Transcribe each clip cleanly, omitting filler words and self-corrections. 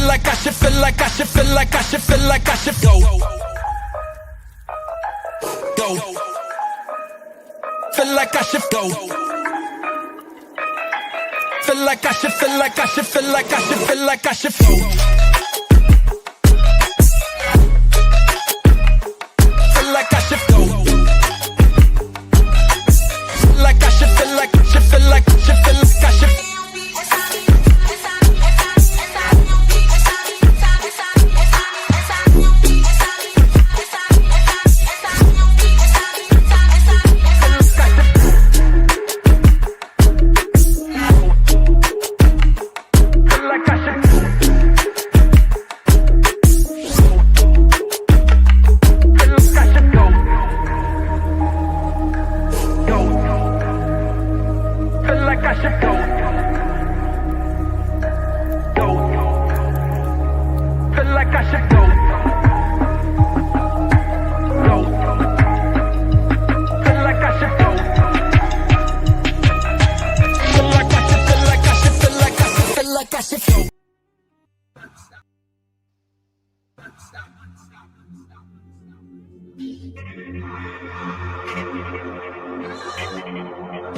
like I should, feel like I should, feel like I should, feel like I should go. Go. Feel like I should go. Feel like I should, feel like I should, feel like I should, feel like I should go. Feel like I should go. Feel like I should, feel like I should, feel like I should, feel like I should.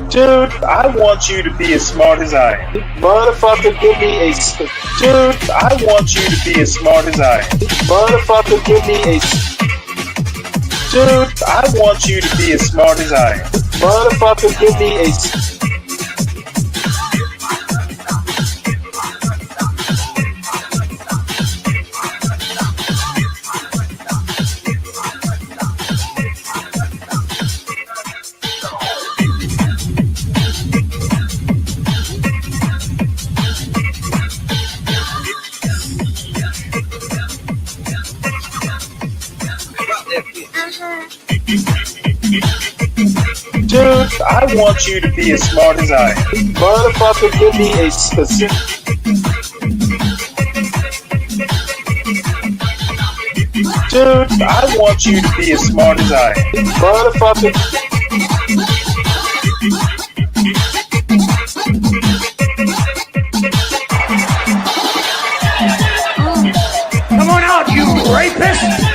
Dude, I want you to be as smart as I am. Motherfucker, give me a... Dude, I want you to be as smart as I am. Motherfucker, give me a... Dude, I want you to be as smart as I am. Motherfucker, give me a... Dude, I want you to be as smart as I am. Motherfucker, give me a specific... Dude, I want you to be as smart as I am. Motherfucker... Come on out, you rapist!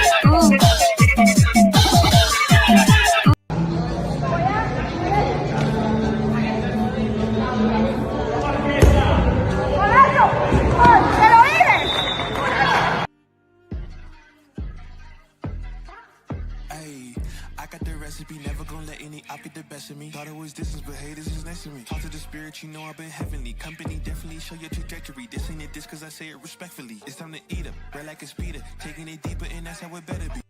Never gonna let any op get the best of me. Thought it was distance, but haters is next to me. Talk to the spirit, you know I've been heavenly. Company definitely show your trajectory. This ain't it, this cause I say it respectfully. It's time to eat up, red like a speeder. Taking it deeper and that's how it better be.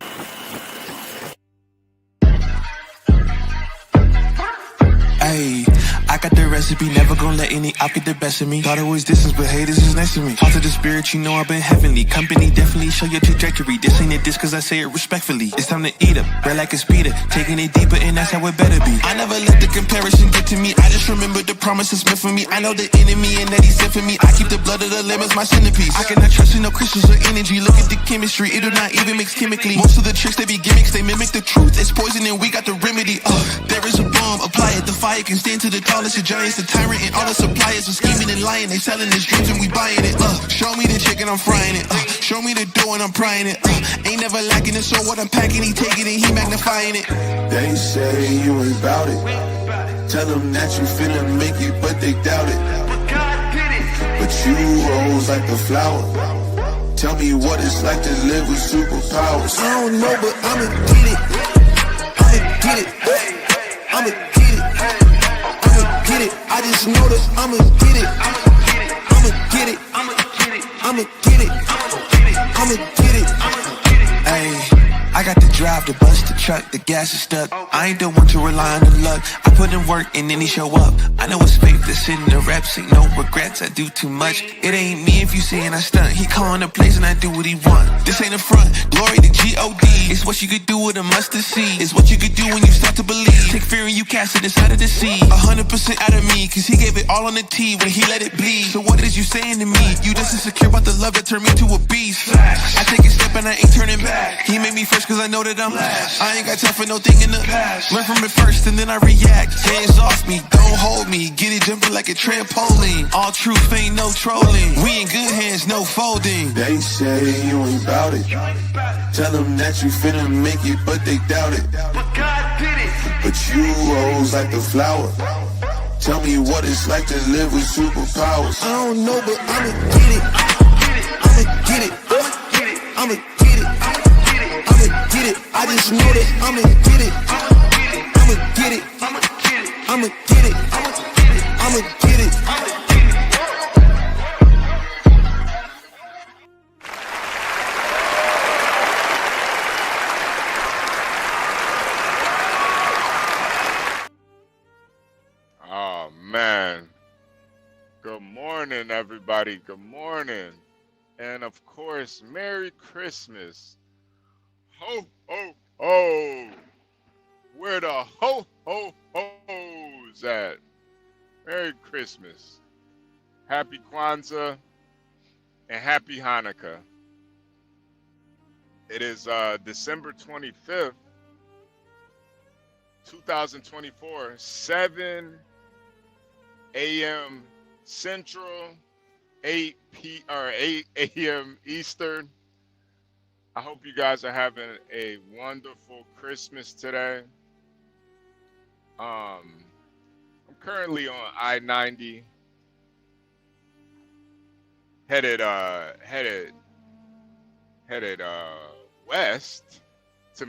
Ayy, I got the recipe, never gonna let any op get the best of me. Thought it was distance, but haters is next to me. Talk to the spirit, you know I've been heavenly. Company definitely show your trajectory. This ain't it, this cause I say it respectfully. It's time to eat up, red like a speeder. Taking it deeper and that's how it better be. I never let the comparison get to me. I just remember the promises meant for me. I know the enemy and that he sent for me. I keep the blood of the lemons my centerpiece. I cannot trust in no crystals or energy. Look at the chemistry, it do not even mix chemically. Most of the tricks they be gimmicks, they mimic the truth. It's poison and we got the remedy. There is a bomb, apply it, the fire can stand to the tallest of giants, the tyrant and all the suppliers are scheming and lying. They selling his dreams and we buying it. Show me the chicken, I'm frying it. Show me the dough and I'm prying it. Ain't never lacking it, so what I'm packing, he taking it, he magnifying it. They say you ain't bout it. Tell them that you finna make it, but they doubt it. But you rose like a flower. Tell me what it's like to live with superpowers. I don't know, but I'ma get it. I'ma get it. I'ma get it. I'ma get it. I just know that I'ma get it. I'ma get it. I'ma get it. I'ma get it. I'ma get it. Ayy, I got to drive, the bus, the truck, the gas is stuck. I ain't the one to rely on the luck. I put in work and then he show up. I know it's fake to sit in the reps, ain't no regrets, I do too much. It ain't me if you saying I stunt. He calling the place and I do what he want. This ain't a front, glory to G-O-D. It's what you could do with a mustard seed. It's what you could do when you start to believe. Take fear and you cast it inside of the sea. 100% out of me, cause he gave it all on the T when he let it bleed. So what is you saying to me? You just insecure about the love that turned me to a beast. I take a step and I ain't turning back. He made me first cause I know that I'm last. I ain't got time for no thing in the past. Learn from it first and then I react. Hands off me, don't hold me. Get it jumping like a trampoline. All truth, ain't no trolling. We in good hands, no folding. They say you ain't bout it. Tell them that you finna make it, but they doubt it. But God did it. But you rose like the flower. Tell me what it's like to live with superpowers. I don't know, but I'ma get it. I'ma get it. I'ma get it. I'ma get it. I just know that I'ma get it. I'ma get it. I'ma get it. I'ma get it. I'ma get it. Oh man. Good morning, everybody. Good morning. And of course, Merry Christmas. Ho, ho, ho. Where the ho, ho, ho's at? Merry Christmas. Happy Kwanzaa and Happy Hanukkah. It is December 25th, 2024, 7 a.m. Central, 8 a.m. Eastern. I hope you guys are having a wonderful Christmas today. I'm currently on I-90, headed west to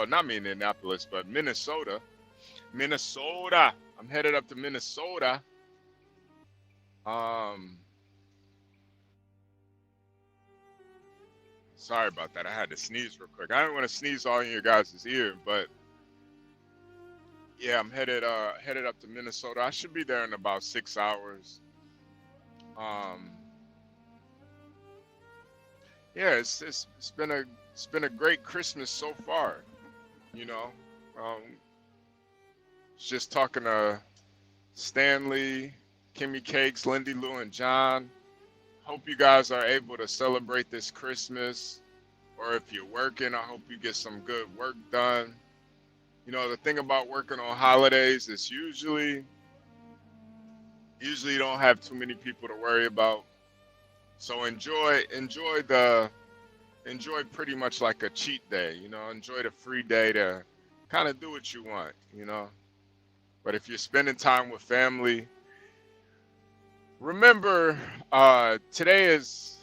not Minneapolis, but Minnesota. I'm headed up to Minnesota. Sorry about that. I had to sneeze real quick. I didn't want to sneeze all in your guys' ear, but yeah, I'm headed up to Minnesota. I should be there in about 6 hours. Yeah, it's been a great Christmas so far. You know, just talking to Stanley, Kimmy Cakes, Lindy Lou, and John. Hope you guys are able to celebrate this Christmas, or if you're working, I hope you get some good work done. You know, the thing about working on holidays is usually you don't have too many people to worry about. So enjoy pretty much like a cheat day, you know, enjoy the free day to kind of do what you want, you know. But if you're spending time with family, remember, today is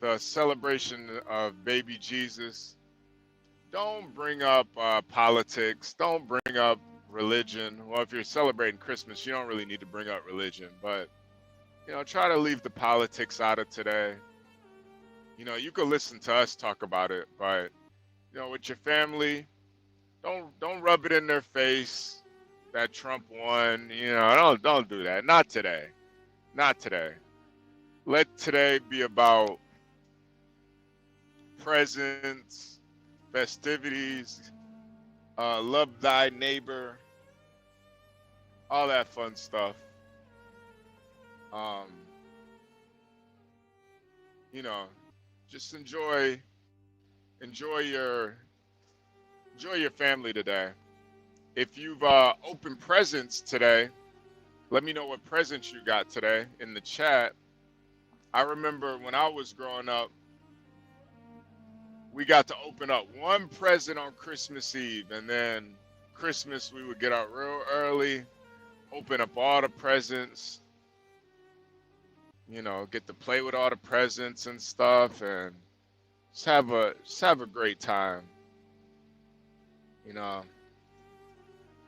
the celebration of baby Jesus. Don't bring up politics. Don't bring up religion. Well, if you're celebrating Christmas, you don't really need to bring up religion. But, you know, try to leave the politics out of today. You know, you could listen to us talk about it, but, you know, with your family, don't rub it in their face that Trump won. You know, don't do that. Not today. Not today. Let today be about presents, festivities, love thy neighbor, all that fun stuff. You know, just enjoy your family today. If you've opened presents today, let me know what presents you got today in the chat. I remember when I was growing up, we got to open up one present on Christmas Eve, and then Christmas we would get out real early, open up all the presents, you know, get to play with all the presents and stuff, and just have a great time. You know,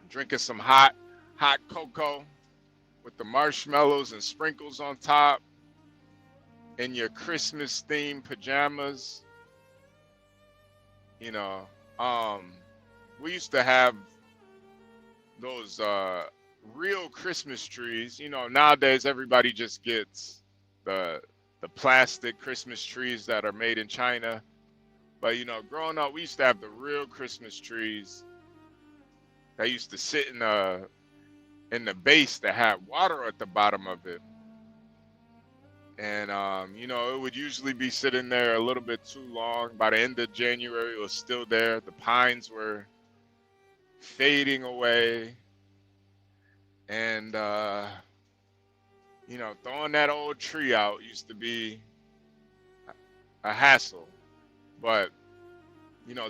drinking some hot cocoa with the marshmallows and sprinkles on top, in your Christmas themed pajamas. You know, we used to have those real Christmas trees. You know, nowadays everybody just gets the plastic Christmas trees that are made in China. But, you know, growing up, we used to have the real Christmas trees that used to sit in the base that had water at the bottom of it. And, you know, it would usually be sitting there a little bit too long. By the end of January, it was still there. The pines were fading away. And, you know, throwing that old tree out used to be a hassle. But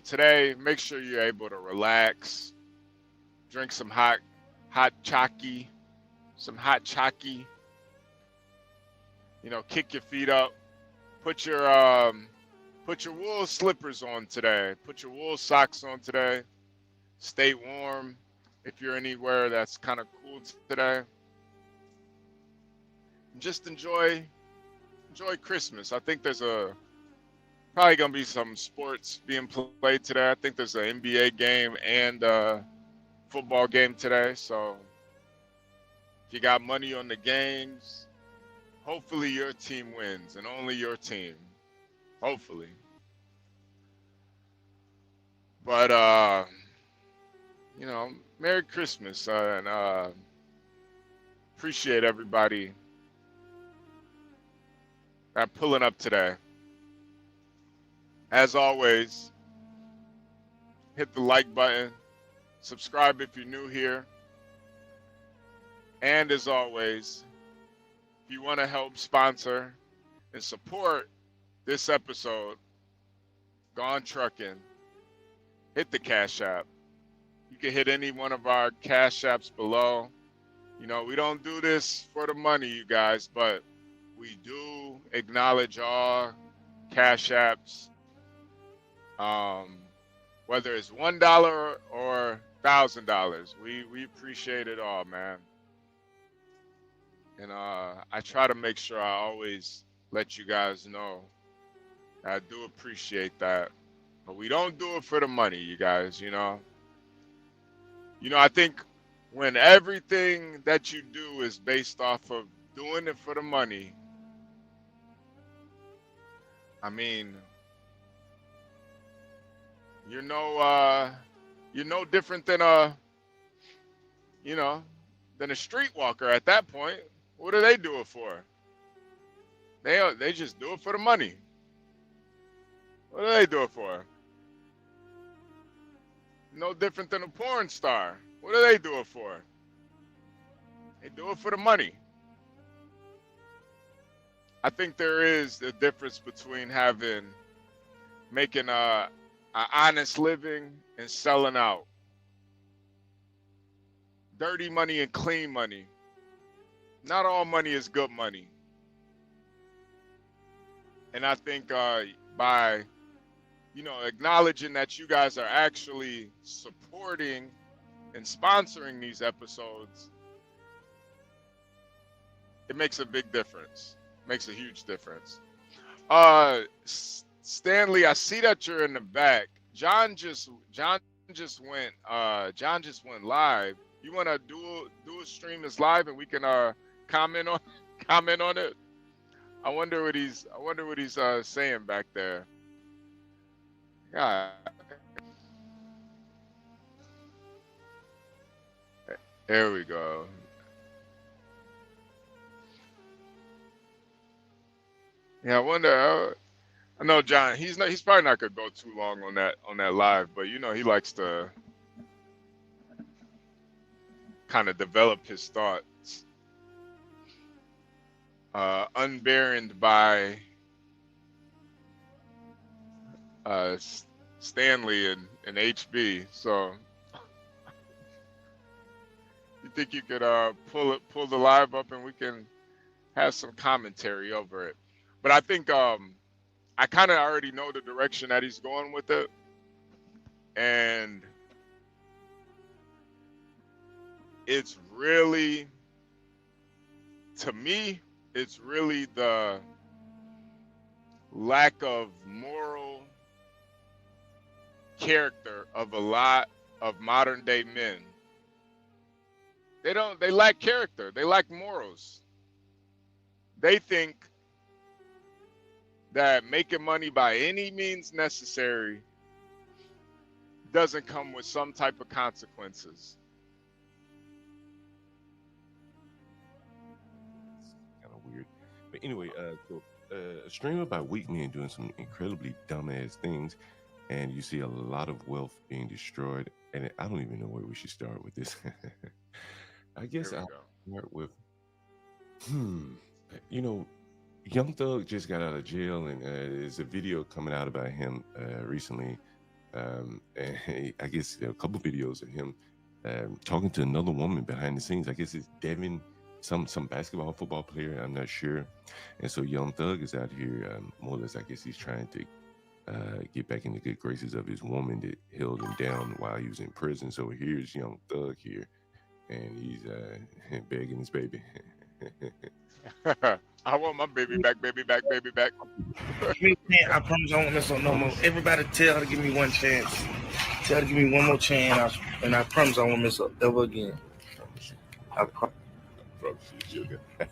today, make sure you're able to relax, drink some hot chalky, some hot chalky. Kick your feet up, put your wool slippers on today, put your wool socks on today. Stay warm if you're anywhere that's kind of cool today. Just enjoy Christmas. I think there's probably gonna be some sports being played today. I think there's an NBA game and a football game today. So if you got money on the games, hopefully your team wins and only your team. Hopefully. But Merry Christmas and appreciate everybody that pulling up today. As always, hit the like button, subscribe if you're new here, and as always, if you want to help sponsor and support this episode, Gone Trucking, hit the Cash App. You can hit any one of our Cash Apps below. We don't do this for the money, you guys, but we do acknowledge all Cash Apps, whether it's $1 or $1,000. We appreciate it all, man. And I try to make sure I always let you guys know I do appreciate that. But we don't do it for the money, you guys, I think when everything that you do is based off of doing it for the money, I mean, you're no different than a streetwalker at that point. What do they do it for? They just do it for the money. What do they do it for? No different than a porn star. What do they do it for? They do it for the money. I think there is a difference between making an honest living and selling out. Dirty money and clean money. Not all money is good money. And I think by acknowledging that you guys are actually supporting and sponsoring these episodes, it makes a big difference. Makes a huge difference. Stanley, I see that you're in the back. John just went live. You want to do a stream that's live and we can comment on it? I wonder what he's saying back there. Yeah. There we go. Yeah, I wonder. I know John. He's probably not gonna go too long on that live, but he likes to kind of develop his thoughts, unburdened by Stanley and HB. So you think you could pull the live up and we can have some commentary over it? But I think I kind of already know the direction that he's going with it, and it's really, to me, it's really the lack of moral character of a lot of modern day men. They lack character. They lack morals. They think that making money by any means necessary doesn't come with some type of consequences. Kind of weird. But anyway, so a stream about weak men doing some incredibly dumbass things, and you see a lot of wealth being destroyed. And I don't even know where we should start with this. I guess I'll start with, Young Thug just got out of jail, and there's a video coming out about him recently. And I guess there are a couple videos of him talking to another woman behind the scenes. I guess it's Devin, some basketball football player. I'm not sure. And so Young Thug is out here, more or less. I guess he's trying to get back in the good graces of his woman that held him down while he was in prison. So here's Young Thug here, and he's begging his baby. I want my baby back, baby back, baby back. I promise I won't mess up no more. Everybody tell her to give me one chance. Tell her to give me one more chance, and I promise I won't mess up ever again. I promise. Sugar. It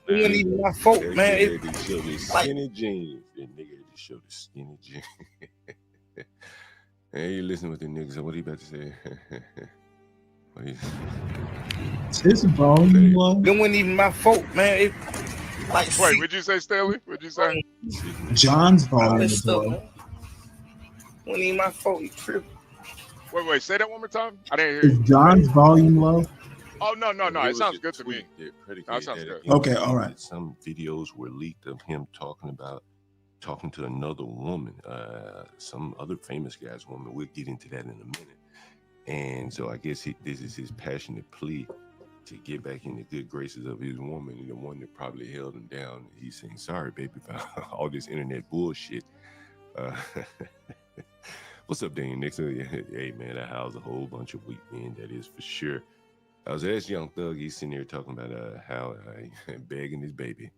wasn't even my fault, man. It show the skinny jeans. That nigga just show the skinny jeans. Hey, you listen with the niggas. What are you about to say? It's volume low. It wasn't even my fault, man. Wait, what'd you say, Stanley? What'd you say? John's volume is low. It wasn't even my fault. You tripping. Wait, say that one more time. I didn't hear Is you. John's volume low? Oh, no. It sounds good to me. That sounds good. Okay, all right. Some videos were leaked of him talking to another woman, some other famous guy's woman. We'll get into that in a minute. And so I guess this is his passionate plea to get back in the good graces of his woman, and the one that probably held him down. He's saying, sorry, baby, for all this internet bullshit. What's up, Daniel Nixon? Hey, man, I house a whole bunch of weak men, that is for sure. I was asked Young Thug, he's sitting there talking about how begging his baby.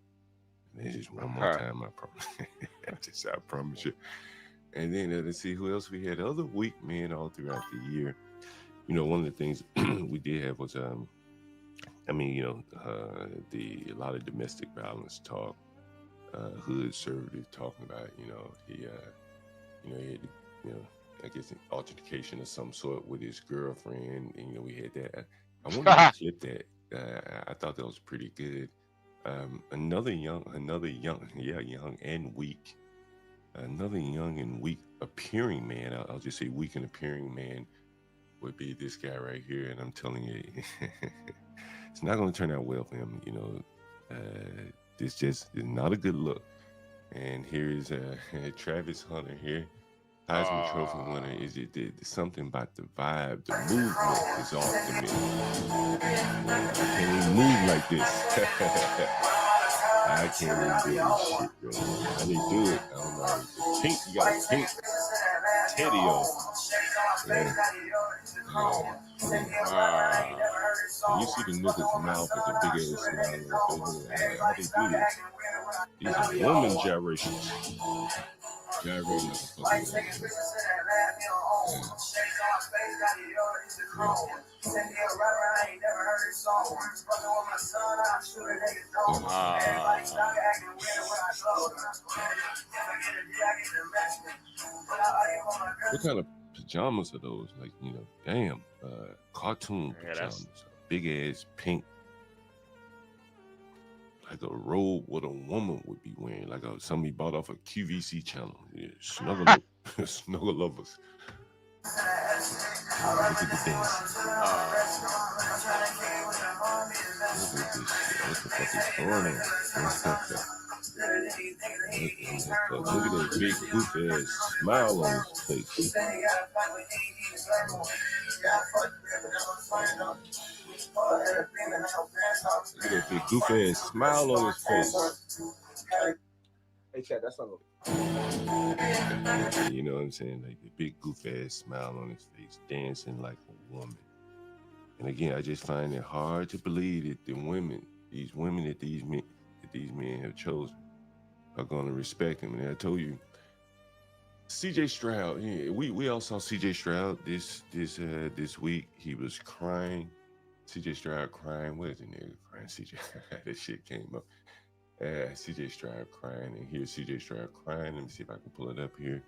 This is one more time, I promise. I promise you. And then let's see who else we had. Other weak men all throughout the year. You know, one of the things we did have was, a lot of domestic violence talk. Hood conservative talking about, he had, I guess an altercation of some sort with his girlfriend. And, we had that. I wanted to clip that. I thought that was pretty good. Another young and weak. Another young and weak appearing man. I'll just say weak and appearing man would be this guy right here. And I'm telling you, it's not going to turn out well for him. This just is not a good look. And here is Travis Hunter here. Heisman Trophy winner. Is it something about the vibe, the movement is off to me. I can't even move like this. I can't even do this shit, bro. How they do it? I don't know. The pink, you got a pink teddy on. You see the nigga's mouth with the big ass smile on his face. How they do this? These are woman gyrations. Gyrating like a fucking What kind of pajamas are those? Like, damn, cartoon pajamas. Big ass pink. Like a robe what a woman would be wearing, like somebody bought off a QVC channel. Yeah, snuggle lovers. Look at the dance. What the fuck is going on? Look at that big goof ass smile on his face. Look at that big goof ass smile on his face. Hey, Chad, that's not You know what I'm saying? Like the big goof ass smile on his face, dancing like a woman. And again, I just find it hard to believe that these women that these men have chosen are going to respect him. And I told you, CJ Stroud. Yeah, we all saw CJ Stroud this week. He was crying. CJ Stroud crying. What is the nigga crying? CJ, that shit came up. CJ Stroud crying, and here's CJ Stroud crying. Let me see if I can pull it up here.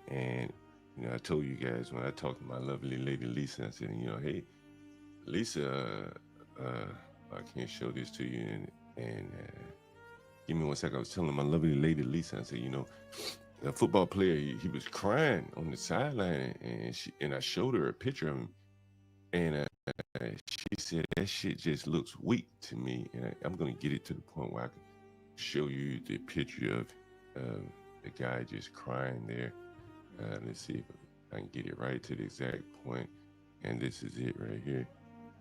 And I told you guys when I talked to my lovely lady Lisa, I said, hey, Lisa, I can't show this to you, and give me 1 second. I was telling my lovely lady Lisa, I said, a football player, he was crying on the sideline, and I showed her a picture of him, and she said that shit just looks weak to me, and I'm gonna get it to the point where I can show you the picture of the guy just crying there. Let's see if I can get it right to the exact point. And this is it right here.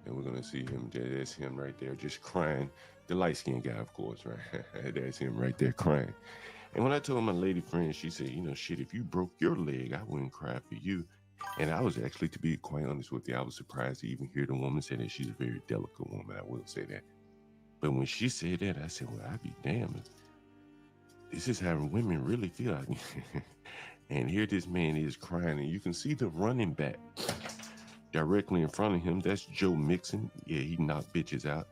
And we're gonna see him. That's him right there, just crying. The light-skinned guy, of course, right? That's him right there crying. And when I told my lady friend, she said, you know, shit, if you broke your leg, I wouldn't cry for you. And I was actually, to be quite honest with you, I was surprised to even hear the woman say that. She's a very delicate woman, I will say that. But when she said that, I said, well, I'd be damned. This is how women really feel. And here this man is crying, and you can see the running back directly in front of him. That's Joe Mixon. Yeah, he knocked bitches out.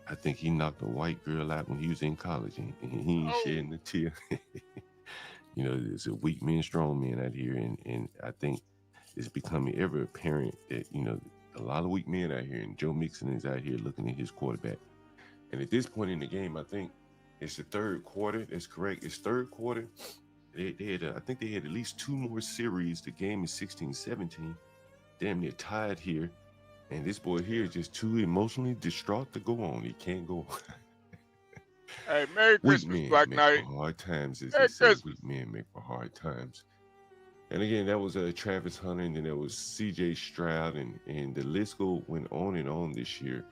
I think he knocked a white girl out when he was in college, and he ain't shedding a tear. You know, there's a weak men, strong men out here, and I think it's becoming ever apparent that, you know, a lot of weak men out here, and Joe Mixon is out here looking at his quarterback. And at this point in the game, I think it's the third quarter. That's correct. It's third quarter. They had, I think they had at least 2 more series. The game is 16-17. Damn near tied here. And this boy here is just too emotionally distraught to go on. He can't go on. Hey, Merry Christmas, Black Knight. For hard times, as they say. Weak men make for hard times. And again, that was Travis Hunter, and then there was CJ Stroud, and the list went on and on this year.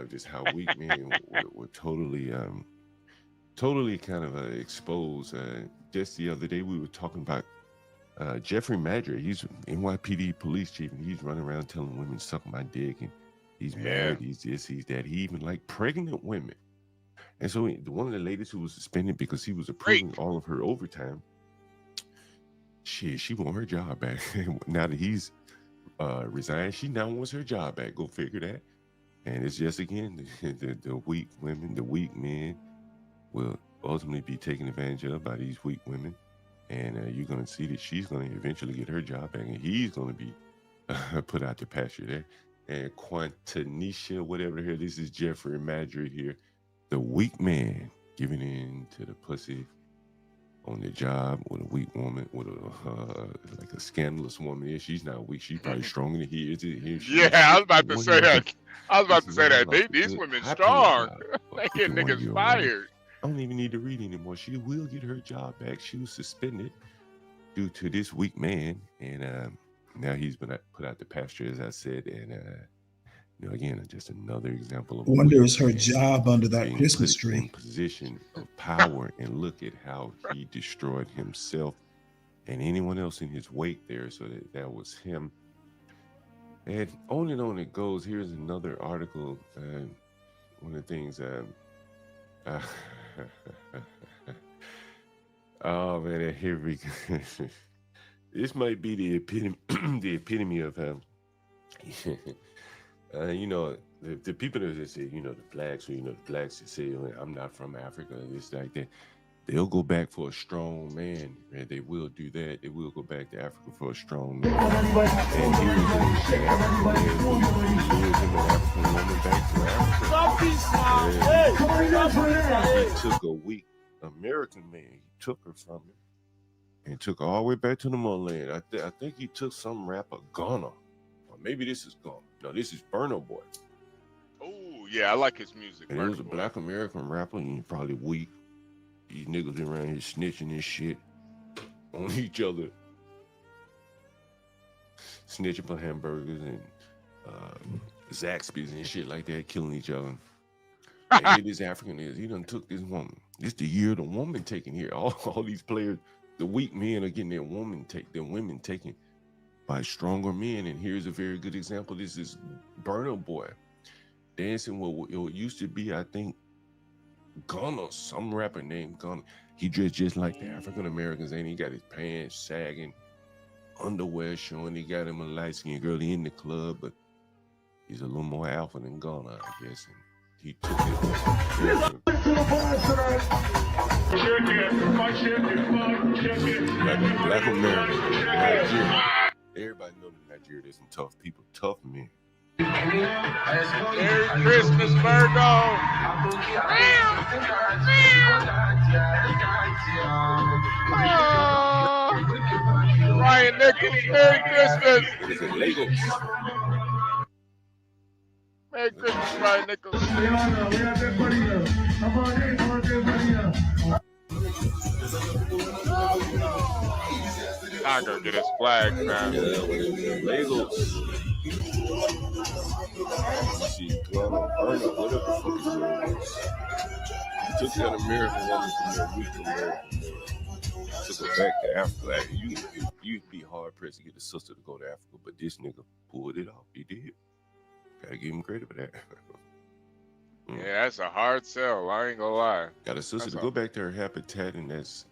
Just how weak men were totally kind of exposed. Just the other day, we were talking about Jeffrey Madrid. He's NYPD police chief, and he's running around telling women, suck my dick, and he's married, he's this, he's that. He even like pregnant women. And so one of the ladies who was suspended because he was approving all of her overtime, she want her job back. Now that he's resigned, she now wants her job back. Go figure that. And it's just, again, the weak women, the weak men will ultimately be taken advantage of by these weak women. And you're going to see that she's going to eventually get her job back, and he's going to be put out to pasture there. And Quantanisha, whatever the hell, this is Jeffrey Madrid here. The weak man giving in to the pussy on the job with a weak woman, with like a scandalous woman. Yeah, she's not weak. She's probably stronger than he is. Yeah, I was about to say that. I was about to say that. These women strong. They get niggas fired. I don't even need to read anymore. She will get her job back. She was suspended due to this weak man, and now he's been put out the pasture, as I said. And you know, again, just another example of. I wonder is her job under that Christmas tree. In position of power, and look at how he destroyed himself and anyone else in his wake there. So that was him. And on it goes. Here's another article. One of the things. Oh man, here we go. This might be the epitome of you know, the people that say, you know, the blacks that say, I'm not from Africa, this like that. They'll go back for a strong man, and they will do that. They will go back to Africa for a strong man. And he was an African man who lured him an African woman back to Africa. He took a weak American man. He took her from him and took her all the way back to the motherland. I think he took some rapper, Ghana. Or maybe this is Ghana. No, this is Burna Boy. Oh, yeah, I like his music. And it was a black American rapper, and he's probably weak. These niggas been around here snitching and shit on each other. Snitching for hamburgers and Zaxby's and shit like that, killing each other. And here this African is, he done took this woman. This the year of the woman taken here. All these players, the weak men are getting their women taken by stronger men. And here's a very good example. This is Burna Boy dancing with what used to be, I think, Ghana, some rapper named Ghana. He dressed just like the African Americans, and he got his pants sagging, underwear showing. He got him a light skinned girl in the club, but he's a little more alpha than Ghana, I guess. And he took it. Black American, Nigeria. Everybody knows in Nigeria there's some tough people, tough men. Merry Christmas, Virgo. Ryan Nichols, Merry Christmas. It is in Lagos. Merry Christmas, Brian Nichols. I'm gonna get his flag, man. Yeah, Legos. See, whatever the fuck his name was. He took that American woman from that weak American man. Took her back to Africa. Like, you'd be hard pressed to get the sister to go to Africa, but this nigga pulled it off. He did. Gotta give him credit for that. Yeah, that's a hard sell. I ain't gonna lie. Got a sister to go back to her habitat, and that's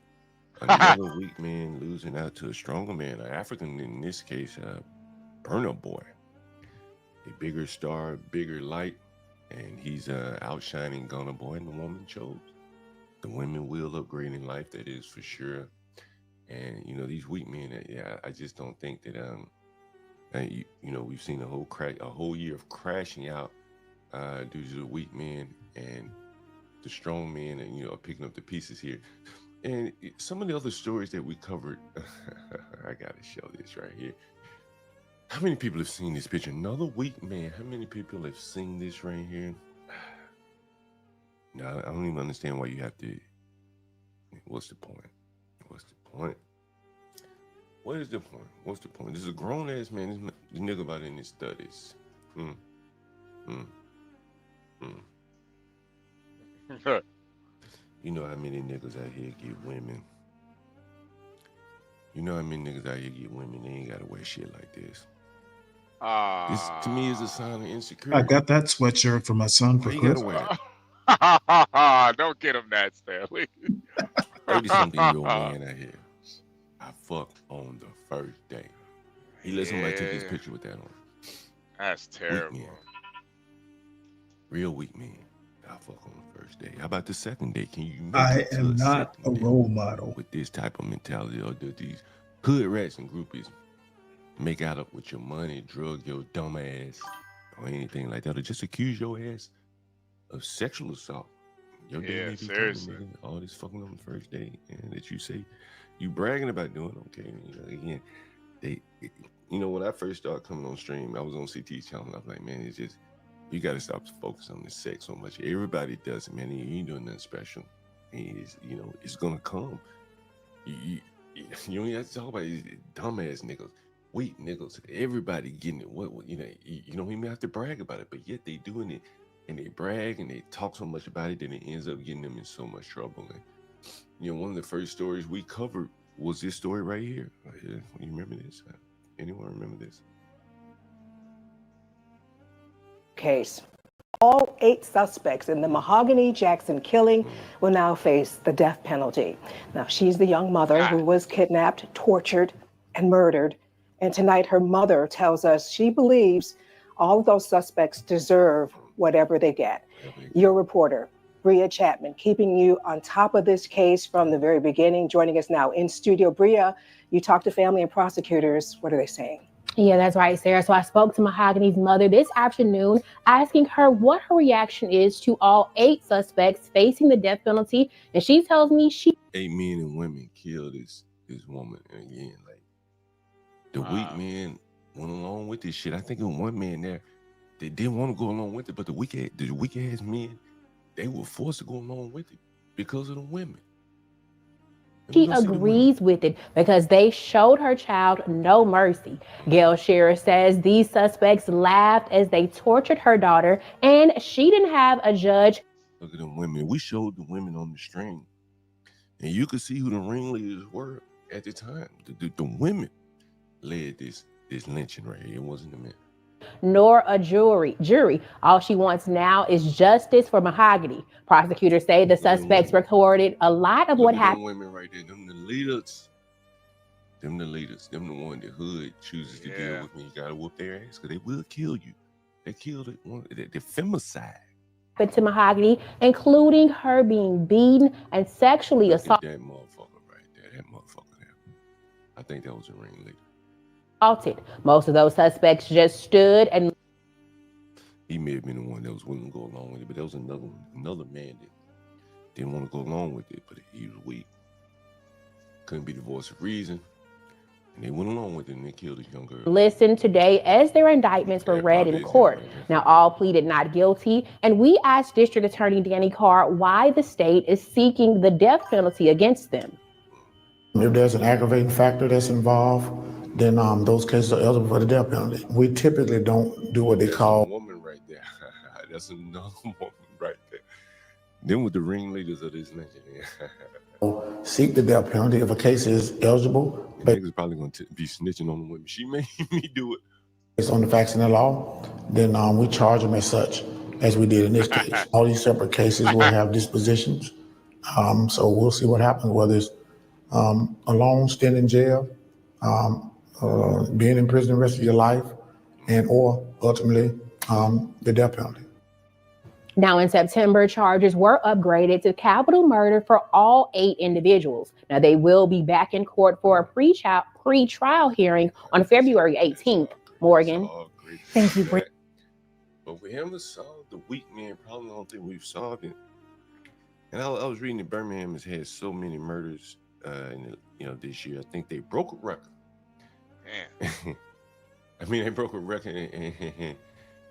another weak man losing out to a stronger man, an African in this case, Burner Boy. A bigger star, bigger light, and he's outshining Gunna Boy, and the woman chose. The women will upgrade in life, that is for sure. And you know, these weak men, I just don't think that we've seen a whole year of crashing out due to the weak men, and the strong men, and picking up the pieces here. And some of the other stories that we covered, I gotta show this right here. How many people have seen this picture? Another weak man. How many people have seen this right here? No, I don't even understand why you have to. What's the point? What's the point? What is the point? What's the point? This is a grown ass man. This nigga about in his 30s. You know how many niggas out here get women? You know how many niggas out here get women? They ain't gotta wear shit like this. This to me is a sign of insecurity. I got that sweatshirt for my son for Christmas. Don't get him that, Stanley. 30-something-year-old man out here. I fucked on the first day. He let somebody take his picture with that on. That's terrible. Real weak man. I fuck on the first day. How about the second day? Can you? I am not a role model with this type of mentality, or do these hood rats and groupies make out up with your money, drug your dumb ass, or anything like that, or just accuse your ass of sexual assault? Your day may be seriously. Coming, all this fucking on the first day, and that you say you bragging about doing. Okay, again, when I first started coming on stream, I was on CT's channel. I was like, man, it's just. You got to stop focusing on the sex so much. Everybody does it, man. You ain't doing nothing special. It's going to come. You don't have to talk about these dumbass niggas, weak niggas. Everybody getting it. You don't even have to brag about it, but yet they doing it, and they brag and they talk so much about it that it ends up getting them in so much trouble. And, one of the first stories we covered was this story right here. You remember this? Anyone remember this? Case. All 8 suspects in the Mahogany Jackson killing will now face the death penalty. Now, she's the young mother who was kidnapped, tortured, and murdered. And tonight, her mother tells us she believes all of those suspects deserve whatever they get. Your reporter, Bria Chapman, keeping you on top of this case from the very beginning, joining us now in studio. Bria, you talked to family and prosecutors. What are they saying? Yeah, that's right, Sarah. So I spoke to Mahogany's mother this afternoon, asking her what her reaction is to all 8 suspects facing the death penalty. And she tells me 8 men and women killed this woman. And again, like, the weak men went along with this shit. I think it was one man there that didn't want to go along with it, but the weak ass men, they were forced to go along with it because of the women. She agrees with it because they showed her child no mercy. Gail Shearer says these suspects laughed as they tortured her daughter, and she didn't have a judge. Look at them women. We showed the women on the stream, and you could see who the ringleaders were at the time. The women led this lynching right here. It wasn't the men. Nor a jury. All she wants now is justice for Mahogany. Prosecutors say the suspects recorded a lot of what happened. Women right there, them the leaders. Them the one the hood chooses to deal with. When you gotta whoop their ass, because they will kill you. They killed it. The femicide. To Mahogany, including her being beaten and sexually assaulted. That motherfucker right there. That motherfucker there. I think that was a ringleader. Most of those suspects just stood and. He may have been the one that was willing to go along with it, but there was another man that didn't want to go along with it, but he was weak. Couldn't be the voice of reason. And they went along with it and they killed a young girl. Listen today as their indictments were read in court. Now, all pleaded not guilty, and we asked District Attorney Danny Carr why the state is seeking the death penalty against them. If there's an aggravating factor that's involved, then those cases are eligible for the death penalty. We typically don't do what they call. That's a woman right there. That's another woman right there. Then with the ringleaders of this nation. Seek the death penalty if a case is eligible. The niggas probably going to be snitching on the women. She made me do it. Based on the facts and the law, then we charge them as such, as we did in this case. All these separate cases will have dispositions. So we'll see what happens, whether it's a long stint in jail, being in prison the rest of your life, or ultimately the death penalty. Now, in September, charges were upgraded to capital murder for all 8 individuals. Now, they will be back in court for a pre-trial hearing on February 18th. Morgan. Thank you, Britt. But we haven't solved the weak man problem. I don't think we've solved it. And I was reading that Birmingham has had so many murders this year. I think they broke a record. Man. I mean, they broke a record. And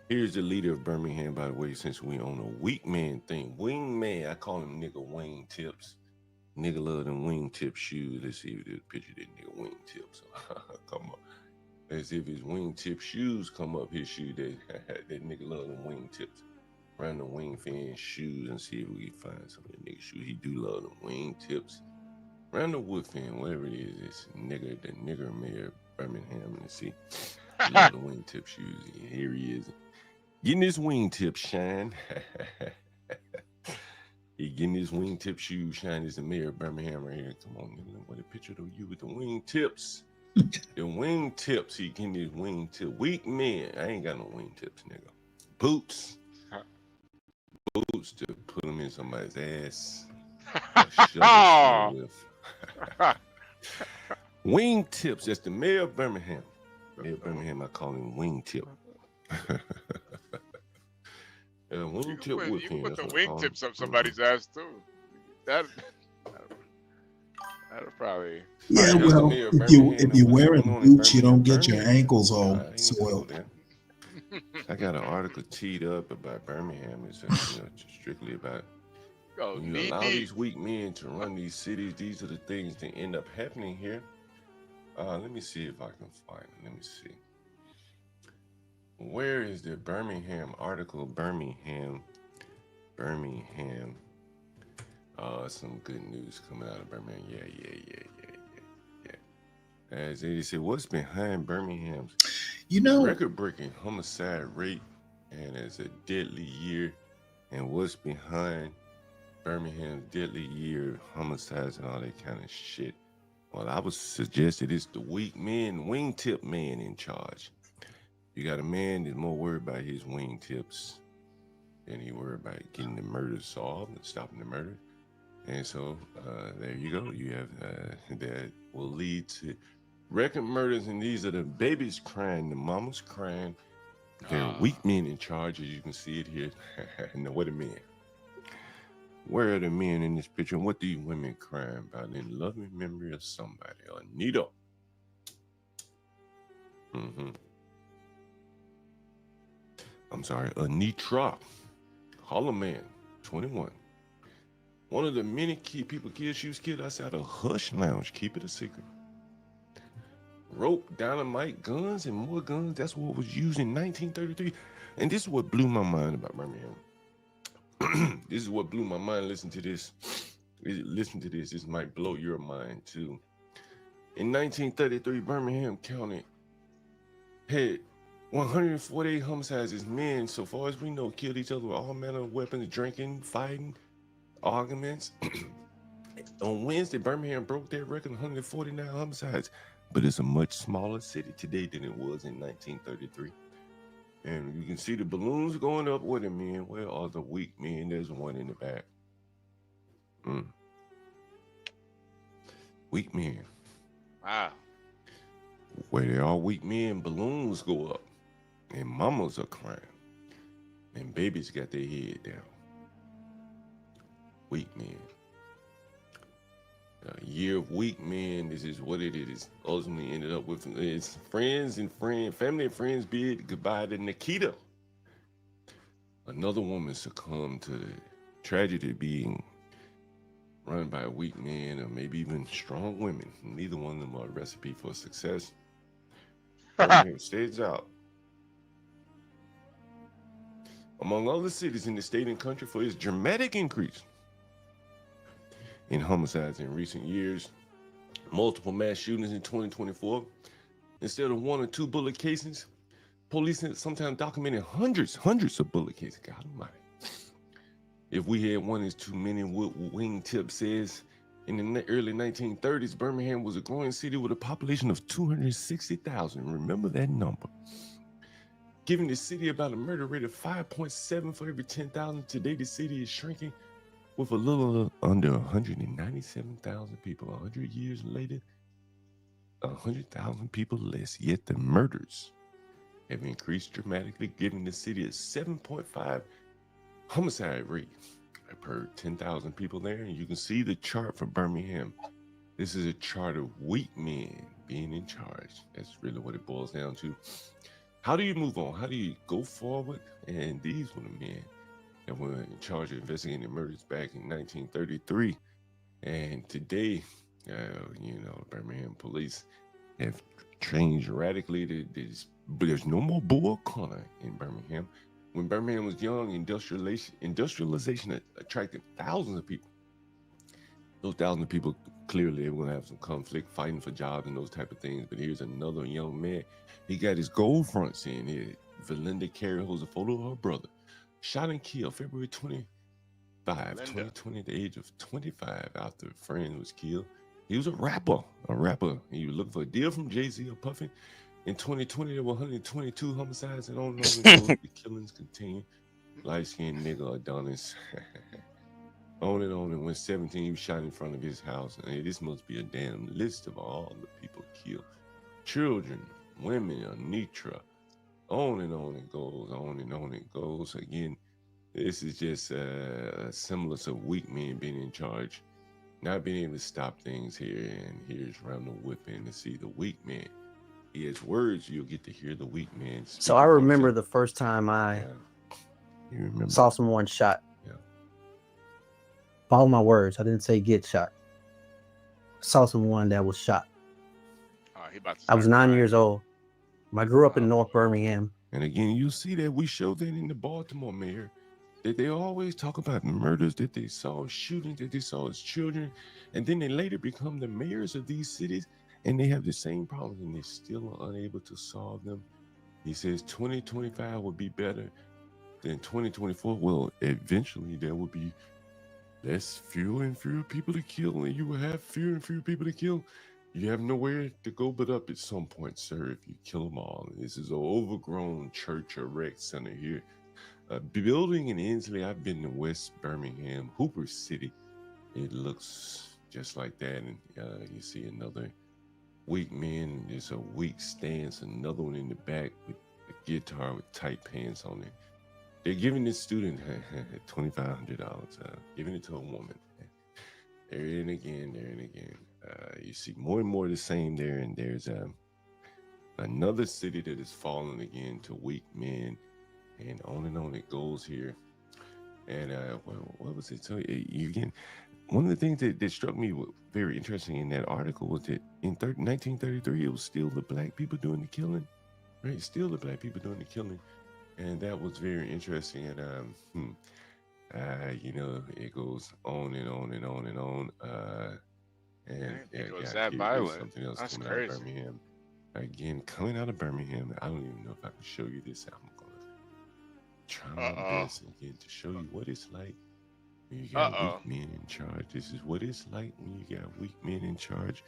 here's the leader of Birmingham, by the way, since we on a weak man thing. Wing man, I call him nigga wing tips. Nigga love them wing tip shoes. Let's see if there's a picture of that nigga wing tips. Come on. As if his wing tip shoes come up his shoe. That nigga love them wing tips. Run the wing fan shoes and see if we can find some of the nigga shoes. He do love them wing tips. Run the wood fan, whatever it is. It's nigga, the nigger mayor of Birmingham. And see. Love the wing tip shoes. Here he is. Getting his wingtip shine. He getting his wingtip shoes shine. Is the mayor of Birmingham right here. Come on, nigga. What a picture of you with the wingtips. The wingtips. He getting his wingtip. Weak man. I ain't got no wingtips, nigga. Boots. Boots to put them in somebody's ass. Wingtips. That's the mayor of Birmingham. Mayor of Birmingham, I call him wingtip. You can put the wingtips up somebody's ass too. That'll probably. Yeah, well, if you're wearing boots, you don't get your ankles all soiled. I got an article teed up about Birmingham. It's strictly about when you allow these weak men to run these cities. These are the things that end up happening here. Let me see if I can find it. Let me see. Where is the Birmingham article? Birmingham. Some good news coming out of Birmingham. Yeah. As they said, what's behind Birmingham's record-breaking homicide rate and as a deadly year, and what's behind Birmingham's deadly year of homicides and all that kind of shit? Well, I would suggest that it's the weak man, wingtip man in charge. You got a man that's more worried about his wingtips than he worried about getting the murder solved and stopping the murder. And so there you go. You have that will lead to record murders, and these are the babies crying, the mamas crying. There are weak men in charge, as you can see it here. Now, what are men? Where are the men in this picture? And what these women crying about in loving memory of somebody? Anita. I'm sorry, Anitra. Holler Man, 21. One of the many kids she was killed outside a Hush Lounge. Keep it a secret. Rope, dynamite, guns, and more guns. That's what was used in 1933. And this is what blew my mind about Birmingham. This is what blew my mind. Listen to this. Listen to this. This might blow your mind too. In 1933, Birmingham County had 148 homicides as men, so far as we know, killed each other with all manner of weapons, drinking, fighting, arguments. On Wednesday, Birmingham broke that record, 149 homicides. But it's a much smaller city today than it was in 1933. And you can see the balloons going up. Where the men? Where are the weak men? There's one in the back. Weak men. Wow. Where there are weak men, balloons go up. And mamas are crying. And babies got their head down. Weak men. Year of weak men. This is what it is. Ultimately ended up with its family and friends bid goodbye to Nikita. Another woman succumbed to the tragedy of being run by weak men or maybe even strong women. Neither one of them are a recipe for success. Birmingham stands out among other cities in the state and country for its dramatic increase in homicides in recent years. Multiple mass shootings in 2024. Instead of 1 or 2 bullet casings, police sometimes documented hundreds of bullet casings. God almighty. If we had one, it's too many. Wingtip says in the early 1930s, Birmingham was a growing city with a population of 260,000. Remember that number. Giving the city about a murder rate of 5.7 for every 10,000. Today, the city is shrinking with a little under 197,000 people. 100 years later, 100,000 people less. Yet the murders have increased dramatically, giving the city a 7.5 homicide rate per 10,000 people there. And you can see the chart for Birmingham. This is a chart of weak men being in charge. That's really what it boils down to. How do you move on? How do you go forward? And these were the men that were in charge of investigating murders back in 1933. And today, Birmingham police have changed radically. There's no more Bull Connor in Birmingham. When Birmingham was young, industrialization attracted thousands of people. Those thousands of people, clearly they were going to have some conflict, fighting for jobs and those type of things. But here's another young man. He got his gold fronts in here. Valinda Carey holds a photo of her brother. Shot and killed February 25, 2020, at the age of 25, after a friend was killed. He was a rapper. He was looking for a deal from Jay-Z or Puffy. In 2020, there were 122 homicides, and on and on the killings continue. Light-skinned nigga Adonis. On and on, and when 17, he was shot in front of his house. And this must be a damn list of all the people killed. Children, women, Anitra. On and on it goes, on and on it goes. Again, this is just a semblance of weak men being in charge, not being able to stop things here. And here's Randall whipping to see the weak man. He has words, you'll get to hear the weak man speak. So I remember the first time I saw someone shot. Yeah. Follow my words. I didn't say get shot. Saw someone that was shot. I was 9 years old. I grew up in North Birmingham. And again, you see that we showed that in the Baltimore mayor, that they always talk about murders that they saw, shootings that they saw as children, and then they later become the mayors of these cities, and they have the same problems, and they still are unable to solve them. He says 2025 will be better than 2024. Well, eventually there will be fewer and fewer people to kill, and you will have fewer and fewer people to kill. You have nowhere to go but up at some point, sir, if you kill them all. This is an overgrown church or rec center here. A building in Inslee. I've been to West Birmingham, Hooper City. It looks just like that. And you see another weak man. There's a weak stance. Another one in the back with a guitar with tight pants on it. They're giving this student $2,500. Giving it to a woman. There and again. You see more and more the same there, and there's another city that is falling again to weak men, and on it goes here. And what was it? So again, one of the things that struck me very interesting in that article was that in 1933, it was still the black people doing the killing, right? Still the black people doing the killing, and that was very interesting. And it goes on and on and on and on. And it was that violent. Something else That's coming crazy. out of Birmingham. Again, coming out of Birmingham, I don't even know if I can show you this. I'm gonna try my best again to show you what it's like when you got weak men in charge. This is what it's like when you got weak men in charge.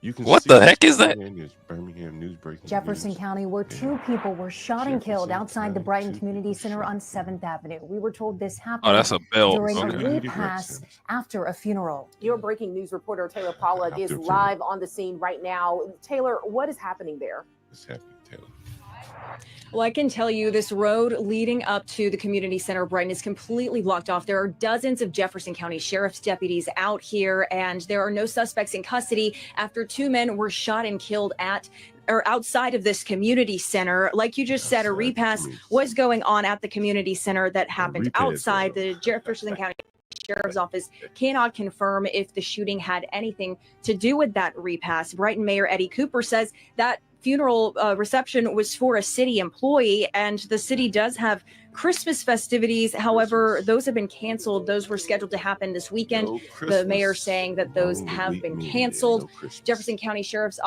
You can What see the heck is that? There's Birmingham news breaking Jefferson news. County, where 2 people were shot and killed outside the Brighton Community Center on 7th Avenue. We were told this happened that's a belt. during Okay. a repass after a funeral. Your breaking news reporter, Taylor Pollock, is live on the scene right now. Taylor, what is happening there? What's happening, Taylor? Well, I can tell you this road leading up to the community center of Brighton is completely blocked off. There are dozens of Jefferson County Sheriff's deputies out here, and there are no suspects in custody after 2 men were shot and killed at or outside of this community center. Like you just said, a repass was going on at the community center that happened outside. The Jefferson County Sheriff's Office cannot confirm if the shooting had anything to do with that repass. Brighton Mayor Eddie Cooper says that funeral reception was for a city employee, and the city does have Christmas festivities. However, those have been canceled. Those were scheduled to happen this weekend. The mayor saying that those have been canceled. Jefferson County Sheriff's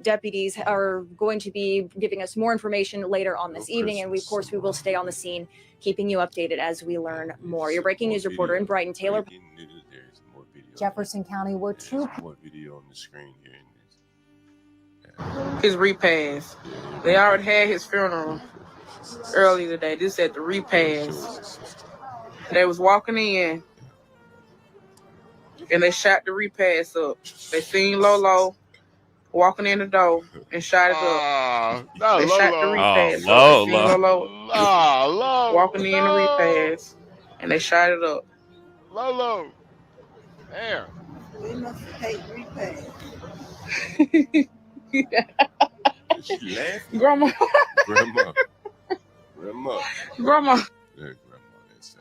deputies are going to be giving us more information later on this evening, and of course we will stay on the scene, keeping you updated as we learn more. Your breaking news reporter in Brighton, Taylor. Jefferson County, where two more video on the screen here. His repass. They already had his funeral early today. This at the repass. They was walking in and they shot the repass up. They seen Lolo walking in the door and shot it up. They shot the repass up. They seen Lolo walking in the repass and they shot it up. Lolo. Damn. We must hate repass. Grandma. Grandma. Yeah, Grandma, that's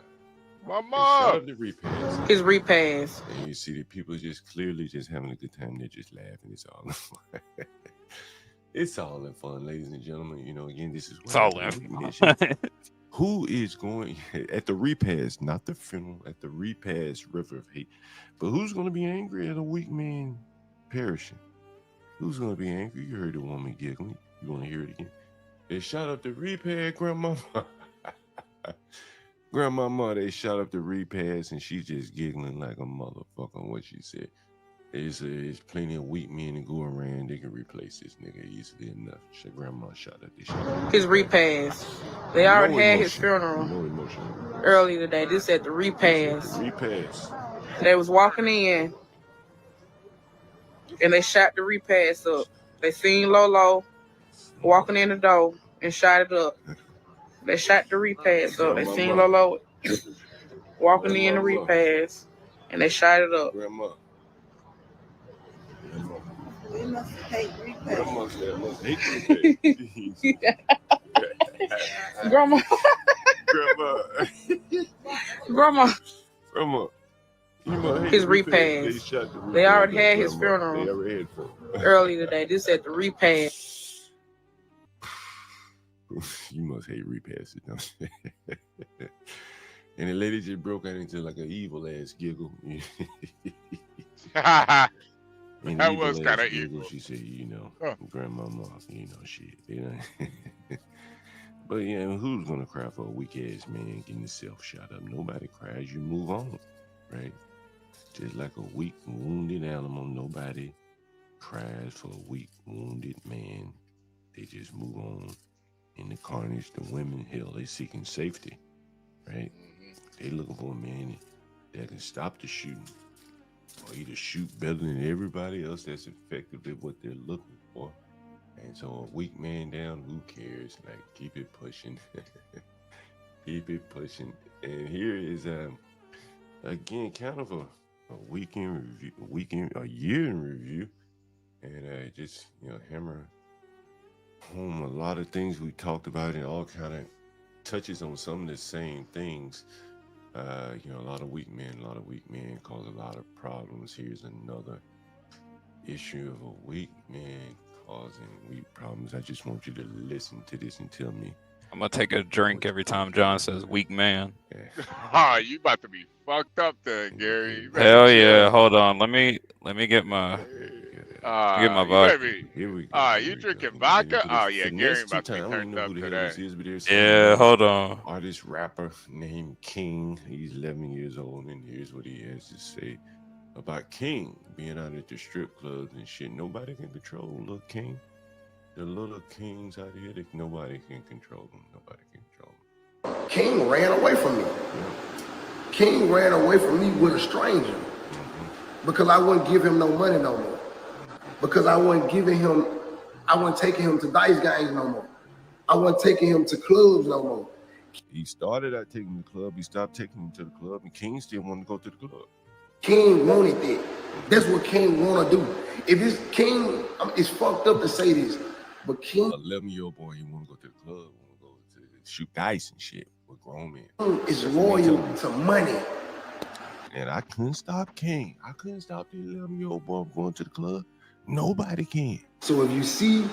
Mama. the repass. His repass. And you see the people just clearly just having a good time. They're just laughing. It's all in fun. It's all in fun, ladies and gentlemen. You know, again, this is it's all in fun. Who is going at the repass, not the funeral, at the repass river of hate, but who's going to be angry at a weak man perishing? Who's going to be angry? You heard the woman giggling. You want to hear it again? They shot up the repass, Grandmama. Grandmama, they shot up the repass, and she's just giggling like a motherfucker on what she said. There's plenty of weak men to go around. They can replace this nigga easily enough. Grandma shot up this shit. His repass. They already had his funeral early today. This at the repass. Repass. They was walking in and they shot the repass up. They seen Lolo walking in the door and shot it up. They shot the repass up. They seen Lolo walking in the repass and they shot it up. Grandma. We must hate repass. Grandma. Grandma. His repass. They already had his funeral early today. This at the repass. You must hate repasses, don't you? And the lady just broke out into like an evil ass giggle. That was kind of evil. She said, you know, grandmama, you know, shit, you know. But yeah, who's gonna cry for a weak ass man getting himself shot up? Nobody cries. You move on, right? Just like a weak, wounded animal, nobody cries for a weak, wounded man. They just move on. In the carnage, the women, hell, they seeking safety, right? They looking for a man that can stop the shooting, or either shoot better than everybody else that's effectively what they're looking for. And so a weak man down, who cares? Like, keep it pushing. Keep it pushing. And here is, again, kind of a weekend review, a year in review. And just, you know, hammer home a lot of things we talked about, and all kind of touches on some of the same things. You know, a lot of weak men cause a lot of problems. Here's another issue of a weak man causing weak problems. I just want you to listen to this and tell me. I'm gonna take a drink every time John says weak man. Ah, you about to be fucked up then, Gary. Hell yeah! Hold on, let me get my vodka. You drinking vodka? Oh yeah, Gary about to be turned up today. Yeah, hold on. Artist rapper named King. He's 11 years old, and here's what he has to say about King being out at the strip clubs and shit. Nobody can control little King. The little kings out here, nobody can control them. Nobody can control them. King ran away from me. King ran away from me with a stranger because I wouldn't give him no money no more. Because I wasn't taking him to dice games no more. I wasn't taking him to clubs no more. He started out taking him to the club. He stopped taking him to the club, and King still wanted to go to the club. King wanted that. That's what King want to do. If it's King, it's fucked up to say this, but King, 11-year-old boy, he want to go to the club, want to go to shoot dice and shit with grown men. Is loyal to money. And I couldn't stop King. I couldn't stop the 11-year-old boy from going to the club. Nobody can. So if you see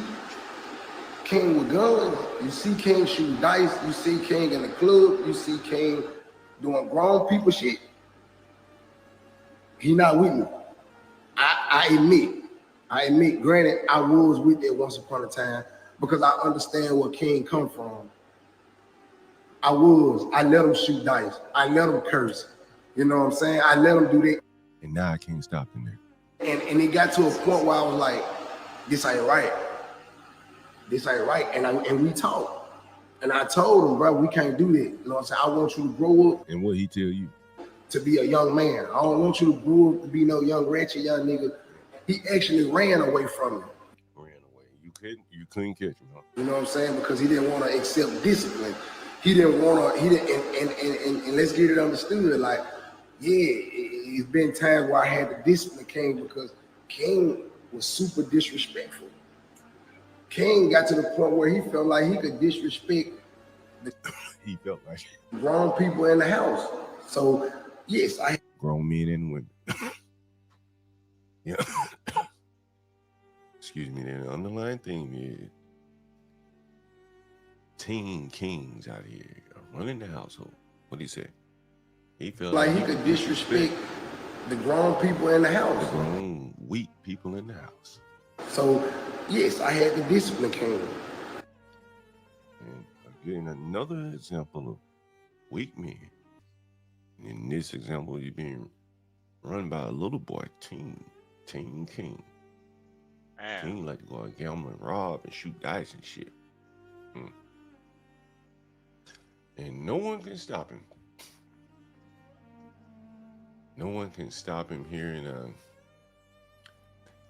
King with guns, you see King shooting dice, you see King in the club, you see King doing grown people shit, he not with me. I admit, granted, I was with that once upon a time because I understand where King come from. I let him shoot dice. I let him curse. You know what I'm saying? I let him do that. And now I can't stop him there. And it got to a point where I was like, this ain't right. This ain't right. And we talked. And I told him, bro, we can't do that. You know what I'm saying? I want you to grow up. And what he tell you? To be a young man. I don't want you to grow up to be no young ratchet young nigga. He actually ran away from me. Ran away. You couldn't catch him, huh? You know what I'm saying? Because he didn't want to accept discipline. He didn't want to, and let's get it understood. Like, yeah, it's been times where I had to discipline King because King was super disrespectful. King got to the point where he felt like he could disrespect he felt like grown people in the house. So, yes, grown men and women. Yeah. Excuse me, the underlying thing is teen kings out here are running the household. What do you say? He felt like he could disrespect the grown people in the house. The grown, weak people in the house. So, yes, I had to discipline King. And again, another example of weak men. In this example, you're being run by a little boy, Teen King. Man. King like to go out gamble and rob and shoot dice and shit. And no one can stop him. No one can stop him here in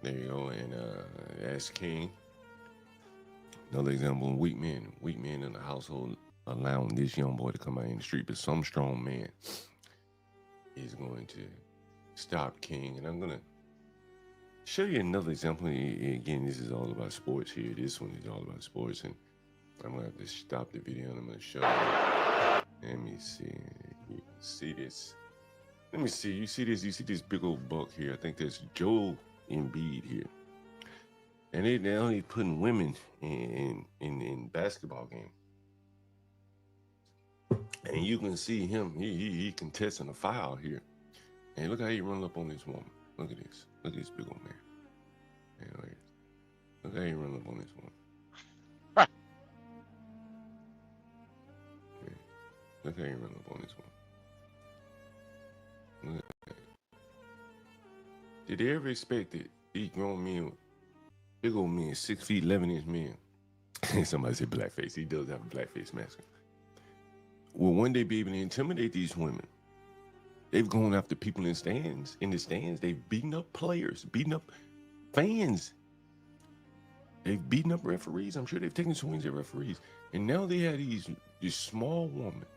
there you go, and that's King. Another example of weak men in the household allowing this young boy to come out in the street, but some strong man is going to stop King. And I'm gonna show you another example. Again, this is all about sports here. This one is all about sports, and I'm gonna have to stop the video and I'm gonna show you. Let me see. You see this? Let me see. You see this? You see this big old buck here? I think that's Joel Embiid here. And they're only putting women in basketball game. And you can see him. He contesting a foul here. And look how he run up on this woman. Look at this. Look at this big old man. And look how he run up on this woman. Look how he run up on this one. Look at that. Did they ever expect that these grown men, big old men, 6 feet 11-inch men? Somebody said blackface. He does have a blackface mask. Will one day be able to intimidate these women? They've gone after people in the stands. They've beaten up players, beaten up fans. They've beaten up referees. I'm sure they've taken swings at referees. And now they have this small woman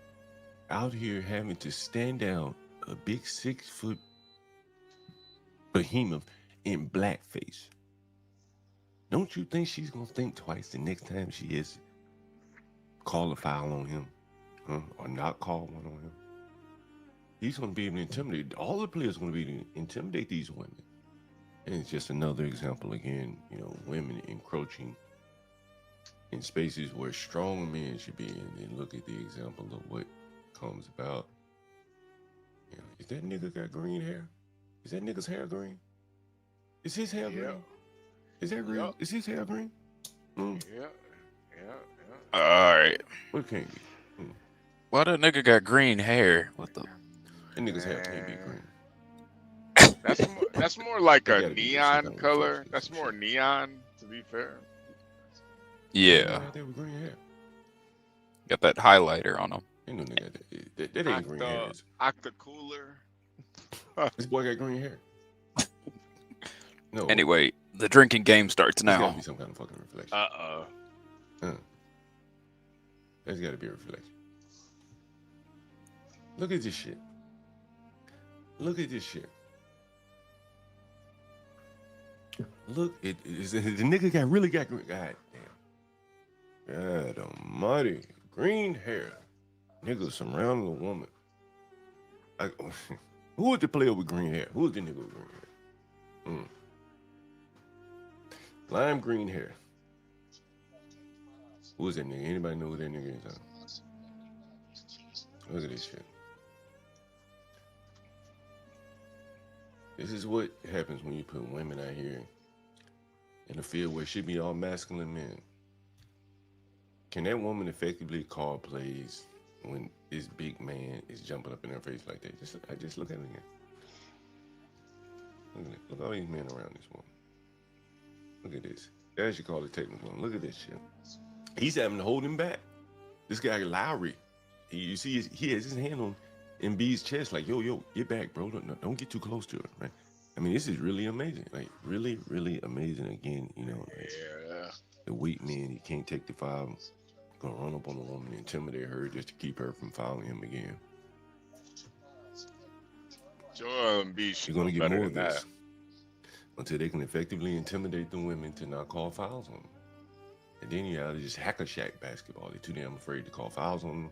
out here having to stand down a big 6-foot behemoth in blackface. Don't you think she's gonna think twice the next time she is call a foul on him, or not call one on him? He's gonna be able to intimidate. All the players are gonna be able to intimidate these women. And it's just another example again, women encroaching in spaces where strong men should be in. And look at the example of what comes about. Is that nigga got green hair? Is that nigga's hair green? Is his hair green? Is that green? Is his hair green? Yeah. All right. What can't be? Why that nigga got green hair? What the? That nigga's hair can't be green. That's more like a neon color. That's more neon, to be fair. Yeah. They were green hair. Got that highlighter on him. Ain't no nigga that ain't green hair. Octa cooler. This boy got green hair. No. Anyway, the drinking game starts now. There's gotta be some kind of fucking reflection. That's got to be a reflection. Look at this shit. Look at this shit. Look, the nigga really got green. God damn. God almighty. Green hair. Nigga surrounding a woman. Who was the player with green hair? Who was the nigga with green hair? Lime green hair. Who is that nigga? Anybody know who that nigga is? Look at this shit. This is what happens when you put women out here in a field where it should be all masculine men. Can that woman effectively call plays when this big man is jumping up in her face like that? Just look at it again. Look at it. Look at all these men around this woman. Look at this. That should call it technical. Look at this shit. He's having to hold him back. This guy Lowry, you see, he has his hand on Embiid's chest, like, yo, get back, bro. Don't get too close to it, right? I mean, this is really amazing. Like, really, really amazing. Again, you know, the weak man, he can't take the foul. Gonna run up on the woman and intimidate her just to keep her from fouling him again. Joel Embiid, you're gonna get more of this until they can effectively intimidate the women to not call fouls on them. And then you have just hack a shack basketball. They're too damn afraid to call fouls on them.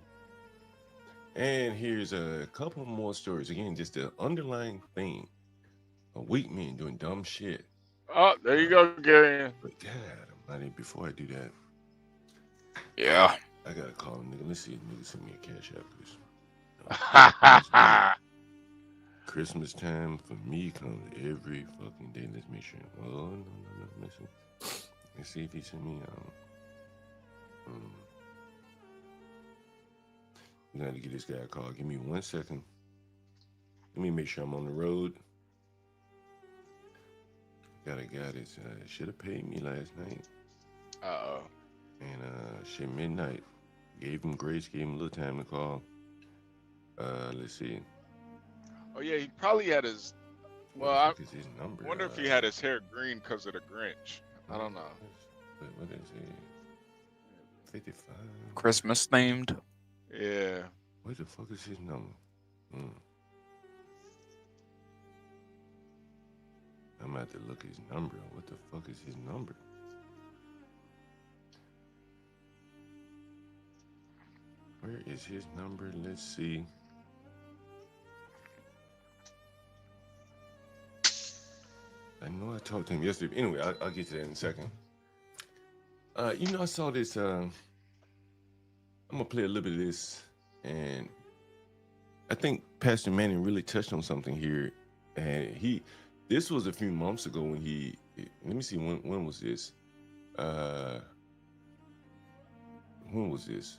And here's a couple more stories. Again, just the underlying theme of weak men doing dumb shit. Oh, there you go, Gary. But God almighty, before I do that, yeah, I gotta call him, nigga. Let's see if nigga send me a cash app. Christmas time for me comes every fucking day. Let's make sure. Oh, no. Let's see if he sent me I'm gonna have to get this guy a call. Give me 1 second. Let me make sure I'm on the road. Got a guy that should have paid me last night. And shit, midnight. Gave him grace, gave him a little time to call. Let's see. Oh yeah, he probably had his. Well, I number, wonder if he had his hair green because of the Grinch. I don't know. What is it? 55. Christmas themed. Yeah. Where the fuck is his number? I'm gonna have to look his number. What the fuck is his number? Where is his number? Let's see. I know I talked to him yesterday. Anyway, I'll get to that in a second. You know, I saw this. I'm gonna play a little bit of this, and I think Pastor Manning really touched on something here. And this was a few months ago when let me see, when was this? When was this?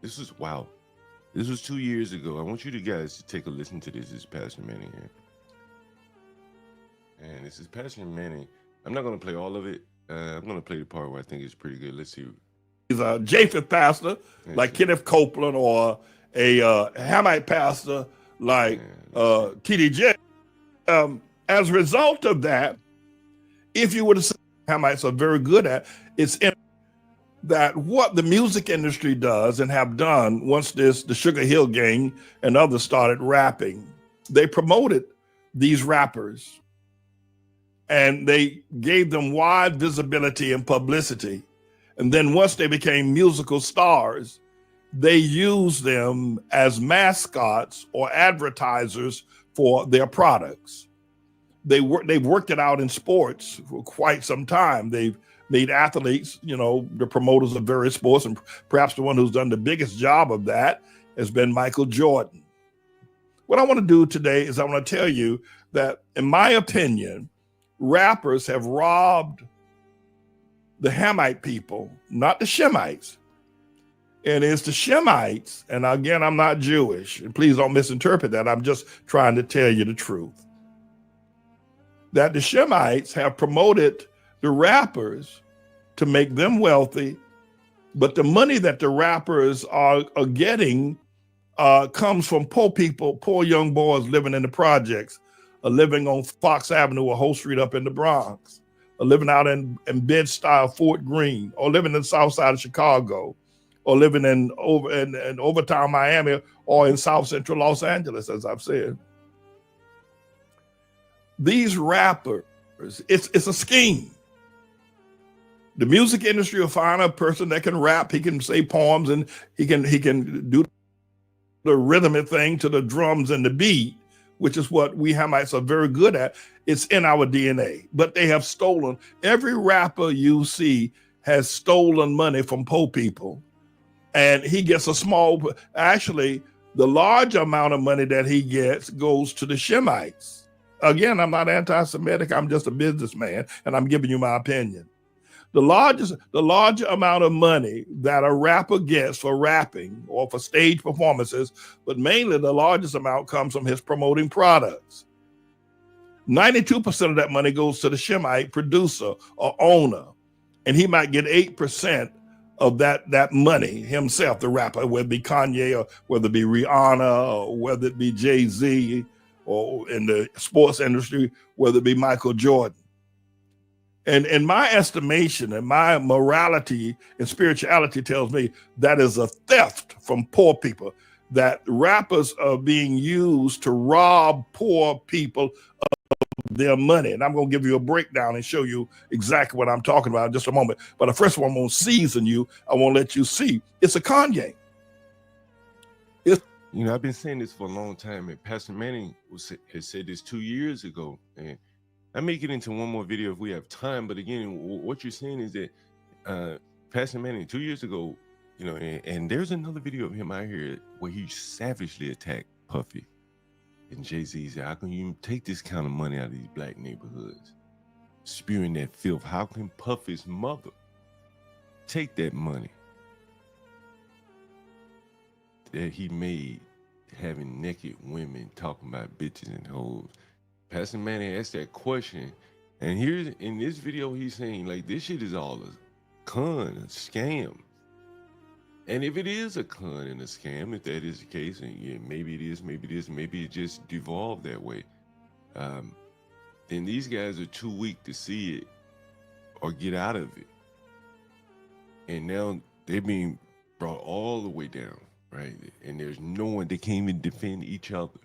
This was 2 years ago. I want you guys to take a listen to this. This is Pastor Manning here. And this is Pastor Manning. I'm not going to play all of it. I'm going to play the part where I think it's pretty good. Let's see. He's a Japheth pastor like Kenneth Copeland, or a Hamite pastor like TDJ. As a result of that, if you were to say Hamites are very good at, it's in that what the music industry does and have done once the Sugar Hill Gang and others started rapping, they promoted these rappers and they gave them wide visibility and publicity. And then once they became musical stars, they used them as mascots or advertisers for their products. They've worked it out in sports for quite some time. They've made athletes, the promoters of various sports, and perhaps the one who's done the biggest job of that has been Michael Jordan. What I want to do today is I want to tell you that, in my opinion, rappers have robbed the Hamite people, not the Shemites. And it's the Shemites, and again, I'm not Jewish, and please don't misinterpret that. I'm just trying to tell you the truth. That the Shemites have promoted the rappers to make them wealthy, but the money that the rappers are getting comes from poor people, poor young boys living in the projects, living on Fox Avenue or Whole Street up in the Bronx, living out in Bed-Stuy, Fort Greene, or living in the south side of Chicago, or living in Overtown, Miami, or in South Central Los Angeles, as I've said. These rappers, it's a scheme. The music industry will find a person that can rap, he can say poems, and he can do the rhythmic thing to the drums and the beat, which is what we Hamites are very good at. It's in our DNA, but they have stolen. Every rapper you see has stolen money from poor people, and he gets a small, actually, the large amount of money that he gets goes to the Shemites. Again, I'm not anti-Semitic, I'm just a businessman, and I'm giving you my opinion. The large amount of money that a rapper gets for rapping or for stage performances, but mainly the largest amount comes from his promoting products. 92% of that money goes to the Shemite producer or owner, and he might get 8% of that money himself, the rapper, whether it be Kanye or whether it be Rihanna or whether it be Jay-Z, or in the sports industry, whether it be Michael Jordan. And in my estimation and my morality and spirituality tells me that is a theft from poor people, that rappers are being used to rob poor people of their money. And I'm going to give you a breakdown and show you exactly what I'm talking about in just a moment. But first of all, I'm going to season you. I want to let you see it's a con game. You know, I've been saying this for a long time, and Pastor Manning has said this 2 years ago, and I may get into one more video if we have time, but again, what you're saying is that Pastor Manning 2 years ago, you know, and there's another video of him out here where he savagely attacked Puffy. And Jay-Z said, how can you take this kind of money out of these black neighborhoods? Spewing that filth. How can Puffy's mother take that money that he made having naked women talking about bitches and hoes? Pastor Manning asked that question, and here's in this video he's saying, like, this shit is all a con, a scam. And if it is a con and a scam, if that is the case, and yeah, maybe it is, maybe it just devolved that way, then these guys are too weak to see it or get out of it. And now they're being brought all the way down, right? And there's no one, they can't even defend each other.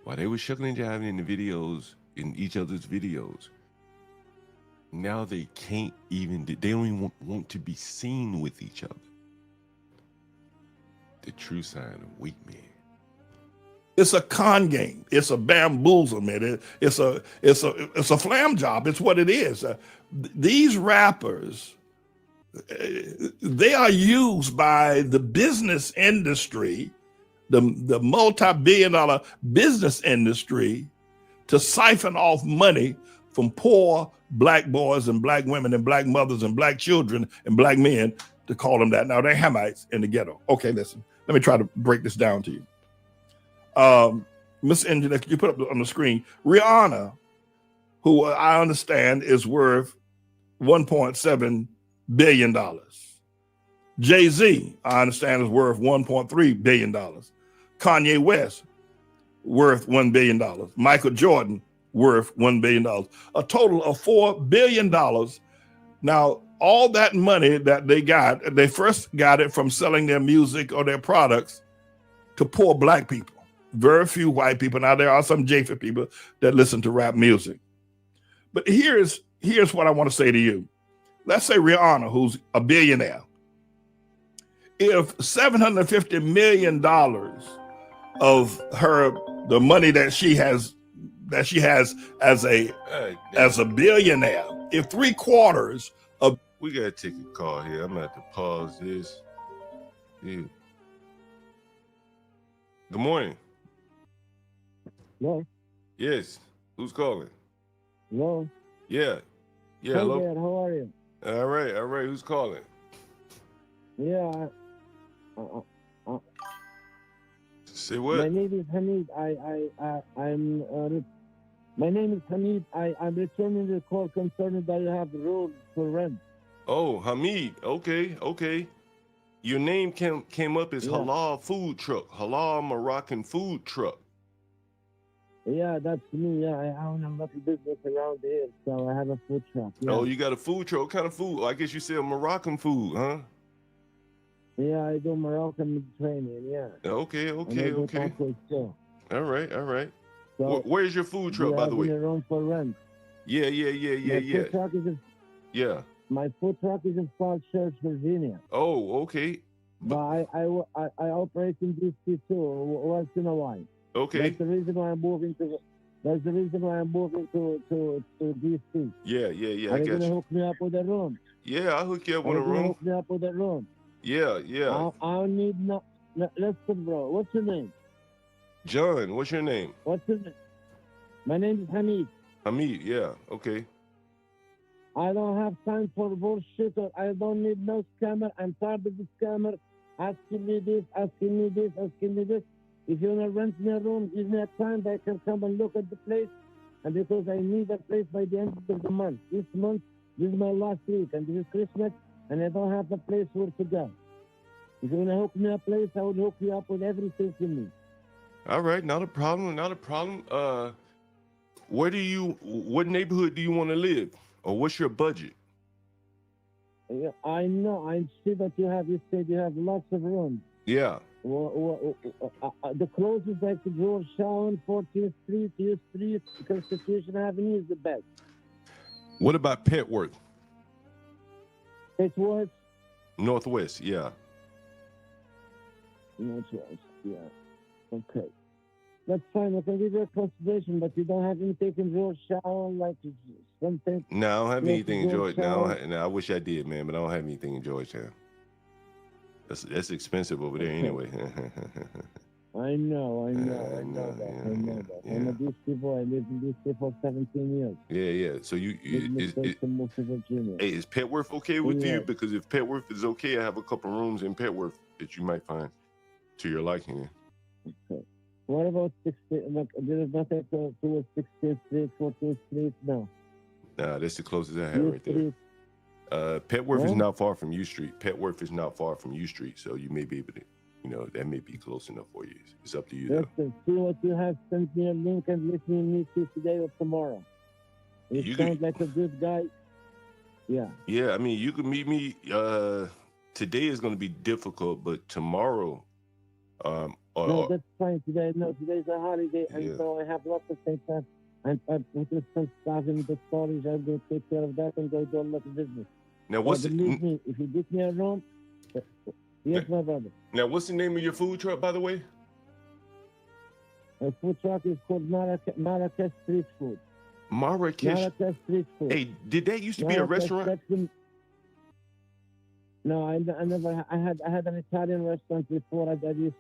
While they were shucking and jiving in the videos, in each other's videos, now they can't even, they don't even want to be seen with each other. The true sign of weak men. It's a con game. It's a bamboozlement. It's a flam job. It's what it is. These rappers, they are used by the business industry, the multi-billion-dollar business industry, to siphon off money from poor black boys and black women and black mothers and black children and black men, to call them that. Now, they're Hamites in the ghetto. Okay, listen. Let me try to break this down to you. Miss Engineer, can you put up on the screen? Rihanna, who I understand is worth $1.7 billion. Jay-Z, I understand, is worth $1.3 billion. Kanye West, worth $1 billion. Michael Jordan, worth $1 billion. A total of $4 billion. Now, all that money that they first got it from selling their music or their products to poor black people. Very few white people. Now, there are some Japheth people that listen to rap music. But here's what I want to say to you. Let's say Rihanna, who's a billionaire. If $750 million of the money that she has as a billionaire, if 3/4 of, we gotta take a call here. I'm gonna have to pause this. Yeah. Good morning. Hello. Yes. Who's calling? Hello. Yeah. Yeah. Hey, hello. Dad, how are you? All right. All right. Who's calling? Yeah. Say what? My name is Hamid. My name is Hamid. I'm returning the call concerning that you have the road for rent. Oh, Hamid. Okay. Okay. Your name came up as Halal Food Truck, Halal Moroccan Food Truck. Yeah, that's me. Yeah, I own a little business around here, so I have a food truck. Yeah. Oh, you got a food truck? What kind of food? I guess you sell Moroccan food, huh? Yeah, I do Moroccan Mediterranean. Yeah. Okay, And I okay, do okay. tacos too. All right, all right. So, Where's your food do truck, you by have the way? any room for rent? Yeah. My food truck is Yeah. my food truck is in Falls Church, Virginia. Oh, okay. But I operate in DC too once in a while. Okay. That's the reason why I'm moving to. That's the reason why I'm moving to DC. Yeah. Are I you got gonna you. hook me up with a room? Yeah, I'll hook you up Are with a you gonna room. hook me up with a room? Yeah. I'll need no. Listen, bro. What's your name? John, what's your name? What's your name? My name is Hamid. Hamid, yeah. Okay. I don't have time for bullshit. I don't need no scammer. I'm tired of the scammer asking me this, asking me this, asking me this. If you want to rent me a room, give me a time that I can come and look at the place. And because I need a place by the end of the month. This month, this is my last week, and this is Christmas, and I don't have a place where to go. If you want to hook me a place, I will hook you up with everything you need. All right, not a problem. What neighborhood do you want to live? Or what's your budget? Yeah, I know. I see that you said you have lots of rooms. Yeah. The closest like to Georgetown, 14th Street, U Street, Constitution Avenue is the best. What about Petworth? Petworth? Northwest, yeah. Northwest, yeah. Okay. That's fine. I can give you a consideration, but you don't have anything in Georgetown, like something. No, I don't have anything in Georgetown. Georgetown. No, I wish I did, man, but I don't have anything in Georgetown. That's expensive over there anyway. I know that. I'm a DC boy. I lived in DC for 17 years. Yeah. So moved to Virginia. Hey, is Petworth okay with Yeah. you? Because if Petworth is okay, I have a couple rooms in Petworth that you might find to your liking. Okay. What about 16th? Like, there is nothing towards 16th Street, 14th Street? No. Nah, that's the closest I have right there. Petworth is not far from U Street. Petworth is not far from U Street, so you may be able to, that may be close enough for you. It's up to you, though. Listen, see what you have. Send me a link and let me meet you today or tomorrow. You sound like a good guy. Yeah. Yeah, I mean, you can meet me. Today is going to be difficult, but tomorrow. No, that's fine. Today's a holiday, and so I have lots of things. I'm putting some stuff in the storage. I'm going to take care of that and go do a lot of business. Now, believe me, if you get me a room, yes, my brother. Now, what's the name of your food truck, by the way? My food truck is called Marrakesh Street Food. Marrakesh Street Food. Hey, did that used to be a restaurant? No, I never. I had an Italian restaurant before. I used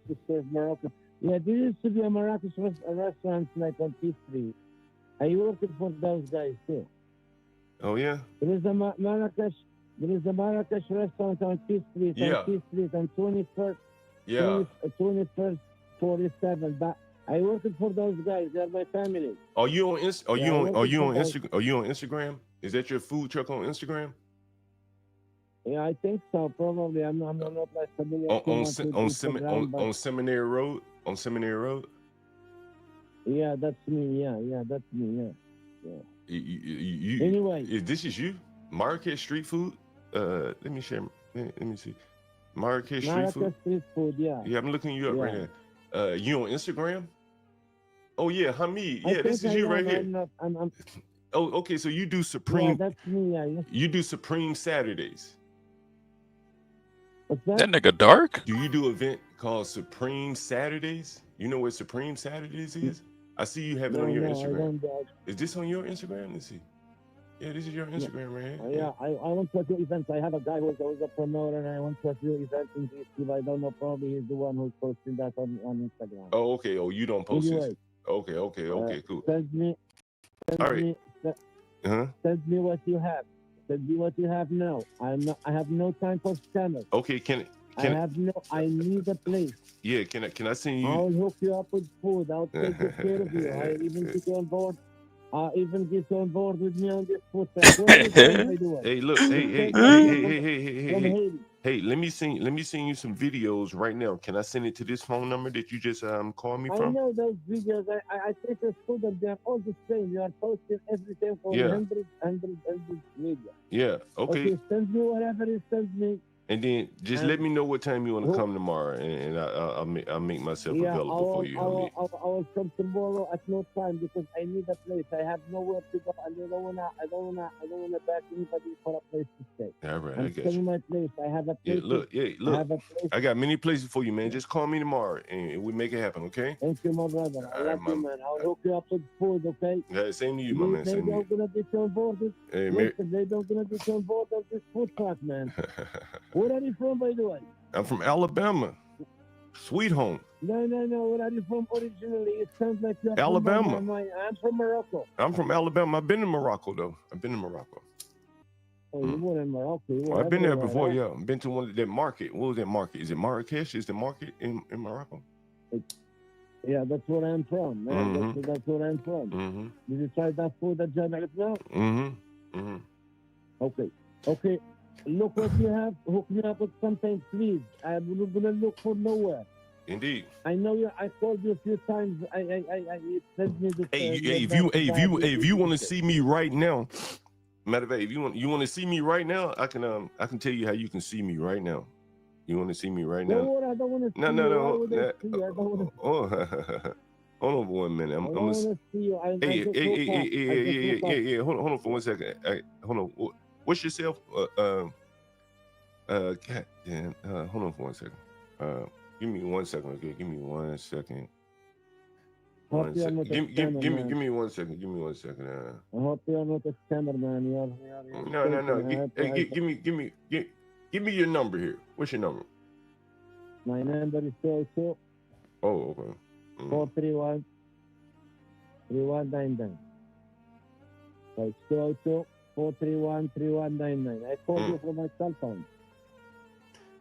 to serve Moroccan. Yeah, there used to be a Marrakesh restaurant like on P Street. I worked for those guys too. Oh yeah. There is a Marrakesh restaurant on P Street. Yeah. On P Street on 21st. Yeah. 21st, 47. But I worked for those guys. They're my family. Are you on Instagram? Is that your food truck on Instagram? Yeah, I think so. Probably. I'm not like familiar. On Seminary Road. On Seminary Road. Yeah, that's me. Yeah, that's me. Yeah. Anyway, if this is you, Marrakesh Street Food. Let me share. Let me see. Marrakesh Street Food. Yeah. Yeah, I'm looking you up right now. You on Instagram? Oh yeah, Hamid. Yeah, this is you right here. Oh, okay. So you do Supreme. Yeah, that's me. Yeah. You do Supreme Saturdays. What's that? That nigga dark? Do you do an event called Supreme Saturdays? You know what Supreme Saturdays is? I see you have it on your Instagram. Is this on your Instagram? Let's see. Yeah, this is your Instagram right here. Yeah, I went to a few events. I have a guy who's a promoter, and I went to a few events in DC, but I don't know. Probably he's the one who's posting that on Instagram. Oh, okay. Oh, you don't post this? Okay, cool. Send me what you have. Send me what you have now. I have no time for scammers. Okay, I need a place. Yeah, can I send you? I'll hook you up with food. I'll take good care of you. I even get you on board. Get you on board with me on this food. Hey, look, hey, let me send you some videos right now. Can I send it to this phone number that you just called me from? I know those videos. I think it's good that they're all the same. You are posting everything from hundreds media. Yeah, okay. Send me whatever you send me. And then just let me know what time you want to come tomorrow, and I'll make myself available for you. I will come tomorrow at no time because I need a place. I have nowhere to go, and I don't wanna back anybody for a place to stay. All right, I'm I got still you. in my place. I have a place. Look. I have a place. I got many places for you, man. Just call me tomorrow, and we make it happen, okay? Thank you, my brother. I love you, man. I'll hook you up with food, okay? Yeah, same to you, my man. They Same to you. don't gonna get you on board. Hey, Listen, they don't gonna get you on board of this food truck, man. Where are you from, by the way? I'm from Alabama. Sweet home. No. Where are you from originally? It sounds like you're Alabama. From I'm from Morocco. I'm from Alabama. I've been in Morocco, though. I've been in Morocco. Oh, you were in Morocco. I've been there before, yeah. I've been to one of that market. What was that market? Is it Marrakesh? Is the market in Morocco? Yeah, that's where I'm from, man. That's where I'm from. Did you try that food at Jamaica now? Okay. Look what you have. Hook me up with something, please. I'm not gonna look for nowhere. Indeed. I know you. I called you a few times. You sent me the. If you want to see me right now, matter of fact, if you want to see me right now, I can tell you how you can see me right now. You want to see me right now? No, I don't want to see you. No. Hold on for 1 minute. I'm gonna see you. Yeah. Hold on for 1 second. Hold on. What's yourself? God damn. Hold on for 1 second. Give me 1 second, okay? Give me 1 second. Give me 1 second. Give me 1 second. I hope you're not a scammer, man. No. Give me your number here. What's your number? My number is 202. Oh, okay. 431 3199. So it's 202 431 3199. I called you from my cell phone.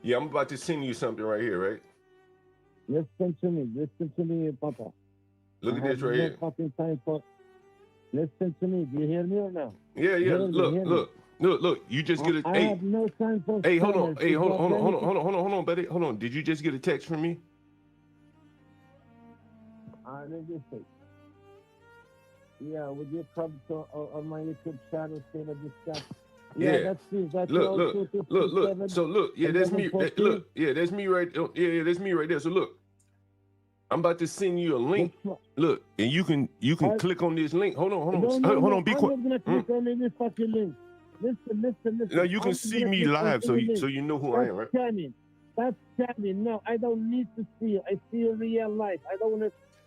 Yeah, I'm about to send you something right here, right? Listen to me, Papa. Look at this right here. Fucking time for. Listen to me. Do you hear me or no? Yeah. Look. You just get a. I have no time for. Hey, hold on, buddy. Hold on. Did you just get a text from me? Let me see. Yeah, would you come to on my YouTube channel, Taylor Discuss? Yeah, that's look. So look, yeah, that's me. Look, yeah, that's me right. Yeah, that's me right there. So look, I'm about to send you a link. Look, and you can click on this link. Hold on. Be quiet. I'm not gonna click on any fucking link. Listen. Now you can see me live, so you know who I am, right? That's scamming. No, I don't need to see you. I see you in real life. I don't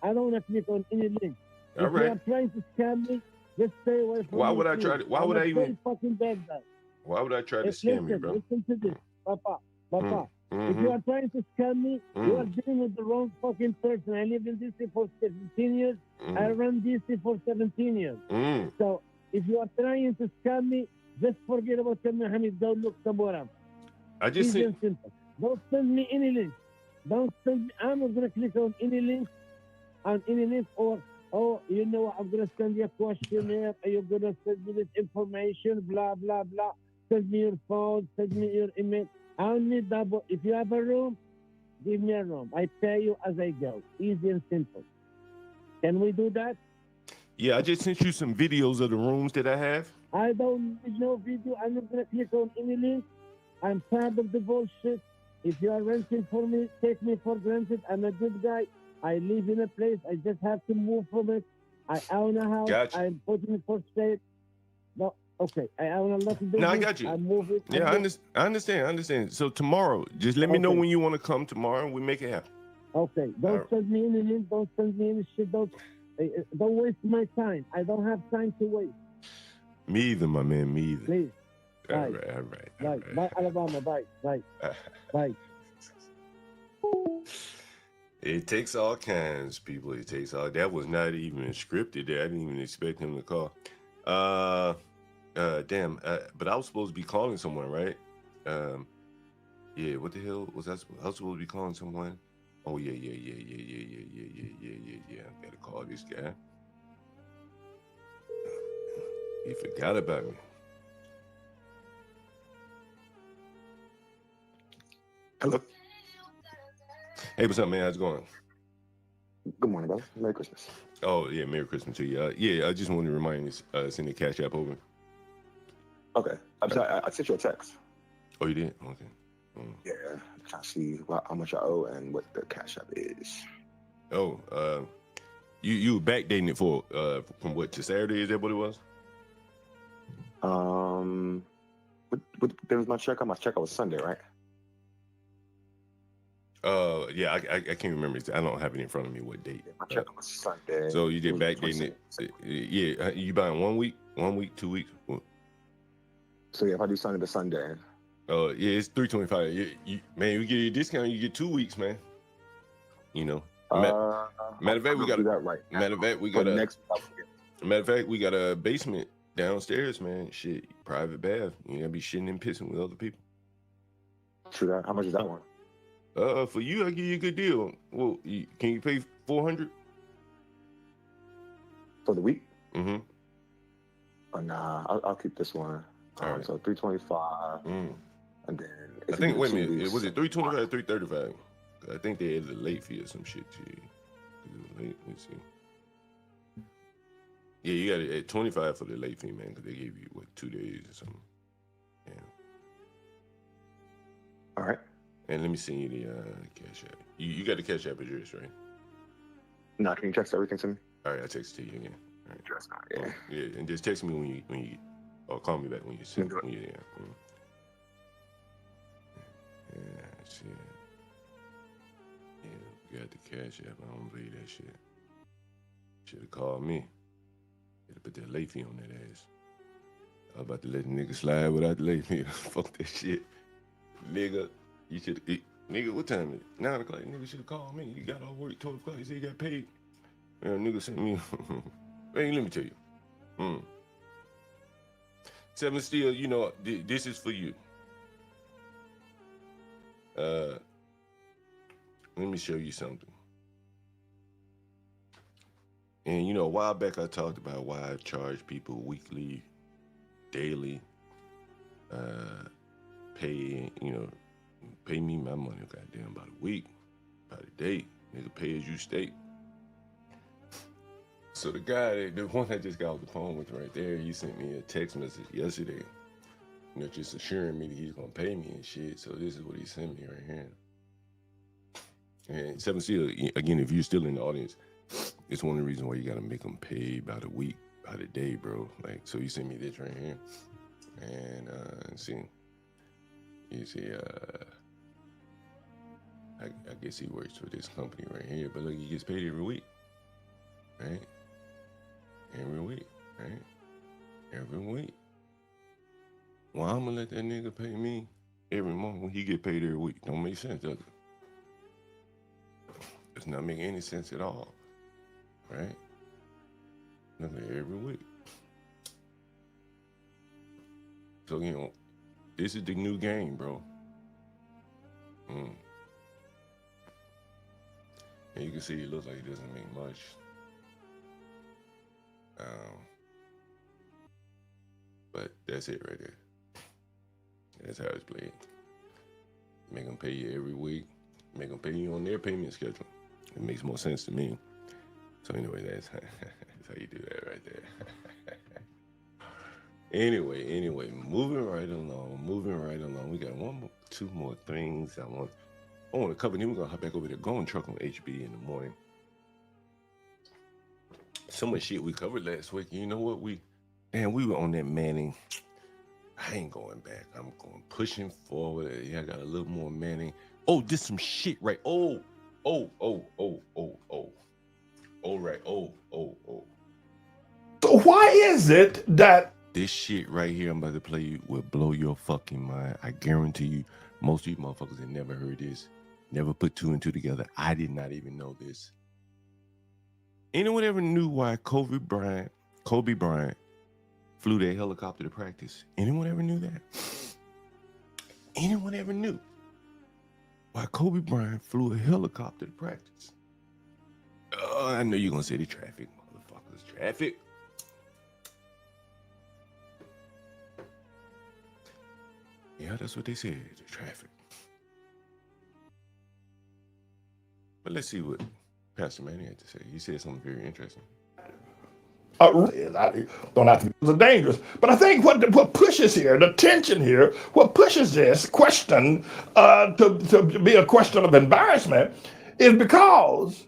wanna click on any link. All right. If you are trying to scam me, just stay away from me. Why would I try to? Why would I even? Fucking bad guy. Why would I try to scam you, bro? Listen to this, Papa. If you are trying to scam me, you are dealing with the wrong fucking person. I live in DC for 17 years. I run DC for 17 years. So if you are trying to scam me, just forget about Kevin Hamid. Don't look somewhere else. I just said. Don't send me any link. Don't send me. I'm not gonna click on any link, or you know, I'm gonna send you a questionnaire. Are you gonna send me this information? Blah blah blah. Send me your phone. Send me your email. I don't need that. But if you have a room, give me a room. I pay you as I go. Easy and simple. Can we do that? Yeah, I just sent you some videos of the rooms that I have. I don't need no video. I'm not gonna click on any link. I'm tired of the bullshit. If you are renting for me, take me for granted. I'm a good guy. I live in a place. I just have to move from it. I own a house. Gotcha. I'm putting it for sale. No, okay. I own a lot of business. No, I got you. I'm moving. Yeah, I understand. So tomorrow, just let me know when you want to come tomorrow, and we make it happen. Okay. Don't send me any link. Don't send me any shit. Don't waste my time. I don't have time to waste. Me either, my man. Me either. Please. All right. Bye, Alabama. Bye. It takes all kinds, people. It takes all. That was not even scripted. There, I didn't even expect him to call. Damn. But I was supposed to be calling someone, right? Yeah. What the hell was I? I was supposed to be calling someone. Oh yeah. I gotta call this guy. He forgot about me. Hello. Hey, what's up, man? How's it going? Good morning, brother. Merry Christmas. Oh, yeah, Merry Christmas to you. Yeah, I just wanted to remind you, send the Cash App over. Okay. I sent you a text. Oh, you did? Okay. Yeah, trying to see how much I owe and what the cash app is. Oh, you were backdating it for from what to Saturday? Is that what it was? What there was my checkout. My checkout was Sunday, right? Yeah, I can't remember. I don't have it in front of me what date. My checkout was Sunday. So you did backdating it. Yeah, you buying 1 week, 2 weeks. So yeah, if I do Sunday to Sunday. Yeah, it's $325. Man, you get a discount. You get 2 weeks, man. You know. Matter of fact, we got that right. Matter of fact, we got we got a basement downstairs, man. Shit, private bath. You gotta be shitting and pissing with other people. True that. How much is that one? For you, I give you a good deal. Well, can you pay $400 for the week? Mm-hmm. Nah, I'll keep this one. All right. So $325, and then I think. Wait a minute. Was it $325 or $335? I think they added a late fee or some shit to you. Let's see. Yeah, you got it at $25 for the late fee, man, because they gave you 2 days or something. Yeah. All right. And let me send you the cash app. You got the cash app address, right? No, can you text everything to me? All right, I'll text it to you again. All right. Address, yeah. Yeah, and just text me when you or call me back when you send it. Yeah, shit. Yeah, we got the cash app. I don't believe that shit. Should have called me. Should have put that late fee on that ass. I was about to let the nigga slide without the late fee. Fuck that shit. Nigga, you should nigga, what time is it? 9 o'clock. Nigga should have called me. You got off work 12 o'clock. You said you got paid. Nigga sent me. Hey, let me tell you. 7 Steel, you know, this is for you. Let me show you something. And you know, a while back I talked about why I charge people weekly, daily, pay me my money, goddamn, by the week, by the day. Nigga, pay as you state. So the guy, the one I just got off the phone with right there, he sent me a text message yesterday, you know, just assuring me that he's gonna pay me and shit. So this is what he sent me right here. And 7 Steel, again, if you're still in the audience, it's one of the reasons why you gotta make them pay by the week, by the day, bro. Like, so he sent me this right here, and you see, I guess he works for this company right here, but look, he gets paid every week, right? Every week, right? Every week. Well, I'm gonna let that nigga pay me every month when he get paid every week. Don't make sense, does it? Does not make any sense at all, right? Look at every week. So, you know, this is the new game, bro. And you can see it looks like it doesn't make much. But that's it right there. That's how it's played. Make them pay you every week. Make them pay you on their payment schedule. It makes more sense to me. So anyway, that's how you do that right there. Anyway, moving right along. We got two more things I want to cover. Then we're gonna hop back over there. Going truck on HB in the morning. So much shit we covered last week. You know what? We were on that Manning. I ain't going back. I'm going pushing forward. Yeah, I got a little more Manning. Oh, this some shit, right? Oh. Right. So why is it that this shit right here I'm about to play you will blow your fucking mind? I guarantee you, most of you motherfuckers have never heard this, never put 2 and 2 together. I did not even know this. Anyone ever knew why Kobe Bryant flew that helicopter to practice? Anyone ever knew that? Anyone ever knew why Kobe Bryant flew a helicopter to practice? Oh, I know you're gonna say the traffic, motherfuckers. Traffic. Yeah, that's what they said, the traffic. But let's see what Pastor Manny had to say. He said something very interesting. I don't have to be dangerous. But I think what pushes here, the tension here, what pushes this question to be a question of embarrassment is because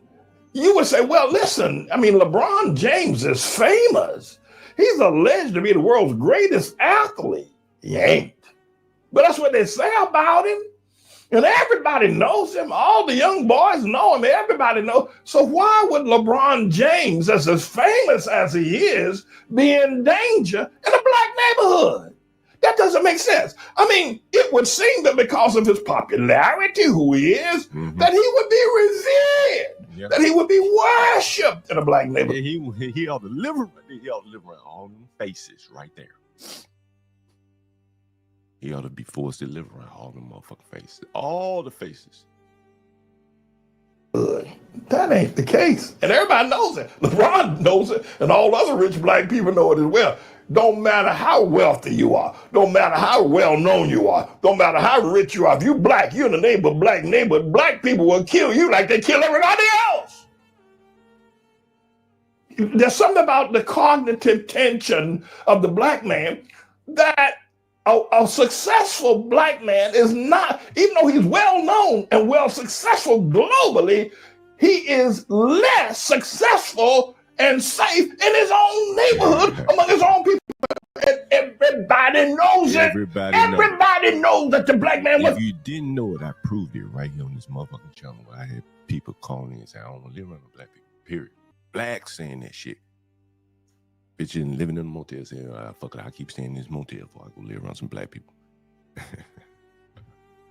you would say, well, listen, I mean, LeBron James is famous. He's alleged to be the world's greatest athlete. He ain't. But that's what they say about him. And everybody knows him. All the young boys know him. Everybody knows. So why would LeBron James, as famous as he is, be in danger in a black neighborhood? That doesn't make sense. I mean, it would seem that because of his popularity, who he is, that he would be revered, that he would be worshipped in a black neighborhood. He ought to live around all them faces right there. He ought to be forced to live around all them motherfucking faces. All the faces. That ain't the case. And everybody knows it. LeBron knows it, and all other rich black people know it as well. Don't matter how wealthy you are. Don't matter how well known you are. Don't matter how rich you are. If you black, you're in the neighborhood, black people will kill you like they kill everybody else. There's something about the cognitive tension of the black man that a successful black man is not, even though he's well known and well successful globally, he is less successful and safe in his own neighborhood among his own people. And everybody knows it. Everybody knows that the black man was. If you didn't know it, I proved it right here on this motherfucking channel where I had people calling in and saying, I don't want to live around with black people, period. Blacks saying that shit. Bitch, and living in a motel saying, fuck it, I keep staying in this motel before I go live around some black people.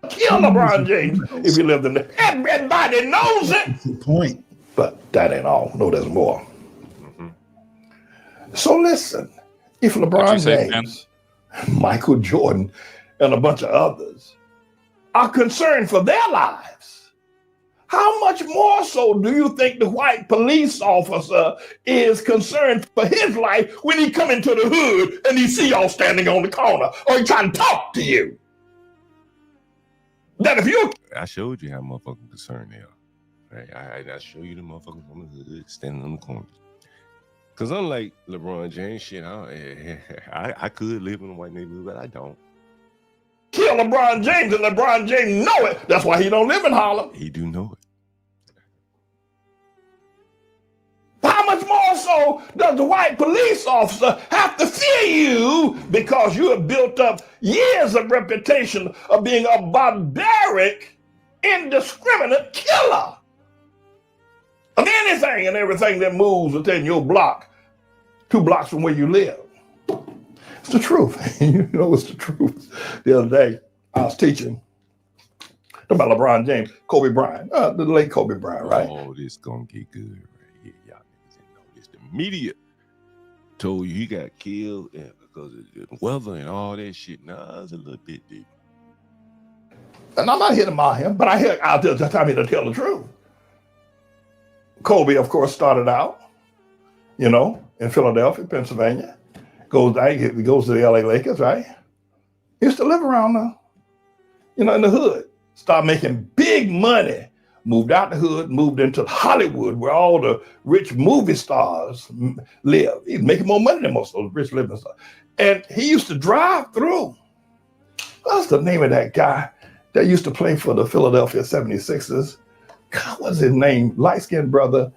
Kill LeBron James if you lived in there. Everybody knows it. Good point. But that ain't all. No, there's more. So listen, if LeBron James, Michael Jordan, and a bunch of others are concerned for their lives, how much more so do you think the white police officer is concerned for his life when he come into the hood and he see y'all standing on the corner or he trying to talk to you? That if you... I showed you how motherfucking concerned they are. Right? I show you the motherfuckers from the hood standing on the corner. Because unlike LeBron James, shit, I could live in a white neighborhood, but I don't. Kill LeBron James, and LeBron James know it. That's why he don't live in Harlem. He do know it. How much more so does the white police officer have to fear you because you have built up years of reputation of being a barbaric, indiscriminate killer of anything and everything that moves within your block, 2 blocks from where you live? It's the truth. You know it's the truth. The other day, I was teaching about LeBron James, Kobe Bryant, the late Kobe Bryant, right? Oh, this gonna get good right here. Y'all niggas didn't know this. The media told you he got killed because of the weather and all that shit. Nah, it's a little bit deep. And I'm not here to mock him, but I'll just tell me to tell the truth. Kobe, of course, started out, in Philadelphia, Pennsylvania. He goes to the LA Lakers, right? He used to live around in the hood. Started making big money. Moved out the hood, moved into Hollywood, where all the rich movie stars live. He's making more money than most of those rich living stars. And he used to drive through. What's the name of that guy that used to play for the Philadelphia 76ers? God, what's his name? Light-skinned brother.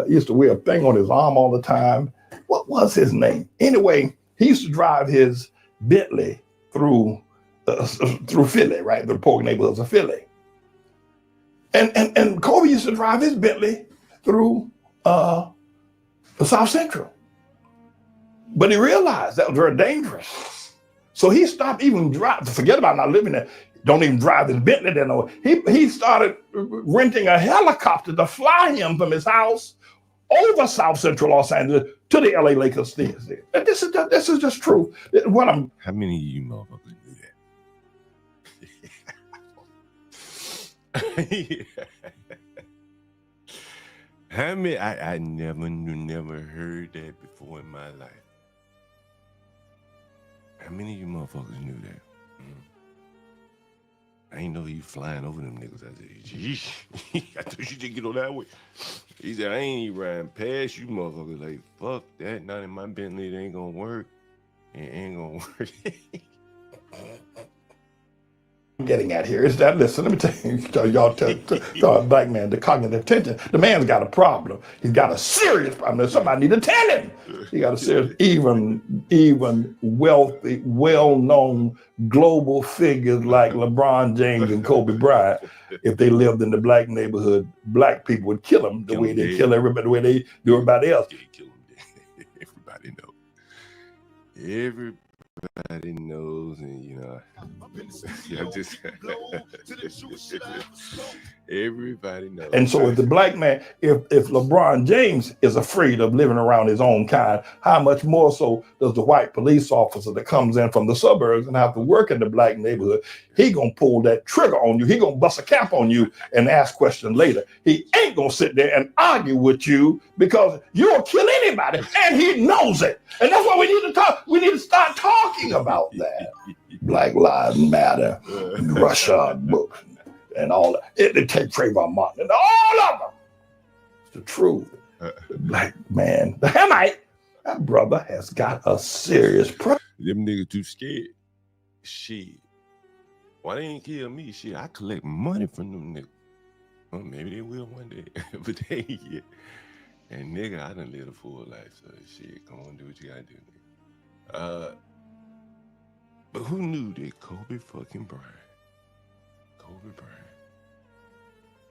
Used to wear a thing on his arm all the time. What was his name? Anyway, he used to drive his Bentley through Philly, right? The poor neighborhoods of Philly. And Kobe used to drive his Bentley through the South Central. But he realized that was very dangerous. So he stopped even driving. Forget about not living there. Don't even drive his Bentley there. No. He started renting a helicopter to fly him from his house over South Central Los Angeles to the LA Lakers stairs there. And this is just true. How many of you motherfuckers knew that? How many? I never heard that before in my life. How many of you motherfuckers knew that? I ain't know you flying over them niggas. I said, geez, I thought you didn't get on that way. He said, I ain't even riding past you, motherfucker. Like, fuck that. Not in my Bentley. It ain't gonna work. It ain't gonna work. Getting at here is that, listen, let me tell you, y'all tell a black man the cognitive tension. The man's got a problem. He's got a serious problem. Somebody need to tell him. He got a serious, even wealthy, well-known global figures like LeBron James and Kobe Bryant, if they lived in the black neighborhood, black people would kill them the way they kill everybody, the way they do everybody else. Everybody knows. Everybody knows, and you know, everybody knows. And so if the black man, if LeBron James is afraid of living around his own kind, how much more so does the white police officer that comes in from the suburbs and have to work in the black neighborhood? He gonna pull that trigger on you. He gonna bust a cap on you and ask questions later. He ain't gonna sit there and argue with you because you'll kill anybody, and he knows it. And that's why we need to talk. We need to start talking about that. Black Lives Matter, Russia books, and all that. It take Trayvon Martin and all of them. It's the truth. The black man, the Hamite, that brother has got a serious problem. Them niggas too scared. Shit. Why they ain't kill me? Shit, I collect money from them niggas. Well, maybe they will one day, but they ain't yet. And nigga, I done lived a full life, so shit, come on, do what you gotta do, nigga. But who knew that Kobe fucking Bryant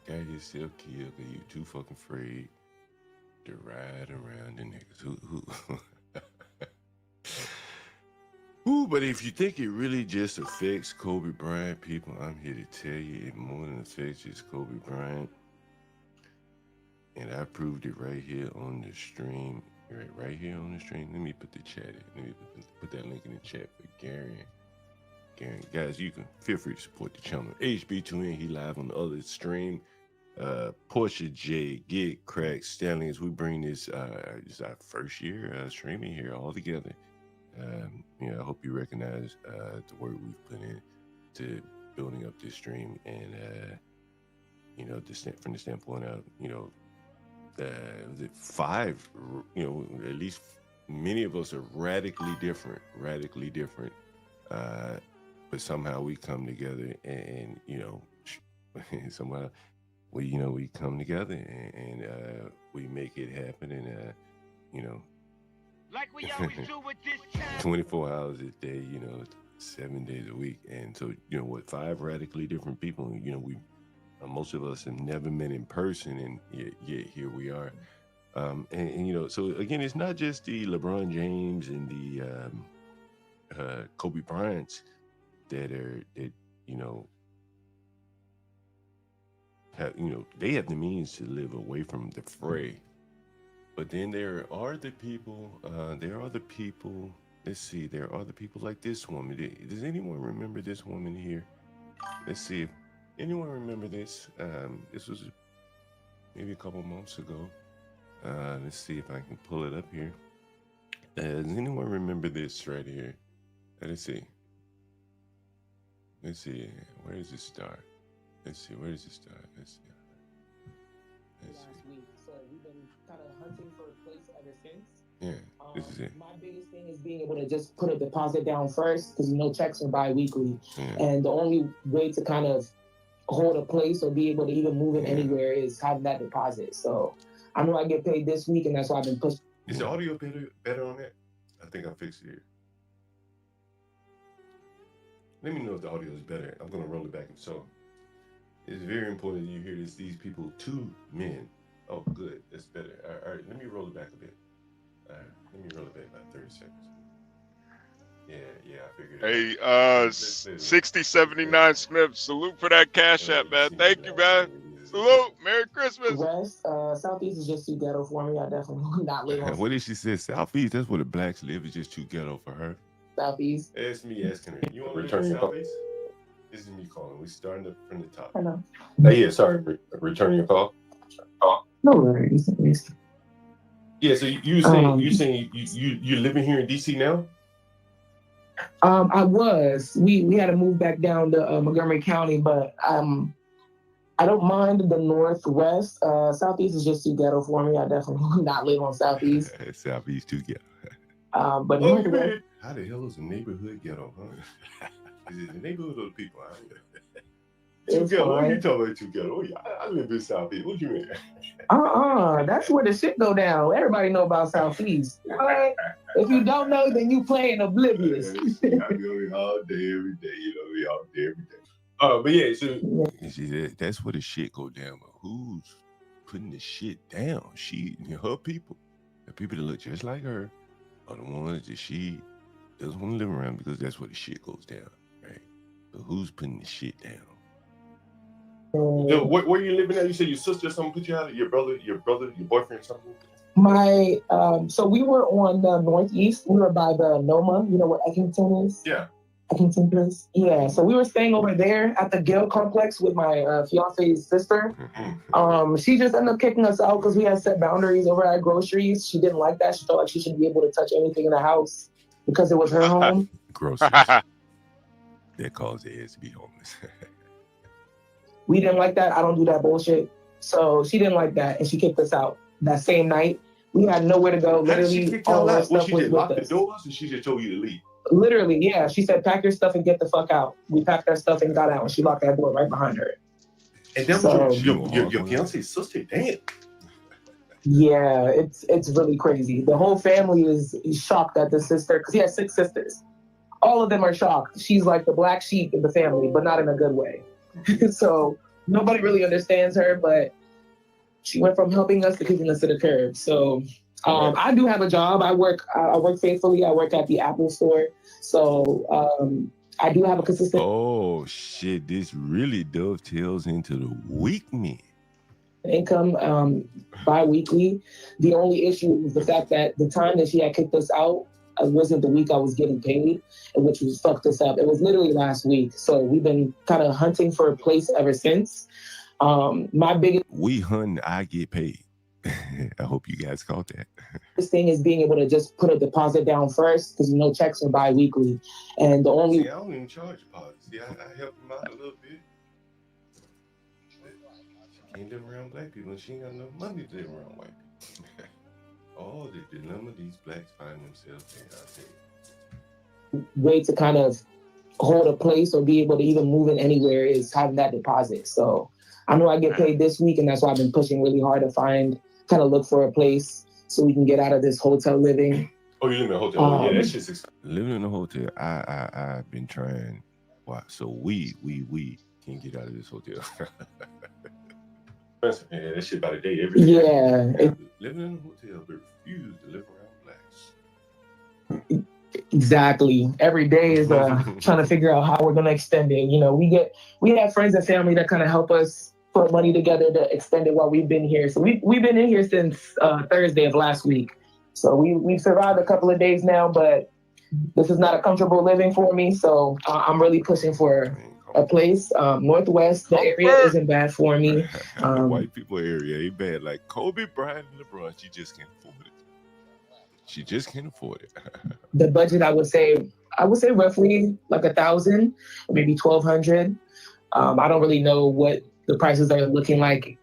got himself killed because you too fucking afraid to ride around the niggas? Who? Ooh, but if you think it really just affects Kobe Bryant, people, I'm here to tell you it more than affects just Kobe Bryant. And I proved it right here on the stream. Right here on the stream. Let me put the chat in. Let me put that link in the chat for Gary. Guys, you can feel free to support the channel. HB2N, he live on the other stream. Portia J, Get Crack, Stanley, as we bring this, it's our first year streaming here all together. You know, I hope you recognize the work we've put in to building up this stream, and you know, from the standpoint of, you know, the 5, you know, at least many of us are radically different, but somehow we come together, and you know, somehow we come together and we make it happen, and you know, like we always do with this time. 24 hours a day, you know, 7 days a week. And so, you know, with 5 radically different people, you know, most of us have never met in person, and yet here we are. And you know, so again, it's not just the LeBron James and the Kobe Bryants that you know, they have the means to live away from the fray. But then there are the people, let's see, there are the people like this woman. Does anyone remember this woman here? Let's see if anyone remember this. This was maybe a couple months ago. Let's see if I can pull it up here. Does anyone remember this right here? Let's see. Where does it start? Let's see. Where does it start? Let's see. So we've been kind of hunting for a place ever since. Yeah, this is it. My biggest thing is being able to just put a deposit down first, because you know checks are bi-weekly. Yeah. And the only way to kind of hold a place or be able to even move it anywhere is having that deposit. So I know I get paid this week, and that's why I've been pushing. Is the audio better on that? I think I fixed it here. Let me know if the audio is better. I'm gonna roll it back. So it's very important that you hear this. These people, 2 men. Oh, good. That's better. All right. Let me roll it back a bit. All right. Let me roll it back about 30 seconds. Yeah, I figured it out. Hey, 6079 Smith, salute for that cash app, man. Thank you, man. Salute. Merry Christmas. West, Southeast is just too ghetto for me. I definitely would not live on What did she say? Southeast? That's where the blacks live. It's just too ghetto for her. Southeast. That's me asking her. You want to return your Southeast? This is me calling. We're starting up from the top. Hello. Hey, yeah, sorry. Returning your call. No worries. Yeah, so you saying you living here in DC now? I was. We had to move back down to Montgomery County, but I don't mind the Northwest. Southeast is just too ghetto for me. I definitely would not live on Southeast. Southeast too ghetto. But Northwest. How the hell is a neighborhood ghetto, huh? Is it the neighborhood of the people? Too ghetto? What are you talking about, too ghetto? Oh, yeah, I live in Southeast. What you mean? That's where the shit go down. Everybody know about Southeast. Right? If you don't know, then you playing oblivious. I be on all day, every day. You know, we all day, every day. But yeah, so see, that's where the shit go down. But who's putting the shit down? Her people, the people that look just like her, are the ones that she doesn't want to live around because that's where the shit goes down, right? But who's putting the shit down? Where you living at? You said your sister or something put you out? Your brother, your boyfriend, something? So we were on the Northeast. We were by the NOMA. You know what Eckington is? Yeah. Eckington Place? Yeah. So we were staying over there at the Galt complex with my fiance's sister. She just ended up kicking us out because we had set boundaries over at groceries. She didn't like that. She felt like she should be able to touch anything in the house because it was her home. Groceries. That caused the ass to be homeless. We didn't like that. I don't do that bullshit. So she didn't like that, and she kicked us out that same night. We had nowhere to go. How did she kick y'all out? What, she was did with lock the us. doors, or she just told you to leave? Literally, yeah. She said, pack your stuff and get the fuck out. We packed our stuff and got out, and she locked that door right behind her. And that was your fiance's sister? Damn. Yeah, it's really crazy. The whole family is shocked at the sister, because he has 6 sisters. All of them are shocked. She's like the black sheep in the family, but not in a good way. So nobody really understands her, but she went from helping us to kicking us to the curb. So I do have a job. I work faithfully. I work at the Apple store. So I do have a consistent. Oh shit! This really dovetails into the weekend income bi-weekly. The only issue was the fact that the time that she had kicked us out wasn't the week I was getting paid, which was fucked us up. It was literally last week. So we've been kind of hunting for a place ever since. My biggest I get paid. I hope you guys caught that. This thing is being able to just put a deposit down first, because checks are bi-weekly, and the only. See, I don't even charge deposits. See, I help them out a little bit. She can't live around black people, and she ain't got enough money to live around white people. Oh, the dilemma these blacks find themselves in, I think. Way to kind of hold a place or be able to even move in anywhere is having that deposit. So I know I get paid this week, and that's why I've been pushing really hard to look for a place so we can get out of this hotel living. Oh, you live in a hotel? Yeah, that's just exciting. Living in a hotel, I've been trying. Wow, so we can't get out of this hotel. Yeah, that shit by the day every day. Yeah. Living in a hotel, but refuse to live around blacks. Exactly. Every day is trying to figure out how we're gonna extend it. You know, we have friends and family that kind of help us put money together to extend it while we've been here. So we've been in here since Thursday of last week. So we've survived a couple of days now, but this is not a comfortable living for me. So I'm really pushing for a place. Northwest, the area isn't bad for me. The white people area ain't bad. Like Kobe Bryant and LeBron, she just can't afford it. She just can't afford it. The budget, I would say roughly like 1,000, maybe 1,200. I don't really know what the prices are looking like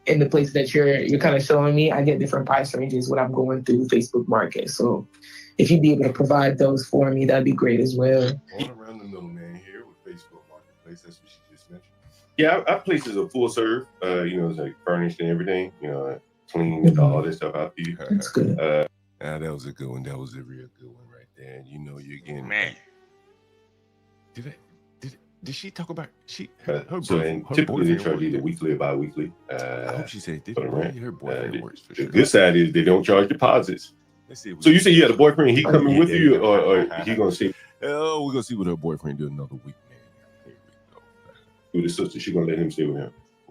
in the place that you're kind of showing me. I get different price ranges when I'm going through Facebook Market. So if you'd be able to provide those for me, that'd be great as well. All around the middle, man, here with Facebook Marketplace. That's what she just mentioned. Yeah, our place is a full serve. It's like furnished and everything. Clean and all this stuff out here. That's good. That was a good one. That was a real good one right there. You're getting man. Did she talk about her typically they charge either weekly or bi-weekly. I hope she said her boyfriend works for sure. The good side is they don't charge deposits. Let's see. So you say you had a boyfriend? He coming with you, or he gonna see? Oh, we're gonna see what her boyfriend do another week, man. Here we go. With his sister, she gonna let him stay with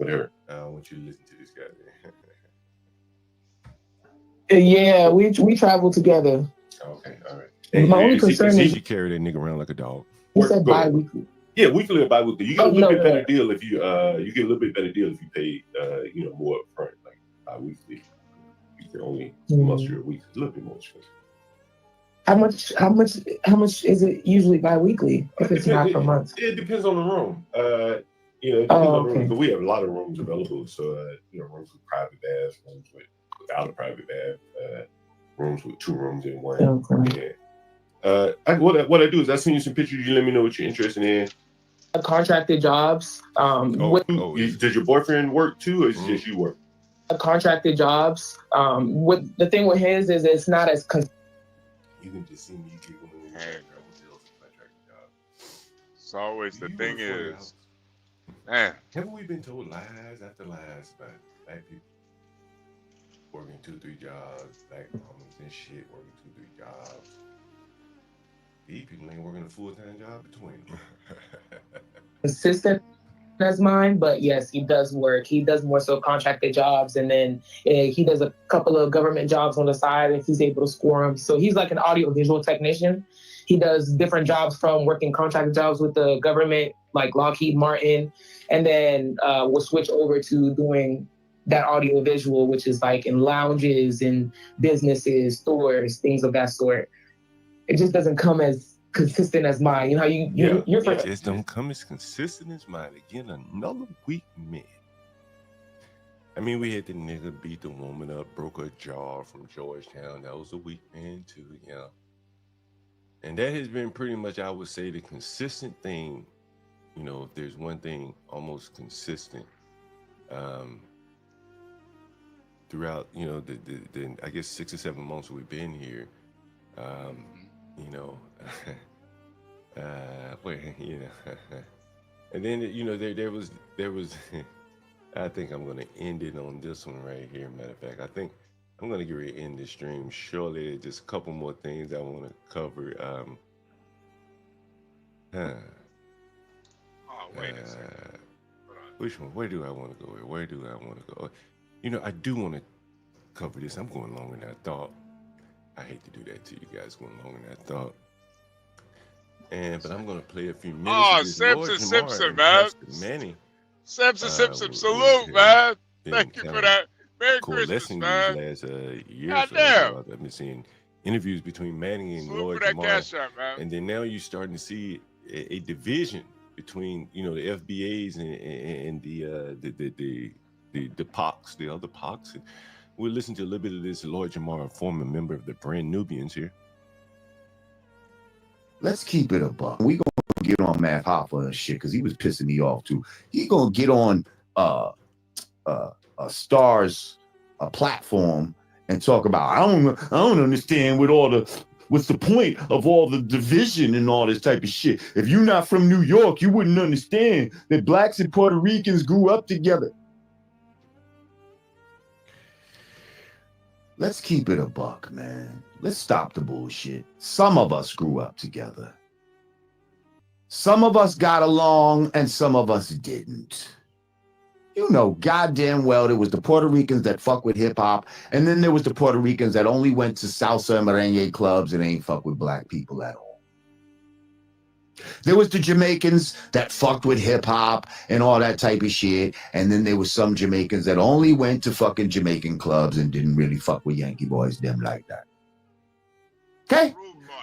her. I want you to listen to this guy. Yeah, we travel together. Okay, all right. My only concern is she carry that nigga around like a dog. You said bi-weekly. Yeah, weekly or bi-weekly. You get a little bit better deal if you get a little bit better deal if you pay more upfront, like bi-weekly. You can only muster a week. It's a little bit more expensive. How much is it usually bi-weekly if it's not per month? It depends on the room. You know, it depends on the room, because we have a lot of rooms available. So, rooms with private baths, rooms without a private bath, rooms with 2 rooms in one. Okay. Yeah. What I do is I send you some pictures. You let me know what you're interested in. Contracted jobs. Does your boyfriend work too, or is it just you work? Contracted jobs. What the thing with his is it's not as. You can just see me giggling in the background. So always the thing is, man. Haven't we been told lies after lies about black people working 2-3 jobs, black mamas and shit working 2-3 jobs? These people ain't working a full-time job between them. Consistent as mine, but yes, he does work. He does more so contracted jobs, and then he does a couple of government jobs on the side if he's able to score them. So he's like an audio-visual technician. He does different jobs, from working contracted jobs with the government, like Lockheed Martin, and then we'll switch over to doing that audio-visual, which is like in lounges and businesses, stores, things of that sort. It just doesn't come as consistent as mine. You know how you're it just don't come as consistent as mine. Again, another weak man. I mean, we had the nigga beat the woman up, broke her jaw from Georgetown. That was a weak man too, yeah. And that has been pretty much, I would say, the consistent thing. You know, if there's one thing almost consistent throughout, the I guess 6 or 7 months we've been here, and then there was I think I'm gonna end it on this one right here. Matter of fact, I think I'm gonna get ready to end the stream shortly. Just a couple more things I want to cover. Wait a second. Which one? Where do I want to go? Where do I want to go? I do want to cover this. I'm going longer than I thought. I hate to do that to you guys, going longer than I thought. But I'm gonna play a few minutes. Oh, Simpson, man. Simpson, salute, man. Thank you for that. Merry Christmas, man. These last years. Goddamn. I've been seeing interviews between Manning and Salute Lord for that Jamar, cash out, man. and then now you're starting to see a division between the FBAs and the POCs, the other POCs. And we'll listen to a little bit of this. Lord Jamar, a former member of the Brand Nubians here. Let's keep it a buck. We gonna get on Matt Hoffa and shit because he was pissing me off too. He gonna get on a Star's platform and talk about I don't understand what's the point of all the division and all this type of shit. If you're not from New York, you wouldn't understand that blacks and Puerto Ricans grew up together. Let's keep it a buck, man. Let's stop the bullshit. Some of us grew up together. Some of us got along and some of us didn't. You know goddamn well there was the Puerto Ricans that fuck with hip hop, and then there was the Puerto Ricans that only went to salsa and merengue clubs and ain't fuck with black people at all. There was the Jamaicans that fucked with hip hop and all that type of shit, and then there was some Jamaicans that only went to fucking Jamaican clubs and didn't really fuck with Yankee boys, them like that. Okay?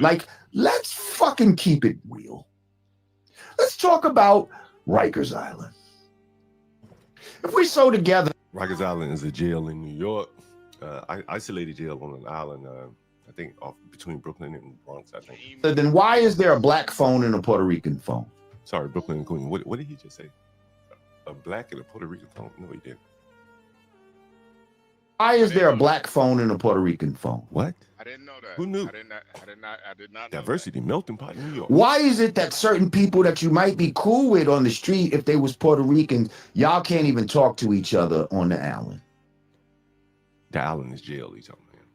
Like, let's fucking keep it real. Let's talk about Rikers Island. If we so together, Rikers Island is a jail in New York, isolated jail on an island, I think off between Brooklyn and Bronx, I think. Then why is there a black phone and a Puerto Rican phone? Sorry, Brooklyn and Queens. What did he just say? A black and a Puerto Rican phone? No, he didn't. Why is there a black phone and a Puerto Rican phone? What? I didn't know that. Who knew? I did not. Diversity, melting pot in New York. Why is it that certain people that you might be cool with on the street, if they was Puerto Ricans, y'all can't even talk to each other on the island? The island is jail, he's talking about.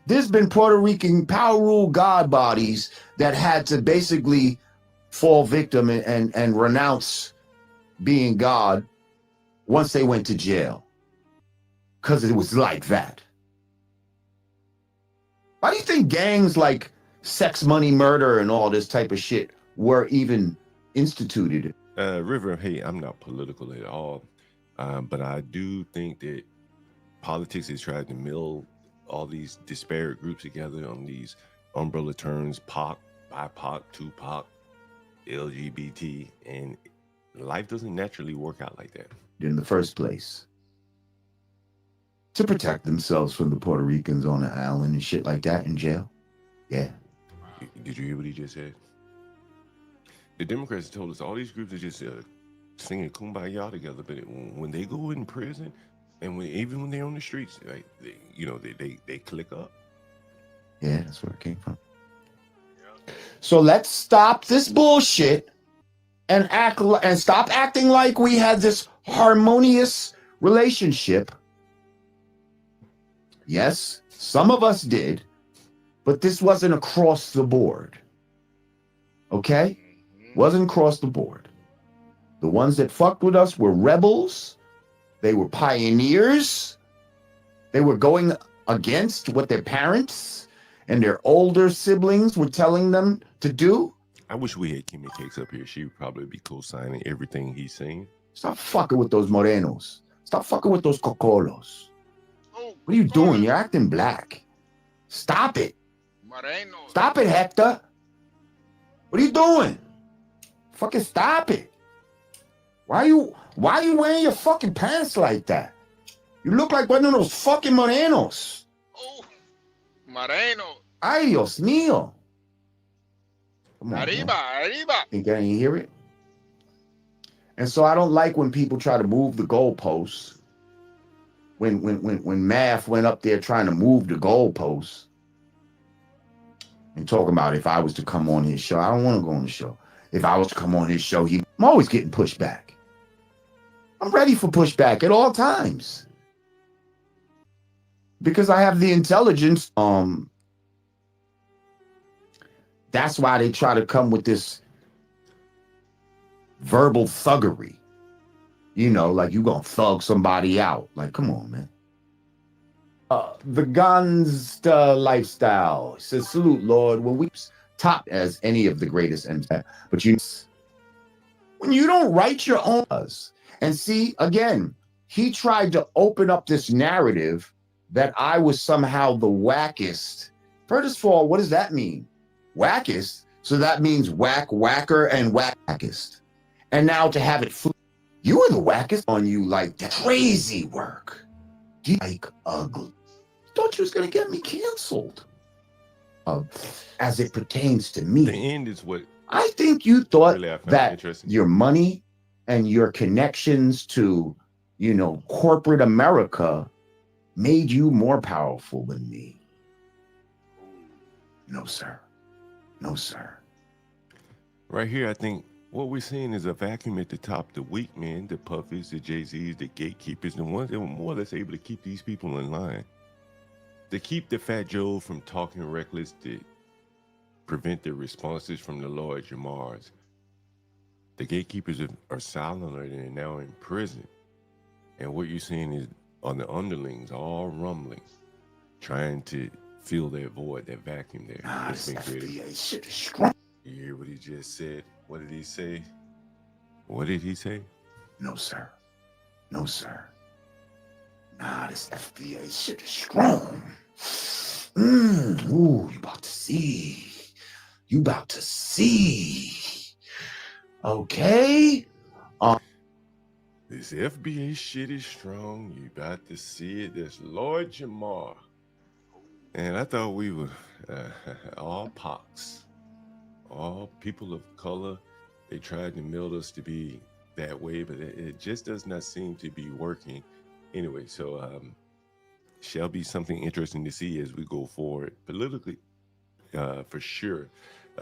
There's been Puerto Rican power rule god bodies that had to basically fall victim and renounce being God once they went to jail. Because it was like that. Why do you think gangs like Sex, Money, Murder and all this type of shit were even instituted? River, hey, I'm not political at all, but I do think that politics has tried to meld all these disparate groups together on these umbrella terms: POC, BIPOC, TUPOC, LGBT, and Life doesn't naturally work out like that. In the first place, to protect themselves from the Puerto Ricans on the island and shit like that in jail. Yeah. Did you hear what he just said? The Democrats told us all these groups are just singing kumbaya together, but when they go in prison, and even when they're on the streets, like they click up. Yeah, that's where it came from. So let's stop this bullshit and stop acting like we had this harmonious relationship. Yes, some of us did, but this wasn't across the board. Okay? Wasn't across the board. The ones that fucked with us were rebels. They were pioneers. They were going against what their parents and their older siblings were telling them to do. I wish we had Kimmy Cakes up here. She would probably be co-signing everything he's saying. Stop fucking with those morenos. Stop fucking with those cocolos. What are you doing? You're acting black. Stop it. Moreno. Stop it, Hector. What are you doing? Fucking stop it. Why are you wearing your fucking pants like that? You look like one of those fucking morenos. Oh, Moreno. Ay, Dios mío. Come on, Arriba, man. arriba. Think I didn't hear it? And so I don't like when people try to move the goalposts. When Math went up there trying to move the goalposts and talking about if I was to come on his show, I don't want to go on the show. If I was to come on his show, I'm always getting pushed back. I'm ready for pushback at all times because I have the intelligence. That's why they try to come with this verbal thuggery. You know, like you gonna thug somebody out. Like, come on, man. The Gonsta lifestyle says, salute, Lord. Well, we top as any of the greatest, but when you don't write your own, and see, again, he tried to open up this narrative that I was somehow the wackest. First of all, what does that mean? Wackest? So that means whack, whacker, and wackest. And now to have it flip, you were the wackest on you like that. Crazy work. Like ugly. Thought you was gonna get me canceled. As it pertains to me. The end is what I think you thought really that your money and your connections to, corporate America made you more powerful than me. No, sir. No, sir. Right here, I think what we're seeing is a vacuum at the top. The weak men, the puffies, the Jay-Z's, the gatekeepers, the ones that were more or less able to keep these people in line. To keep the Fat Joe from talking reckless, to prevent the responses from the Lord Jamars. The gatekeepers are silent and they're now in prison. And what you're seeing are the underlings all rumbling, trying to fill that void, that vacuum there. That's been created. You hear what he just said? What did he say? What did he say? No, sir. No, sir. Nah, this FBA shit is strong. Ooh, you about to see. You about to see. Okay. This FBA shit is strong. You about to see it. There's Lord Jamar. And I thought we were all pox, all people of color. They tried to meld us to be that way, but it just does not seem to be working. Anyway, so shall be something interesting to see as we go forward politically, for sure.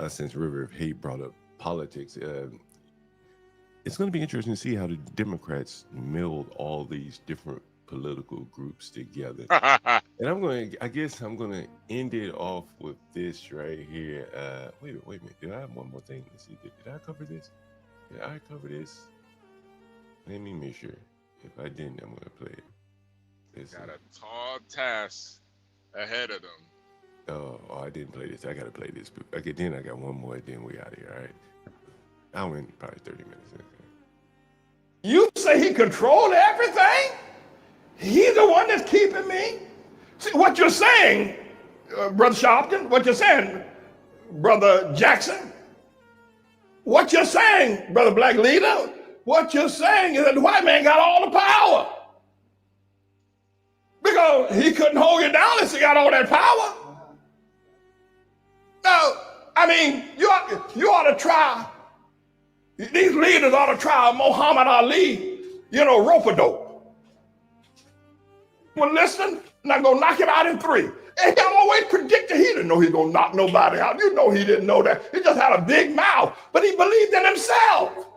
Since River of Hate brought up politics, it's going to be interesting to see how the Democrats meld all these different political groups together. And I guess I'm going to end it off with this right here. Wait a minute. Did I have one more thing? Let's see. Did I cover this? Did I cover this? Let me make sure. If I didn't, I'm going to play it. Got a tall task ahead of them. Oh, I didn't play this. I got to play this. Okay, then I got one more. Then we out of here. All right. I went probably 30 minutes. Okay. You say he controlled everything? He's the one that's keeping me? See, what you're saying, Brother Sharpton, what you're saying, Brother Jackson, what you're saying, Brother Black Leader, what you're saying is that the white man got all the power. Because he couldn't hold you down unless he got all that power. No, I mean, you ought to try, these leaders ought to try Muhammad Ali, rope-a-dope. Well, listen, and I'm going to knock him out in 3. And he always predicted he didn't know he was going to knock nobody out. You know he didn't know that. He just had a big mouth, but he believed in himself.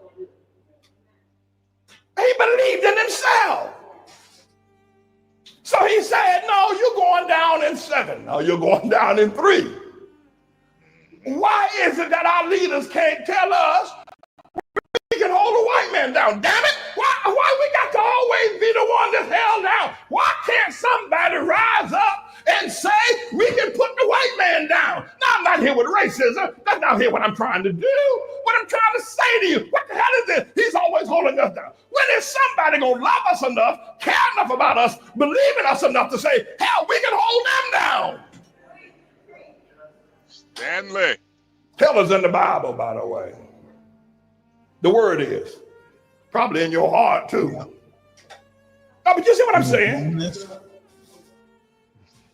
He believed in himself. So he said, no, you're going down in 7. No, you're going down in 3. Why is it that our leaders can't tell us we can hold a white man down? Damn it! Why we got to always be the one that's held down? Why can't somebody rise up and say we can put the white man down? Now, I'm not here with racism. That's not here what I'm trying to do. What I'm trying to say to you, what the hell is this? He's always holding us down. When is somebody going to love us enough, care enough about us, believe in us enough to say, hell, we can hold them down? Stanley. Tell us in the Bible, by the way. The word is. Probably in your heart, too. No, but you see what I'm saying?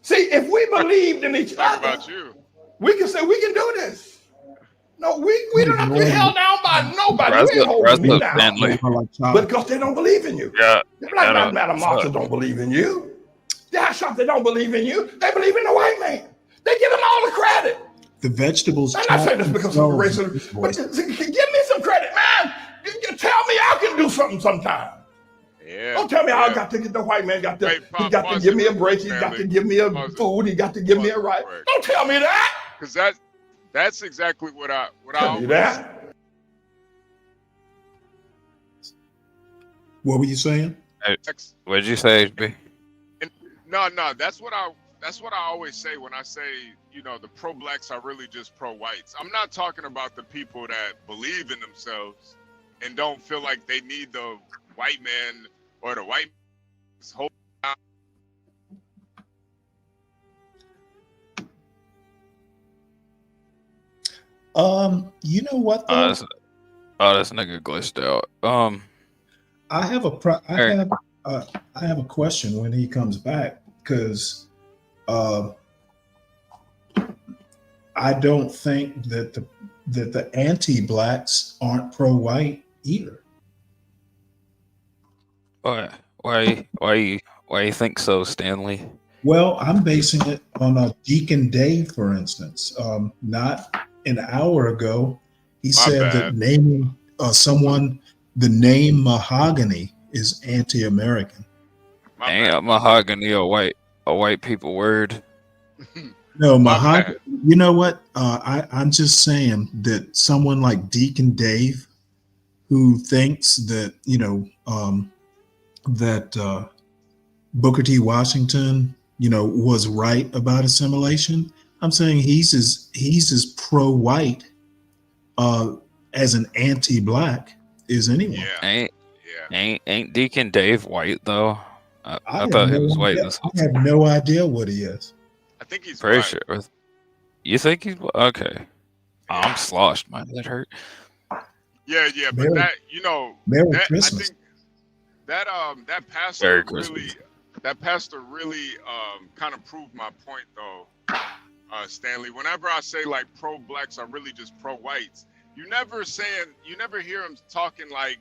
See, if we believed in each other, we can say we can do this. No, we don't have to be held down by nobody. We ain't holding me down. But because they don't believe in you. Yeah. The Black Lives Matter marchers don't believe in you. The Ashops, they don't believe in you. They believe in the white man. They give him all the credit. The vegetables. I'm not saying this because of racism, but give me some credit, man. You tell me I can do something sometime. Yeah. Don't tell me I got to get the white man. He got to give me a break. He got to give me a food. He got to give me a right. Don't tell me that. Because that's exactly what I tell you that. What were you saying? What did you say, HB? No, that's what I always say when I say, the pro-blacks are really just pro-whites. I'm not talking about the people that believe in themselves and don't feel like they need the white man or the white man's whole. You know what? This nigga glitched out. I have a question when he comes back, because I don't think that the anti-blacks aren't pro-white either. Why you think so, Stanley? Well, I'm basing it on Deacon Dave, for instance. Not an hour ago, he said that naming someone the name mahogany is anti-American. Ain't mahogany a white people word? No, mahogany. You know what? I'm just saying that someone like Deacon Dave, who thinks that that Booker T. Washington, was right about assimilation. I'm saying he's as pro-white as an anti-black as anyone. Ain't Deacon Dave white though? I thought he was white. I have no idea what he is. I think he's pretty sure. You think he's okay? Yeah. I'm sloshed, man. That hurt. Yeah, but Merry Christmas. I think that pastor really kind of proved my point though, Stanley. Whenever I say like pro-blacks are really just pro-whites, you never hear him talking like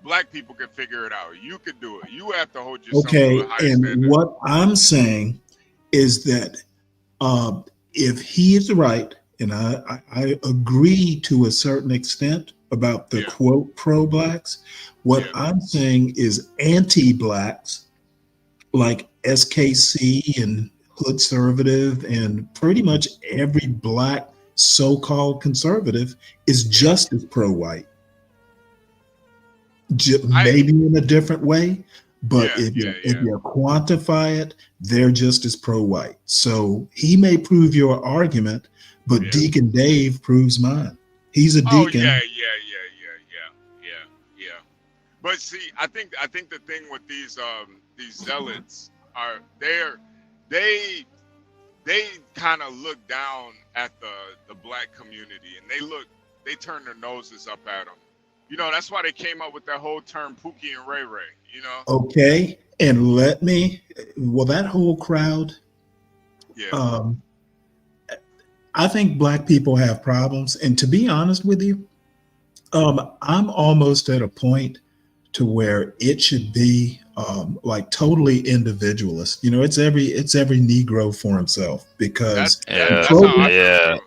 black people can figure it out. You could do it. You have to hold yourself to a high standard. What I'm saying is that if he is right, and I agree to a certain extent about the quote pro-blacks, what I'm saying is anti-blacks like SKC and Hood Conservative and pretty much every black so-called conservative is just as pro-white. Maybe in a different way, but if you quantify it, they're just as pro-white. So he may prove your argument, but Deacon Dave proves mine. He's a deacon. Yeah. But see, I think the thing with these zealots are they kind of look down at the black community, and they turn their noses up at them. You know, that's why they came up with that whole term Pookie and Ray Ray, you know? Okay. And that whole crowd, I think black people have problems. And to be honest with you, I'm almost at a point to where it should be like totally individualist. You know, it's every Negro for himself, because I'm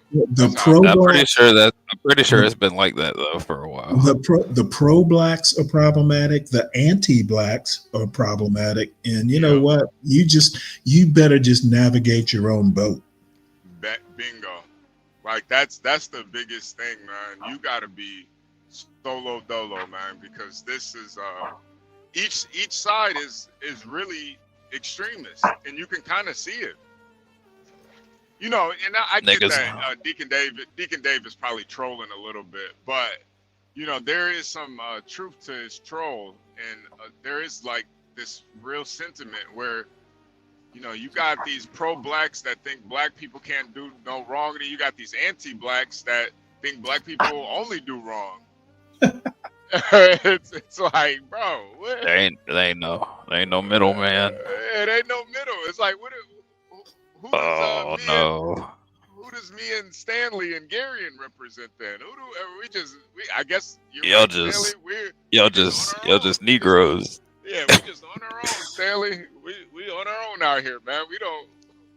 pretty sure it's been like that though for a while. The pro-blacks are problematic, the anti-blacks are problematic, and you know what? You better just navigate your own boat. Bingo. Like that's the biggest thing, man. You gotta be solo dolo, man, because this is each side is really extremist, and you can kind of see it. You know, and I get that Deacon Dave is probably trolling a little bit, but you know, there is some truth to his troll, and there is like this real sentiment where, you know, you got these pro-blacks that think black people can't do no wrong, and you got these anti-blacks that think black people only do wrong. It's like, bro, what? There ain't no middle, man. It ain't no middle. It's like, who does me and Stanley and Garion represent then? I guess y'all just Negroes. Yeah, we just on our own, Stanley. We on our own out here, man. We don't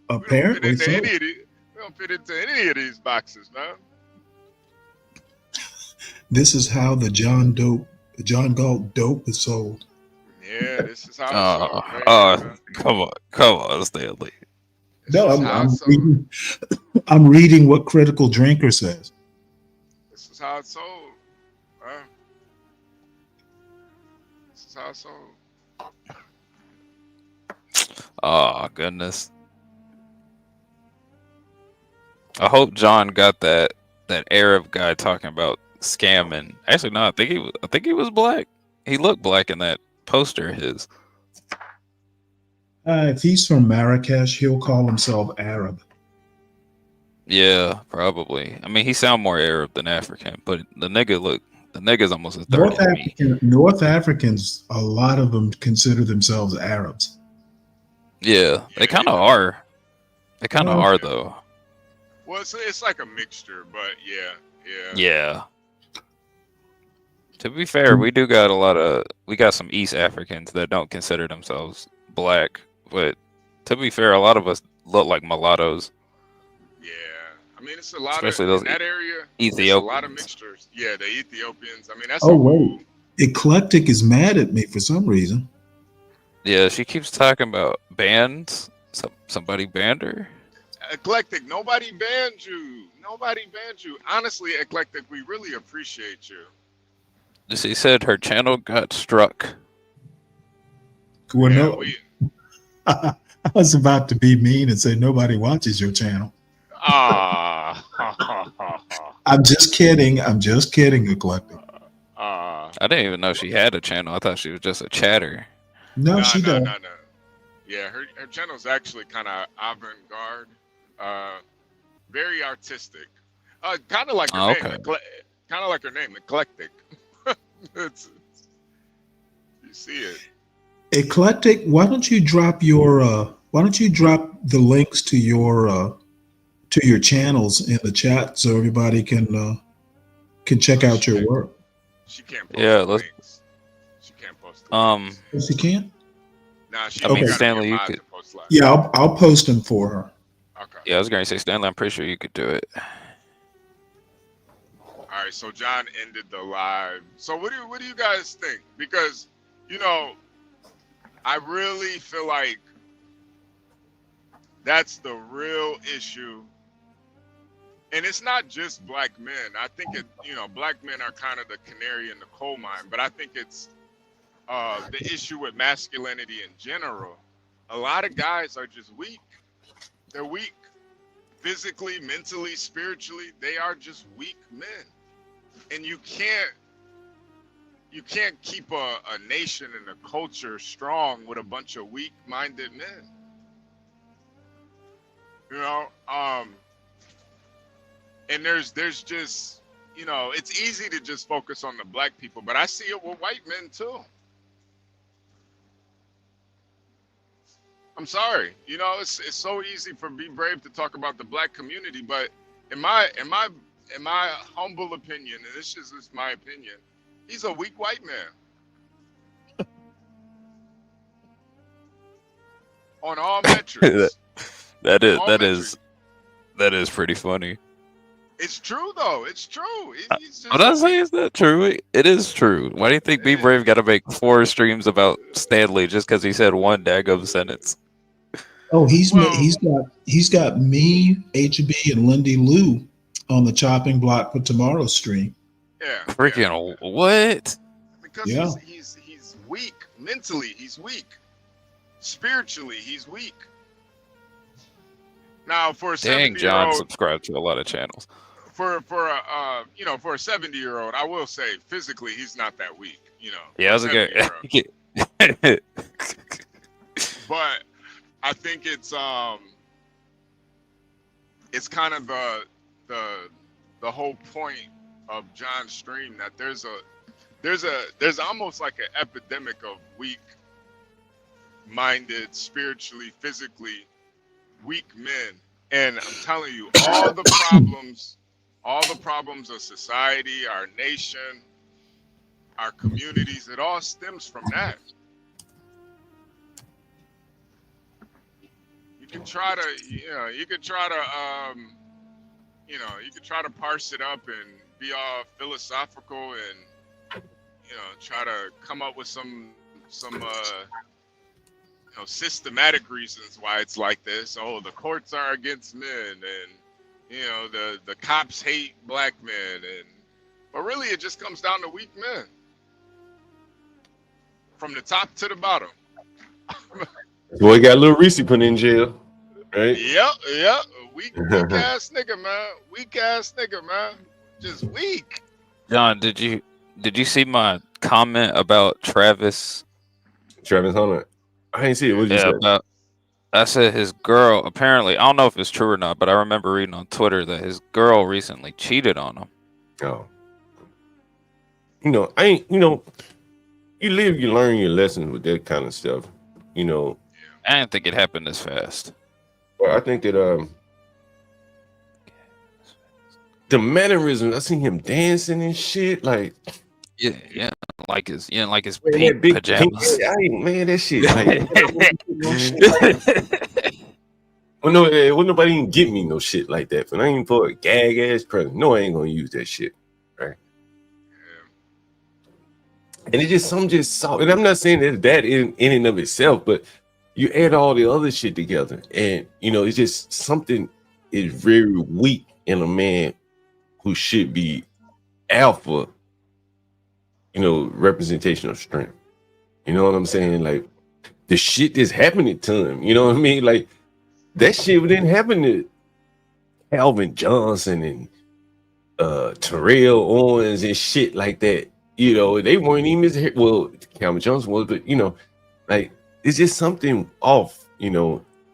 Apparently fit into we don't fit into any of these boxes, man. This is how the John Galt dope is sold. Yeah, this is how it's sold. Come on, Stanley. No, I'm reading what Critical Drinker says. This is how it's sold. This is how it's sold. Oh goodness. I hope John got that Arab guy talking about scamming. Actually, no, I think he was black. He looked black in that poster of his. If he's from Marrakesh, he'll call himself Arab. Yeah, probably. I mean, he sound more Arab than African, but the nigga's almost a third. North Africans, a lot of them consider themselves Arabs. Yeah, they kind of are. They kind of are, though. Well, it's like a mixture, but yeah. Yeah. To be fair, we got some East Africans that don't consider themselves black, but to be fair, a lot of us look like mulattoes. Yeah, I mean, it's a lot especially of those in that area. Ethiopians. A lot of mixtures. Yeah, the Ethiopians. I mean, that's. Wait, Eclectic is mad at me for some reason. Yeah, she keeps talking about bans. Somebody banned her. Eclectic, nobody banned you. Nobody banned you. Honestly, Eclectic, we really appreciate you. She said her channel got struck. Well, I was about to be mean and say nobody watches your channel. I'm just kidding. Eclectic. I didn't even know she had a channel. I thought she was just a chatter. No, she doesn't. No. Yeah, her channel's actually kind of avant-garde, very artistic, kind of like her name. Kind of like her name, Eclectic. You see it. Eclectic, why don't you drop the links to your channels in the chat so everybody can check out your work? She can't post links. She can't post links. She can't? Nah, she Stanley, you could. Yeah, I'll post them for her. Okay. Yeah, I was going to say, Stanley, I'm pretty sure you could do it. All right, so John ended the live. So what do you guys think? Because, you know, I really feel like that's the real issue. And it's not just black men. I think black men are kind of the canary in the coal mine, but I think it's the issue with masculinity in general. A lot of guys are just weak. They're weak. Physically, mentally, spiritually, they are just weak men. And you can't keep a nation and a culture strong with a bunch of weak-minded men. You know, and there's just you know, it's easy to just focus on the black people, but I see it with white men too. I'm sorry, you know, it's so easy for Be Brave to talk about the black community, but in my humble opinion, and this is just my opinion, he's a weak white man on all metrics. that is pretty funny. It's true though. It's true. He's just I'm not saying it's not true. It is true. Why do you think Be Brave got to make 4 streams about Stanley just because he said one daggum sentence? Oh, he's got me, HB, and Lindy Lou on the chopping block for tomorrow's stream. Yeah. Freaking what? Because he's weak mentally. He's weak spiritually. He's weak. Now for a 70-year-old, John subscribed to a lot of channels. For a 70-year-old, I will say physically he's not that weak. You know. Yeah, I was okay. But I think it's kind of the whole point of John's stream that there's almost like an epidemic of weak-minded, spiritually, physically weak men, and I'm telling you, all the problems of society, our nation, our communities, it all stems from that. You can try to parse it up and be all philosophical and try to come up with some systematic reasons why it's like this. Oh, the courts are against men, and the cops hate black men, but really it just comes down to weak men from the top to the bottom. Boy got a little Reese put in jail, right? Yep. Weak ass nigga, man. Weak ass nigga, man. Just weak. John, did you see my comment about Travis Hunter? I didn't see it. What did you say? I said his girl, apparently, I don't know if it's true or not, but I remember reading on Twitter that his girl recently cheated on him. Oh. You live, you learn your lessons with that kind of stuff. I didn't think it happened this fast. Well, I think that the mannerisms, I seen him dancing and shit, like like his pink pajamas. Man, that shit. Well, no, well, nobody even get me no shit like that. But I ain't for a gag ass present. No, I ain't gonna use that shit, right? And it's just soft. And I'm not saying that in and of itself, but you add all the other shit together, and it's just something is very weak in a man who should be alpha. Representation of strength. You know what I'm saying? Like the shit that's happening to him. You know what I mean? Like that shit didn't happen to Calvin Johnson and Terrell Owens and shit like that. They weren't even as well. Calvin Johnson was, but like it's just something off.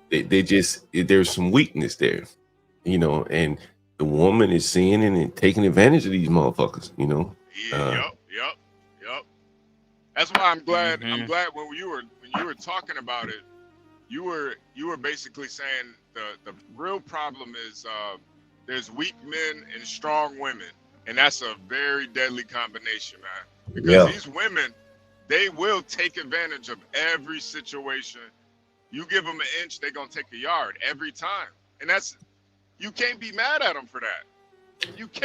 There's some weakness there. And the woman is seeing it and taking advantage of these motherfuckers. Yep. That's why I'm glad. Mm-hmm. I'm glad when you were talking about it, you were basically saying the real problem is there's weak men and strong women, and that's a very deadly combination, man. Because these women, they will take advantage of every situation. You give them an inch, they're gonna take a yard every time, and you can't be mad at them for that.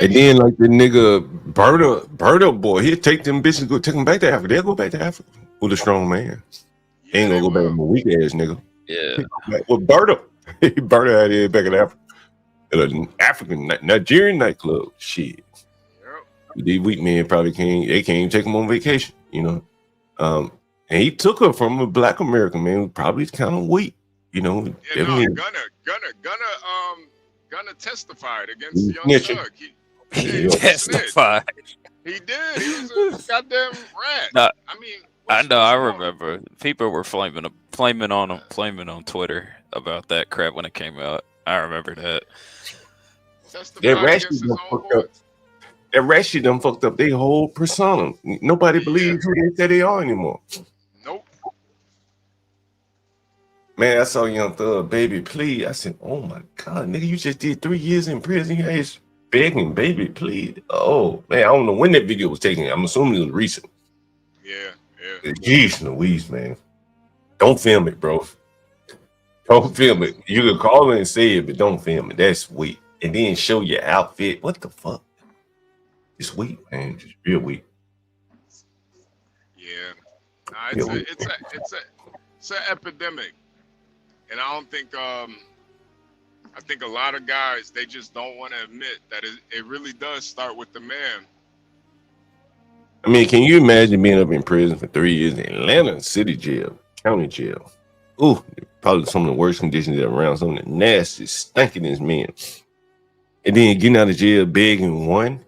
And then like the nigga Berta boy, he'll take them bitches, take them back to Africa. They'll go back to Africa with a strong man. Ain't gonna go back with a weak ass nigga. Yeah. Well, Berta out here back in Africa. At an African Nigerian nightclub. Shit. These weak men probably can't even take them on vacation, And he took her from a black American man who probably is kind of weak, Gunna testified against Young Thug. He testified. He did. He was a goddamn rat. I know. I remember people were flaming on Twitter about that crap when it came out. I remember that. That ratchet fucked up. That rat shit done fucked up their whole persona. Nobody believes who they say they are anymore. Nope. Man, I saw Young Thug, baby, please. I said, oh my God, nigga, you just did 3 years in prison. You ain't begging, baby, please. Oh, man, I don't know when that video was taken. I'm assuming it was recent. Yeah. Jeez Louise, man. Don't film it, bro. Don't film it. You can call it and say it, but don't film it. That's weak. And then show your outfit. What the fuck? It's weak, man. Just real weak. Yeah. Nah, it's an epidemic. And I don't think I think a lot of guys, they just don't want to admit that it really does start with the man. I mean, can you imagine being up in prison for 3 years in Atlanta City Jail, County Jail? Ooh, probably some of the worst conditions around, some of the nastiest, stinkingest men. And then getting out of jail begging one,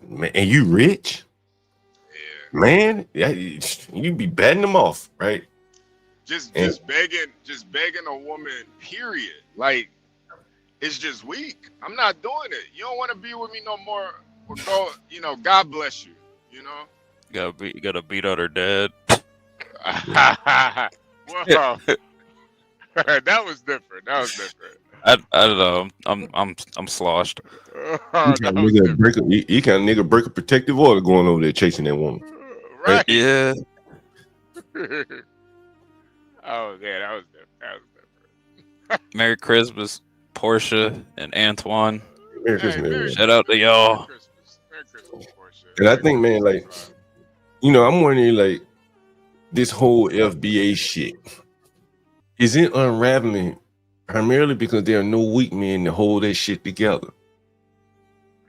man, and you rich? Yeah. Man, you be batting them off, right? Just begging a woman, period. Like, it's just weak. I'm not doing it. You don't want to be with me no more. Well, go, God bless you. You gotta beat out her dad. Whoa. That was different. I don't know. I'm sloshed. You kind of nigga break a protective order going over there chasing that woman. Right. Yeah. Oh yeah, that was different. Merry Christmas, Portia and Antoine. Merry Christmas. Shout out to y'all. Merry Christmas, Portia. And I think, man, like, I'm wondering, like, this whole FBA shit, is it unraveling primarily because there are no weak men to hold that shit together?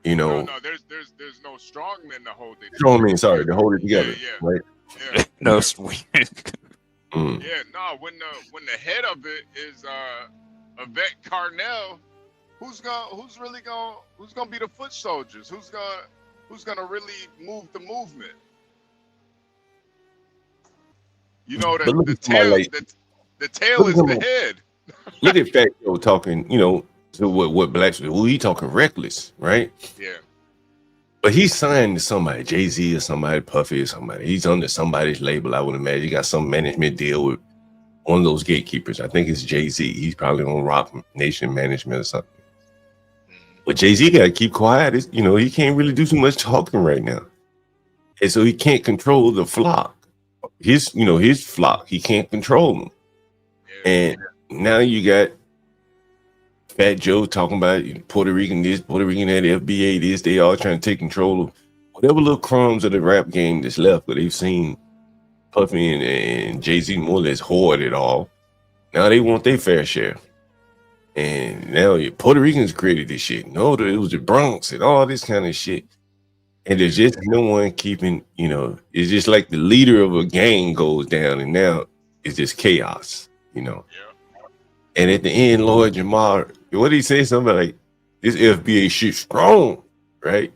No, there's no strong men to hold it. Strong men, sorry, to hold it together, right? Yeah. No sweet. Yeah, no. When the head of it is Yvette Carnell, who's gonna be the foot soldiers? Who's gonna really move the movement? The tail is the head. Look at Fat Joe talking, to what blacks, he talking reckless, right? Yeah. But he's signed to somebody, Jay-Z or somebody, Puffy or somebody. He's under somebody's label, I would imagine. He got some management deal with one of those gatekeepers. I think it's Jay-Z. He's probably on Rock Nation management or something. But Jay-Z got to keep quiet. He can't really do too much talking right now. And so he can't control the flock. His flock, he can't control them. And now you got Fat Joe talking about Puerto Rican this, Puerto Rican that, FBA this. They all trying to take control of whatever little crumbs of the rap game that's left. But they've seen Puffy and Jay-Z more or less hoard it all. Now they want their fair share. And now Puerto Ricans created this shit. No, it was the Bronx and all this kind of shit. And there's just no one keeping, it's just like the leader of a gang goes down and now it's just chaos, Yeah. And at the end, Lord Jamar, what did he say? Something like, this FBA shit strong, right?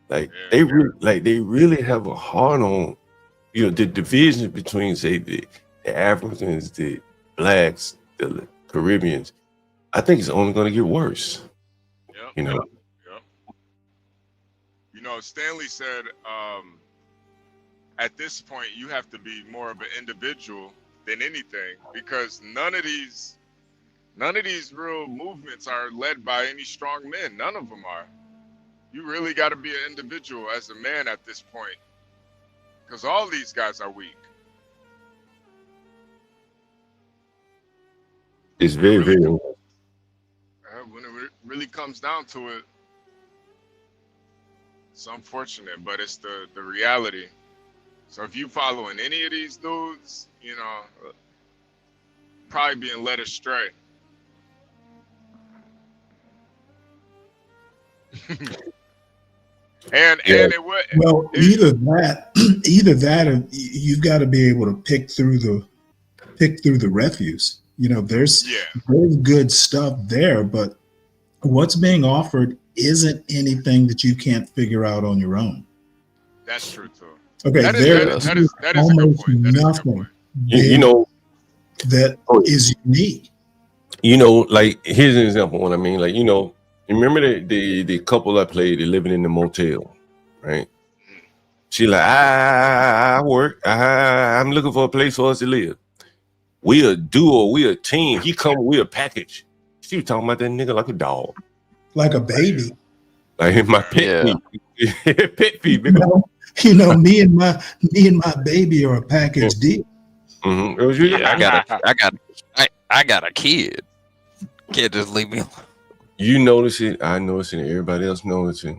Like they really have a heart on, the divisions between, say, the Africans, the blacks, the Caribbeans. I think it's only going to get worse. Yep. Stanley said, at this point, you have to be more of an individual than anything, because none of these real movements are led by any strong men. None of them are. You really got to be an individual as a man at this point, because all these guys are weak. It's very, very. When it really comes down to it, it's unfortunate, but it's the reality. So if you following any of these dudes, probably being led astray. Either that, or you've got to be able to pick through the refuse. There's good stuff there, but what's being offered isn't anything that you can't figure out on your own. That's true too. Okay, that is almost nothing that is unique. Like, here's an example. What I mean, like, remember the couple I played, they living in the motel, right? She like, I work. I'm looking for a place for us to live. We a duo. We a team. He come. We a package. She was talking about that nigga like a dog, like a baby. Like my pet peeve. Pet peeve. Me and my baby are a package deal. Mm-hmm. Yeah, I got a kid. Can't just leave me alone. You notice it. I notice it. Everybody else notice it.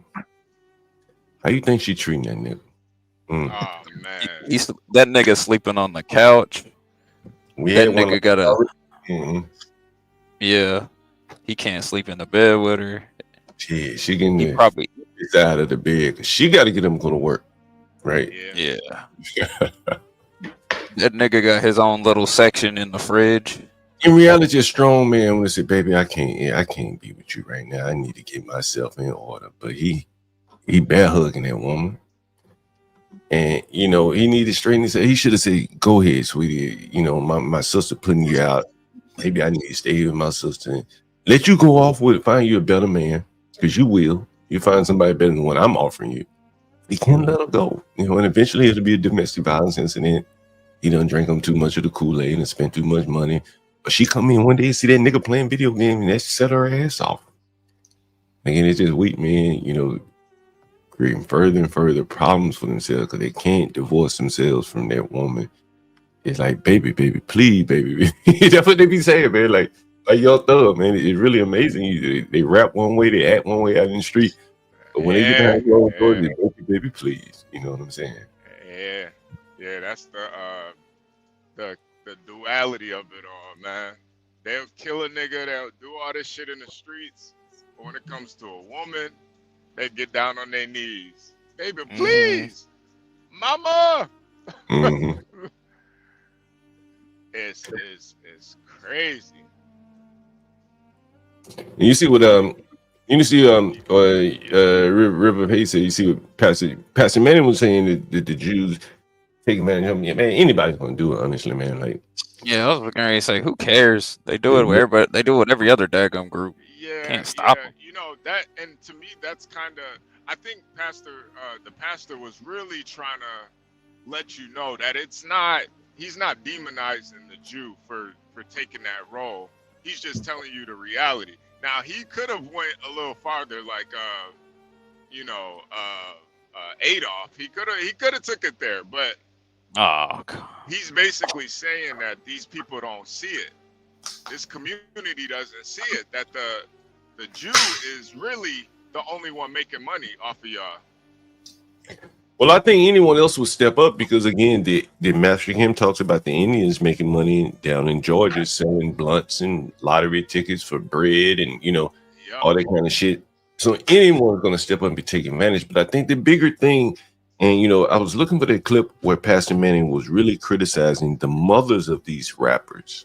How you think she treating that nigga? Oh man, that nigga sleeping on the couch. That nigga got a. Yeah, he can't sleep in the bed with her. Yeah, she can. He probably gets out of the bed because she got to get him to go to work, right? Yeah. That nigga got his own little section in the fridge. In reality, a strong man would say, "Baby, I can't be with you right now. I need to get myself in order." But he bear hugging that woman, and he needed to straighten his. He should have said, "Go ahead, sweetie. My sister putting you out. Maybe I need to stay here with my sister. And let you go off with it. Find you a better man, because you will. You find somebody better than what I'm offering you. You can't let her go. And eventually it'll be a domestic violence incident. He done drank him too much of the Kool-Aid and spent too much money. But she come in one day and see that nigga playing video games and that set her ass off. Again, it's just weak men, creating further and further problems for themselves because they can't divorce themselves from that woman. It's like, baby, please, baby. That's what they be saying, man. Like your thug, man. It's really amazing. They rap one way, they act one way out in the street. But when they get down the road, they baby, please. You know what I'm saying? Yeah, that's the duality of it all, man. They'll kill a nigga, they'll do all this shit in the streets. But when it comes to a woman, they get down on their knees. Baby, please. Mama. It's crazy. You see what River Hayes said. You see what Pastor Manning was saying that the Jews take advantage of them. Yeah, man, anybody's gonna do it, honestly, man. Like, yeah, I was looking at you say, who cares? They do it with everybody. They do it with every other daggum group. Can't stop them. That, and to me, that's kind of. I think the pastor was really trying to let you know that it's not. He's not demonizing the Jew for taking that role. He's just telling you the reality. Now he could have went a little farther, like Adolf. He could have took it there, but he's basically saying that these people don't see it. This community doesn't see it. That the Jew is really the only one making money off of y'all. Well, I think anyone else would step up because, again, the Master Kim talks about the Indians making money down in Georgia, selling blunts and lottery tickets for bread and, all that kind of shit. So anyone's going to step up and be taking advantage. But I think the bigger thing, and, I was looking for that clip where Pastor Manning was really criticizing the mothers of these rappers.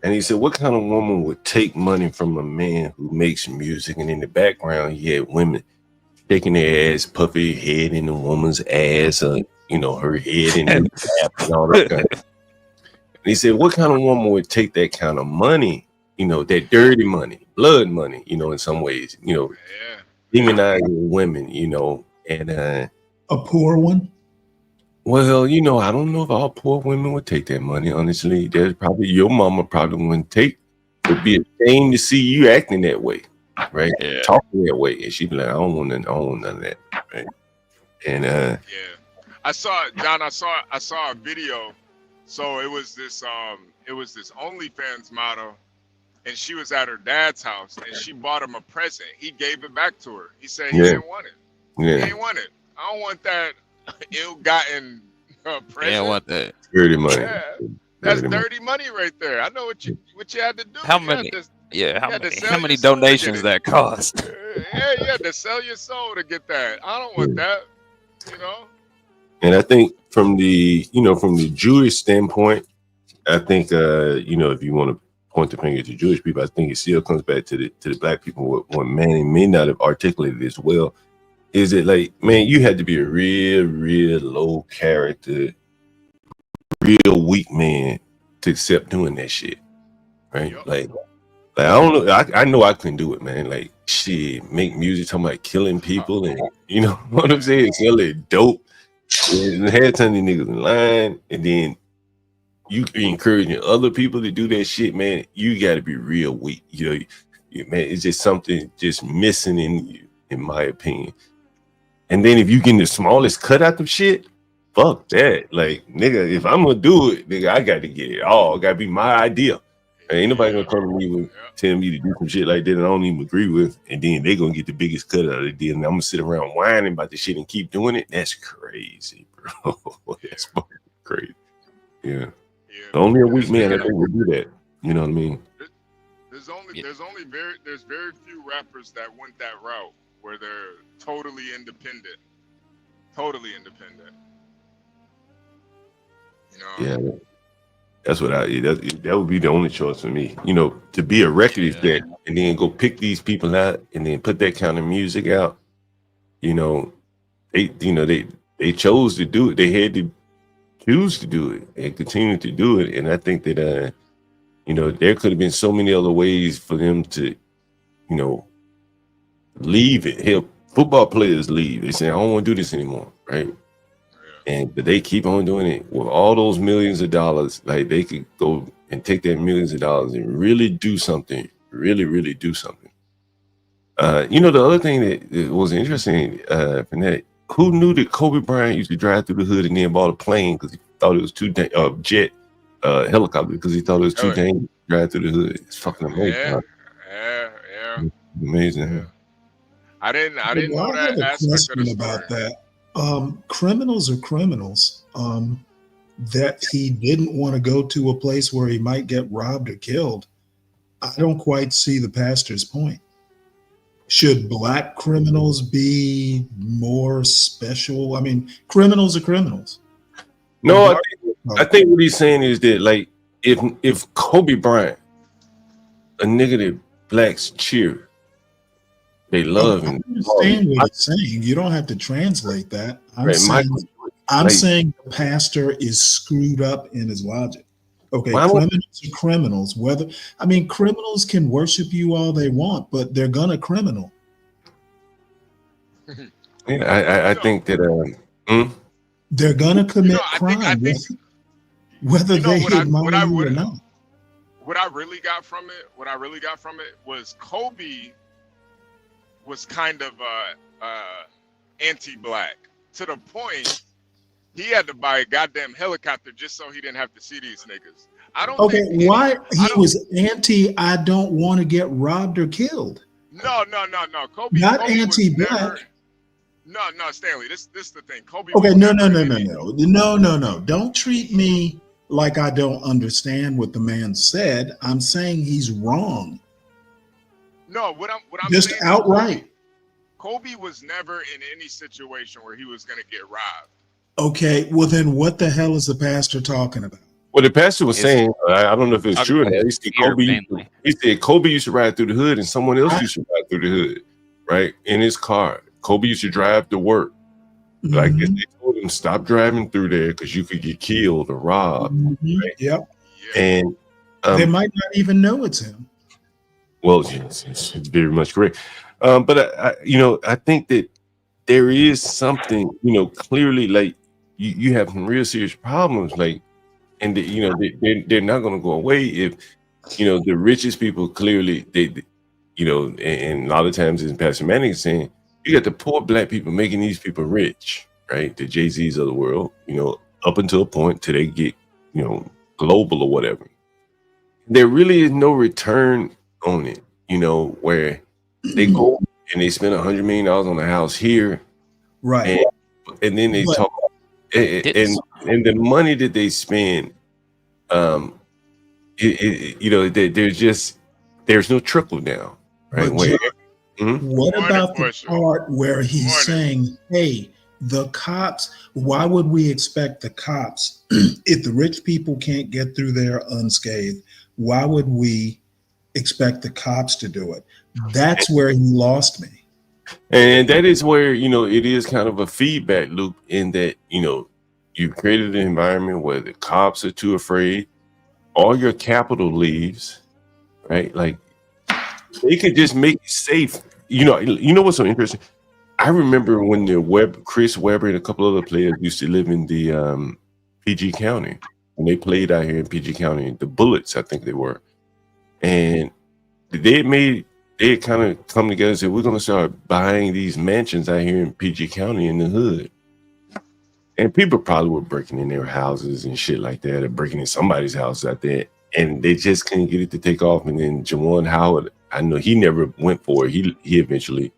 And he said, what kind of woman would take money from a man who makes music? And in the background, he had women taking their ass, puffy head in the woman's ass, her head in the lap and all that kind of stuff. And he said, what kind of woman would take that kind of money, that dirty money, blood money, in some ways, demonizing women, and a poor one? Well, I don't know if all poor women would take that money, honestly. There's probably your mama probably wouldn't would be ashamed to see you acting that way. Right, talking that way, and she be like, I don't want none of that, right? And I saw a video. So it was this OnlyFans model, and she was at her dad's house, and she bought him a present. He gave it back to her. He said he didn't want it. He didn't want it. I don't want that ill-gotten present. You don't want that dirty money. Yeah. That's dirty money right there. I know what you had to do. How many donations that cost? Yeah, you had to sell your soul to get that. I don't want that. And I think from the Jewish standpoint, I think if you want to point the finger to Jewish people, I think it still comes back to the black people. What Manny may not have articulated as well is it like, man, you had to be a real low character, real weak man to accept doing that shit, right? Like Like, I don't know. I know I couldn't do it, man. Like, shit, make music talking about killing people, and you know what I'm saying? Selling dope, and had ton of niggas in line, and then you encouraging other people to do that shit, man. You got to be real weak, you know. Man, it's just something just missing in you, in my opinion. And then if you get the smallest cut out of shit, fuck that. Like, nigga, if I'm gonna do it, nigga, I got to get it all. It got to be my idea. Ain't nobody gonna come to me with telling me to do some shit like that and I don't even agree with, and then they gonna get the biggest cut out of the deal, and I'm gonna sit around whining about the shit and keep doing it. That's crazy, bro. That's fucking crazy. Yeah. Only a weak man I think would do that. You know what I mean? There's very few rappers that went that route where they're totally independent. Totally independent. You know? Yeah. That's what that would be the only choice for me. You know, to be a record exec and then go pick these people out and then put that kind of music out. You know, they chose to do it. They had to choose to do it and continue to do it. And I think that you know, there could have been so many other ways for them to, you know, leave it. Hell, football players leave. They say, I don't want to do this anymore, right? But they keep on doing it with all those millions of dollars. Like, they could go and take that millions of dollars and really do something, really do something. You know, the other thing that was interesting, Finette, who knew that Kobe Bryant used to drive through the hood and then bought a plane because he thought it was too jet helicopter because he thought it was too dangerous to drive through the hood. It's fucking amazing. Yeah. Amazing. Yeah. I didn't know I that have a aspect of the question story. about that. Criminals are criminals. That he didn't want to go to a place where he might get robbed or killed. I don't quite see the pastor's point. Should black criminals be more special? I mean, criminals are criminals. No, I think what he's saying is that, like, if Kobe Bryant, a nigga that blacks cheer, they love him. I understand what he's saying. You don't have to translate that. I'm saying the pastor is screwed up in his logic. Okay, criminals are criminals. Criminals can worship you all they want, but they're gonna criminal. Yeah, I think that they're gonna commit crime, whether they admire you or not. What I really got from it was Kobe was kind of anti-black to the point he had to buy a goddamn helicopter just so he didn't have to see these niggas. I don't think why he was anti I don't want to get robbed or killed. No. Kobe anti-black. No, Stanley. This is the thing. Kobe. Okay, no. Don't treat me like I don't understand what the man said. I'm saying he's wrong. No, what I'm just saying outright. Kobe was never in any situation where he was going to get robbed. Okay, well then what the hell is the pastor talking about? Well, the pastor was saying, I don't know if it's true or not. He said Kobe used to ride through the hood and someone else used to ride through the hood, right? In his car. Kobe used to drive to work. Mm-hmm. Like, they told him, stop driving through there because you could get killed or robbed. Mm-hmm. Right? Yep. And they might not even know it's him. Well, it's very much correct. But I think that there is something, clearly, like, you have some real serious problems, like, and they're not going to go away if the richest people clearly and a lot of times, as Pastor Manning is saying, you got the poor black people making these people rich, right? The Jay-Z's of the world, up until a point till they get global or whatever. There really is no return on it, where they go and they spend $100 million on a house here, right? And then they talk. And the money that they spend, there's no trickle down, right? What about the part where he's saying, hey, the cops, why would we expect the cops, if the rich people can't get through there unscathed, why would we expect the cops to do it? That's where he lost me. And that is where, it is kind of a feedback loop in that, you've created an environment where the cops are too afraid. All your capital leaves, right? Like, They could just make it safe. You know what's so interesting? I remember when Chris Webber and a couple other players used to live in the PG County. When they played out here in PG County, the Bullets, I think they were. And they had kind of come together and said, we're going to start buying these mansions out here in PG County in the hood. And people probably were breaking in their houses and shit like that, or breaking in somebody's house out there. And they just couldn't get it to take off. And then Jawan Howard, I know he never went for it. He eventually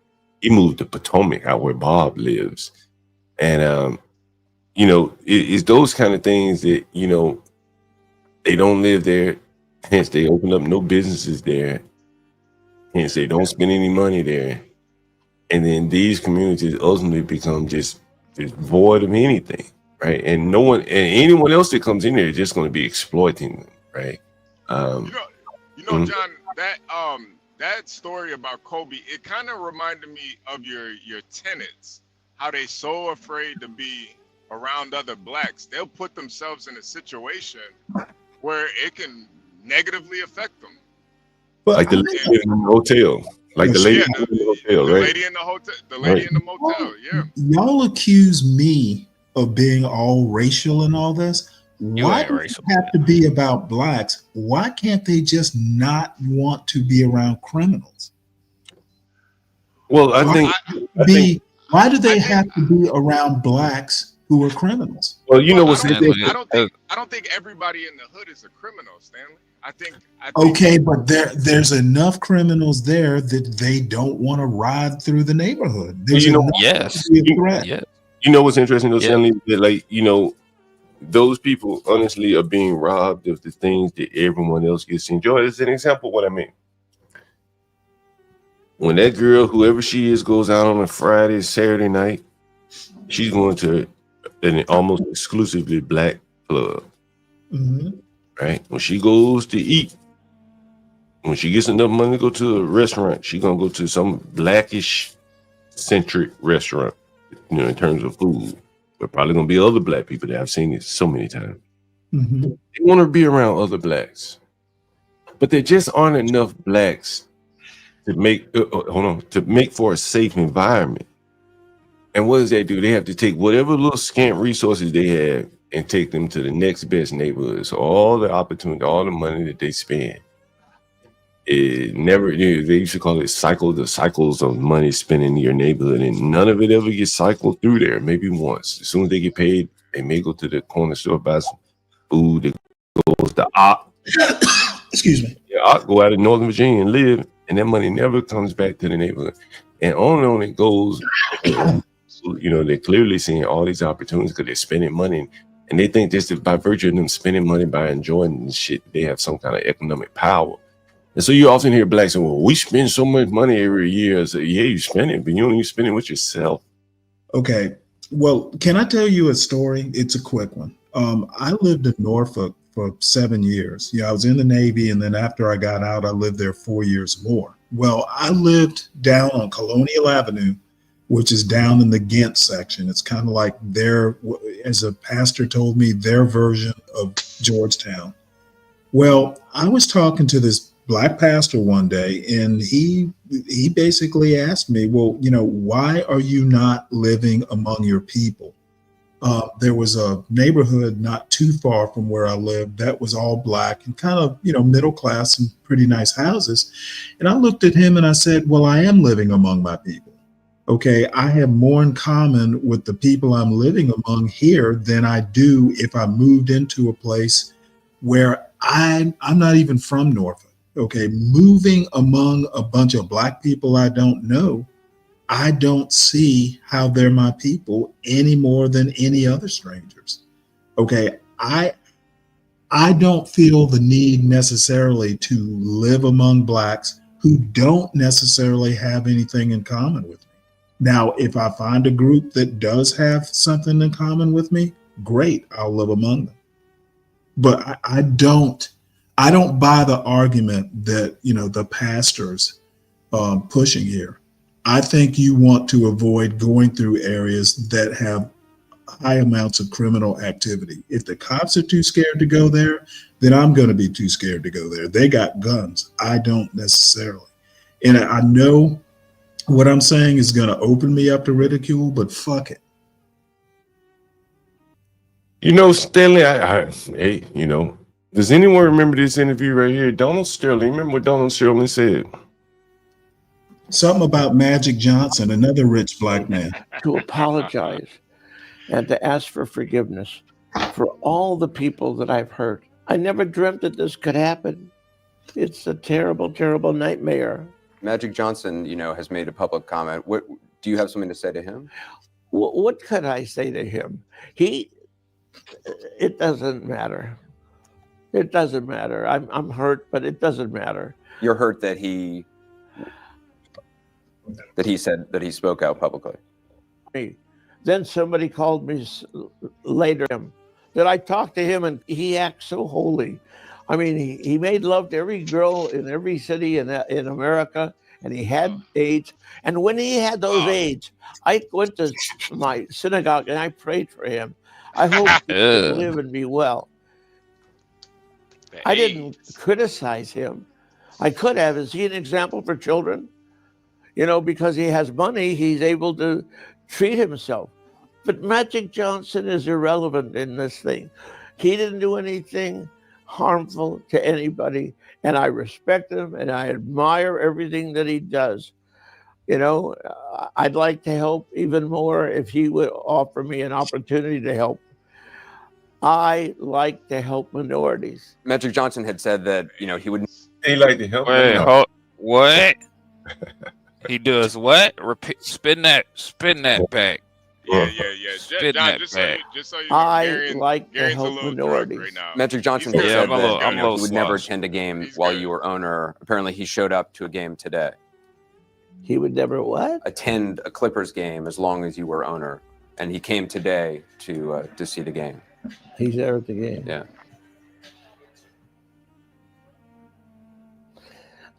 moved to Potomac, out where Bob lives. And, it's those kind of things that, they don't live there. Hence, they open up no businesses there. Hence, they don't spend any money there. And then these communities ultimately become just void of anything, right? And anyone else that comes in there is just going to be exploiting them, right? John, that story about Kobe, it kind of reminded me of your tenants, how they so afraid to be around other blacks. They'll put themselves in a situation where it can negatively affect them. Like the lady in the hotel. Like the lady in the hotel, right? The lady in the hotel, the lady in the motel, yeah. Y'all accuse me of being all racial and all this. Why does it have to be about blacks? Why can't they just not want to be around criminals? Well, why do they have to be around blacks who are criminals? Well, you know what's I don't think everybody in the hood is a criminal, Stanley. I think okay, but there's enough criminals there that they don't want to ride through the neighborhood. There's yes. You know what's interesting though, Stanley? That those people honestly are being robbed of the things that everyone else gets to enjoy. As an example, what I mean. When that girl, whoever she is, goes out on a Friday, Saturday night, she's going to an almost exclusively black club. Mm-hmm. Right? When she goes to eat, when she gets enough money to go to a restaurant, she's going to go to some blackish centric restaurant, in terms of food. But probably going to be other black people that I've seen it so many times. Mm-hmm. They want to be around other blacks. But there just aren't enough blacks to make for a safe environment. And what does that do? They have to take whatever little scant resources they have and take them to the next best neighborhood. So all the opportunity, all the money that they spend, it never, they used to call it the cycles of money spent in your neighborhood, and none of it ever gets cycled through there. Maybe once. As soon as they get paid, they may go to the corner store, buy some food, they go to OC. Excuse me. Yeah, OC go out of Northern Virginia and live, and that money never comes back to the neighborhood. And on it goes, they're clearly seeing all these opportunities because they're spending money. And they think just by virtue of them spending money by enjoying this shit, they have some kind of economic power. And so you often hear blacks say, well, we spend so much money every year. I say, yeah, you spend it, but you don't even spend it with yourself. Okay. Well, can I tell you a story? It's a quick one. I lived in Norfolk for 7 years. I was in the Navy, and then after I got out, I lived there 4 years more. Well, I lived down on Colonial Avenue, which is down in the Ghent section. It's kind of like as a pastor told me, their version of Georgetown. Well, I was talking to this black pastor one day, and he basically asked me, well, why are you not living among your people? There was a neighborhood not too far from where I lived that was all black and kind of, middle class and pretty nice houses. And I looked at him and I said, well, I am living among my people. Okay, I have more in common with the people I'm living among here than I do if I moved into a place where I'm not even from Norfolk. Okay, moving among a bunch of black people I don't know, I don't see how they're my people any more than any other strangers. Okay, I don't feel the need necessarily to live among blacks who don't necessarily have anything in common with me. Now, if I find a group that does have something in common with me, great, I'll live among them. But I don't buy the argument that, the pastors pushing here. I think you want to avoid going through areas that have high amounts of criminal activity. If the cops are too scared to go there, then I'm going to be too scared to go there. They got guns. I don't necessarily. And I know what I'm saying is going to open me up to ridicule, but fuck it. You know, Stanley, hey, you know, does anyone remember this interview right here? Donald Sterling, remember what Donald Sterling said? Something about Magic Johnson, another rich black man. To apologize and to ask for forgiveness for all the people that I've hurt. I never dreamt that this could happen. It's a terrible, terrible nightmare. Magic Johnson, you know, has made a public comment. What do you have something to say to him? What could I say to him? It doesn't matter. It doesn't matter. I'm hurt, but it doesn't matter. You're hurt that he said that he spoke out publicly. Then somebody called me later that I talked to him, and he acts so holy. I mean, he made love to every girl in every city in America, and he had AIDS. And when he had those AIDS, I went to my synagogue and I prayed for him. I hope he can live and be well. I didn't criticize him. I could have. Is he an example for children? You know, because he has money, he's able to treat himself. But Magic Johnson is irrelevant in this thing. He didn't do anything harmful to anybody, and I respect him and I admire everything that he does. You know, I'd like to help even more if he would offer me an opportunity to help. I like to help minorities. Magic Johnson had said that, you know, he would. He like to help. Wait, what? He does what? Repeat. Spin that back. Yeah. John, just so you know, I like to help minorities. Right now. Magic Johnson had said that he would never attend a game while you were owner. Apparently, he showed up to a game today. He would never what? Attend a Clippers game as long as you were owner, and he came today to see the game. He's there at the game. Yeah.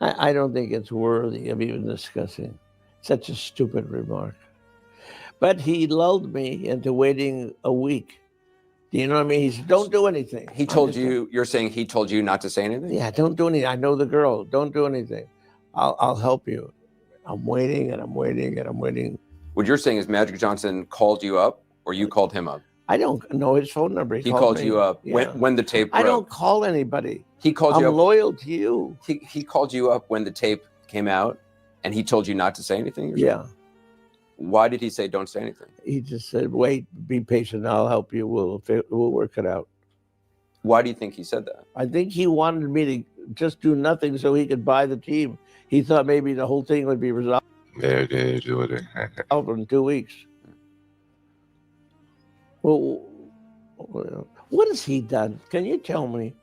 I don't think it's worthy of even discussing. Such a stupid remark. But he lulled me into waiting a week. Do you know what I mean? He said, don't do anything. He told you, you're saying he told you not to say anything? Yeah, don't do anything. I know the girl. Don't do anything. I'll help you. I'm waiting and I'm waiting and I'm waiting. What you're saying is Magic Johnson called you up or you called him up? I don't know his phone number. He called you up when the tape broke. I don't call anybody. He called you up. I'm loyal to you. He called you up when the tape came out and he told you not to say anything? Yeah. Why did he say don't say anything? He just said, wait, be patient. I'll help you. We'll work it out. Why do you think he said that? I think he wanted me to just do nothing so he could buy the team. He thought maybe the whole thing would be resolved in 2 weeks. Well, what has he done? Can you tell me?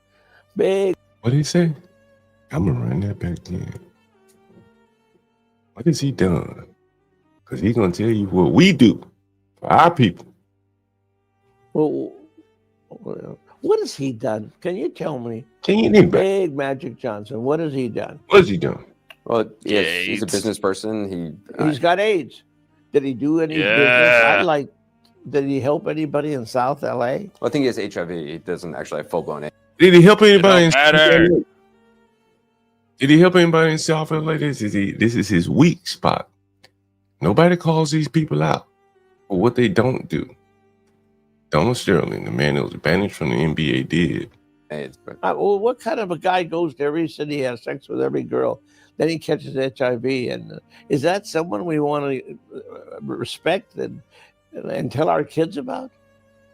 Big. What did he say? I'm gonna run that back then. What has he done? Because he's gonna tell you what we do for our people. Well, what has he done? Can you tell me? Big Magic Johnson. What has he done? What has he done? Well, yes, he's a business person. He's got AIDS. Did he do any business? Did he help anybody in South LA? Well, I think he has HIV. He doesn't actually have full-blown AIDS. Did he help anybody in South LA? Did he help anybody in South LA? This is his weak spot. Nobody calls these people out for what they don't do. Donald Sterling, the man that was banished from the NBA, did. Well, what kind of a guy goes to every city, has sex with every girl, then he catches HIV? And is that someone we want to respect and tell our kids about?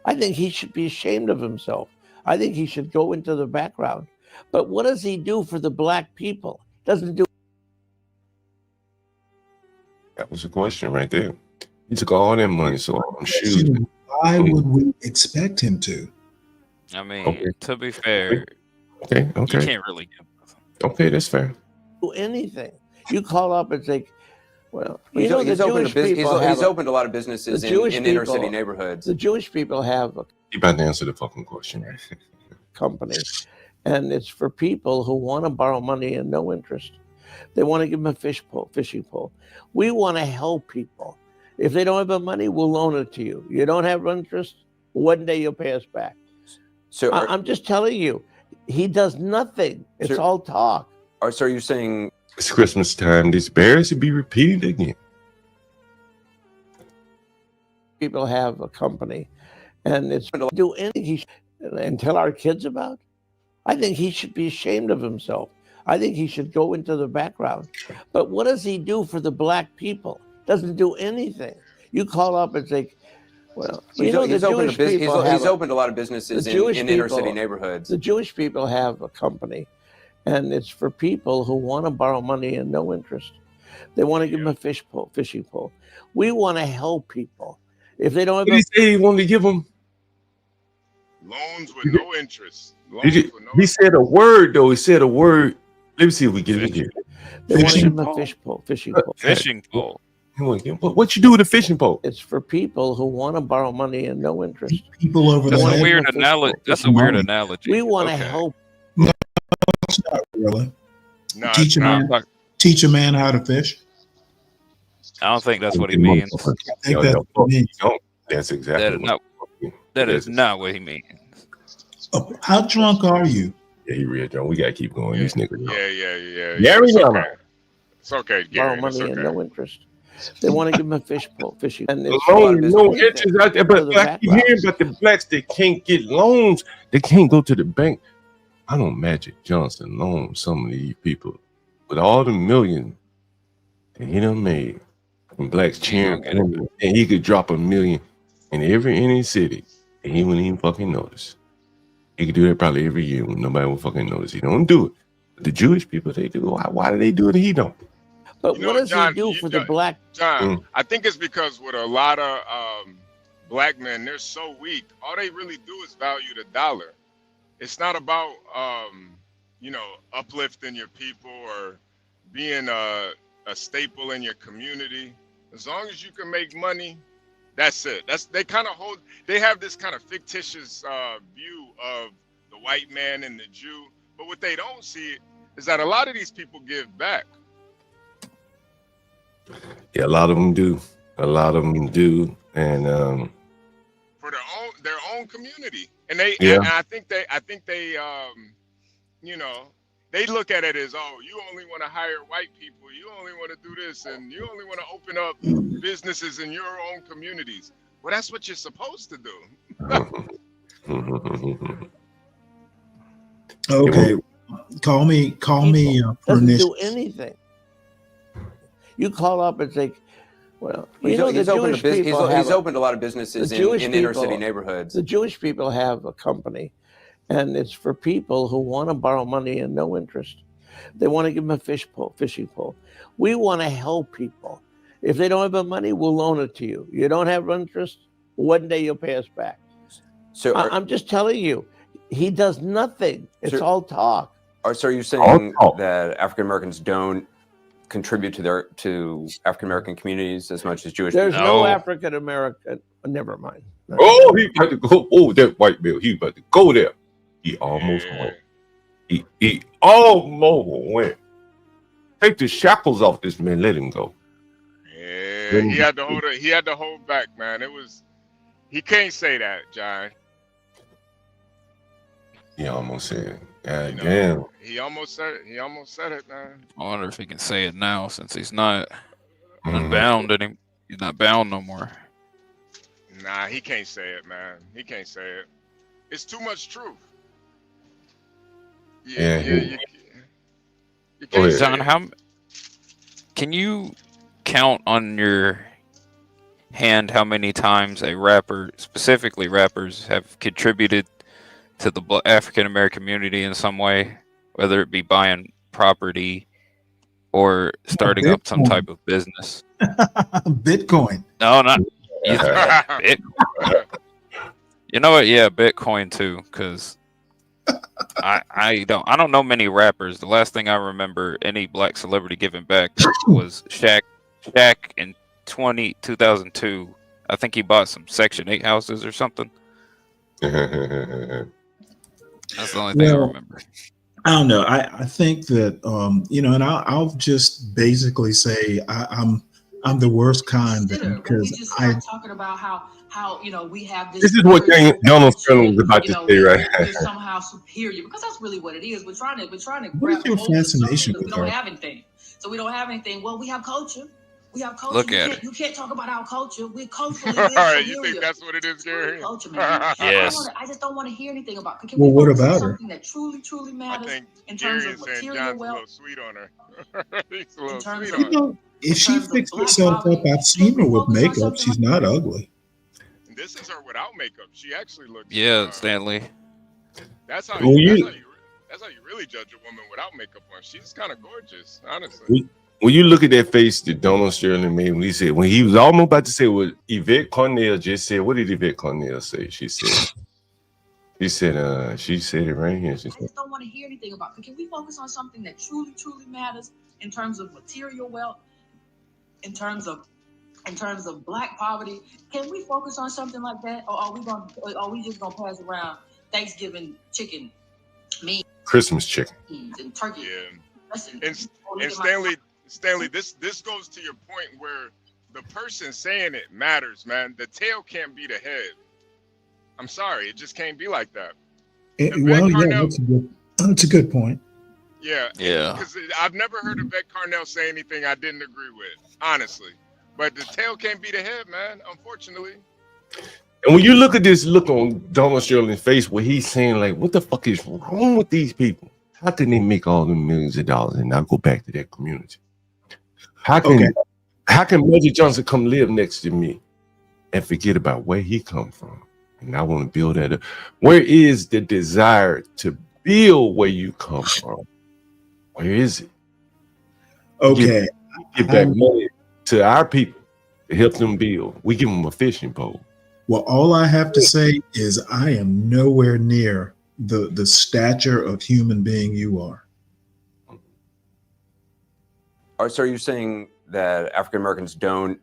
I think he should be ashamed of himself. I think he should go into the background. But what does he do for the black people? Doesn't do. That was a question right there. He took all that money, so I'm sure. Why would we expect him to? I mean, to be fair, okay, you can't really give nothing. Okay, that's fair. Do anything. You call up and say, well, he's opened a lot of businesses in inner city neighborhoods. The Jewish people have a You about to answer the fucking question, right? company, and it's for people who want to borrow money and no interest. They want to give them a fishing pole. We want to help people. If they don't have the money, we'll loan it to you. You don't have interest, one day you'll pay us back. So I'm just telling you, he does nothing. It's all talk. So are you saying It's Christmas time. These bears should be repeated again. People have a company, and it's do anything and tell our kids about. I think he should be ashamed of himself. I think he should go into the background. But what does he do for the black people? Doesn't do anything. You call up and say, well, he's opened a lot of businesses in inner city neighborhoods. The Jewish people have a company, and it's for people who want to borrow money and no interest. They want to give them a fishing pole. We want to help people. If they don't have, did he say he wanted to give them loans with no interest? He said a word though. He said a word. Let me see if we get it again. They want to give them a fishing pole. Fishing pole. What you do with a fishing pole? It's for people who want to borrow money and no interest. People over That's there. a weird analogy. That's a weird analogy. We want to help. No, it's not really. No, Teach a man how to fish. I don't think that's what he means. I think that's what he means. That's exactly that is not what he means. Oh, how drunk are you? Yeah, he real drunk. We gotta keep going. These niggas. Yeah. It's okay. Borrow money and no interest. They want to give him a fishing. And no interest out there, but I keep hearing about the blacks that can't get loans. They can't go to the bank. I know Magic Johnson loaned some of these people with all the millions that he done made from blacks cheering, and he could drop $1 million in every inner city, and he wouldn't even fucking notice. He could do that probably every year when nobody would fucking notice. He don't do it. But the Jewish people, they do. Why do they do it and he don't? But what does he do for the black? John, I think it's because with a lot of black men, they're so weak. All they really do is value the dollar. It's not about uplifting your people or being a staple in your community. As long as you can make money, that's it. They have this kind of fictitious view of the white man and the Jew. But what they don't see is that a lot of these people give back. Yeah, a lot of them do. And for their own community. And they yeah. and I think they they look at it as, oh, you only want to hire white people, you only want to do this, and you only want to open up businesses in your own communities. Well, that's what you're supposed to do. Okay. Call me Doesn't do anything. You call up and say, well, he's opened a lot of businesses in inner city neighborhoods. The Jewish people have a company, and it's for people who want to borrow money and no interest. They want to give them a fishing pole. We want to help people. If they don't have the money, we'll loan it to you. You don't have interest, one day you'll pay us back. So I'm just telling you, he does nothing. It's all talk. So are you saying that African Americans don't contribute to African American communities as much as Jewish people? There's no African American. Never mind. Oh, he about to go. Oh, that white bill. He about to go there. He almost went. He almost went. Take the shackles off this man. Let him go. Yeah, he had to hold it. He had to hold back, man. He can't say that, John. He almost said it. God damn. He almost said it. He almost said it, man. I wonder if he can say it now since he's not unbound anymore. He's not bound no more. Nah, he can't say it, man. He can't say it. It's too much truth. You can't John, can you count on your hand how many times a rapper, specifically rappers, have contributed to the African American community in some way, whether it be buying property or starting up some type of business? Bitcoin. No, not Bitcoin. You know what? Yeah, Bitcoin too, because I don't know many rappers. The last thing I remember any black celebrity giving back was Shaq in 2002. I think he bought some Section 8 houses or something. That's the only thing I remember. I don't know. I think that and I'll just basically say I'm the worst kind because talking about how we have this. This is what Donald Trump was about to say, right? We're somehow superior because that's really what it is. We're trying to what is your fascination we don't have anything. so we don't have anything. Well, we have culture. We have culture. Look at it. You can't talk about our culture. We're culturally All right, familiar. you think that's what it is, Gary? Culture, man. Yes. I just don't want to hear anything about. Can Well, we what focus on about her? something that truly, truly I matters think in terms Gary of is saying material John's a wealth? little sweet on her. He's a little In terms sweet of- on her. You know, if she terms of fixed black herself up, poverty, I've seen her with focus on makeup. something She's not ugly. This is her without makeup. She actually looks. Yeah, Stanley. That's how Well, you. you- That's how you really judge a woman without makeup on. She's kind of gorgeous, honestly. When you look at that face that Donald Sterling made when he was almost about to say what Yvette Cornell just said. What did Yvette Cornell say? She said it right here. She I said, just don't want to hear anything about. Can we focus on something that truly, truly matters in terms of material wealth, in terms of black poverty? Can we focus on something like that, or are we just gonna pass around Thanksgiving chicken, meat, Christmas chicken. and turkey? Yeah. Listen, And Stanley, this goes to your point where the person saying it matters, man. The tail can't be the head. I'm sorry, it just can't be like that. Well, yeah, that's a good point. Yeah. Because I've never heard Yvette Cornell say anything I didn't agree with, honestly. But the tail can't be the head, man, unfortunately. And when you look at this look on Donald Sterling's face where he's saying, like, what the fuck is wrong with these people? How can they make all the millions of dollars and not go back to their community? How can Magic Johnson come live next to me and forget about where he come from? And I want to build that up. Where is the desire to build where you come from? Where is it? Okay. Give back money to our people to help them build. We give them a fishing pole. Well, all I have to say is I am nowhere near the stature of human being you are. So are you saying that African Americans don't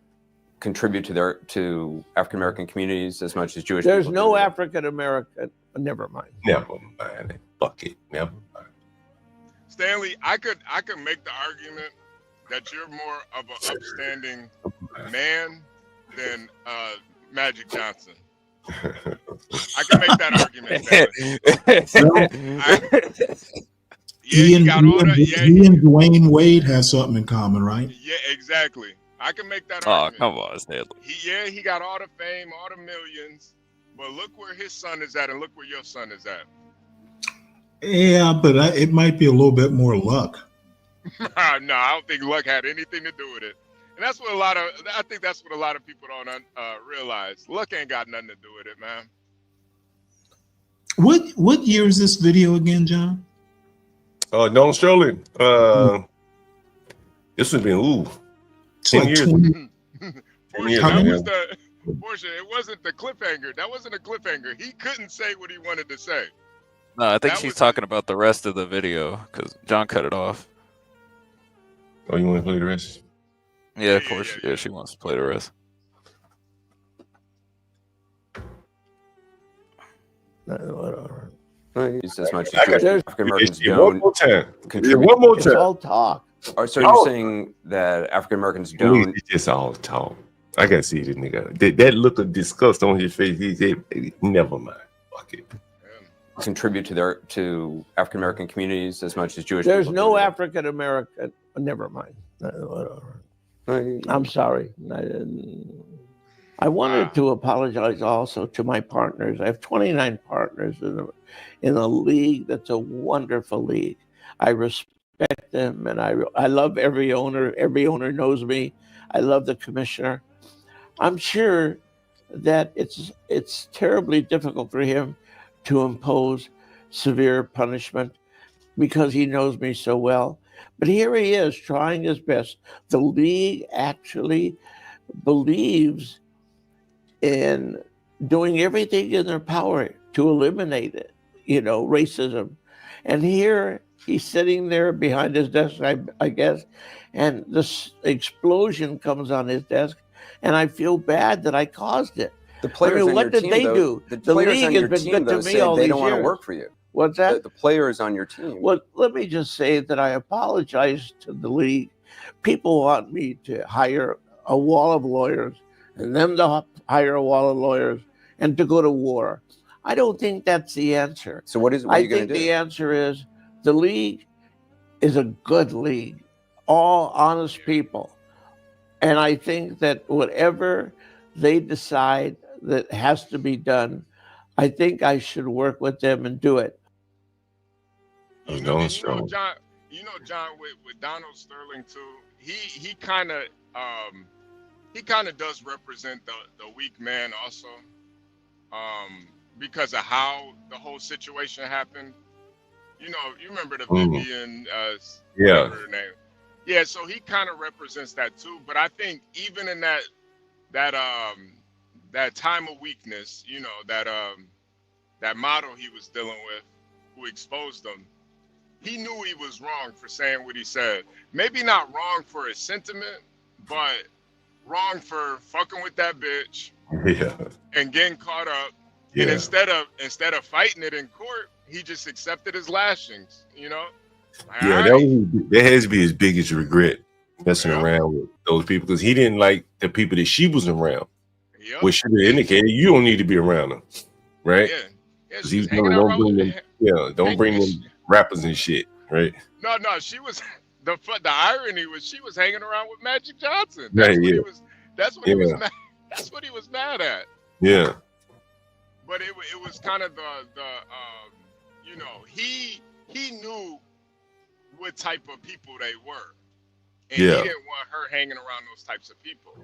contribute to African American communities as much as Jewish There's people no do? African American. Never mind. Never mind. Fuck it. Never mind. Stanley, I could make the argument that you're more of an upstanding man than Magic Johnson. I can make that argument, Stanley. He and Dwayne Wade has something in common, right? Yeah, exactly. I can make that Oh, argument. come on, Stanley. He got all the fame, all the millions, but look where his son is at, and look where your son is at. Yeah, but it might be a little bit more luck. No, I don't think luck had anything to do with it. And that's what I think that's what a lot of people don't realize. Luck ain't got nothing to do with it, man. What year is this video again, John? Donald Sterling. This has been 10 years. Portia, it wasn't the cliffhanger. That wasn't a cliffhanger. He couldn't say what he wanted to say. No, I think she's talking about the rest of the video because John cut it off. Oh, you want to play the rest? Yeah, of course. Yeah, she wants to play the rest. It's as much as Jewish African Americans don't one more time. contribute. One more It's time. all talk. So you're saying that African Americans don't It's just all talk. I gotta see this nigga. That look of disgust on his face. He said, "Never mind. Fuck it." contribute to African American communities as much as Jewish There's people no do. African American. Never mind. I'm sorry. I wanted to apologize also to my partners. I have 29 partners in a league that's a wonderful league. I respect them, and I love every owner. Every owner knows me. I love the commissioner. I'm sure that it's terribly difficult for him to impose severe punishment because he knows me so well. But here he is trying his best. The league actually believes in doing everything in their power to eliminate it, racism. And here he's sitting there behind his desk, I guess, and this explosion comes on his desk, and I feel bad that I caused it. The players on what your did team, they though, do? The The players league on has your been team, good though, to me said all they these don't want to years. work for you. What's that? The players on your team. Well, let me just say that I apologize to the league. People want me to hire a wall of lawyers and them to hire a wall of lawyers and to go to war. I don't think that's the answer. So what are you going to do? I think the answer is the league is a good league. all honest people. And I think that whatever they decide that has to be done, I think I should work with them and do it. John, John, with Donald Sterling too, he kind of does represent the weak man also, because of how the whole situation happened. You remember the Vivian, yeah, her name. Yeah, so he kind of represents that too. But I think even in that time of weakness, that model he was dealing with, who exposed him, he knew he was wrong for saying what he said. Maybe not wrong for his sentiment, but wrong for fucking with that bitch, and getting caught up. Yeah. And instead of fighting it in court, he just accepted his lashings. Yeah, that has to be his biggest regret, messing around with those people, because he didn't like the people that she was around, which should have indicated you don't need to be around them, right? Yeah, because he's going don't bring them rappers and shit, right? No, she was the irony was she was hanging around with Magic Johnson. That's what he was mad. That's what he was mad at. Yeah. But it was kind of he knew what type of people they were, and he didn't want her hanging around those types of people.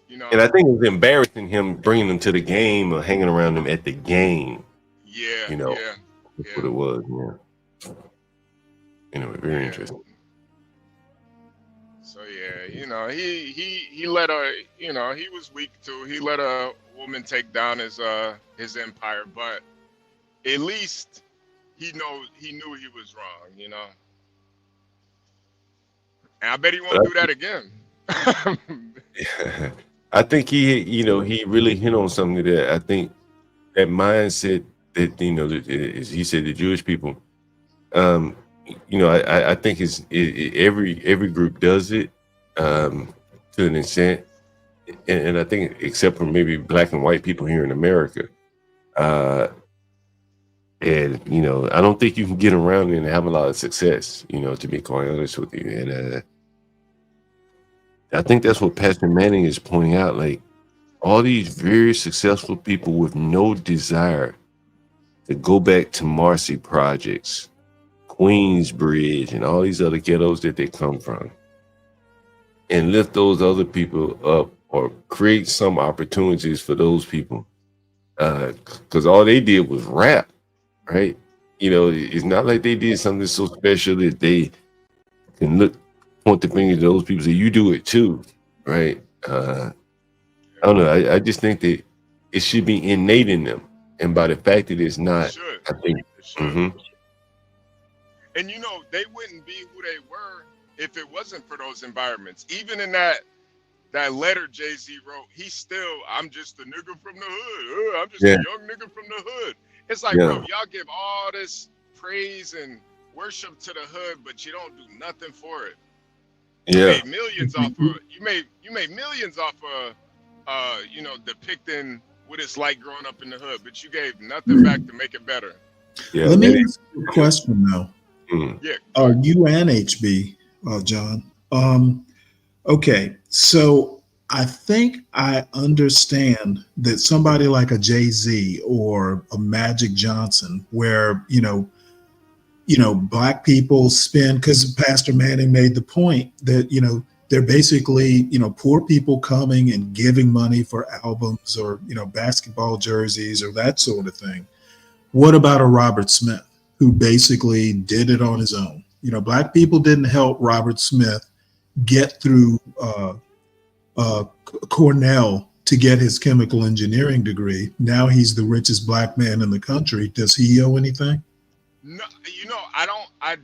And I think it was embarrassing him bringing them to the game or hanging around them at the game. Yeah, that's what it was. Yeah. Anyway, very interesting. So he let a he was weak too. He let a woman take down his empire, but at least he knew he was wrong. And I bet he won't do that again. I think he really hit on something that I think that mindset that as he said, the Jewish people. I think every group does it to an extent, and I think except for maybe black and white people here in America, and I don't think you can get around and have a lot of success. To be quite honest with you, and I think that's what Pastor Manning is pointing out. Like all these very successful people with no desire to go back to Marcy Projects, Queensbridge, and all these other ghettos that they come from, and lift those other people up or create some opportunities for those people. Because all they did was rap, right? It's not like they did something so special that they can point the finger to those people and say, you do it too, right? I don't know. I just think that it should be innate in them. And by the fact that it's not, I think. And they wouldn't be who they were if it wasn't for those environments. Even in that letter Jay-Z wrote, he's still, I'm just a nigga from the hood. I'm just a young nigga from the hood. It's like, bro, y'all give all this praise and worship to the hood, but you don't do nothing for it. You made millions off of it. You made millions off of depicting what it's like growing up in the hood, but you gave nothing back to make it better. Let me ask you a question though. You and HB, John. Okay, so I think I understand that somebody like a Jay-Z or a Magic Johnson, where Black people spend, because Pastor Manning made the point that they're basically poor people coming and giving money for albums or basketball jerseys or that sort of thing. What about a Robert Smith who basically did it on his own? Black people didn't help Robert Smith get through Cornell to get his chemical engineering degree. Now he's the richest Black man in the country. Does he owe anything? No, I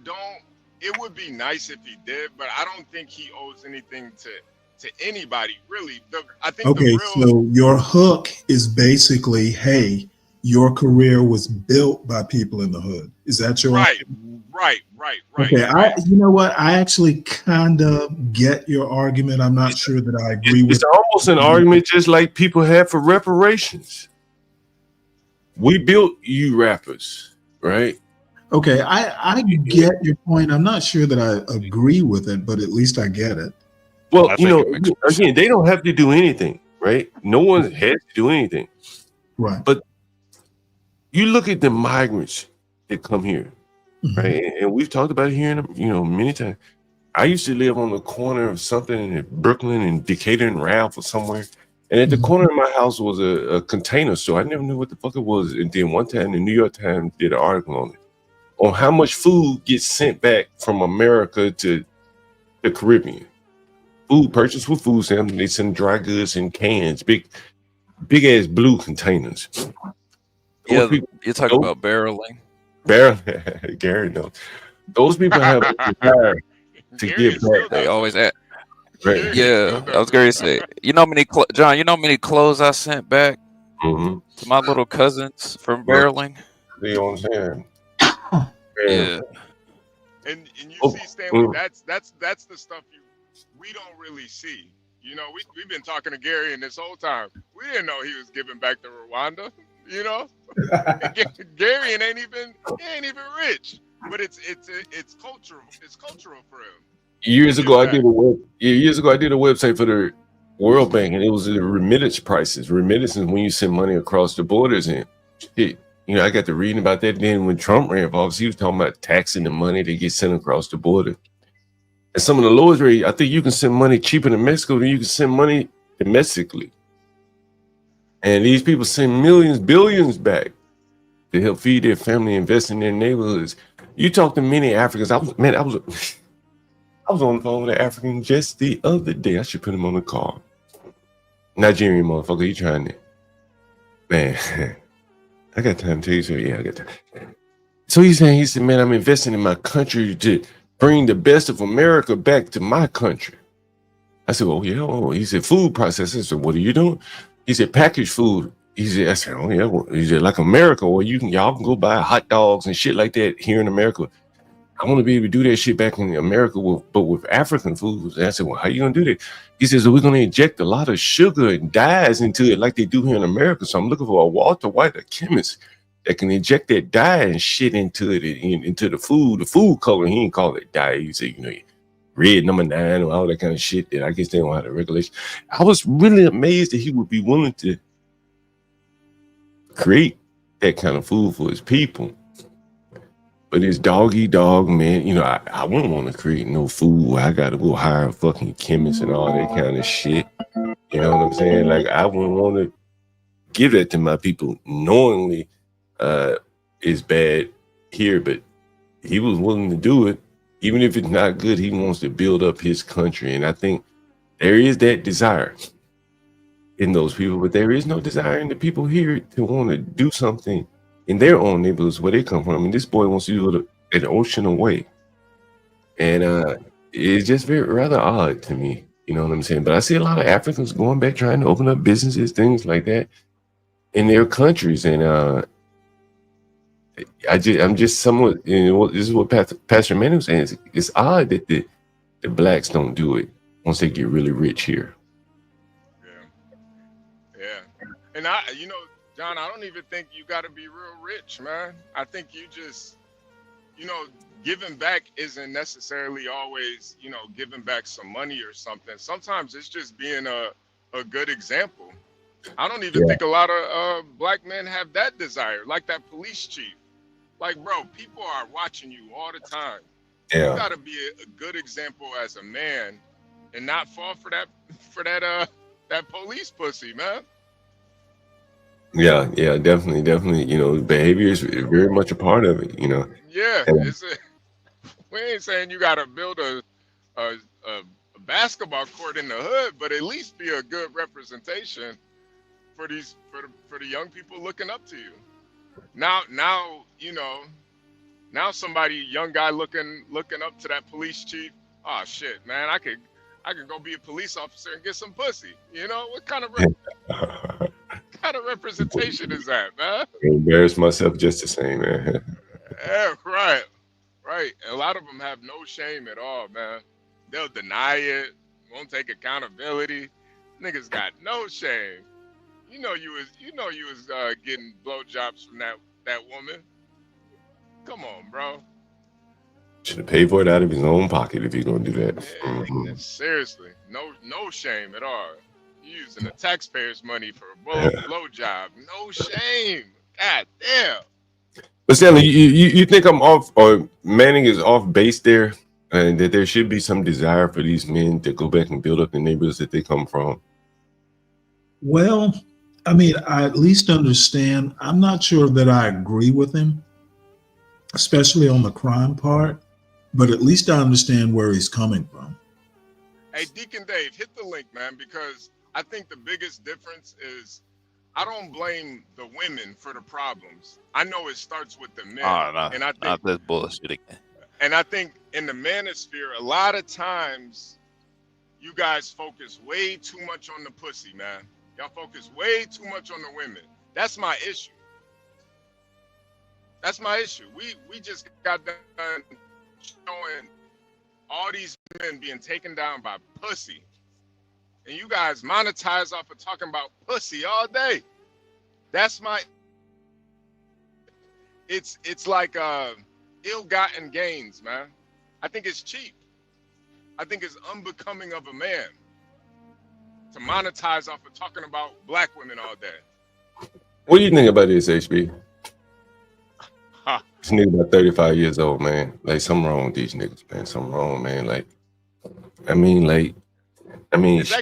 don't. It would be nice if he did, but I don't think he owes anything to anybody, really. I think so your hook is basically, hey, your career was built by people in the hood. Is that your argument? Right. Okay, you know what? I actually kind of get your argument. I'm not sure that I agree with it. It's almost an argument just like people have for reparations. We built you rappers, right? Okay, I get your point. I'm not sure that I agree with it, but at least I get it. Well, again, they don't have to do anything, right? No one has to do anything. Right. But you look at the migrants that come here, right? And we've talked about it here, many times. I used to live on the corner of something in Brooklyn and Decatur and Ralph or somewhere. And at the corner of my house was a container store. I never knew what the fuck it was. And then one time the New York Times did an article on it, on how much food gets sent back from America to the Caribbean. Food purchased with food stamps, they send dry goods in cans, big ass blue containers. Yeah, you're talking about barreling. Gary knows. Those people have a desire to give back. They always ask. Right. Yeah, I was going to say, John, you know how many clothes I sent back to my little cousins from barreling? You know what I'm saying? Yeah. And you see, Stanley, that's the stuff we don't really see. You know, we've been talking to Gary and this whole time. We didn't know he was giving back to Rwanda. You know, Gary ain't even rich, but it's cultural. It's cultural for him. Years ago, I did a website for the World Bank, and it was the remittance prices. Remittance is when you send money across the borders, and shit, I got to reading about that. Then when Trump ran for office, he was talking about taxing the money that gets sent across the border. And some of the lowest rate, I think you can send money cheaper than Mexico than you can send money domestically. And these people send millions, billions back to help feed their family, invest in their neighborhoods. You talk to many Africans. I was on the phone with an African just the other day. I should put him on the call. Nigerian motherfucker, he trying to. Man, I got time to tell you so. Yeah, I got time. So he said, man, I'm investing in my country to bring the best of America back to my country. I said, oh, yeah. Oh, he said, food processing. I said, what are you doing? He said, packaged food. He said, I said, oh, yeah. Well, he said, like America, where y'all can go buy hot dogs and shit like that here in America. I want to be able to do that shit back in America, but with African foods. And I said, well, how you going to do that? He says, we're going to inject a lot of sugar and dyes into it like they do here in America. So I'm looking for a Walter White, a chemist, that can inject that dye and shit into it, into the food color. He ain't call it dye. He said, red number 9 or all that kind of shit that I guess they don't have the regulation. I was really amazed that he would be willing to create that kind of food for his people. But it's dog eat dog, man. I wouldn't want to create no food where I got to go hire a fucking chemist and all that kind of shit. You know what I'm saying? Like, I wouldn't want to give that to my people knowingly it's bad here, but he was willing to do it. Even if it's not good, he wants to build up his country. And I think there is that desire in those people, but there is no desire in the people here to want to do something in their own neighborhoods where they come from. I mean, this boy wants to do it an ocean away. And it's just rather odd to me. You know what I'm saying? But I see a lot of Africans going back, trying to open up businesses, things like that in their countries. And I'm just somewhat, this is what Pastor Manny was saying. It's odd that the blacks don't do it once they get really rich here. Yeah. And John, I don't even think you got to be real rich, man. I think you just, giving back isn't necessarily always, giving back some money or something. Sometimes it's just being a good example. I don't even think a lot of black men have that desire, like that police chief. Like, bro, people are watching you all the time. Yeah. You got to be a good example as a man and not fall for that police pussy, man. Yeah, definitely. Behavior is very much a part of it, Yeah, we ain't saying you got to build a basketball court in the hood, but at least be a good representation for the young people looking up to you. Now, somebody, young guy looking up to that police chief. Oh shit, man, I could go be a police officer and get some pussy. What kind of representation is that, man? I embarrass myself just the same, man. Yeah, right. A lot of them have no shame at all, man. They'll deny it, won't take accountability. Niggas got no shame. You was getting blowjobs from that woman. Come on, bro. Should have paid for it out of his own pocket if he's gonna do that. Yeah, seriously, no shame at all. You're using the taxpayers' money for a blow job. No shame. God damn. But Stanley, you think I'm off, or Manning is off base there, and that there should be some desire for these men to go back and build up the neighborhoods that they come from? Well, I mean, I at least understand. I'm not sure that I agree with him, especially on the crime part, but at least I understand where he's coming from. Hey, Deacon Dave, hit the link, man, because I think the biggest difference is I don't blame the women for the problems. I know it starts with the men. And I think not this bullshit again. And I think in the manosphere, a lot of times you guys focus way too much on the pussy, man. Y'all focus way too much on the women. That's my issue. That's my issue. We just got done showing all these men being taken down by pussy. And you guys monetize off of talking about pussy all day. That's my... It's like ill-gotten gains, man. I think it's cheap. I think it's unbecoming of a man to monetize off of talking about black women all day. What do you think about this, HB? This nigga about 35 years old, man. Like, something wrong with these niggas, man. Something wrong, man. Like, I mean,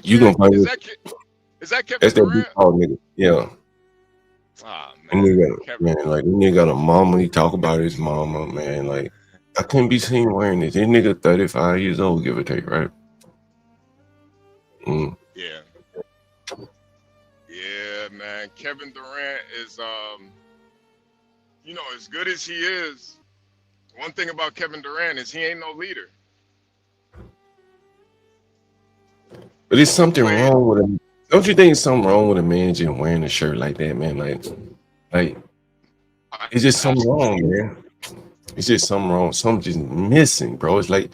you gonna find is that Kevin that's that Durant? big tall nigga. Yeah. And that nigga got a mama. He talk about his mama, man. Like, I couldn't be seen wearing this. This nigga 35 years old, give or take, right? Yeah. Yeah, man. Kevin Durant is, you know, as good as he is, one thing about Kevin Durant is he ain't no leader. But there's something wrong with him. Don't you think there's something wrong with a man just wearing a shirt like that, man? Like, it's just something wrong, man. It's just something wrong. Something just missing, bro. It's like,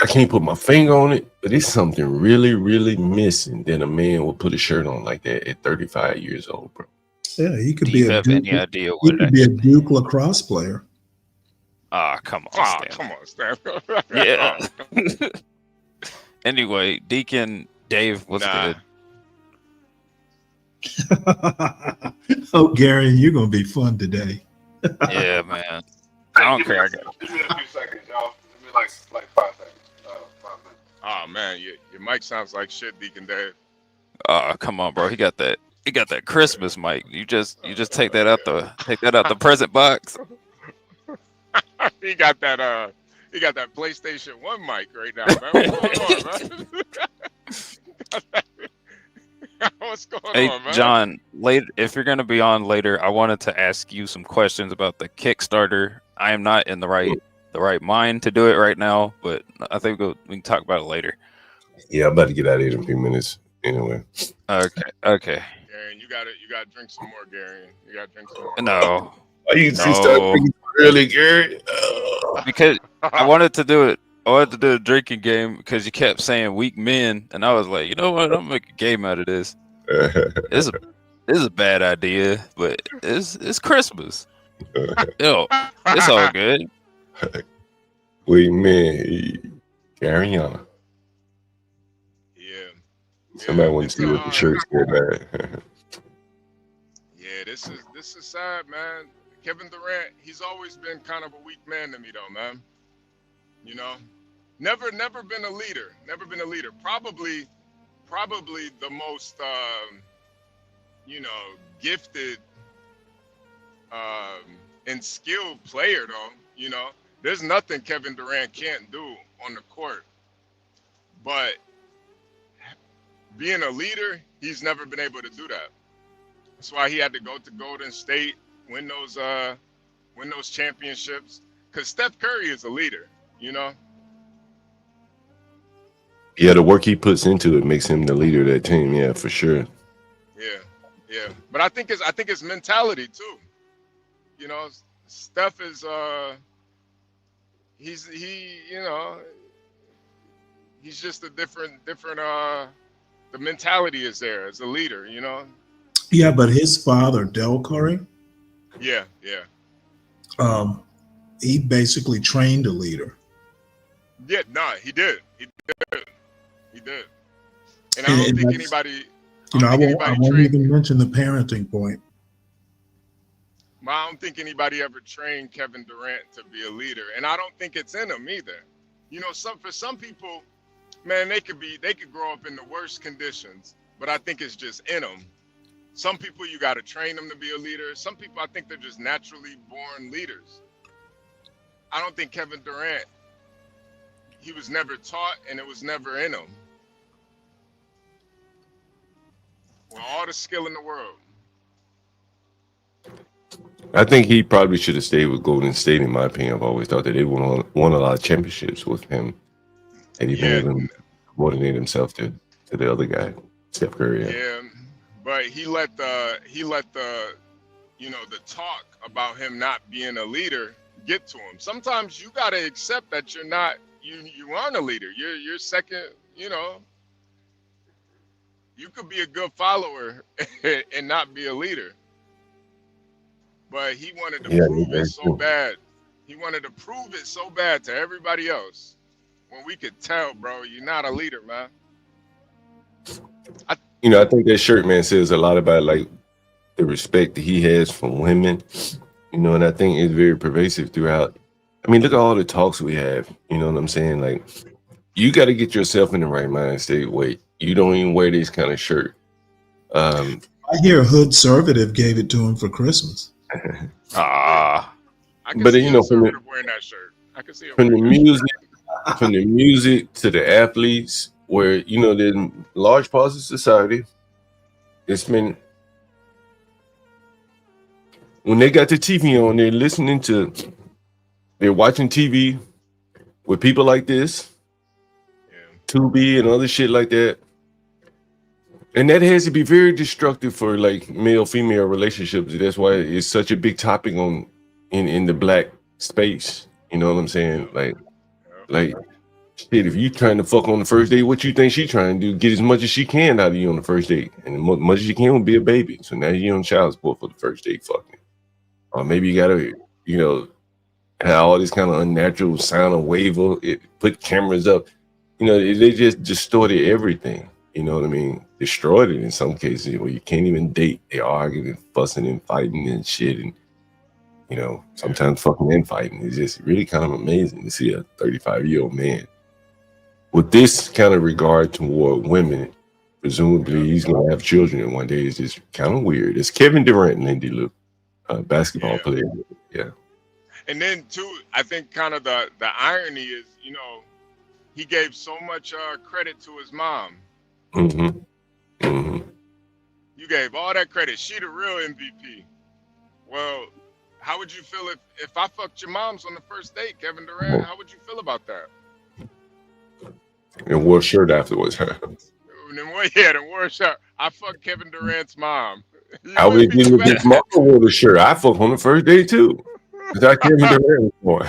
I can't put my finger on it, but it's something really, really missing that a man will put a shirt on like that at 35 years old, bro. Yeah, he could Do be you a have Duke, any idea he what could be a Duke lacrosse player. Come on, Stan. Come on, Stan. Yeah. Anyway, Deacon Dave, what's good? Oh, Gary, you're gonna be fun today. Yeah, man. I don't care. Give me a few seconds, y'all. Give me like 5 seconds. 5 minutes. Oh man, your mic sounds like shit, Deacon Dave. Come on, bro. He got that Christmas mic. You just take that out the present box. He got that PlayStation 1 mic right now, man. What's going on, man? What's going on, man? John, if you're gonna be on later, I wanted to ask you some questions about the Kickstarter. I am not in the right mind to do it right now, but I think we can talk about it later. Yeah, I'm about to get out of here in a few minutes. Anyway. Okay. Gary, you gotta drink some more, Gary. You gotta drink some more. No. Why you start drinking early, Gary? Because I wanted to do it. I wanted to do a drinking game because you kept saying weak men, and I was like, you know what? I'm gonna make a game out of this. This is a bad idea, but it's Christmas. Yo, it's all good. Weak men, carry on. Somebody want to see what the shirt's good at. Yeah, this is sad, man. Kevin Durant, he's always been kind of a weak man to me, though, man. You know, never been a leader. Never been a leader. Probably the most, you know, gifted and skilled player, though. You know, there's nothing Kevin Durant can't do on the court, but being a leader, he's never been able to do that. That's why he had to go to Golden State, win those championships. Because Steph Curry is a leader, you know. Yeah, the work he puts into it makes him the leader of that team. Yeah, for sure. Yeah. But I think it's mentality too. You know, Steph is he's just a different the mentality is there as a leader, you know. Yeah, but his father, Del Curry, Yeah. he basically trained a leader. Yeah, nah, he did. He did. And I don't think anybody. I won't even mention the parenting point. I don't think anybody ever trained Kevin Durant to be a leader, and I don't think it's in him either. For some people, man, they could grow up in the worst conditions, but I think it's just in them. Some people you got to train them to be a leader. Some people I think they're just naturally born leaders. I don't think Kevin Durant, he was never taught, and it was never in him. With all the skill in the world. I think he probably should have stayed with Golden State, in my opinion. I've always thought that they won a lot of championships with him. And he made him coordinate himself to the other guy, Steph Curry. Yeah, but he let the the talk about him not being a leader get to him. Sometimes you gotta accept that you aren't a leader. You're second, you could be a good follower and not be a leader. But he wanted to prove it so bad. He wanted to prove it so bad to everybody else. When we could tell, bro, you're not a leader, man. I think that shirt, man, says a lot about like the respect that he has for women. And I think it's very pervasive throughout. I mean, look at all the talks we have. You know what I'm saying? Like, you got to get yourself in the right mind state. Wait, you don't even wear this kind of shirt. I hear Hood Conservative gave it to him for Christmas. I can But see you know, from wearing that shirt. I can see it. the music to the athletes, where there's large parts of society. It's been when they got the TV on, they're watching TV with people like this, Tubi and other shit like that. And that has to be very destructive for like male-female relationships. That's why it's such a big topic in the black space. You know what I'm saying? Like shit, if you trying to fuck on the first date, what you think she trying to do? Get as much as she can out of you on the first date. And as much as you can will be a baby. So now you're on child support for the first date fucking. Or maybe you gotta, have all this kind of unnatural sound and wave, put cameras up. They just distorted everything. You know what I mean? Destroyed it in some cases where you can't even date. They arguing and fussing and fighting and shit. And, sometimes fucking and fighting. It's just really kind of amazing to see a 35-year-old man with this kind of regard toward women. Presumably he's going to have children and one day. It's just kind of weird. It's Kevin Durant, Lindy Luke, basketball player. Yeah. And then too, I think kind of the irony is, he gave so much credit to his mom. Mm-hmm. Mm-hmm. You gave all that credit. She the real MVP. Well, how would you feel if I fucked your moms on the first date, Kevin Durant? How would you feel about that? And wore a shirt afterwards. Then wore a shirt. I fucked Kevin Durant's mom. I would be with his mom wore the shirt. I fucked on the first date too. Without Kevin Durant anymore.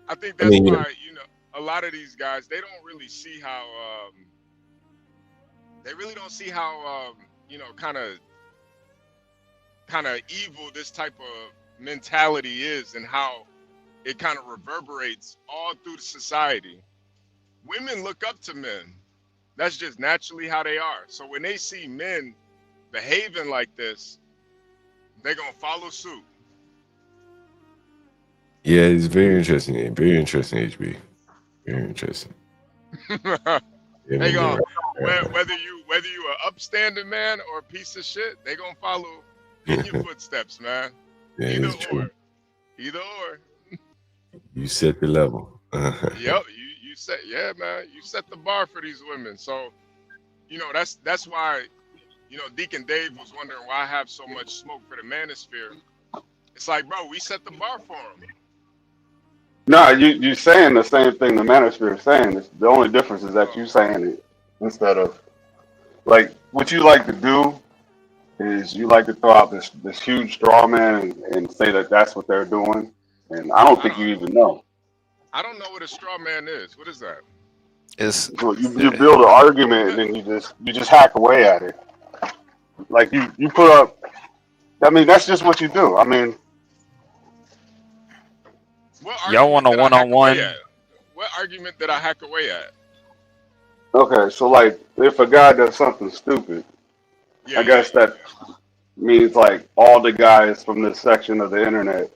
I think that's why, a lot of these guys, they don't really see how kind of evil this type of mentality is, and how it kind of reverberates all through society. Women look up to men. That's just naturally how they are. So when they see men behaving like this, they're gonna follow suit. Yeah, it's very interesting. Very interesting, HB. Very interesting. They gonna whether you an upstanding man or a piece of shit, they gonna follow in your footsteps, man. Yeah, Either it's true. Either or. You set the level. Yep, you set, man. You set the bar for these women. So, that's why, Deacon Dave was wondering why I have so much smoke for the manosphere. It's like, bro, we set the bar for them. No, you're saying the same thing the manosphere is saying. The only difference is that you're saying it instead of, like, what you like to do is you like to throw out this huge straw man and say that that's what they're doing. And I don't think you even know. I don't know what a straw man is. What is that? So you build an argument and then you just hack away at it. Like you put up, I mean, that's just what you do. I mean, Y'all want a did I hack away one-on-one? at? What argument did I hack away at? Okay, so like if a guy does something stupid, I guess that means like all the guys from this section of the internet,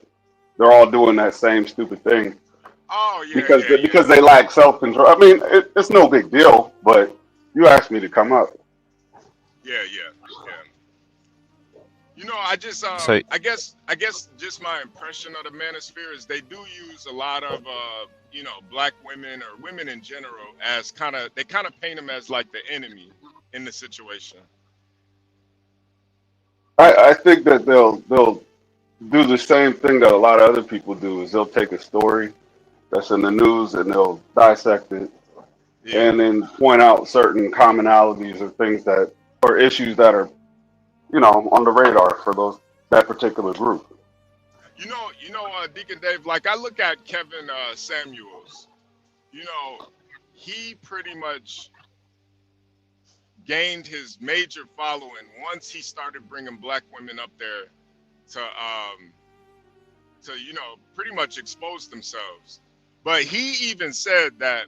they're all doing that same stupid thing. Oh yeah, because they lack self-control. I mean, it's no big deal, but you asked me to come up. Yeah. You know, I just So- I guess just my impression of the manosphere is they do use a lot of you know, black women or women in general as they kind of paint them as like the enemy in the situation. I think that they'll do the same thing that a lot of other people do. Is they'll take a story that's in the news and they'll dissect it and then point out certain commonalities or things or issues that are, you know, on the radar for that particular group. You know, Deacon Dave, like I look at Kevin Samuels, you know, he pretty much gained his major following once he started bringing black women up there to you know, pretty much expose themselves. But he even said that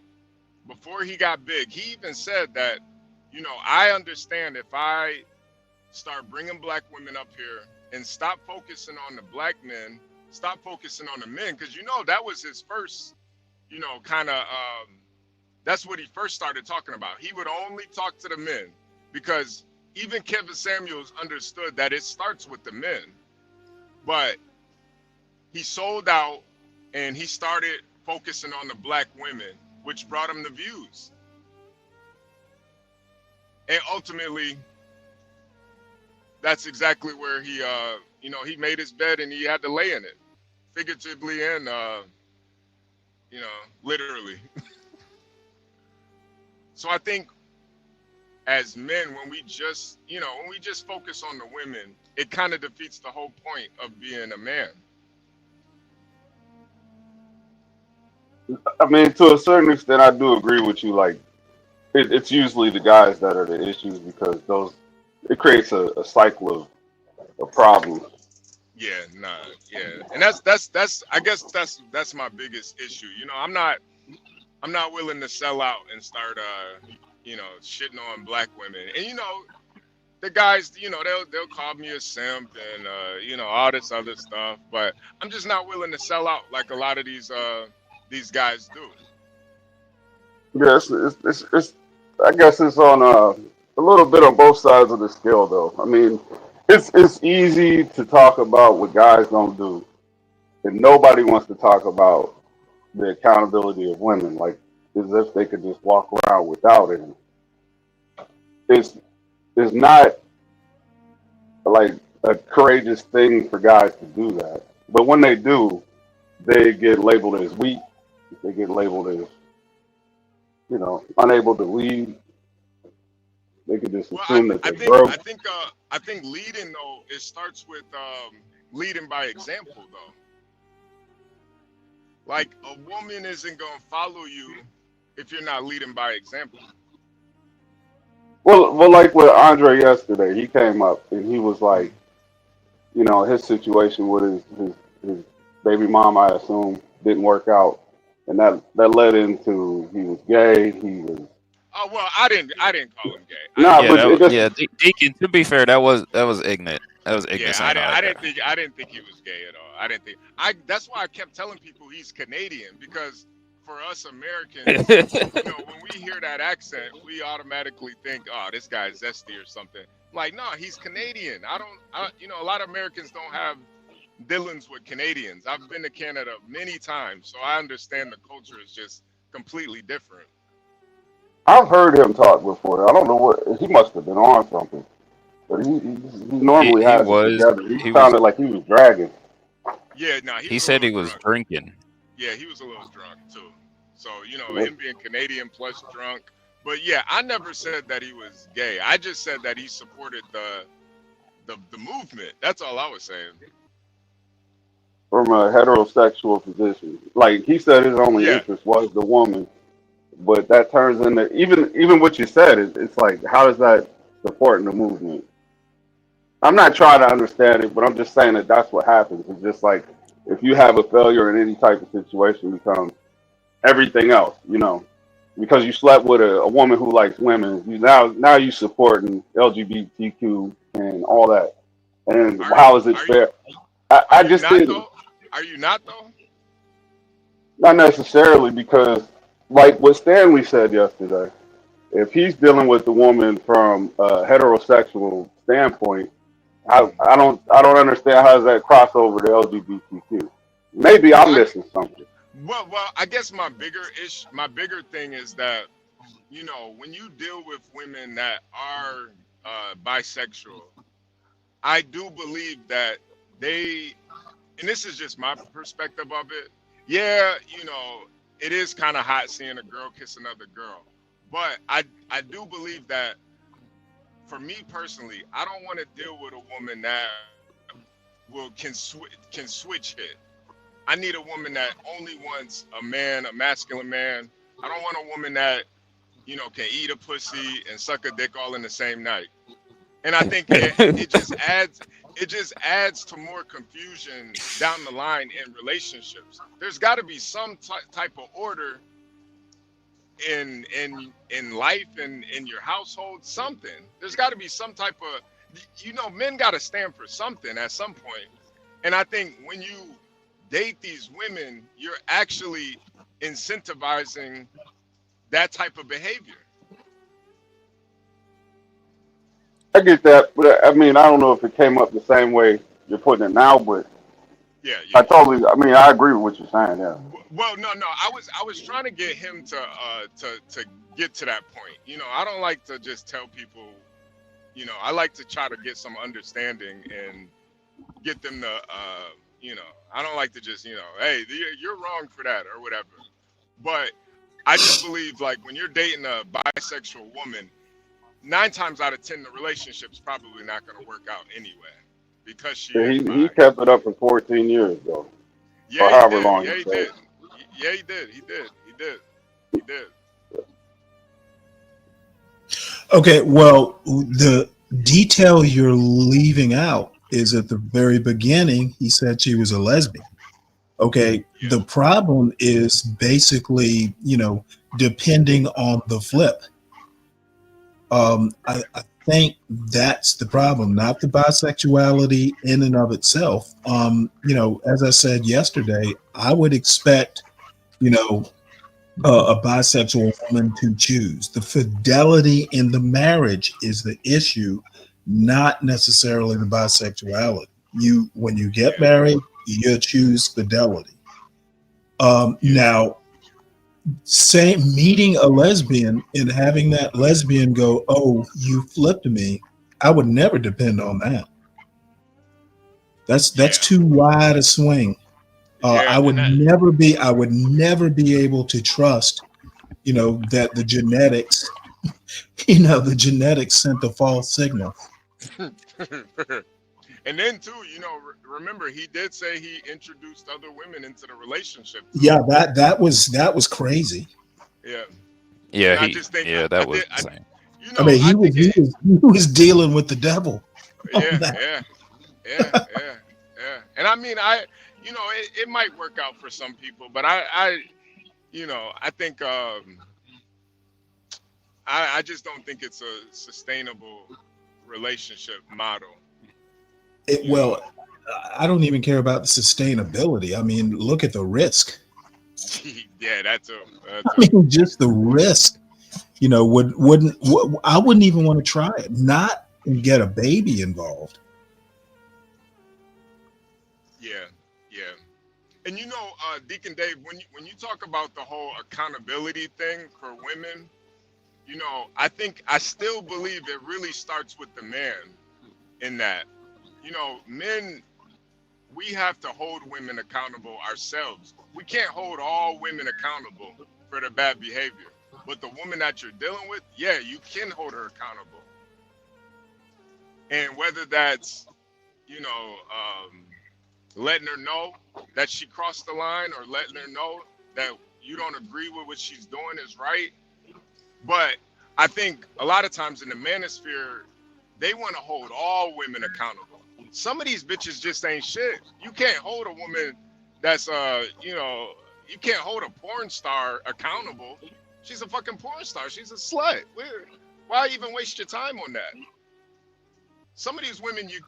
before he got big, he even said that, you know, I understand if I start bringing black women up here and stop focusing on the black men, stop focusing on the men, because, you know, that was his first, you know, kind of, that's what he first started talking about. He would only talk to the men because even Kevin Samuels understood that it starts with the men. But he sold out and he started focusing on the black women, which brought him the views. And ultimately, that's exactly where he, you know, he made his bed and he had to lay in it, figuratively and, you know, literally. So I think as men, when we just focus on the women, it kind of defeats the whole point of being a man. I mean, to a certain extent, I do agree with you. Like, it's usually the guys that are the issues because it creates a cycle of problems. Yeah, and that's I guess that's my biggest issue. You know, I'm not willing to sell out and start you know, shitting on black women. And you know, the guys, you know, they'll call me a simp and you know, all this other stuff, but I'm just not willing to sell out like a lot of these guys do. Yes, it's I guess it's on a little bit on both sides of the scale, though. I mean, it's easy to talk about what guys don't do, and nobody wants to talk about the accountability of women, like as if they could just walk around without it. It's not like a courageous thing for guys to do that, but when they do, they get labeled as weak. They get labeled as, you know, unable to lead. They could just assume that they're broke. I think leading though, it starts with leading by example though. Like a woman isn't gonna follow you if you're not leading by example. Well, like with Andre yesterday, he came up and he was like, you know, his situation with his baby mom, I assume, didn't work out, and that led into he was gay. He was. Oh well, I didn't call him gay. No, Deacon. To be fair, that was ignorant. That was ignorant. Yeah, I didn't think he was gay at all. That's why I kept telling people he's Canadian, because for us Americans, you know, when we hear that accent, we automatically think, oh, this guy's zesty or something. Like, no, he's Canadian. You know, a lot of Americans don't have dealings with Canadians. I've been to Canada many times, so I understand the culture is just completely different. I've heard him talk before. I don't know what he must have been on something, but he normally has it together. He sounded like he was dragging. Yeah, no, he said he was drinking. Yeah, he was a little drunk too. So, you know, him being Canadian plus drunk. But yeah, I never said that he was gay. I just said that he supported the movement. That's all I was saying. From a heterosexual position, like he said, his only interest was the woman. But that turns into even what you said. It's like, how is that supporting the movement? I'm not trying to understand it, but I'm just saying that that's what happens. It's just like if you have a failure in any type of situation, becomes everything else, you know, because you slept with a woman who likes women. You now you supporting LGBTQ and all that. And how is it fair? I just didn't. Are you not though? Not necessarily, because like what Stanley said yesterday, if he's dealing with the woman from a heterosexual standpoint, I don't understand how does that cross over to LGBTQ. Maybe I'm missing something. Well, I guess my bigger thing is that, you know, when you deal with women that are bisexual, I do believe that they, and this is just my perspective of it. Yeah, you know, it is kind of hot seeing a girl kiss another girl, but I do believe that, for me personally, I don't want to deal with a woman that can switch hit. I need a woman that only wants a man, a masculine man. I don't want a woman that, you know, can eat a pussy and suck a dick all in the same night. And I think it just adds to more confusion down the line in relationships. There's got to be some type of order in life and in your household. Something. There's got to be some type of, you know, men got to stand for something at some point. And I think when you date these women, you're actually incentivizing that type of behavior. I get that, but I mean, I don't know if it came up the same way you're putting it now, but yeah. I agree with what you're saying. Yeah. Well, no, I was trying to get him to get to that point. You know, I don't like to just tell people, you know, I like to try to get some understanding and get them to, you know, I don't like to just, you know, hey, you're wrong for that or whatever. But I just believe, like, when you're dating a bisexual woman, 9 times out of 10, the relationship's probably not going to work out anyway, because he kept it up for 14 years though. Yeah, or however he long. did. He did. Yeah, he did. Okay, well, the detail you're leaving out is at the very beginning, he said she was a lesbian. Okay, the problem is basically, you know, depending on the flip. I think that's the problem, not the bisexuality in and of itself. You know, as I said yesterday, I would expect, you know, a bisexual woman to choose. The fidelity in the marriage is the issue, not necessarily the bisexuality. When you get married, you choose fidelity. Now, meeting a lesbian and having that lesbian go, "Oh, you flipped me," I would never depend on that. That's too wide a swing. I would never be able to trust, you know, that the genetics, you know, the genetics sent a false signal. And then too, you know, remember, he did say he introduced other women into the relationship. Yeah, that was crazy. Yeah. Yeah, that was insane. You I know, mean, he was dealing with the devil. Yeah. And I mean, you know, it might work out for some people, but I you know, I think I just don't think it's a sustainable relationship model. Well, I don't even care about the sustainability. I mean, look at the risk. Yeah, that's I mean, just the risk. You know, I wouldn't even want to try it. Not get a baby involved. Yeah. And you know, Deacon Dave, when you talk about the whole accountability thing for women, you know, I still believe it really starts with the man in that. You know, men, we have to hold women accountable ourselves. We can't hold all women accountable for their bad behavior. But the woman that you're dealing with, yeah, you can hold her accountable. And whether that's, you know, letting her know that she crossed the line, or letting her know that you don't agree with what she's doing is right. But I think a lot of times in the manosphere, they want to hold all women accountable. Some of these bitches just ain't shit. You can't hold a woman that's you know, you can't hold a porn star accountable. She's a fucking porn star. She's a slut. Why even waste your time on that? Some of these women you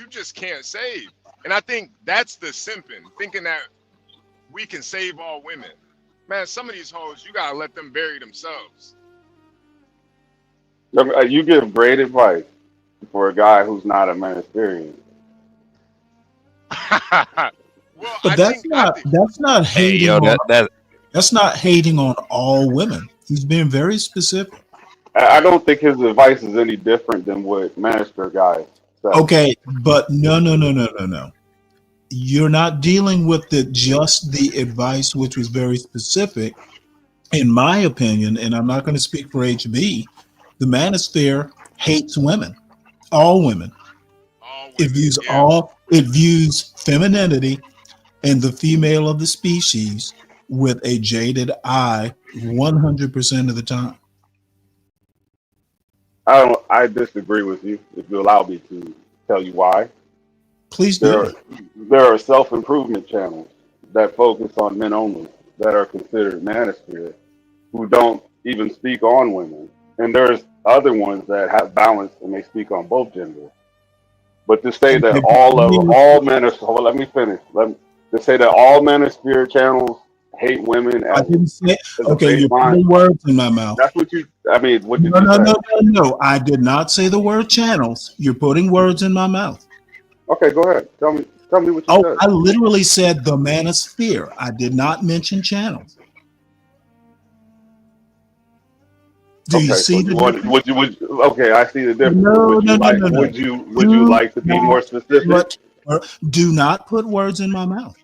just can't save. And I think that's the simping, thinking that we can save all women. Man, some of these hoes, you gotta let them bury themselves. You give great advice for a guy who's not a Manasterian. Well, But that's not Hey, hating yo, on that that's not hating on all women. He's being very specific. I don't think his advice is any different than what Manosphere guys say. Okay, but no. You're not dealing with just the advice, which was very specific. In my opinion, and I'm not going to speak for HB, the Manosphere hates women, all women. It views femininity and the female of the species with a jaded eye 100% of the time. I disagree with you. If you allow me to tell you why. Please do. There are self-improvement channels that focus on men only that are considered Manosphere, who don't even speak on women. And there's other ones that have balance and they speak on both genders. But to say that all Manosphere, let me finish. To say that all Manosphere channels hate women I didn't say. Okay, you're putting words in my mouth. That's what you. I mean, what did No, you no, say? no, no, no. I did not say the word channels. You're putting words in my mouth. Okay, go ahead. Tell me what you said. I literally said the Manosphere. I did not mention channels. Do you see the difference? Okay, I see the difference. No. Would you like to be more specific? Do not put words in my mouth.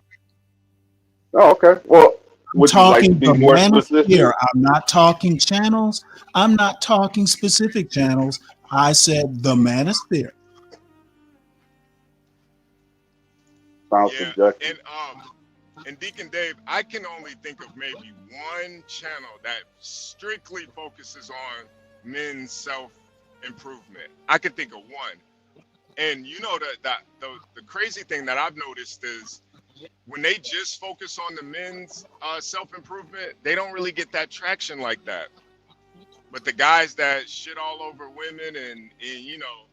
Oh, okay. Well, would you like to talking be the more specific? Manosphere. I'm not talking channels. I'm not talking specific channels. I said the Manosphere. Sounds subjective. And Deacon Dave, I can only think of maybe one channel that strictly focuses on men's self-improvement. I can think of one. And you know the crazy thing that I've noticed is when they just focus on the men's self-improvement, they don't really get that traction like that. But the guys that shit all over women and you know,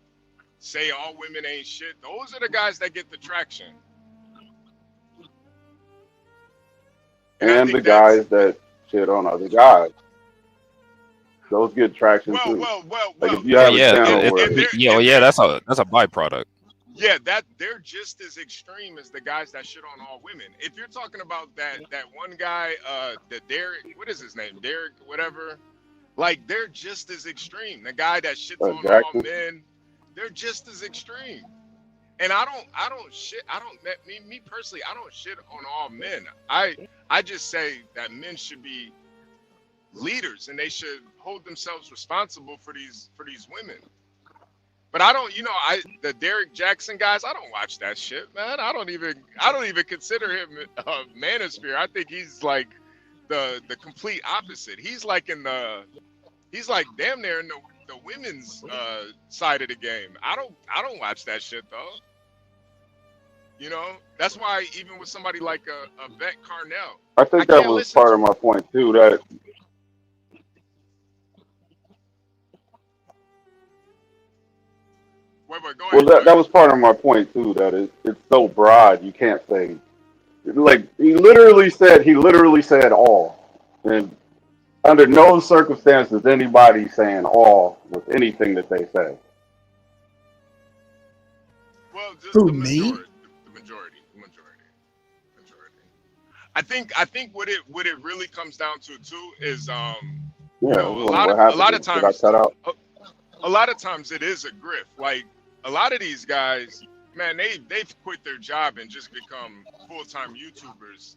say all women ain't shit, those are the guys that get the traction. And the guys that shit on other guys. Those get traction too. Well. Like if you have a channel where that's a byproduct. Yeah, that they're just as extreme as the guys that shit on all women. If you're talking about that one guy, the Derek, what is his name? Derek, whatever. Like they're just as extreme. The guy that shits on all men, they're just as extreme. And me personally, I don't shit on all men. I just say that men should be leaders and they should hold themselves responsible for these women. But I don't, the Derek Jackson guys, I don't watch that shit, man. I don't even consider him a Manosphere. I think he's like the complete opposite. He's like damn near in the women's side of the game. I don't watch that shit though. That's why even with somebody like a Vet Carnell, I think that was part of my point too. That that was part of my point too. That it's so broad you can't say. Like he literally said all, and under no circumstances anybody saying all with anything that they say. Well, just Who, the me? majority. I think what it really comes down to too is a lot of times a lot of times it is a grift. Like a lot of these guys, man, they've quit their job and just become full-time YouTubers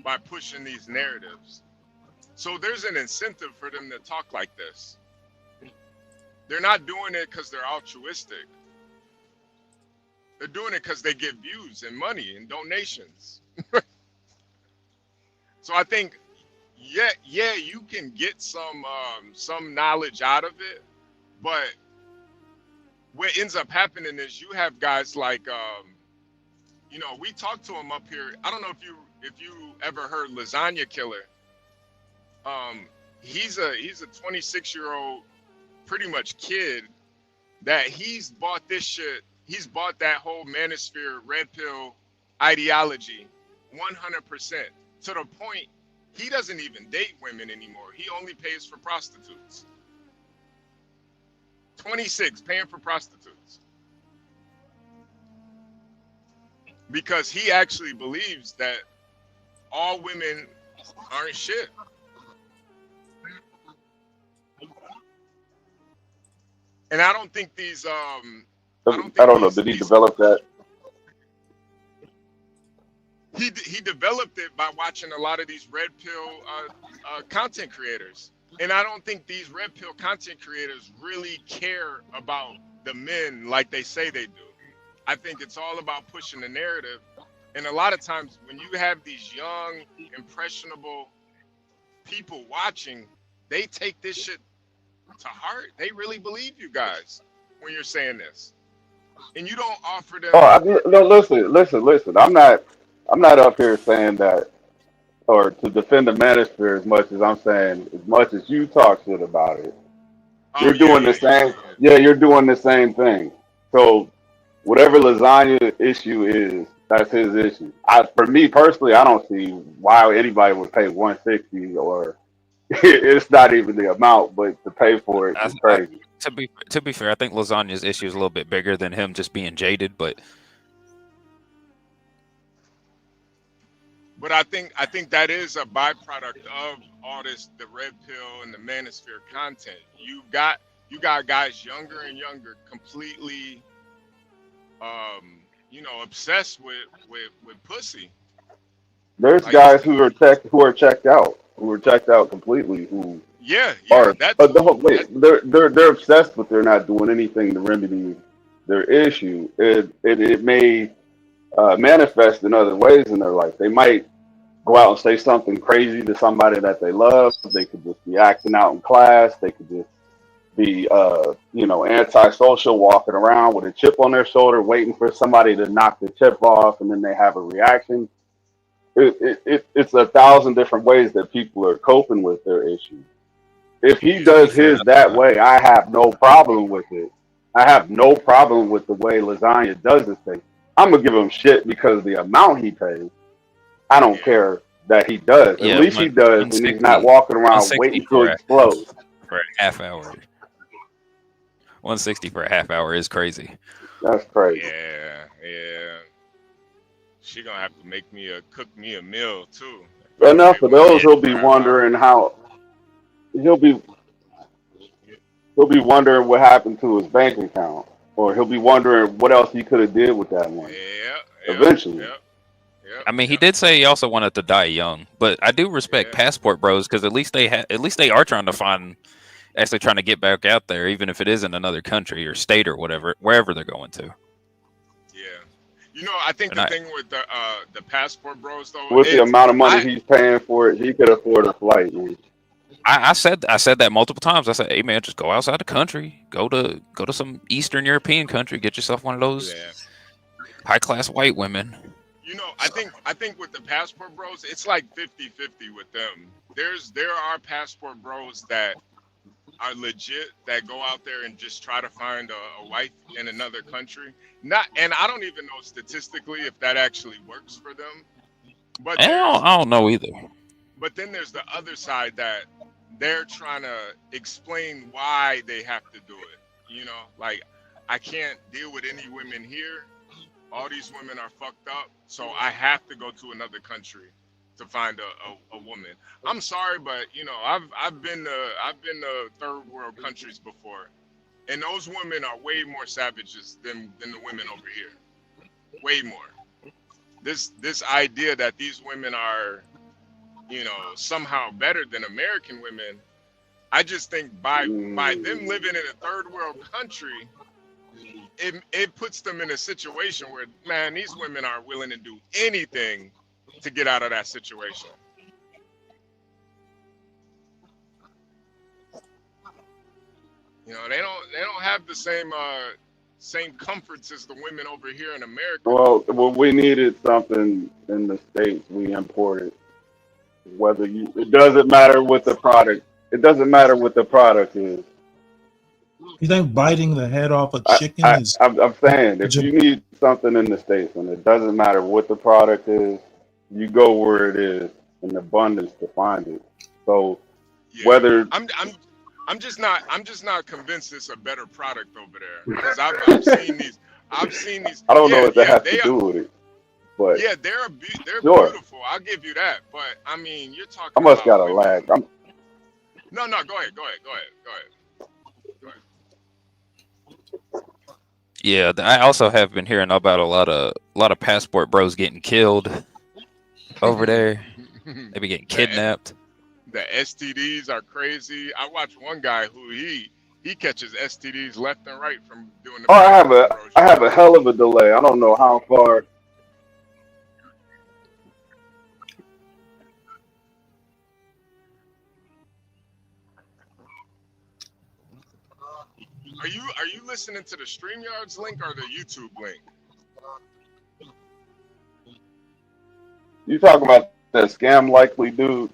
by pushing these narratives. So there's an incentive for them to talk like this. They're not doing it because they're altruistic. They're doing it because they get views and money and donations. So I think, yeah, you can get some knowledge out of it, but what ends up happening is you have guys like you know, we talked to him up here. I don't know if you ever heard Lasagna Killer. He's a 26-year-old pretty much kid that he's bought this shit. He's bought that whole manosphere red pill ideology 100% to the point he doesn't even date women anymore. He only pays for prostitutes. 26, paying for prostitutes. Because he actually believes that all women aren't shit. And I don't think these I don't know. Did he develop that? He developed it by watching a lot of these red pill content creators, and I don't think these red pill content creators really care about the men like they say they do. I think it's all about pushing the narrative, and a lot of times when you have these young, impressionable people watching, they take this shit to heart. They really believe you guys when you're saying this, and you don't offer them. No, listen. I'm not up here saying that or to defend the manosphere as much as I'm saying as much as you talk shit about it. You're doing the same. Yeah, you're doing the same thing. So whatever Lasagna issue is, that's his issue. For me personally, I don't see why anybody would pay 160 or it's not even the amount, but to pay for it is crazy. To be fair, I think Lasagna's issue is a little bit bigger than him just being jaded, but I think that is a byproduct of all this, the red pill and the manosphere content. You got guys younger and younger, completely, obsessed with pussy. There's guys who are checked out completely. Who are they're obsessed, but they're not doing anything to remedy their issue. It may manifest in other ways in their life. They might go out and say something crazy to somebody that they love. They could just be acting out in class. They could just be, antisocial, walking around with a chip on their shoulder, waiting for somebody to knock the chip off, and then they have a reaction. It's 1,000 different ways that people are coping with their issues. If he does his that way, I have no problem with it. I have no problem with the way Lasagna does this thing. I'm gonna give him shit because of the amount he pays. I don't care that he does. yeah, At least he does, and he's not walking around waiting to explode. For a half hour. 160 for a half hour is crazy. That's crazy. Yeah. She gonna have to cook me a meal too. Enough of those. He'll be wondering how. He'll be wondering what happened to his bank account, or he'll be wondering what else he could have did with that money. Eventually. I mean, he did say he also wanted to die young, but I do respect passport bros because at least they are trying to get back out there, even if it is in another country or state or whatever, wherever they're going to. I think the thing with the passport bros though, with the amount of money he's paying for it, he could afford a flight. I said that multiple times. I said, "Hey man, just go outside the country, go to some Eastern European country, get yourself one of those high class white women." I think with the passport bros, it's like 50-50 with them. There are passport bros that are legit, that go out there and just try to find a wife in another country. And I don't even know statistically if that actually works for them. But I don't know either. But then there's the other side that they're trying to explain why they have to do it. Like, I can't deal with any women here. All these women are fucked up, so I have to go to another country to find a woman. I'm sorry, but I've been to third world countries before, and those women are way more savages than the women over here. Way more. This idea that these women are, somehow better than American women, I just think by them living in a third world country, it puts them in a situation where, man, these women are willing to do anything to get out of that situation. They don't have the same same comforts as the women over here in America. Well, we needed something in the States. We imported. Whether you, it doesn't matter what the product. It doesn't matter what the product is. You think biting the head off a chicken is? I'm saying if you need something in the States, and it doesn't matter what the product is, you go where it is in abundance to find it. So whether I'm just not convinced it's a better product over there because I've seen these. I don't know what that has to do with it, but yeah, they're sure. beautiful. I'll give you that. But I mean, you're talking. I must about got a lag. No, go ahead. Yeah, I also have been hearing about a lot of passport bros getting killed over there. They be getting kidnapped. The STDs are crazy. I watched one guy who he catches STDs left and right from doing the. Oh, I have a hell of a delay. I don't know how far. Are you listening to the StreamYards link or the YouTube link? You talking about that scam likely dude?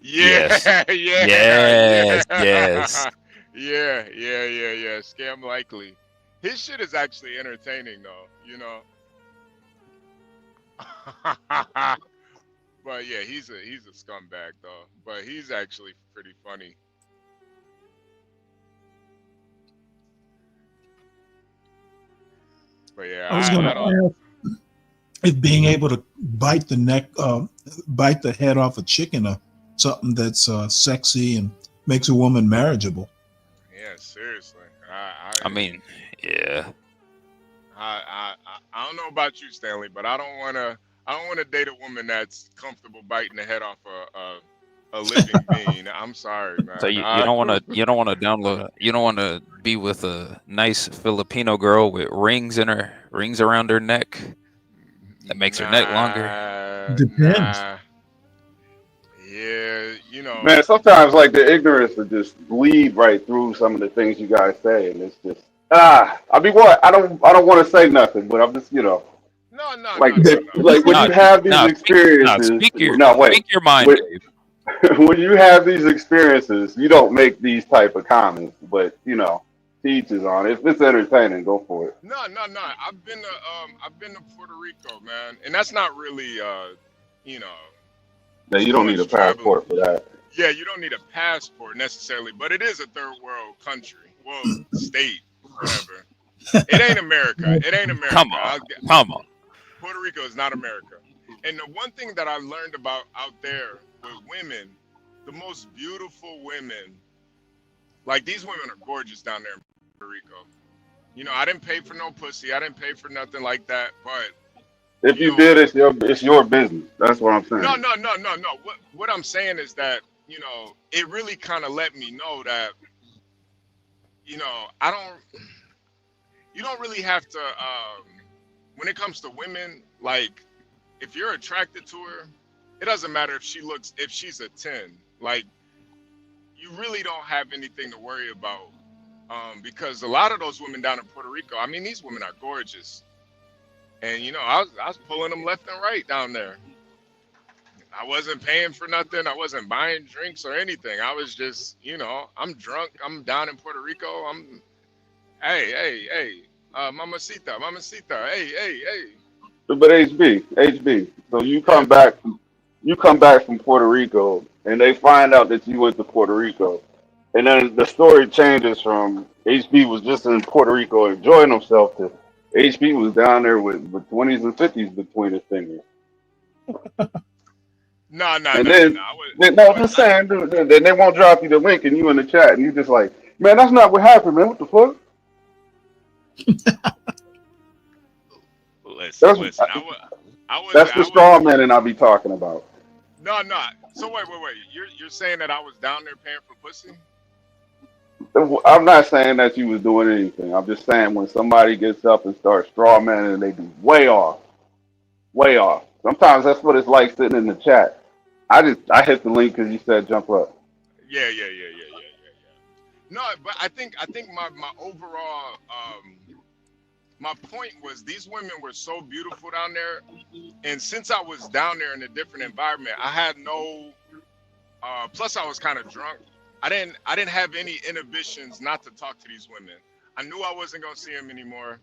Yes. Yes. Yes. Yeah. Scam likely. His shit is actually entertaining though, you know. But yeah, he's a scumbag though. But he's actually pretty funny. But yeah, I was going to ask if being able to bite the head off a chicken, something that's sexy and makes a woman marriageable. Yeah, seriously. I mean, yeah. I don't know about you, Stanley, but I don't want to date a woman that's comfortable biting the head off a living being. I'm sorry, man. So you don't want to be with a nice Filipino girl with rings around her neck that makes her neck longer. Depends. Yeah, you know. Man, sometimes like the ignorance will just bleed right through some of the things you guys say, and it's just I mean, what? I don't want to say nothing, but I'm just, you know. No. Like when you have these experiences. Speak your mind, Dave. When you have these experiences, you don't make these type of comments, but you know, teachers on it. If it's entertaining, go for it. No. I've been to Puerto Rico, man, and that's not really you know. Yeah, you don't need a passport for that. Yeah, you don't need a passport necessarily, but it is a third world country, well, state, whatever. It ain't America. It ain't America. Come on. Puerto Rico is not America. And the one thing that I learned about out there with women, the most beautiful women, like these women are gorgeous down there in Puerto Rico. You know, I didn't pay for no pussy. I didn't pay for nothing like that. But if you did, it's your business. That's what I'm saying. No. What I'm saying is that, you know, it really kind of let me know that, you know, you don't really have to, when it comes to women, like, if you're attracted to her, it doesn't matter if she's a 10. Like, you really don't have anything to worry about. Because a lot of those women down in Puerto Rico, I mean, these women are gorgeous. And, you know, I was pulling them left and right down there. I wasn't paying for nothing. I wasn't buying drinks or anything. I was just, you know, I'm drunk. I'm down in Puerto Rico. Hey, mamacita, hey. But HB. So you come back from Puerto Rico, and they find out that you went to Puerto Rico, and then the story changes from HB was just in Puerto Rico enjoying himself to HB was down there with 20s and 50s between his fingers. No. I'm just saying. Then they won't drop you the link, and you in the chat, and you just like, man, that's not what happened, man. What the fuck? Listen. That's the straw man, and I'll be talking about. No. So wait. You're saying that I was down there paying for pussy? I'm not saying that you was doing anything. I'm just saying when somebody gets up and starts straw manning, they do way off. Sometimes that's what it's like sitting in the chat. I hit the link because you said jump up. Yeah. No, but I think my overall my point was these women were so beautiful down there, and since I was down there in a different environment, I had no. Plus, I was kind of drunk. I didn't have any inhibitions not to talk to these women. I knew I wasn't gonna see them anymore.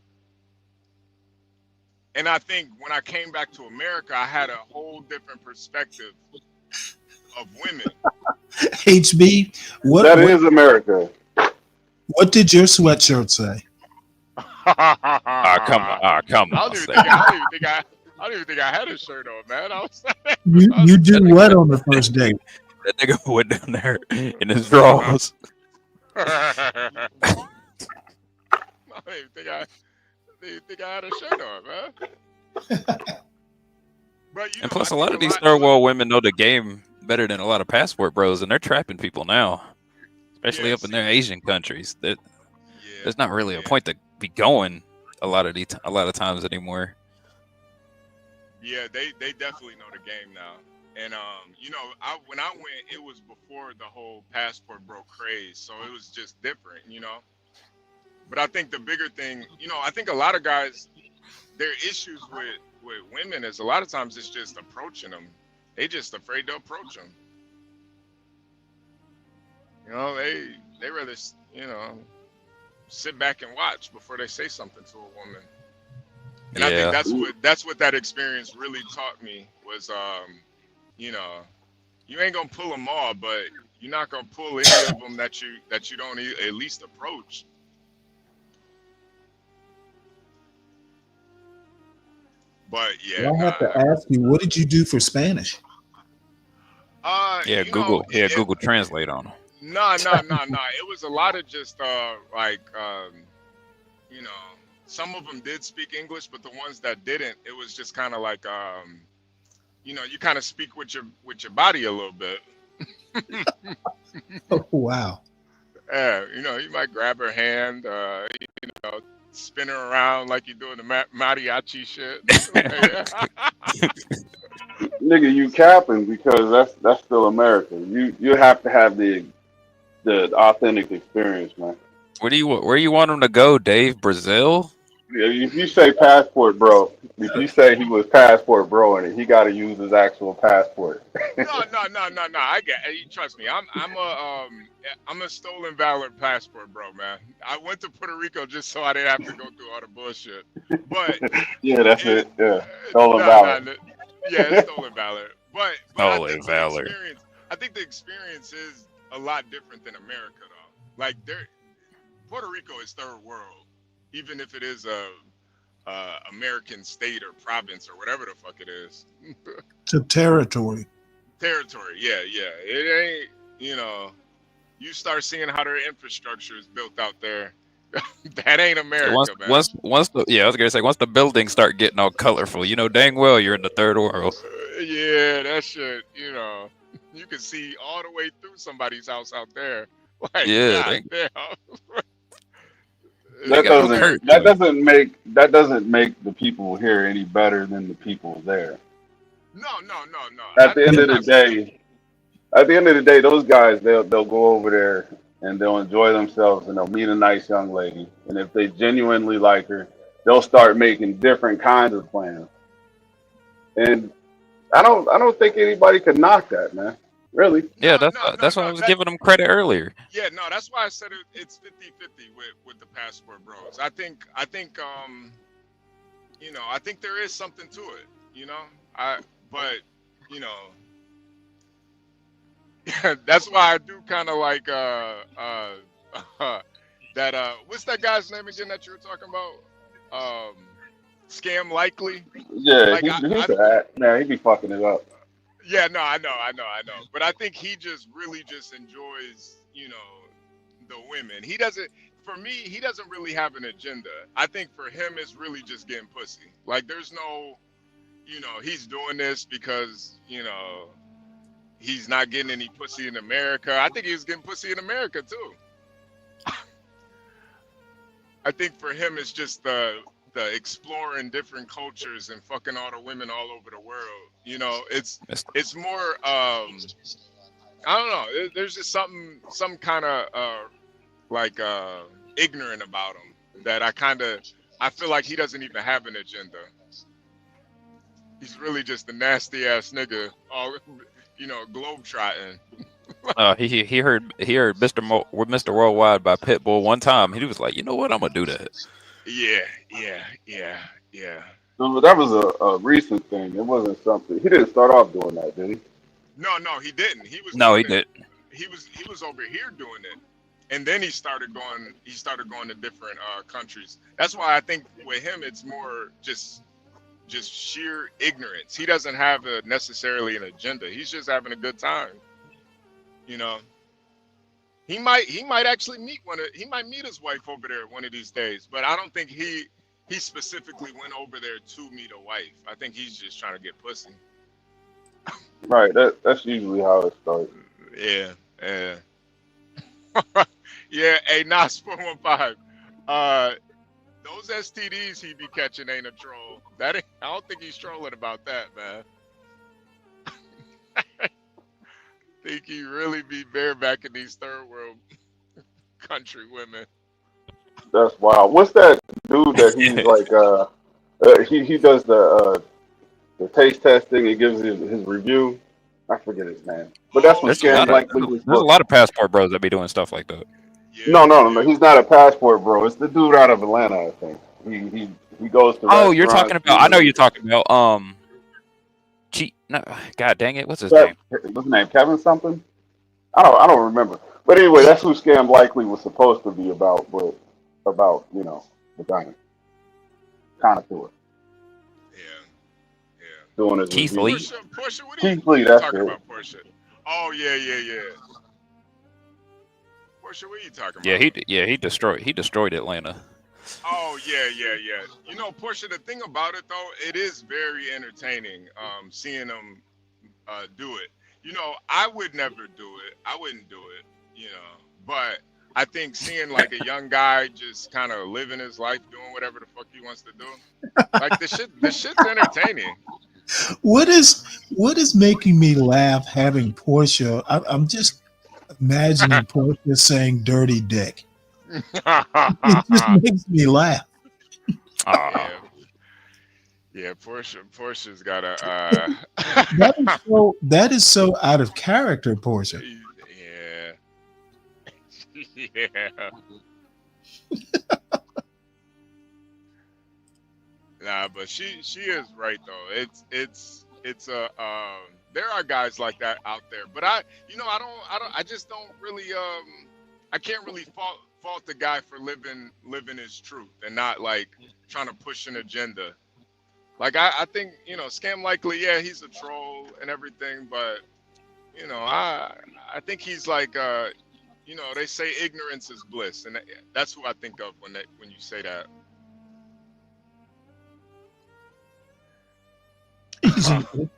And I think when I came back to America, I had a whole different perspective of women. HB, That is America. What did your sweatshirt say? Come on. I don't even think I had a shirt on, man. You did what on the first date? That nigga went down there in his drawers. I don't even think I had a shirt on, man. But, and plus, a lot of these third world women know the game better than a lot of passport bros, and they're trapping people now, especially up in their Asian countries. There's not really a point to be going a lot of times anymore. Yeah, they definitely know the game now. And you know, when I went, it was before the whole passport bro craze, so it was just different, you know. But I think the bigger thing, you know, I think a lot of guys, their issues with women is a lot of times it's just approaching them. They just afraid to approach them. You know, they rather, you know, sit back and watch before they say something to a woman. And I think that's what that experience really taught me was, you know, you ain't gonna pull them all, but you're not gonna pull any of them that you don't at least approach. But yeah, I have to ask you, what did you do for Spanish? Google Translate on them. No. It was a lot of just like you know, some of them did speak English, but the ones that didn't, it was just kind of like you know, you kind of speak with your body a little bit. Oh, wow. Yeah, you know, you might grab her hand, you know, spin her around like you're doing the mariachi shit. Nigga, you capping because that's still America. You have to have the authentic experience, man. Where you want him to go, Dave? Brazil? Yeah, if you say passport bro, if you say he was passport bro in it, he got to use his actual passport. No. I get. Trust me, I'm a stolen valor passport bro, man. I went to Puerto Rico just so I didn't have to go through all the bullshit. But yeah, that's it. Yeah, stolen valor. Yeah, it's stolen valor. But stolen valor. I think the experience is a lot different than America, though. Like Puerto Rico is third world, even if it is a American state or province or whatever the fuck it is. It's a territory. Territory, yeah. It ain't, you know, you start seeing how their infrastructure is built out there. That ain't America, man. I was gonna say, once the buildings start getting all colorful, you know dang well you're in the third world. Yeah, that shit, you know, you can see all the way through somebody's house out there. Like, yeah, that doesn't make the people here any better than the people there. No. At the end of the day, those guys they'll go over there and they'll enjoy themselves and they'll meet a nice young lady, and if they genuinely like her, they'll start making different kinds of plans. And I don't think anybody could knock that, man. Really? Yeah, that's why I was giving them credit earlier. Yeah, no, that's why I said it's 50-50 with the passport bros. I think you know, I think there is something to it, you know. But you know, that's why I do kind of like that what's that guy's name again that you were talking about? Scam Likely. Yeah, like, he be fucking it up. Yeah, no, I know. But I think he just really just enjoys, you know, the women. He doesn't really have an agenda. I think for him, it's really just getting pussy. Like, there's no, you know, he's doing this because, you know, he's not getting any pussy in America. I think he's getting pussy in America, too. I think for him, it's just the exploring different cultures and fucking all the women all over the world. You know, it's more I don't know. There's just some kind of like ignorant about him that I kind of I feel like he doesn't even have an agenda. He's really just a nasty ass nigga, all globetrotting. He heard Mr. Worldwide by Pitbull one time. He was like, you know what? I'm gonna do that. Yeah. So that was a recent thing. It wasn't something. He didn't start off doing that, did he? No, he didn't. He was. No, he didn't. He was over here doing it, and then he started going to different countries. That's why I think with him, it's more just sheer ignorance. He doesn't have necessarily an agenda. He's just having a good time. You know. He might actually meet meet his wife over there one of these days, but I don't think he specifically went over there to meet a wife. I think he's just trying to get pussy. Right. That's usually how it starts. Yeah. Yeah. Hey, Nas 415. Those STDs he be catching ain't a troll. I don't think he's trolling about that, man. Think he really be barebacking these third world country women. That's wild. What's that dude that he's like? He does the taste testing. He gives his review. I forget his name, but that's what There's a lot of passport bros that be doing stuff like that. No. He's not a passport bro. It's the dude out of Atlanta, I think. He goes to. Oh, you're talking about. I know you're talking about. No, God dang it! What's his name? What's his name? Kevin something? I don't remember. But anyway, that's who Scam Likely was supposed to be about, but about vagina. Kind of to it. Yeah. Doing his Keith review. Lee. Portia, what Keith Lee, that's talking it. about, Portia? Oh yeah. Portia, what are you talking about? He destroyed Atlanta. Oh yeah. You know, Portia, the thing about it though, it is very entertaining seeing them do it. You know, I would never do it. I wouldn't do it, but I think seeing like a young guy just kind of living his life, doing whatever the fuck he wants to do, like this shit's entertaining. What is making me laugh having Portia? I'm just imagining Portia saying dirty dick. It just makes me laugh. Yeah, Portia's got a that is so out of character, Portia. Yeah. Nah, but she is right though. It's there are guys like that out there, but I just don't really I can't really fault the guy for living his truth and not like trying to push an agenda. Like I think Scam Likely, yeah, he's a troll and everything, but I think he's like they say ignorance is bliss, and that's who I think of when you say that. He's an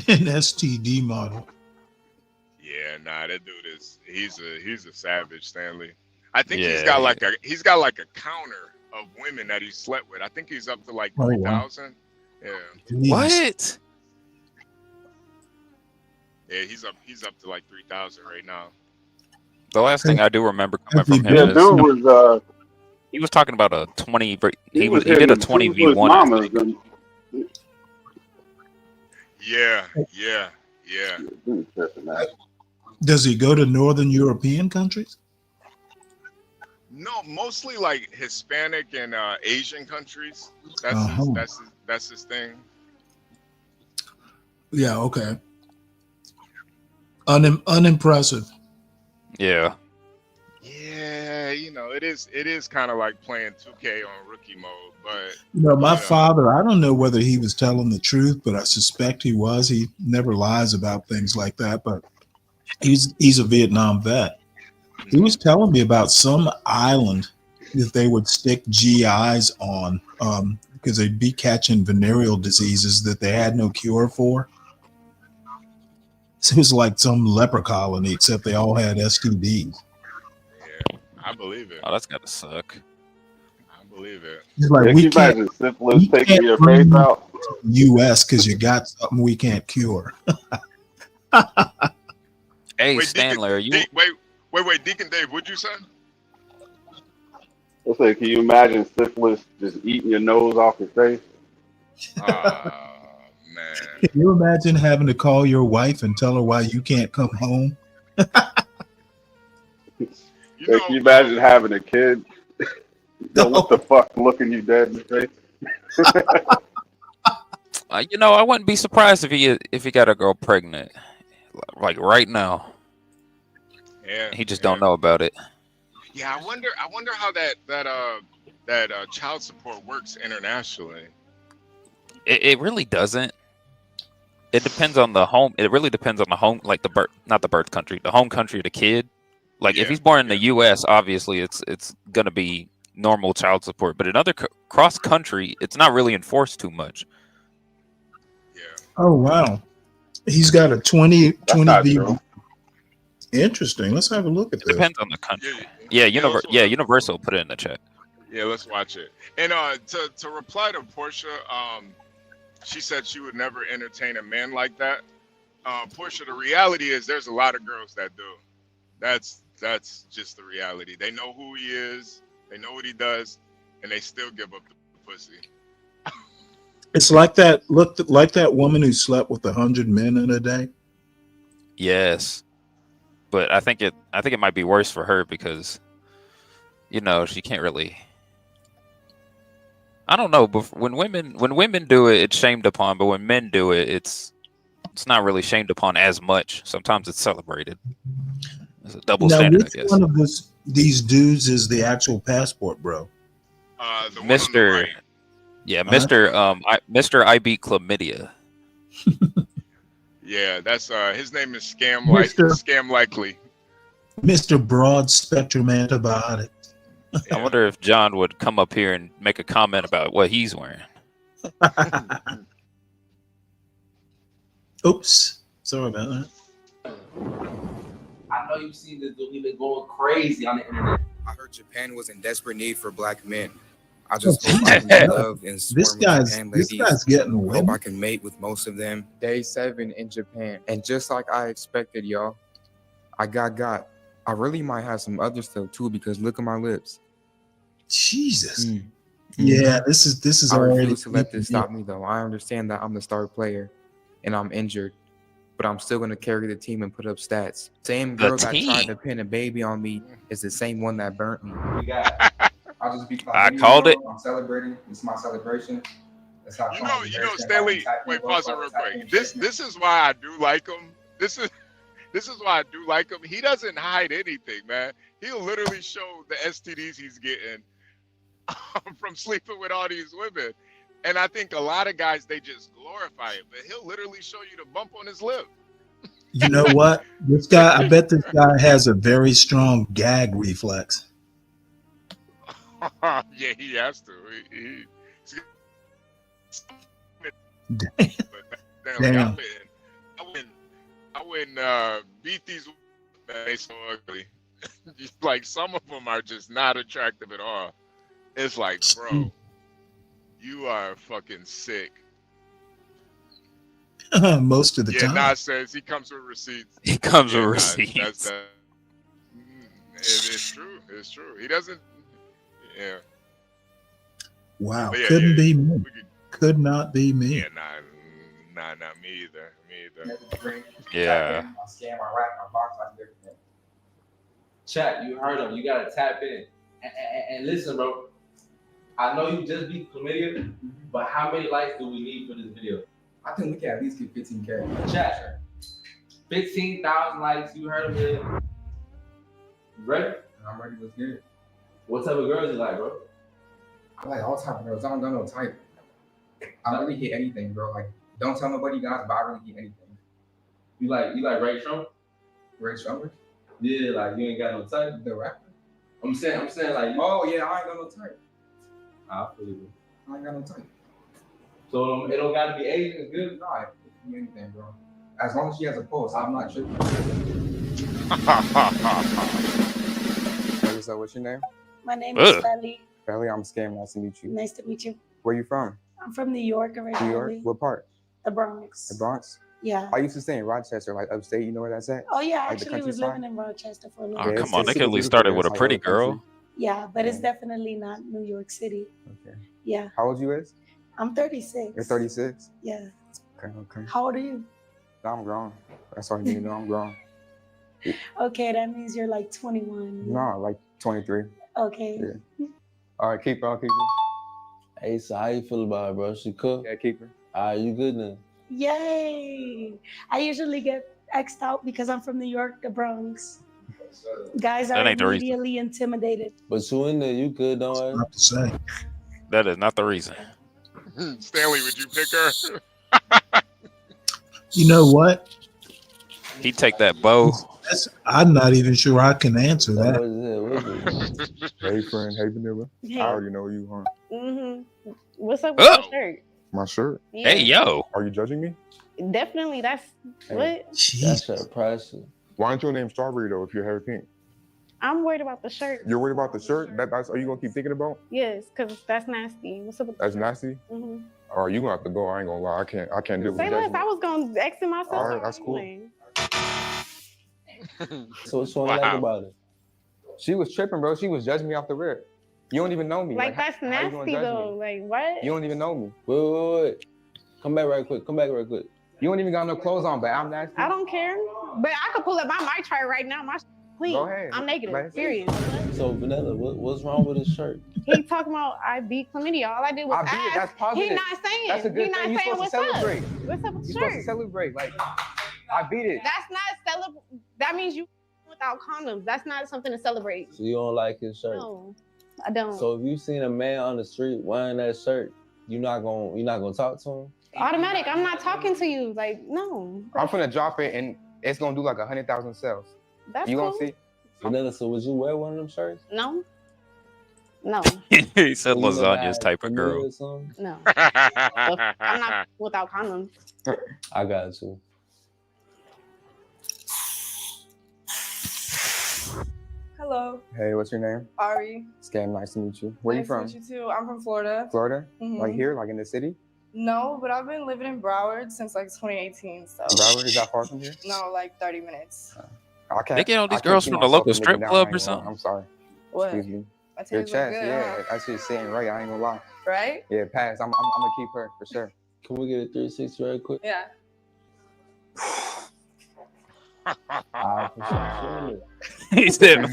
STD model. Yeah, nah, that dude he's a savage, Stanley. I think he's got like a counter of women that he slept with. I think he's up to like 3,000. Yeah. What? Yeah, he's up to like 3,000 right now. The last thing I do remember coming from him is he was talking about a 20. He did a 20v1. Yeah. Does he go to Northern European countries? No, mostly like Hispanic and Asian countries. That's his thing. Yeah. Okay. Unimpressive. Yeah. Yeah, it is kind of like playing 2K on rookie mode, but my father, I don't know whether he was telling the truth, but I suspect he was. He never lies about things like that, but he's a Vietnam vet. He was telling me about some island that they would stick GIs on because they'd be catching venereal diseases that they had no cure for. So it was like some leper colony, except they all had STDs. Yeah, I believe it. Oh, that's gotta suck. I believe it. It's like we can't taking your face out. U.S. because you got something we can't cure. Hey, wait, Stanley, are you? Wait, Deacon Dave, what'd you say? Let's say, can you imagine syphilis just eating your nose off your face? Man. Can you imagine having to call your wife and tell her why you can't come home? Can you imagine having a kid? What the fuck, looking you dead in the face? You know, I wouldn't be surprised if he got a girl pregnant, like right now. Yeah. He just don't know about it. Yeah, I wonder how that child support works internationally. It really doesn't. It depends on the home. It really depends on the home, like not the birth country, the home country of the kid. Like if he's born in the U.S., obviously it's gonna be normal child support. But in other cross country, it's not really enforced too much. Oh wow, he's got a 20 V. True. Interesting. Let's have a look at this. Depends on the country. Yeah, Universal put it in the chat. Yeah, let's watch it. And to reply to Portia, she said she would never entertain a man like that. Portia, the reality is there's a lot of girls that do. That's just the reality. They know who he is, they know what he does, and they still give up the pussy. It's like that. Look, like that woman who slept with 100 men in a day. Yes, but I think it might be worse for her because, you know, she can't really. I don't know, but when women do it, it's shamed upon. But when men do it, it's not really shamed upon as much. Sometimes it's celebrated. It's a double standard, I guess. Which one of these dudes is the actual passport, bro? Mr. Yeah, Mr. I beat chlamydia. Yeah, that's his name is Scam Likely. Mr. Broad Spectrum Antibiotic. I wonder if John would come up here and make a comment about what he's wearing. Oops. Sorry about that. I know you've seen this dude. He's been going crazy on the internet. I heard Japan was in desperate need for black men. I just hope I can be loved and This guy's getting away. Hope I can mate with most of them. Day 7 in Japan. And just like I expected, y'all, I got. I really might have some other stuff too because look at my lips. Jesus. Yeah, this is I already. refuse to let this stop me though. I understand that I'm the star player and I'm injured, but I'm still gonna carry the team and put up stats. Same girl that tried to pin a baby on me is the same one that burnt me. We got. I'll just be. I called it. I'm celebrating. It's my celebration. That's how You know, Stanley. Wait, pause it real quick. This is why I do like him. This is why I do like him. He doesn't hide anything, man. He'll literally show the STDs he's getting from sleeping with all these women. And I think a lot of guys, they just glorify it, but he'll literally show you the bump on his lip. You know what? This guy, I bet this guy has a very strong gag reflex. Yeah, he has to. Damn. I wouldn't beat these women. They so ugly. Like some of them are just not attractive at all. It's like, bro, you are fucking sick. Most of the time. Yeah, Nas says he comes with receipts. He comes with receipts. It's true. It's true. He doesn't. Yeah. Wow. Yeah, Couldn't be me. Could not be me. Yeah, not me either. Yeah. I scan my rack, my box, like everything. Chat, you heard him. You gotta tap in. And listen, bro. I know you just beat chlamydia, but how many likes do we need for this video? I think we can at least get 15K. Chat. 15,000 likes. You heard him. Man. You ready? I'm ready. Let's get it. What type of girls you like, bro? I like all type of girls. I don't know no type. I really hit anything, bro. Like, don't tell nobody, guys, but I really hit anything. You like Ray Shrummer? Ray Shrummer? Yeah, like you ain't got no type. The rapper. I'm saying like. Oh yeah, I ain't got no type. I feel you. I ain't got no type. So it don't gotta be Asian. It's good. No, it can be anything, bro. As long as she has a pulse, I'm not tripping. Hey, so what's your name? My name is Stanley. Stanley, I'm Scam. Nice to meet you. Nice to meet you. Where you from? I'm from New York originally. New York? What part? The Bronx. The Bronx? Yeah. I used to stay in Rochester, like upstate. You know where that's at? Oh yeah, I like actually was living in Rochester for a little Oh, bit. come on. They could at least started with a pretty girl. Yeah, but it's definitely not New York City. Okay. Yeah. How old you is? I'm 36. You're 36? Yeah. Okay. How old are you? I'm grown. That's all you need to know. I'm grown. Okay, that means you're like 21. No, like 23. Okay. Yeah. All right, keep her. I'll keep her. Hey, so how you feel about it, bro? She cook? Yeah, keep her. All right, you good then? Yay! I usually get X'd out because I'm from New York, the Bronx. Guys are That ain't the reason. immediately intimidated. But you in there, you good, don't worry. Not to say. That is not the reason. Stanley, would you pick her? You know what? He take that bow. I'm not even sure I can answer that. Hey, friend. Hey, Vanilla. Hey. I already know you, huh? Mm-hmm. What's up with Oh. your shirt? My shirt. Yeah. Hey, yo. Are you judging me? Definitely. That's what? That's your price. Why aren't your name Strawberry, though, if your hair pink? I'm worried about the shirt. You're worried about the shirt? That's all you going to keep thinking about? Yes, because that's nasty. What's up with That's nasty? Mm-hmm. All right, you're going to have to go. I ain't going to lie. I can't do it. Say less. I was going to exit myself. All right, that's cool. So what's wrong like about it? She was tripping, bro. She was judging me off the rip. You don't even know me. Like, that's how you gonna nasty, judge though. me? Like, what? You don't even know me. Wait. Come back right quick. You don't even got no clothes on, but I'm nasty. I don't care. But I could pull up my mic chart right now. My clean. Go ahead. I'm negative. Let's see. Period. So Vanilla, what's wrong with his shirt? He talking about I beat chlamydia. All I did was I beat it. ask. That's positive. He not saying. That's a good he not thing. You're saying supposed to what's up. celebrate. What's up with the You're supposed to shirt? celebrate. Like, I beat it. That's not celebrate. That means you without condoms. That's not something to celebrate. So you don't like his shirt? No, I don't. So if you seen a man on the street wearing that shirt, you're not gonna talk to him? Automatic. I'm not talking to you. Like, no. I'm finna drop it, and it's gonna do like 100,000 sales. That's you cool. gonna see? Vanilla, so would you wear one of them shirts? No. No. He said So you never lasagna's had type of chlamydia girl. or something? No. I'm not without condoms. I got you. Hello, Hey, what's your name? Ari. Scam, nice to meet you. Where Nice you from? to meet you too. I'm from Florida. Florida? Mhm. Like here, like in the city? No, but I've been living in Broward since like 2018. So Broward, is that far from here? No, like 30 minutes. I can't. They get all these I can't girls see from the myself local living strip down club there or anymore. something. I'm sorry. What? Excuse me. My Your titties look chest, good, yeah, huh? that's just sitting right. I ain't gonna lie. Right? Yeah, pass. I'm gonna keep her for sure. Can we get a 360 right quick? Yeah. He said,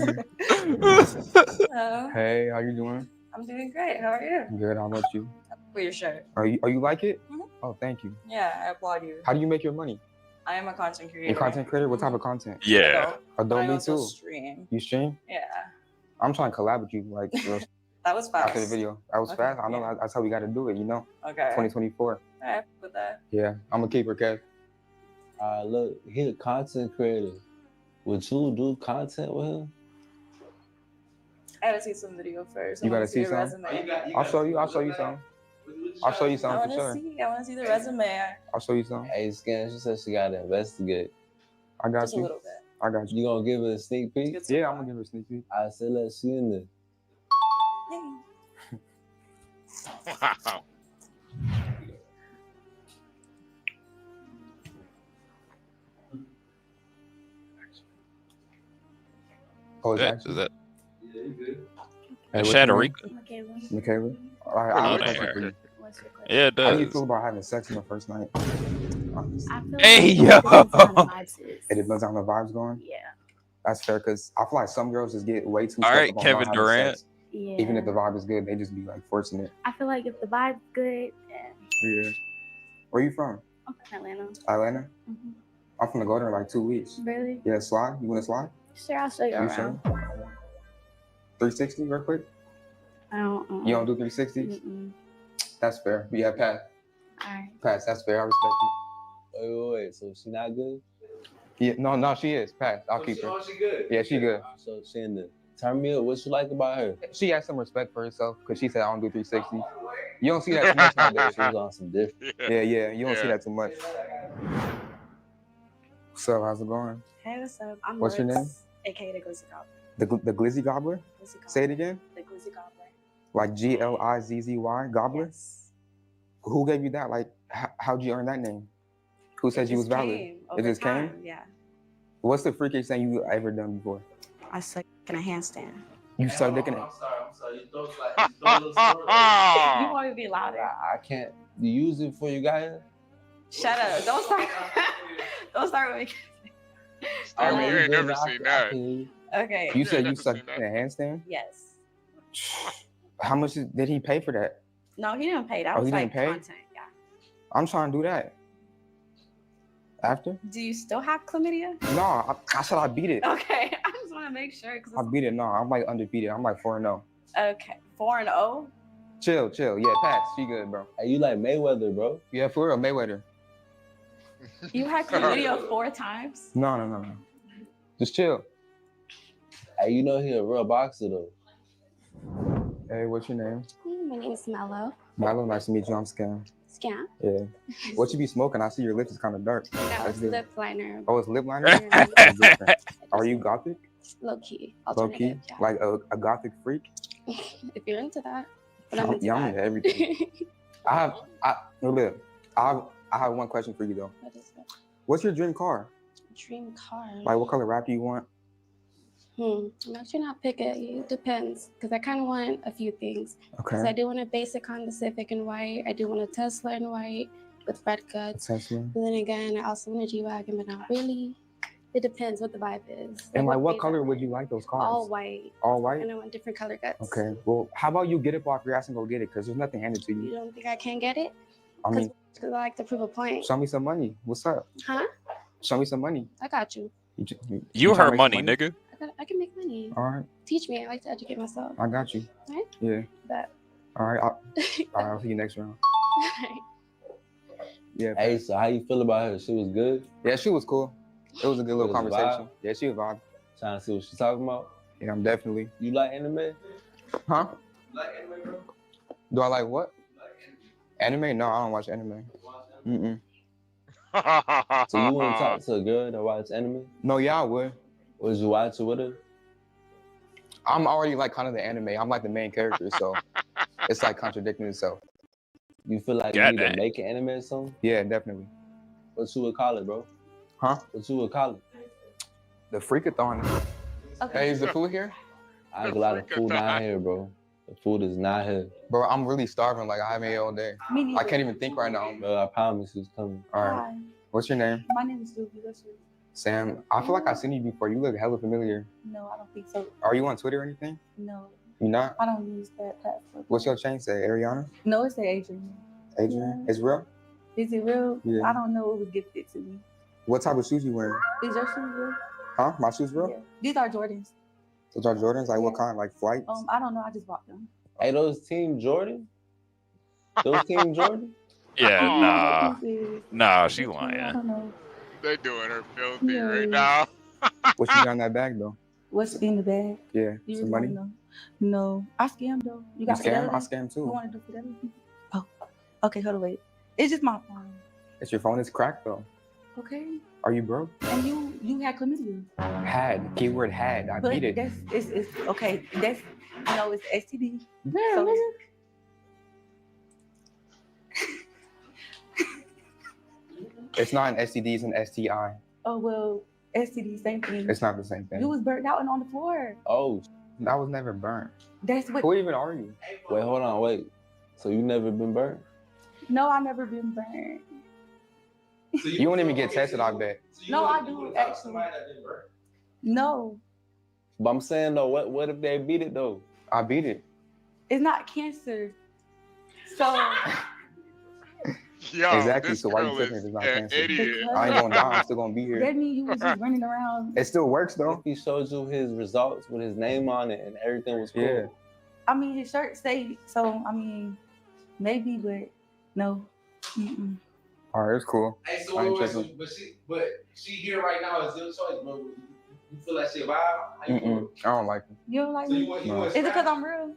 Hello. Hey, how you doing? I'm doing great. How are you? Good. How about you? For your shirt. Are you like it? Mhm. Oh, thank you. Yeah, I applaud you. How do you make your money? I am a content creator. You content creator? What type of content? Yeah. Adobe I also too. stream. You stream? Yeah. I'm trying to collab with you, like That was fast. after the video. That was Okay, fast. I know that's how we got to do it. You know. Okay. 2024. Alright, with that. Yeah, I'm gonna keep her, Kev. Look, he a content creator. Would you do content with him? I gotta see some video first. I You wanna gotta see your some? resume. I'll show you. I'll show you some. I'll show you I some for wanna sure. see. I wanna see the resume. I'll show you some. Hey, Scan, she said she gotta investigate. I got Just a you. little bit. I got you. You gonna give her a sneak peek? Yeah, I'm gonna give her a sneak peek. I said let's see in there. Wow. Oh, Is that Hey, what's Shadow your Rica? name? Michaela. All right, I Hello have a question there. for you. Yeah, it How do you does. feel about having sex on the first night? Hey, yo. It depends on the vibes going. Yeah. That's fair because I feel like some girls just get way too. All stuck right, up on Kevin not having Durant. sex. Yeah. Even if the vibe is good, they just be like forcing it. I feel like if the vibe's good, then Yeah. Where you from? I'm from Atlanta. Atlanta. Mhm. I'm finna go there in like 2 weeks. Really? Yeah, slide. You wanna slide? Sure, I'll show you You around. sure? 360 real quick. I don't. You don't do 360s? Mm-mm. That's fair. Yeah, pass. Alright. Pass. That's fair. I respect you. Wait. So she not good? Yeah, no, she is. Pass. I'll keep her. She good. Yeah, she good. So she in there. Turn me up. What you like about her? She has some respect for herself because she said I don't do 360. You don't see that too much nowadays. She was on some different. Yeah. You don't see that too much. So how's it going? Hey, what's up? I'm What's your Lex, name? aka the Glizzy Gobbler. The Glizzy Gobbler? Glizzy Gobbler. Say it again. The Glizzy Gobbler. Like GLIZZY Gobbler? Yes. Who gave you that? Like, how'd you earn that name? Who said you was valid? Came It over just time, came? Yeah. What's the freakiest thing you ever done before? I suck in a handstand. You start licking it. I'm sorry. You throw a little swirl. You want me to be louder? I can't use it for you guys. Shut up. Don't start. Don't start with me. Stanley, you ain't never I seen that. Okay. You said you never suck seen in a handstand? Yes. How much did he pay for that? No, he didn't pay. That Oh, was he like didn't pay? content. Yeah. I'm trying to do that. After? Do you still have chlamydia? No, I said I beat it. Okay. I just want to make sure. I beat it. No, I'm like undefeated. I'm like 4-0. Okay. 4-0. Chill. Yeah, pass. She good, bro. Hey, you like Mayweather, bro? Yeah, for real, Mayweather. You had chlamydia 4 times? No. Just chill. Hey, you know he a real boxer though. Hey, what's your name? My name is Mello. Milo, nice to meet you. I'm Scam. Scam. Yeah. What you be smoking? I see your lips is kind of dark. That was lip liner. Oh, it's lip liner? Yeah. That's different. Are you gothic? Low key. Low key? Alternative, yeah. Like a gothic freak? If you're into that. But I'm into I'm that. into everything. I have one question for you though. What is it? What's your dream car? Dream car. Like what color wrap do you want? I'm actually not picky. It depends. Because I kind of want a few things. Okay. So I do want a basic Honda Civic in white. I do want a Tesla in white with red guts. Tesla. And then again, I also want a G-Wagon, but not really. It depends what the vibe is. And like what phase color I'm would in. you like those cars? All white. All white? And I want different color guts. Okay. Well, how about you get it off your ass and go get it? Because there's nothing handed to You you. don't think I can get it? I mean, Because I like to prove a point. show me some money. What's up? Huh? Show me some money. I got you. You tryna her make money, some nigga. I can make money. All right. Teach me. I like to educate myself. I got you. Right? Yeah. But All right. I'll see you next round. Yeah. Hey, so how you feel about her? She was good? Yeah, she was cool. It was a good little It was a conversation. vibe? Yeah, she was vibe. Trying to see what she's talking about? Yeah, I'm definitely. You like anime? Huh? You like anime, bro? Do I like what? Anime? No, I don't watch anime. Mm-mm. So you wouldn't talk to a girl that watch anime? No, yeah, I would. Would you watch it with her? I'm already like kind of the anime. I'm like the main character, so it's like contradicting itself. You feel like you need to make an anime or something? Yeah, definitely. What you would call it, bro? Huh? What you would call it? The Freakathon. Okay. Hey, is the food here? I got a lot of food not here, bro. The food is not here. Bro, I'm really starving. Like, I haven't ate all day. Me neither. I can't even think right now. Bro, I promise it's coming. All right. Hi. What's your name? My name is Ruby. What's yours? Sam. I feel like I've seen you before. You look hella familiar. No, I don't think so. Are you on Twitter or anything? No. You not? I don't use that platform. What's your chain say? Ariana? No, it's the Adrian. Adrian? It's real? Is it real? Yeah. I don't know. It was gifted to me. What type of shoes you wearing? Is your shoes real? Huh? My shoes real? Yeah. These are Jordans. Those are Jordans? Like what kind? Like flights? I don't know. I just bought them. Hey, those Team Jordan? Those Team Jordan? Yeah, nah, she I lying. don't know. They doing her filthy Yeah. right now. What you got in that bag though? What's in the bag? Yeah, You some really money. wanna know? No, I scammed though. You got scam? fidelity? I scam too. You want to do fidelity? Oh, okay. Hold on, wait. It's just my phone. It's your phone is cracked though. Okay. Are you broke? And you had chlamydia. Had. Keyword had. I But beat it. that's it's okay. That's it's STD. Yeah, So, nigga. It's not an STD, it's an STI. oh well, STD same thing. It's not the same thing. You was burnt out and on the floor. Oh, I was never burnt. That's what. Who even are you? wait, hold on, wait. So you never been burnt? No, I never been burnt. You won't even get tested, I bet. No, I do actually. No, But I'm saying though, what if they beat it though? I beat it. it's not cancer. So Yo, Exactly, this so why you girl taking is it? It's not an cancer. idiot. I ain't gonna die, I'm still gonna be here. that means you was just running around. It still works If though. he showed you his results with his name on it and everything was cool. Yeah. I mean, his shirt say so. I mean, maybe, but no. Mm-mm. Alright, it's cool. Hey, so I ain't wait, tripping. but she here right now is your choice, bro. You feel like she a vibe? How you feel? Mm-mm. I don't like it. You don't like So me? you want No. Is it because I'm real?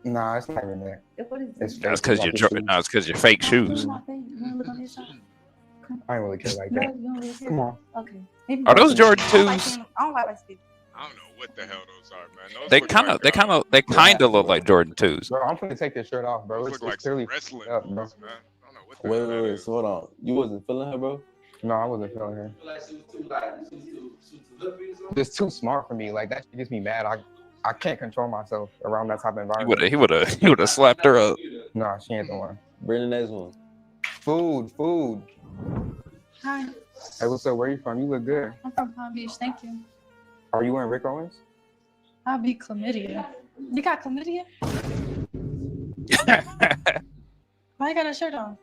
Nah, it's not even that. What is It's it? That's fake. because you're fake shoes. You not fake. You wanna look on this side? I ain't really care like No, that. you don't really care. Come on. Okay. Maybe Are those Jordan Jordan 2s? 2s? I don't like my skin. I don't know what the hell those are, man. Those They look kind like, of, they kind of look like Jordan 2s. Bro, I'm gonna take this shirt off, bro. those It's look like clearly some wrestling up, bro. moves, man. I don't know what the Wait, hell that wait, is. so hold on. You wasn't feeling her, bro? No, I wasn't feeling her. You feel like she was too little for you or something? It's too smart for me. Like that shit gets me mad. I can't control myself around that type of environment. He would have slapped her up. No, she ain't the one. Bring the next one. Food. Hi, Hey, what's up? Where you from? You look good. I'm from Palm Beach. Thank you. Are you wearing Rick Owens? I'll be chlamydia. You got chlamydia? Why you got a shirt on?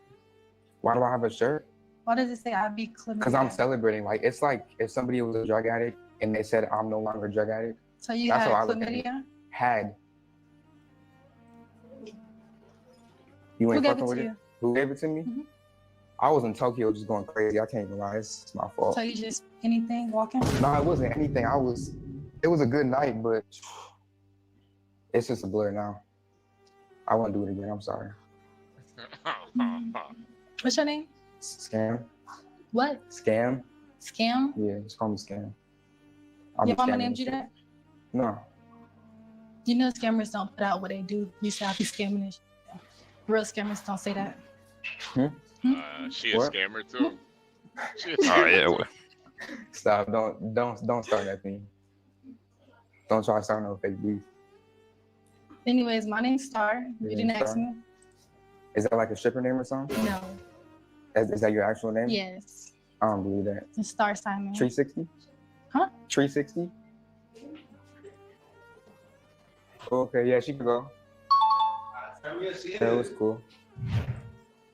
Why do I have a shirt? Why does it say I be chlamydia? Because I'm celebrating. Like, it's like if somebody was a drug addict and they said I'm no longer a drug addict. So you That's had how I look at it. chlamydia? Had. You Who ain't gave fucking it with to it? you? Who gave it to me? I was in Tokyo just going crazy. I can't even lie. It's my fault. So you just anything walking? No, it wasn't anything. It was a good night, but it's just a blur now. I won't do it again. I'm sorry. What's your name? Scam. What? Scam. Scam? Yeah, just call me Scam. Your mama named you that? No. You know scammers don't put out what they do. You say I be scamming and shit. Real scammers don't say that. She a scammer too. Oh yeah. Stop! Don't start that thing. Don't try to start no fake beef. Anyways, my name's Star. You Yeah, didn't ask Star. me. Is that like a stripper name or something? No. Is that your actual name? Yes. I don't believe that. It's Star Simon. 360? Huh? 360? Okay, yeah, she could go. That was cool.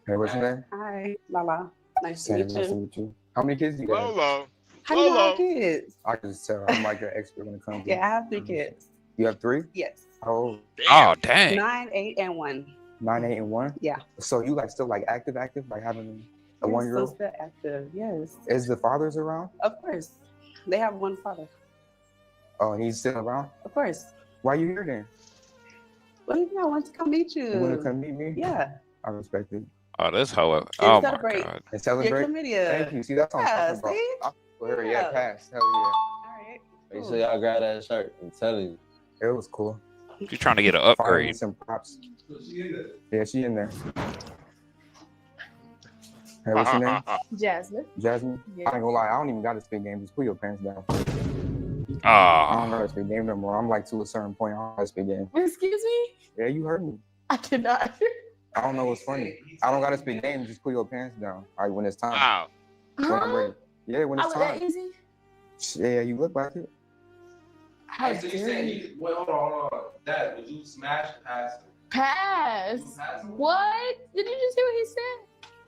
Hey, what's your name? Hi, Lala. Nice to Hey, meet nice to you. meet you. How many kids do you have? Lolo. How do you have kids? I can just tell. I'm like an expert when it comes to Yeah, I have 3 kids. You have 3? Yes. How old? Oh dang. 9, 8, and 1. 9, 8, and 1? Yeah. So you like still like active, like having a Yes, 1-year-old? so still active. Yes. Is the fathers around? Of course. They have 1 father. Oh, and he's still around? Of course. Why you here then? Well, yeah, I want to come meet you. You want to come meet me? Yeah. I respect it. Oh, this hoe. And Oh my celebrate. god. And celebrate? Your chlamydia. Thank you. See, that's what Yeah, I'm talking see? about. Yeah, Yeah. pass. Hell All right. Make sure y'all grab that shirt. I'm telling you. yeah. It was cool. You trying to get an Finally, upgrade? some props. Yeah, she in there. Hey, what's your name? Jasmine. Jasmine? Yeah. I ain't gonna lie, I don't even gotta spit game. Just put your pants down. I Ah. don't gotta spit game no more. I'm like to a certain point. I don't gotta spit game. Excuse me? Yeah, you heard me. I did not. I don't know what's funny. I don't gotta spit game. Just put your pants down. All right, when it's time. Wow. When I'm ready. Yeah, when I it's was that time. easy? Yeah, you look like it. How So you dare saying you? wait, hold on. Dad, would you smash the pass? Pass. What? Did you just hear what he said?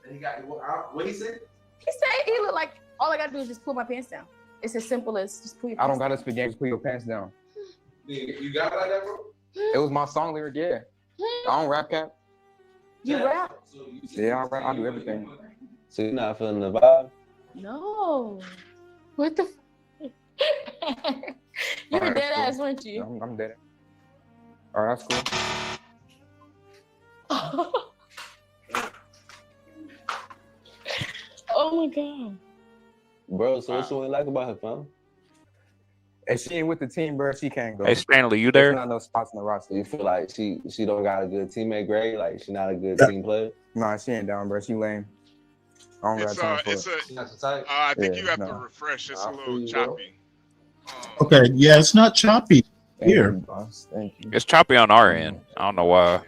And he got what he said? He said he looked like all I gotta do is just pull my pants down. It's as simple as just pull your I pants don't gotta spit game. Just put your pants down. You got it like that, bro? It was my song lyric. Yeah. I don't rap cap. You rap? Yeah, I rap. I do everything. So you're not feeling the vibe? No. What the? You were Alright, dead cool. ass, weren't you? I'm dead. All right, that's cool. Oh my god. Bro, so what you ain't like about her, fam? If she ain't with the team, bro, she can't go. Hey Stanley, you There's there? not no spots in the roster. You feel like she don't got a good teammate grade? Like she not a good team player? Nah, she ain't down, bro. She lame. I don't got time for it. I think Yeah, you have no. to refresh. It's a I feel little you, bro. choppy. Okay, yeah, it's not choppy here. Boss. Thank you. It's choppy on our end. I don't know why.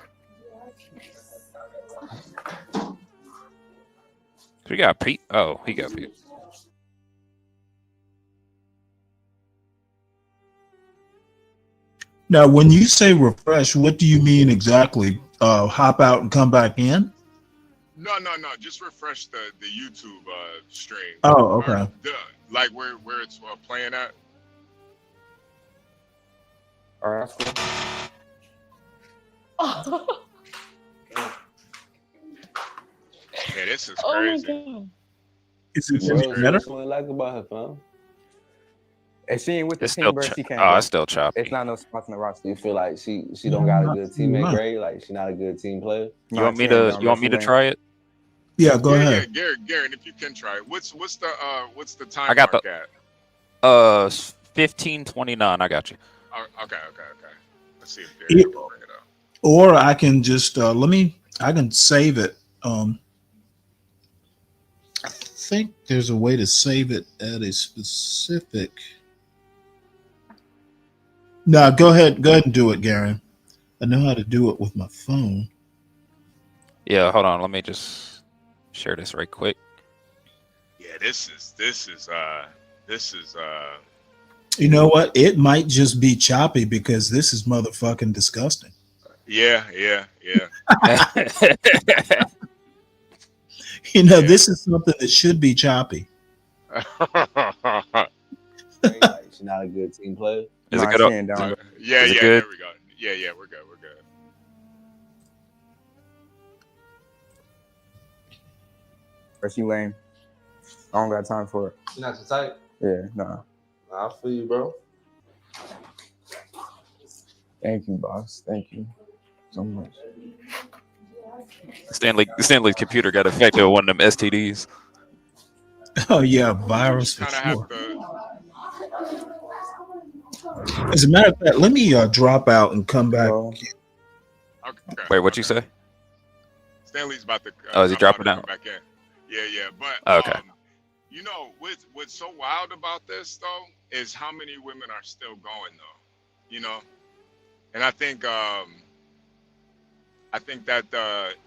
We got Pete. Oh, he got Pete. Now, when you say refresh, what do you mean exactly? Hop out and come back in? No. Just refresh the YouTube stream. Oh, okay. Or like where it's playing at. All right, that's cool. Yeah, this is Oh my crazy. god. Is it Bro, any so better? what you ain't like about her, fam? If she ain't with the It's team, still bro, cho- she can't oh, go. it's still choppy. It's not no spots in the roster. You feel like she don't got a good teammate Nah. grade? Like she not a good team player? You want me to try it? Yeah, go ahead. Yeah, Garrett, if you can try it. What's the time I got mark the- at? 15:29. I got you. Okay. Let's see if Yeah. Garrett can bring it up. Or I can just I can save it. I think there's a way to save it at a specific. No, go ahead and do it, Garen. I know how to do it with my phone. Yeah, hold on. Let me just share this right quick. Yeah, this is. You know what? It might just be choppy because this is motherfucking disgusting. Yeah. You know, this is something that should be choppy. She's not a good team player. Is it good? Yeah, Is it yeah, good? there we go. Yeah, we're good. Or she lame. I don't got time for it. She not your type? Yeah, nah. I feel you, bro. Thank you, boss. Thank you so much. Stanley's computer got affected with one of them STDs. Oh yeah, virus for sure. As a matter of fact, let me drop out and come back. Okay. Wait, what you say? Stanley's about to. Is he dropping out? Back in. Yeah. But okay. You know, what's so wild about this though is how many women are still going though. You know, and I think that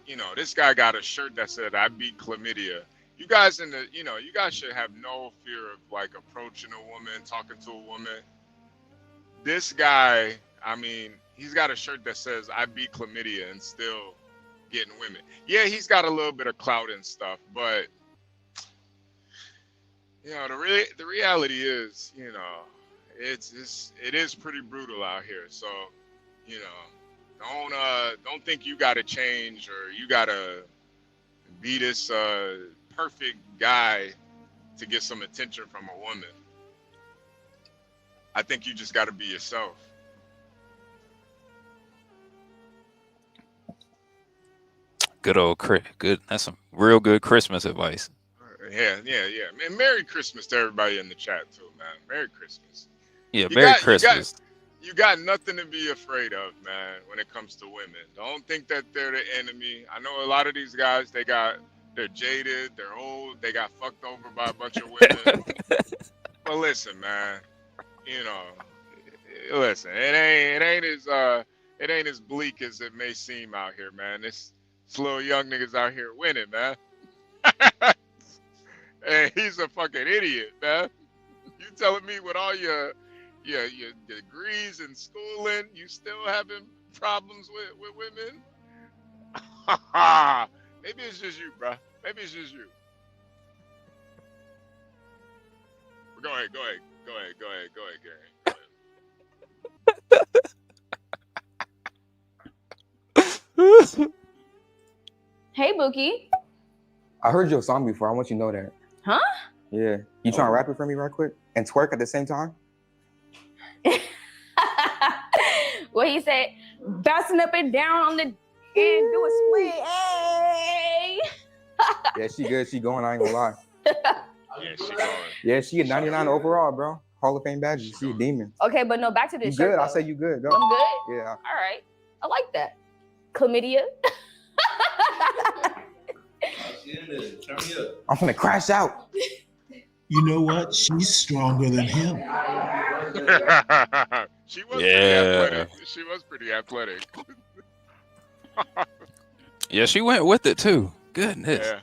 you know, this guy got a shirt that said "I beat chlamydia." You guys you guys should have no fear of like approaching a woman, talking to a woman. This guy, I mean, he's got a shirt that says "I beat chlamydia" and still getting women. Yeah, he's got a little bit of clout and stuff, but you know, the reality is, you know, it is pretty brutal out here. So, you know, don't think you got to change or you got to be this perfect guy to get some attention from a woman. I think you just got to be yourself. Good old good. That's some real good Christmas advice. Yeah. Man, Merry Christmas to everybody in the chat too, man. Merry Christmas. Yeah, Merry Christmas. You got nothing to be afraid of, man, when it comes to women. Don't think that they're the enemy. I know a lot of these guys, they're jaded, they're old, they got fucked over by a bunch of women. But listen, man, you know, listen, it ain't as bleak as it may seem out here, man. This little young niggas out here winning, man. Hey, he's a fucking idiot, man. You telling me with all your degrees in schooling, you still having problems with women? Maybe it's just you, bro. Maybe it's just you. Go ahead, Gary. Go ahead. Hey, Bookie. I heard your song before. I want you to know that. Huh? Yeah. You trying to rap it for me right quick and twerk at the same time? What he said, bouncing up and down on the and do a split. Hey. Yeah, she good. She going. I ain't gonna lie. Yeah, she going. Yeah, she a 99 overall, bro. Hall of Fame badge. She a demon. Okay, but no, back to this You shirt. good? I though. say you good. Go. I'm good? Yeah. All right. I like that. Chlamydia. I'm gonna crash out. You know what? She's stronger than him. She was pretty athletic. She was pretty athletic. Yeah, she went with it too. Goodness. Yeah.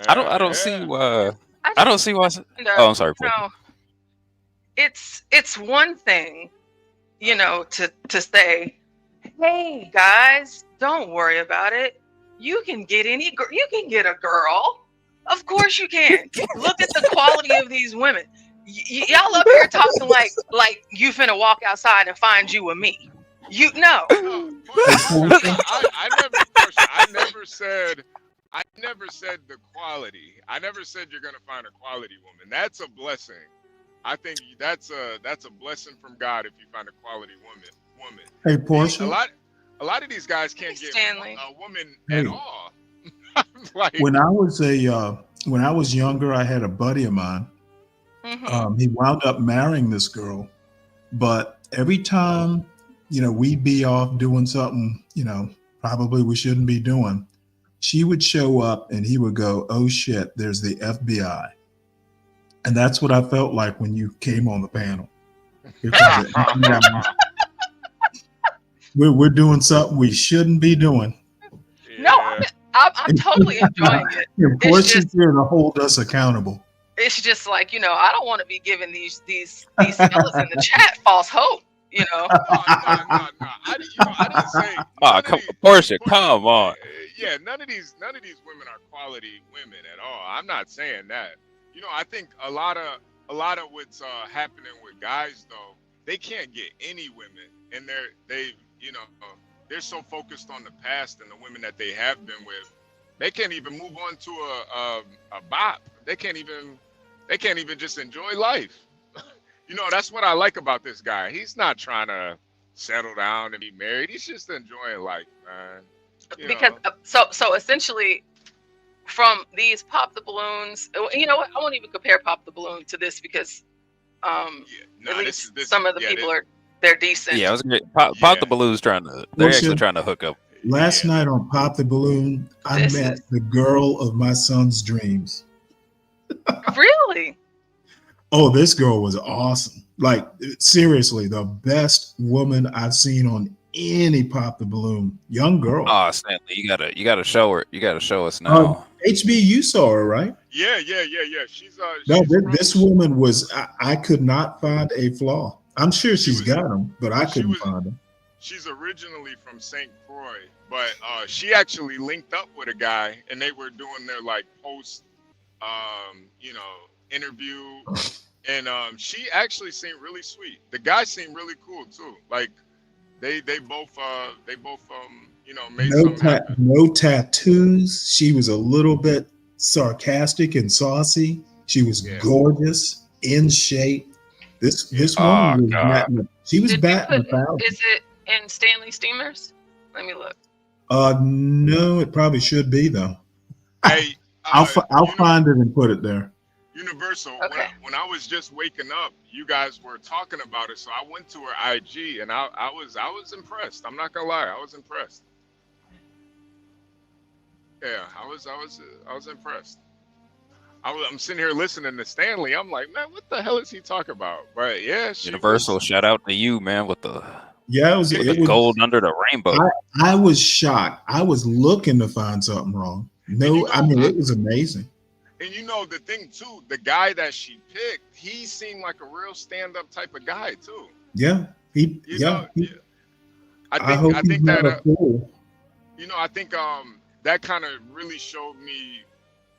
I don't see why. I don't see why. Oh, I'm sorry. You know, it's one thing, you know, to say, hey guys, don't worry about it. You can get a girl. Of course you can. Look at the quality of these women. Y'all up here talking like you finna walk outside and find you a me. You know. I never said the quality. I never said you're gonna find a quality woman. That's a blessing. I think that's a blessing from God if you find a quality woman. Hey, Portia. A lot of these guys can't get a woman Hey. at all. Like, When I was younger, I had a buddy of mine. He wound up marrying this girl, but every time, you know, we'd be off doing something, you know, probably we shouldn't be doing, she would show up and he would go, "Oh shit, there's the FBI." And that's what I felt like when you came on the panel. We're doing something we shouldn't be doing. No, I'm totally enjoying it. And Portia's here to hold us accountable. It's just like, you know, I don't want to be giving these fellas in the chat false hope, you know. No. I didn't say. Portia, come on. Yeah, none of these women are quality women at all. I'm not saying that. You know, I think a lot of what's happening with guys though, they can't get any women, and they're so focused on the past and the women that they have been with, they can't even move on to a bop. They can't even just enjoy life. You know, that's what I like about this guy. He's not trying to settle down and be married. He's just enjoying life, man. Because so essentially, from these pop the balloons, you know what? I won't even compare pop the balloon to this because at least some of the people they're decent. Yeah, I was gonna pop the balloons they're actually trying to hook up. Last night on Pop the Balloon, I met the girl of my son's dreams. Really? Oh, this girl was awesome. Like, seriously, the best woman I've seen on any Pop the Balloon. Young girl. Oh, Stanley, you gotta show her. You gotta show us now. HB, you saw her, right? Yeah. She's this woman was. I could not find a flaw. I'm sure she's got them, but I couldn't find them. She's originally from St. Croix, but she actually linked up with a guy, and they were doing their like post, interview, and she actually seemed really sweet. The guy seemed really cool too. Like they both made something happen. No tattoos. She was a little bit sarcastic and saucy. She was gorgeous, in shape. This woman was batting. She was batting 1,000. Is it in Stanley Steamers? Let me look. No, it probably should be though. Hey, I'll find it and put it there. Universal. Okay. When I was just waking up, you guys were talking about it, so I went to her IG and I was impressed. I'm not gonna lie, I was impressed. Yeah, I was impressed. I'm sitting here listening to Stanley. I'm like, man, what the hell is he talking about? But yeah, Universal, shout out to you, man, with the it was gold under the rainbow. I was shocked. I was looking to find something wrong. No, I mean it was amazing. And you know the thing too, the guy that she picked, he seemed like a real stand-up type of guy too. Yeah, I think that that kind of really showed me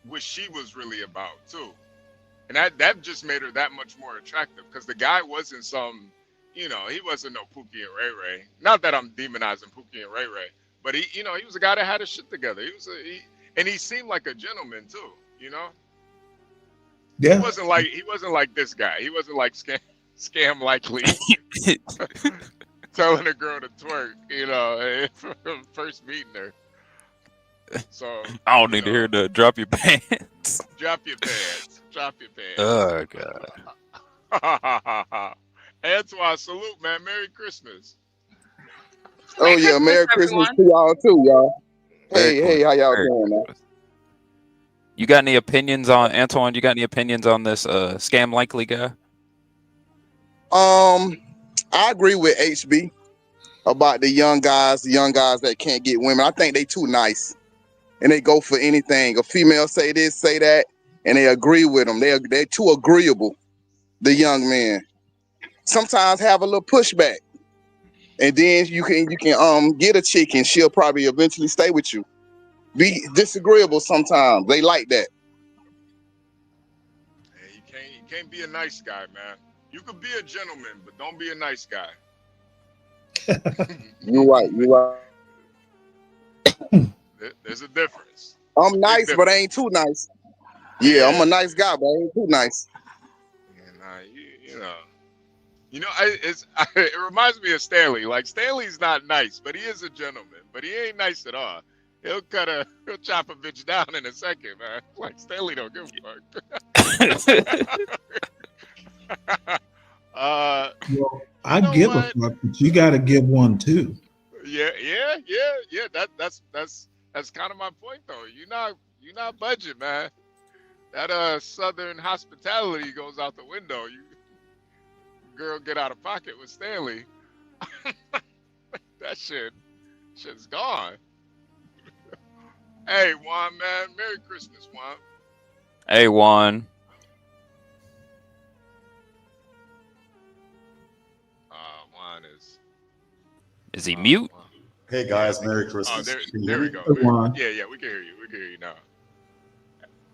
what she was really about too, and that just made her that much more attractive because the guy wasn't he wasn't no Pookie and Ray Ray. Not that I'm demonizing Pookie and Ray Ray, but he was a guy that had his shit together. And he seemed like a gentleman too, you know. Yeah. He wasn't like this guy. He wasn't like scam likely telling a girl to twerk, first meeting her. So I don't need to hear the drop your pants. Drop your pants. Oh God. Antoine, salute, man. Merry Christmas. Oh yeah, Merry Christmas to y'all too, y'all. Hey, how y'all doing, man? You got any opinions on Antoine? You got any opinions on this scam likely guy? I agree with HB about the young guys that can't get women. I think they too nice, and they go for anything. A female say this, say that, and they agree with them. They're too agreeable. The young men sometimes have a little pushback, and then you can get a chick, and she'll probably eventually stay with you. Be disagreeable sometimes. They like that. Hey, you can't be a nice guy, man. You could be a gentleman, but don't be a nice guy. You're right. There's a difference. I'm nice, but I ain't too nice. Yeah, I'm a nice guy, but I ain't too nice. It reminds me of Stanley. Like Stanley's not nice, but he is a gentleman. But he ain't nice at all. He'll chop a bitch down in a second, man. Like Stanley don't give a fuck. I give a fuck, but you got to give one too. Yeah. That's kind of my point, though. You're not budget, man. That Southern hospitality goes out the window. You girl get out of pocket with Stanley. That shit's gone. Hey, Juan, man, Merry Christmas, Juan. Hey, Juan. Juan Is he mute? Hey guys, Merry Oh, Christmas. there Can you hear we me? go. Hey, Juan. Yeah, we can hear you. We can hear you now.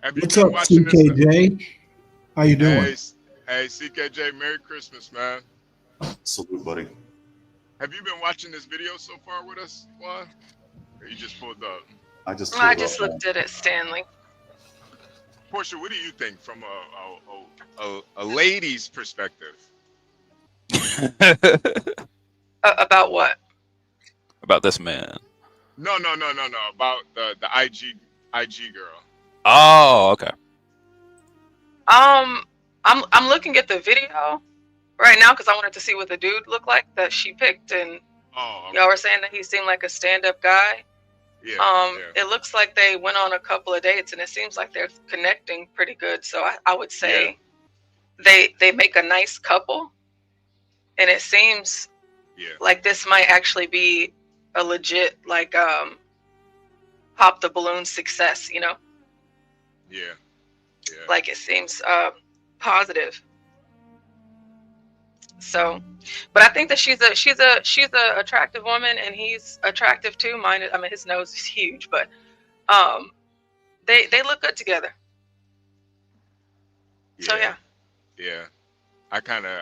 Have you What's been up, watching this? CKJ? How you doing? Hey, CKJ, Merry Christmas, man. Salute, buddy. Have you been watching this video so far with us, Juan? Or you just pulled up? I just I just looked at it, Stanley. Portia, what do you think from a lady's perspective? About what? About this man. No. About the IG girl. Oh, okay. I'm looking at the video right now because I wanted to see what the dude looked like that she picked, and y'all were saying that he seemed like a stand-up guy. Yeah. It looks like they went on a couple of dates, and it seems like they're connecting pretty good. So I would say they make a nice couple, and it seems like this might actually be a legit pop the balloon success. You know? Yeah. Like it seems positive. So, but I think that she's a attractive woman, and he's attractive too. I mean, his nose is huge, but they look good together. So yeah. I definitely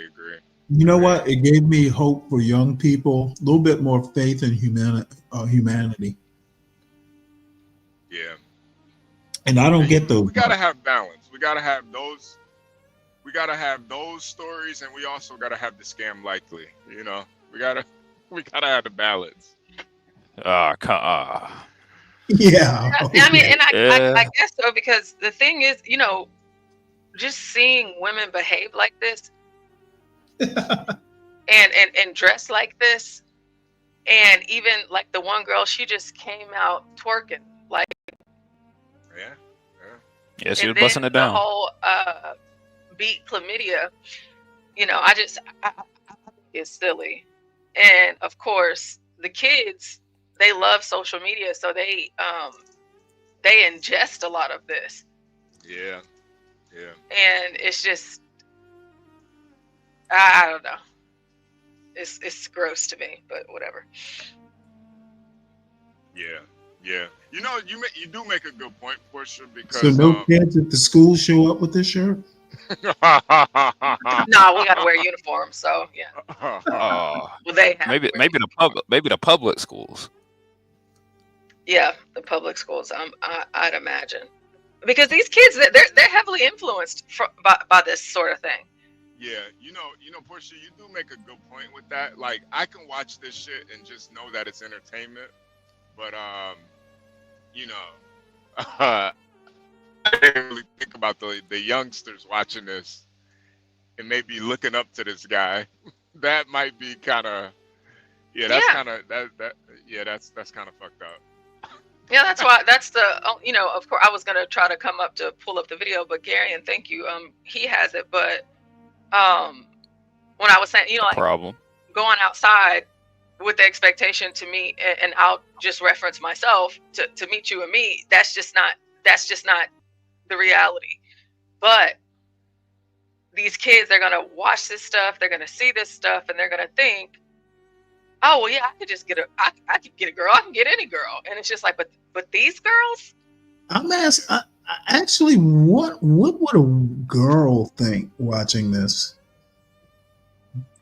agree. You know what? It gave me hope for young people, a little bit more faith in humanity. Yeah. And I don't get those. We gotta have balance. We gotta have those stories, and we also gotta have the scam likely. You know, we gotta have the balance. Yeah. I mean, and I guess so, because the thing is, you know, just seeing women behave like this and dress like this, and even like the one girl, she just came out twerking like. Yeah, she was then busting it down. The whole beat chlamydia, you know, I think it's silly. And of course, the kids, they love social media, so they ingest a lot of this. Yeah. And it's just, I don't know. It's gross to me, but whatever. Yeah. You know, you do make a good point, Portia, because So no kids at the school show up with this shirt? No, we gotta wear uniforms, so yeah. Well, they have maybe the public schools. Yeah, the public schools. I'd imagine, because these kids, they're heavily influenced by this sort of thing. Yeah, you know, Portia, you do make a good point with that. Like, I can watch this shit and just know that it's entertainment, but you know, I didn't really think about the youngsters watching this and maybe looking up to this guy. That might be kind of, that's kind of that's kind of fucked up. Yeah, that's why. That's the you know. Of course, I was gonna try to come up to pull up the video, but Gary, and thank you. He has it, but when I was saying, you know, like problem going outside with the expectation to meet, and I'll just reference myself to meet you and me. That's just not the reality. But these kids, they're gonna watch this stuff, they're gonna see this stuff, and they're gonna think, oh well, yeah, I could just get I could get a girl, I can get any girl, and it's just like, but these girls. I'm asking, actually, what would a girl think watching this?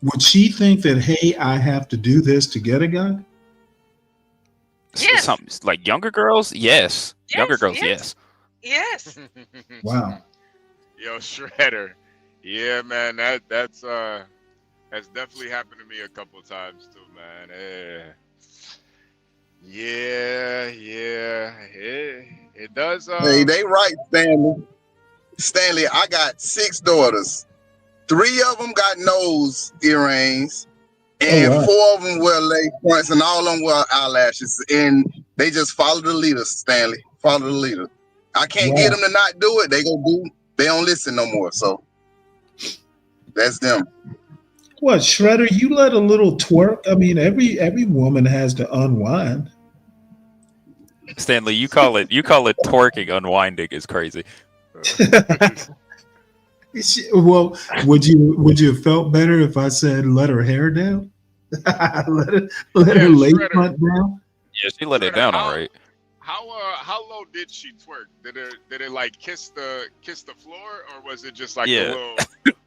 Would she think that, hey, I have to do this to get a guy? Yes. Something like younger girls, yes. Younger girls, yes. Yes. Wow. Yo, Shredder. Yeah, man, that's definitely happened to me a couple times too, man. Yeah, it does. Hey, they right, Stanley, I got 6 daughters. 3 of them got nose earrings, and 4 of them wear lace fronts, and all of them wear eyelashes. And they just follow the leader, Stanley. Follow the leader. I can't get them to not do it. They don't listen no more. So that's them. What, Shredder? You let a little twerk. I mean, every woman has to unwind. Stanley, you call it twerking. Unwinding is crazy. Well, would you have felt better if I said let her hair down? let her lace front down? Yeah, she let it down all right. How low did she twerk? Did it like kiss the floor, or was it just like Yeah.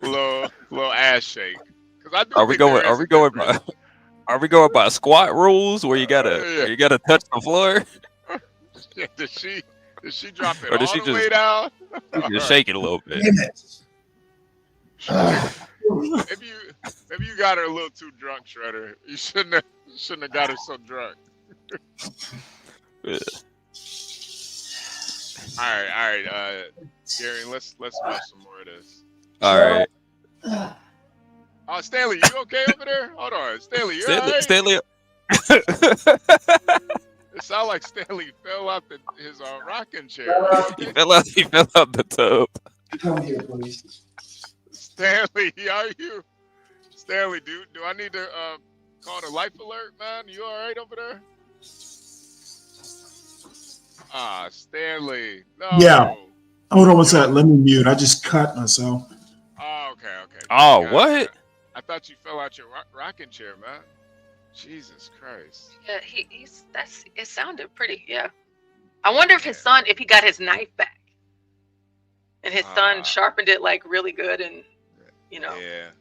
a little ass shake? Because Are we going by squat rules where you gotta touch the floor? Yeah, did she drop it Or did all she the just- way down? You just shake it a little bit. Maybe you got her a little too drunk, Shredder. You shouldn't have got her so drunk. Yeah. All right. Gary, let's watch some more of this. All right. Oh, Stanley, you okay over there? Hold on, Stanley, you all right? Stanley. It sounds like Stanley fell out his rocking chair. He fell out the tub. Come here, please. Stanley, are you? Stanley, do I need to call the life alert, man? You all right over there? Ah, Stanley. No. Yeah. Hold on one sec. Let me mute. I just cut myself. Oh, okay. Oh, what? I thought you fell out your rocking chair, man. Jesus Christ. Yeah, it sounded pretty. Yeah. I wonder if if he got his knife back, and his son sharpened it like really good, and Yeah.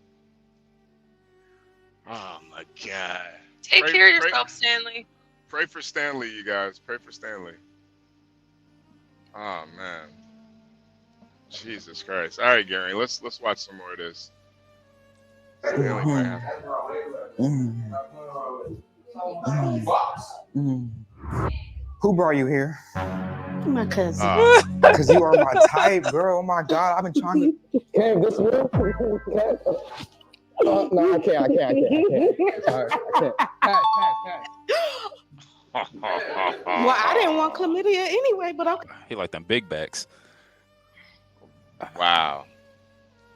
Oh my God. Take care of yourself, Stanley. Pray for Stanley, you guys. Pray for Stanley. Oh man. Jesus Christ. All right, Gary. Let's watch some more of this. Stanley might have Who brought you here? My cousin. Because you are my type, girl. Oh my God, I've been trying to. Kev, this real? No, I can't. Sorry, I can't. Pass. Well, I didn't want chlamydia anyway, but okay. He like them big backs. Wow.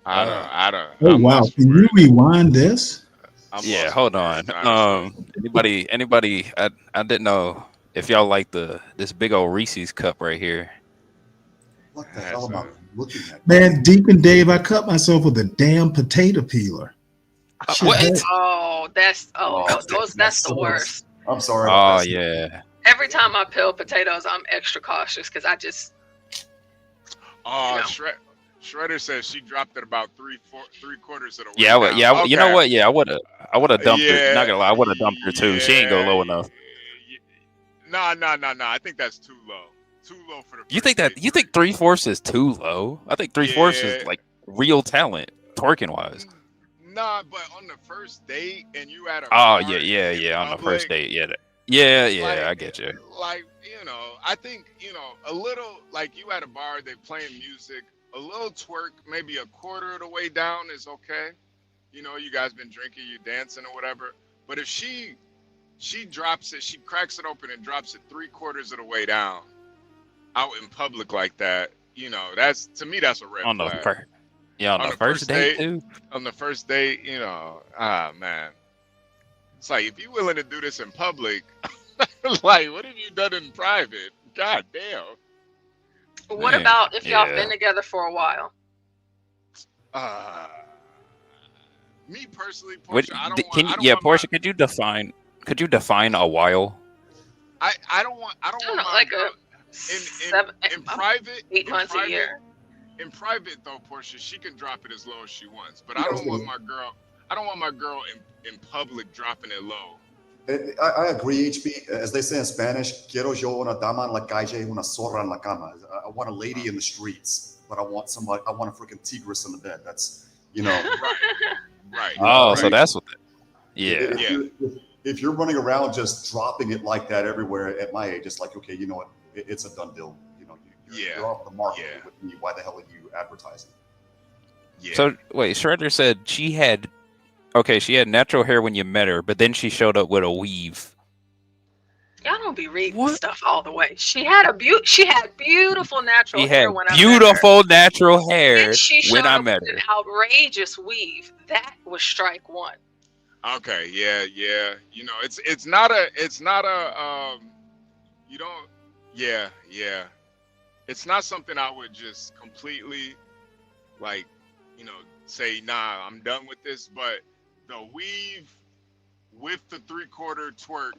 I don't. Oh wow! Can you rewind this? Yeah, hold on. Anybody? I didn't know if y'all like this big old Reese's cup right here. What the hell am I looking at? Man, Deacon Dave, I cut myself with a damn potato peeler. What? Oh, that's the worst. I'm sorry. Oh yeah. Every time I peel potatoes, I'm extra cautious because I just. Oh, Shredder says she dropped it about three quarters of the way. Yeah, down. You know what? Yeah, I would have dumped her. Yeah. Not gonna lie, I would have dumped her too. She ain't go low enough. No. I think that's too low. Too low for the. You think 3/4 is too low? I think 3/4 is like real talent, twerking wise. Nah, but on the first date and you at a. Oh yeah. On the first date, yeah. I get you. Like I think a little like you at a bar, they playing music. A little twerk, maybe a quarter of the way down is okay. You guys been drinking, you dancing or whatever. But if she drops it, she cracks it open and drops it 3/4 of the way down, out in public like that, that's to me that's a red On the flag. on the first date too. On the first date, man. It's like if you're willing to do this in public, like what have you done in private? God damn. What about if y'all been together for a while? Me personally, Portia, I don't want. Portia, could you define a while? I don't want like girl, in private. 8 months a year. In private though, Portia, she can drop it as low as she wants. But I don't want my girl in public dropping it low. I agree, HB. As they say in Spanish, quiero yo una dama en la calle, una zorra en la cama. I want a lady in the streets, but I want a freaking tigress in the bed. That's, Right. Oh, so that's what. If you're running around just dropping it like that everywhere at my age, it's like, okay, you know what? It's a done deal. You're off the market with me. Why the hell are you advertising? Yeah. So wait, Shredder said she had natural hair when you met her, but then she showed up with a weave. Y'all don't be reading stuff all the way. She had beautiful natural She hair had when I met her. beautiful natural hair And she when showed I up met with her. an outrageous weave. That was strike one. Okay, yeah. You know, it's not a you don't yeah. It's not something I would just completely like, you know, say, nah, I'm done with this, but the weave with the 3/4 twerk,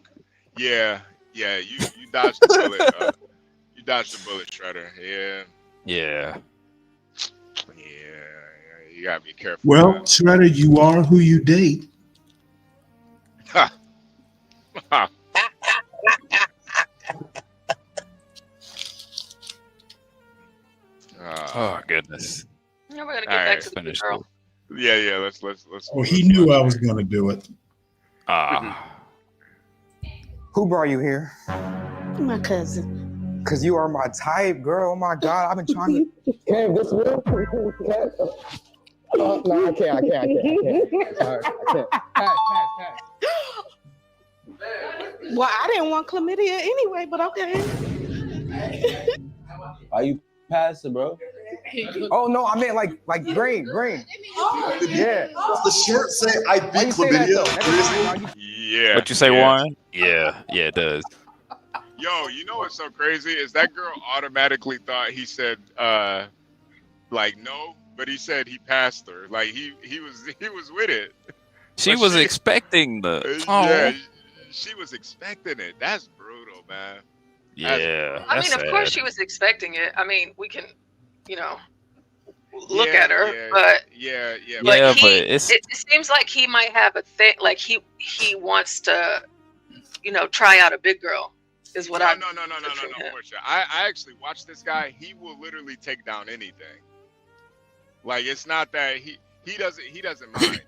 yeah, you dodged the bullet. You dodged the bullet, Shredder. Yeah. You gotta be careful. Well, man. Shredder, you are who you date. Oh goodness. Now we're gonna get back to the Finish girl. Yeah. Let's. Oh, he knew I was going to do it. Who brought you here? My cousin. Cause you are my type, girl. Oh my God, I've been trying to. Cam, this real? No, I can't. Sorry, I can't. Pass. Well, I didn't want chlamydia anyway, but okay. Are you passing, bro? Oh no, I meant like green. Yeah. Does the shirt say I beat chlamydia? Yeah. What you say, Warren? Yeah, it does. Yo, you know what's so crazy is that girl automatically thought he said like no, but he said he passed her. Like he was with it. She was expecting the. Yeah, she was expecting it. That's brutal, man. Yeah. I mean, of course she was expecting it. I mean, we can, you know, look at her, but it seems like he might have a thing. Like he wants to, you know, try out a big girl. Is what No, Portia. I actually watched this guy. He will literally take down anything. Like it's not that he doesn't mind.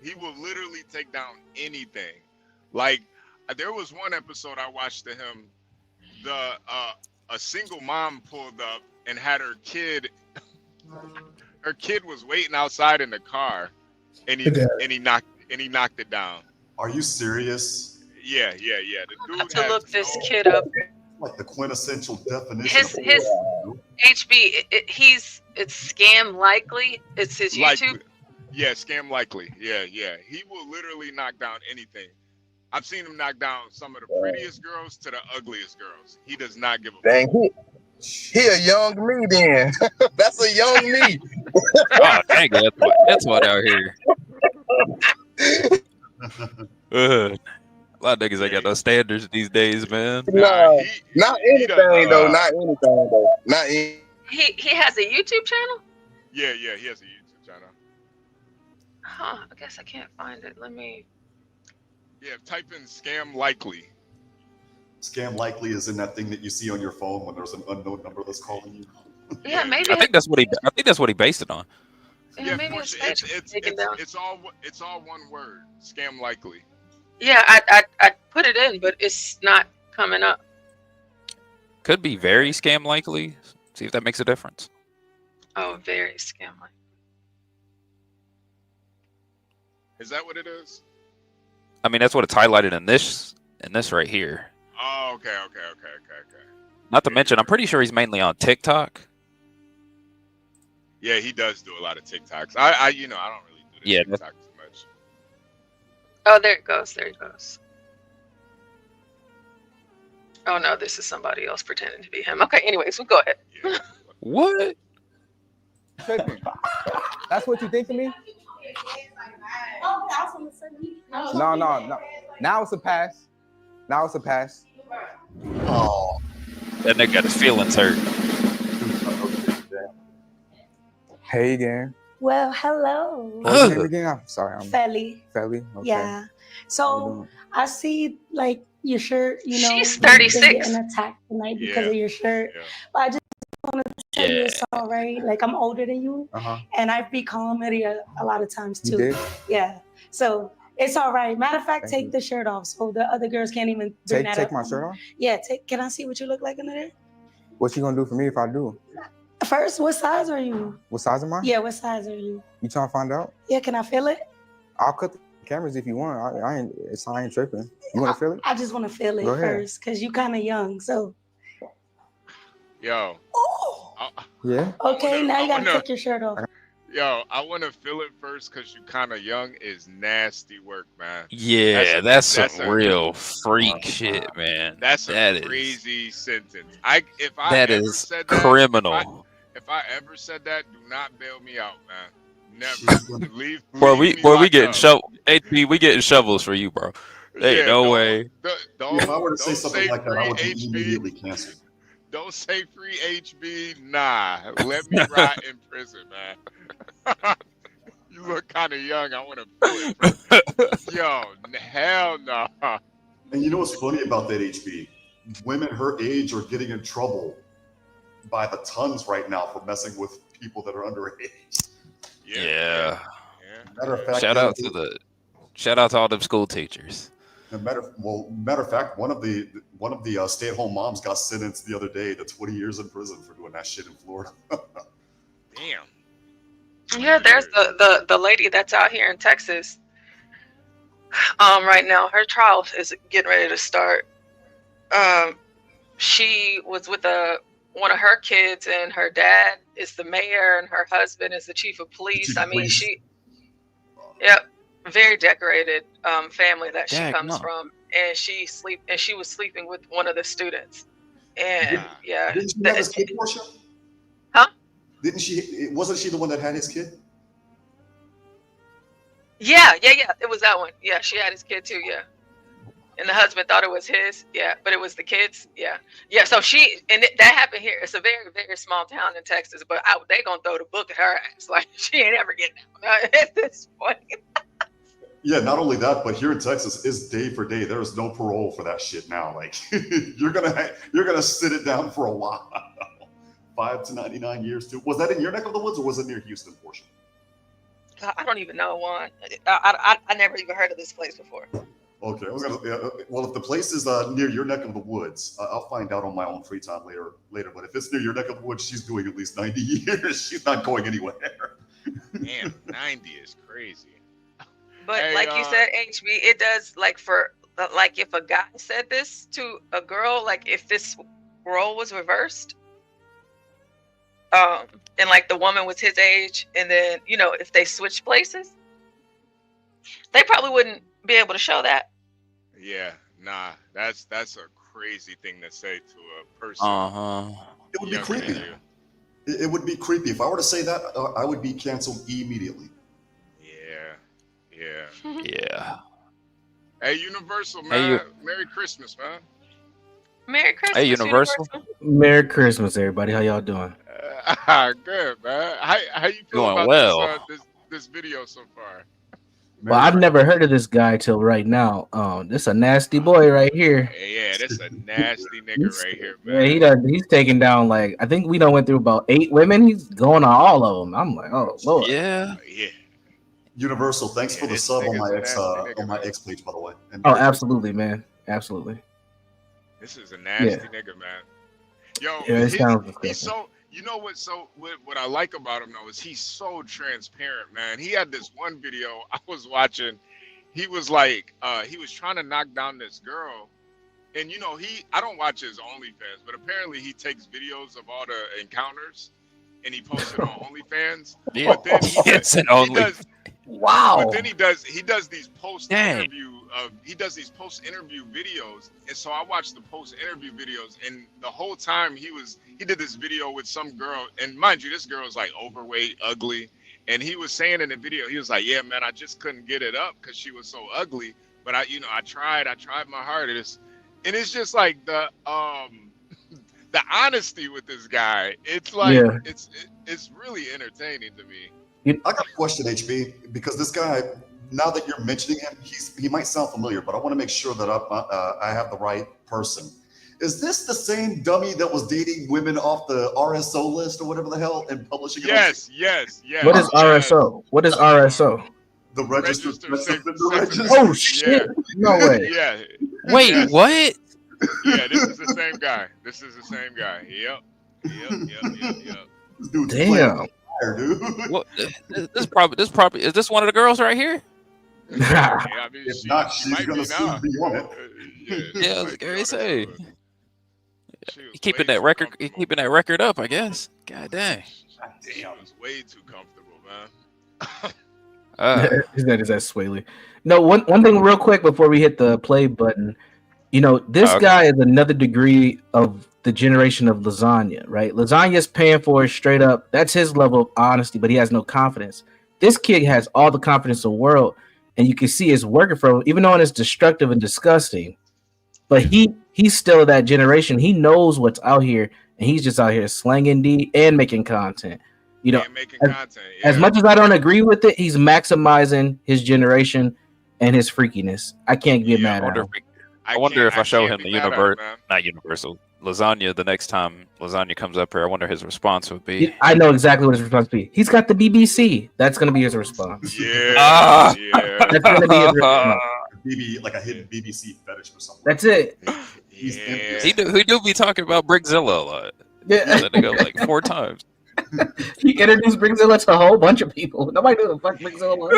He will literally take down anything. Like there was one episode I watched to him. A single mom pulled up and had her kid. Her kid was waiting outside in the car, and he knocked it down. Are you serious? Yeah. The I have to look this kid up. Like the quintessential definition. His HB, it's scam likely. It's his YouTube. Yeah, scam likely. Yeah. He will literally knock down anything. I've seen him knock down some of the prettiest girls to the ugliest girls. He does not give a Dang, he a young me then. That's a young me. Oh, dang, that's what out here. A lot of niggas ain't got no standards these days, man. No, not anything though. He has a YouTube channel? Yeah, he has a YouTube channel. Huh, I guess I can't find it. Let me. Yeah, type in scam likely. Scam likely is in that thing that you see on your phone when there's an unknown number that's calling you. Yeah, maybe. I think that's what he based it on. Yeah, maybe it's all one word. Scam likely. Yeah, I put it in, but it's not coming up. Could be very scam likely. See if that makes a difference. Oh, very scam likely. Is that what it is? I mean, that's what it's highlighted in this right here. Oh, okay. Not to mention, I'm pretty sure he's mainly on TikTok. Yeah, he does do a lot of TikToks. I don't really do the TikTok too much. Oh, there it goes. Oh no, this is somebody else pretending to be him. Okay, anyways, we'll go ahead. Yeah. What? That's what you think of me? No. Now it's a pass. Oh, that nigga got his feelings hurt. Hey again. Well, hello. What's your name again? I'm sorry. Felly. Okay. Yeah. So I see like your shirt, you know. She's 36. You've been getting attacked tonight because of your shirt. Yeah. But I just want to tell you it's all right. Like I'm older than you. And I beat chlamydia a lot of times too. You did? Yeah. So it's all right. Matter of fact, take the shirt off so the other girls can't even bring that up. Take my shirt off? Yeah, can I see what you look like under there? What you gonna do for me if I do? First, what size are you? What size am I? Yeah, what size are you? You trying to find out? Yeah, can I feel it? I'll cut the Cameras, if you want. I ain't tripping. You want to feel it? I just want to feel it Go ahead. first because you kind of young. So. Yo. Yeah. Okay, now you got to take your shirt off. Yo, I want to feel it first because you kind of young is nasty work, man. Yeah, that's some real freak shit, man. That's That a is crazy sentence. If I that ever is said that, criminal. If I ever said that, do not bail me out, man. Never. leave Bro, me we getting locked up. HB, we getting shovels for you, bro. There ain't no way. If I were to say something like that, I would be HB. immediately canceled. Don't say free HB. Nah, let me rot in prison, man. You look kind of young. I want to feel it. Yo, hell no. And you know what's funny about that, HB? Women her age are getting in trouble by the tons right now for messing with people that are underage. Yeah. Matter of fact, Shout out to all them school teachers. Matter of fact, one of the stay-at-home moms got sentenced the other day to 20 years in prison for doing that shit in Florida. Damn. Yeah, there's the lady that's out here in Texas. Right now, her trial is getting ready to start. She was with one of her kids, and her dad is the mayor, and her husband is the chief of police. Yep, very decorated family that she comes from, and she was sleeping with one of the students, and Didn't she have his kid, Portia? Huh? Wasn't she the one that had his kid? Yeah. It was that one. Yeah, she had his kid too. Yeah, and the husband thought it was his. Yeah, but it was the kids. Yeah. So that happened here. It's a very, very small town in Texas, but they gonna throw the book at her ass. Like she ain't ever getting out at this point. Yeah, not only that, but here in Texas, it's day for day. There is no parole for that shit now. Like you're gonna sit it down for a while. 5 to 99 years too. Was that in your neck of the woods or was it near Houston, Portia? I don't even know, Juan. I never even heard of this place before. Okay, I was gonna. Well, if the place is near your neck of the woods, I'll find out on my own free time later. But if it's near your neck of the woods, she's doing at least 90 years. She's not going anywhere. Damn, 90 is crazy. But Hey, like you said, HB, it does like if a guy said this to a girl, like if this role was reversed, and like the woman was his age, and then if they switched places, they probably wouldn't be able to show that. Yeah, nah, that's a crazy thing to say to a person. It would be creepy. It would be creepy. If I were to say that, I would be canceled immediately. Yeah. Hey, Universal, man. Merry Christmas, man. Merry Christmas. Hey, Universal. Merry Christmas, everybody. How y'all doing? Good, man. How you feel Doing about well. this video so far? Well, I've never heard of this guy till right now. This a nasty boy right here. Yeah, this a nasty nigga right here, man. Yeah, he's taking down I think we done went through about 8 women. He's going on all of them. I'm like, oh Lord. Yeah. Universal, thanks for the sub on my X page, by the way. And Oh, absolutely, man. Absolutely. This is a nasty nigga, man. Yo, Yeah, it sounds he's disgusting. so. You know what I like about him though is he's so transparent, man. He had this one video I was watching. He was like, he was trying to knock down this girl, and I don't watch his OnlyFans, but apparently he takes videos of all the encounters, and he posts it on OnlyFans. Yeah. But then Wow. But then he does these post interview videos, and so I watched the post interview videos, and the whole time he did this video with some girl, and mind you, this girl is like overweight, ugly, and he was saying in the video, he was like, "Yeah, man, I just couldn't get it up because she was so ugly, but I tried my hardest," and it's just like the honesty with this guy. It's like it's really entertaining to me. I got a question, HB, because this guy, now that you're mentioning him, he might sound familiar, but I want to make sure that I have the right person. Is this the same dummy that was dating women off the RSO list or whatever the hell and publishing it? Yes. What is RSO? What is RSO? The registered sex offender register. Oh shit! No way. Yeah. Wait, what? Yeah, this is the same guy. Yep. This dude's Damn. dude. What? This probably is this one of the girls right here? I mean, If not, she's gonna soon be on it. Yeah, I was gonna say. You keeping that record? You keeping that record up? I guess. God dang. She was way too comfortable, man. His name is that Swaley. No, one thing real quick before we hit the play button. You know, this guy is another degree of the generation of lasagna, right? Lasagna's paying for it straight up. That's his level of honesty, but he has no confidence. This kid has all the confidence in the world, and you can see it's working for him, even though it's destructive and disgusting. But he's still that generation. He knows what's out here, and he's just out here slanging D and making content. You know, as much as I don't agree with it, he's maximizing his generation and his freakiness. I can't get mad at him. I wonder if I show him the not universal lasagna the next time lasagna comes up here. I wonder his response would be. I know exactly what his response would be. He's got the BBC. That's going to be his response. Yeah. That's going to be his response. Like a hidden BBC fetish or something. That's it. He do be talking about Brickzilla a lot. Yeah. That nigga like 4 times. He introduced Brickzilla to a whole bunch of people. Nobody knew the fuck Brickzilla was.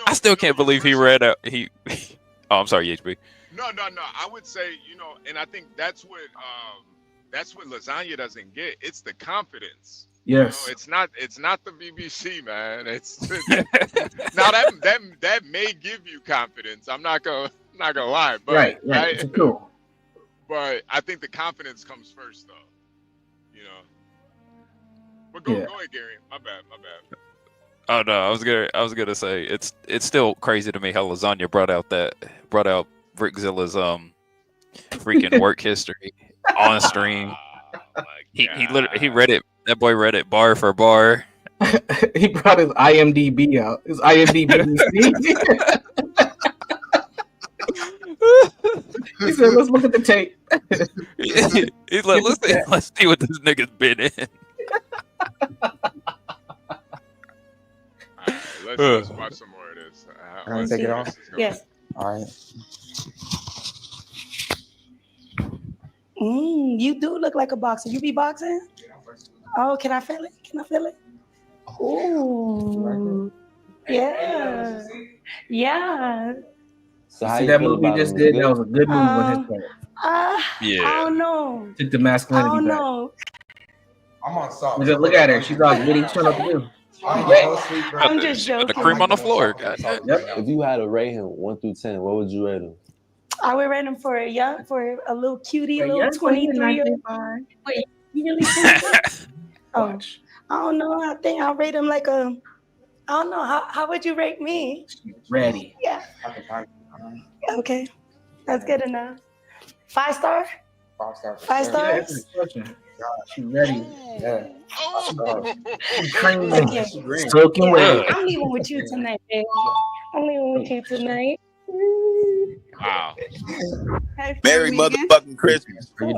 I still can't believe he read out. Oh, I'm sorry, HB. No. I would say, and I think that's what lasagna doesn't get. It's the confidence. Yes. It's not the BBC, man. It's now that may give you confidence. I'm not gonna lie, but right. It's cool. But I think the confidence comes first, though. But go ahead, Gary. My bad. Oh no, I was gonna say it's still crazy to me how lasagna brought out Brickzilla's freaking work history on stream. He read it. That boy read it bar for bar. He brought his IMDb out. His IMDb. He said, "Let's look at the tape." He's like, "Let's see what this nigga's been in." Let's watch some more of this. Can I take it off? Yes. All right. You do look like a boxer. You be boxing? Oh, can I feel it? Ooh. Yeah. Yeah. So how See you that feel movie you about just him? did? That was a good move on his part. Yeah. I don't know. Took the masculinity I don't back. know. I'm on salt. Look at her. She's all giddy. She's trying to do. I'm just joking. The cream on the floor. Yep. If you had to rate him 1 through 10, what would you rate him? I would rate him for a little cutie, little 23-year-old. Wait, you really think that? Oh, I don't know. I think I'll rate him like I don't know. How would you rate me? Ready. Yeah. Okay. That's good enough. 5 star? 5 stars. 5 stars? She's ready. Yeah. Okay. Soaking wet. I'm leaving with you tonight, babe. I'm leaving with you tonight. Wow. Merry motherfucking Christmas. Pimp.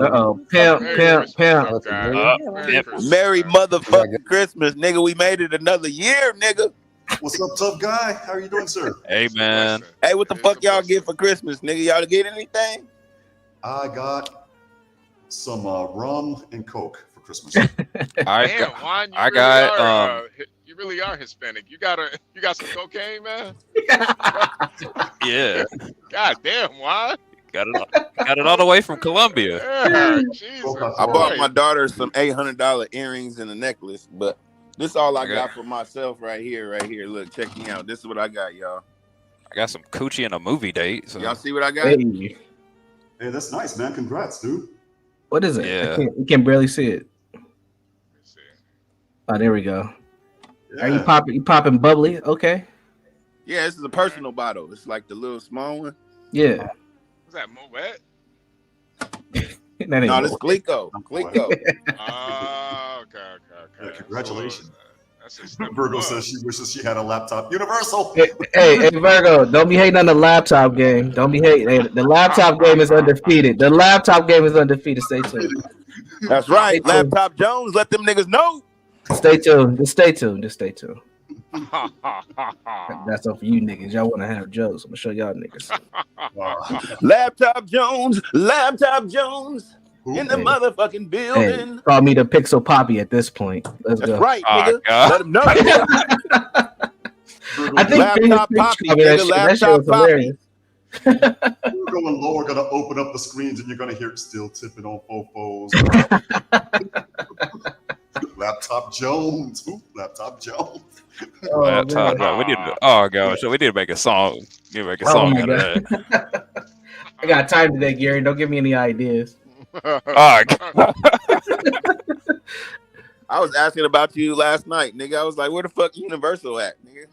Merry motherfucking Christmas, nigga. We made it another year, nigga. What's up, tough guy? How are you doing, sir? Hey, man. Hey, what the fuck y'all get for Christmas, nigga? Y'all get anything? I got some rum and Coke for Christmas. I got you really are Hispanic. You got some cocaine, man? Yeah. God damn, Juan. Got it all the way from Colombia. Yeah, Jesus. I bought my daughter some $800 earrings and a necklace, but this is all I got for myself right here. Look, check me out. This is what I got, y'all. I got some coochie and a movie date. So. Y'all see what I got? Hey, that's nice, man. Congrats, dude. What is it? Yeah. We can barely see it. Oh, there we go. Yeah. Are you popping bubbly? Okay. Yeah, this is a personal bottle. It's like the little small one. Yeah. Was that Moet? No, this is Glico. Oh, okay. Yeah, congratulations. Virgo says she wishes she had a laptop. Universal. Hey, Virgo, don't be hating on the laptop game. Don't be hating. Hey, the laptop game is undefeated. Stay tuned. That's right. Laptop Jones, let them niggas know. Stay tuned. Just stay tuned. That's all for you niggas. Y'all want to have jokes. I'm going to show y'all niggas. Laptop Jones. In the motherfucking building. Hey, call me the Pixel Poppy at this point. Let's go. Right, nigga. Let him know. I think laptop poppy, nigga, that shit was laptop poppy. hilarious. We're going low. We're gonna open up the screens, and you're gonna hear still tipping on fofos. Laptop Jones. Ooh, Laptop Jones. Laptop. man. We need to, oh gosh, so we need to make a song. We need to make a song my out of that. I got time today, Gary. Don't give me any ideas. Oh, I was asking about you last night, nigga. I was like, where the fuck Universal at, nigga?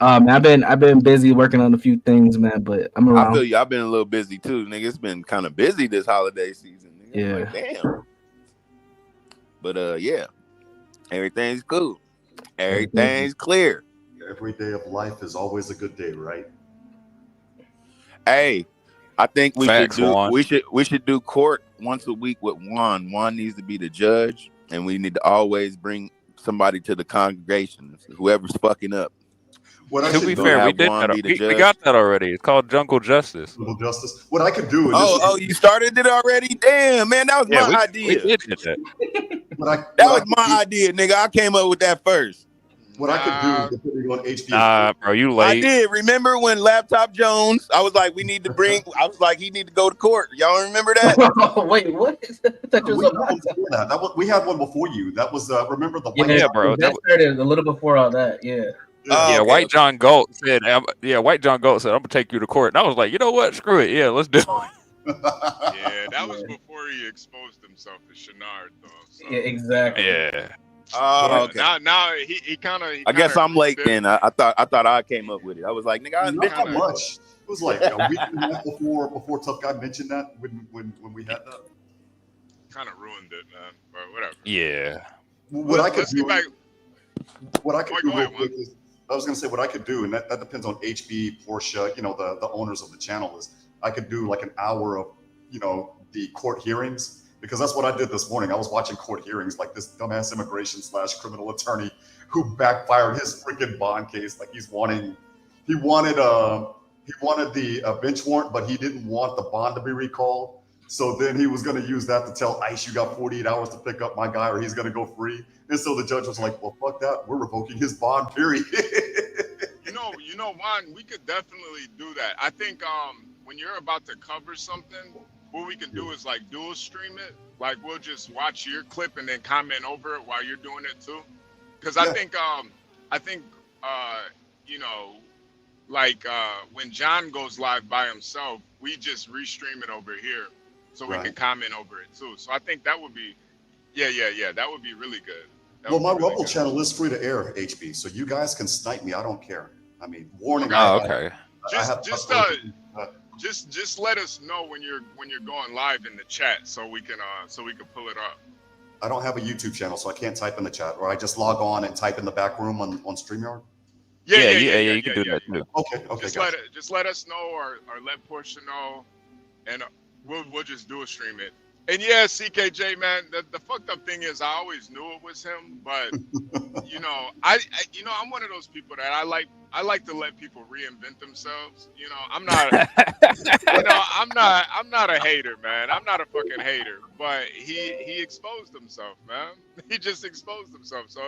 I've been busy working on a few things, man, but I'm around. I feel you. I've been a little busy too, nigga. It's been kind of busy this holiday season, nigga. Yeah. I'm like, damn. But yeah, everything's cool. Everything's clear. Every day of life is always a good day, right? Hey, I think Facts, Juan. we should do court once a week with Juan. Juan needs to be the judge, and we need to always bring somebody to the congregation, whoever's fucking up. To be fair, we did that. We got that already. It's called Jungle Justice. Jungle Justice. What I could do is you started it already? Damn, man, that was my idea. We did that. That was my idea, nigga. I came up with that first. What I could do is put you on HBO. Nah, bro, you late. I did. Remember when Laptop Jones? I was like, we need to bring. I was like, he need to go to court. Y'all remember that? Wait, what? We had one before you. That was remember the white bro. That started a little before all that. Yeah. Yeah, White John Galt said. White John Galt said, "I'm gonna take you to court," and I was like, you know what? Screw it. Yeah, let's do it. Yeah, that was before he exposed himself to Shenard, though. So. Yeah, exactly. Yeah. Oh, okay. Now he kind of. I guess I'm late then. I thought I came up with it. I was like, nigga, not that much. It was like a week and a half before Tough Guy mentioned that when we had that. Kind of ruined it, man. But whatever. Yeah. What I could do real quick is, I was going to say what I could do, and that depends on HB, Portia, the owners of the channel, is I could do like an hour of, the court hearings, because that's what I did this morning. I was watching court hearings, like this dumbass immigration/criminal attorney who backfired his freaking bond case. Like he wanted the bench warrant, but he didn't want the bond to be recalled. So then he was going to use that to tell ICE, you got 48 hours to pick up my guy or he's going to go free. And so the judge was like, well, fuck that. We're revoking his bond, period. Juan, we could definitely do that. I think when you're about to cover something, what we can do is like dual stream it. Like we'll just watch your clip and then comment over it while you're doing it too. Because I think when John goes live by himself, we just restream it over here. So we can comment over it too. So I think that would be, that would be really good. Well, my Rumble channel is free to air, HB, so you guys can snipe me. I don't care. I mean, warning. Okay. Just let us know when you're going live in the chat so we can pull it up. I don't have a YouTube channel, so I can't type in the chat, or I just log on and type in the back room on StreamYard. Yeah, you can do that too. Okay. Just let us know or let Portia know, and we'll just dual stream it. And yeah, CKJ, man, the fucked up thing is I always knew it was him, but I'm one of those people that I like to let people reinvent themselves. I'm not I'm not a hater, man. I'm not a fucking hater, but he exposed himself, man. He just exposed himself. So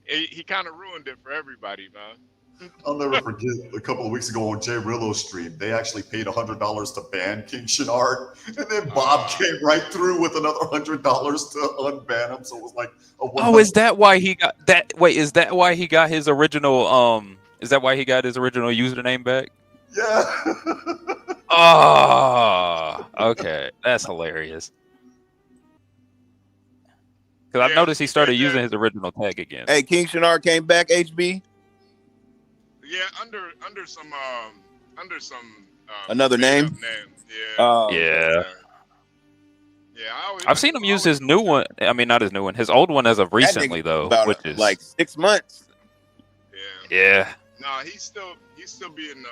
he kind of ruined it for everybody, man. I'll never forget a couple of weeks ago on Jay Rillo's stream, they actually paid $100 to ban King Shenard, and then Bob came right through with another $100 to unban him. So it was like is that why he got that? Wait, is that why he got his original? Is that why he got his original username back? Yeah. Oh, okay, that's hilarious. Because I noticed he started using his original tag again. Hey, King Shenard came back, HB. Yeah, under some another name. Yeah. I've seen him use his new one. I mean, not his new one. His old one as of recently, though, which is like 6 months. Yeah. No, he's still be in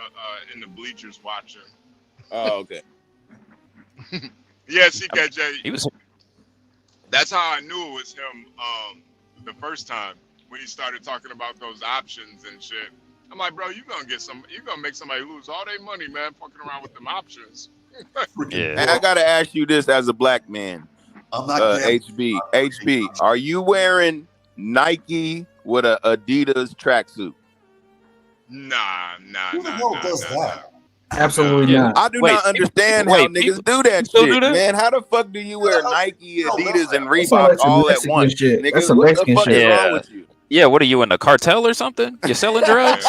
the bleachers watching. Oh, okay. Yeah, CKJ. He was. That's how I knew it was him. The first time when he started talking about those options and shit. I'm like, bro, you're gonna make somebody lose all their money, man, fucking around with them options. Yeah. And I gotta ask you this as a black man. I'm not HB, are you wearing Nike with a Adidas tracksuit? Nah. Who the hell does that? Absolutely not. I do not understand how niggas do that still shit, do that? man. How the fuck do you wear Nike, Adidas, and That sound Reebok like some all at Mexican once, shit. nigga? That's some What the Mexican fuck shit. is wrong with you? Yeah, what are you in the cartel or something? You selling drugs?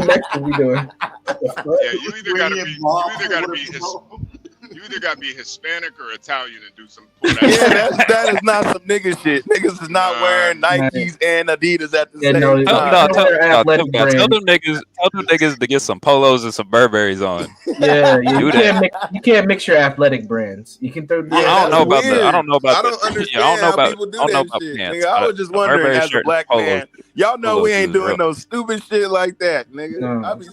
Mexican we doing. Yeah, you either gotta be Hispanic or Italian and do some. Yeah, that is not some nigga shit. Niggas is not wearing Nikes and Adidas at the same time. Tell them niggas to get some polos and some Burberrys on. Yeah, Do you that. can't mix your athletic brands. You can throw. I don't know about that. I don't know about. I don't understand how people do that shit. Pants, Nigga, I was just wondering Burberry as a shirt and black polos. man, y'all know Polos we ain't is doing real. no stupid shit like that, nigga. No. I be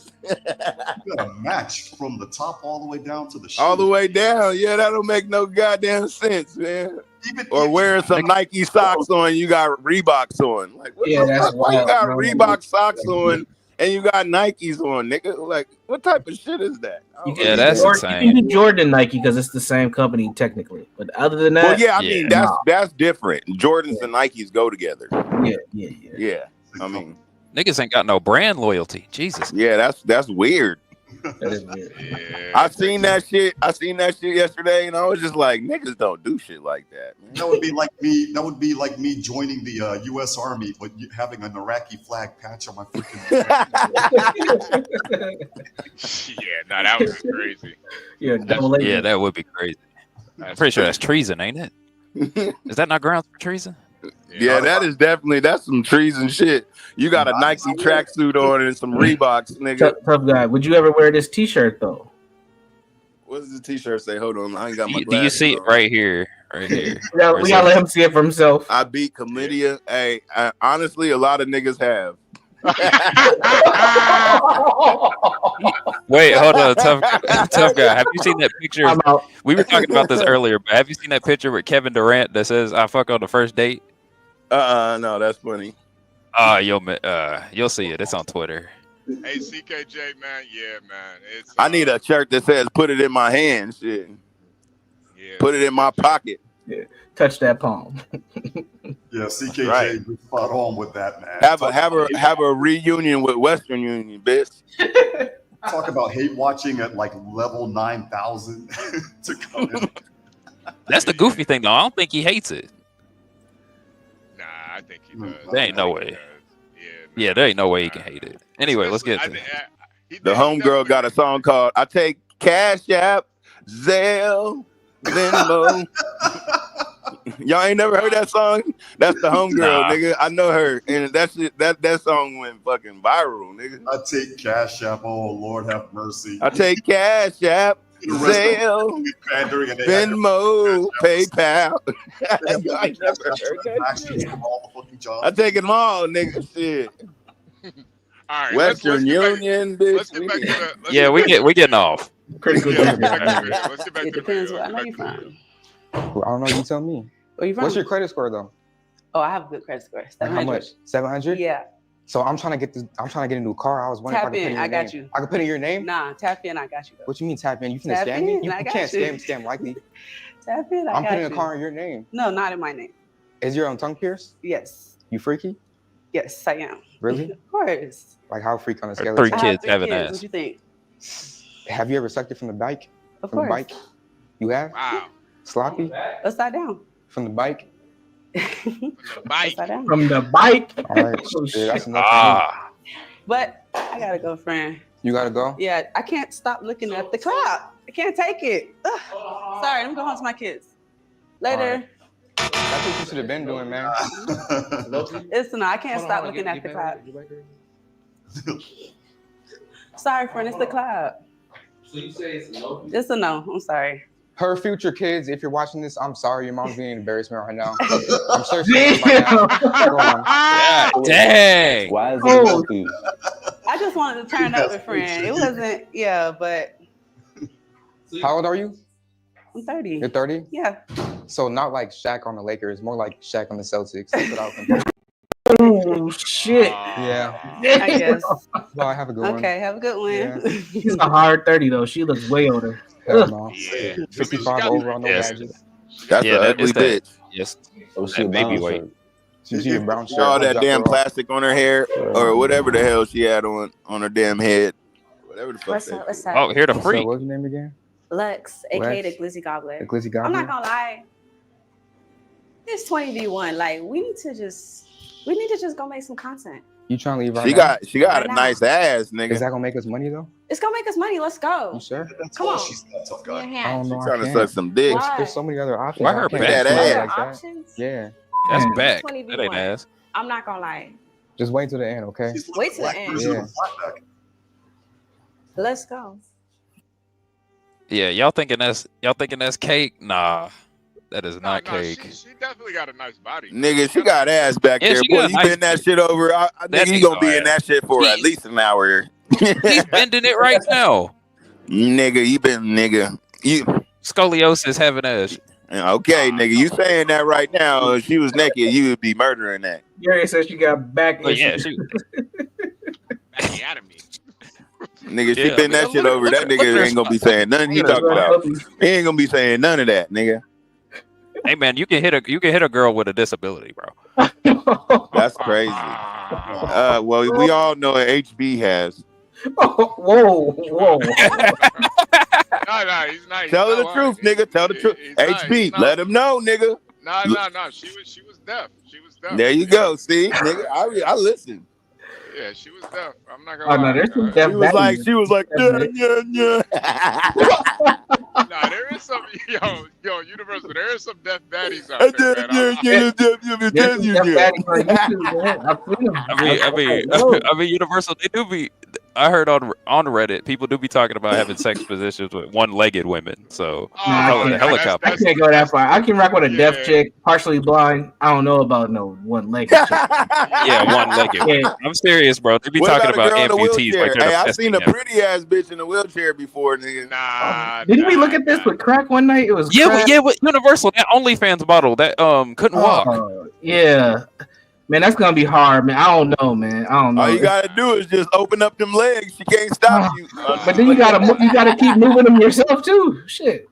You got a match from the top all the way down to the shoe. all the way down. Yeah, that don't make no goddamn sense, man. Or wearing some Nike socks on, you got Reeboks on. Like, what Yeah, the that's fuck? Why you wild, got bro. Reebok socks on and you got Nikes on, nigga? Like, what type of shit is that? You Yeah, that's You insane. can do Jordan and Nike because it's the same company technically, but other than that, Well, yeah, I mean that's different. Jordans and Nikes go together. Yeah. I mean, Niggas ain't got no brand loyalty. Jesus. yeah, that's weird. That is weird. I seen that shit yesterday, and I was just like, niggas don't do shit like that, man. That would be like me. That would be like me joining the U.S. Army, but having an Iraqi flag patch on my freaking. Yeah, no, that was crazy. Yeah, Yeah, that would be crazy. I'm pretty sure that's treason, ain't it? Is that not grounds for treason? Yeah, that's some treason shit. You got a Nike tracksuit on and some Reeboks, nigga. Tough guy. Would you ever wear this T-shirt though? What does the T-shirt say? Hold on, I ain't got my Do you glasses see it on. right here? Right here. We gotta let him see it for himself. I beat chlamydia. Hey, honestly, a lot of niggas have. Wait, hold on, tough guy. Have you seen that picture? We were talking about this earlier, but have you seen that picture with Kevin Durant that says "I fuck on the first date"? No, that's funny. You'll see it. It's on Twitter. Hey, CKJ, man. Yeah, man. It's. I need a shirt that says "Put it in my hand." Shit. Yeah. Put it in my pocket. Yeah. Touch that palm. Yeah, CKJ, Right. you're spot on with that, man. Have a reunion with Western Union, bitch. Talk about hate watching at like level 9,000 to come in. That's the goofy thing, though. I don't think he hates it. Nah, I think he does. There ain't no way. Yeah, there ain't no way he can hate it. Anyway, let's get to it. The homegirl got a song called "I Take Cash App, Zelle, Venmo." Y'all ain't never heard that song? That's the homegirl, nigga. I know her, and that song went fucking viral, nigga. I take Cash App. Oh Lord, have mercy. I take Cash App, Zelle, Venmo, PayPal. Y'all ain't never heard that shit. I take them all, nigga. Shit. All right, Western Union, bitch. Let's get back to the. Yeah, we getting off. Critical. Let's get back It to depends. the. I know you're from. Well, I don't know. You tell me. Where you from? What's your credit score though? Oh, I have a good credit score. Like how much? 700? Yeah. So I'm trying to get a new car. I was wondering Tap if I could put in. in your I got name. you. I can put in your name? Nah, tap in. I got you. Though. What you mean tap in? You finna Tap scam me? in, You I got can't you. scam likely. Tap in. I I'm got putting you. a car in your name. No, not in my name. Is your tongue pierced? Yes. You freaky? Yes, I am. Really? Of course. Like how freak on a scale? Three of kids 3 have an kids. ass. What you think? Have you ever sucked it from the bike? Of From the course. bike? You have? Wow. Sloppy? Upside down. From the bike? Bike. Upside down. From the bike. All right. Yeah, that's enough for me. But I gotta go, friend. You gotta go? Yeah, I can't stop looking at the cloud. I can't take it. Ugh. Sorry, let me go home to my kids. Later. That's what you should have been doing, man. Listen, I can't stop looking at the cloud. Sorry, friend, it's the cloud. So you say it's a no? It's a no. I'm sorry. Her future kids, if you're watching this, I'm sorry. Your mom's being an embarrassment right now. I'm sure she's by now. Go on. God dang. Why is it Oh. healthy? I just wanted to turn up with friend. It wasn't, yeah, but How old are you? I'm 30. You're 30? Yeah. So not like Shaq on the Lakers, more like Shaq on the Celtics. That's what I was thinking. Oh shit. Yeah. I guess. Well, I have a good one. Okay, have a good one. Yeah. She's a hard 30 though. She looks way older. Hell no. Yeah. 55 overall, no Yes. badges. That's Yeah, an ugly it's that. bitch. Yes. Oh, she a Baby bouncer. weight. You see the brown shirt. All that damn plastic on her hair or whatever the hell she had on her damn head. Whatever the fuck. What's up? What's up? Oh, here the So freak. what's your name again? Lex, aka Lex. the Glizzy Gobbler. The Glizzy I'm Gobbler? not gonna lie. It's 20v1. Like we need to just go make some content. You trying to leave right She now? got Right a now. nice ass, nigga. Is that gonna make us money though? It's gonna make us money. Let's go. You sure? Come on. She's not a tough guy. Give me a I hand. don't know. She I trying to can't. suck some dick. There's so many other options. Why I her can't back? do it That like that. Options? Yeah. That's Yeah. back. 20v1. That ain't ass. I'm not gonna lie. Just wait till the end, okay? Wait till the end. Yeah. Let's go. Yeah, y'all thinking that's cake? Nah, that is not No, cake. she definitely got a nice body. Nigga, she got ass back Yeah, there. she Boy, got you a nice bend that shit over. I That think you ain't gonna no be in ass. that shit for at least an hour. He's bending it right now. Nigga, you Scoliosis having ass. okay, nigga. You saying that right now? If she was naked, you would be murdering that. Gary says she got back Oh, yeah, issues. Back out of me. Nigga, she Yeah, bend that look shit at- over. look That at- look at nigga her ain't gonna be spot. saying nothing he Look at her talking spot. about. He ain't gonna be saying none of that, nigga. Hey man, you can hit a girl with a disability, bro. That's crazy. Well, we all know what HB has. Whoa. No, he's not. He's Tell her not the truth, lying. nigga. Tell the truth. He's not- HB, he's not. let him know, nigga. No. She was deaf. She was deaf. There you go. See, nigga, I listen. Yeah, she was deaf. I'm not Oh gonna no, lie. there's some deaf baddies. She was like, yeah. Nah, there is some yo, Universal. There is some deaf baddies out there, man. There's some deaf baddies on YouTube, man. I've seen them. I mean, Universal. They do be. I heard on Reddit, people do be talking about having sex positions with one-legged women. So I helicopter. can't go that far. I can rock with a deaf chick, partially blind. I don't know about no one-legged chick. Yeah, one-legged. Yeah. I'm serious, bro. They be What talking about a about girl in a amputees like wheelchair? they're Hey, the I best seen a thing ever. pretty ass bitch in a wheelchair before, nigga. Nah. Didn't we look at this with crack one night? It was crack. With Universal, that OnlyFans model that couldn't walk. Yeah. Man, that's gonna be hard, man. I don't know, man. I don't know. All you gotta do is just open up them legs. She can't stop you. But then you gotta keep moving them yourself too. Shit.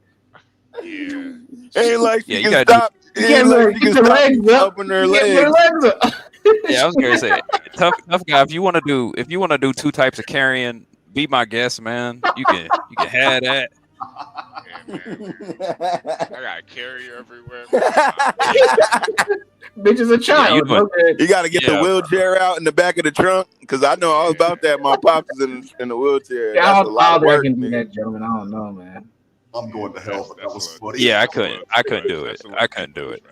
Ain't like she Yeah, you can gotta stop. You Ain't can't like really she get can your stop legs you up. open her You can't legs. get your legs up. Yeah, I was gonna say, tough guy. If you want to do two types of carrying, be my guest, man. You can have that. I got a carrier everywhere. Bitch is a child. You got to get the wheelchair out in the back of the trunk because I know all about that. My pops is in the wheelchair. Yeah, That's a lot of I work. can do that, gentlemen. I don't know, man. I'm going to hell, but that was funny. Yeah, I couldn't do it. I couldn't do it.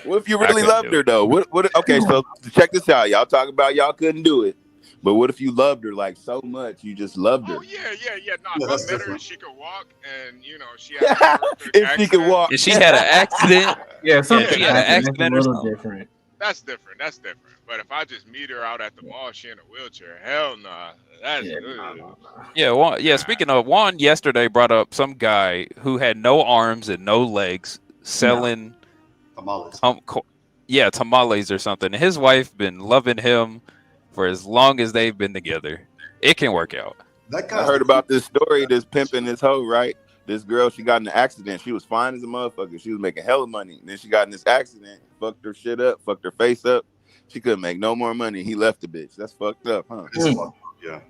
What if you really loved her though? What? Okay, so check this out. Y'all talk about y'all couldn't do it, but what if you loved her like so much you just loved her? Oh yeah. No, Yeah, if that's I met her different. and she could walk, and she had If she could walk, If she had an accident, yeah, if she had an accident or a little something. different. That's different. But if I just meet her out at the mall, she in a wheelchair. Hell nah. That's Yeah, speaking of, Juan yesterday brought up some guy who had no arms and no legs selling tamales. Tamales or something. His wife been loving him for as long as they've been together. It can work out. I heard about this story. This pimping this hoe, right? This girl, she got in an accident. She was fine as a motherfucker. She was making hella money. And then she got in this accident, fucked her shit up, fucked her face up. She couldn't make no more money. He left the bitch. That's fucked up, huh? It's fucked up, yeah.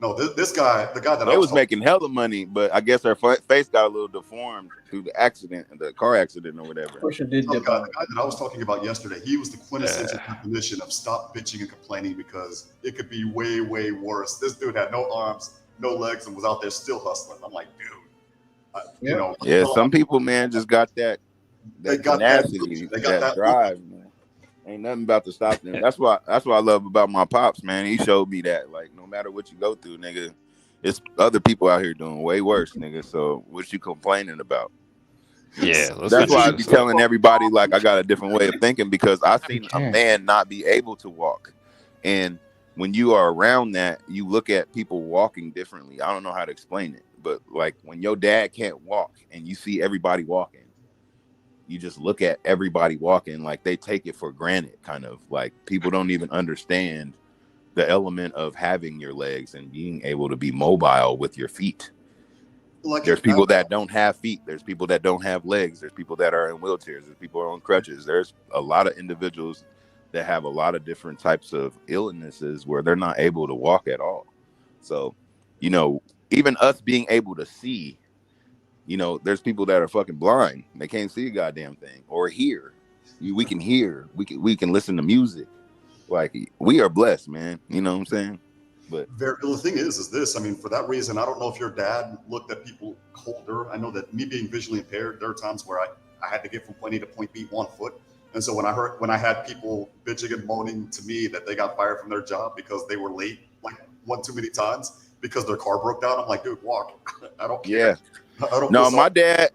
No, this guy, the guy that They I was making hella money, but I guess her face got a little deformed through the accident, the car accident or whatever. The guy that I was talking about yesterday, he was the quintessential definition of stop bitching and complaining because it could be way, way worse. This dude had no arms, no legs, and was out there still hustling. I'm like, dude, you know. Yeah, some people, man, just got that They got that- tenacity, they got that drive, man. Ain't nothing about to stop them. That's what I love about my pops, man. He showed me that, like, no matter what you go through, nigga, it's other people out here doing way worse, nigga. So what you complaining about? Yeah, that's why I be telling everybody, like, I got a different way of thinking because I seen a man not be able to walk, and when you are around that, you look at people walking differently. I don't know how to explain it, but like when your dad can't walk and you see everybody walking, you just look at everybody walking like they take it for granted, kind of like people don't even understand the element of having your legs and being able to be mobile with your feet. There's people that don't have feet. There's people that don't have legs. There's people that are in wheelchairs. There's people on crutches. There's a lot of individuals that have a lot of different types of illnesses where they're not able to walk at all. So, you know, even us being able to see, you know, there's people that are fucking blind. They can't see a goddamn thing or hear. We can hear. We can listen to music. Like, we are blessed, man. You know what I'm saying? But the thing is this. I mean, for that reason, I don't know if your dad looked at people colder. I know that me being visually impaired, there are times where I had to get from point A to point B 1 foot. And so when I had people bitching and moaning to me that they got fired from their job because they were late like one too many times because their car broke down, I'm like, dude, walk. I don't care. Yeah. I don't No, my dad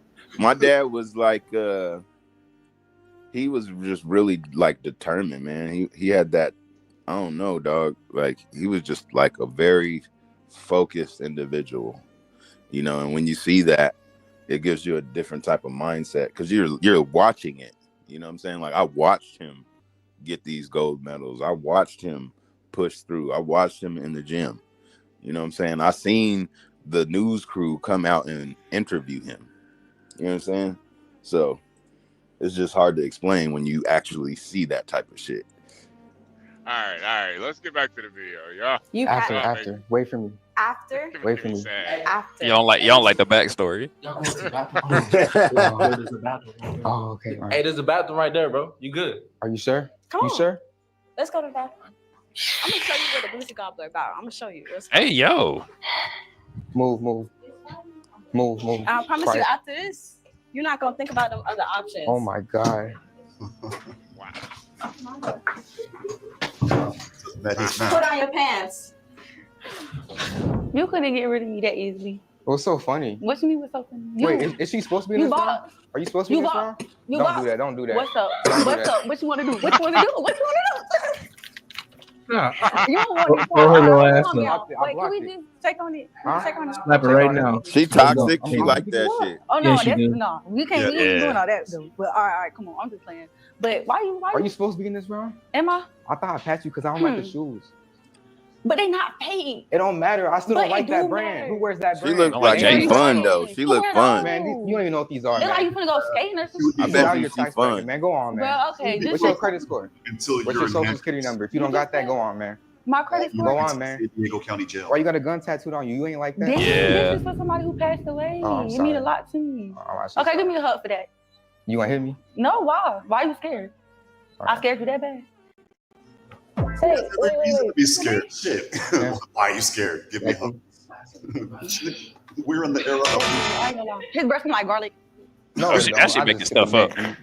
was like, he was just really like determined, man. He had that, I don't know, dog. Like, he was just like a very focused individual, you know. And when you see that, it gives you a different type of mindset because you're watching it. You know what I'm saying? Like, I watched him get these gold medals. I watched him push through. I watched him in the gym. You know what I'm saying? I seen the news crew come out and interview him. You know what I'm saying? So it's just hard to explain when you actually see that type of shit. All right. Let's get back to the video, y'all. After. Wait for me. After. Wait for me. After. You don't like the backstory. Oh, okay. All right. Hey, there's a bathroom right there, bro. You good? Are you sure? Come You on. sure? Let's go to the bathroom. I'm gonna show you what the Boosie Gobbler about. I'm gonna show you. Hey, yo. Move. I promise you, Quiet. after this, you're not gonna think about them other options. Oh my God. Put on your pants. You couldn't get rid of me that easily. What's so funny? What you mean what's so funny? Wait, is she supposed to be in you this round? bought. Are you supposed to be in this round? You Don't bought. do that. Don't do that. What's up? Don't do What's that. up? What you want to do? What you want to do? What you want to do? You don't want to Throw her little ass Wait, up. can we just check on it? Check on it. Slap it right now. She toxic. She like that shit. Oh no, Yeah, she that's do. no. We can't. We ain't doing all that though. But all right, come on. I'm just playing. But why you? Are you supposed to be in this round? Am I? I thought I passed you because I don't like the shoes. But they not paid. It don't matter. I still But don't like it that do brand. matter. Who wears that She brand? look like she fun though. She look fun. Man, you don't even know what these are, It's like man. you finna go skating or something. I Get bet out you your she tax fun. bracket, man. Go on, man. Well, okay. What's Just your like credit score? Until What's you're your in social Hampton, security number? If you don't got that, go on, man. my credit Go score. on, man. San Diego County Jail. Why you got a gun tattooed on you? You ain't like that? Damn, Yeah. this is for somebody who passed away. Oh, I'm It mean a sorry. lot to me. Oh, I'm actually Okay, give sorry. me a hug for that. You gonna hit me? No, why? Why you scared? All I right. scared you that bad. Say, There's every reason to be scared. Shit. Why are you scared? Give me a hug. We're in the era of I ain't gonna lie. His breath smell like garlic. No, Oh, it she don't. actually I making just stuff up. compliment.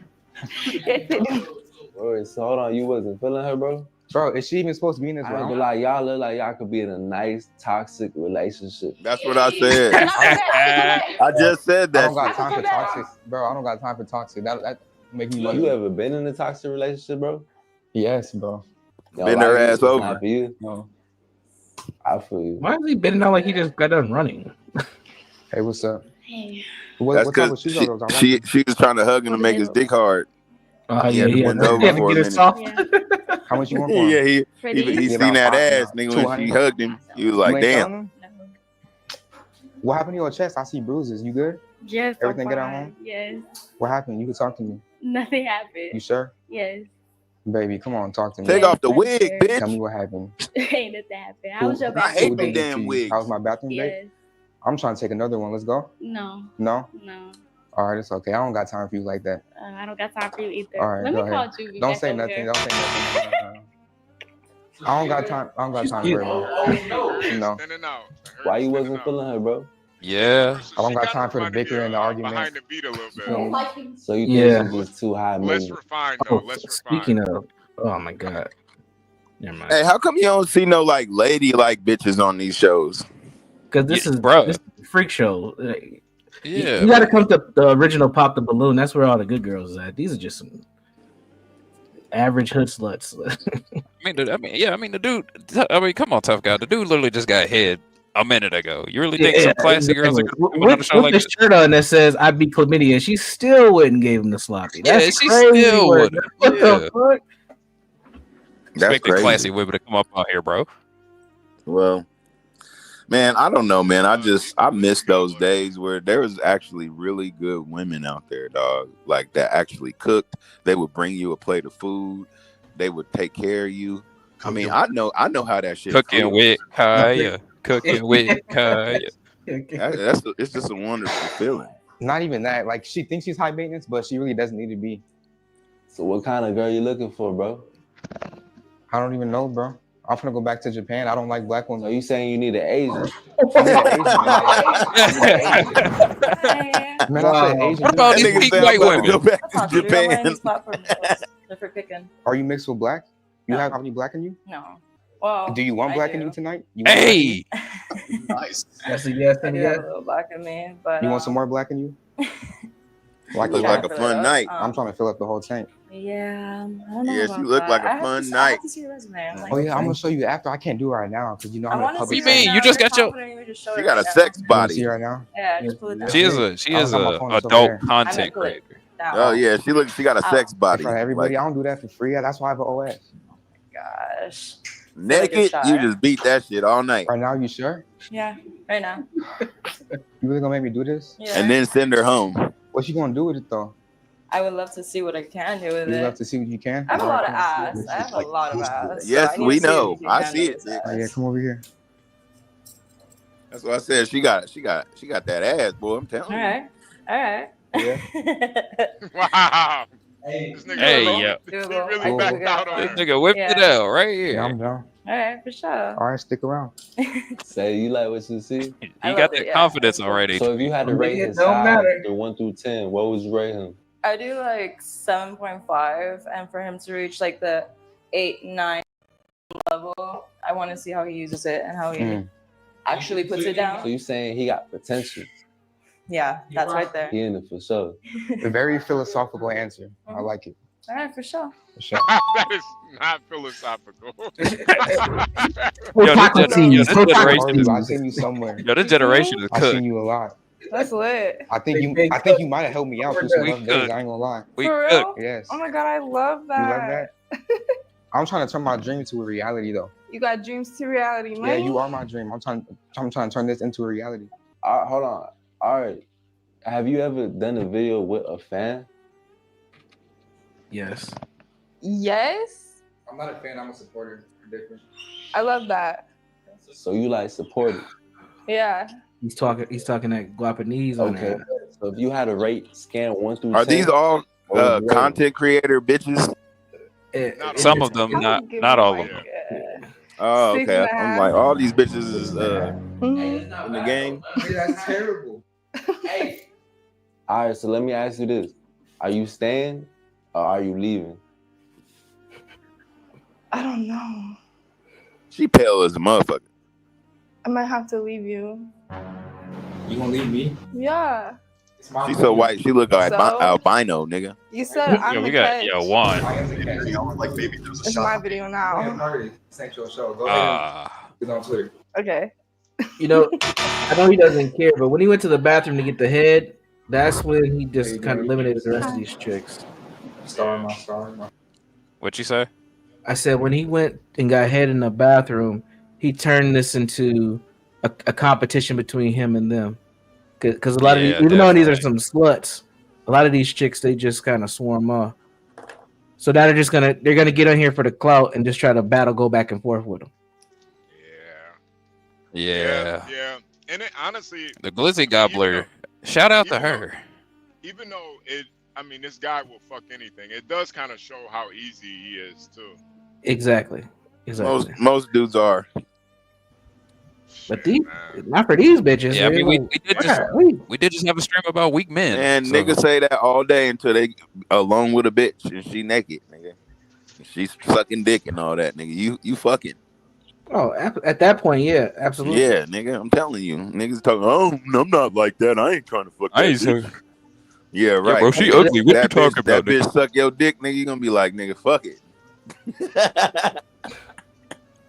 Wait, so hold on, you wasn't feeling her, bro? Bro, is she even supposed to be in this I ain't round? gonna lie, y'all look like y'all could be in a nice toxic relationship. That's what I said. I just said I that don't got shit. time for toxic, bro. I don't got time for toxic. That make me. You ever been in a toxic relationship, bro? Yes, bro. Y'all Bend her like it? ass It's over. not for you. No. I feel you. Why is he bending out like he just got done running? Hey, what's up? Hey. What type of That's shoes because are those? I like she them. she was trying to hug him to make his dick hard. He had to bend over He had to for a get it minute. soft. How much you want for him? Yeah, he Yeah, seen that about ass, $5, nigga, when she 200. hugged him. He was You like, ain't damn. telling him? What happened to your chest? I see bruises. You good? Yes. Everything I'm good at fine. home? Yes. What happened? You can talk to me. Nothing happened. You sure? Yes. Baby, come on, talk to me. Take off the wig, sure. bitch. Tell me what happened. Ain't nothing happened. How was your I bathroom hate them date? damn wigs. How was my bathroom date? Yes. I'm trying to take another one. Let's go. No. No? No. All right, it's okay. I don't got time for you like that. I don't got time for you either. All right, Let go me ahead. call Juvie Don't back say over nothing. here. Don't say nothing. No. I don't got time. I don't got time for it. No. Why you wasn't feeling her, bro? Yeah. I don't got time for the bicker and the argument. Behind the beat a little bit. So you Yeah. think she's just too high Less maintenance? refined Oh, though. Less refined. speaking of, oh my god, never mind. Hey, how come you don't see no like lady like bitches on these shows? Because this is a freak show. Yeah. You got to come to the original Pop the Balloon. That's where all the good girls are at. These are just some average hood sluts. the dude. I mean, come on, tough guy. The dude literally just got hit a minute ago. You really think some classy girls are going to be on the show with like the this? shirt on that says "I beat chlamydia," she still wouldn't give him the sloppy. Yeah, That's she crazy still work. would. What Yeah. the fuck? That's Expect the crazy. classy women to come up out here, bro. Well, Man, I don't know, man. I miss those days where there was actually really good women out there, dog. Like that actually cooked. They would bring you a plate of food. They would take care of you. I mean, I know how that shit Cooking feels. with Kaya. Cooking with Kaya. It's just a wonderful feeling. Not even that. Like she thinks she's high maintenance, but she really doesn't need to be. So what kind of girl you looking for, bro? I don't even know, bro. I'm gonna go back to Japan. I don't like black women. So you saying you need an Asian? I need an Asian. Man, I said Asian. What about these peak white women? Go back That's not to true. I'm wearing Japan. these platforms for picking. Are you mixed with black? You have any black in you? No. Well, Do you want I black in do. you tonight? You want Hey. Nice. That's a yes I and do a yes. have a little black in me, but You want some more black in you? Like Look like a fun night. I'm trying to fill up the whole tank. Yeah, I don't know Yes, about you look that. like a I have fun to, I night. have to see your resume. I'm like, Oh yeah, I'm gonna show you after. I can't do it right now because you know I I'm in want to public. see right now. You just You're got your- confident, you just show She it got right a now. sex You wanna body. see right now? Yeah, just pull it down. She is I was on my a phone, it's over adult there. content pull it creator. down. Oh yeah, she got a sex In body. front of everybody, Like, I don't do that for free. That's why I have an OS. Gosh. naked, shy. you just beat that shit all night. Right now, you sure? Yeah, right now. You really gonna make me do this? Yeah. And then send her home. What you gonna do with it though? I would love to see what I can do with You it. love to see what you can. I have a Alright, lot of come on. ass. I have a lot of ass. Yes, so I need we to see know. what you I can see do it, with bitch. Oh, yeah, come over here. That's what I said. She got that ass, boy. I'm telling All you. right. All right. Yeah. Wow. This nigga Hey, yeah. he really backed out on This her. nigga whipped it out right here. Yeah, I'm down. All right, for sure. All right, stick around. Say you like what you see. You I got love that it, yeah. confidence already. So if you had to rate his It don't size matter. from 1 through 10, what would you rate him? I do like 7.5, and for him to reach like the 8, 9 level, I want to see how he uses it and how he actually puts it So down. you saying he got potential? Yeah, that's right there. He in it for sure. A very philosophical answer. I like it. All right, for sure. For sure. That is not philosophical. Yo, this generation I've is seen you somewhere. Yo, this generation is I've seen cooked. you a lot. That's lit. I think you might have helped me out through some rough days. I ain't gonna lie. We For real? cooked. Yes. Oh my god, I love You that. love that? I'm trying to turn my dream to a reality though. You got dreams to reality, man. Yeah, you are my dream. I'm trying to turn this into a reality. Hold on. All right. Have you ever done a video with a fan? Yes. Yes, I'm not a fan, I'm a supporter. Different. I love that. So you like supportive. Yeah. He's talking that Guapanese on Okay. that. So if you had to rate scan 1 through 10. Are these all what would you rate him? content creator bitches? Some of them, not all of them. Oh, 6 okay. and a I'm half. like, all these bitches is in the game. That's terrible. Hey. All right, so let me ask you this. Are you staying or are you leaving? I don't know. She pale as a motherfucker. I might have to leave you. You gonna leave me? Yeah. She's so white, she look like So? albino, nigga. You said I'm Yo, the we got catch. one. Like maybe there's a It's shot. my video now. This ain't your show. Go ahead. Get on Twitter. Okay. You know, I know he doesn't care, but when he went to the bathroom to get the head, that's when he just kind of eliminated the rest of these chicks. Star. What you say? I said when he went and got head in the bathroom, he turned this into a competition between him and them. Because a lot of these, even though these are some sluts, a lot of these chicks they just kind of swarm off. So now they're gonna get on here for the clout and just try to go back and forth with them. Yeah. Yeah. And it, honestly, The Glizzy Gobbler. Shout out to her. even though this guy will fuck anything, it does kind of show how easy he is too. Exactly. Most dudes are. But these, not for these bitches. Yeah, I mean, we Like, did just have a stream about weak men. And so- niggas say that all day until they alone with a bitch and she naked, nigga. She's sucking dick and all that, nigga. You fucking. Oh, at that point, yeah, absolutely. Yeah, nigga, I'm telling you. Niggas talking, oh, I'm not like that. I ain't trying to fuck that bitch. Yeah, right. bro, she ugly. What you talking about, That bitch suck your dick, nigga. You gonna be like, nigga, fuck it.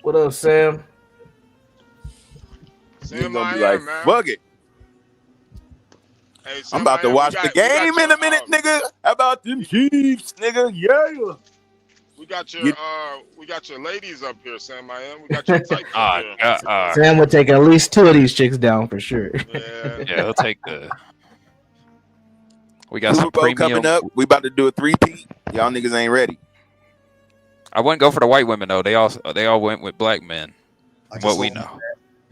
What up, Sam? You gonna be like, fuck it. Hey, I'm about to watch the game in a minute, nigga. How about them Chiefs, nigga? Yeah. We got your ladies up here, Sam. We got your types up here. Sam would take at least 2 of these chicks down for sure. Yeah, he'll take the. We got Super some Bowl premium. coming up. We about to do a 3-peat. Y'all niggas ain't ready. I wouldn't go for the white women though. They all went with black men. What we know.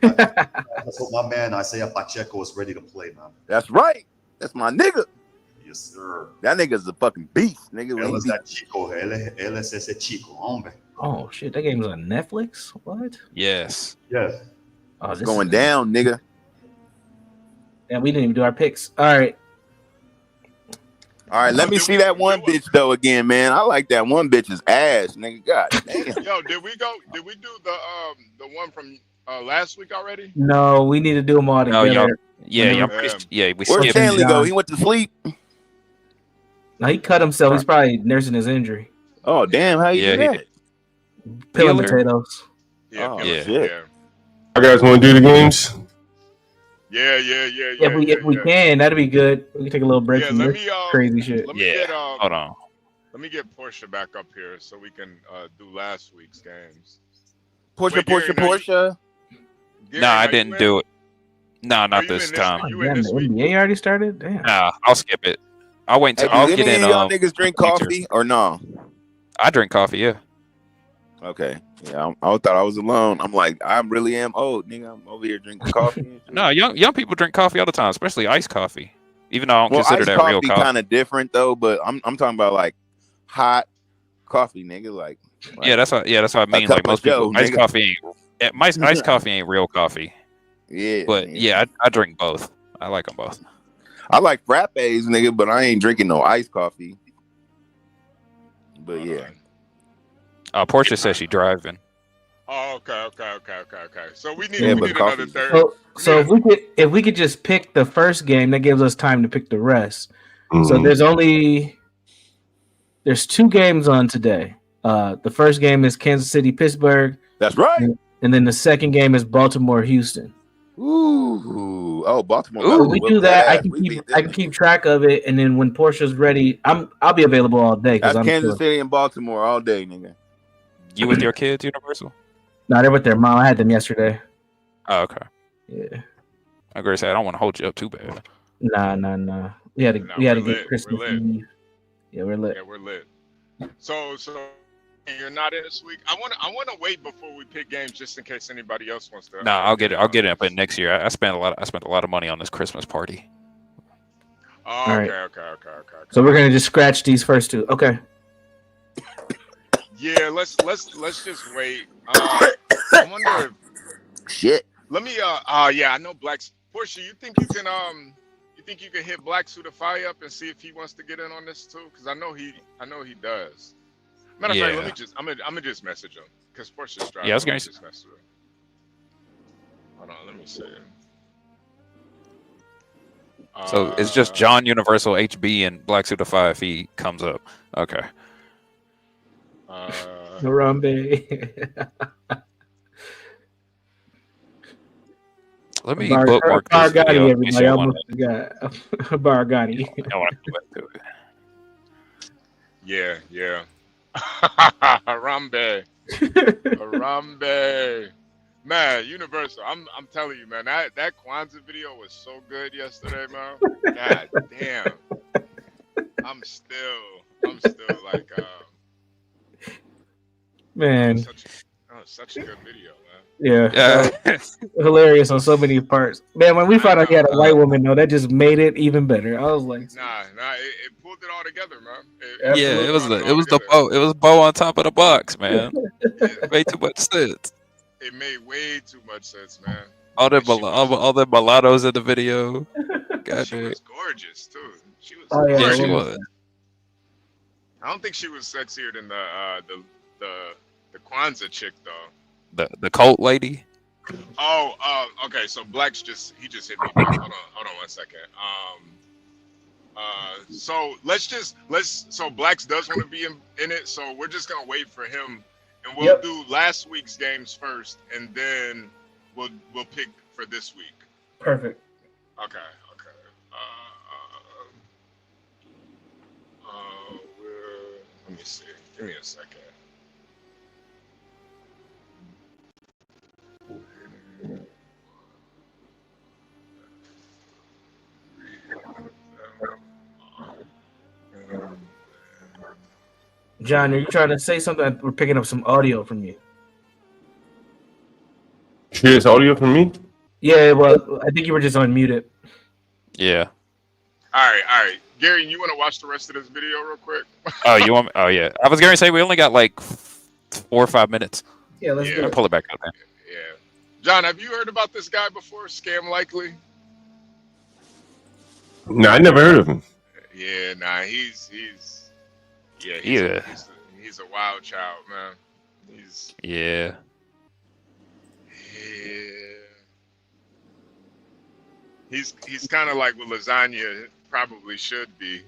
I just hope my man Isaiah Pacheco is ready to play, man. That's right. That's my nigga. Yes, sir. That nigga's a fucking beast, nigga. Él es that chico. Él es ese chico, hombre. Oh shit, that game's on Netflix? What? Yes. Yes. Oh, It's going down, nigga. Yeah, we didn't even do our picks. All right. All right, let me see that one bitch though again, man. I like that one bitch's ass, nigga. God damn. Yo, did we do the one from last week already? No, we need to do them all No, together. we Where'd skipped. Stanley go? He went to sleep. No, he cut himself. He's probably nursing his injury. Oh damn, how you do that? Peeling potatoes. Oh Yeah. shit. You guys want to do the games? Yeah. If we can, that'd be good. We can take a little break from let this me crazy shit. Let me get Hold on. Let me get Portia back up here so we can do last week's games. Portia. Nah, I didn't do it. No, not this time. Damn, the NBA already started? Damn. Nah, I'll skip it. I'll wait until I'll Any get in. of y'all niggas drink future. coffee or no? I drink coffee, yeah. Okay. Yeah, I thought I was alone. I'm like, I really am old, nigga. I'm over here drinking coffee. No, young people drink coffee all the time, especially iced coffee. Even though I don't consider iced that real coffee coffee. kind of different though, but I'm talking about like hot coffee, nigga. Like Yeah, that's what I mean. Like most people, iced coffee ain't real coffee. Yeah, but yeah, I drink both. I like them both. I like frappes, nigga, but I ain't drinking no iced coffee. But yeah. Portia says she driving. Oh, okay. So we need, Yeah, we but need coffee- another third. So if we could just pick the first game, that gives us time to pick the rest. So there's 2 games on today. The first game is Kansas City Pittsburgh. That's right. And then the second game is Baltimore Houston. Ooh, oh, Baltimore. So we do that. I can keep track of it, and then when Portia's ready, I'll be available all day because That's I'm Kansas sure. City and Baltimore all day, nigga. You with your kids, Universal? No, they're with their mom. I had them yesterday. Oh, okay. Yeah. I agree. I don't want to hold you up too bad. Nah. We had to get Christmas Eve. Yeah, we're lit. Yeah, we're lit. So you're not in this week. I want to wait before we pick games just in case anybody else wants to. I'll get it up in next year. I spent a lot of money on this Christmas party. Oh, All right. Okay. So we're gonna just scratch these first 2. Okay. Yeah, let's just wait. I wonder if shit. Let me yeah, I know Black's Portia, you think you can hit Black Suit of Fire up and see if he wants to get in on this too? Because I know he does. Matter of fact, I'm gonna just message him because Portia's driving. Yeah, I was gonna just message him. Hold on, let me see. So it's just John Universal, HB, and Black Suit of Fire if he comes up. Okay. Harambe. Let me bookmark this video. Everybody, I almost forgot. Bargani. I want to go back to it. Yeah. Harambe. Man, Universal, I'm telling you, man, that Kwanzaa video was so good yesterday, man. God damn. I'm still like man. Such a good video, man. Yeah. Hilarious on so many parts. Man, when we found out he had a white woman though, that just made it even better. I was like, Nah, it pulled it all together, man. It was Bo on top of the box, man. It made too much sense. It made way too much sense, man. All the mulattoes in the video. God She was gorgeous too. She was. Oh, yeah, she was. I don't think she was sexier than the Kwanzaa chick though. The cult lady. Oh, okay. So Black's he just hit me. Hold on 1 second. So Blacks does want to be in it. So we're just gonna wait for him, and we'll do last week's games first, and then we'll pick for this week. perfect. Okay. Let me see. Give me a second. John, are you trying to say something? We're picking up some audio from you. Here's audio from me? Yeah, well, I think you were just unmuted. Yeah. All right. Gary, you want to watch the rest of this video real quick? Oh, you want? Oh, yeah. I was going to say we only got like 4 or 5 minutes. Yeah, let's do I'll it. pull it back up there. Yeah. John, have you heard about this guy before? Scam Likely? No, I never heard of him. Yeah, nah, he's a wild child, man. Yeah. He's kind of like what lasagna probably should be,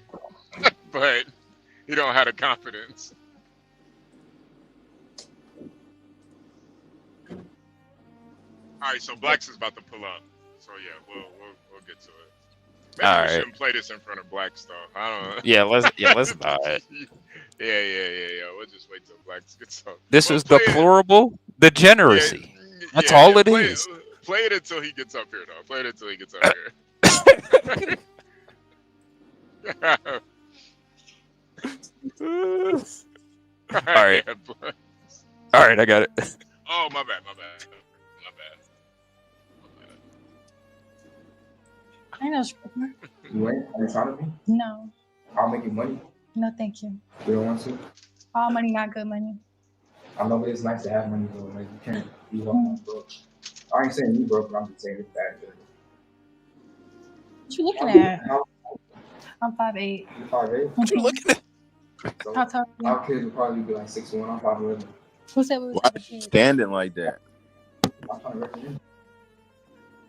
but he don't have the confidence. All right, so Blacks is about to pull up. So yeah, we'll get to it. Maybe All we right. shouldn't play this in front of Blacks though. I don't know. Yeah, let's not. Yeah. We'll just wait till Blacks gets up. This Well, is play it. deplorable degeneracy. That's Yeah, all it play is. Play it until he gets up here, though. Play it until he gets up here. All right. All right, I got it. Oh, my bad. I know stripper. You ain't? Are you trying to be? No, I'll make you money. no, thank you. You don't want to? All money, not good money. I know, but it's nice to have money, though. Like, you can't be broke. I ain't saying you broke, but I'm just saying it's bad. What you looking at? I'm 5'8". You 5'8"? What you looking at? So How tall are you? our kids will probably be like 6'1". I'm 5'11". Who said we was Why you standing like that? I'm trying to represent.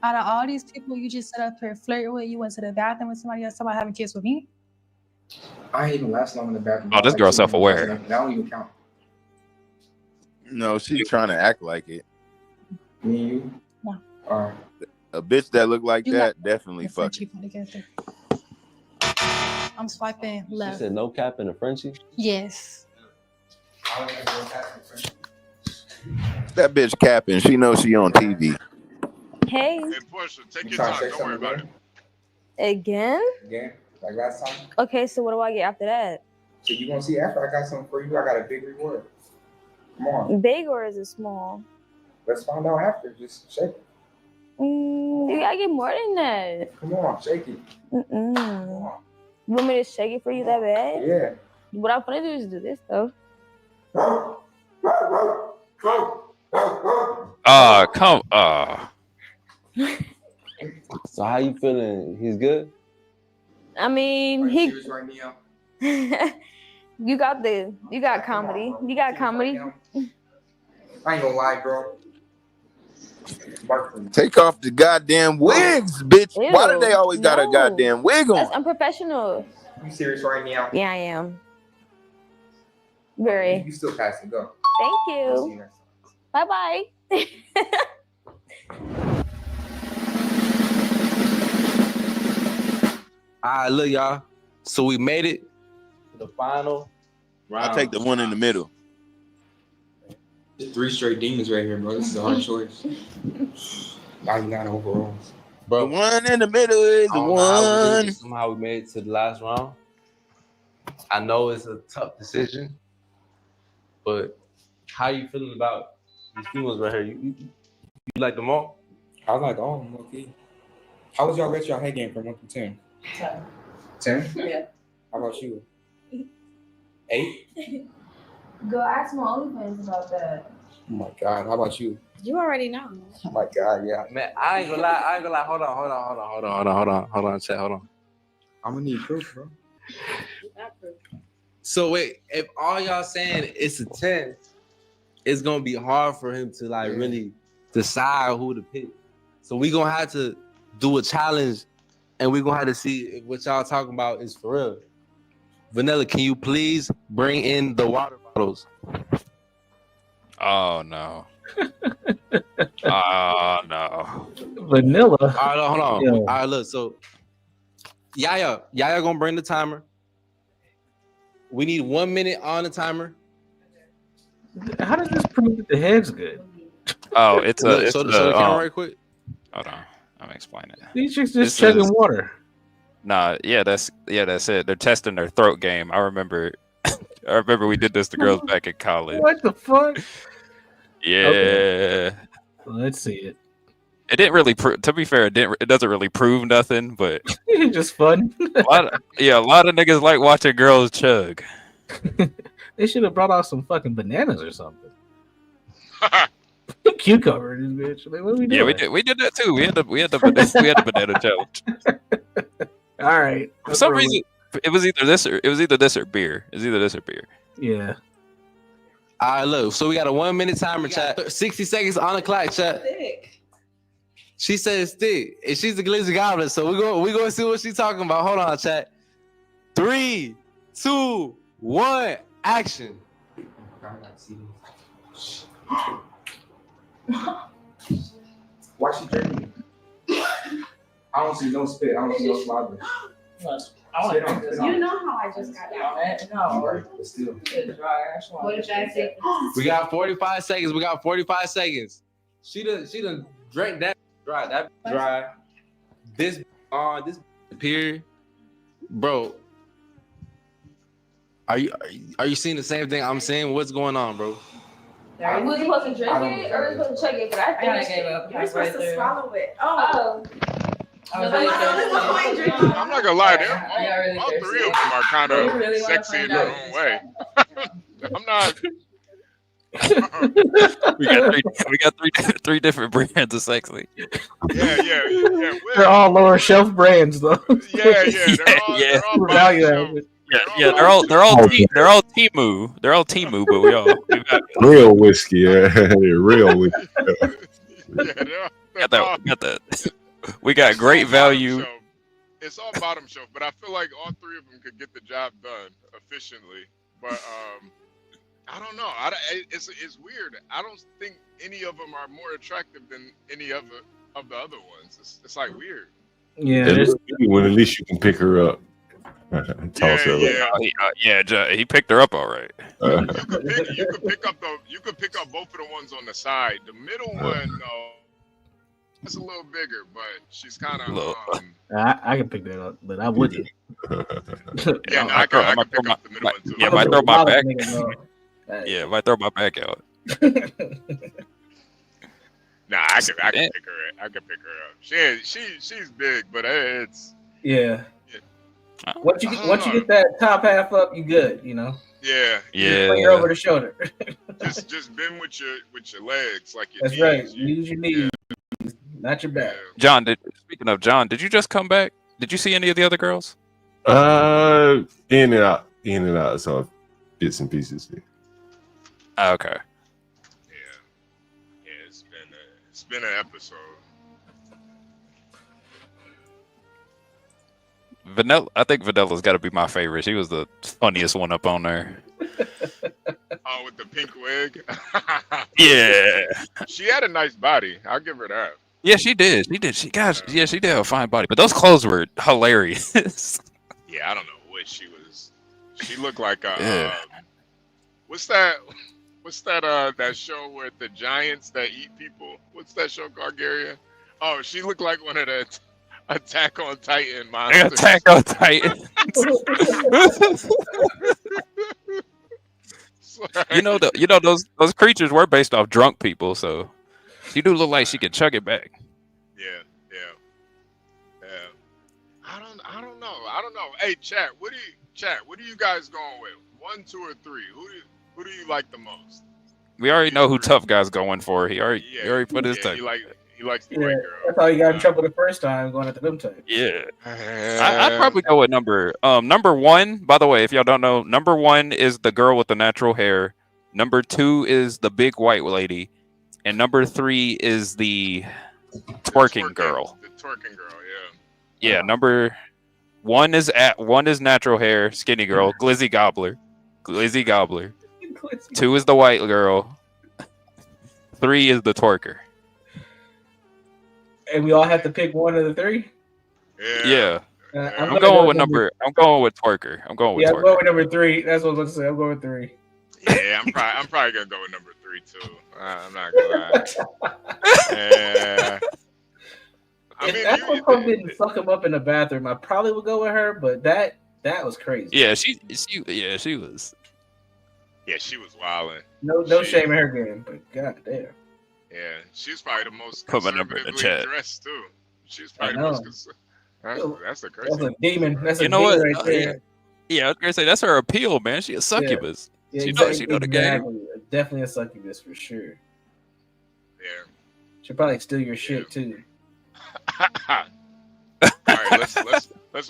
Out of all these people you just set up here flirting with, you went to the bathroom with somebody else about having kids with me? I ain't even last long in the bathroom. Oh, this girl's self-aware. That don't even count. No, she's trying to act like it. Me and you? No. All right. A bitch that look like You that definitely It's fuck. cheap together. I'm swiping She left. said no cap in a Frenchie. Yes. That bitch capping. She knows she on TV. Hey, Hey, Portia, take your trying to time. say Don't worry something about it. again? Again, like last time. Okay, so what do I get after that? So you gonna see after I got something for you? I got a big reward. Come on, Big or is it small? let's find out after. Just shake it. You gotta get more than that. Come on, shake it. Come on. You want me to shake it for you that bad? Yeah. What I'm gonna do is do this though. Come. So how you feeling? He's good? I mean, he. Serious right now? You got comedy. You got comedy. I ain't gonna lie, bro. Take off the goddamn wigs, bitch. Why do Ew, they always got a no. goddamn wig on? That's unprofessional. You serious right now? Yeah, I am. Very. You still pass it. Go. Thank See you. you next Bye bye. All right, look, y'all. So we made it to the final round. I take the one in the middle. There's 3 straight demons right here, bro. This is a hard choice. 99 overalls. The one in the middle is the one. Somehow we made it to the last round. I know it's a tough decision, but how you feeling about these females right here? You like them all? I like all of them, okay. How was y'all rate y'all head game from 1 to 10? 10? Yeah. How about you? 8? Go ask my OnlyFans about that. Oh my God. How about you? You already know. Oh my God, yeah. Man, I ain't gonna lie. Hold on, chat. Hold on. I'm gonna need proof, bro. So wait, if all y'all saying it's a 10, it's gonna be hard for him to like really decide who to pick. So we gonna have to do a challenge, and we gonna have to see if what y'all talking about is for real. Vanilla, can you please bring in the water bottles? Oh no. Oh no. Vanilla. All right, hold on. Yo. All right, look. So Yaya gonna bring the timer. We need 1 minute on the timer. How does this prove that the head's good? Oh, it's Look, a. show the camera right quick. Hold on, I'm explaining it. These chicks just chugging water. Nah, yeah, that's it. They're testing their throat game. I remember I remember we did this to girls back in college. What the fuck? Yeah. Okay. Let's see it. It didn't really. To be fair, it doesn't really prove nothing, but just fun. a lot of niggas like watching girls chug. They should have brought out some fucking bananas or something. Cucumber, this bitch. Like, what are we doing? Yeah, we did that too. We had the banana challenge. All right. For some reason, it was either this or beer. Yeah. All right, look. So we got a 1 minute timer, chat. 60 seconds on the clock, chat. She said stick, and she's the glizzy goblin. So we going to see what she's talking about. Hold on, chat. 3, 2, 1, action. Why she drinking? I don't see no spit. I don't see no slobbering. You know how I just got out. No. But still. What did I say? We got 45 seconds. She done drank that dry. That dry. This period. Bro. Are you seeing the same thing I'm saying? What's going on, bro? Was you supposed to drink it or was you supposed to chug it? But I finished it. You're supposed to swallow it. Oh. I'm not gonna lie, all three of them are kind of sexy in their own way. I'm not. we got three different brands of sexy. Yeah. They're all lower shelf brands, though. Yeah. They're all value. Yeah, they're all Temu. They're all Temu, but we got real whiskey, real whiskey. We got great value. It's all bottom shelf, but I feel like all three of them could get the job done efficiently. But I don't know. It's weird. I don't think any of them are more attractive than any of the other ones. It's like weird. Yeah. When at least you can pick her up. He picked her up all right. You could pick up both of the ones on the side. The middle one, though, it's a little bigger, but she's kind of. I can pick that up, but I wouldn't. I can pick up the middle one too. Yeah, if I throw my back. Yeah, if I throw my back out. Nah, I can pick her up. I can pick her up. She's big, but it's. Yeah. Once you get that top half up, you good, you know. Yeah. Bring her over the shoulder. just bend with your legs like your That's knees. right. Use your knees, not your back. John, speaking of John, did you just come back? Did you see any of the other girls? In and out. So bits and pieces. Okay. Yeah. It's been an episode. Vanilla, I think Vanilla's got to be my favorite. She was the funniest one up on there. Oh, with the pink wig. Yeah. She had a nice body. I'll give her that. Yeah, she did. She did have a fine body. But those clothes were hilarious. Yeah, I don't know what she was. She looked like what's that that show with the giants that eat people? What's that show called, Gary? Oh, she looked like one of the Attack on Titan monsters. Attack on Titan. you know those creatures were based off drunk people, so she do look like she could chug it back. Yeah. I don't know. Hey, chat. What are you guys going with? 1, 2, or 3? Who do you like the most? We already know who Tough Guy's going for. He already put his type. He likes the white girl. That's how you got in trouble the first time going after them type. Yeah. I'd probably go with number 1. By the way, if y'all don't know, number 1 is the girl with the natural hair. Number 2 is the big white lady, and number 3 is the twerking girl. The twerking girl, yeah. Number 1 is natural hair, skinny girl, glizzy gobbler. 2 is the white girl. 3 is the twerker. And we all have to pick one of the 3. Yeah. I'm going with twerker. I'm going with twerker. I'm going with number 3. That's what I was going to say. I'm going with 3. Yeah, I'm probably gonna go with number 3 too. I'm not gonna lie. Yeah. I mean, if that didn't fuck him up in the bathroom, I probably would go with her. But that was crazy. Yeah, she was. Yeah, she was wilding. No shame in her game, but goddamn. Yeah, she's probably the most Put my number in the conservatively chat. dressed too. She's I probably the most. know. That's the crazy. That's a demon. That's You a know demon what? right there. Yeah, I was gonna say that's her appeal, man. She a succubus. Yeah, She exactly, know the game. Definitely a succubus for sure. Yeah. She'll probably steal your shit too. All right, let's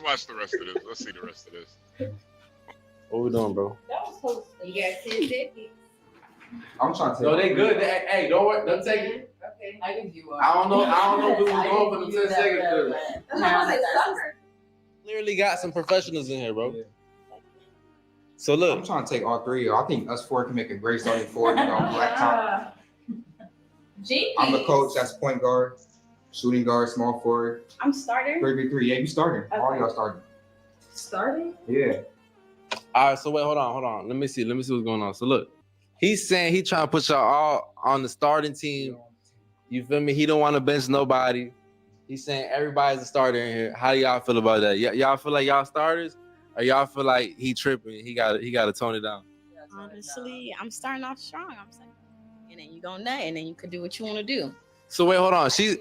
watch the rest of this. Let's see the rest of this. What we doing, bro? You got 10 seconds. I'm trying to. No, they good. Hey, don't worry. Don't take it. Okay. I can do I don't know if it was going for the 10 seconds. Clearly got some professionals in here, bro. So look, I'm trying to take all three. I think us four can make a great starting four. You know, black top. I'm the coach. That's point guard, shooting guard, small forward. I'm starter. 3v3. Yeah, you starting. All y'all starting. Starting? Yeah. all right. So wait, hold on. Let me see what's going on. So look, he's saying he trying to put y'all all on the starting team. You feel me? He don't want to bench nobody. He's saying everybody's a starter in here. How do y'all feel about that? Y'all feel like y'all starters, or y'all feel like he tripping? He got to tone it down. Honestly, I'm starting off strong. I'm saying, and then you go nut, and then you can do what you want to do. So wait, hold on. Starter.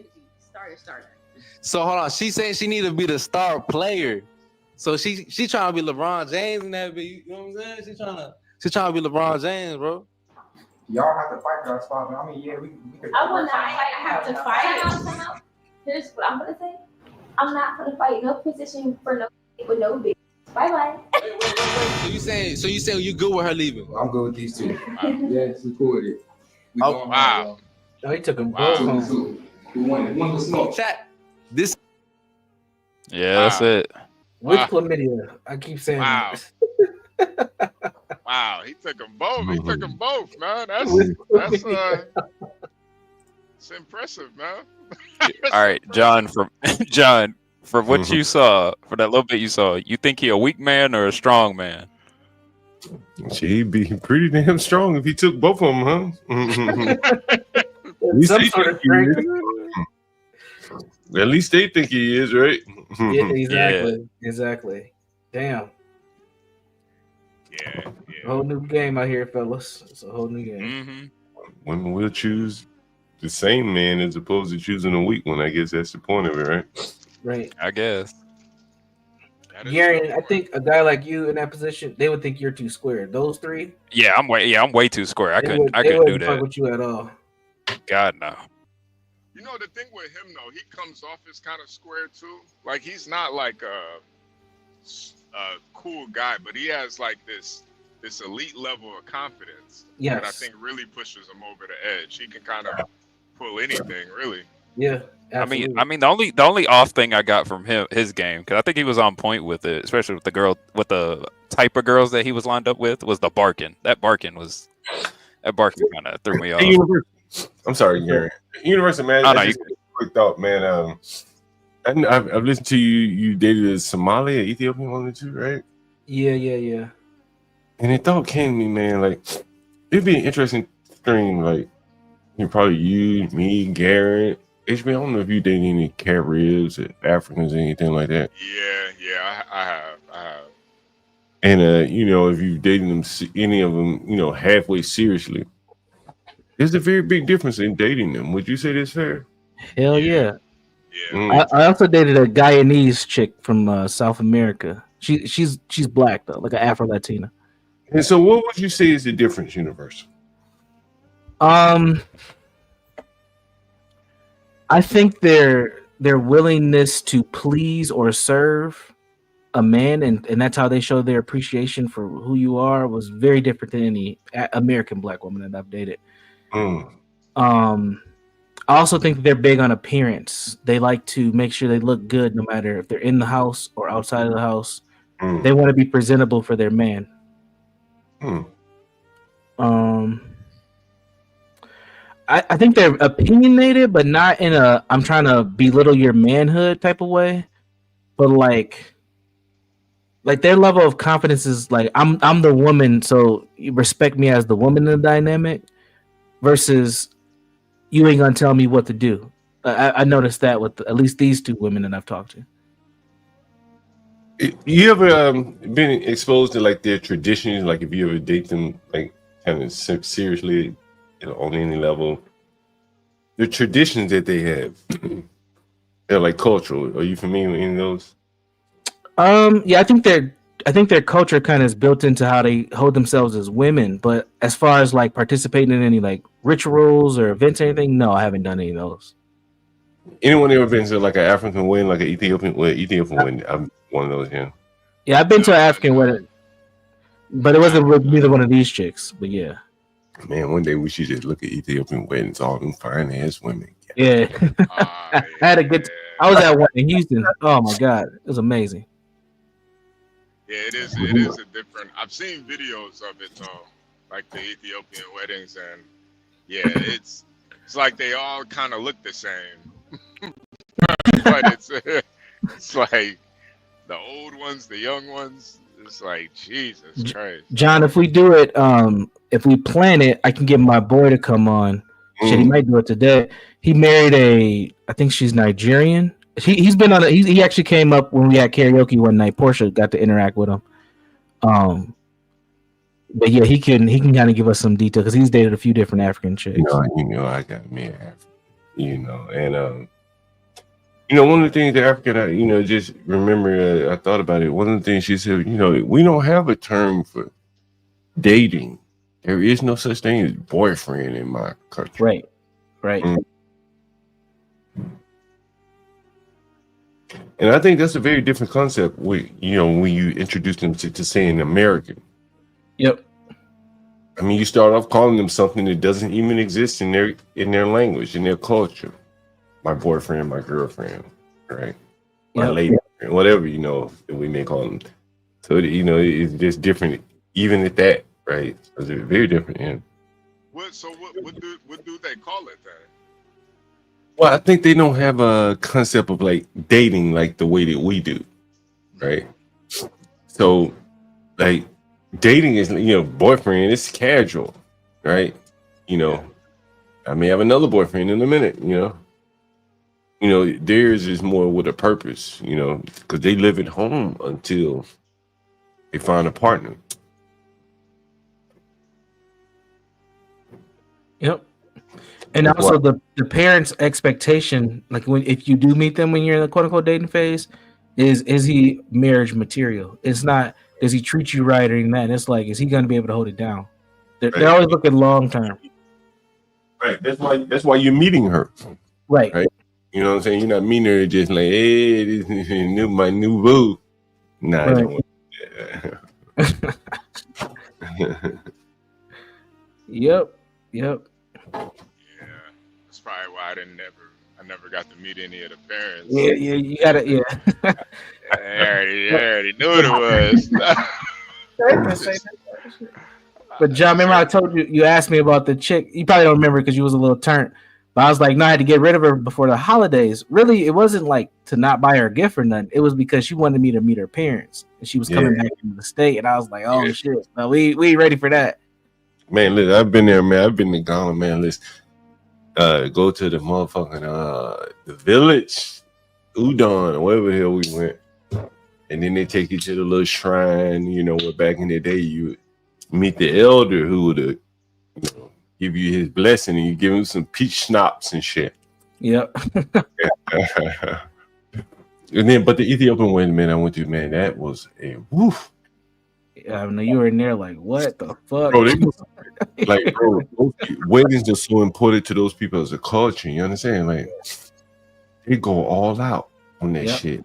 So hold on. She's saying she need to be the star player. So she trying to be LeBron James and that. You know what I'm saying? She trying to be LeBron James, bro. Y'all have to fight for our spot. I mean, yeah, we could. I will not have to fight. Here's what I'm gonna say. I'm not gonna fight no position for no with no bitch. Bye bye. Wait. So you saying you good with her leaving? I'm good with these two. Yes, we cool with it. We Oh, going wow. home, Oh, he took him Wow. both. Who won the smoke? Chat. This. Yeah, that's it. With Wow. chlamydia. I keep saying Wow. that. Wow, he took them both. He took them both, man. That's it's impressive, man. All right, John. From what you saw, for that little bit you saw, you think he a weak man or a strong man? He'd be pretty damn strong if he took both of them, huh? Some sort of strength. At least they think he is, right? Yeah, exactly. Damn. Yeah. A whole new game out here, fellas. It's a whole new game. Mm-hmm. Women will choose the same man as opposed to choosing a weak one. I guess that's the point of it, right? Right. I guess. Garen, I think a guy like you in that position, they would think you're too square. Those three, Yeah, I'm way too square. I they couldn't do wouldn't fuck that. with you at all. God no. You know the thing with him though, he comes off as kind of square too. Like he's not like a cool guy, but he has like this elite level of confidence that I Yes. think really pushes him over the edge. He can kind of pull anything, really. Yeah, absolutely. I mean, the only off thing I got from his game, because I think he was on point with it, especially with the type of girls that he was lined up with, was the barking. That barking kind of threw me off. I'm sorry, Gary. Universal man. Oh, no, Just quick thought, man. I've listened to you. You dated a Somali, an Ethiopian woman too, right? Yeah. And the thought came to me, man. Like it'd be an interesting thing. Like probably you, me, Garrett. HB, I don't know if you dated any Caribs, Africans, anything like that. Yeah, I have. And if you've dated them, any of them, halfway seriously, there's a very big difference in dating them. Would you say that's fair? Hell yeah. Yeah. I also dated a Guyanese chick from South America. She's black though, like an Afro Latina. And so, what would you say is the difference, Universal? I think their willingness to please or serve a man, and that's how they show their appreciation for who you are, was very different than any American black woman that I've dated. I also think they're big on appearance. They like to make sure they look good no matter if they're in the house or outside of the house. They want to be presentable for their man. I think they're opinionated, but not in a I'm trying to belittle your manhood type of way. But like their level of confidence is like I'm the woman, so you respect me as the woman in the dynamic, versus you ain't gonna tell me what to do. I noticed that with at least these two women that I've talked to. You ever been exposed to like their traditions? Like if you ever date them, like kind of seriously, on any level. The traditions that they have, they're like cultural. Are you familiar with any of those? Yeah, I think their culture kind of is built into how they hold themselves as women. But as far as like participating in any like rituals or events or anything, no, I haven't done any of those. Anyone ever been to like an African wedding, like an Ethiopian wedding? I'm one of those, yeah. Yeah, I've been to an African wedding, but it wasn't with neither one of these chicks. But yeah, Man, one day we should just look at Ethiopian weddings, all them fine ass women. yeah. I had a good. I was at one in Houston. Oh my god, it was amazing. Yeah, it is a different. I've seen videos of it though, like the Ethiopian weddings, and yeah, it's like they all kind of look the same, but it's like the old ones, the young ones. It's like Jesus Christ. John, if we do it, if we plan it, I can get my boy to come on. Shit, he might do it today. He married I think she's Nigerian. He's been on. He actually came up when we had karaoke one night. Portia got to interact with him. But yeah, he can kind of give us some detail because he's dated a few different African chicks. I got me an African, and one of the things the African, just remember, I thought about it. One of the things she said, we don't have a term for dating. There is no such thing as boyfriend in my country. Right. And I think that's a very different concept when you introduce them to saying American. Yep. I mean, you start off calling them something that doesn't even exist in their language, in their culture. My boyfriend, my girlfriend, right? My lady, whatever, that we may call them. So, it's just different, even at that, right? So it's very different, yeah. What do they call it then? Well, I think they don't have a concept of like dating like the way that we do, right? So, like dating is, boyfriend, it's casual, right? I may have another boyfriend in a minute, theirs is more with a purpose, because they live at home until they find a partner. Yep. And also the parents' expectation, like if you do meet them when you're in the quote unquote dating phase, is he marriage material? It's not, does he treat you right or anything that? It's like, is he going to be able to hold it down? They're always looking long term. Right. That's why you're meeting her. Right. You know what I'm saying? You're not meeting her just like, hey, this is my new boo. Nah, I don't want that. Yep. Yeah, that's probably why I never got to meet any of the parents. Yeah, you gotta, I already knew what it was. But John, remember I told you asked me about the chick. You probably don't remember because you was a little turnt. But I was like, no, I had to get rid of her before the holidays. Really, it wasn't like to not buy her a gift or nothing. It was because she wanted me to meet her parents, and she was coming back into the state, and I was like, oh shit, no, we ain't ready for that. Man, listen, I've been there, man. I've been to Ghana, man. Listen, go to the motherfucking the village, Udon, or wherever the hell we went, and then they take you to the little shrine. Where back in the day you meet the elder who would, give you his blessing, and you give him some peach schnapps and shit. Yep. And then, but the Ethiopian wedding, man, I went to, man, that was a woof. Yeah, I know you were in there like, what the fuck? Bro, those weddings are so important to those people as a culture. You understand? Like, they go all out on that shit.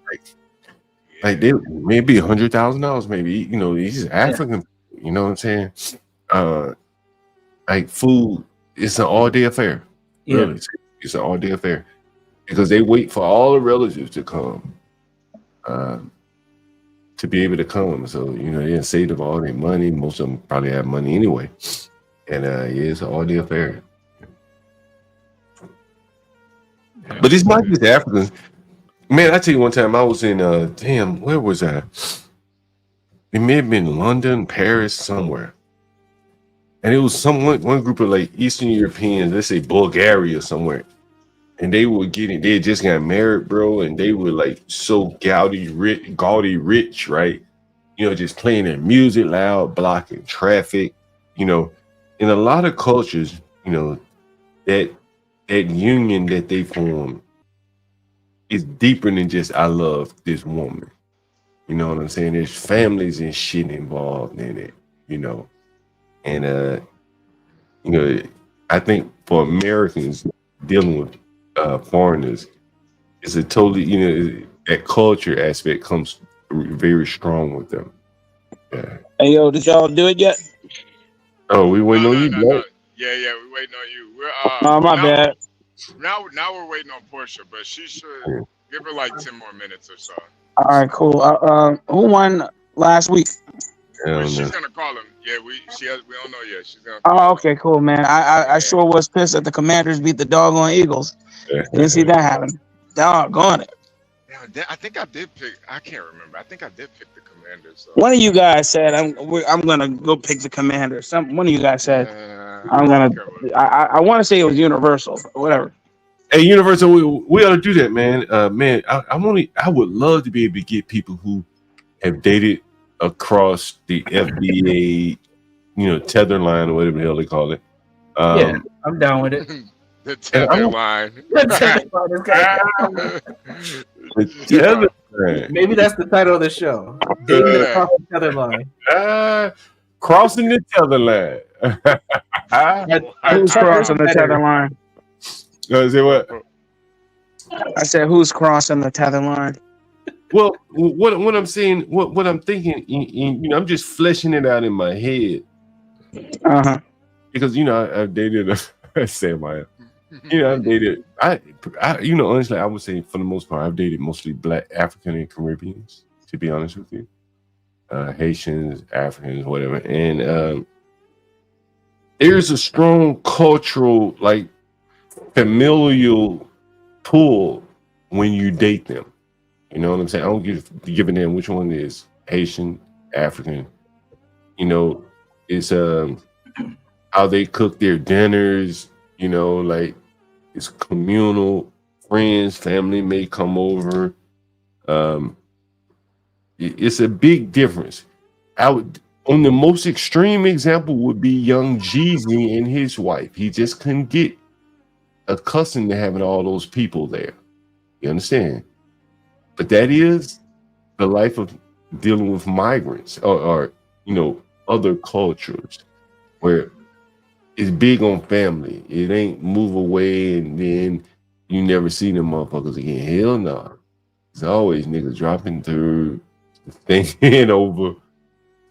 Like they maybe $100,000, maybe. These African. You know what I'm saying? Like food, it's an all-day affair. Yeah. Really, it's an all-day affair because they wait for all the relatives to come. To be able to come, so they saved up all their money. Most of them probably have money anyway, and it's an all-day affair. But it's not just Africans, man. I tell you, one time I was in where was I? It may have been London, Paris, somewhere, and it was one group of like Eastern Europeans, let's say Bulgaria somewhere. And they had just got married, bro, and they were like so gaudy rich, right? Just playing their music loud, blocking traffic, in a lot of cultures, that union that they form is deeper than just I love this woman. You know what I'm saying? There's families and shit involved in it, And I think for Americans dealing with foreigners, it's a totally, that culture aspect comes very strong with them. Yeah. Hey yo, did y'all do it yet? Oh, we waiting on you, Black. Yeah, we're waiting on you. We're Oh, my bad. Now we're waiting on Portia, but she should give her like 10 more minutes or so. All right, cool. Who won last week? She's gonna call him. Yeah, we don't know yet. She's gonna. Oh, okay, cool, man. I sure was pissed that the Commanders beat the doggone Eagles. Didn't see that happen. Doggone it. Yeah, I think I did pick. I can't remember. I think I did pick the Commanders. So. One of you guys said I'm gonna go pick the Commanders. One of you guys said I'm gonna. I want to say it was Universal, but whatever. Hey, Universal, we ought to do that, man. I would love to be able to get people who have dated across the FBA, tether line or whatever the hell they call it. Yeah, I'm down with it. The tether line. Maybe that's the title of the show. Dating across the tether line. Crossing the tether line. Who's crossing the tether line? Say what? I said, who's crossing the tether line? Well, what I'm saying, what I'm thinking, I'm just fleshing it out in my head. Because I've dated I've dated. Honestly, I would say for the most part, I've dated mostly Black, African, and Caribbeans. To be honest with you, Haitians, Africans, whatever, and there's a strong cultural, familial pull when you date them. You know what I'm saying? I don't give a damn which one it is, Haitian, African. It's how they cook their dinners. It's communal. Friends, family may come over. It's a big difference. On the most extreme example would be young Jeezy and his wife. He just couldn't get accustomed to having all those people there. You understand? But that is the life of dealing with migrants or other cultures where it's big on family. It ain't move away and then you never see them motherfuckers again. Hell no. It's always niggas dropping through, thinking over.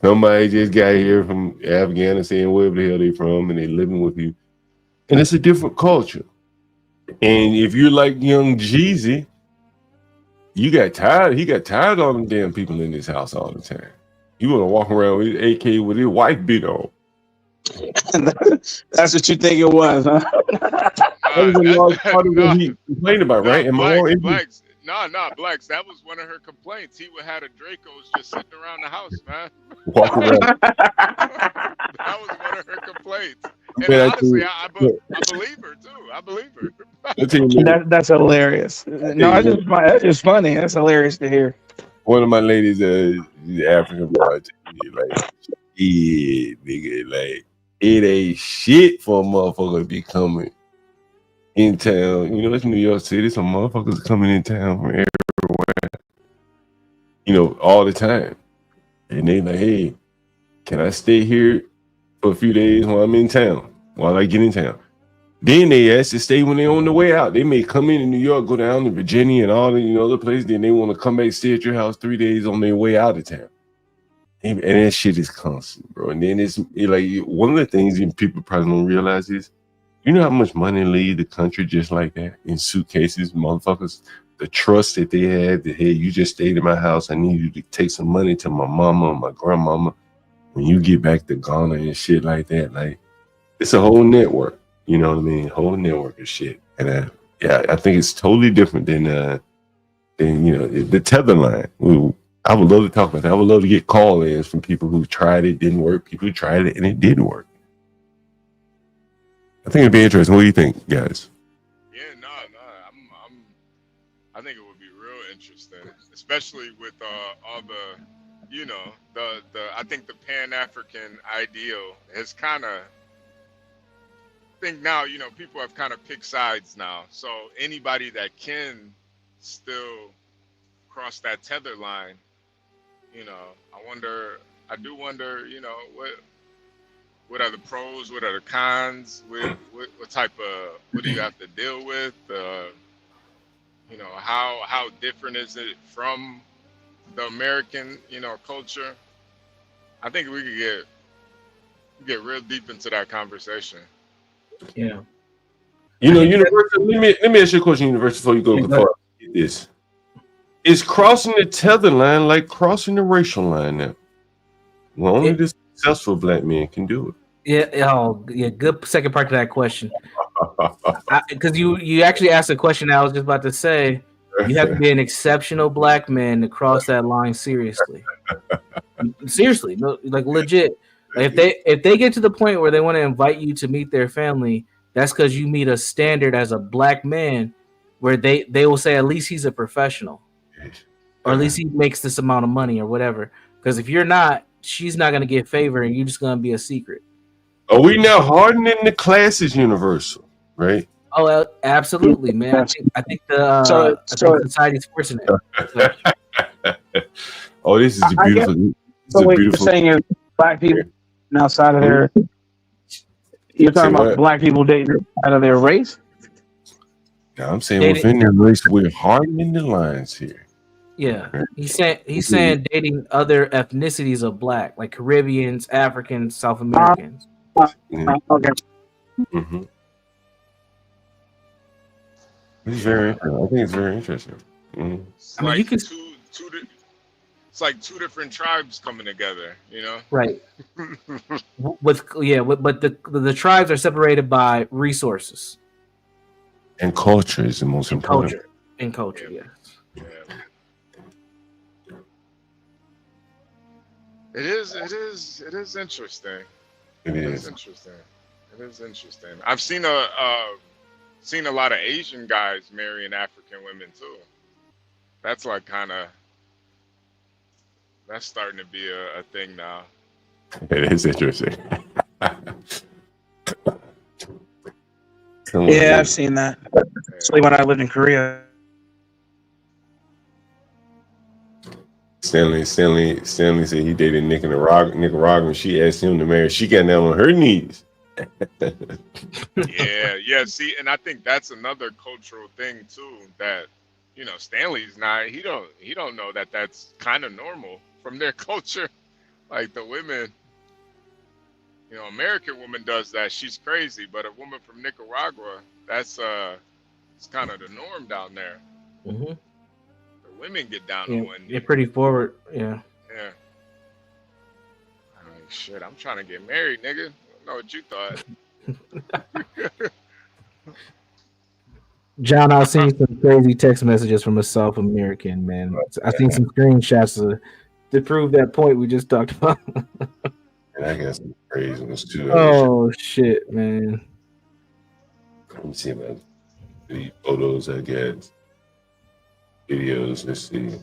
Somebody just got here from Afghanistan, wherever the hell they from, and they living with you. And it's a different culture. And if you're like young Jeezy, he got tired of all them damn people in this house all the time. You want to walk around with his AK with his wife beat on. That's what you think it was, huh? That was a large part of what he complained about, right? Blacks. Blacks. That was one of her complaints. He would have a Dracos just sitting around the house, man. Walk around. That was one of her complaints. And honestly, I believe her too. I believe her. That's hilarious. No, that's just funny. That's hilarious to hear. One of my ladies, African boy, nigga, it ain't shit for a motherfucker to be coming in town. It's New York City. Some motherfuckers coming in town from everywhere, all the time. And they like, hey, can I stay here for a few days while I'm in town, while I get in town? Then they ask to stay when they're on the way out. They may come in New York, go down to Virginia and all the other places. Then they want to come back, stay at your house 3 days on their way out of town. And that shit is constant, bro. And then it's like one of the things that people probably don't realize is, how much money leave the country just like that in suitcases, motherfuckers. The trust that they had that, hey, you just stayed in my house. I need you to take some money to my mama or my grandmama when you get back to Ghana and shit like that. Like, it's a whole network. You know what I mean? Whole network of shit. And I think it's totally different than the tether line. I would love to talk about that. I would love to get call-ins from people who tried it, didn't work, people who tried it and it did work. I think it'd be interesting. What do you think, guys? Yeah, I think it would be real interesting, especially with all the, I think the Pan-African ideal has kind of think now, people have kind of picked sides now. So anybody that can still cross that tether line, I do wonder, what are the pros, what are the cons, what type of, what do you have to deal with? How different is it from the American, culture? I think we could get real deep into that conversation. Yeah. Universal. Let me ask you a question, Universal, before you go far. Get this. Is crossing the tether line like crossing the racial line now? Well, only the successful black men can do it. Yeah. Good second part to that question. Because you actually asked a question I was just about to say. You have to be an exceptional black man to cross that line seriously. Seriously, no, like legit. Like if they get to the point where they want to invite you to meet their family, that's because you meet a standard as a black man, where they will say at least he's a professional, or at least he makes this amount of money or whatever. Because if you're not, she's not gonna get favor, and you're just gonna be a secret. Are we now hardening the classes, Universal? Right? Oh, absolutely, man. I think the society's forcing it. Oh, this is a beautiful. So what you're saying is black people outside of their. You're talking about black people dating out of their race. No, I'm saying within their race, we're hardening the lines here. Yeah, he's saying dating other ethnicities of black, like Caribbeans, Africans, South Americans. Okay. Mm-hmm. It's very interesting. I think it's very interesting. Mm-hmm. It's like you can it's like two different tribes coming together, Right. But the tribes are separated by resources. And culture is the most important. Culture, yes. Yeah. It is interesting. It is interesting. I've seen a lot of Asian guys marrying African women too. That's like that's starting to be a thing now. It is interesting. Yeah, I've seen that. Especially when I lived in Korea. Stanley said he dated Nicaraguan. She asked him to marry. She got down on her knees. Yeah. See, and I think that's another cultural thing too. That Stanley's not. He don't know that that's kind of normal from their culture. Like the women, American woman does that. She's crazy, but a woman from Nicaragua, that's it's kind of the norm down there. Mm-hmm. The women get down on one knee. You're pretty forward, yeah. Yeah. I mean, shit, I'm trying to get married, nigga. I don't know what you thought. John, I've seen some crazy text messages from a South American man. I've seen some screenshots to prove that point we just talked about. And I got some crazy ones too. Oh shit, man! Let me see about the photos. I got videos. Let's see.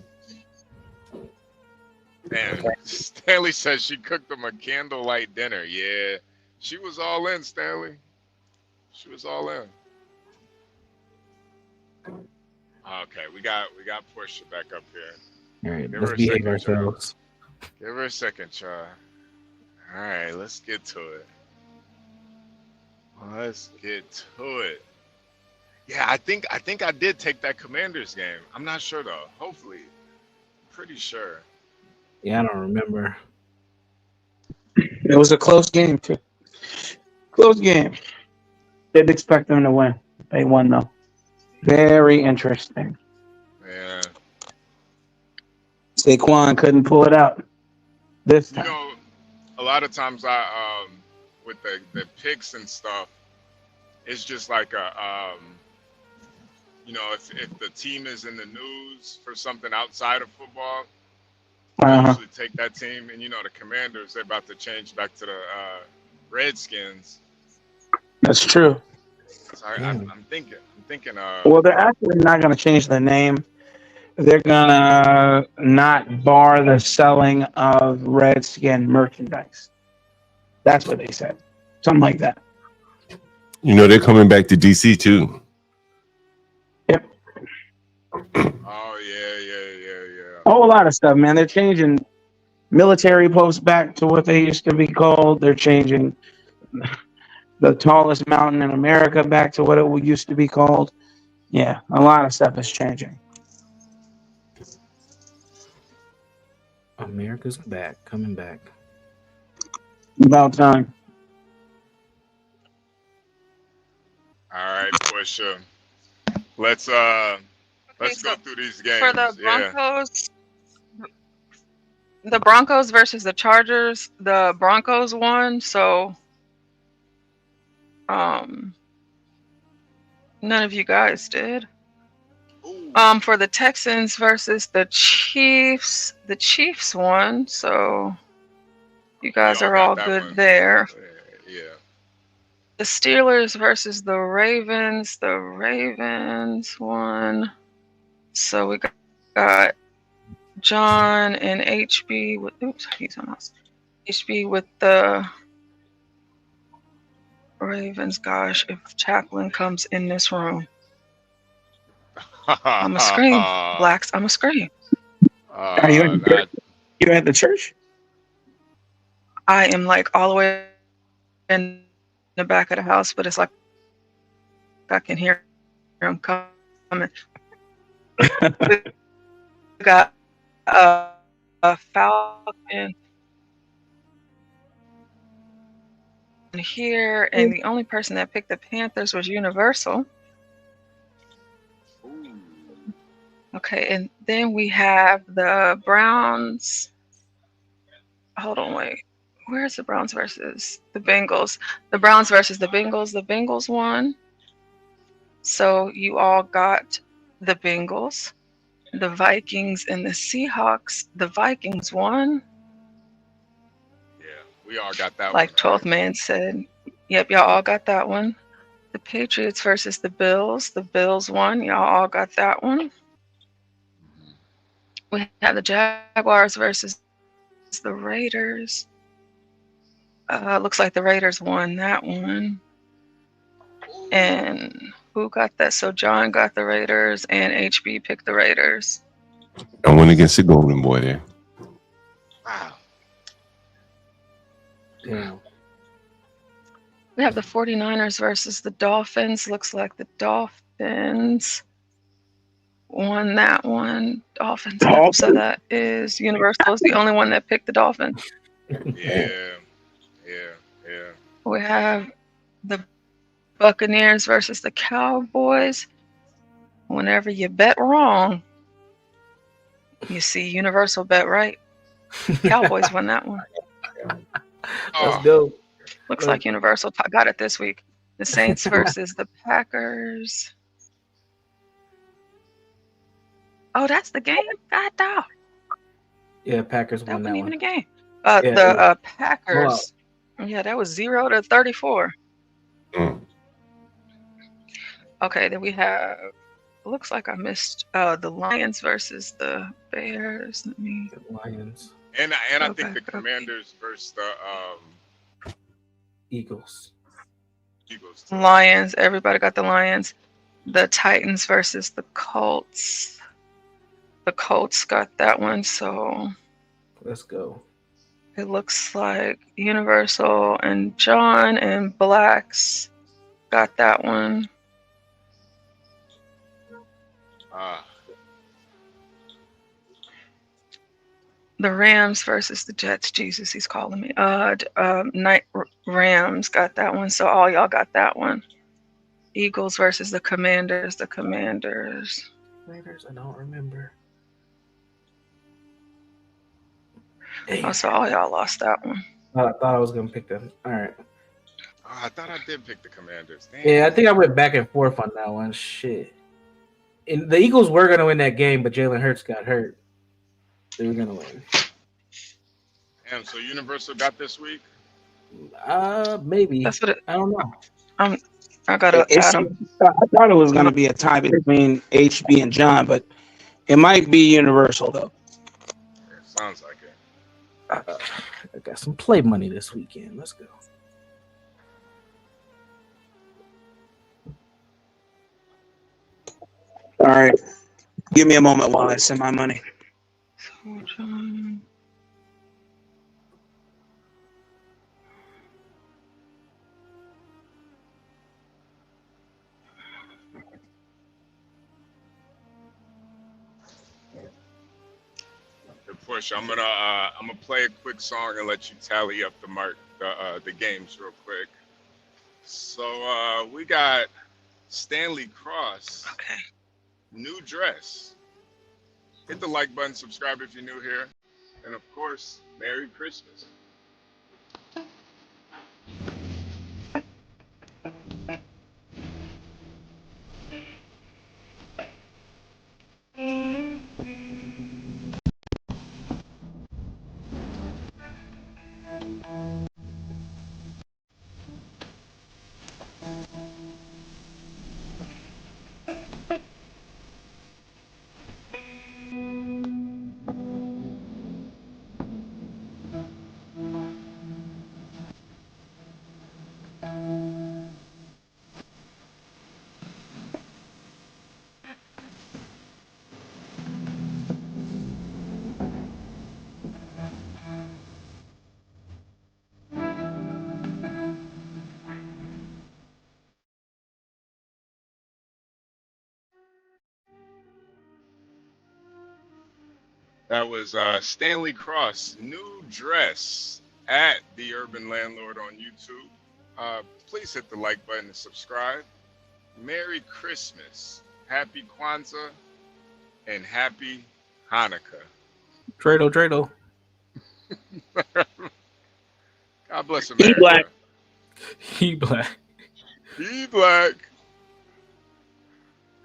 Man, Stanley says she cooked them a candlelight dinner. Yeah, she was all in, Stanley. She was all in. Okay, we got Portia back up here. All right, let's behave ourselves. Give her a second, child. All right, let's get to it. Yeah, I think I did take that Commanders game. I'm not sure though. Hopefully, pretty sure. Yeah, I don't remember. It was a close game too. Close game. Didn't expect them to win. They won though. Very interesting. Yeah. Saquon couldn't pull it out this time. A lot of times I with the picks and stuff, it's just like if the team is in the news for something outside of football, I usually take that team. And the Commanders, they're about to change back to the Redskins. That's true. So I'm thinking. Well, they're actually not going to change the name. They're going to not bar the selling of Redskin merchandise. That's what they said. Something like that. You know they're coming back to DC too. Oh yeah. A whole lot of stuff, man. They're changing military posts back to what they used to be called. They're changing the tallest mountain in America back to what it used to be called. Yeah, a lot of stuff is changing. America's back, coming back. About time. All right, Portia. Let's go through these games. For the Broncos, the Broncos versus the Chargers, the Broncos won, so none of you guys did. For the Texans versus the Chiefs won, so you guys are all good there. Yeah. The Steelers versus the Ravens won. So we got John and HB with he's on us. HB with the Ravens. Gosh, if Chaplin comes in this room, I'm a scream. Blacks, I'm a scream. Are you at the church? I am like all the way in the back of the house, but it's like I can hear him coming. We got a Falcon here, and the only person that picked the Panthers was Universal. Okay, and then we have the Browns. Hold on, wait. Where's the Browns versus the Bengals? The Browns versus the Bengals. The Bengals won. So you all got the Bengals. The Vikings and the Seahawks. The Vikings won. Yeah, we all got that like one. 12th man said. Yep, y'all all got that one. The Patriots versus the Bills. The Bills won. Y'all all got that one. We have the Jaguars versus the Raiders. Looks like the Raiders won that one. And who got that? So John got the Raiders and HB picked the Raiders. I went against the Golden Boy there. Wow. Damn. We have the 49ers versus the Dolphins. Looks like the Dolphins won that one. Dolphins. So that is Universal is the only one that picked the Dolphins. Yeah. We have the Buccaneers versus the Cowboys. Whenever you bet wrong, you see Universal bet right. Cowboys won that one. Let's go. Looks like Universal got it this week. The Saints versus the Packers. Oh, that's the game? God dog. Yeah, Packers That won that wasn't even one. a game. Yeah, The Packers. Yeah, that was 0-34. Okay, then we have. Looks like I missed the Lions versus the Bears. Let me. Lions. And I think the Commanders versus the Eagles. Lions. Everybody got the Lions. The Titans versus the Colts. The Colts got that one. So let's go. it looks like Universal and John and Blacks got that one. The Rams versus the Jets. Jesus, he's calling me. Rams got that one. So all y'all got that one. Eagles versus the Commanders. The Commanders. Raiders, I don't remember. Oh, so all y'all lost that one. I thought I was gonna pick them. All right. Oh, I thought I did pick the Commanders. Damn. Yeah, I think I went back and forth on that one. Shit. And the Eagles were gonna win that game, but Jalen Hurts got hurt. They were gonna win. Damn, so Universal got this week? Maybe. That's what I don't know. I gotta. I thought it was going to be a tie between HB and John, but it might be Universal though. Sounds like it. I got some play money this weekend. Let's go. right. Give me a moment while I send my money. Push. I'm gonna play a quick song and let you tally up the games real quick. So we got Stanley Cross. Okay. New dress. Hit the like button, subscribe if you're new here, and of course, Merry Christmas. That was Stanley Cross, New Dress at The Urban Landlord on YouTube. Please hit the like button and subscribe. Merry Christmas, Happy Kwanzaa, and Happy Hanukkah. Dreidel. God bless America. He black. He black. He black.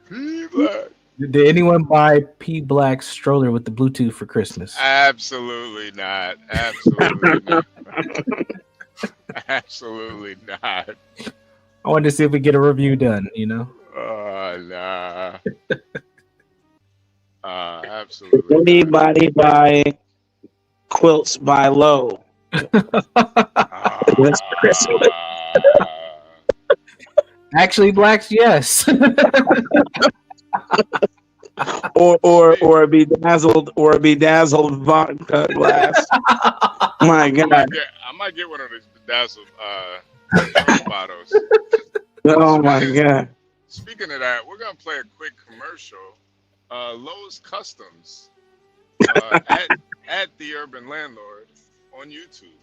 He black. Did anyone buy P Black stroller with the Bluetooth for Christmas? Absolutely not. Absolutely not. Absolutely not. I wanted to see if we get a review done, you know? Nah. Absolutely. Anybody buy quilts by Lowe? This Christmas. Actually, blacks, yes. or a bedazzled vodka glass. My God. I might get one of these bedazzled bottles. Oh my God. Speaking of that, we're gonna play a quick commercial. Lowe's Customs at The Urban Landlord on YouTube.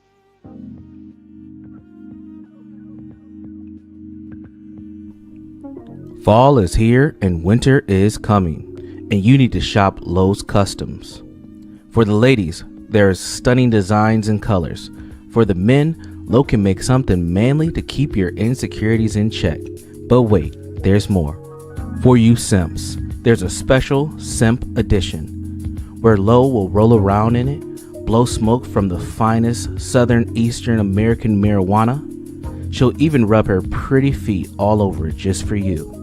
Fall is here and winter is coming, and you need to shop Lowe's Customs. For the ladies, there's stunning designs and colors. For the men, Lowe can make something manly to keep your insecurities in check. But wait, there's more. For you simps, there's a special simp edition, where Lowe will roll around in it, blow smoke from the finest Southern Eastern American marijuana. She'll even rub her pretty feet all over it just for you.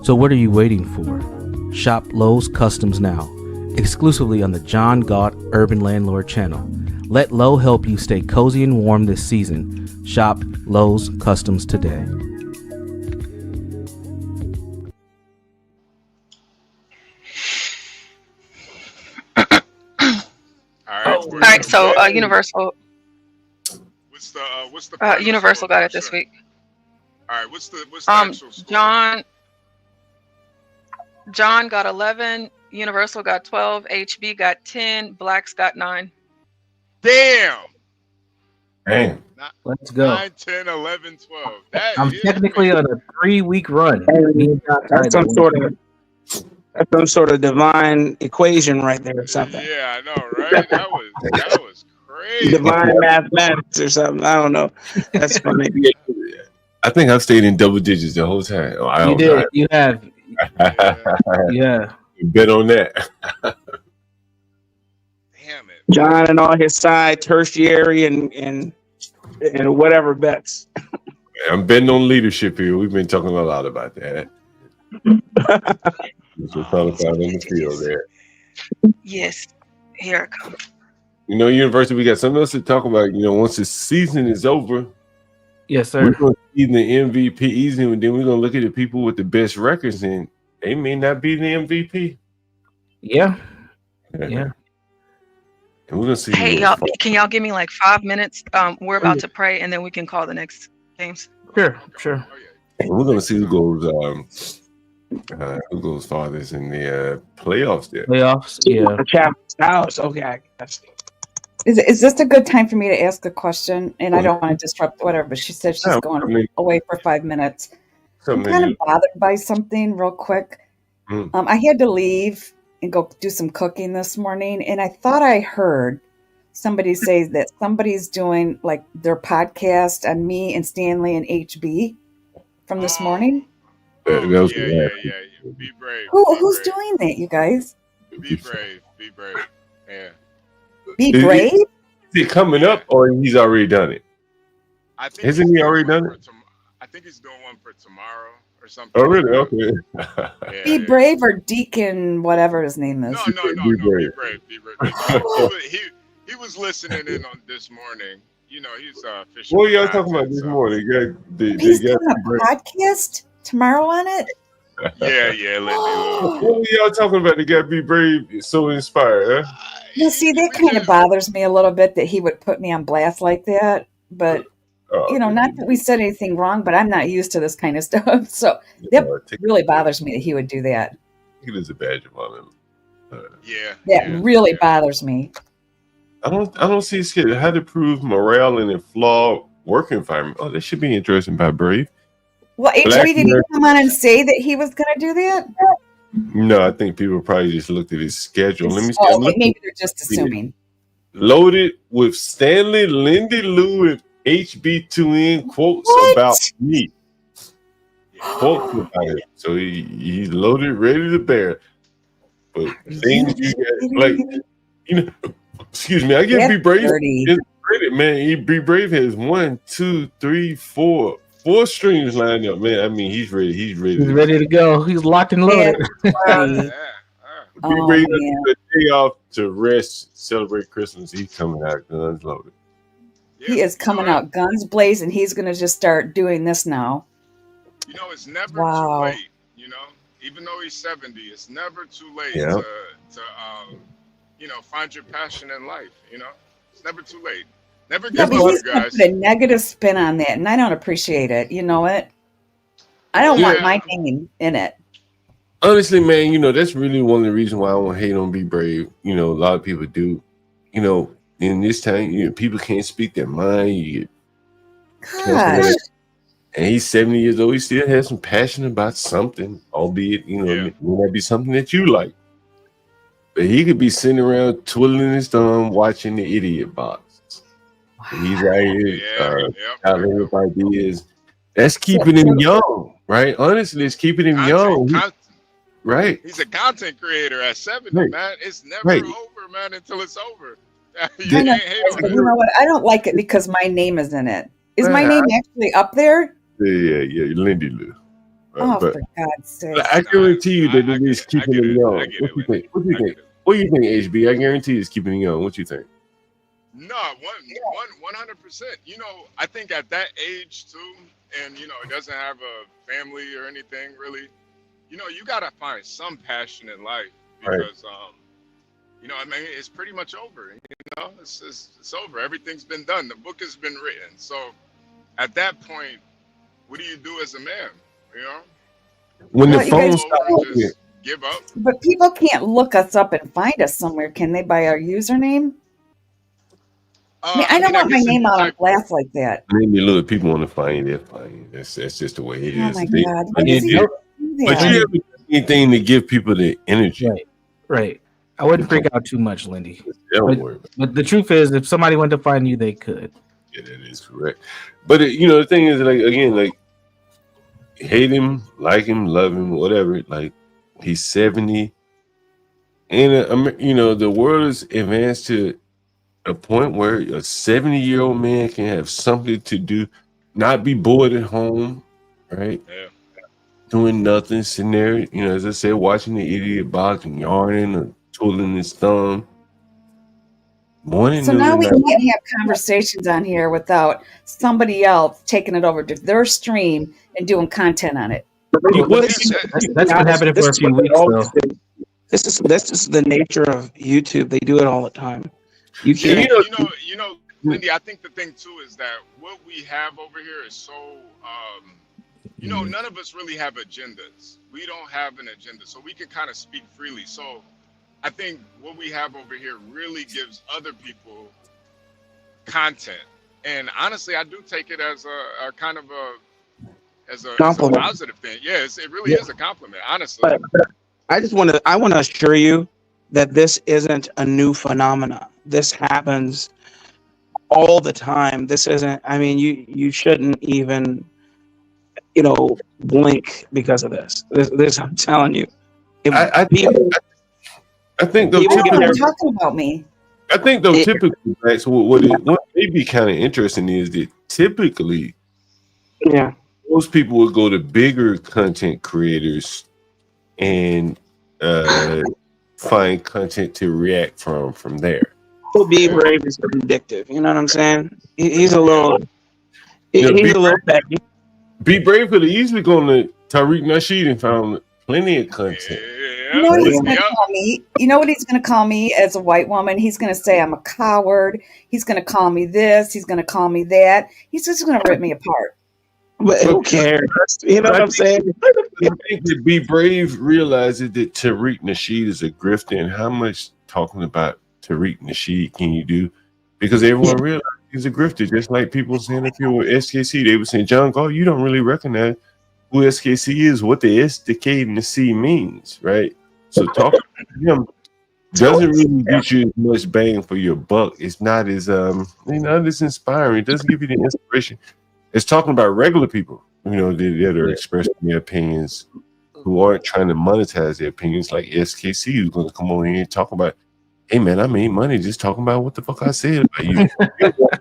So what are you waiting for? Shop Lowe's Customs now, exclusively on the John Galt Urban Landlord channel. Let Lowe help you stay cozy and warm this season. Shop Lowe's Customs today. All right, so Universal. What's the Universal got it this week. All right, what's the actual score? John got 11, Universal got 12, HB got 10, Blacks got 9. Damn. Damn. Let's go. 9, 10, 11, 12. I'm technically on a 3-week run. That's some sort of divine equation right there or something. Yeah, I know, right? That was crazy. Divine mathematics or something. I don't know. That's funny. I think I've stayed in double digits the whole time. You did. You have. Yeah. Bet on that. Damn it. John and all his side tertiary and whatever bets. I'm betting on leadership here. We've been talking a lot about that. We're talking about in the field there. Yes, here it comes. You know, University, we got something else to talk about. You know, once the season is over, yes, sir. We're going to see the MVP easy, and then we're going to look at the people with the best records, and they may not be the MVP. Yeah. Yeah. And we're gonna see. Hey, y'all, can y'all give me like 5 minutes? We're about to pray, and then we can call the next games. Sure. And we're gonna see who goes farthest in the playoffs. There. Playoffs. Yeah. Chap's house. Okay, I guess. Is this a good time for me to ask a question? And I don't want to disrupt whatever, but she said she's Yeah, going away for 5 minutes. I'm Something kind of you- bothered by something real quick. Mm. I had to leave and go do some cooking this morning, and I thought I heard somebody say that somebody's doing like their podcast on me and Stanley and HB from this morning. That was Yeah. Be brave. Who's doing that, you guys? Be brave. Yeah. Be Is brave? Is it coming up or he's already done it? I think Hasn't he already done it? I think he's doing one for tomorrow or something. Oh, really? Okay. Be brave or Deacon, whatever his name is. No. Be brave. Be brave. He was listening in on this morning. You know, he's fishing. What are y'all talking about this morning? He's doing a podcast tomorrow on it? Yeah, Lindy. What are y'all talking about? The guy Be Brave is so inspired, huh? You see, that kind of bothers me a little bit that he would put me on blast like that. But, not that we said anything wrong, but I'm not used to this kind of stuff. So that really bothers me that he would do that. It is a badge of honor. That really bothers me. I don't see skit how to prove morale in a flawed work environment. Oh, that should be interesting by Brave. Well, HB, did he come on and say that he was going to do that? No, I think people probably just looked at his schedule. Let me see. Oh, maybe they're just assuming. Loaded with Stanley, Lindy Lou, and HB2N quotes about me. Quotes about it. So he's loaded, ready to bear. But things you got, excuse me, I give Be Brave his credit, man. Be Brave has 1, 2, 3, 4 strings lined up, man. I mean, he's ready. He's ready to go. He's locked and loaded. Be Brave a day off to rest, celebrate Christmas. He's coming out guns loaded. He is coming out guns blazing. He's going to just start doing this now. You know, it's never too late. You know, even though he's 70, it's never too late to find your passion in life. You know, it's never too late. Never give up, he's you guys. Put a negative spin on that, and I don't appreciate it. You know what? I don't want my name in it. Honestly, man, that's really one of the reasons why I don't hate on Be Brave. A lot of people do. In this time, people can't speak their mind. You get Gosh. And he's 70 years old. He still has some passion about something, albeit, it might be something that you like. But he could be sitting around twiddling his thumb watching the Idiot Box. He's right here, gathering up ideas. That's keeping him young, right? Honestly, it's keeping him young. Right. He's a content creator at 70, man. It's never over, man, until it's over. You know what? I don't like it because my name is in it. Is my name actually up there? Yeah, Lindy Lou. For God's sake. I guarantee you that it is keeping him young. What do you think? What do you think, HB? I guarantee it's keeping him young. What you think? No, 100%. I think at that age too, and it doesn't have a family or anything really. You gotta find some passion in life because, it's pretty much over. It's over. Everything's been done. The book has been written. So, at that point, what do you do as a man? When the phone stops, give up. But people can't look us up and find us somewhere, can they? By our username? I don't want my name out on blast like that. Maybe a little people want to find you. They'll find you. That's just the way it is. Oh my God! But you haven't done anything to give people the energy. Right. I wouldn't freak out too much, Lindy. Don't worry. But the truth is, if somebody wanted to find you, they could. Yeah, that is correct. But the thing is, hate him, like him, love him, whatever. He's 70, and the world has advanced to a point where a 70-year-old man can have something to do, not be bored at home, right? Yeah. Doing nothing, sitting there, as I said, watching the Idiot Box and yarning or twiddling his thumb. So now we can't have conversations on here without somebody else taking it over to their stream and doing content on it. That's been happening for a few weeks though. This is the nature of YouTube. They do it all the time. You Yeah, can't. you know, Lindy. I think the thing too is that what we have over here is so, you know, none of us really have agendas. We don't have an agenda, so we can kind of speak freely. So, I think what we have over here really gives other people content, and honestly, I do take it as a kind of as a positive thing. Yeah, it really is a compliment, honestly. But I want to assure you that this isn't a new phenomena. This happens all the time. This isn't. I mean, you shouldn't even, blink because of this. This I'm telling you. I think though You're talking about me. I think though typically, right? So what may be kind of interesting is that typically, most people would go to bigger content creators and find content to react from there. Be Brave is vindictive. You know what I'm saying? He's a little. He's a little petty. Be Brave could have easily gone to Tariq Nasheed and found plenty of content. You know what he's going to call me? You know what he's going to call me as a white woman? He's going to say I'm a coward. He's going to call me this. He's going to call me that. He's just going to rip me apart. But who cares? You know what I'm saying? I think that Be Brave realizes that Tariq Nasheed is a grifter, and how much talking about Tariq Nasheed can you do? Because everyone realizes he's a grifter, just like people saying if you're with SKC, they were saying, John Galt, you don't really recognize who SKC is, what the S, decay, and the C means, right? So talking to him doesn't really get you as much bang for your buck. It's not as as inspiring. It doesn't give you the inspiration. It's talking about regular people, that are expressing their opinions, who aren't trying to monetize their opinions, like SKC, who's going to come on here and talk about, hey man, I made money just talking about what the fuck I said about you.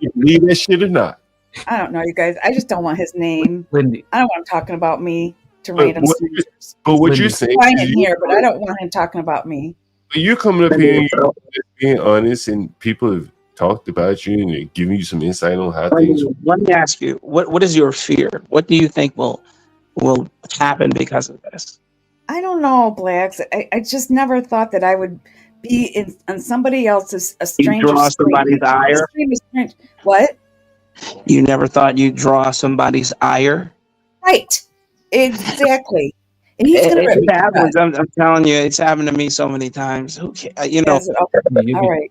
You believe that shit or not? I don't know, you guys. I just don't want his name. Lindy. I don't want him talking about me to random strangers. But what you're saying, I am here, but I don't want him talking about me. You're coming up here and you're being honest, and people have talked about you and they're giving you some insight on how things. Let me ask you, what is your fear? What do you think will happen because of this? I don't know, Blacks. I just never thought that I would be on somebody else's a stranger. You draw somebody's ire. What? You never thought you'd draw somebody's ire? Right. Exactly. And he's going to happens. I'm telling you, it's happened to me so many times. Who cares? All right.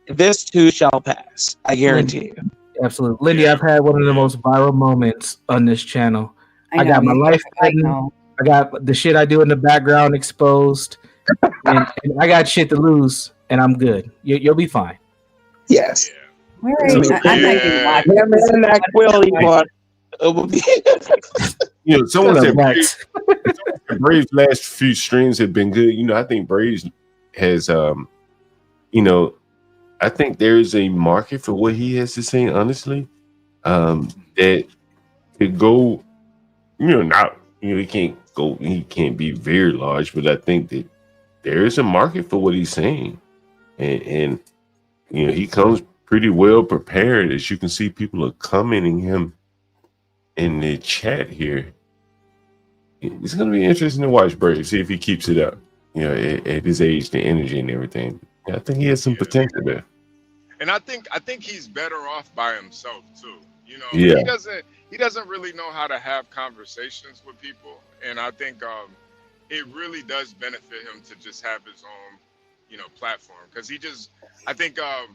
This too shall pass. I guarantee you. Absolutely. Lindy, I've had one of the most viral moments on this channel. I got my life threatened. I got the shit I do in the background exposed. and I got shit to lose, and I'm good. You'll be fine. Yes. Where are you? I'm not even watching. That quill he bought. It will be. Someone said Braves' last few streams have been good. I think Braves has, I think there's a market for what he has to say. Honestly, that could go. He can't go. He can't be very large, but I think that there is a market for what he's saying, and he comes pretty well prepared. As you can see, people are commenting him in the chat here. It's going to be interesting to watch Brave, see if he keeps it up. At his age, the energy and everything. I think he has some potential there. And I think he's better off by himself too. Yeah. He doesn't really know how to have conversations with people, and I think it really does benefit him to just have his own, platform, because I think a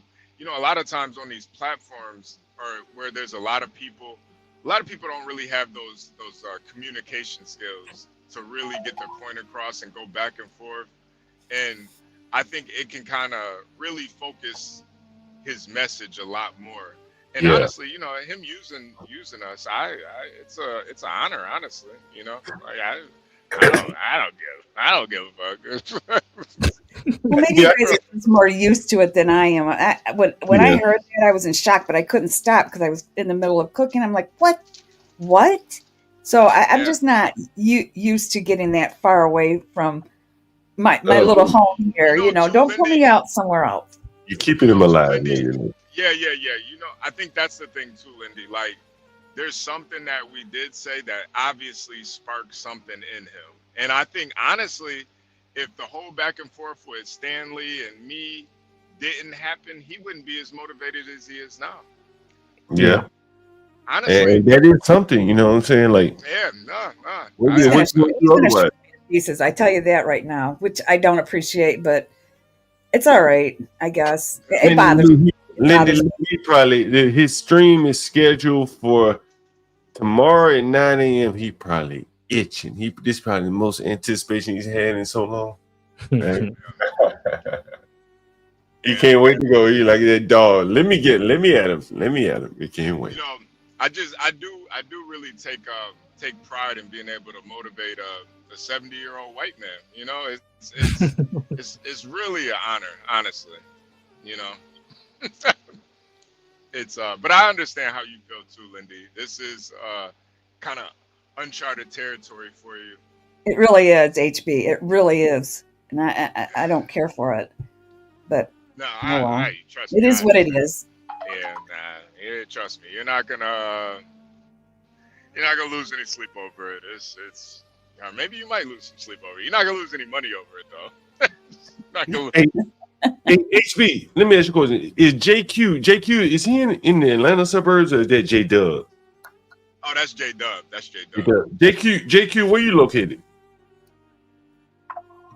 lot of times on these platforms where there's a lot of people don't really have those communication skills to really get their point across and go back and forth, and I think it can kind of really focus his message a lot more. And honestly, him using us, it's an honor, honestly. I don't give a fuck. Well, maybe you guys are more used to it than I am. When I heard that, I was in shock, but I couldn't stop because I was in the middle of cooking. I'm like, what? So I'm just not used to getting that far away from my little home here. Don't pull me out somewhere else. You're keeping him alive, Yeah. I think that's the thing too, Lindy. Like, there's something that we did say that obviously sparked something in him. And I think honestly, if the whole back and forth with Stanley and me didn't happen, he wouldn't be as motivated as he is now. Yeah. Honestly. And that is something, you know what I'm saying? Like, yeah, what you He's do gonna otherwise? shoot pieces. I tell you that right now, which I don't appreciate, but it's all right, I guess. It bothers me. Lindy, he probably his stream is scheduled for tomorrow at 9 a.m. He probably itching. This is probably the most anticipation he's had in so long. Right? He can't wait to go. He like that dog. Let me at him. He can't wait. You know, I do really take pride in being able to motivate a 70-year-old white man. You know, it's really an honor, honestly. You know, it's but I understand how you feel too, Lindy. This is kind of uncharted territory for you. It really is, HB. It really is, and I don't care for it, but no, trust me. It is what it is. Yeah, trust me. You're not gonna lose any sleep over it. It's maybe you might lose some sleep over it. You're not gonna lose any money over it though. Hey, HB, let me ask you a question. Is JQ, is he in the Atlanta suburbs or is that J Dub? Oh, that's J Dub. JQ, where you located?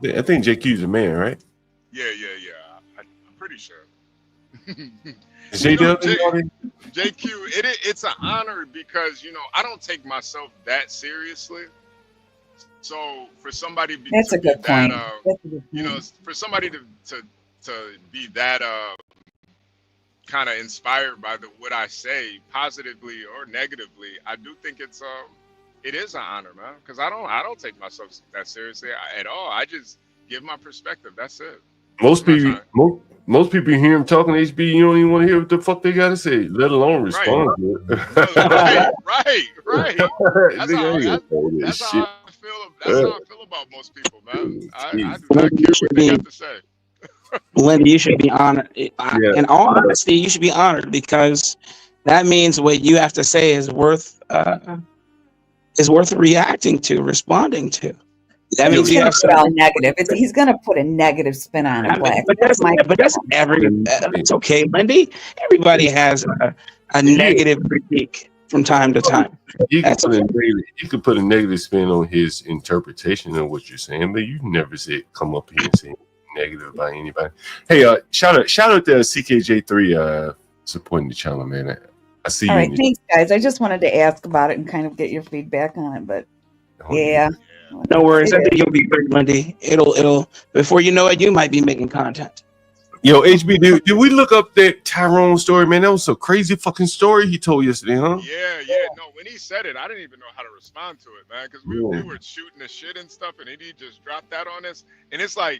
I think JQ's a man, right? Yeah. I'm pretty sure. JQ, it's an honor because I don't take myself that seriously. So for somebody that's a good point. For somebody to be that kind of inspired by what I say, positively or negatively, I do think it is an honor, man. Because I don't take myself that seriously at all. I just give my perspective. That's it. Most people hear him talking HB, you don't even want to hear what the fuck they gotta say, let alone respond. Right. That's how I feel about most people, man. I do not care what they have to say. Linda, you should be honored. In all honesty, you should be honored because that means what you have to say is worth reacting to, responding to. That means he's going to put out negative. He's going to put a negative spin on it. That's okay, Lindy. Everybody has a negative critique from time to time. You could put a negative spin on his interpretation of what you're saying, but you never come up here and say negative about anybody. Hey, shout out to CKJ3 supporting the channel, man. I see all you. All right, thanks, guys. I just wanted to ask about it and kind of get your feedback on it, but yeah. No worries. I think you'll be great, Lindy. It'll before you know it, you might be making content. Yo, HB, did we look up that Tyrone story, man? That was a crazy fucking story he told yesterday, huh? Yeah. No, when he said it, I didn't even know how to respond to it, man, because we were shooting the shit and stuff, and he just dropped that on us, and it's like,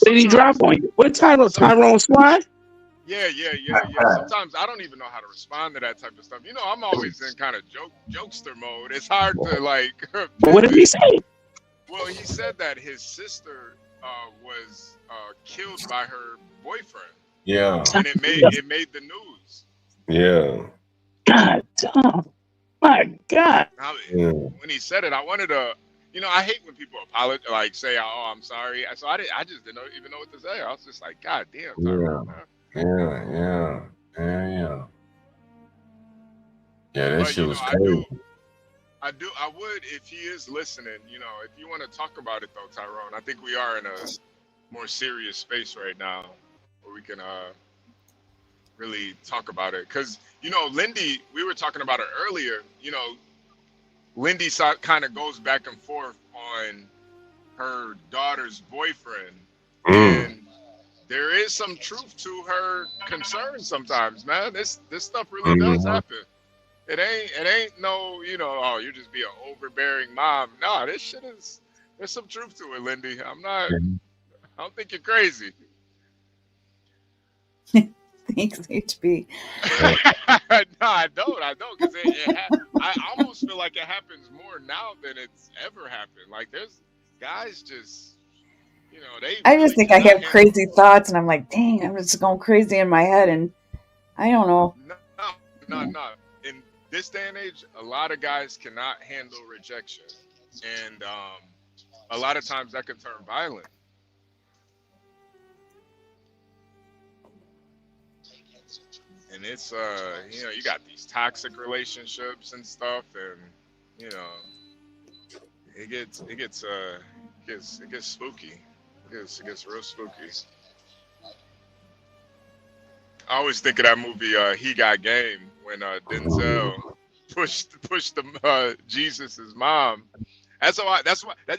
Did he drop on you? What title? Tyrone Slide? Yeah. Sometimes I don't even know how to respond to that type of stuff. I'm always in kind of jokester mode. It's hard to like. What did he say? Well, he said that his sister was killed by her boyfriend. Yeah. And it made the news. Yeah. God damn. My God. When he said it, I wanted to, I hate when people apologize, like say, "Oh, I'm sorry." So I just didn't even know what to say. I was just like, "God damn." Yeah, that shit was crazy. I would, if he is listening, if you want to talk about it though, Tyrone, I think we are in a more serious space right now where we can really talk about it. Because, Lindy, we were talking about it earlier, Lindy kind of goes back and forth on her daughter's boyfriend. And there is some truth to her concerns sometimes, man. This stuff really does happen. It ain't no, oh, you just be an overbearing mom. No, this shit there's some truth to it, Lindy. I don't think you're crazy. Thanks, HB. No, I don't, because I almost feel like it happens more now than it's ever happened. Like there's guys just, I just think I have crazy thoughts, and I'm like, dang, I'm just going crazy in my head, and I don't know. No. And this day and age, a lot of guys cannot handle rejection, and a lot of times that can turn violent. And it's you know, you got these toxic relationships and stuff, and you know, it gets spooky. It gets real spooky. I always think of that movie He Got Game, when Denzel pushed Jesus's mom. That's why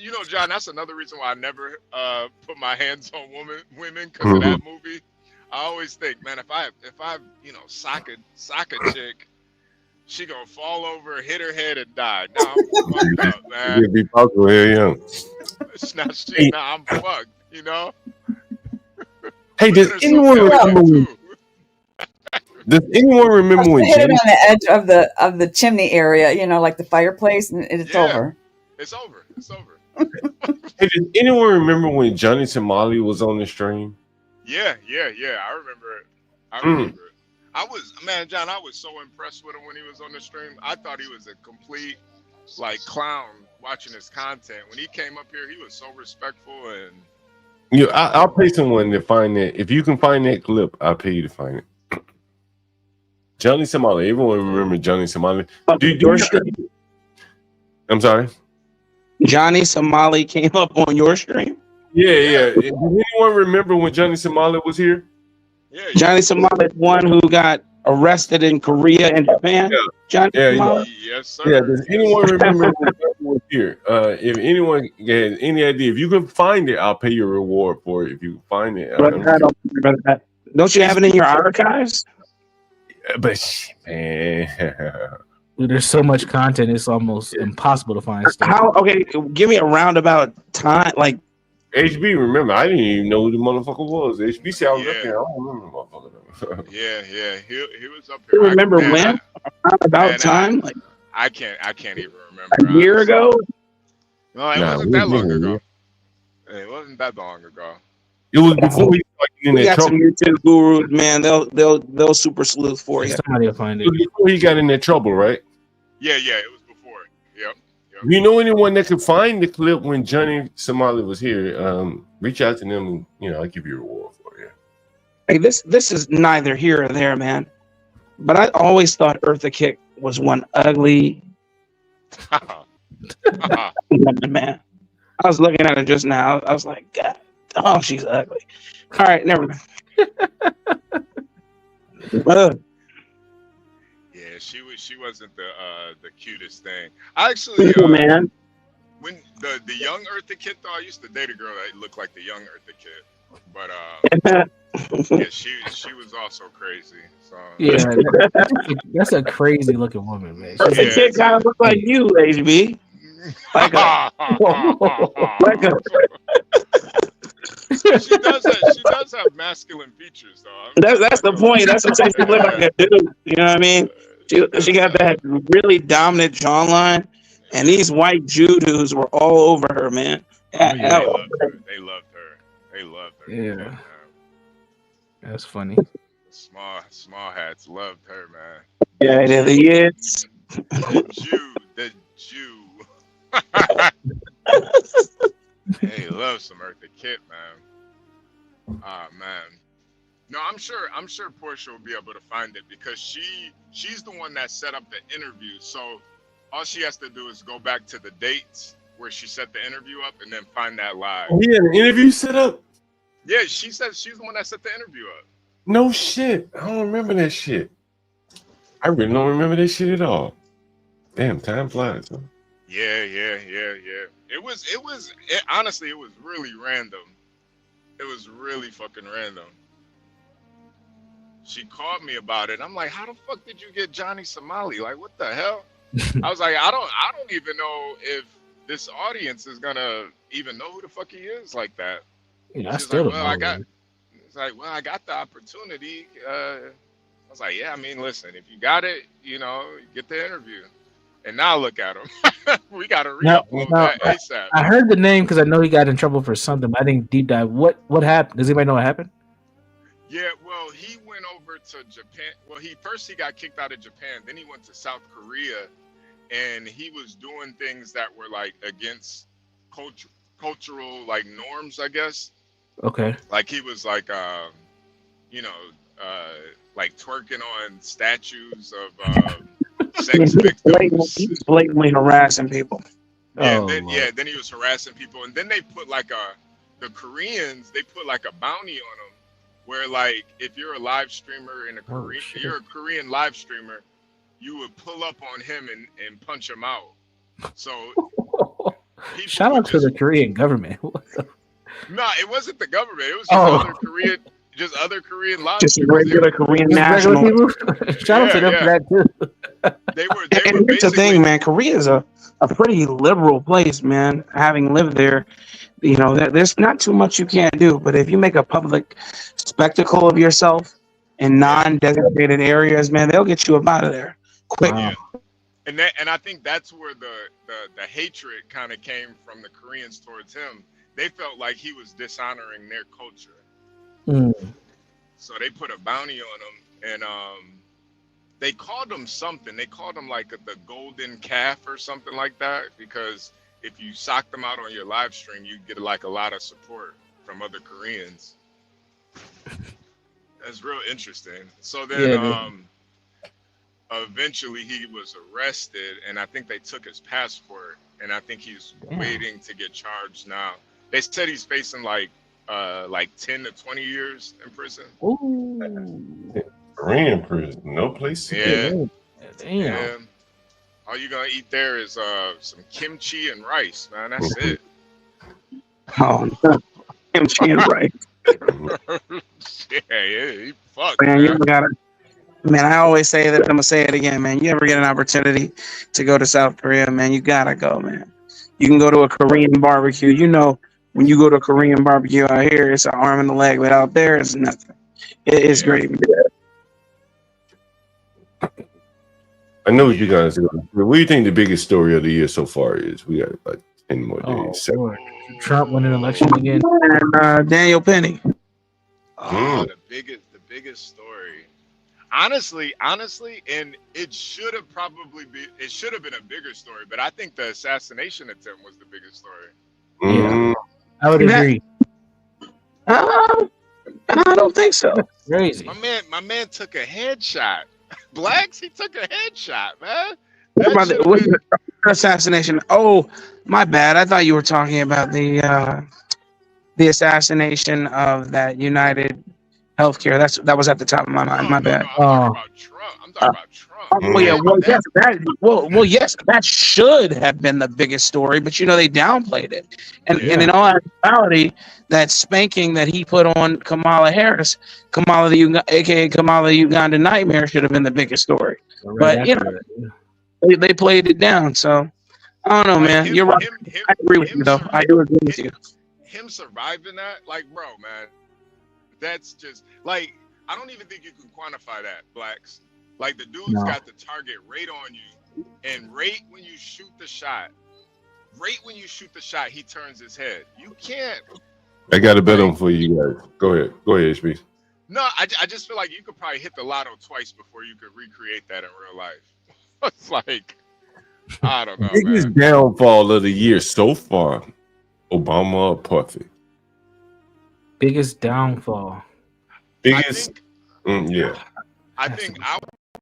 you know, John, that's another reason why I never put my hands on women because of that movie. I always think, man, if I you know, sock a chick, she gonna fall over, hit her head, and die. Now I'm fucked up, man. You'd be possible here, young. Now I'm fucked, you know. Hey, does anyone remember? Does anyone remember when hit it on the edge of the chimney area, you know, like the fireplace, and it's over. It's over. It's over. Hey, does anyone remember when Johnny Somali was on the stream? Yeah. I remember it. I remember it. John, I was so impressed with him when he was on the stream. I thought he was a complete like clown watching his content. When he came up here, he was so respectful and. Yeah, I'll pay someone to find that. If you can find that clip, I'll pay you to find it. Johnny Somali. Everyone remember Johnny Somali? I'm sorry. Johnny Somali came up on your stream. Yeah. Does anyone remember when Johnny Somali was here? Yeah. Johnny Somali is one who got arrested in Korea and Japan. Yeah. Johnny Somali. Yes, sir. Yeah. Does anyone remember when Johnny was here? If anyone has any idea, if you can find it, I'll pay you a reward for it. If you can find it, Don't you have it in your archives? But man, Dude, there's so much content; it's almost impossible to find stuff. How? Okay, give me a roundabout time, like. HB, remember, I didn't even know who the motherfucker was. HB said I was up there. I don't remember the motherfucker. Yeah. He was up here. You remember when? About time? Like I can't even remember. A year ago? No, it wasn't that long ago. It wasn't that long ago. It was before he started getting in got trouble. some YouTube gurus, man. They'll super sleuth for you. Somebody will find It was before he got in that trouble, right? Yeah, it was before. Yep. You know anyone that could find the clip when Johnny Somali was here? Reach out to them, and I'll give you a reward for it. Hey, this is neither here or there, man. But I always thought Eartha Kitt was one ugly woman, man. I was looking at her just now. I was like, God, oh, she's ugly. All right, never mind. Yeah, she wasn't the cutest thing. I actually man. When the young Eartha Kitt, though, I used to date a girl that looked like the young Eartha Kitt, but yeah, she was also crazy. So Yeah, that's a crazy looking woman, man. Eartha Kitt kind of look like you, HB. Like she does have masculine features, though. That's the point. That's what makes her look like a dude. You know what I mean? She got that really dominant jawline, and these white Jew dudes were all over her, man. They loved her. Yeah, that's funny. Small hats loved her, man. Yeah, the is. The Jew. Hey, love some Eartha Kitt, man. Ah, man. No, I'm sure Portia will be able to find it because she's the one that set up the interview. So all she has to do is go back to the dates where she set the interview up and then find that live. He had an interview set up? Yeah, she says she's the one that set the interview up. No shit. I don't remember that shit. I really don't remember that shit at all. Damn, time flies. Huh? Yeah. Honestly, it was really random. It was really fucking random. She called me about it. I'm like, how the fuck did you get Johnny Somali? Like, what the hell? I was like, I don't even know if this audience is gonna even know who the fuck he is like that. Yeah, I still don't know. I got the opportunity. I was like, yeah, I mean, listen, if you got it, get the interview. And now look at him. We got to re-upload that ASAP. I heard the name because I know he got in trouble for something. But I didn't deep dive. What happened? Does anybody know what happened? Yeah, well, he went over over to Japan. Well, he got kicked out of Japan. Then he went to South Korea, and he was doing things that were like against cultural like norms, I guess. Okay. Like he was like, like twerking on statues of sex victims. He's blatantly harassing people. Yeah, then he was harassing people, and then they put like the Koreans, they put like a bounty on him, where like if you're a live streamer in you're a Korean live streamer, you would pull up on him and punch him out. So shout out to the Korean government. No, it wasn't the government. It was just other Korean live Just streamers. regular Korean nationals. Shout out to them for that too. And it's a thing, man. Korea is a pretty liberal place, man. Having lived there, you know, there's not too much you can't do. But if you make a public spectacle of yourself in non-designated areas, man, they'll get you up out of there quick. Yeah. And I think that's where the hatred kind of came from the Koreans towards him. They felt like he was dishonoring their culture. So they put a bounty on him, and they called him something. They called him like the golden calf or something like that, because if you socked them out on your live stream, you'd get like a lot of support from other Koreans. That's real interesting. So then eventually he was arrested, and I think they took his passport, and I think he's waiting to get charged now. They said he's facing like 10 to 20 years in prison. Ooh. Korean prison, no place to go. Damn. Yeah. All you gonna eat there is some kimchi and rice, man. That's it. Oh, kimchi and rice. Yeah, fuck, Man, you gotta. Man, I always say that. I'm gonna say it again, man. You ever get an opportunity to go to South Korea, man? You gotta go, man. You can go to a Korean barbecue. You know, when you go to a Korean barbecue out here, it's an arm and a leg, but out there, it's nothing. It's great. I know you guys. What do you think the biggest story of the year so far is? We got like 10 more days. Trump winning an election again. Daniel Penny. Oh, the biggest story. Honestly, and it should have been a bigger story, but I think the assassination attempt was the biggest story. Yeah, I would agree. I don't think so. Crazy. My man took a headshot. Blacks, he took a headshot, man. What about the assassination? Oh, my bad. I thought you were talking about the assassination of that United Healthcare. That was at the top of my mind. My bad. I'm talking about Trump. Well, yeah, yes, that should have been the biggest story, but you know they downplayed it. And in all actuality, that spanking that he put on Kamala Harris, aka Kamala the Uganda Nightmare, should have been the biggest story. But you know, they played it down. So I don't know, man. You're right. I agree with you, though. I do agree with you. Him surviving that, like, bro, man, that's just like I don't even think you can quantify that, Blacks. Like the dude's got the target right on you, and right when you shoot the shot, he turns his head. You can't. I got a bet on for you guys. Go ahead, HB. No, I just feel like you could probably hit the lotto twice before you could recreate that in real life. It's like I don't know. Biggest downfall of the year so far, Obama or Puffy? Biggest downfall. Biggest, yeah. I think I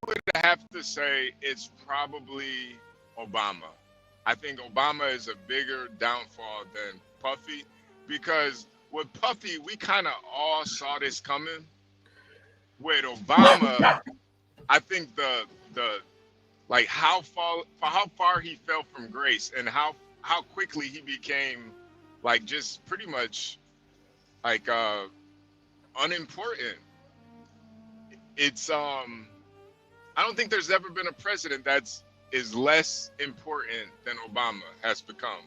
would have to say it's probably Obama. I think Obama is a bigger downfall than Puffy because with Puffy, we kind of all saw this coming. With Obama, I think the like how far he fell from grace and how quickly he became like just pretty much like unimportant. It's I don't think there's ever been a president is less important than Obama has become.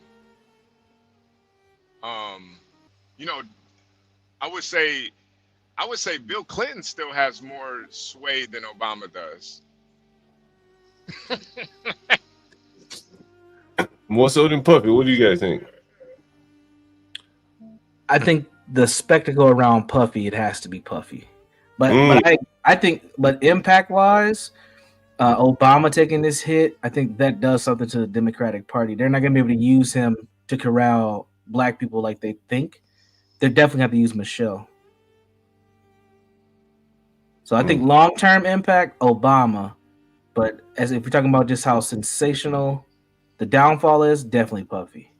You know, I would say Bill Clinton still has more sway than Obama does. More so than Puffy. What do you guys think? I think the spectacle around Puffy, it has to be Puffy. But I I think, but impact wise, Obama taking this hit, I think that does something to the Democratic Party. They're not going to be able to use him to corral black people like they think. They're definitely have to use Michelle. So I think long-term impact, Obama. But as if we're talking about just how sensational the downfall is, definitely Puffy.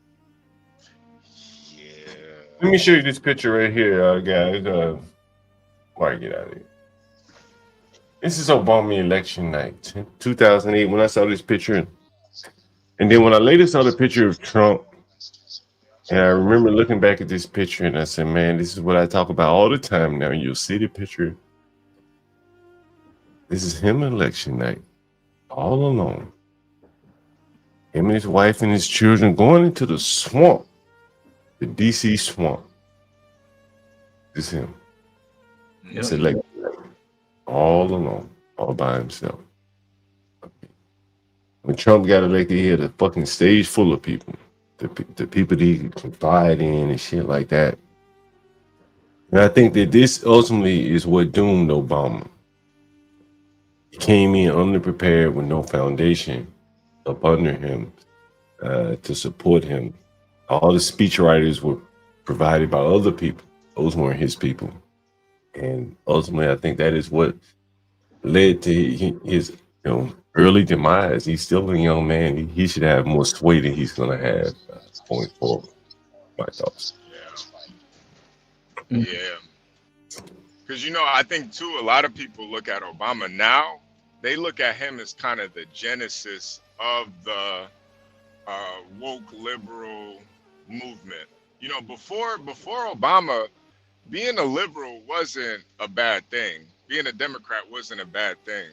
Let me show you this picture right here, guys. Before I get out of here. This is Obama election night, 2008, when I saw this picture. And then when I later saw the picture of Trump, and I remember looking back at this picture and I said, man, this is what I talk about all the time now. You'll see the picture. This is him election night, all alone. Him and his wife and his children going into the swamp, the DC swamp. This is him. It's election night, all alone, all by himself. When Trump got elected, he had a fucking stage full of people. The people that he could confide in and shit like that. And I think that this ultimately is what doomed Obama. He came in underprepared with no foundation up under him to support him. All the speechwriters were provided by other people. Those weren't his people. And ultimately, I think that is what led to his early demise. He's still a young man. He should have more sway than he's going to have going forward. My thoughts. Yeah. Because, I think, too, a lot of people look at Obama now, they look at him as kind of the genesis of the woke liberal movement. Before Obama, being a liberal wasn't a bad thing. Being a Democrat wasn't a bad thing.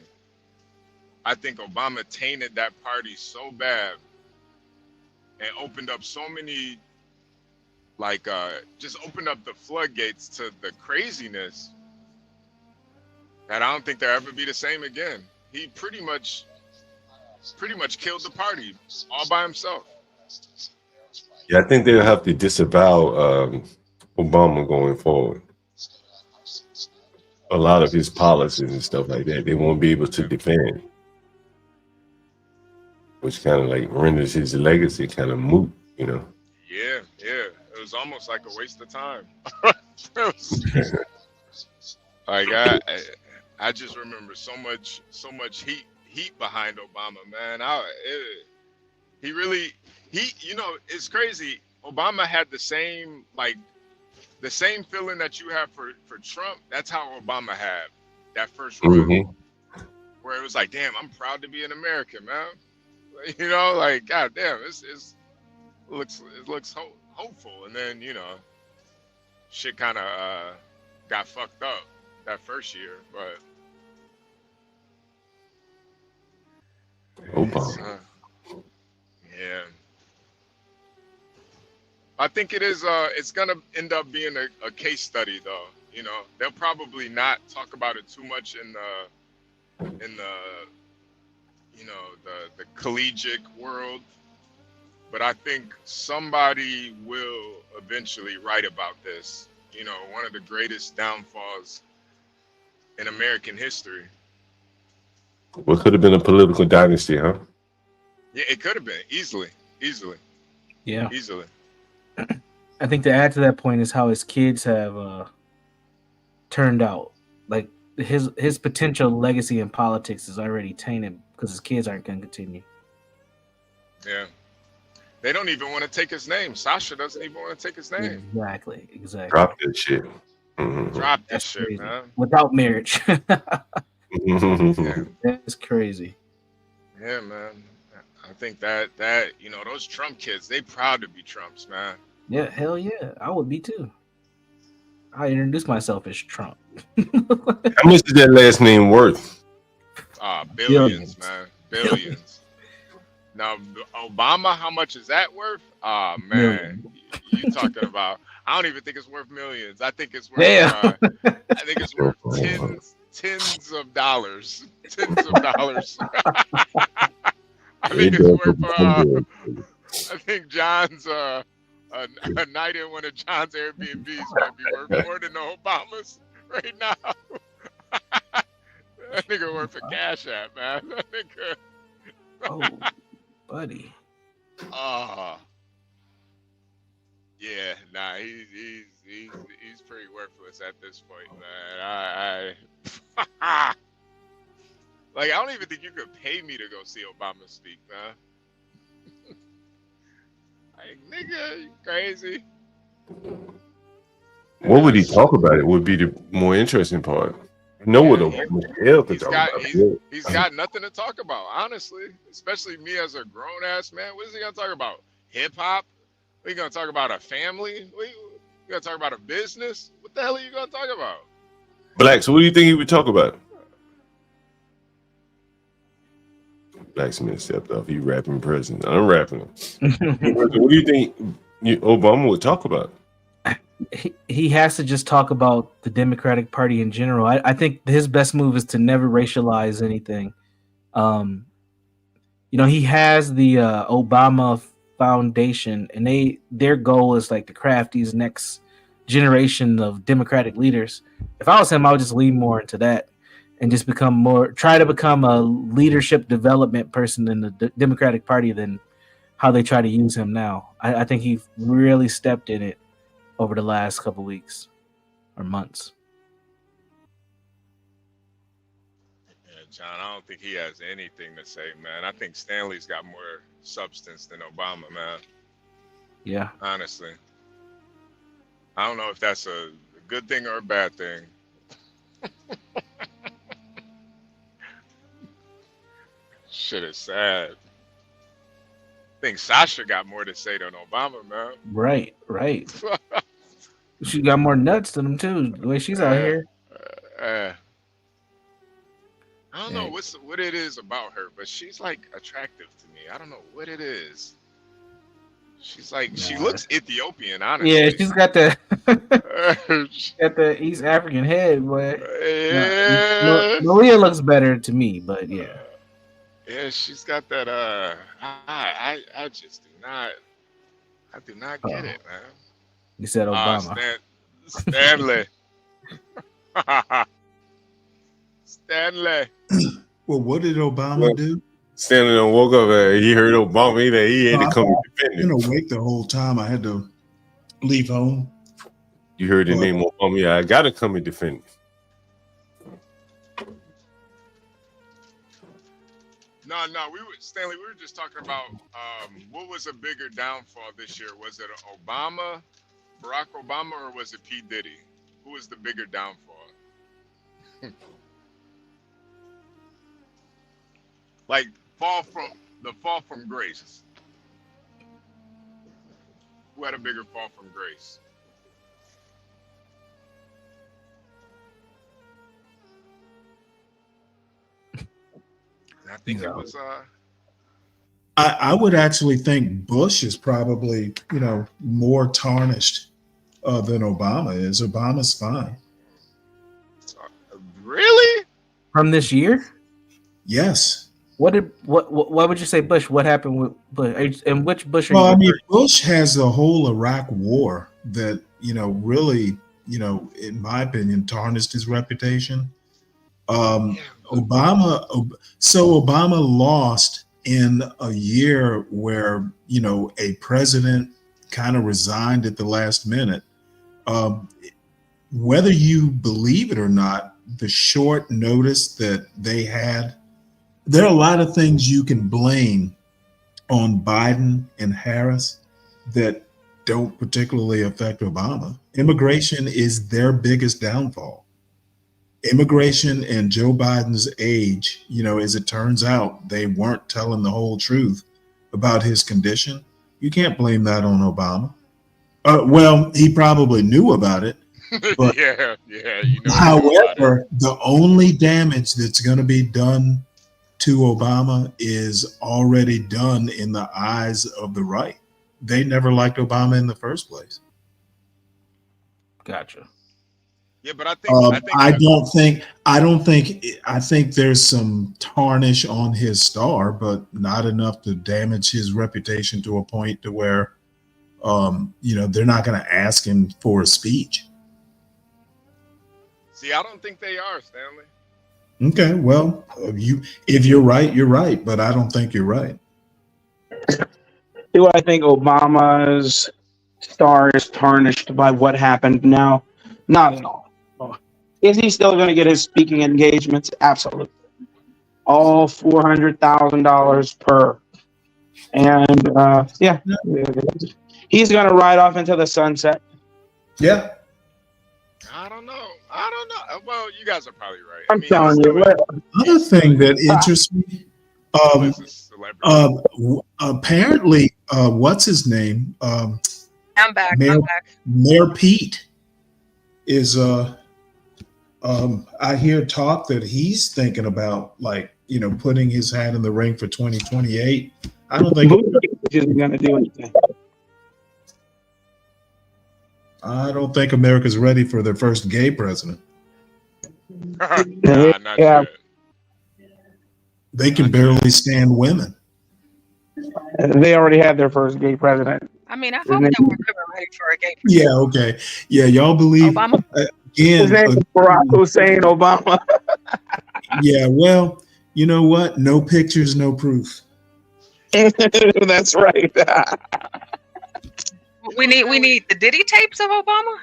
I think Obama tainted that party so bad and opened up so many, just opened up the floodgates to the craziness that I don't think they'll ever be the same again. He pretty much killed the party all by himself. Yeah, I think they'll have to disavow Obama going forward. A lot of his policies and stuff like that, they won't be able to defend, which kind of renders his legacy kind of moot, Yeah. It was almost like a waste of time. I just remember so much heat behind Obama, man. It's crazy. Obama had the same feeling that you have for Trump. That's how Obama had that first run, where it was like, damn, I'm proud to be an American, man. God damn, it looks hopeful. And then, shit kind of got fucked up that first year, but Obama. Yeah. I think it's gonna end up being a case study, though. They'll probably not talk about it too much in the collegiate world, but I think somebody will eventually write about this. One of the greatest downfalls in American history. What could have been a political dynasty, huh? Yeah, it could have been easily. Yeah. Easily. I think to add to that point is how his kids have turned out. Like his potential legacy in politics is already tainted because his kids aren't going to continue. Yeah. They don't even want to take his name. Sasha doesn't even want to take his name. Exactly. Drop that shit. Drop that shit, crazy. Man. Without marriage. That's crazy. Yeah, man. I think that those Trump kids, they proud to be Trumps, man. Yeah, hell yeah. I would be too. I introduce myself as Trump. How much is that last name worth? Billions, man. Billions. Now, Obama, how much is that worth? Man. You talking about, I don't even think it's worth millions. I think it's worth tens of dollars. Tens of dollars. I think it's worth I think John's a night in one of John's Airbnbs might be worth more than the Obamas right now. That nigga work for Cash App, man. That nigga. Oh, buddy. Yeah, nah, he's pretty worthless at this point, man. I like, I don't even think you could pay me to go see Obama speak, man. Like, nigga, you crazy? What would he talk about? It would be the more interesting part. I know what Michelle could talk about. He's got nothing to talk about, honestly. Especially me as a grown ass man. What is he gonna talk about? Hip hop? Are you gonna talk about a family? You gonna talk about a business? What the hell are you gonna talk about? Black, so what do you think he would talk about? Blacksmith stepped off. He rapping president. I'm rapping him. What do you think Obama would talk about? He has to just talk about the Democratic Party in general. I think his best move is to never racialize anything. He has the Obama Foundation, and their goal is like to craft these next generation of Democratic leaders. If I was him, I would just lean more into that and just try to become a leadership development person in the Democratic Party than how they try to use him now. I think he really stepped in it over the last couple weeks or months. Yeah, John, I don't think he has anything to say, man. I think Stanley's got more substance than Obama, man. Yeah. Honestly. I don't know if that's a good thing or a bad thing. Shit is sad. I think Sasha got more to say than Obama, man. Right. She got more nuts than him too. The way she's out here. I don't know what it is about her, but she's like attractive to me. I don't know what it is. She's like she looks Ethiopian, honestly. Yeah, she's got the East African head, but Malia looks better to me. But yeah. Yeah, she's got that. I just do not. I do not get it, man. You said Obama. Stanley. Stanley. Well, what did Obama do? Stanley done woke up and he heard Obama. He had to come and defend him. I've been awake the whole time. I had to leave home. You heard the name Obama. Yeah, I got to come and defend him. No, Stanley, we were just talking about what was a bigger downfall this year? Was it Obama, Barack Obama, or was it P. Diddy? Who was the bigger downfall? Like fall from grace. Who had a bigger fall from grace? I think it was. I would actually think Bush is probably more tarnished than Obama is. Obama's fine. Really? From this year? Yes. What would you say, Bush? What happened with Bush? And which Bush? Well, I mean, Bush has the whole Iraq War that really in my opinion tarnished his reputation. Obama lost in a year where a president kind of resigned at the last minute. Whether you believe it or not, the short notice that they had, there are a lot of things you can blame on Biden and Harris that don't particularly affect Obama. Immigration is their biggest downfall. Immigration and Joe Biden's age, as it turns out, they weren't telling the whole truth about his condition. You can't blame that on Obama. Well, he probably knew about it. But yeah. However, the only damage that's going to be done to Obama is already done in the eyes of the right. They never liked Obama in the first place. Gotcha. Yeah, but I think there's some tarnish on his star, but not enough to damage his reputation to a point to where, they're not going to ask him for a speech. See, I don't think they are, Stanley. Okay, well, if you're right, you're right, but I don't think you're right. Do I think Obama's star is tarnished by what happened now? Not at all. Is he still going to get his speaking engagements? Absolutely. All $400,000 per. And yeah, he's going to ride off into the sunset. Yeah. I don't know. Well, you guys are probably right. I'm telling you. Another thing that interests me, apparently, what's his name? I'm back. Mayor Pete is I hear talk that he's thinking about putting his hat in the ring for 2028. I don't think isn't going to do anything. I don't think America's ready for their first gay president. Yeah. They can barely stand women. They already had their first gay president. I mean, I hope that we're never ready for a gay. Yeah, okay. Yeah, y'all believe Obama? Again, His name is Barack Hussein Obama. Yeah, well, you know what? No pictures, no proof. That's right. We need the Diddy tapes of Obama.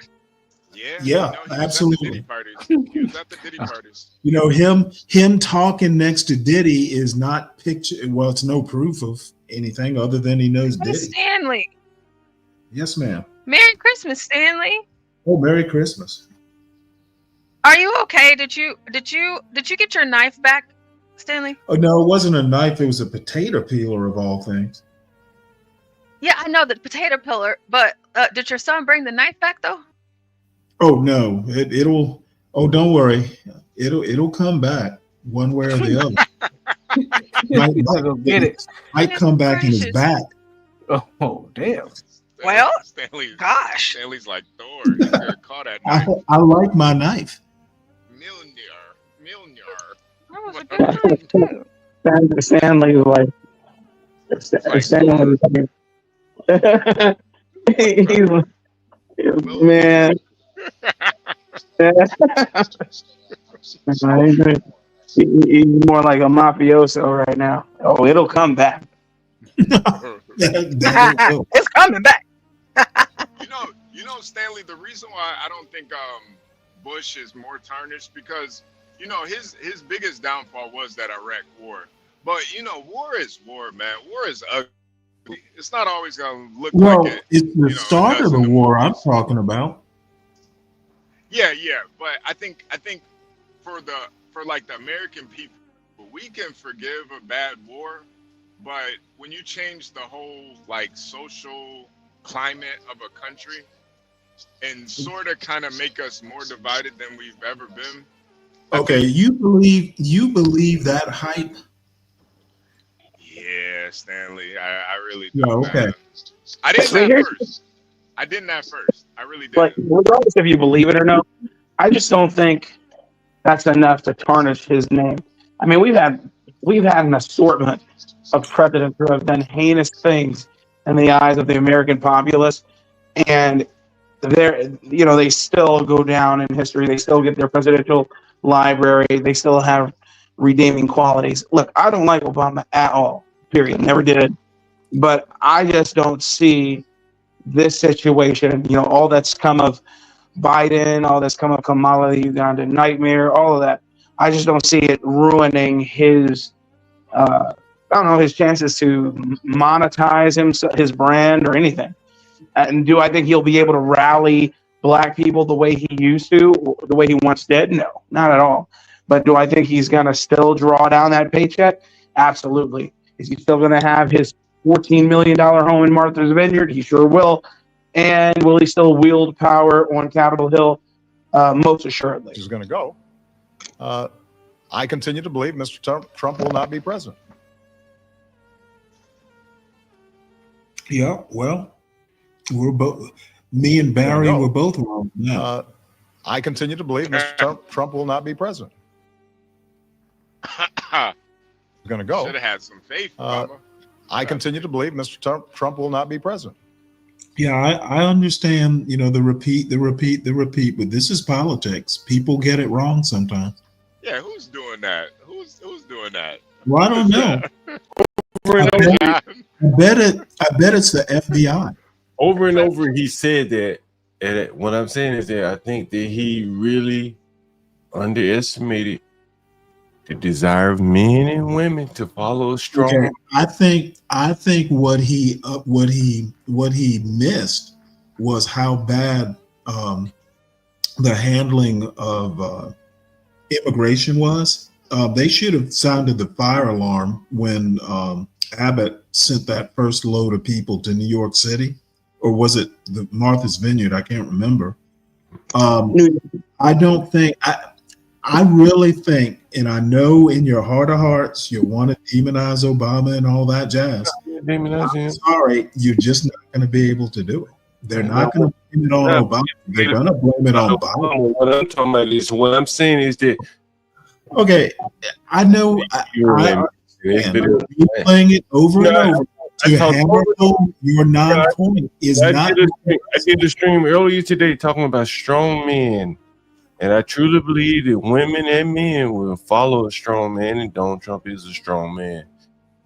Yeah, absolutely. He was at the Diddy parties. You know, him talking next to Diddy is not picture. Well, it's no proof of anything other than he knows Diddy. Stanley. Yes, ma'am. Merry Christmas, Stanley. Oh, Merry Christmas. Are you okay? Did you get your knife back, Stanley? Oh no, it wasn't a knife. It was a potato peeler of all things. Yeah, I know the potato peeler, but did your son bring the knife back though? Oh no, it'll. Oh, don't worry. It'll come back one way or the other. Get it. Might come back in his back. Oh damn. Well, Stanley's like Thor. He got caught at night. I like my knife. That was a good knife too. Stanley was like, Stanley was man. He's more like a mafioso right now. Oh, it'll come back. It's coming back. You know, Stanley, the reason why I don't think Bush is more tarnished because his biggest downfall was that Iraq war. But war is war, man. War is ugly. It's not always gonna look like it. It's the start of the war I'm talking about. Yeah, but I think for the American people, we can forgive a bad war, but when you change the whole social climate of a country and sort of kind of make us more divided than we've ever been. Okay, you believe that hype? Yeah, Stanley, I really do. Yeah, okay. Man. I didn't at first. I really did. Like, regardless if you believe it or no, I just don't think that's enough to tarnish his name. I mean, we've had an assortment of presidents who have done heinous things in the eyes of the American populace, and they still go down in history. They still get their presidential library. They still have redeeming qualities. Look, I don't like Obama at all. Period. Never did. But I just don't see this situation. All that's come of Biden, all that's come of Kamala, the Ugandan nightmare, all of that. I just don't see it ruining his, his chances to monetize his brand or anything. And do I think he'll be able to rally black people the way he used to, the way he once did? No, not at all. But do I think he's going to still draw down that paycheck? Absolutely. Is he still going to have his $14 million home in Martha's Vineyard? He sure will. And will he still wield power on Capitol Hill? Most assuredly. Is going to go. I continue to believe Mr. Trump will not be president. Yeah, well, we're both. Me and Barry were both wrong. Yeah. I continue to believe Mr. Trump will not be president. He's going to go. Should have had some faith, Obama. I continue to believe Mr. Trump will not be president. Yeah, I understand, the repeat, but this is politics. People get it wrong sometimes. Yeah, who's doing that? Who's doing that? Well, I don't know. Over and over, I bet it's the FBI. over and over, he said that. And what I'm saying is that I think that he really underestimated the desire of men and women to follow a strong. Okay, I think what he missed was how bad the handling of immigration was. They should have sounded the fire alarm when Abbott sent that first load of people to New York City, or was it the Martha's Vineyard? I can't remember. I don't think I really think, and I know in your heart of hearts you want to demonize Obama and all that jazz. I'm sorry, you're just not going to be able to do it. They're not going to blame it on Obama. They're going to blame it on Biden. What I'm talking about is what I'm saying is that. Okay, I know. You're playing it over and over to hammer home your non-point is not. I did a stream earlier today talking about strong men. And I truly believe that women and men will follow a strong man, and Donald Trump is a strong man.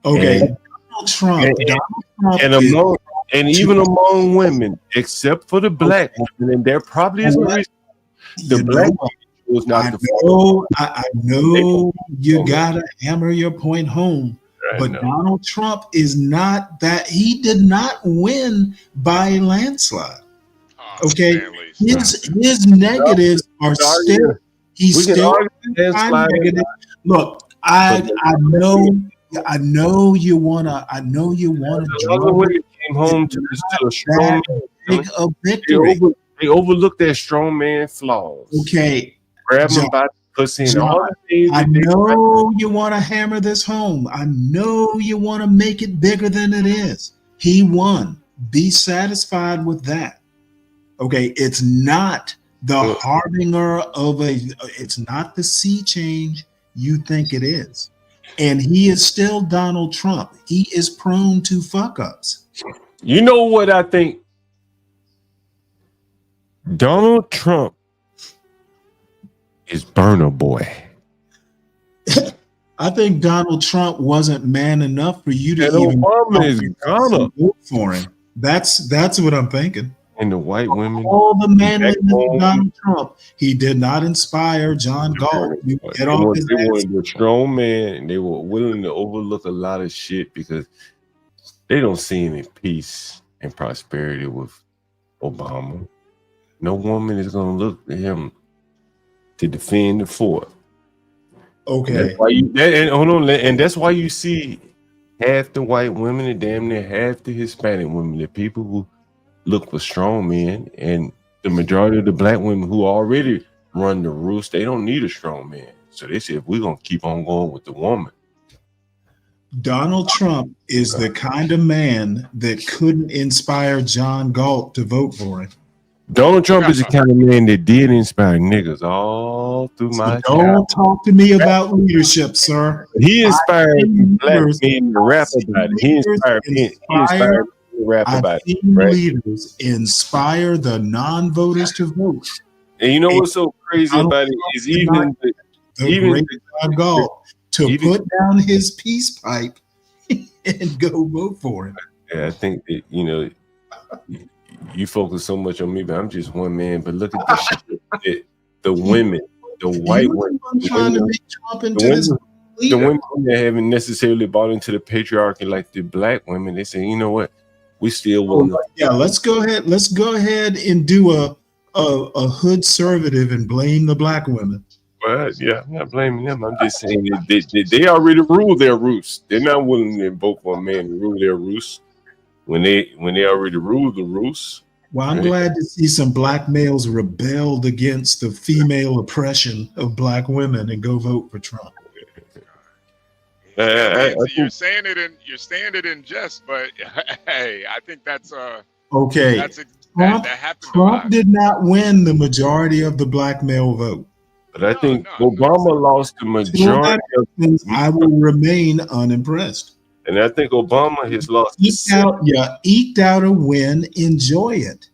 Okay, and, Donald Trump and even among women, except for the black women, and there probably is a reason. The black was not I know you gotta hammer your point home, but Donald Trump is not that. He did not win by a landslide. Okay, his negatives are still. He's still negative. Look, I know you wanna. Came home to a strong a victory. They overlooked their strong man flaws. Okay, grab him by the pussy and all the things. I know you want to hammer this home. I know you want to make it bigger than it is. He won. Be satisfied with that. Okay, it's not the harbinger of it's not the sea change you think it is. And he is still Donald Trump. He is prone to fuck ups. You know what I think? Donald Trump is Burner Boy. I think Donald Trump wasn't man enough for you to even vote for him. That's what I'm thinking. And the white women, all the manliness of Donald Trump, he did not inspire John Galt. They wanted a strong man, and they were willing to overlook a lot of shit because they don't see any peace and prosperity with Obama. No woman is going to look at him to defend the fort. Okay. And that's why you see half the white women and damn near half the Hispanic women, the people who look for strong men, and the majority of the black women who already run the roost, they don't need a strong man. So they said, we're going to keep on going with the woman. Donald Trump is the kind of man that couldn't inspire John Galt to vote for him. Donald Trump is the kind of man that did inspire niggas all through my Don't talk to me about leadership, sir. He inspired black men to rap about it. He inspired men to rap about it. Right? Leaders inspire the non-voters to vote. And you know what's so crazy about it is even John Galt to put down his peace pipe and go vote for him. Yeah, I think that, you know, you focus so much on me, but I'm just one man. But look at this shit. The women, the white women, the women that haven't necessarily bought into the patriarchy like the black women, they say, you know what, we still will. Yeah, let's go ahead. Let's go ahead and do a hood conservative and blame the black women. But yeah, I'm not blaming them. I'm just saying that they already rule their roost. They're not willing to vote for a man to rule their roost when they already rule the roost. Well, I'm glad to see some black males rebelled against the female oppression of black women and go vote for Trump. You're saying it in jest, but hey, I think that's okay. That happened. Trump did not win the majority of the black male vote. But I think Obama lost the majority of things. I will remain unimpressed. And I think Obama has lost. Eked out a win. Enjoy it.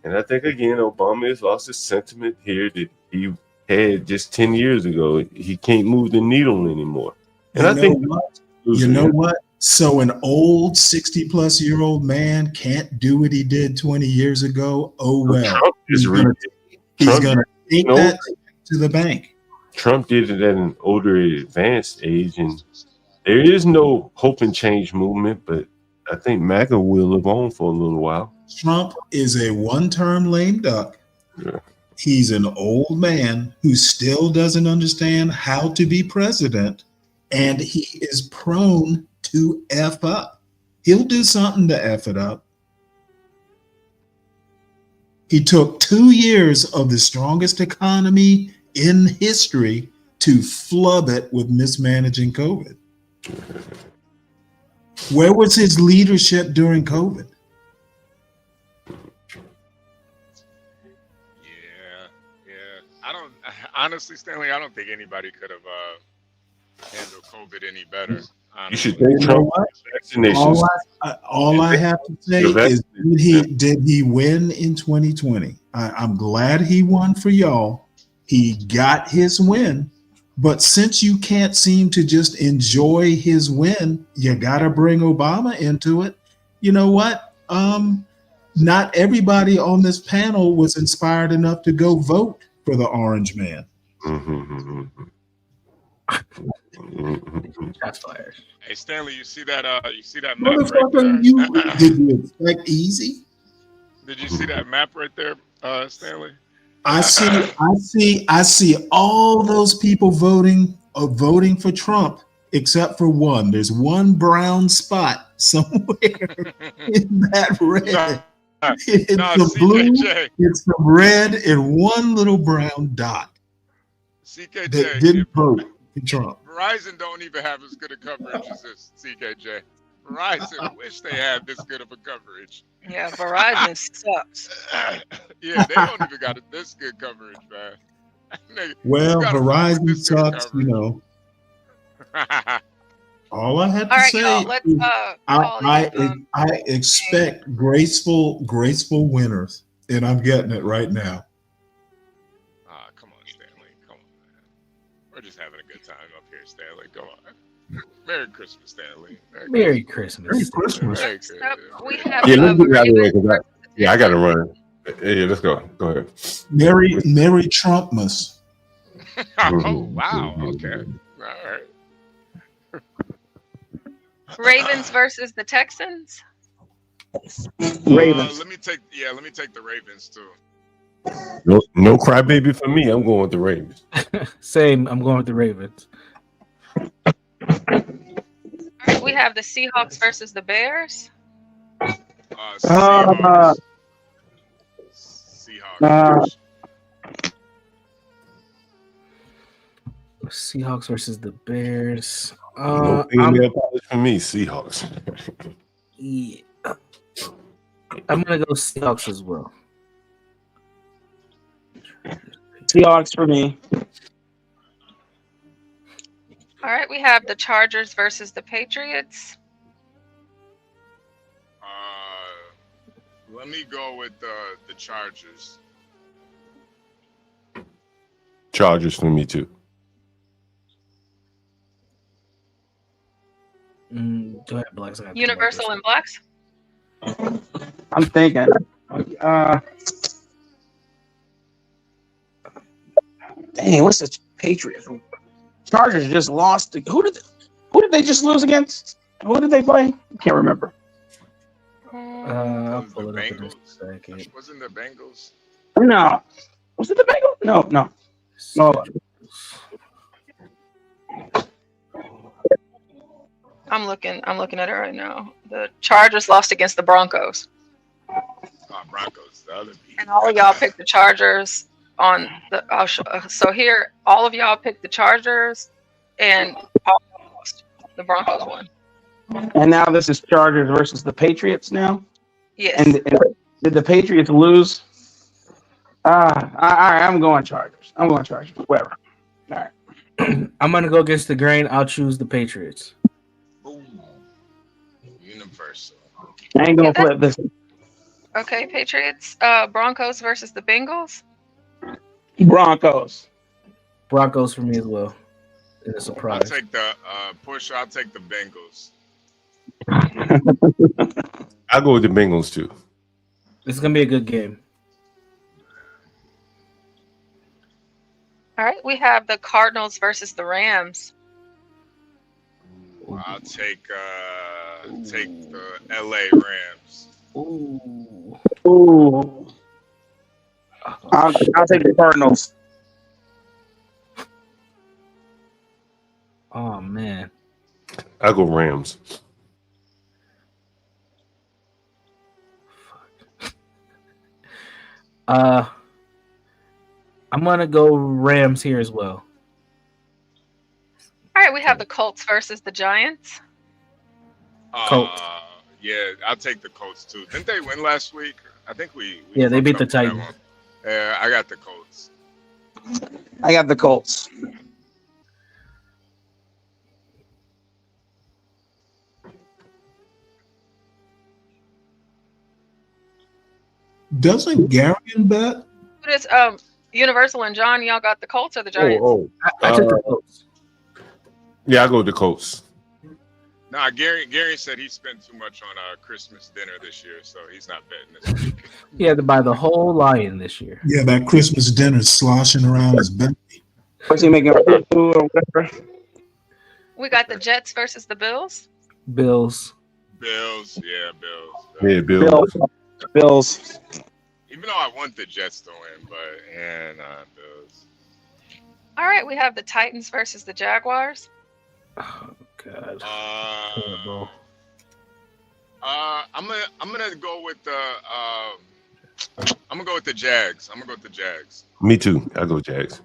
And I think again, Obama has lost his sentiment here that he had just 10 years ago. He can't move the needle anymore. And You I know think what? You know what? So an old 60-plus-year-old man can't do what he did 20 years ago. Oh well. Trump is He's gonna take that to the bank. Trump did it at an older, advanced age, and there is no hope and change movement. But I think MAGA will live on for a little while. Trump is a one-term lame duck. Yeah. He's an old man who still doesn't understand how to be president, and he is prone to F up. He'll do something to F it up. He took 2 years of the strongest economy in history to flub it with mismanaging COVID. Where was his leadership during COVID? Honestly, Stanley, I don't think anybody could have handled COVID any better. You should thank Trump for vaccinations. All I have to say is, did he win in 2020? I'm glad he won for y'all. He got his win. But since you can't seem to just enjoy his win, you got to bring Obama into it. You know what? Not everybody on this panel was inspired enough to go vote for the orange man. That's fire. Hey Stanley, you see that map right Motherfucker, there? did you expect easy? Did you see that map right there, Stanley? I see all those people voting for Trump except for one. There's one brown spot somewhere in that red. It's some blue, it's some red, and one little brown dot CKJ, that didn't vote for Trump. Verizon don't even have as good a coverage as this, CKJ. Verizon wish they had this good of a coverage. Yeah, Verizon sucks. Yeah, they don't even got this good coverage, man. Well, Verizon sucks, you know. All I had to say is I expect graceful winners, and I'm getting it right now. Come on, Stanley. Come on, man. We're just having a good time up here, Stanley. Come on. Merry Christmas, Stanley. Merry Christmas. Merry Christmas. We have Yeah, let's get out of the way because I got to run. Yeah, let's go. Go ahead. Merry Trumpmas. Oh, wow. Okay. All right. Ravens versus the Texans. Ravens. Let me take the Ravens too. No crybaby for me. I'm going with the Ravens. Same. I'm going with the Ravens. All right, we have the Seahawks versus the Bears. Seahawks. Seahawks versus the Bears. For me, Seahawks. Yeah. I'm gonna go Seahawks as well. Seahawks for me. All right, we have the Chargers versus the Patriots. Let me go with the Chargers. Chargers for me too. Go ahead, Blacks. Universal and Blacks. I'm thinking. Dang, what's the Patriots? Chargers just lost. Who did they just lose against? Who did they play? I can't remember. I'll pull it up in a second. Wasn't the Bengals? No. Was it the Bengals? No. I'm looking at it right now. The Chargers lost against the Broncos. Broncos, the other team. And all of y'all picked the Chargers on the. So here, all of y'all picked the Chargers, and all lost. The Broncos won. And now this is Chargers versus the Patriots now. Yes. And did the Patriots lose? All right, I'm going Chargers. Whatever. All right. I'm gonna go against the grain. I'll choose the Patriots. Universal. I ain't gonna flip this. Okay, Patriots. Broncos versus the Bengals. Broncos. Broncos for me as well. In a I'll surprise. take the Pusher. I'll take the Bengals. I'll go with the Bengals too. This is gonna be a good game. All right, we have the Cardinals versus the Rams. I'll take the LA Rams. Ooh. Ooh. I'll take the Cardinals. Oh man. I'll go Rams. I'm gonna go Rams here as well. All right, we have the Colts versus the Giants. Colts. Yeah, I'll take the Colts too. Didn't they win last week? I think we Yeah, they fucked beat up the with that Titans. one. Yeah, I got the Colts. I got the Colts. Doesn't Garion bet? Who does Universal and John? Y'all got the Colts or the Giants? I took the Colts. Yeah, I'll go with the Colts. Nah, Gary said he spent too much on Christmas dinner this year, so he's not betting this week. He had to buy the whole lion this year. Yeah, that Christmas dinner sloshing around his belly. Was he making food or whatever? We got the Jets versus the Bills. Bills. Bills, yeah, Bills. Yeah, Bills. Bills. Even though I want the Jets to win, but yeah, nah, Bills. All right, we have the Titans versus the Jaguars. Oh God. I'm gonna go with the I'm gonna go with the Jags. Me too. I'll go Jags.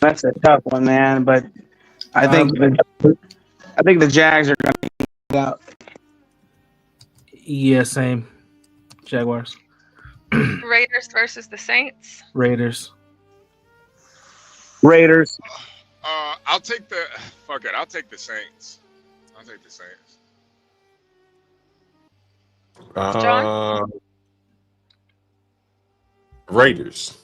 That's a tough one, man. But I think the Jags are going to get out. Yeah, same. Jaguars. Raiders versus the Saints. Raiders. Raiders. I'll take the fuck it. I'll take the Saints. John? Raiders.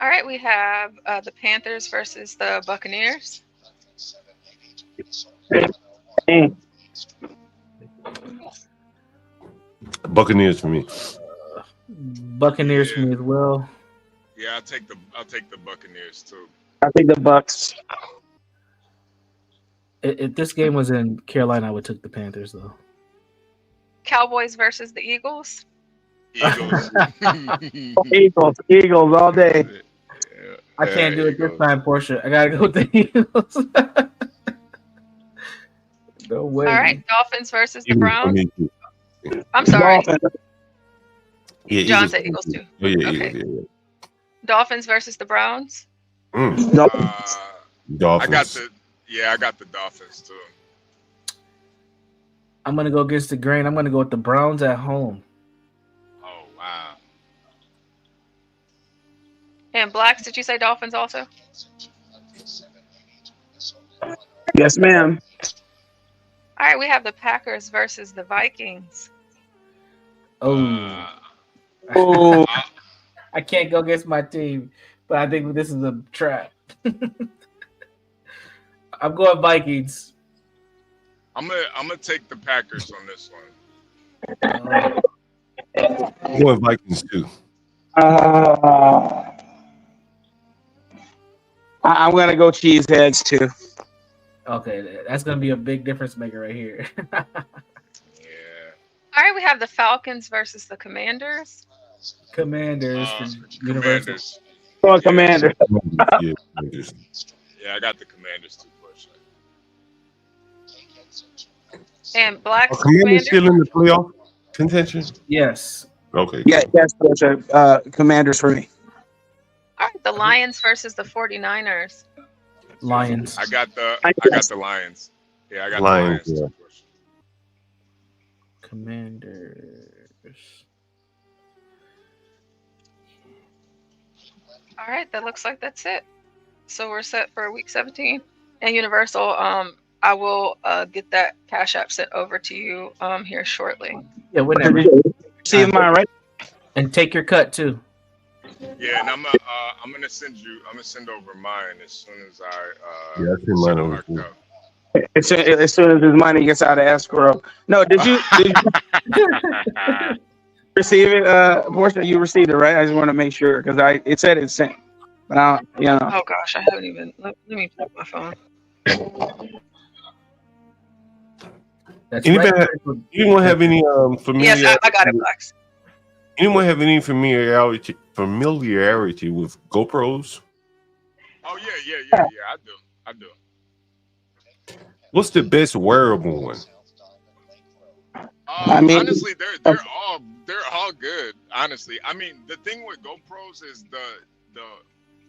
All right, we have the Panthers versus the Buccaneers. Buccaneers for me. Buccaneers for me as well. Yeah, I'll take the Buccaneers too. I think the Bucks. If this game was in Carolina, I would take the Panthers though. Cowboys versus the Eagles. Eagles all day. I can't do it this time, Portia. I gotta go with the Eagles. No way. All right, Dolphins versus the Browns. I'm sorry. Yeah, John said Eagles too. Oh, yeah, Okay. yeah. Dolphins versus the Browns. Dolphins. I got the Dolphins too. I'm gonna go against the grain. I'm gonna go with the Browns at home. Oh wow. And Blacks, did you say Dolphins also? Yes, ma'am. All right, we have the Packers versus the Vikings. Oh. I can't go against my team, but I think this is a trap. I'm going Vikings. I'm gonna take the Packers on this one. I'm going Vikings too. I'm going to go Cheeseheads too. Okay, that's gonna be a big difference maker right here. All right, we have the Falcons versus the Commanders. Commanders for Universal. Oh, Commander. Yeah, I got the Commanders too. And Blacks. Are Commanders still in the playoff contention? Yes. Okay. Yeah, yes, Commanders for me. All right, the Lions versus the 49ers. Lions. I got the Lions. Yeah, I got Lions. the Lions. Yeah. Commanders. All right, that looks like that's it. So we're set for week 17. And Universal, I will get that Cash App sent over to you here shortly. Yeah, whenever. See mine, right? And take your cut too. Yeah, and I'm gonna send over mine as soon as I Yeah, I seen mine over marked too. up. As soon as his money gets out of escrow. No, did you receive it? Portia, you received it, right? I just want to make sure because it said it's sent, but I don't, you know. Oh gosh, I haven't even. Let me check my phone. That's Anybody right. anyone have any familiarity? Yes, I got it, Flex. Anyone have any familiarity with GoPros? Oh yeah. I do. What's the best wearable one? I mean, honestly, they're all good. Honestly, I mean, the thing with GoPros is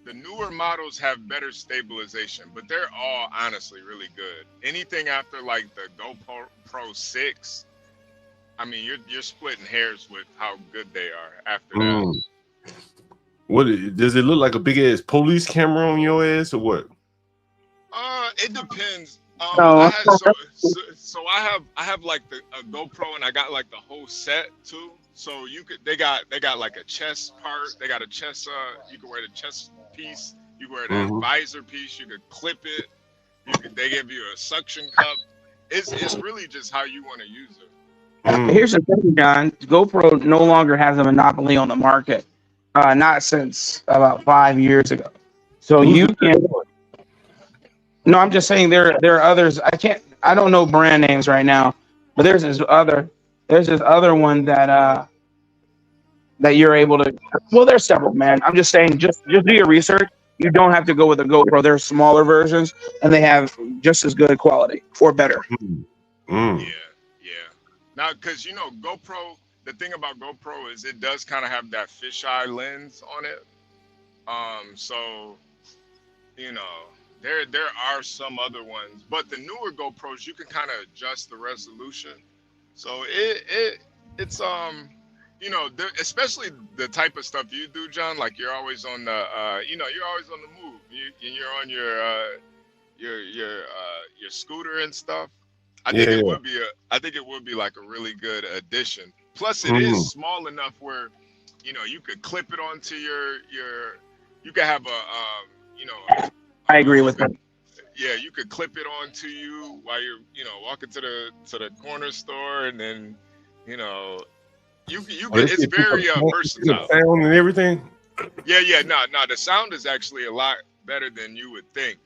the newer models have better stabilization, but they're all honestly really good. Anything after like the GoPro 6, I mean, you're splitting hairs with how good they are after that. What does it look like? A big ass police camera on your ass or what? It depends. No. I have like a GoPro, and I got like the whole set too. So they got like a chest part. They got a chest. You can wear the chest piece. You wear the visor piece. You could clip it. They give you a suction cup. It's really just how you want to use it. Here's the thing, John. GoPro no longer has a monopoly on the market. Not since about 5 years ago. So you can. No, I'm just saying there are others. I don't know brand names right now, but there's this other one that you're able to. Well, there's several, man. I'm just saying, just do your research. You don't have to go with a GoPro. There are smaller versions, and they have just as good quality or better. Yeah. Now, because GoPro, the thing about GoPro is it does kind of have that fisheye lens on it. So there are some other ones, but the newer GoPros you can kind of adjust the resolution. So it's especially the type of stuff you do, John. Like you're always on the you're always on the move. You're on your scooter and stuff. I think it would be like a really good addition. Plus, it is small enough where you could clip it onto your. You could have I agree with that. Yeah, you could clip it onto you while you're walking to the corner store, and then you could. It's very versatile. Sound and everything. Yeah. No. The sound is actually a lot better than you would think.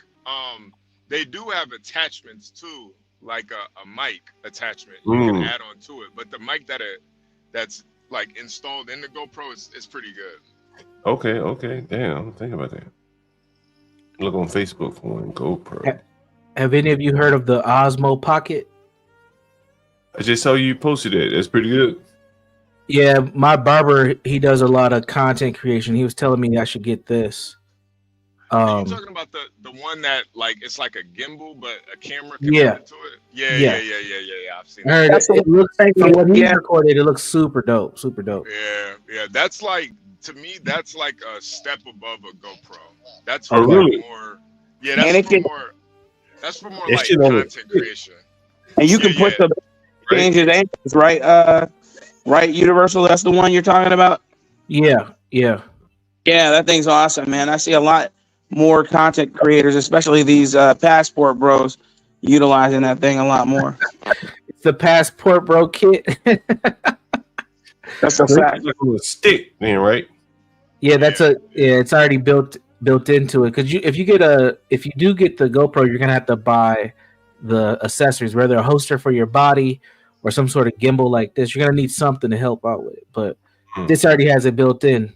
They do have attachments too, like a mic attachment you can add on to it. But the mic that's like installed in the GoPro is pretty good. Okay. Damn, think about that. Look on Facebook for one GoPro. Have any of you heard of the Osmo Pocket? I just saw you posted it. That's pretty good. Yeah, my barber, he does a lot of content creation. He was telling me I should get this. Are you talking about the one that like it's like a gimbal, but a camera connected to it? Yeah. I've seen that. It looks like from what he recorded, it looks super dope. Yeah. That's like, to me, that's like a step above a GoPro. That's really? More. Yeah, that's for more like content creation. And you can put the changes angles, right? Right, Universal. That's the one you're talking about. Yeah. That thing's awesome, man. I see a lot more content creators, especially these Passport bros, utilizing that thing a lot more. It's the Passport Bro kit. That's a fact. Like a stick, man, right? Yeah, it's already built into it. Because if you do get the GoPro, you're gonna have to buy the accessories, whether a holster for your body or some sort of gimbal like this. You're gonna need something to help out with it. But this already has it built in.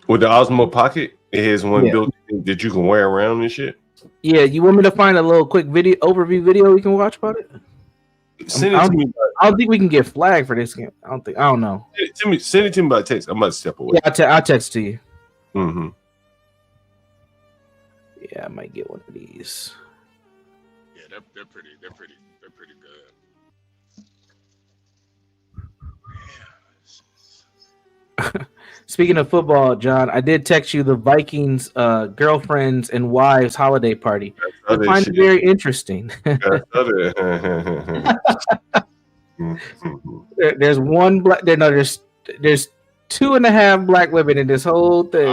With the Osmo Pocket, it has one built in that you can wear around and shit. Yeah, you want me to find a little quick overview video we can watch about it? Send it to me. I don't think we can get flagged for this game. I don't know. Send it to me by text. I'm about to step away. Yeah, I'll text to you. Mm-hmm. Yeah, I might get one of these. Yeah, they're pretty good. Speaking of football, John, I did text you the Vikings girlfriends and wives holiday party. I find it very interesting. There's one black. There's 2.5 black women in this whole thing.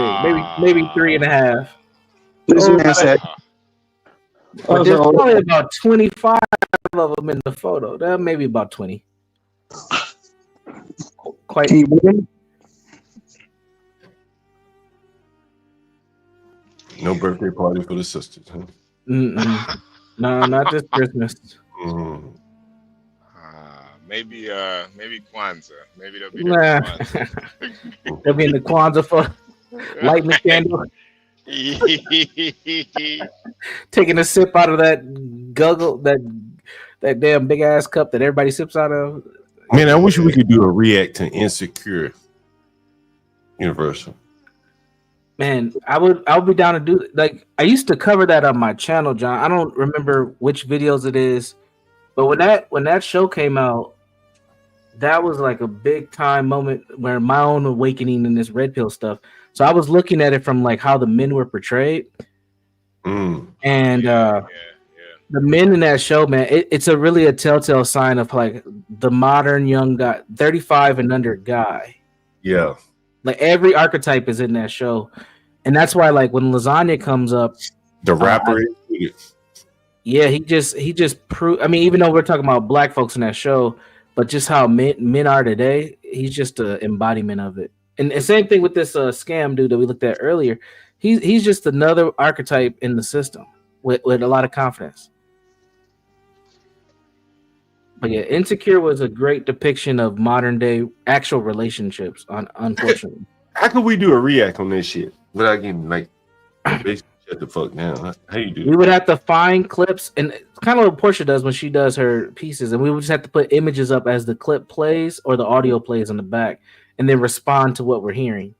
Maybe 3.5. This man said, But there's probably about 25 of them in the photo. That maybe about 20. Quite. No birthday party for the sisters, huh? No, not this Christmas. Maybe Kwanzaa. Maybe they'll be Nah. They'll be in the Kwanzaa for lighting the candle. Taking a sip out of that guggle, that damn big ass cup that everybody sips out of. Man, I wish we could do a react to Insecure Universal. Man, I would be down to do, like, I used to cover that on my channel, John. I don't remember which videos it is, but when that show came out, that was like a big time moment where my own awakening in this red pill stuff. So I was looking at it from like how the men were portrayed, and the men in that show, man, it's really a telltale sign of like the modern young guy, 35 and under guy. Yeah. Like every archetype is in that show, and that's why, like, when Lasagna comes up, the rapper, yeah, he just proved. I mean, even though we're talking about black folks in that show, but just how men are today, he's just an embodiment of it. And same thing with this scam dude that we looked at earlier. He's just another archetype in the system with a lot of confidence. But yeah, Insecure was a great depiction of modern day actual relationships. Unfortunately, how could we do a react on this shit without getting like basically shut the fuck down? How you do? We would have to find clips, and it's kind of what Portia does when she does her pieces, and we would just have to put images up as the clip plays or the audio plays in the back, and then respond to what we're hearing.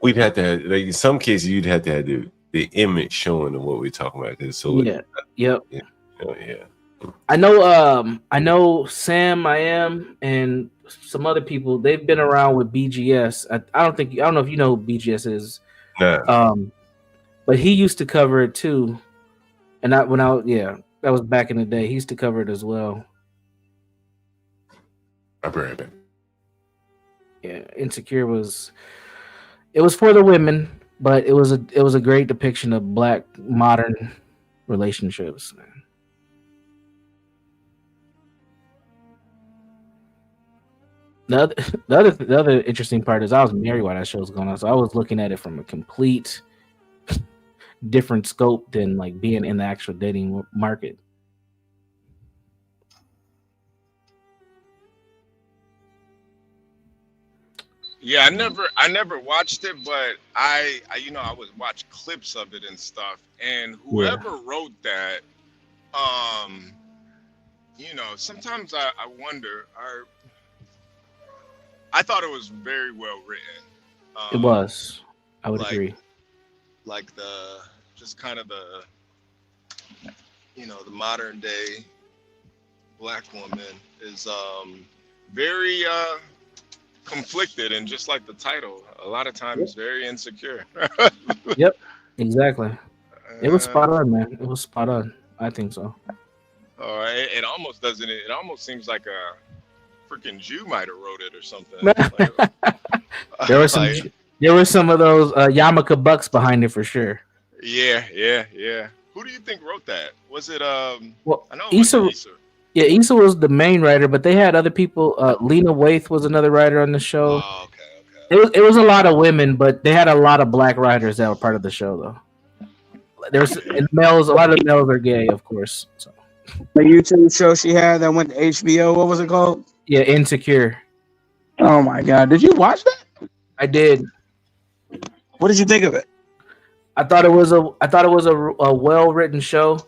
We'd have to have, like, in some cases you'd have to have the image showing them what we're talking about. So yeah, yep. Yeah. Oh, yeah. I know Sam, I am, and some other people. They've been around with BGS. I don't know if you know who BGS is. No. But he used to cover it too, and that was back in the day. He used to cover it as well. I'll be right back. Yeah, Insecure was for the women, but it was a great depiction of black modern relationships. Man. The other interesting part is I was married while that show was going on, so I was looking at it from a complete different scope than like being in the actual dating market. Yeah, I never watched it, but I would watch clips of it and stuff. And whoever wrote that, sometimes I wonder. I thought it was very well written. It was. I would agree. Like the modern day black woman is very conflicted, and just like the title, a lot of times very insecure. Yep, exactly. It was spot on, man. It was spot on. I think so. It almost doesn't. It almost seems like a freaking Jew might have wrote it or something. There were some of those yarmulke bucks behind it for sure. Yeah. Who do you think wrote that? Was it Well, I know it wasn't Issa. Yeah, Issa was the main writer, but they had other people. Lena Waithe was another writer on the show. Oh, okay. It was a lot of women, but they had a lot of black writers that were part of the show, though. There's males. A lot of males are gay, of course. So. The YouTube show she had that went to HBO. What was it called? Yeah, Insecure. Oh my God! Did you watch that? I did. What did you think of it? I thought it was a well-written show.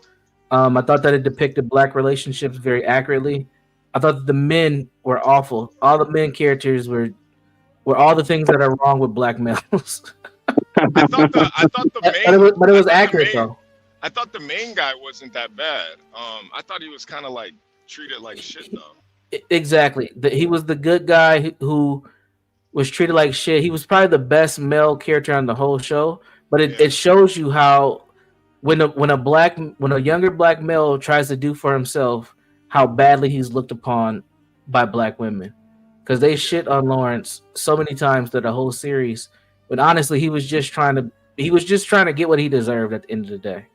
I thought that it depicted black relationships very accurately. I thought that the men were awful. All the men characters were all the things that are wrong with black males. I thought the main, but it was accurate though. I thought the main guy wasn't that bad. I thought he was kind of like treated like shit though. Exactly. He was the good guy who was treated like shit. He was probably the best male character on the whole show. But it shows you how when a younger black male tries to do for himself, how badly he's looked upon by black women. because they shit on Lawrence so many times through the whole series. But honestly, he was just trying to get what he deserved at the end of the day.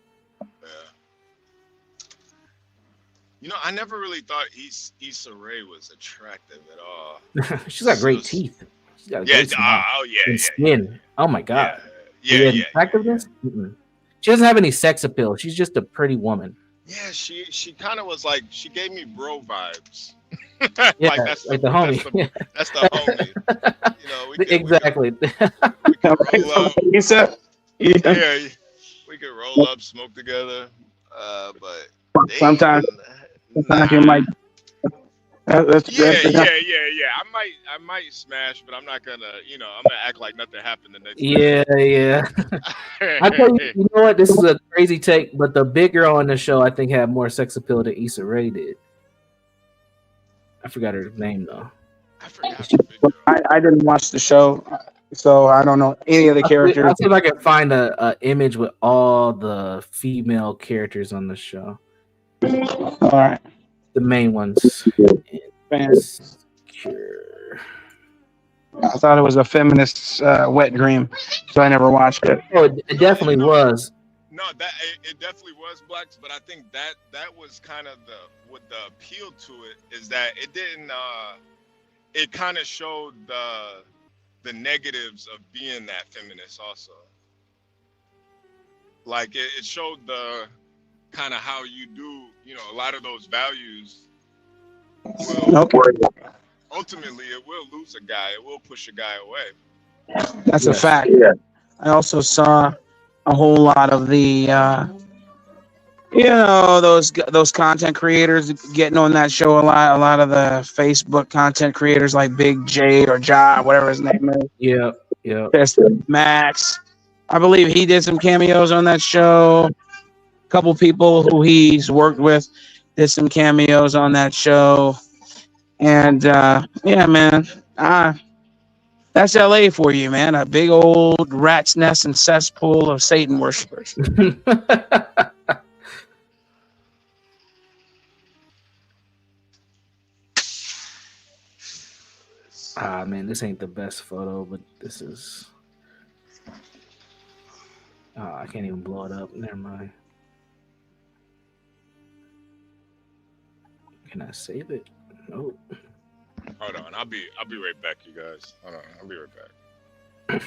You know, I never really thought Issa Rae was attractive at all. She's got great teeth. She's got a great smile. And skin. Oh my god. Yeah. Attractiveness? Mm-mm. She doesn't have any sex appeal. She's just a pretty woman. Yeah, she kind of was like, she gave me bro vibes. Yeah, like that's the homie. That's the homie. You know, Exactly. we can roll up. Yeah, we could roll up, smoke together. But sometimes you might. That's yeah. I might smash, but I'm not gonna. You know, I'm gonna act like nothing happened the next day. Yeah. I tell you, you know what? This is a crazy take, but the big girl on the show, I think, had more sex appeal than Issa Rae did. I forgot her name though. I didn't watch the show, so I don't know any of the characters. I'll see if I can find a image with all the female characters on the show. All right. The main ones. I thought it was a feminist wet dream, so I never watched it. Oh, it definitely was. No, it definitely was Blacks, but I think that was kind of the appeal to it is that it didn't. It kind of showed the negatives of being that feminist also. Like it showed the kind of how you do, you know, a lot of those values will ultimately it will lose a guy, it will push a guy away. That's a fact. I also saw a whole lot of the those content creators getting on that show a lot of the Facebook content creators like Big J or Ja, whatever his name is. Yeah. Max. I believe he did some cameos on that show. A couple people who he's worked with did some cameos on that show. And yeah, man. That's LA for you, man. A big old rat's nest and cesspool of Satan worshipers. Man, this ain't the best photo, but this is. I can't even blow it up. Never mind. Can I save it? Nope. Hold on, I'll be right back, you guys. Hold on, I'll be right back.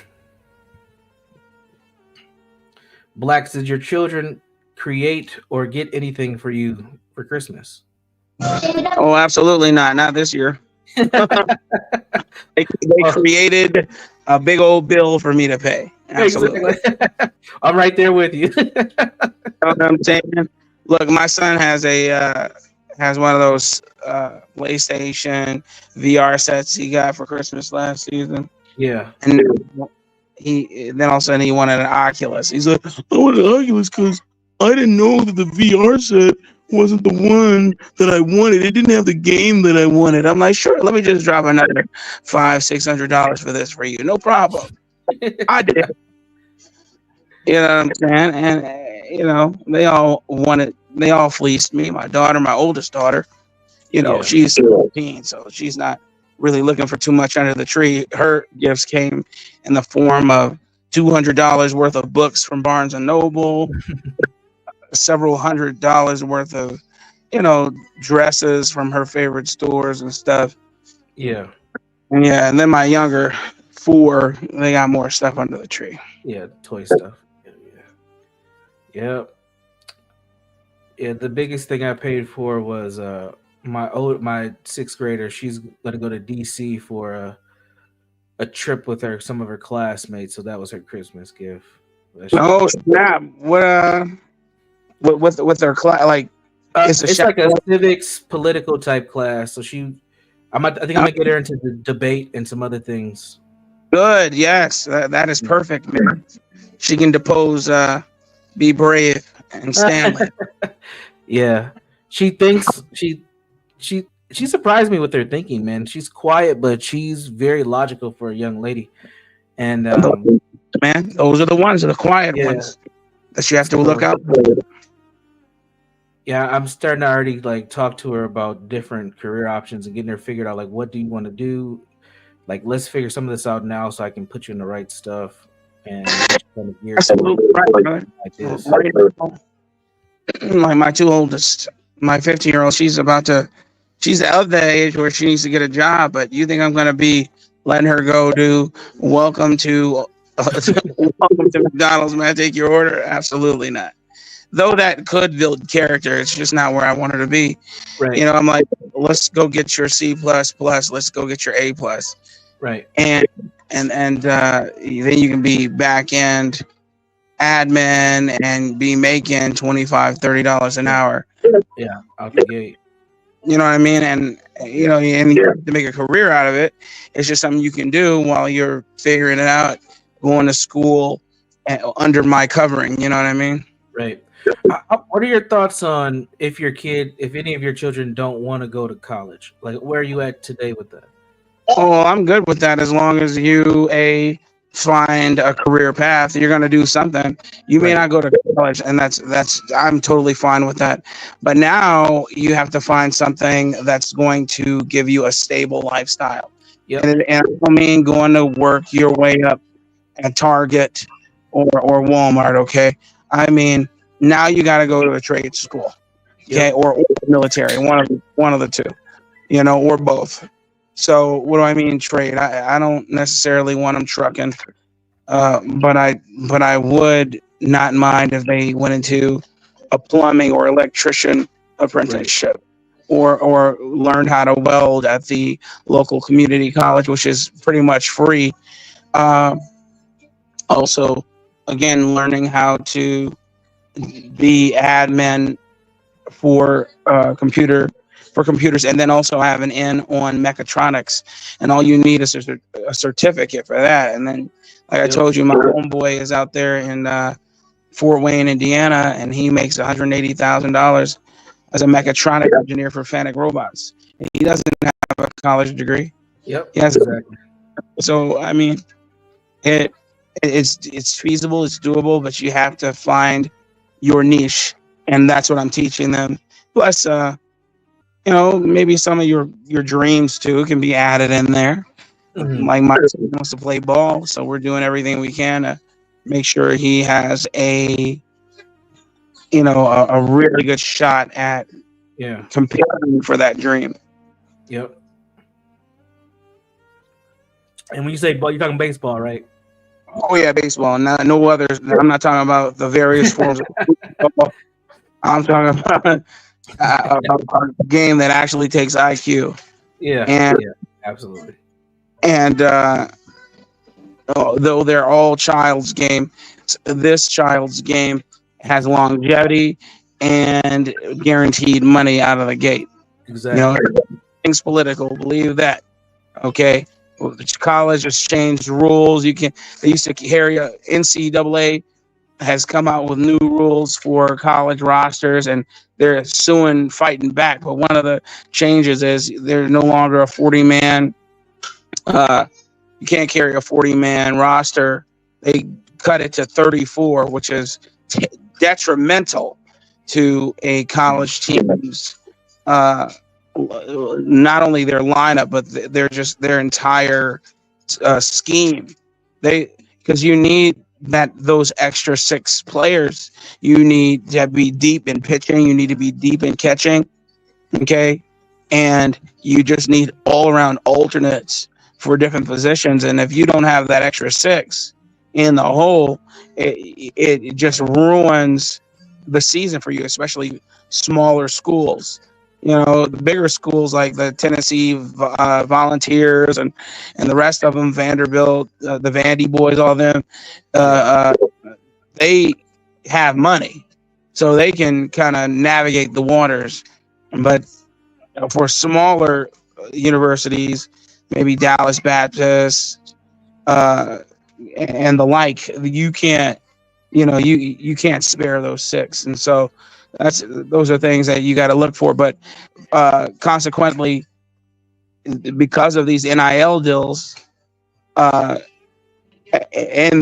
Blacks, did your children create or get anything for you for Christmas? Oh, absolutely not. Not this year. They created a big old bill for me to pay. Absolutely. Exactly. I'm right there with you. You know what I'm saying? Look, my son has one of those PlayStation VR sets he got for Christmas last season. Yeah. And then all of a sudden he wanted an Oculus. He's like, I want an Oculus because I didn't know that the VR set wasn't the one that I wanted. It didn't have the game that I wanted. I'm like, sure, let me just drop another $500-$600 for this for you. No problem. I did. You know what I'm saying? And they all wanted. They all fleeced me. My daughter, my oldest daughter, she's 14, so she's not really looking for too much under the tree. Her gifts came in the form of $200 worth of books from Barnes and Noble, several $100s worth of, dresses from her favorite stores and stuff. Yeah. And then my younger 4, they got more stuff under the tree. Yeah, toy stuff. Yeah. Yeah, the biggest thing I paid for was my 6th grader. She's gonna go to DC for a trip with some of her classmates. So that was her Christmas gift. Oh snap! With their class, like it's like a civics political type class. So I think I'm gonna get her into the debate and some other things. Good, yes, that is perfect, man. She can depose Be Brave and Stanley. Yeah, she thinks she surprised me with her thinking, man. She's quiet, but she's very logical for a young lady. And man, those are the quiet ones that you have to look out for. Yeah, I'm starting to already like talk to her about different career options and getting her figured out. Like, what do you want to do? Like, let's figure some of this out now so I can put you in the right stuff and get you kind of geared Absolutely right, brother. like this. Right. Like my two oldest, my 15-year-old, she's of the age where she needs to get a job. But you think I'm going to be letting her go do welcome to welcome to McDonald's? May I take your order? Absolutely not. Though that could build character, it's just not where I want her to be. Right. You know, I'm like, let's go get your C++. Let's go get your A+. Right. And then you can be back end admin and be making $25-$30 an hour. Yeah, out the gate. You know what I mean? And you know, and you have to make a career out of it. It's just something you can do while you're figuring it out, going to school under my covering. You know what I mean? Right. What are your thoughts on if any of your children don't want to go to college? Like, where are you at today with that? Oh, I'm good with that as long as you find a career path. You're going to do something. You may not go to college, and that's I'm totally fine with that. But now you have to find something that's going to give you a stable lifestyle. Yep. And I don't mean going to work your way up at Target or Walmart. Okay, I mean now you got to go to a trade school, okay, or military, one of the two, you know, or both. So what do I mean trade? I don't necessarily want them trucking, but I would not mind if they went into a plumbing or electrician apprenticeship, or learned how to weld at the local community college, which is pretty much free. Also, again, learning how to be admin for computers, and then also have an in on mechatronics, and all you need is a certificate for that. And then, like I told you, my homeboy is out there in Fort Wayne, Indiana, and he makes $180,000 as a mechatronic engineer for Fanuc Robots. He doesn't have a college degree. Yep. Yes. Exactly. So I mean, it's feasible, it's doable, but you have to find your niche, and that's what I'm teaching them. Plus, you know, maybe some of your dreams too can be added in there. Mm-hmm. Like my son wants to play ball, so we're doing everything we can to make sure he has a really good shot at competing for that dream. Yep. And when you say ball, you're talking baseball, right? Oh yeah, baseball. No others. I'm not talking about the various forms of baseball. I'm talking about a game that actually takes IQ. Yeah, absolutely. And though they're all child's game, this child's game has longevity and guaranteed money out of the gate. Exactly. You know, everything's political. Believe that. Okay. College has changed rules. They used to carry NCAA has come out with new rules for college rosters, and they're fighting back. But one of the changes is they're no longer a 40-man. You can't carry a 40-man roster. They cut it to 34, which is detrimental to a college team's not only their lineup, but their entire scheme. Because you need those extra 6 players. You need to be deep in pitching. You need to be deep in catching. Okay, and you just need all around alternates for different positions. And if you don't have that extra 6 in the hole, it just ruins the season for you, especially smaller schools. You know, the bigger schools like the Tennessee Volunteers and the rest of them, Vanderbilt, the Vandy boys, all of them, they have money, so they can kind of navigate the waters. But for smaller universities, maybe Dallas Baptist and the like, you can't, you can't spare those 6, and so those are things that you got to look for. But consequently, because of these NIL deals, and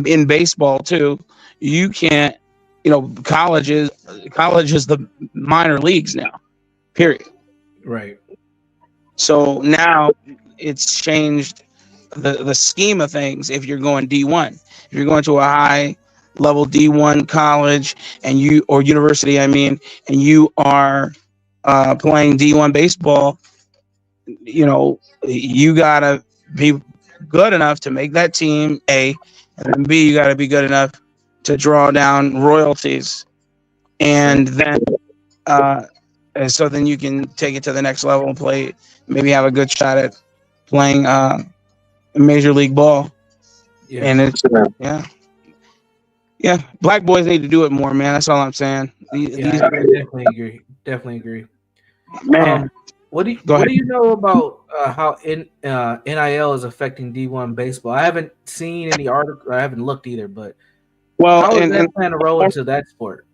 in baseball too, you can't college is the minor leagues now. Period. Right. So now it's changed the scheme of things. If you're going D1, if you're going to a high level D1 college or university, and you are playing D1 baseball, you gotta be good enough to make that team A, and then B, you gotta be good enough to draw down royalties, and then and so then you can take it to the next level and play, maybe have a good shot at playing major league ball. Yeah. And it's black boys need to do it more, man. That's all I'm saying. I definitely agree. Man, what do you know about how NIL is affecting D1 baseball? I haven't seen any article. I haven't looked either, but how is that playing a role into that sport?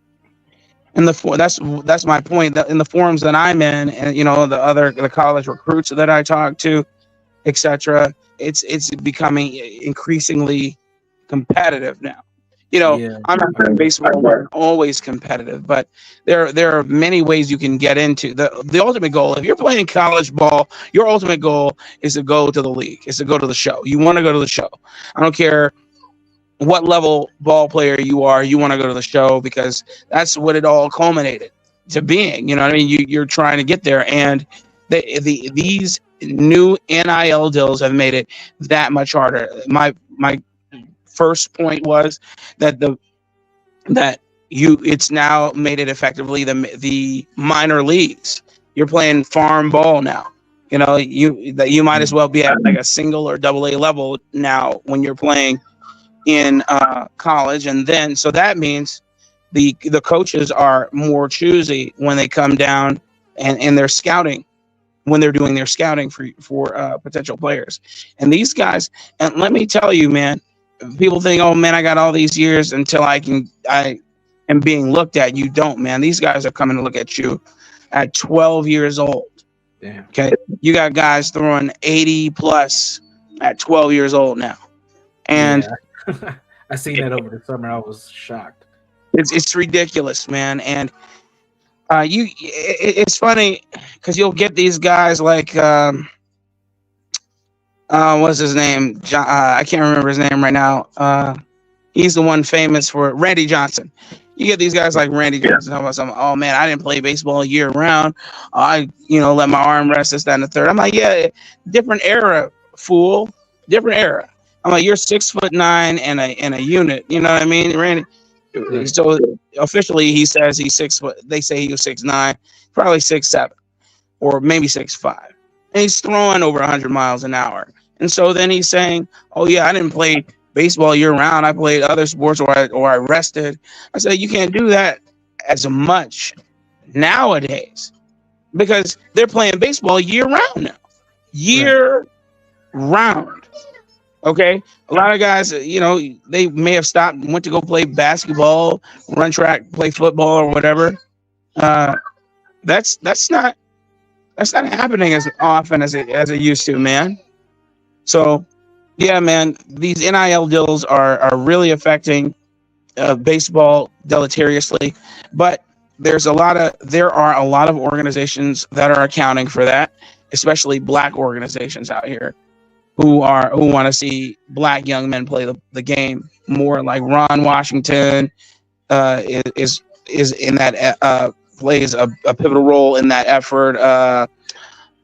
And that's my point. That in the forums that I'm in, and the college recruits that I talk to, etc., it's becoming increasingly competitive now. I'm not saying baseball was always competitive, but there are many ways you can get into the ultimate goal. If you're playing college ball, your ultimate goal is to go to the league, is to go to the show. You want to go to the show. I don't care what level ball player you are, you want to go to the show, because that's what it all culminated to being. You're trying to get there, and these new NIL deals have made it that much harder. My first point was that it's now made it effectively the minor leagues. You're playing farm ball now. You might as well be at like a single or double A level now when you're playing in college, and then so that means the coaches are more choosy when they come down and they're scouting, when they're doing their scouting for potential players. And these guys, and let me tell you, man, people think, oh man, I got all these years until I am being looked at. You don't, man. These guys are coming to look at you at 12 years old. Damn. Okay, you got guys throwing 80 plus at 12 years old now, and I seen that over the summer. I was shocked. It's ridiculous, man. And it's funny because you'll get these guys like what's his name? I can't remember his name right now. He's the one famous for Randy Johnson. You get these guys like Randy Johnson talking about something. Oh man, I didn't play baseball year round. I let my arm rest, this, that, and the third. I'm like, yeah, different era, fool. Different era. I'm like, you're 6'9" and a unit. You know what I mean, Randy? So officially, he says he's 6 foot. They say he was 6'9", probably 6'7", or maybe 6'5", and he's throwing over 100 miles an hour. And so then he's saying, "Oh yeah, I didn't play baseball year round. I played other sports, or I rested." I said, "You can't do that as much nowadays because they're playing baseball year round now, year round." Okay, a lot of guys, they may have stopped, went to go play basketball, run track, play football, or whatever. That's not happening as often as it used to, man. So, yeah, man, these NIL deals are really affecting baseball deleteriously. But there are a lot of organizations that are accounting for that, especially black organizations out here who want to see black young men play the game more. Like Ron Washington is in that plays a pivotal role in that effort.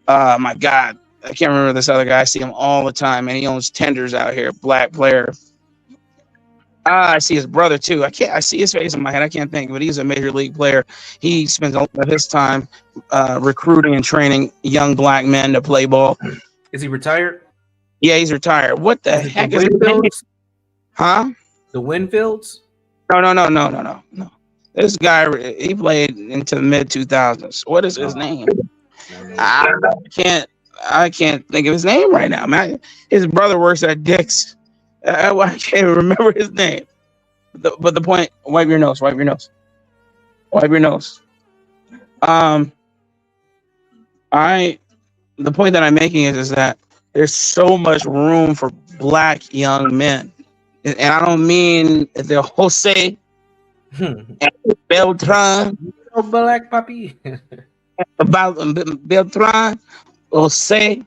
My God, I can't remember this other guy. I see him all the time, and he owns tenders out here. Black player. I see his brother too. I see his face in my head. I can't think, but he's a major league player. He spends all of his time recruiting and training young black men to play ball. Is he retired? Yeah, he's retired. What the heck is it? Huh? The Winfields? No. This guy, he played into the mid 2000s. What is his name? I can't think of his name right now, man. His brother works at Dick's. I can't remember his name. But the point, wipe your nose. The point that I'm making is that there's so much room for black young men. And I don't mean the Jose Beltran. Black puppy. About Beltran, Jose,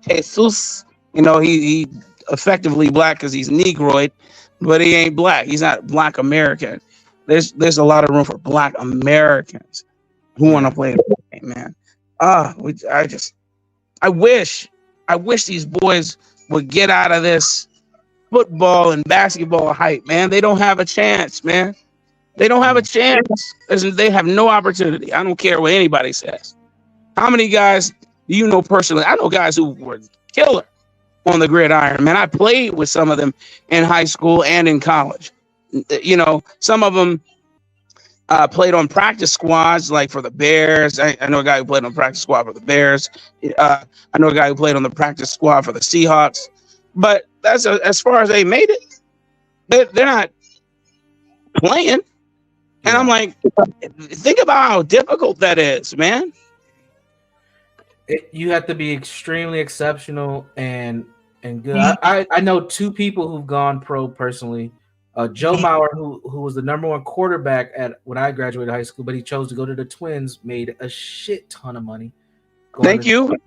Jesus. You know, he effectively black because he's Negroid, but he ain't black. He's not Black American. There's a lot of room for Black Americans who want to play the game, man. I wish these boys would get out of this football and basketball hype, man. They don't have a chance, man. They don't have a chance. They have no opportunity. I don't care what anybody says. How many guys do you know personally? I know guys who were killer on the gridiron, man. I played with some of them in high school and in college. You know, some of them played on practice squads, like for the Bears. I know a guy who played on practice squad for the Bears. I know a guy who played on the practice squad for the Seahawks. But that's as far as they made it. They're not playing. And I'm like, think about how difficult that is, man. You have to be extremely exceptional and good. I know two people who've gone pro personally. Joe Mauer, who was the #1 quarterback when I graduated high school, but he chose to go to the Twins, made a shit ton of money. Thank you.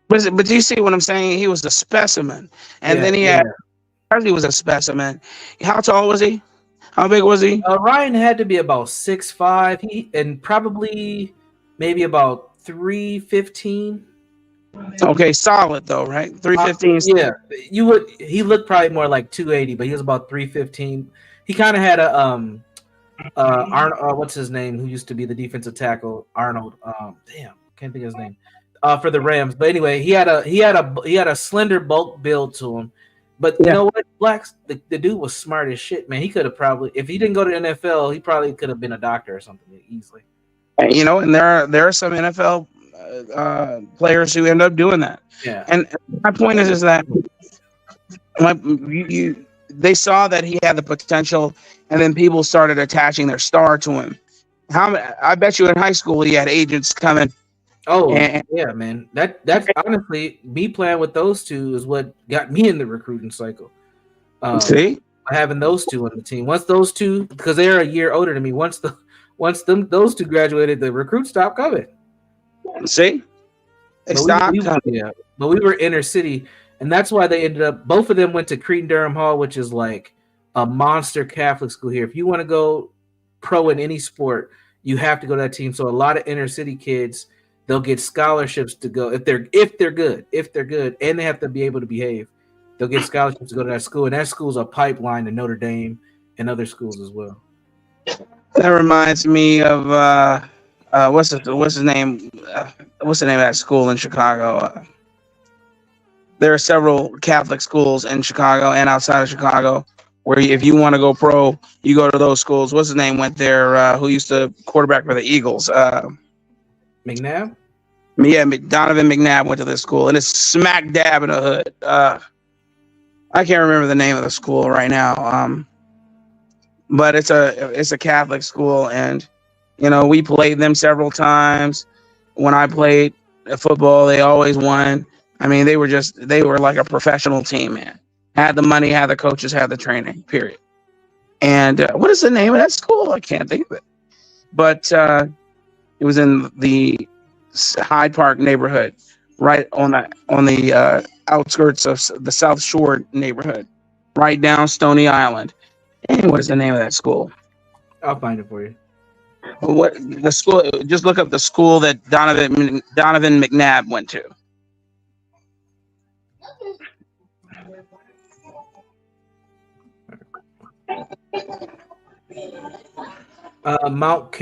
But do you see what I'm saying? He was a specimen, and then he was a specimen. How tall was he? How big was he? Ryan had to be about 6'5". And probably maybe about 315. Okay, solid though, right? 315. Yeah, he looked probably more like 280, but he was about 315. He kind of had a Arnold, what's his name? Who used to be the defensive tackle? Arnold. Damn, can't think of his name. For the Rams. But anyway, he had a slender bulk build to him. But you know what, Blacks? The dude was smart as shit, man. He could have probably, if he didn't go to the NFL, he probably could have been a doctor or something easily. You know, and there are some NFL players who end up doing that. Yeah. And my point is that they saw that he had the potential, and then people started attaching their star to him. I bet you in high school he had agents coming. Oh, yeah, man. That's honestly, me playing with those two is what got me in the recruiting cycle. See, having those two on the team. Once those two, because they're a year older than me. Once those two graduated, the recruits stopped coming. See, they stopped coming. Yeah, but we were inner city, and that's why they ended up. Both of them went to Cretin-Durham Hall, which is like a monster Catholic school here. If you want to go pro in any sport, you have to go to that team. So a lot of inner city kids, they'll get scholarships to go if they're good, and they have to be able to behave. They'll get scholarships to go to that school, and that school's a pipeline to Notre Dame and other schools as well. That reminds me of what's his name? What's the name of that school in Chicago? There are several Catholic schools in Chicago and outside of Chicago where if you want to go pro, you go to those schools. What's his name went there? Who used to quarterback for the Eagles? McNabb? Yeah, Donovan McNabb went to this school, and it's smack dab in the hood. I can't remember the name of the school right now. But it's a Catholic school, and you know, we played them several times. When I played football, they always won. I mean, they were like a professional team, man. Had the money, had the coaches, had the training, period. And what is the name of that school? I can't think of it. But it was in the Hyde Park neighborhood, right on the outskirts of the South Shore neighborhood, right down Stony Island. And what is the name of that school? I'll find it for you. What the school? Just look up the school that Donovan McNabb went to. Mount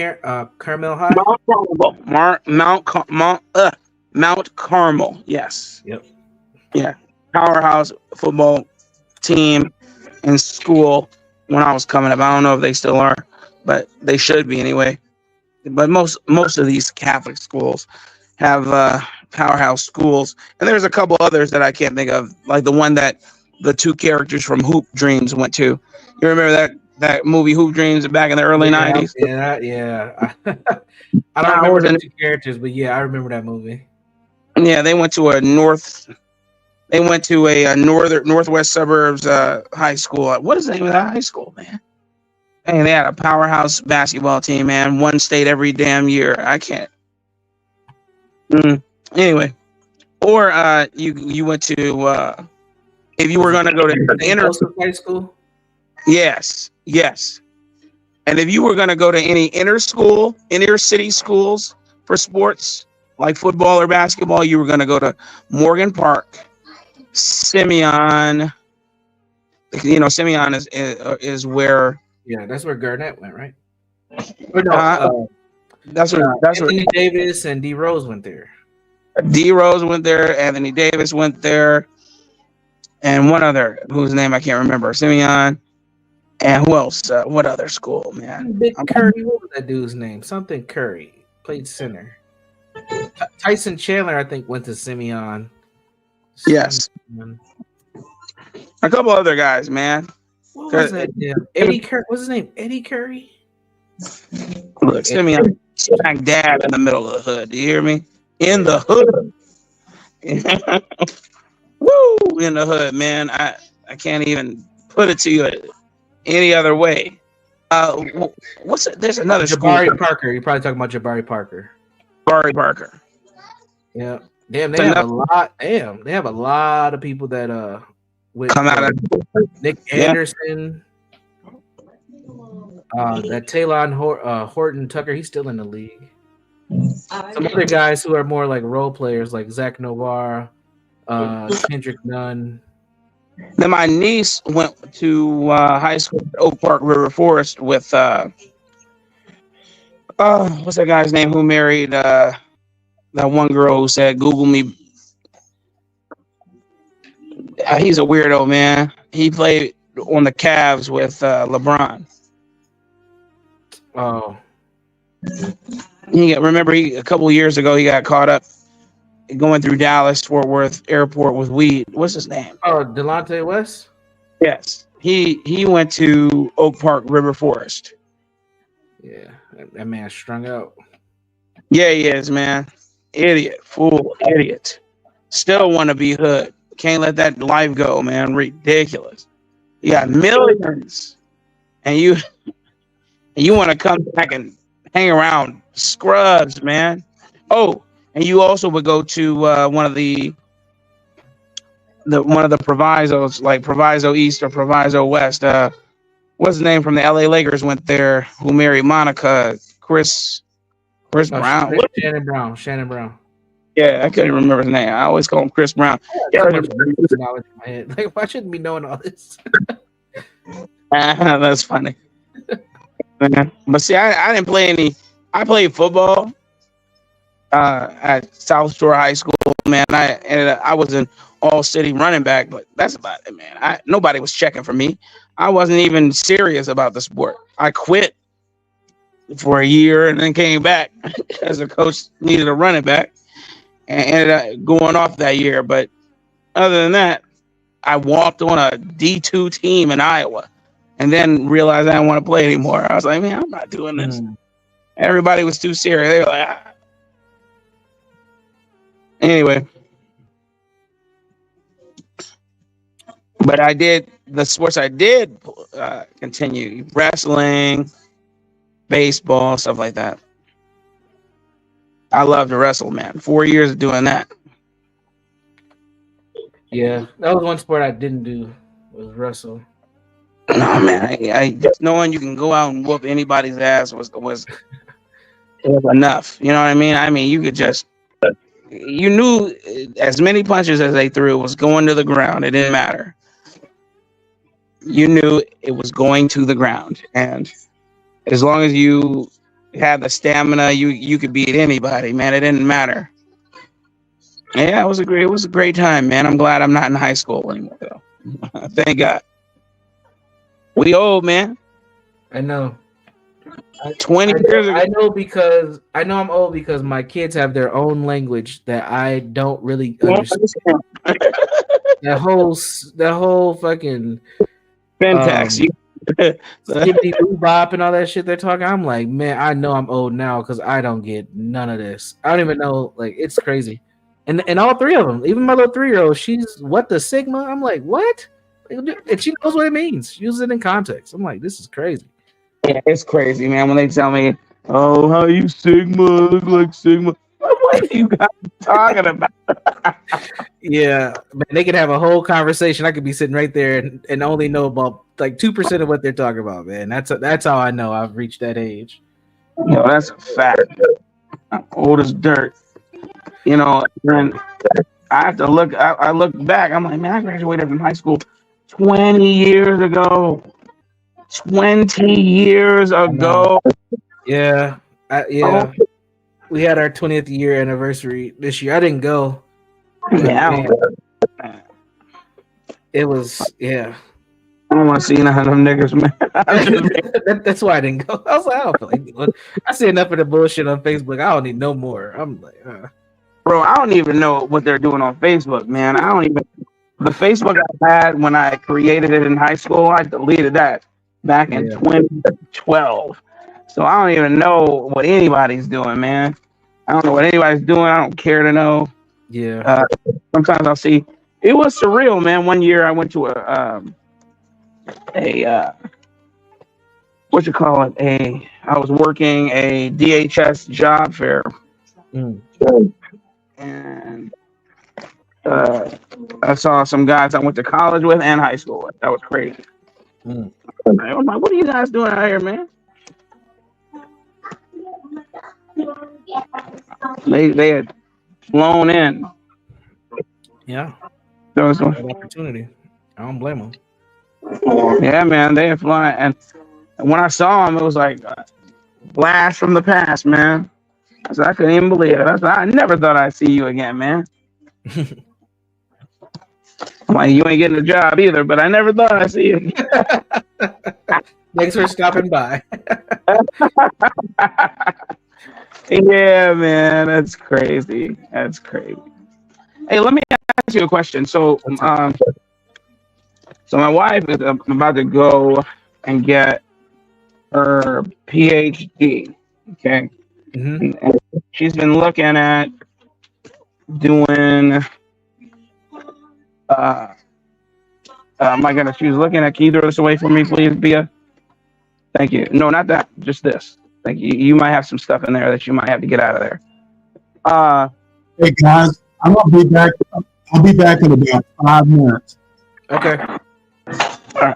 Carmel High. Mount Carmel. Yes. Yep. Yeah. Powerhouse football team in school when I was coming up. I don't know if they still are, but they should be anyway. But most of these Catholic schools have powerhouse schools, and there's a couple others that I can't think of, like the one that the two characters from Hoop Dreams went to. You remember that movie Hoop Dreams back in the early '90s? Yeah. I don't remember the two characters, but yeah, I remember that movie. Yeah, they went to a northwest suburbs high school. What is the name of that high school, man? Hey, they had a powerhouse basketball team, man. One state every damn year. I can't. Anyway, or you went to if you were going to go to inner high school. Yes. And if you were going to go to any inner city schools for sports like football or basketball, you were going to go to Morgan Park, Simeon. You know, Simeon is where. Yeah, that's where Garnett went, right? That's where Anthony Davis and D Rose went there. D Rose went there. Anthony Davis went there, and one other whose name I can't remember. Simeon. And who else? What other school, man? Big Curry. What was that dude's name? Something Curry. Played center. Tyson Chandler, I think, went to Simeon. Yes. A couple other guys, man. What was that? Yeah. Eddie Curry. What's his name? Eddie Curry? Look, Simeon, smack dab in the middle of the hood. Do you hear me? In the hood. Woo! In the hood, man. I can't even put it to you any other way. There's another Jabari school. Parker. You're probably talking about Jabari Parker. Jabari Parker. Yeah. Damn, they have a lot. Damn, they have a lot of people that come out of Nick Anderson. That Taylon Horton Tucker, he's still in the league. Some other guys who are more like role players, like Zach Novar, Kendrick Nunn. Then my niece went to high school at Oak Park River Forest with what's that guy's name who married that one girl who said Google me. He's a weirdo, man. He played on the Cavs with LeBron. Oh. Remember a couple years ago he got caught up going through Dallas Fort Worth airport with weed. What's his name? Oh, Delonte West? Yes. He went to Oak Park River Forest. Yeah, that man's strung out. Yeah, he is, man. Idiot. Fool. Idiot. Still want to be hood. Can't let that life go, man. Ridiculous. You got millions. And you want to come back and hang around scrubs, man. Oh, and you also would go to one of the provisos, like Proviso East or Proviso West. What's his name from the LA Lakers went there, who married Monica? Chris Brown. Shannon Brown. Yeah, I couldn't remember his name. I always call him Chris Brown. Knowledge in my head. Like, why shouldn't be knowing all this? That's funny. But see, I didn't play any. I played football at South Shore High School, man. I was an all-city running back, but that's about it, man. Nobody was checking for me. I wasn't even serious about the sport. I quit for a year and then came back as the coach needed a running back and ended up going off that year. But other than that, I walked on a D2 team in Iowa and then realized I didn't want to play anymore. I was like, man, I'm not doing this. Everybody was too serious. They were like, ah. Anyway. But I did, the sports I did continue. Wrestling, baseball, stuff like that. I love to wrestle, man. 4 years of doing that. Yeah, that was one sport I didn't do, was wrestle. No, man. I just knowing you can go out and whoop anybody's ass was enough. You know what I mean? I mean, you could just, you knew as many punches as they threw was going to the ground. It didn't matter. You knew it was going to the ground. And as long as you had the stamina, you could beat anybody, man. It didn't matter. Yeah, it was a great time, man. I'm glad I'm not in high school anymore, though. Thank God. We old, man. I know. 20 years ago. I know I'm old because my kids have their own language that I don't really understand. that whole fucking syntax. skippity boo bop and all that shit they're talking. I'm like, man, I know I'm old now because I don't get none of this. I don't even know. Like, it's crazy. And all three of them, even my little 3-year-old, she's what the Sigma? I'm like, what? And she knows what it means. She uses it in context. I'm like, this is crazy. Yeah, it's crazy, man. When they tell me, "Oh, how you Sigma look like Sigma," what are you guys talking about? Yeah, man, they could have a whole conversation. I could be sitting right there and only know about like 2% of what they're talking about, man. That's how I know I've reached that age. Yo, that's a fact. I'm old as dirt. You know, and I have to look. I look back. I'm like, man, I graduated from high school 20 years ago. 20 years ago. Yeah, yeah. We had our 20th year anniversary this year. I didn't go. Yeah, it was. Yeah, I don't want to see none of them niggas, man. that's why I didn't go. I was like, I don't feel like doing. I see enough of the bullshit on Facebook. I don't need no more. I'm like, bro, I don't even know what they're doing on Facebook, man. I don't even. The Facebook I had when I created it in high school, I deleted that back in 2012. So I don't even know what anybody's doing, man. I don't know what anybody's doing. I don't care to know. Yeah. Sometimes I'll see. It was surreal, man. One year I went to what you call it? I was working a DHS job fair, and I saw some guys I went to college with and high school with. That was crazy. I'm like, what are you guys doing out here, man? They had flown in. Yeah. There was an opportunity. I don't blame them. Yeah, man, they had flown, and when I saw them, it was like a blast from the past, man. I couldn't even believe it. I never thought I'd see you again, man. I'm like, you ain't getting a job either, but I never thought I'd see you again. Thanks for stopping by. Yeah, man, that's crazy. That's crazy. Hey, let me ask you a question. So, so my wife is about to go and get her PhD. Okay, and she's been looking at doing. My goodness, she was looking at. Can you throw this away for me, please, Bia? Thank you. No, not that. Just this. Thank you. You might have some stuff in there that you might have to get out of there. Hey guys, I'm gonna be back. I'll be back in about 5 minutes. Okay. All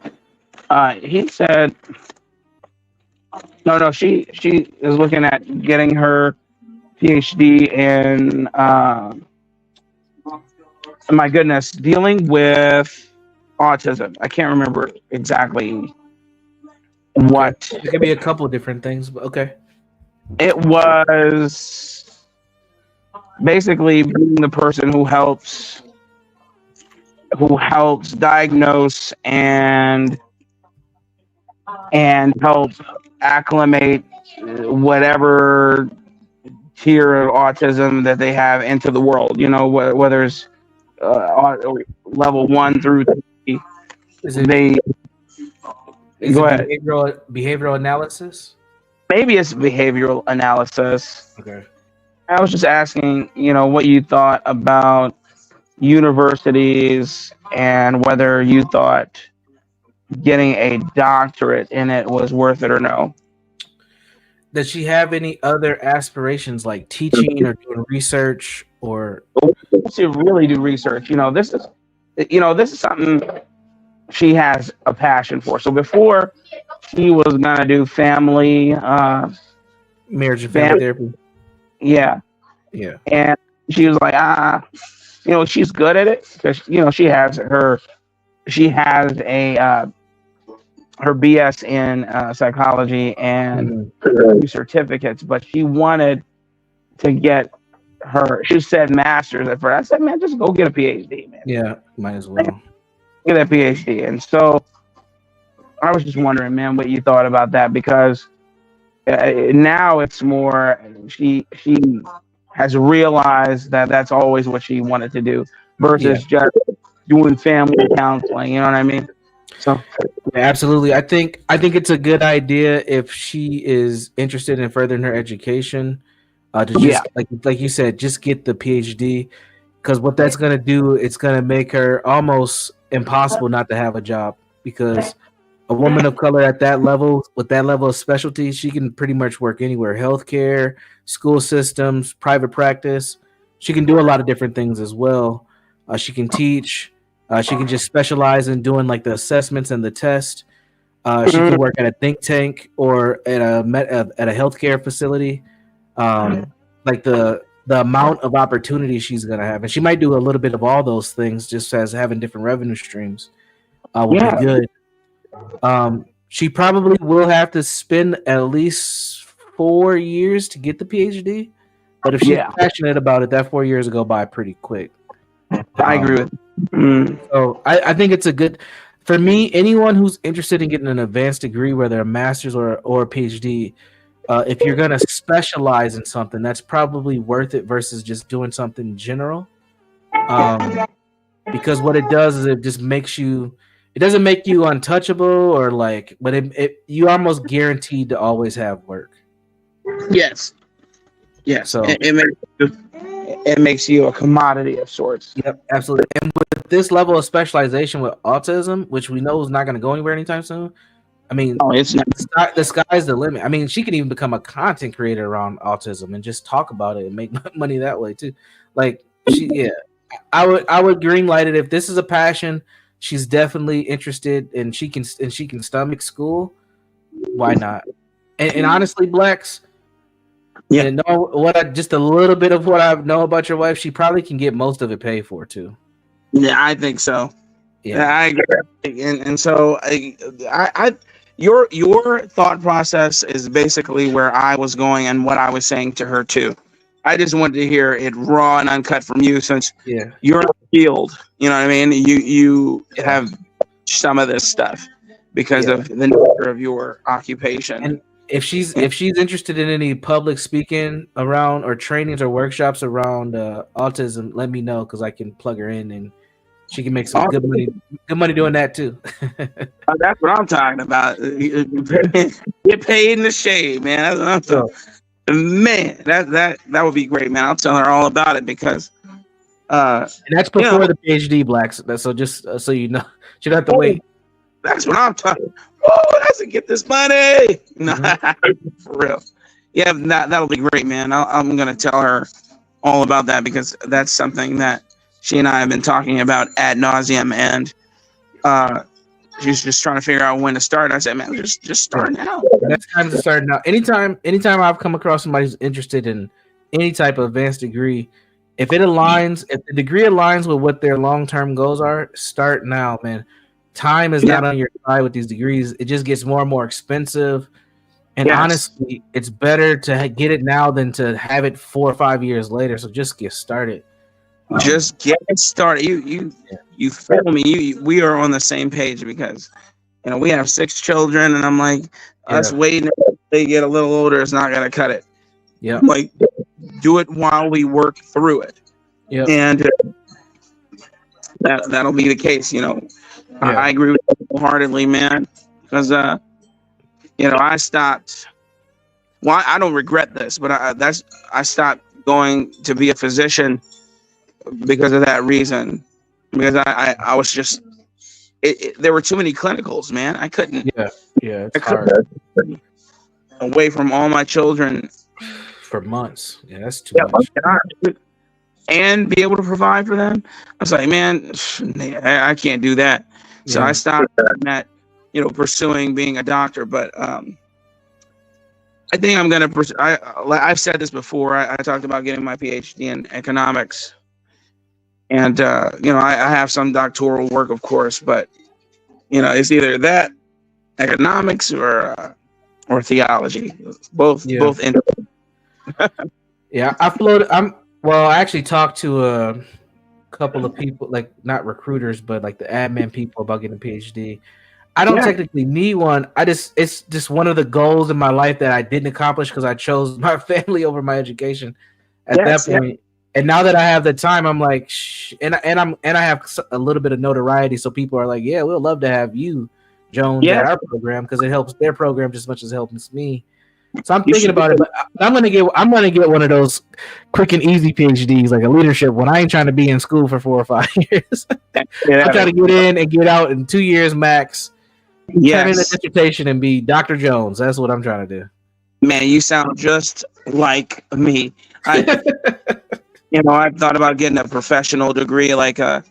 right. He said, no. She is looking at getting her PhD in. My goodness, dealing with autism. I can't remember exactly what. It could be a couple different things, but okay. It was basically being the person who helps diagnose and help acclimate whatever tier of autism that they have into the world. You know, whether it's level 1 through 3. Is it Go ahead. Behavioral analysis? Maybe it's behavioral analysis. Okay. I was just asking, what you thought about universities and whether you thought getting a doctorate in it was worth it or no. Does she have any other aspirations like teaching or doing research or? She really do research. This is something she has a passion for. So before she was gonna do family, marriage and family therapy. Yeah. And she was like, she's good at it because she has her BS in psychology and certificates, but she wanted to get she said master's at first. I said, man, just go get a PhD, man. Yeah, might as well. Get a PhD. And so I was just wondering, man, what you thought about that, because now it's more, she has realized that that's always what she wanted to do versus just doing family counseling. You know what I mean? So yeah, absolutely. I think it's a good idea if she is interested in furthering her education, to just like you said, just get the PhD, because what that's gonna do, it's gonna make her almost impossible not to have a job, because a woman of color at that level, with that level of specialty, she can pretty much work anywhere: healthcare, school systems, private practice. She can do a lot of different things as well. She can teach. She can just specialize in doing like the assessments and the test. She can work at a think tank or at a healthcare facility. Like the amount of opportunity she's gonna have, and she might do a little bit of all those things, just as having different revenue streams would be good. She probably will have to spend at least 4 years to get the PhD, but if she's passionate about it, that 4 years will go by pretty quick. I agree with. So I think it's a good, for me, anyone who's interested in getting an advanced degree, whether a master's or a PhD, if you're gonna specialize in something, that's probably worth it versus just doing something general. Because what it does is it just makes you. It doesn't make you untouchable or like, but you almost guaranteed to always have work. Yes. Yes. So it makes you a commodity of sorts. Yep, absolutely. And with this level of specialization with autism, which we know is not going to go anywhere anytime soon, I mean, it's not. The sky's the limit. I mean, she can even become a content creator around autism and just talk about it and make money that way too. Like I would green light it if this is a passion. She's definitely interested, and she can stomach school. Why not? And honestly, Blacks, just a little bit of what I know about your wife, she probably can get most of it paid for too. Yeah, I think so. Yeah, I agree. And so your thought process is basically where I was going and what I was saying to her too. I just wanted to hear it raw and uncut from you, since you're in the field. You know what I mean? You have some of this stuff because of the nature of your occupation. And if she's interested in any public speaking around, or trainings or workshops around autism, let me know, because I can plug her in and she can make some good money doing that too. That's what I'm talking about. Get paid in the shade, man. That's what I'm talking. Man, that would be great, man. I'll tell her all about it, because and that's before the PhD, Blacks. So just so you know, she don't have to wait. That's what I'm talking. Oh, that's to get this money. No, for real. Yeah, that'll be great, man. I'm gonna tell her all about that, because that's something that she and I have been talking about ad nauseum, and she's just trying to figure out when to start. I said, man, just start now. That's time to start now. Anytime I've come across somebody who's interested in any type of advanced degree, if the degree aligns with what their long-term goals are, start now, man. Time is not on your side with these degrees. It just gets more and more expensive. And honestly, it's better to get it now than to have it 4 or 5 years later. So just get started. Just get started. You feel me? We are on the same page, because we have 6 children, and I'm like, us waiting until they get a little older is not gonna cut it. Yeah, like do it while we work through it. Yeah, and that'll be the case. I agree with you wholeheartedly, man, because I stopped. Well, I don't regret this, but I stopped going to be a physician because of that reason, because I was just there were too many clinicals, man. I couldn't. It's hard. Away from all my children for months. Yeah, that's too much. And be able to provide for them. I was like, man, I can't do that. So I stopped that, pursuing being a doctor. But I think I'm gonna. I've said this before. I talked about getting my PhD in economics. And, I have some doctoral work, of course, but, it's either that, economics, or theology. Both. Yeah, I actually talked to a couple of people, like not recruiters, but like the admin people, about getting a PhD. I don't technically need one. It's just one of the goals in my life that I didn't accomplish because I chose my family over my education. At that point, And now that I have the time, I'm like, and I have a little bit of notoriety, so people are like, yeah, we'll love to have you, Jones, at our program because it helps their program just as much as it helps me. So I'm thinking about it, but I'm gonna get one of those quick and easy PhDs, like a leadership one. I ain't trying to be in school for 4 or 5 years. I'm trying to get in and get out in 2 years max. Turn in a dissertation and be Dr. Jones. That's what I'm trying to do. Man, you sound just like me. I've thought about getting a professional degree, like beyond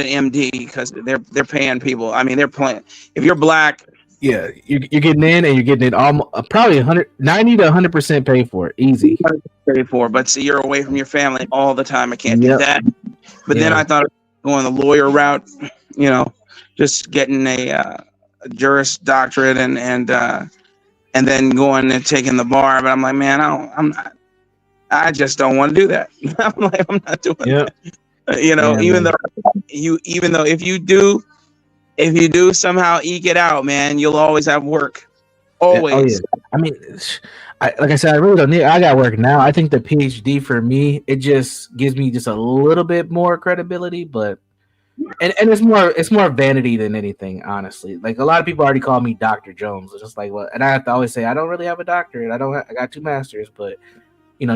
an MD, because they're paying people. I mean, they're playing. If you're black, yeah, you're getting in, and you're getting it almost probably 90 to 100% paid for it, easy. Paid for, but see, you're away from your family all the time. I can't do that. But then I thought of going the lawyer route. Just getting a Juris Doctorate and then going and taking the bar. But I'm like, man, I just don't want to do that. I'm not doing that. Even though if you do somehow eke it out, man, you'll always have work. Always. Yeah. I mean, like I said, I really don't need. I got work now. I think the PhD for me, it just gives me just a little bit more credibility, but and it's more vanity than anything, honestly. Like a lot of people already call me Dr. Jones. It's just like, well, and I have to always say I don't really have a doctorate. I got 2 masters, but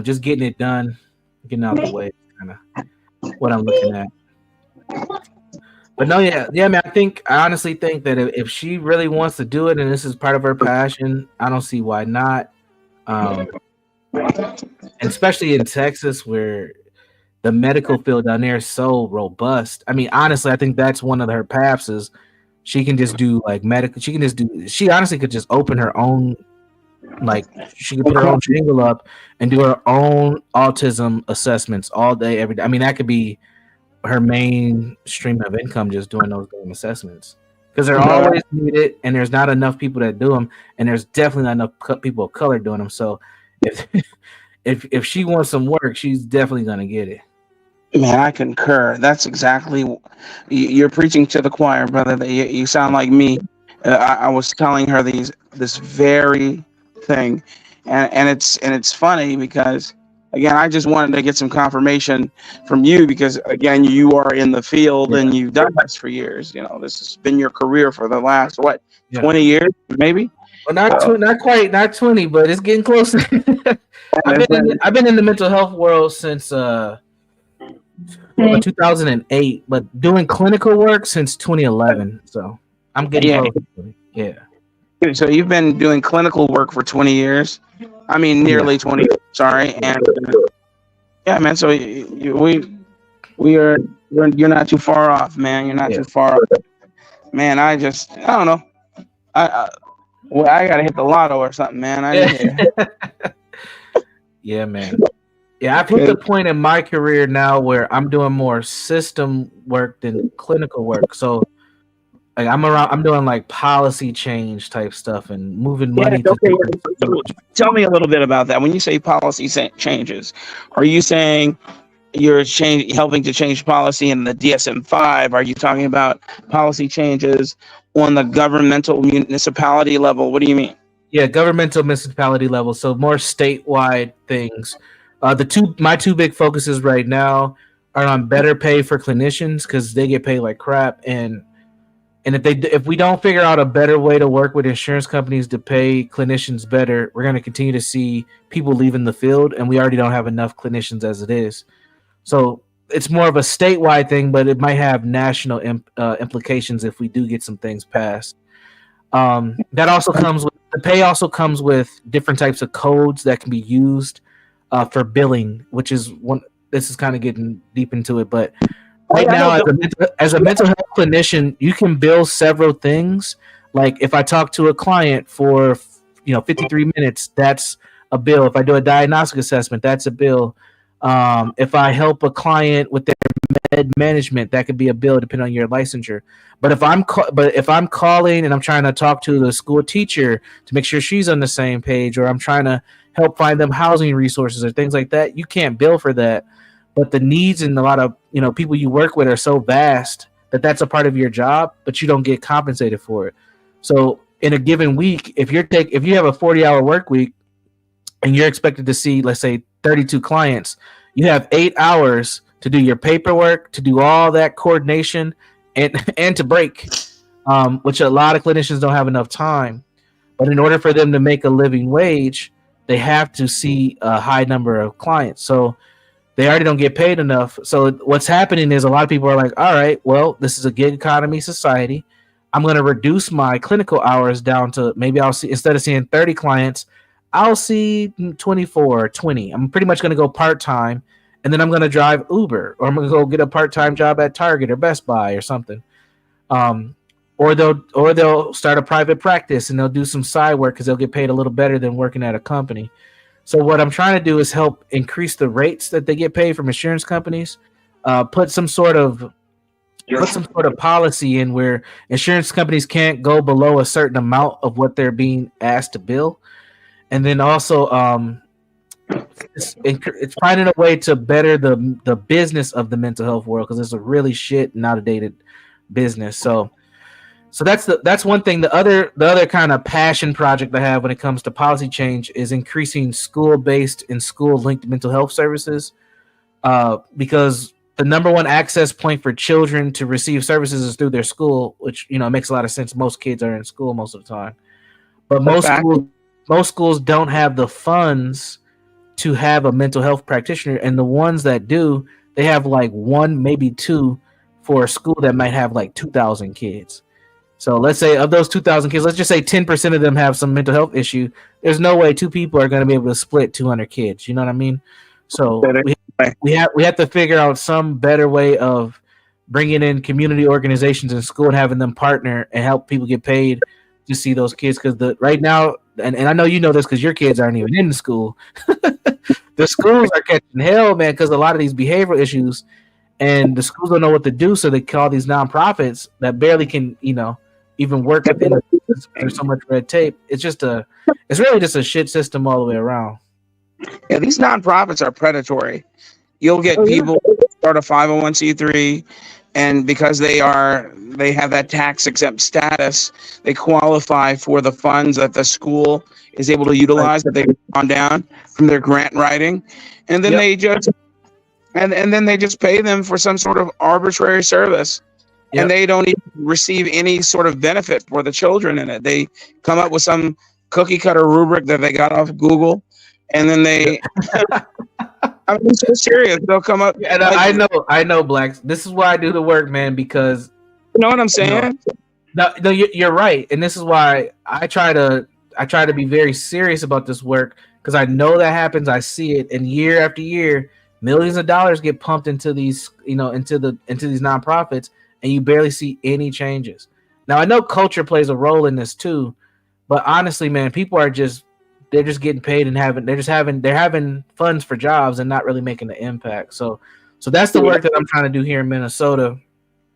just getting it done, getting out the way, kind of what I'm looking at. But no, yeah, man. I honestly think that if she really wants to do it and this is part of her passion, I don't see why not. And especially in Texas, where the medical field down there is so robust. I mean, honestly, I think that's one of her paths is she can just do like medical. She honestly could just open her own, like she could put her own jingle up and do her own autism assessments all day, every day. I mean, that could be her main stream of income, just doing those damn assessments, because they're always needed and there's not enough people that do them, and there's definitely not enough people of color doing them. So if she wants some work, she's definitely gonna get it. Man, I concur. That's exactly you're preaching to the choir, brother. You sound like me. I was telling her this very thing, and it's funny because again, I just wanted to get some confirmation from you because again, you are in the field and you've done this for years. This has been your career for the last 20 years, maybe. Well, not quite, not 20, but it's getting closer. I've been in the mental health world since 2008, but doing clinical work since 2011. So I'm getting close. Yeah. So you've been doing clinical work for 20 years. I mean, nearly 20 years, sorry. And yeah, man. So you're not too far off, man. You're not too far off. Man, I don't know. I gotta hit the lotto or something, man. Yeah, man. Yeah, I've hit the point in my career now where I'm doing more system work than clinical work. So like I'm doing like policy change type stuff and moving money. Tell me a little bit about that. When you say policy changes, are you saying you're helping to change policy in the DSM-5? Are you talking about policy changes on the governmental municipality level? What do you mean? Yeah, governmental municipality level. So more statewide things. My two big focuses right now are on better pay for clinicians because they get paid like crap, and if we don't figure out a better way to work with insurance companies to pay clinicians better, we're going to continue to see people leaving the field, and we already don't have enough clinicians as it is. So it's more of a statewide thing, but it might have national implications if we do get some things passed. That also comes with the pay. Also comes with different types of codes that can be used for billing, which is one. This is kind of getting deep into it, but right now, as a mental health clinician, you can bill several things. Like if I talk to a client for 53 minutes, that's a bill. If I do a diagnostic assessment, that's a bill. If I help a client with their med management, that could be a bill depending on your licensure. But if I'm calling and I'm trying to talk to the school teacher to make sure she's on the same page, or I'm trying to help find them housing resources or things like that, you can't bill for that. But the needs in a lot of people you work with are so vast that that's a part of your job, but you don't get compensated for it. So in a given week, if you have a 40-hour work week, and you're expected to see, let's say, 32 clients, you have 8 hours to do your paperwork, to do all that coordination, and to break, which a lot of clinicians don't have enough time. But in order for them to make a living wage, they have to see a high number of clients. So they already don't get paid enough. So what's happening is a lot of people are like, all right, well, this is a gig economy society. I'm going to reduce my clinical hours down to, maybe I'll see, instead of seeing 30 clients, I'll see 24 or 20. I'm pretty much going to go part-time, and then I'm going to drive Uber, or I'm going to go get a part-time job at Target or Best Buy or something. Or they'll start a private practice and they'll do some side work because they'll get paid a little better than working at a company. So what I'm trying to do is help increase the rates that they get paid from insurance companies. Put some sort of policy in where insurance companies can't go below a certain amount of what they're being asked to bill, and then also it's finding a way to better the business of the mental health world, because it's a really shit and outdated business. So that's one thing. The other kind of passion project I have when it comes to policy change is increasing school-based and school-linked mental health services, because the number one access point for children to receive services is through their school, which makes a lot of sense. Most kids are in school most of the time, but most schools don't have the funds to have a mental health practitioner, and the ones that do, they have like one, maybe two, for a school that might have like 2,000 kids. So let's say of those 2,000 kids, let's just say 10% of them have some mental health issue. There's no way two people are going to be able to split 200 kids. You know what I mean? So we have to figure out some better way of bringing in community organizations in school and having them partner and help people get paid to see those kids. Because right now, and I know you know this because your kids aren't even in school. The schools are catching hell, man, because a lot of these behavioral issues, and the schools don't know what to do, so they call these nonprofits that barely can, even work within the business. There's so much red tape. It's really just a shit system all the way around. Yeah, these nonprofits are predatory. You'll get people start a 501c3, and because they have that tax exempt status, they qualify for the funds that the school is able to utilize that they've gone down from their grant writing, and then they just and then they just pay them for some sort of arbitrary service. And they don't even receive any sort of benefit for the children in it. They come up with some cookie cutter rubric that they got off Google, and then they I'm so serious. They'll come up. And I know, Blacks. This is why I do the work, man, because you know what I'm saying? No, you're right. And this is why I try to be very serious about this work, because I know that happens. I see it, and year after year, millions of dollars get pumped into these, into these nonprofits, and you barely see any changes. Now, I know culture plays a role in this too, but honestly, man, people are they're just getting paid and they're having funds for jobs and not really making the impact. So that's the work that I'm trying to do here in Minnesota.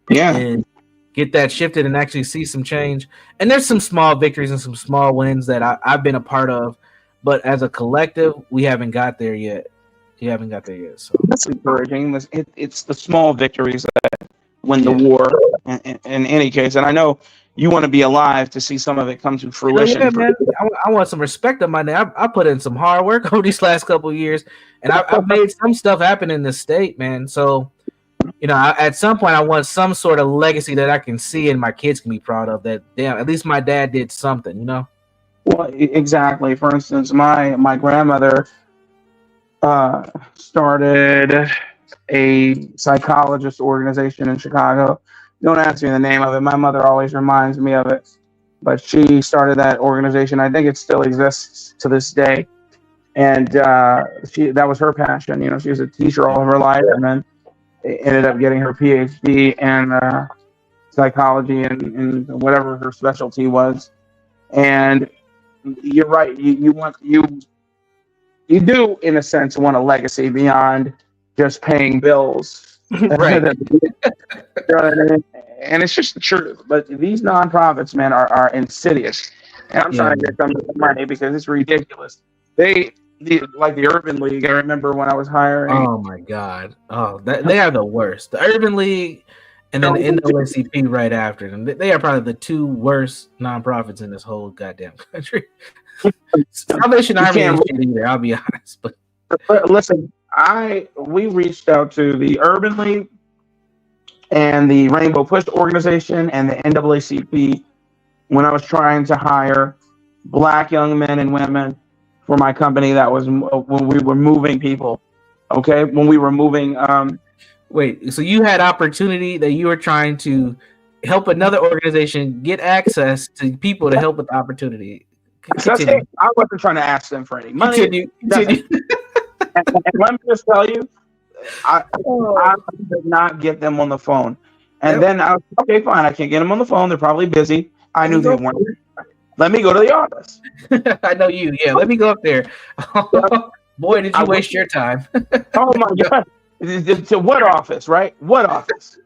Yeah. And get that shifted and actually see some change. And there's some small victories and some small wins that I've been a part of, but as a collective, we haven't got there yet. So that's encouraging. It's the small victories that win the war in any case. And I know you want to be alive to see some of it come to fruition. Yeah, man. I want some respect on my name. I put in some hard work over these last couple of years, and I've made some stuff happen in this state, man. So, at some point, I want some sort of legacy that I can see and my kids can be proud of. That, damn, at least my dad did something, Well, exactly. For instance, my grandmother started a psychologist organization in Chicago. Don't ask me the name of it. My mother always reminds me of it. But she started that organization. I think it still exists to this day. And that was her passion. She was a teacher all of her life, and then ended up getting her PhD in psychology and whatever her specialty was. And you're right. You do, in a sense, want a legacy beyond just paying bills. Right. And it's just the truth. But these nonprofits, man, are insidious. And I'm trying to get some money because it's ridiculous. Like the Urban League, I remember when I was hiring. Oh my God. Oh, they are the worst. The Urban League and then the NAACP right after them. They are probably the two worst nonprofits in this whole goddamn country. Salvation You Army can't ain't shit either. I'll be honest, but listen. We reached out to the Urban League and the Rainbow Push organization and the NAACP when I was trying to hire Black young men and women for my company. That was when we were moving people. Okay, when we were moving. Wait, so you had opportunity that you were trying to help another organization get access to people to help with the opportunity. Continue. I wasn't trying to ask them for any money. Continue. And let me just tell you, I did not get them on the phone. And then I was okay, fine. I can't get them on the phone. They're probably busy. I knew they weren't. Let me go to the office. I know you. Yeah, let me go up there. Boy, did you waste your time. Oh my God. To what office, right? What office?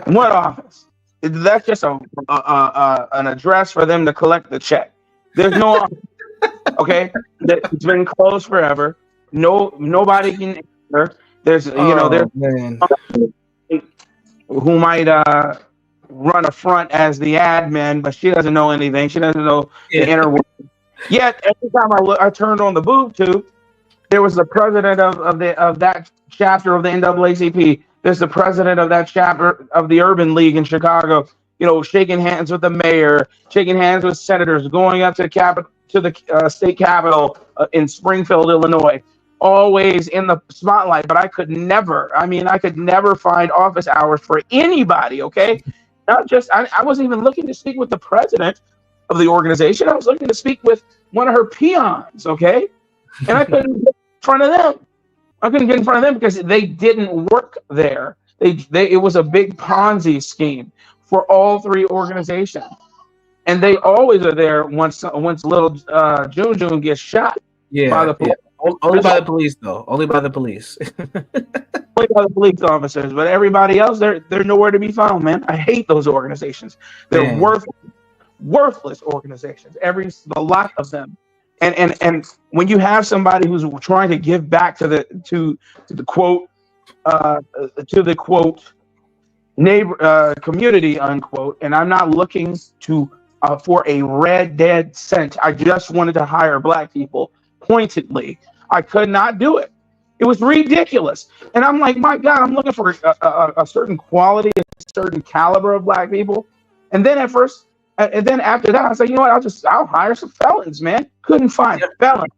What office? That's just an address for them to collect the check. There's no office. Okay? It's been closed forever. Nobody can answer. There's man. Who might run a front as the admin, but she doesn't know anything. She doesn't know the inner world. Yet every time I turned on the boob tube, there was the president of that chapter of the NAACP. There's the president of that chapter of the Urban League in Chicago. Shaking hands with the mayor, shaking hands with senators, going up to the state capitol in Springfield, Illinois. Always in the spotlight, but I could never find office hours for anybody, okay? Not just, I wasn't even looking to speak with the president of the organization. I was looking to speak with one of her peons, okay? And I couldn't get in front of them. I couldn't get in front of them because they didn't work there. It was a big Ponzi scheme for all three organizations. And they always are there once little June gets shot by the police. Only by the police, though. Only by the police. Only by the police officers, but everybody else, they're nowhere to be found, man. I hate those organizations. They're worthless organizations. The lot of them. And when you have somebody who's trying to give back to the quote neighbor community unquote, and I'm not looking for a red dead cent. I just wanted to hire Black people pointedly. I could not do it. It was ridiculous. And I'm like, my God, I'm looking for a certain quality, a certain caliber of Black people. And then after that, I was like, you know what? I'll hire some felons, man. Couldn't find felons.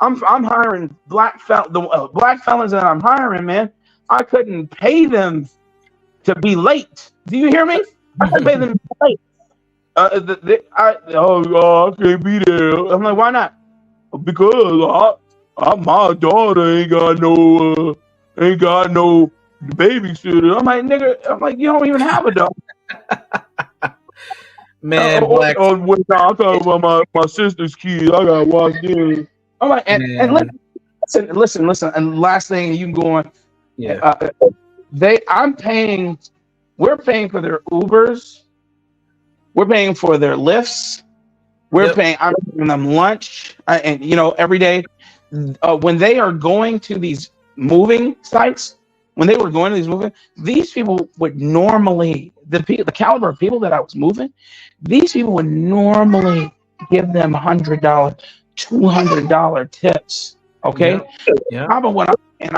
I'm hiring black felons that I'm hiring, man. I couldn't pay them to be late. Do you hear me? I couldn't pay them to be late. I can't be there. I'm like, why not? Because my daughter ain't got no babysitter. I'm like, nigga, you don't even have a daughter. Man, I'm talking about my sister's kids. I gotta watch them. I'm like, and listen. And last thing, you can go on. Yeah. We're paying for their Ubers. We're paying for their lifts. I'm giving them lunch. Every day. When they are going to these moving sites, these people would normally, the caliber of people that I was moving, these people would normally give them $100, $200 tips. Okay. Yeah. I'm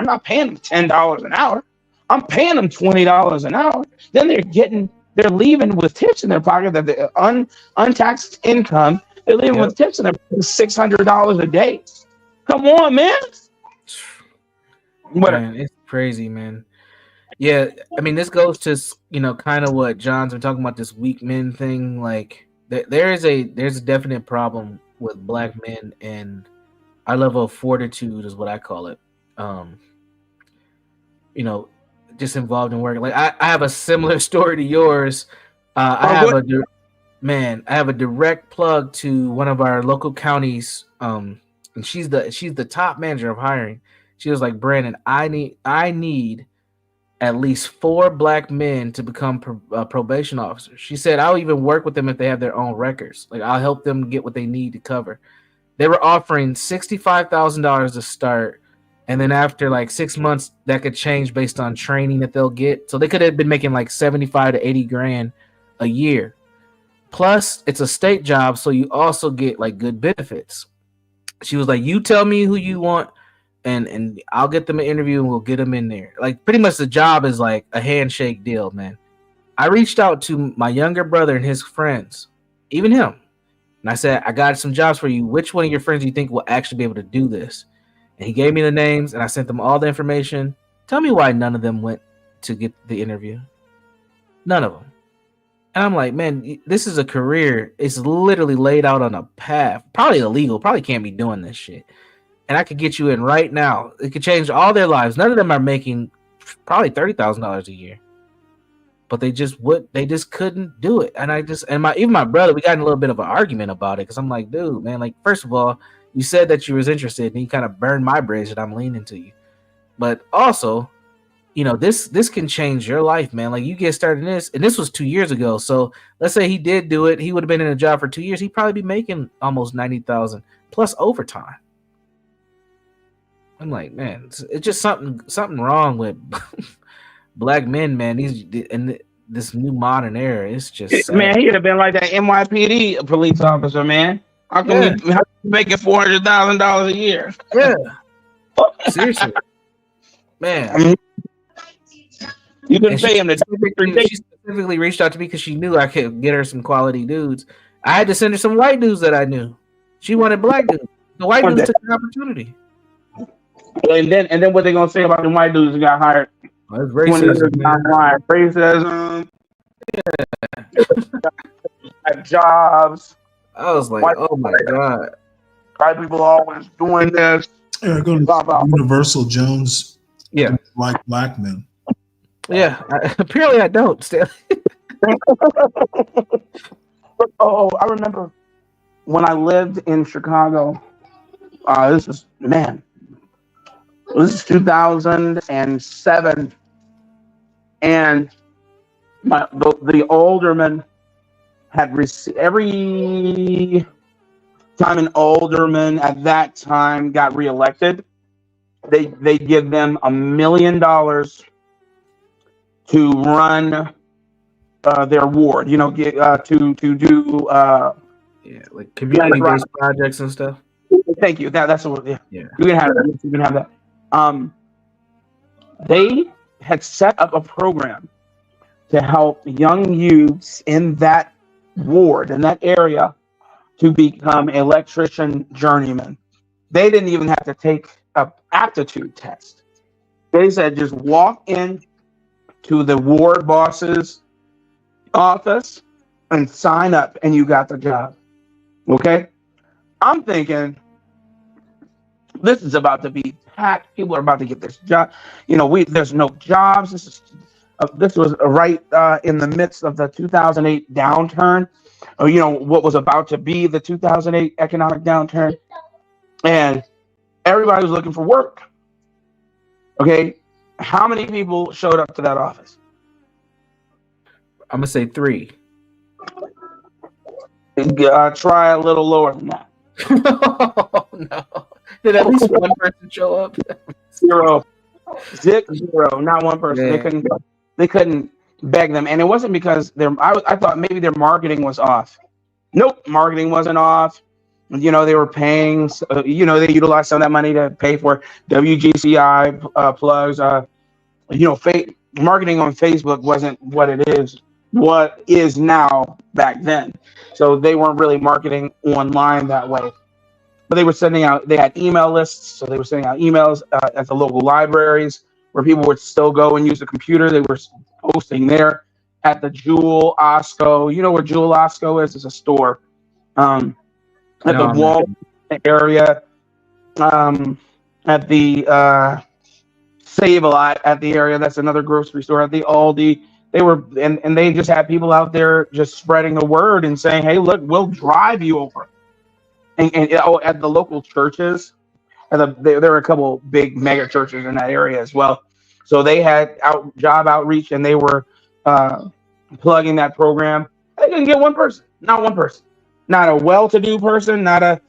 not paying them $10 an hour. I'm paying them $20 an hour. Then they're leaving with tips in their pocket that the untaxed income. They're leaving with tips in their pocket, $600 a day. Come on, man. Man, it's crazy, man. Yeah, I mean, this goes to kind of what John's been talking about, this weak men thing. Like, there's a definite problem with Black men, and our level of fortitude is what I call it. Just involved in work. Like, I have a similar story to yours. I have a direct plug to one of our local counties. And she's the top manager of hiring. She was like, Brandon, I need at least 4 Black men to become probation officers. She said, I'll even work with them if they have their own records. Like, I'll help them get what they need to cover. They were offering $65,000 to start. And then after like 6 months, that could change based on training that they'll get. So they could have been making like 75 to 80 grand a year. Plus, it's a state job, so you also get like good benefits. She was like, "You tell me who you want, and I'll get them an interview, and we'll get them in there." Like, pretty much the job is like a handshake deal, man. I reached out to my younger brother and his friends, even him, and I said, "I got some jobs for you. Which one of your friends do you think will actually be able to do this?" And he gave me the names, and I sent them all the information. Tell me why none of them went to get the interview. None of them. And I'm like, man, this is a career. It's literally laid out on a path. Probably illegal. Probably can't be doing this shit. And I could get you in right now. It could change all their lives. None of them are making probably $30,000 a year. But they just couldn't do it. And even my brother, we got in a little bit of an argument about it because I'm like, dude, man, like, first of all, you said that you was interested and you kind of burned my bridge and I'm leaning to you. But also, you know, this can change your life, man. Like, you get started in this, and this was 2 years ago. So let's say he did do it, he would have been in a job for 2 years. He'd probably be making almost 90,000 plus overtime. I'm like, man, it's just something wrong with black men, man. In this new modern era, it's just sad. Man, he would have been like that NYPD police officer, man. How come you making $400,000 a year? Yeah, seriously, man. I mean, you couldn't pay him to. She specifically reached out to me because she knew I could get her some quality dudes. I had to send her some white dudes that I knew. She wanted black dudes. The white dudes took the opportunity. And then what they gonna say about the white dudes who got hired? Well, it's racism. Racism. Yeah. Jobs. I was like, oh my god. White people always doing this. Yeah, go to Universal Jones. Yeah, like black men. Yeah, apparently I don't. Stanley. Oh, I remember when I lived in Chicago. This is 2007, and the alderman had received every time an alderman at that time got reelected, they give them $1 million to run their ward. You know, to do like community-based projects and stuff. Thank you. That's what. Yeah. Yeah. You can have that. You can have that. They had set up a program to help young youths in that ward, in that area, to become electrician journeymen. They didn't even have to take an aptitude test. They said just walk in to the ward boss's office and sign up, and you got the job. Okay? I'm thinking this is about to be packed. People are about to get this job. You know, there's no jobs. This was right in the midst of the 2008 downturn. You know, what was about to be the 2008 economic downturn, and everybody was looking for work. Okay, how many people showed up to that office? I'm gonna say 3. Try a little lower than that. Oh, no. Did at least one person show up? 0. Not one person. Yeah. They couldn't beg them, and it wasn't because I thought maybe their marketing was off. Nope, marketing wasn't off. You know, they were paying. You know, they utilized some of that money to pay for WGCI plugs. You know, marketing on Facebook wasn't what it is. What is now back then. So they weren't really marketing online that way. But they were they had email lists. So they were sending out emails at the local libraries where people would still go and use the computer. They were posting there at the Jewel Osco. You know where Jewel Osco is? It's a store. At the Wall area. At the Save-A-Lot at the area. That's another grocery store. At the Aldi. They were, and they just had people out there just spreading the word and saying, "Hey, look, we'll drive you over." And at the local churches, there were a couple big mega churches in that area as well. So they had job outreach, and they were plugging that program. They couldn't get one person, not one person, not a well-to-do person, not a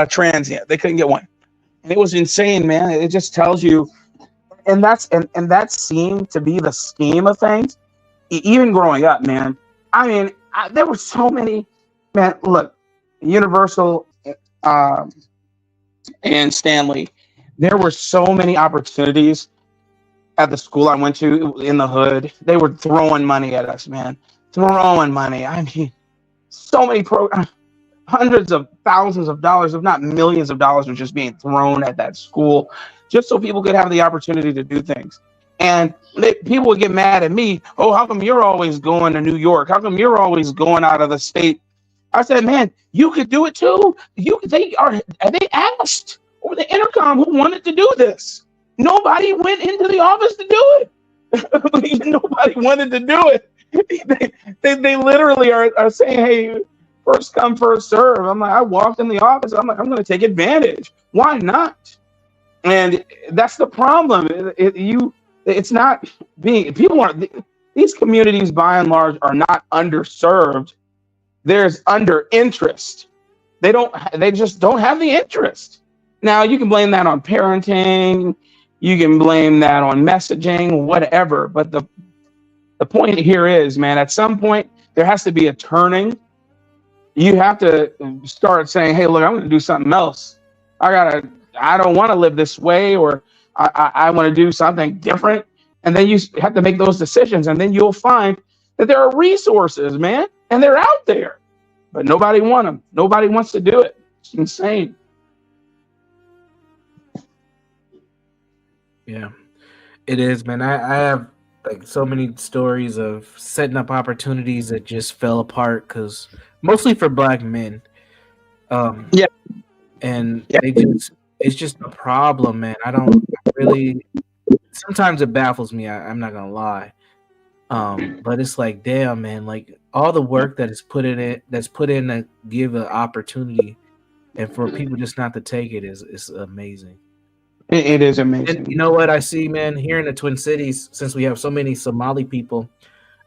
transient. They couldn't get one, and it was insane, man. It just tells you. And that seemed to be the scheme of things. Even growing up, man, I mean, there were so many. Man, look, Universal and Stanley. There were so many opportunities at the school I went to in the hood. They were throwing money at us, man. Throwing money. I mean, so many hundreds of thousands of dollars, if not millions of dollars, were just being thrown at that school, just so people could have the opportunity to do things. And people would get mad at me. Oh, how come you're always going to New York? How come you're always going out of the state? I said, man, you could do it too. They asked over the intercom who wanted to do this. Nobody went into the office to do it. Nobody wanted to do it. They literally are saying, hey, first come, first serve. I'm like, I walked in the office. I'm like, I'm going to take advantage. Why not? And that's the problem. It's not being, people are, these communities by and large are not underserved. There's under interest. They just don't have the interest. Now you can blame that on parenting. You can blame that on messaging, whatever. But the point here is, man, at some point there has to be a turning. You have to start saying, hey, look, I'm going to do something else. I don't want to live this way, or I want to do something different. And then you have to make those decisions. And then you'll find that there are resources, man, and they're out there, but nobody wants them. Nobody wants to do it. It's insane. Yeah, it is, man. I have like so many stories of setting up opportunities that just fell apart because mostly for Black men. Yeah, and it's just a problem, man. I don't really. Sometimes it baffles me. I'm not gonna lie. But it's like, damn, man, like all the work that is put in to give an opportunity, and for people just not to take it is amazing. It is amazing. And you know what I see, man, here in the Twin Cities, since we have so many Somali people,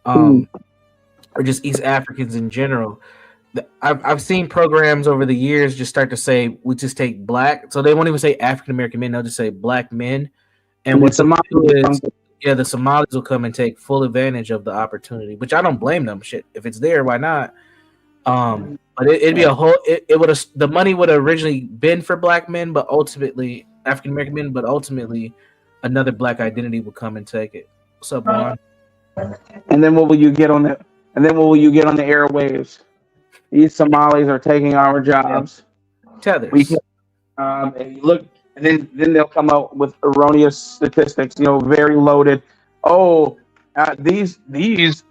or just East Africans in general, I've seen programs over the years just start to say we just take Black, so they won't even say African American men; they'll just say Black men. And what the Somalis will come and take full advantage of the opportunity, which I don't blame them. Shit, if it's there, why not? But it'd be a whole. It would have, the money would have originally been for Black men, but ultimately African American men, but ultimately another Black identity will come and take it. What's up, Juan? And then what will you get on the? And then what will you get on the airwaves? These Somalis are taking our jobs. Tethers. And you look. And then they'll come out with erroneous statistics, very loaded. Oh, these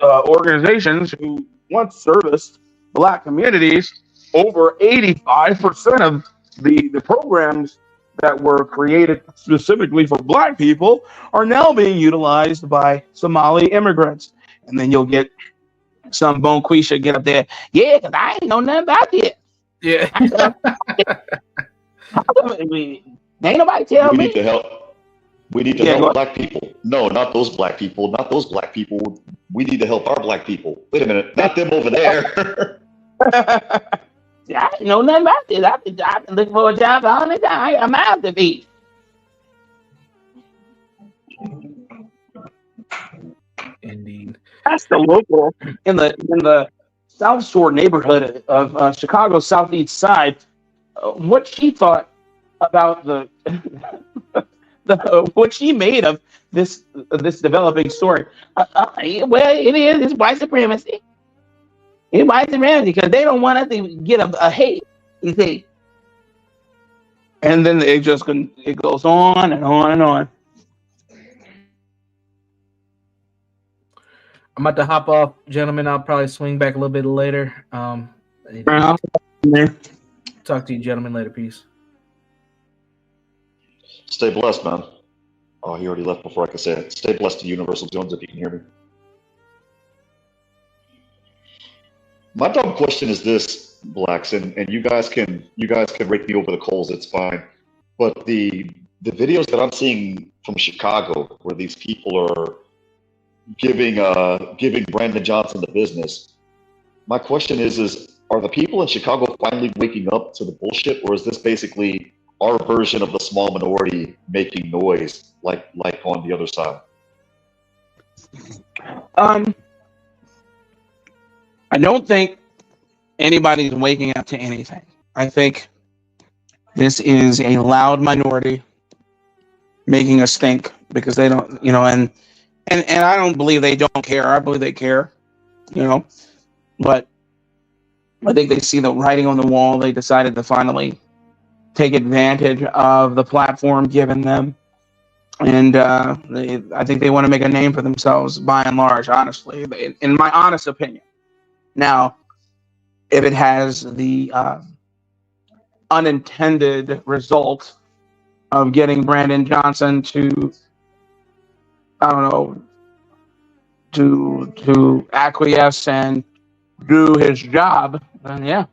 organizations who once serviced Black communities, over 85% of the programs that were created specifically for Black people are now being utilized by Somali immigrants. And then you'll get some Bonquisha get up there. Yeah, because I ain't know nothing about it. Yeah. Ain't nobody tell me. We need to help. We need to help Black people. No, not those Black people. Not those Black people. We need to help our Black people. Wait a minute, not them over there. Yeah, I know nothing about this. I've been looking for a job all the time. I'm out to be. Indeed. That's the local in the South Shore neighborhood of Chicago's southeast side. What she thought about what she made of this developing story. Well, it is. It's white supremacy. It's white supremacy because they don't want us to get a hate. You see. And then it goes on and on and on. I'm about to hop off, gentlemen. I'll probably swing back a little bit later. Talk to you, gentlemen, later. Peace. Stay blessed, man. Oh, he already left before I could say it. Stay blessed to Universal Jones if you can hear me. My dumb question is this, Blacks, and you guys can rake me over the coals. It's fine, but the videos that I'm seeing from Chicago, where these people are giving Brandon Johnson the business. My question is are the people in Chicago finally waking up to the bullshit, or is this basically our version of the small minority making noise, like on the other side? I don't think anybody's waking up to anything. I think this is a loud minority making us think because they don't, and I don't believe they don't care. I believe they care, but I think they see the writing on the wall. They decided to finally take advantage of the platform given them. And I think they want to make a name for themselves by and large, honestly, in my honest opinion. Now, if it has the unintended result of getting Brandon Johnson to, I don't know, to acquiesce and do his job, then yeah,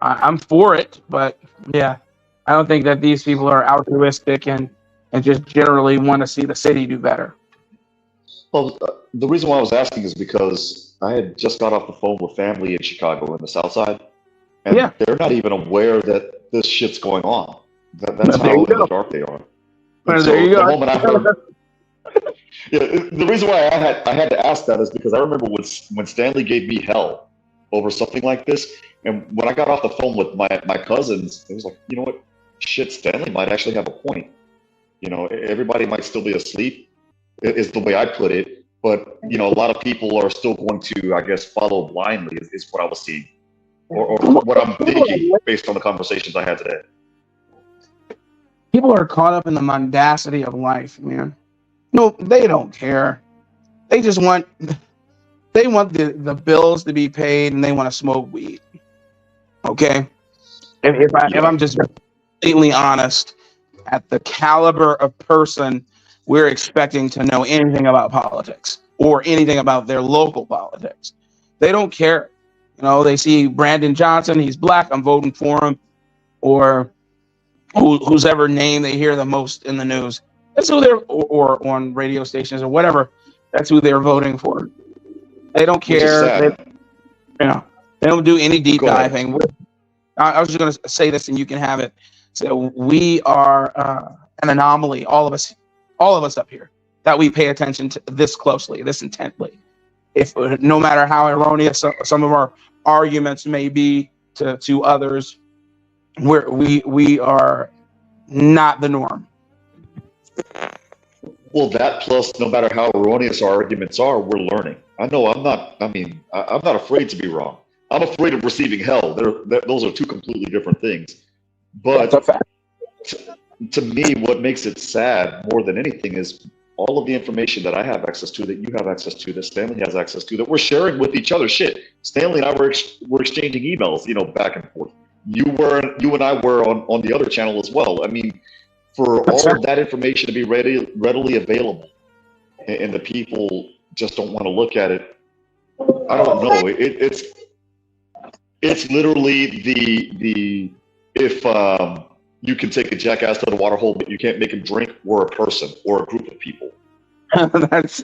I'm for it. But yeah, I don't think that these people are altruistic and just generally want to see the city do better. Well, the reason why I was asking is because I had just got off the phone with family in Chicago in the South Side, and they're not even aware that this shit's going on. That's how in the dark they are. And so the moment I heard, the reason why I had to ask that is because I remember when Stanley gave me hell over something like this, and when I got off the phone with my cousins, it was like, you know what, shit, Stanley might actually have a point. Everybody might still be asleep, is the way I put it. But, a lot of people are still going to, I guess, follow blindly is what I was seeing. Or what I'm thinking based on the conversations I had today. People are caught up in the mundacity of life, man. No, they don't care. They just want the bills to be paid and they want to smoke weed. Okay? If I'm just completely honest, at the caliber of person we're expecting to know anything about politics or anything about their local politics. They don't care. They see Brandon Johnson, he's black, I'm voting for him, or whose ever name they hear the most in the news. That's who they're, or on radio stations or whatever, that's who they're voting for. They don't care. They don't do any deep diving. I was just going to say this and you can have it. So we are an anomaly, all of us up here, that we pay attention to this closely, this intently. If no matter how erroneous some of our arguments may be to others, we are not the norm. Well, that plus no matter how erroneous our arguments are, we're learning. I'm not afraid to be wrong. I'm afraid of receiving hell. Those are two completely different things. But to me, what makes it sad more than anything is all of the information that I have access to, that you have access to, that Stanley has access to, that we're sharing with each other. Shit, Stanley and I were exchanging emails, back and forth. You and I were on the other channel as well. I mean, for all of that information to be readily available, and the people just don't want to look at it. I don't know. It's literally the if you can take a jackass to the water hole, but you can't make him drink, or a person or a group of people. That's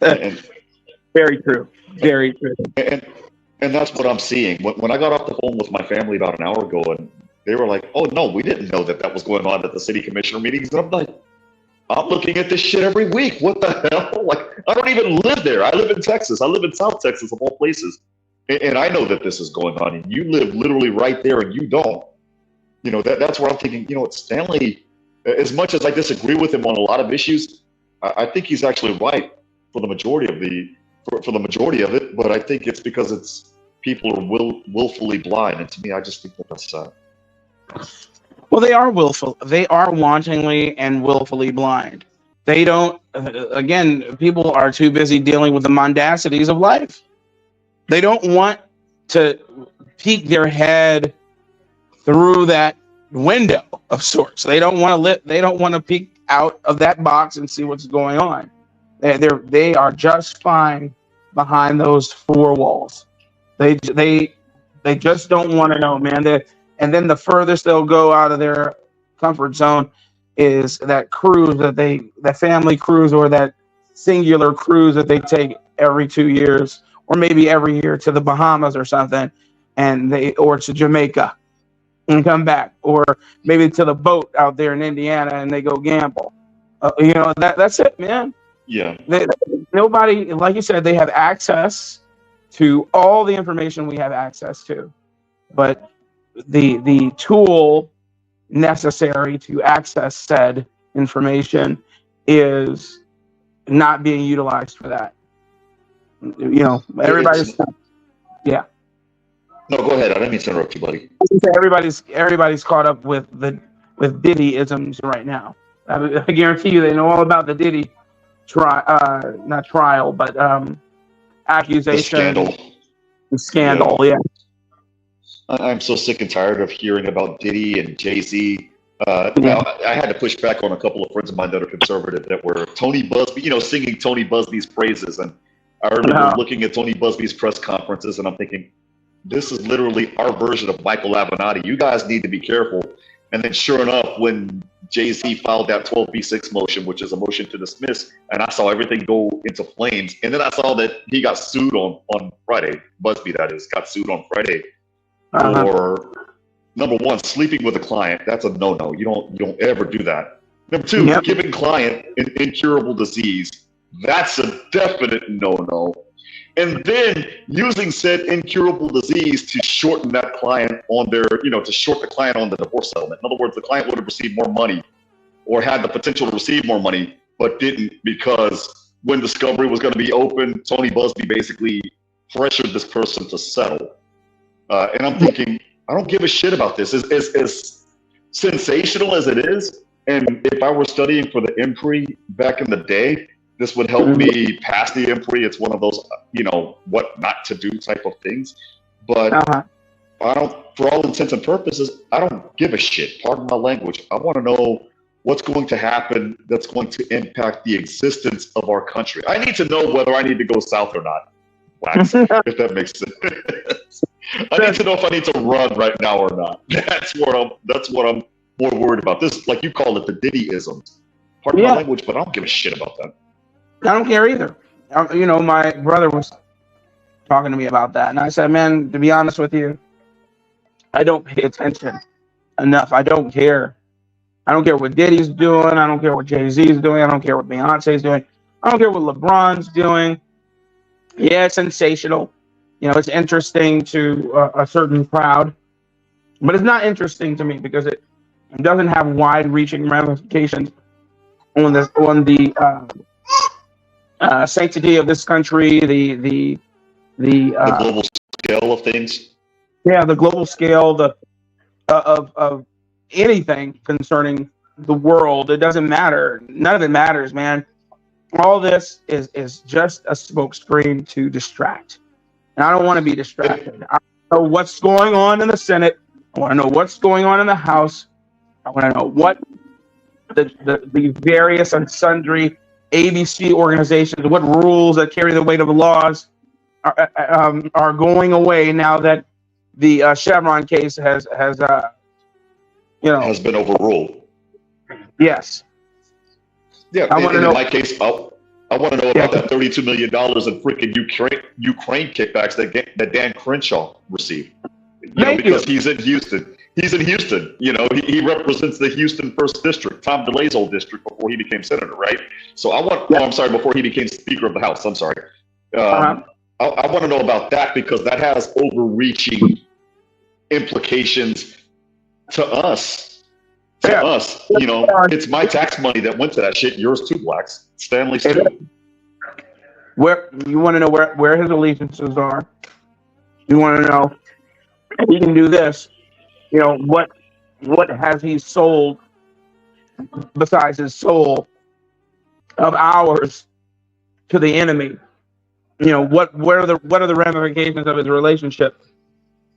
very true. Very true. And that's what I'm seeing. When I got off the phone with my family about an hour ago, and they were like, "Oh no, we didn't know that was going on at the city commissioner meetings." And I'm like, "I'm looking at this shit every week. What the hell? Like, I don't even live there. I live in Texas. I live in South Texas, of all places, and I know that this is going on. And you live literally right there, and you don't. That's where I'm thinking. Stanley, as much as I disagree with him on a lot of issues, I think he's actually right for the majority of for the majority of it. But I think it's because people are willfully blind, and to me, I just think that's sad. Well, they are willful. They are wantonly and willfully blind. They don't. Again, people are too busy dealing with the mondacities of life. They don't want to peek their head through that window of sorts. They don't want to They don't want to peek out of that box and see what's going on. They are just fine behind those four walls. They just don't want to know, man. And then the furthest they'll go out of their comfort zone is that cruise that family cruise, or that singular cruise that they take every 2 years, or maybe every year, to the Bahamas or something, or to Jamaica and come back, or maybe to the boat out there in Indiana and they go gamble. That's it, man. Yeah. Nobody, like you said, they have access to all the information we have access to, but the tool necessary to access said information is not being utilized for that. You know, everybody's yeah. No, go ahead. I didn't mean to interrupt you, buddy. Everybody's caught up with Diddy-isms right now. I guarantee you they know all about the Diddy not trial, but accusation. The scandal, yeah. I'm so sick and tired of hearing about Diddy and Jay-Z. Now, I had to push back on a couple of friends of mine that are conservative that were Tony Busby, singing Tony Busby's praises. And I remember looking at Tony Busby's press conferences, and I'm thinking, this is literally our version of Michael Avenatti. You guys need to be careful. And then sure enough, when Jay-Z filed that 12B6 motion, which is a motion to dismiss, and I saw everything go into flames. And then I saw that he got sued on Friday. Busby, that is, got sued on Friday for, number one, sleeping with a client. That's a no-no. You don't ever do that. Number two, giving client an incurable disease. That's a definite no-no. And then using said incurable disease to shorten that client on their, to short the client on the divorce settlement. In other words, the client would have received more money or had the potential to receive more money, but didn't, because when discovery was going to be open, Tony Busby basically pressured this person to settle. And I'm thinking, I don't give a shit about this. As sensational as it is, and if I were studying for the IMPRI back in the day, this would help me pass the IMPRI. It's one of those, what not to do type of things. But I don't, for all intents and purposes, I don't give a shit. Pardon my language. I want to know what's going to happen that's going to impact the existence of our country. I need to know whether I need to go south or not. Wax, if that makes sense. I need to know if I need to run right now or not. That's what I'm more worried about. This, like you call it, the Diddy-isms. Pardon my language, but I don't give a shit about that. I don't care either. My brother was talking to me about that, and I said, man, to be honest with you, I don't pay attention enough. I don't care. I don't care what Diddy's doing. I don't care what Jay-Z's doing. I don't care what Beyonce's doing. I don't care what LeBron's doing. Yeah, it's sensational. It's interesting to a certain crowd, but it's not interesting to me because it doesn't have wide-reaching ramifications on the sanctity of this country, the global scale of things. Yeah, the global scale, of anything concerning the world. It doesn't matter. None of it matters, man. All this is just a smokescreen to distract. And I don't want to be distracted. I know what's going on in the Senate. I want to know what's going on in the House. I want to know what the various and sundry ABC organizations, what rules that carry the weight of the laws are going away now that the Chevron case has been overruled. Yes. Yeah. In my case, I want to know about that $32 million in freaking Ukraine kickbacks that Dan Crenshaw received. Because he's in Houston. He's in Houston. He represents the Houston 1st District, Tom DeLay's old district before he became senator, right? So before he became Speaker of the House. I'm sorry. I want to know about that because that has overreaching implications to us. It's my tax money that went to that shit. Yours too, Blacks. Stanley's too. Where you want to know where his allegiances are? You want to know if he can do this? What has he sold besides his soul of ours to the enemy? What are the ramifications of his relationship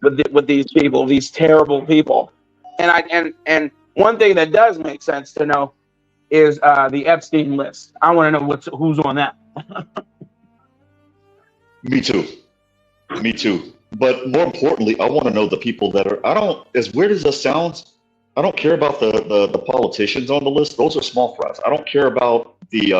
with these people, these terrible people? And one thing that does make sense to know is the Epstein list. I want to know who's on that. Me too. But more importantly, I want to know the people that are. As weird as this sounds, I don't care about the politicians on the list. Those are small fries. I don't care about the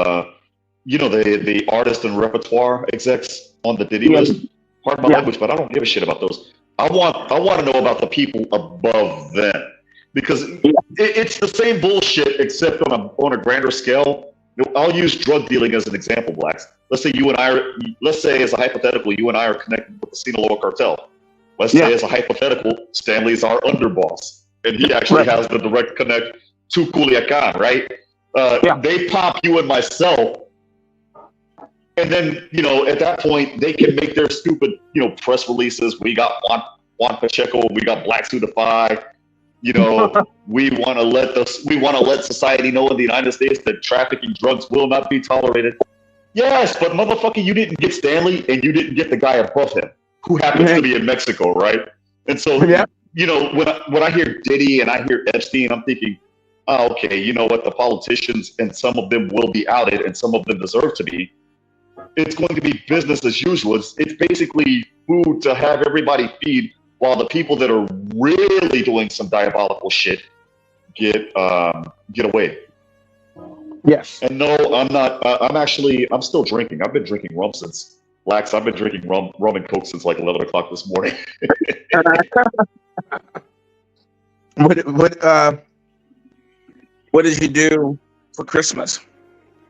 artist and repertoire execs on the Diddy list. Pardon my language, but I don't give a shit about those. I want to know about the people above them. Because it's the same bullshit, except on a grander scale. I'll use drug dealing as an example, Blacks. let's say let's say as a hypothetical, you and I are connected with the Sinaloa cartel. Let's say as a hypothetical, Stanley's our underboss, and he actually has the direct connect to Culiacan, right? They pop you and myself, and then, you know, at that point, they can make their stupid, you know, press releases. We got Juan Pacheco, we got Black Suitify. You know, we want to let society know in the United States that trafficking drugs will not be tolerated. Yes, but motherfucker, you didn't get Stanley, and you didn't get the guy above him, who happens to be in Mexico, right? And so, you know, when I hear Diddy and I hear Epstein, I'm thinking, oh, okay, you know what? The politicians, and some of them will be outed, and some of them deserve to be. It's going to be business as usual. It's basically food to have everybody feed, while the people that are really doing some diabolical shit get away. Yes. And no, I'm not. I'm still drinking. I've been drinking rum since Lax. I've been drinking rum and Coke since like 11 o'clock this morning. What did you do for Christmas?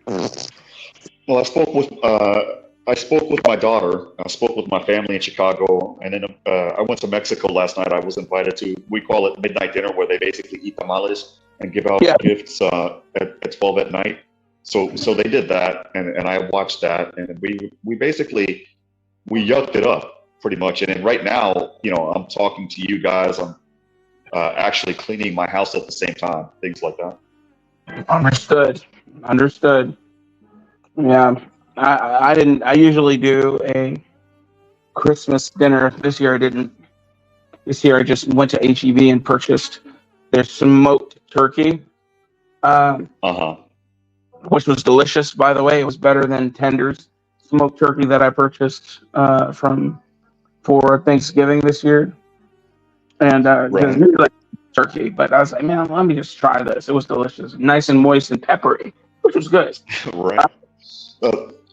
Well, I spoke with my daughter. I spoke with my family in Chicago, and then I went to Mexico last night. I was invited to, we call it midnight dinner, where they basically eat tamales and give out gifts at 12 at night. So they did that, and I watched that, and we basically yucked it up pretty much. And then right now, you know, I'm talking to you guys. I'm actually cleaning my house at the same time, things like that. Understood. Yeah, I usually do a Christmas dinner. This year I didn't. This year I just went to HEB and purchased their smoked turkey, which was delicious, by the way. It was better than Tender's smoked turkey that I purchased for Thanksgiving this year. And because we like turkey, but I was like, man, let me just try this. It was delicious, nice and moist and peppery, which was good. Right.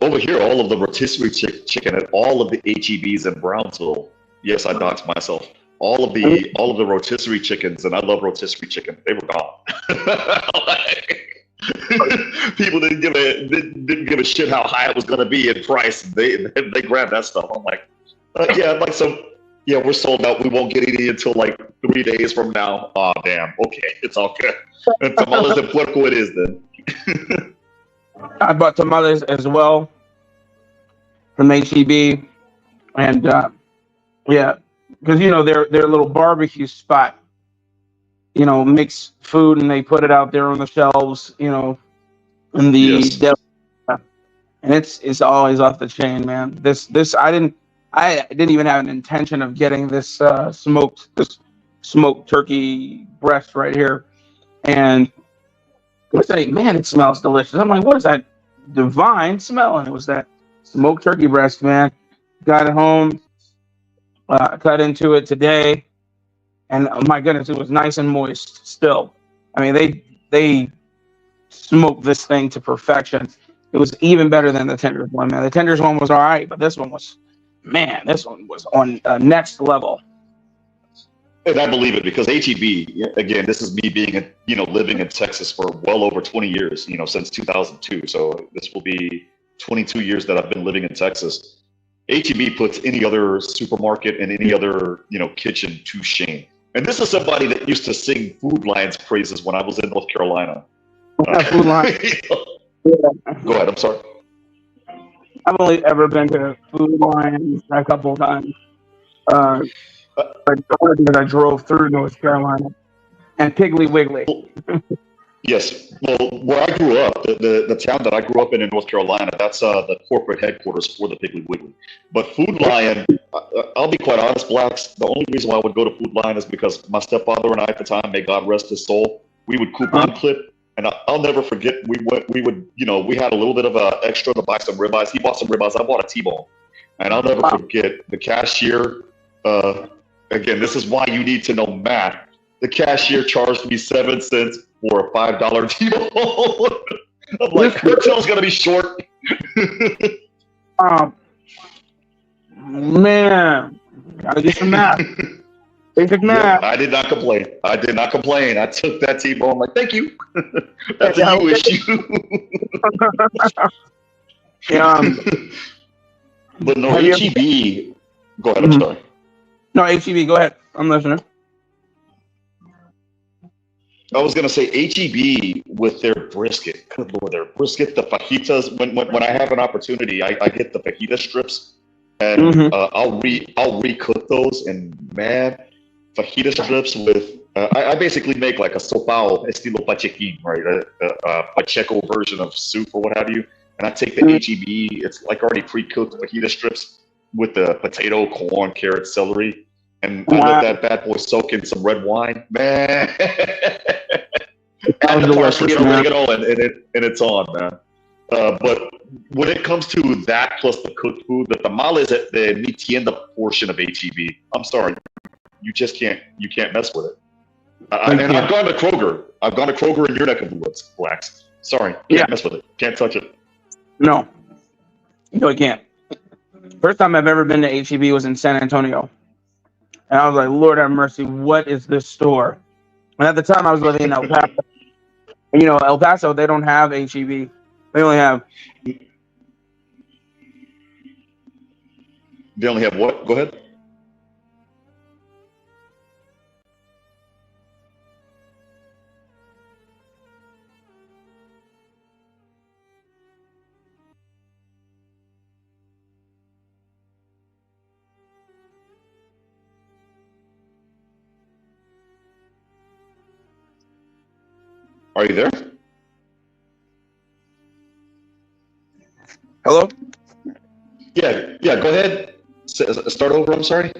Over here, all of the rotisserie chicken at all of the HEBs in Brownsville. Yes, I doxed myself. All of the rotisserie chickens, and I love rotisserie chicken. They were gone. People didn't give a shit how high it was going to be in price. They grabbed that stuff. I'm like, we're sold out. We won't get any until like 3 days from now. Oh, damn. Okay, it's all good. And tamales de puerco it is then. I bought tamales as well from HEB, and because you know their little barbecue spot, you know, mix food and they put it out there on the shelves, you know, in the and it's always off the chain, man. This I didn't even have an intention of getting this smoked turkey breast right here, and I say, man, it smells delicious. I'm like, what is that divine smell? And it was that smoked turkey breast, man. Got it home, cut into it today, and oh my goodness, it was nice and moist still. I mean, they smoked this thing to perfection. It was even better than the Tenders one, man. The Tenders one was all right, but this one was on next level. And I believe it, because HEB, again, this is me being, living in Texas for well over 20 years, since 2002. So this will be 22 years that I've been living in Texas. HEB puts any other supermarket and any other, kitchen to shame. And this is somebody that used to sing Food Lion's praises when I was in North Carolina. Food Lion. Go ahead, I'm sorry. I've only ever been to Food Lion a couple of times. I drove through North Carolina and Piggly Wiggly. Yes. Well, where I grew up, the town that I grew up in North Carolina, that's the corporate headquarters for the Piggly Wiggly. But Food Lion, I'll be quite honest, Blacks, the only reason why I would go to Food Lion is because my stepfather and I at the time, may God rest his soul, we would coupon clip. And I'll never forget, we had a little bit of extra to buy some ribeyes. He bought some ribeyes, I bought a T-bone. And I'll never forget the cashier. Again, this is why you need to know math. The cashier charged me 7 cents for a $5 T-bone. I'm like, her till's gonna be short. Man, gotta do some math. Basic math. Yeah, I did not complain. I took that T-bone. I'm like, thank you. That's a you issue. But no, Have you ever- HEB. Go ahead. I'm sorry. No, HEB. Go ahead. I'm listening. I was gonna say HEB with their brisket. Good lord, their brisket, the fajitas. When I have an opportunity, I get the fajita strips, and I'll recook those. And man, fajita strips with I basically make like a sopao estilo pachequín, right? A Pacheco version of soup or what have you. And I take the HEB. It's like already pre-cooked fajita strips with the potato, corn, carrot, celery. And I let that bad boy soak in some red wine, man. And the parsley and oregano, and it's on, man. But when it comes to that plus the cooked food, the tamales at the mi tienda portion of HEB, I'm sorry, you can't mess with it. And I've gone to Kroger. I've gone to Kroger in your neck of the woods, Blacks. Sorry, can't mess with it. Can't touch it. No, I can't. First time I've ever been to HEB was in San Antonio. And I was like, Lord have mercy, what is this store? And at the time I was living in El Paso. And El Paso, they don't have HEB. They only have... They only have what? Go ahead. Are you there? Hello? Yeah, go ahead. Start over, I'm sorry.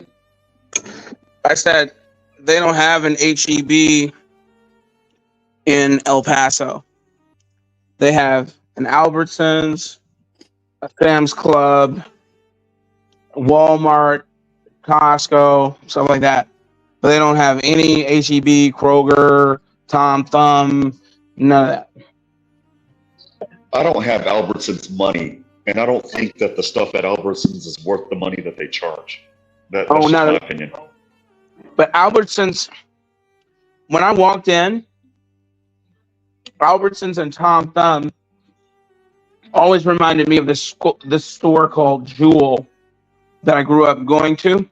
I said they don't have an HEB in El Paso. They have an Albertsons, a Sam's Club, Walmart, Costco, stuff like that. But they don't have any HEB, Kroger, Tom Thumb, none of that. I don't have Albertsons money, and I don't think that the stuff at Albertsons is worth the money that they charge. That's just my opinion. But Albertsons, when I walked in, Albertsons and Tom Thumb always reminded me of this store called Jewel that I grew up going to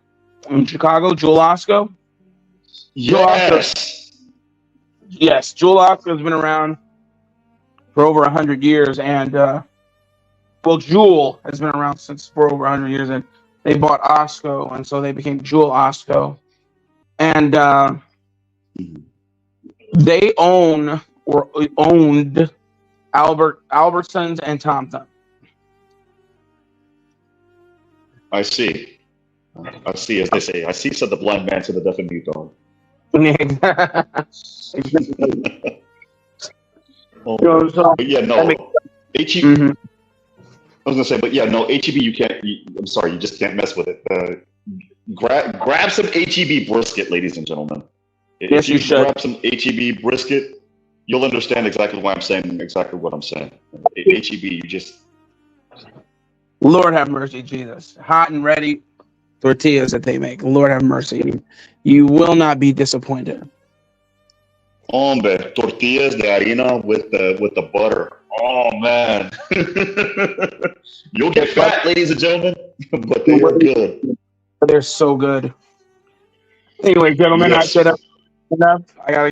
in Chicago, Jewel Osco. Yes. Yes, Jewel Osco has been around for over 100 years, and Jewel has been around for over 100 years, and they bought Osco, and so they became Jewel Osco, and they owned Albertsons and Tom Thumb. I see, as they say. I see, said the blind man to the deaf and mute dog. But yeah, no. HEB. I was gonna say, but yeah, no. HEB, you can't. I'm sorry, you just can't mess with it. Grab some HEB brisket, ladies and gentlemen. Yes, you should. Grab some HEB brisket. You'll understand exactly why I'm saying exactly what I'm saying. HEB, you just. Lord have mercy, Jesus. Hot and ready tortillas that they make. Lord have mercy. You will not be disappointed. Hombre, tortillas de harina with the butter. Oh man. You'll get fat, ladies and gentlemen, but they are good. They're so good. Anyway, gentlemen, Yes. I said enough. I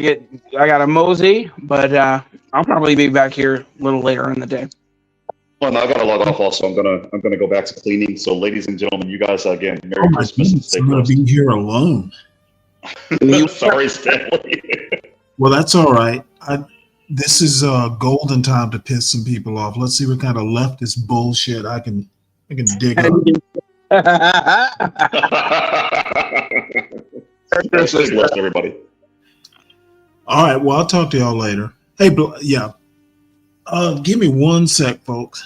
gotta mosey, but I'll probably be back here a little later in the day. Well, no, I gotta log off also. I'm gonna go back to cleaning. So, ladies and gentlemen, you guys again, Merry Christmas and stay I'm gonna blessed. be here alone. Sorry, Stanley. Well, that's all right. This is golden time to piss some people off. Let's see what kind of leftist bullshit I can dig up. Stay blessed, everybody. All right. Well, I'll talk to y'all later. Hey, yeah. Give me 1 sec, folks.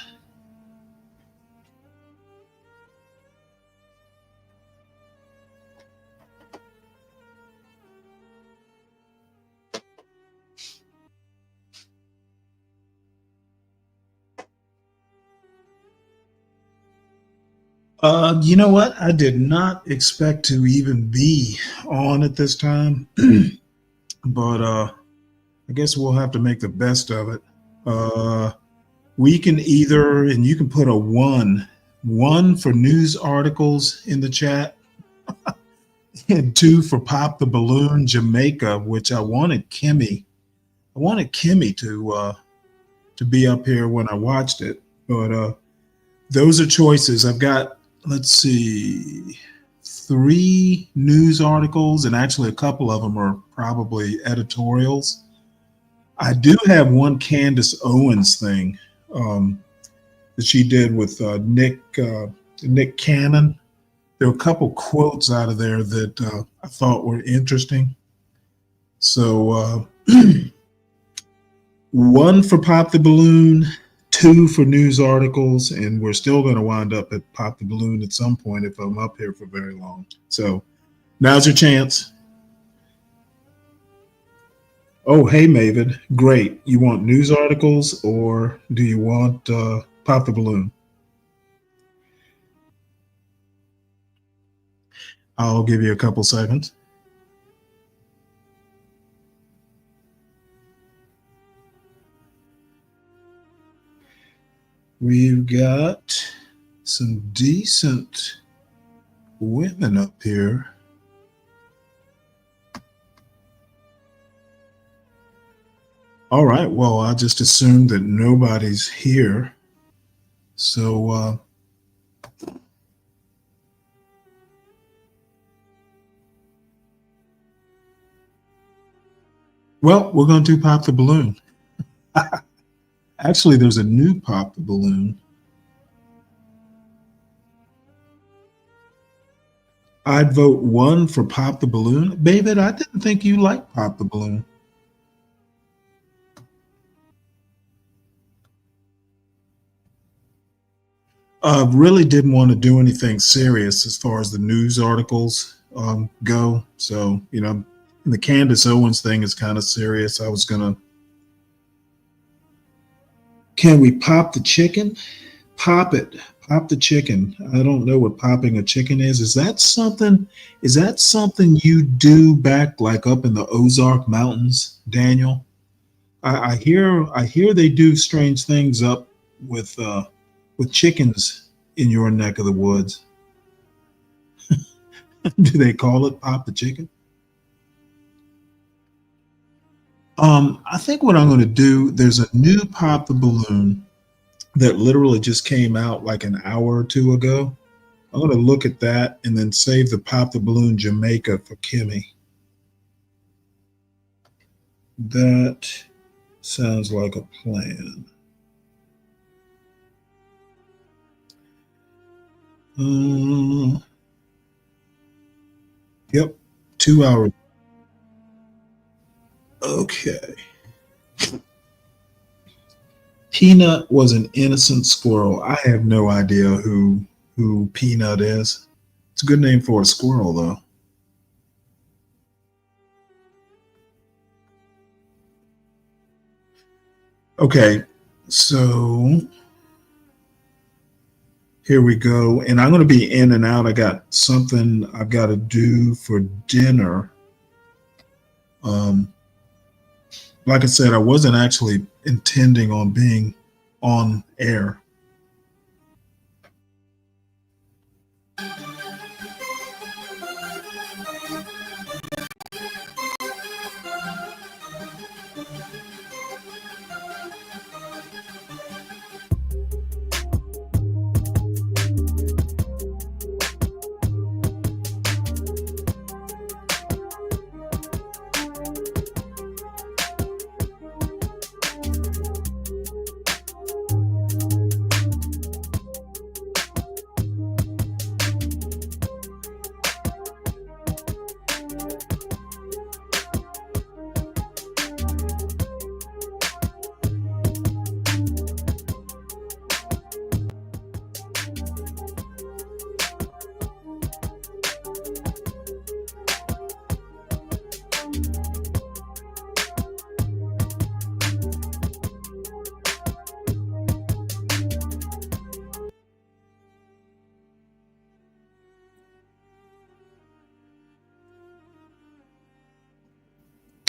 You know what? I did not expect to even be on at this time, but I guess we'll have to make the best of it. We can either, and you can put a one for news articles in the chat, and 2 for Pop the Balloon Jamaica, which I wanted Kimmy to be up here when I watched it, but those are choices. I've got, let's see, 3 news articles, and actually a couple of them are probably editorials. I do have one Candace Owens thing that she did with Nick Cannon. There were a couple quotes out of there that I thought were interesting. So 1 for Pop the Balloon, 2 for news articles, and we're still going to wind up at Pop the Balloon at some point if I'm up here for very long. So now's your chance. Oh, hey, Maven. Great. You want news articles or do you want Pop the Balloon? I'll give you a couple seconds. We've got some decent women up here. All right, well, I just assumed that nobody's here. So, well, we're going to do Pop the Balloon. Actually, there's a new Pop the Balloon. I'd vote 1 for Pop the Balloon. David, I didn't think you liked Pop the Balloon. Really didn't want to do anything serious as far as the news articles go. So, you know, the Candace Owens thing is kind of serious. I was going to, can we pop the chicken? Pop it. Pop the chicken. I don't know what popping a chicken is. Is that something you do back like up in the Ozark Mountains, Daniel? I hear they do strange things up with chickens in your neck of the woods. Do they call it pop the chicken? I think what I'm going to do, there's a new Pop the Balloon that literally just came out like an hour or 2 ago. I'm going to look at that and then save the Pop the Balloon Jamaica for Kimmy. That sounds like a plan. Yep, 2 hours. Okay. Peanut was an innocent squirrel. I have no idea who Peanut is. It's a good name for a squirrel, though. Okay, so here we go. And I'm going to be in and out. I got something I've got to do for dinner. Like I said, I wasn't actually intending on being on air.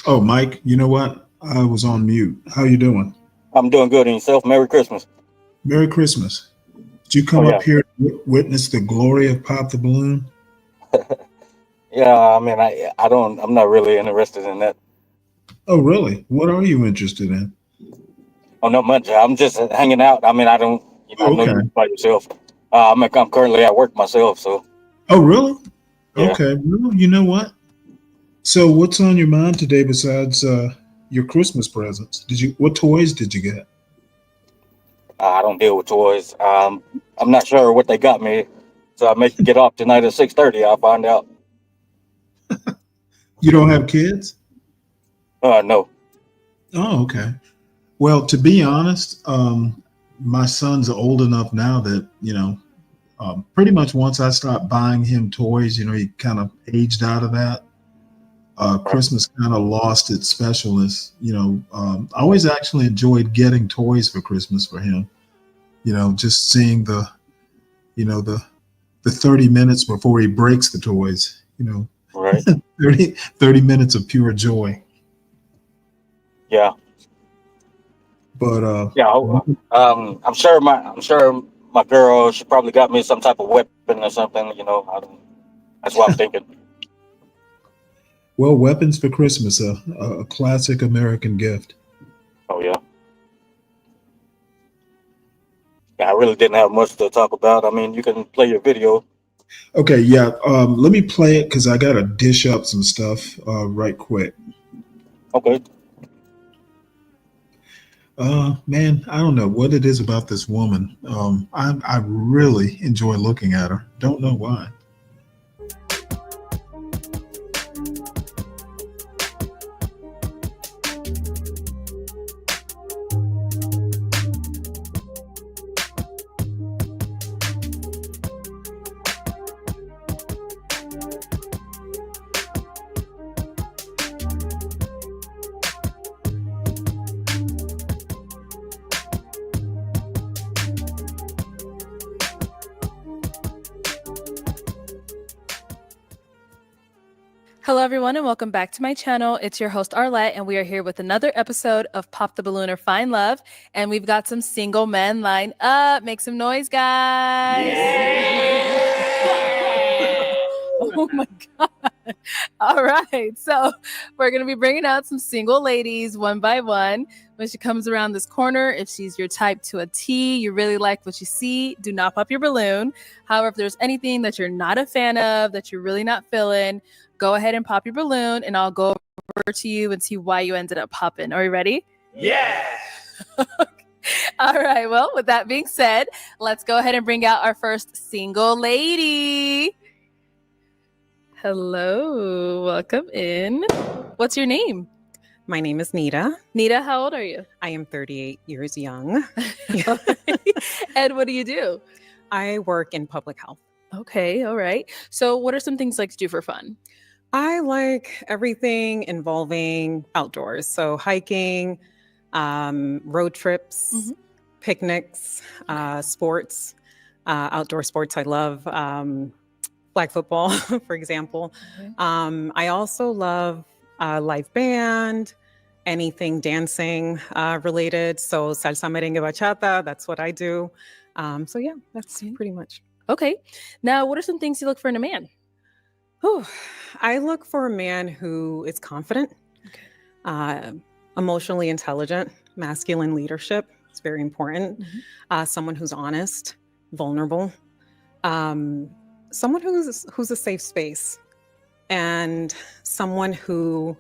Oh, Mike, you know what? I was on mute. How you doing? I'm doing good. And yourself? Merry Christmas. Merry Christmas. Did you come Oh, yeah. up here to witness the glory of Pop the Balloon? Yeah, I mean, I'm not really interested in that. Oh, really? What are you interested in? Oh, not much. I'm just hanging out. I mean, I know Okay. you by yourself. I'm currently at work myself, so. Oh, really? Yeah. Okay. Well, you know what? So what's on your mind today besides your Christmas presents? What toys did you get? I don't deal with toys. I'm not sure what they got me, so I may get off tonight at 6:30. I'll find out. You don't have kids? No. Oh, okay. Well, to be honest, my son's old enough now that, pretty much once I stopped buying him toys, he kind of aged out of that. Christmas kind of lost its specialness. I always actually enjoyed getting toys for Christmas for him. Just seeing the 30 minutes before he breaks the toys, Right. 30 minutes of pure joy. Yeah. But yeah, I'm sure my girl, she probably got me some type of weapon or something. That's what I'm thinking. Well, weapons for Christmas, a classic American gift. Oh yeah. Yeah, I really didn't have much to talk about. I mean, you can play your video. Okay, yeah. Let me play it because I got to dish up some stuff right quick. Okay. Man, I don't know what it is about this woman. I really enjoy looking at her. Don't know why. Hello, everyone, and welcome back to my channel. It's your host, Arlette, and we are here with another episode of Pop the Balloon or Find Love. And we've got some single men lined up. Make some noise, guys. Oh, my God. All right. So we're going to be bringing out some single ladies one by one. When she comes around this corner, if she's your type to a T, you really like what you see, do not pop your balloon. However, if there's anything that you're not a fan of, that you're really not feeling, go ahead and pop your balloon, and I'll go over to you and see why you ended up popping. Are you ready? Yeah. All right. Well, with that being said, let's go ahead and bring out our first single lady. Hello. Welcome in. What's your name? My name is Nita. Nita, how old are you? I am 38 years young. And what do you do? I work in public health. Okay. All right. So what are some things you like to do for fun? I like everything involving outdoors. So hiking, road trips, picnics, sports, outdoor sports. I love flag football, for example. I also love live band, anything dancing related. So salsa, merengue, bachata, that's what I do. So yeah, that's pretty much. Okay. Now, what are some things you look for in a man? I look for a man who is confident, emotionally intelligent, masculine leadership. It's very important. Someone who's honest, vulnerable, someone who's a safe space, and someone who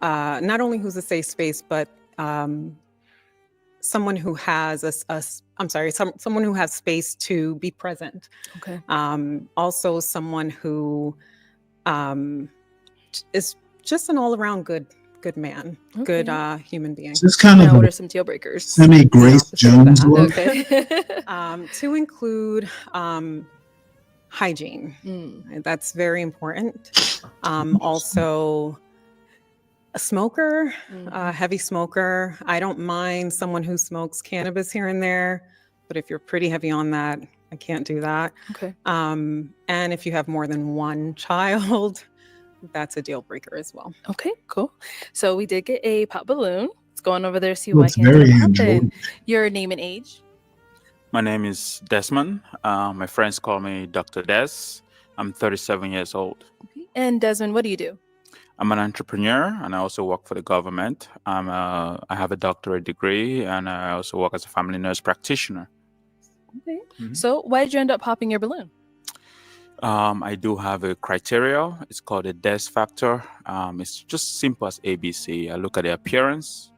not only who's a safe space, but someone who has someone who has space to be present. Okay. Also someone who is just an all-around good man, good human being. So it's kind of what are some deal breakers? Semi-Grace Jones look. Okay. To include hygiene. That's very important. Also a smoker, a heavy smoker. I don't mind someone who smokes cannabis here and there, but if you're pretty heavy on that, I can't do that. Okay. And if you have more than one child, that's a deal breaker as well. Okay, cool. So we did get a pop balloon Let's go on over there, see who Looks I can very pop in. enjoyable. Your name and age. My name is Desmond. My friends call me Dr. Des. I'm 37 years old. And Desmond, what do you do? I'm an entrepreneur and I also work for the government. I have a doctorate degree and I also work as a family nurse practitioner. Okay. So why did you end up popping your balloon? I do have a criteria. It's called a Des factor. It's just simple as ABC. I look at the appearance,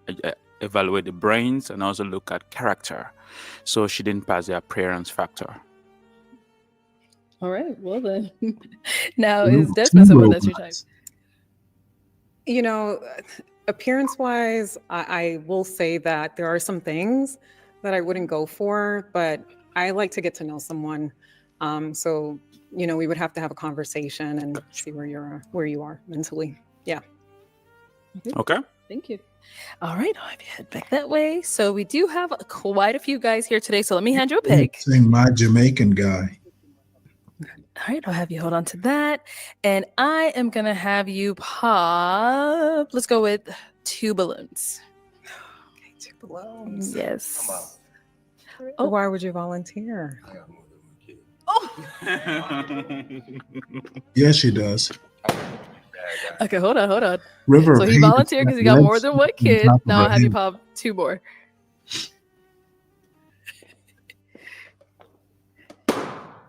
I evaluate the brains, and also look at character. So she didn't pass the appearance factor. All right. Well then. Now is Desmond someone that's your type? You know, appearance-wise, I will say that there are some things that I wouldn't go for, but I like to get to know someone. So, you know, we would have to have a conversation and see where you are mentally. Yeah. Okay. Thank you. All right, I'll have you head back that way. So we do have quite a few guys here today. So let me hand you a pick. Saying my Jamaican guy. All right, I'll have you hold on to that. And I am going to have you pop. Let's go with 2 balloons. Okay, 2 balloons. Yes. Oh, why would you volunteer? Yes, she does. Okay, hold on. River So he volunteered because he got more than 1 kid. Now I'll have you pop 2 more.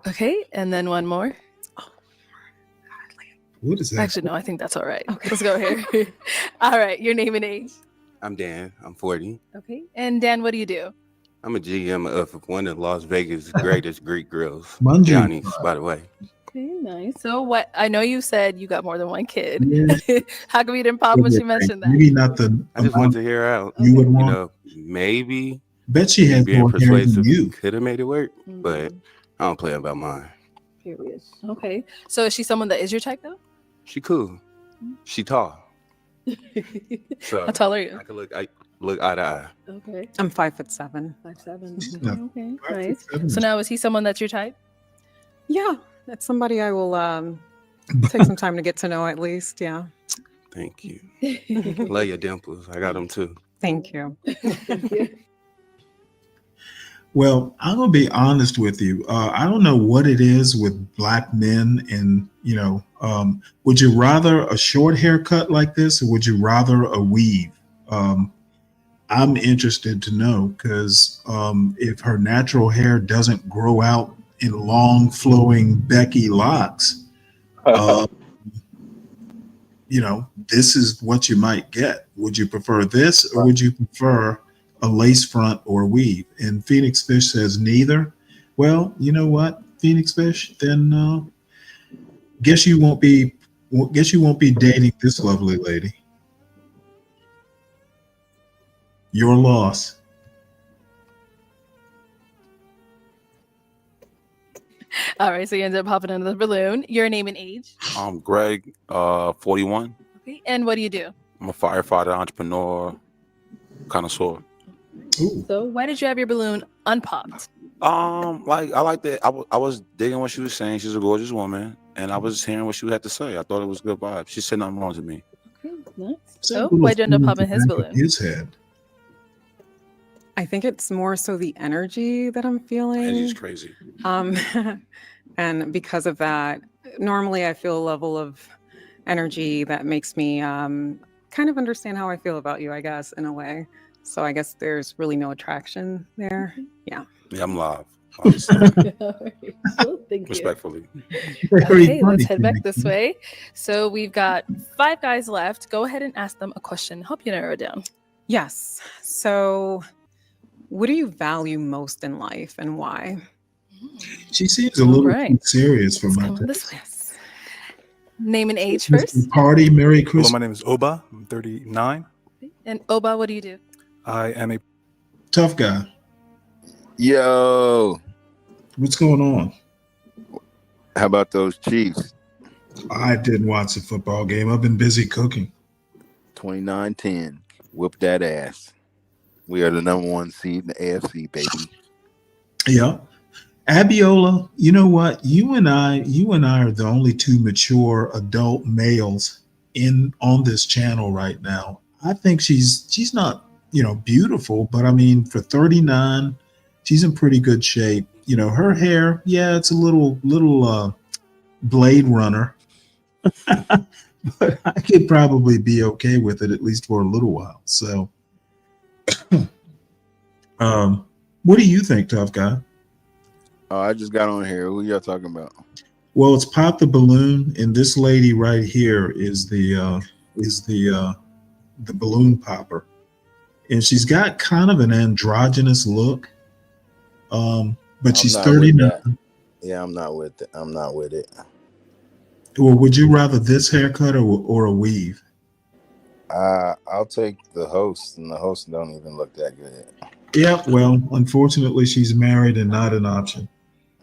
Okay, and then 1 more. What is that? Actually, no, I think that's all right. Okay. Let's go here. All right, your name and age. I'm Dan. I'm 40. Okay, and Dan, what do you do? I'm a GM of one of Las Vegas' greatest Greek grills. Manji. Johnny's, by the way. Okay, nice. So what? I know you said you got more than 1 kid. Yeah. How come you didn't pop when she mentioned that? Maybe not the. I just wanted to hear out. You would want. You know, maybe. Bet she has being more hair than persuasive you. could have made it work, but I don't play about mine. Period. Okay. So is she someone that is your type though? She cool. She tall. So How tall are you? I look eye to eye. Okay. I'm 5'7". 5'7". Okay. Nice. So now is he someone that's your type? Yeah, that's somebody I will take some time to get to know at least. Yeah. Thank you. Love your dimples. I got them too. Thank you. Well, I'm gonna be honest with you. I don't know what it is with Black men, and would you rather a short haircut like this, or would you rather a weave? I'm interested to know because if her natural hair doesn't grow out in long, flowing Becky locks, this is what you might get. Would you prefer this, or would you prefer a lace front or weave? And Phoenix Fish says neither. Well, you know what, Phoenix Fish, then guess you won't be dating this lovely lady. Your loss. All right. So you ended up popping under the balloon. Your name and age. I'm Greg, 41. Okay. And what do you do? I'm a firefighter, entrepreneur, connoisseur. So why did you have your balloon unpopped? Like I like that. I was digging what she was saying. She's a gorgeous woman, and I was hearing what she had to say. I thought it was good vibe. She said nothing wrong to me. Okay, nice. So why did you end up popping his balloon? His head. I think it's more so the energy that I'm feeling. Energy's crazy. And because of that, normally I feel a level of energy that makes me kind of understand how I feel about you, I guess, in a way. So I guess there's really no attraction there. Yeah. Yeah, I'm live. Obviously. Well, thank you. Respectfully. Okay, let's head back this way. So we've got 5 guys left. Go ahead and ask them a question. Help you narrow it down. Yes. So what do you value most in life and why? She seems a little right. too serious for my This way. Name and age first. Party, Merry Christmas. Hello, my name is Oba. I'm 39. And Oba, what do you do? I am a tough guy. Yo, what's going on? How about those Chiefs? I didn't watch the football game. I've been busy cooking. 29-10. Whip that ass. We are the #1 seed in the AFC, baby. Yeah. Abiola, you know what? You and I are the only 2 mature adult males on this channel right now. I think she's not, beautiful, but I mean, for 39, she's in pretty good shape. Her hair, yeah, it's a little Blade Runner, but I could probably be okay with it at least for a little while. So, what do you think, tough guy? Oh, I just got on here. Who y'all talking about? Well, it's Pop the Balloon, and this lady right here is the balloon popper, and she's got kind of an androgynous look. But she's 39. Yeah, I'm not with it. I'm not with it. Well, would you rather this haircut or a weave? I'll take the host, and the host don't even look that good. Yeah, well, unfortunately, she's married and not an option.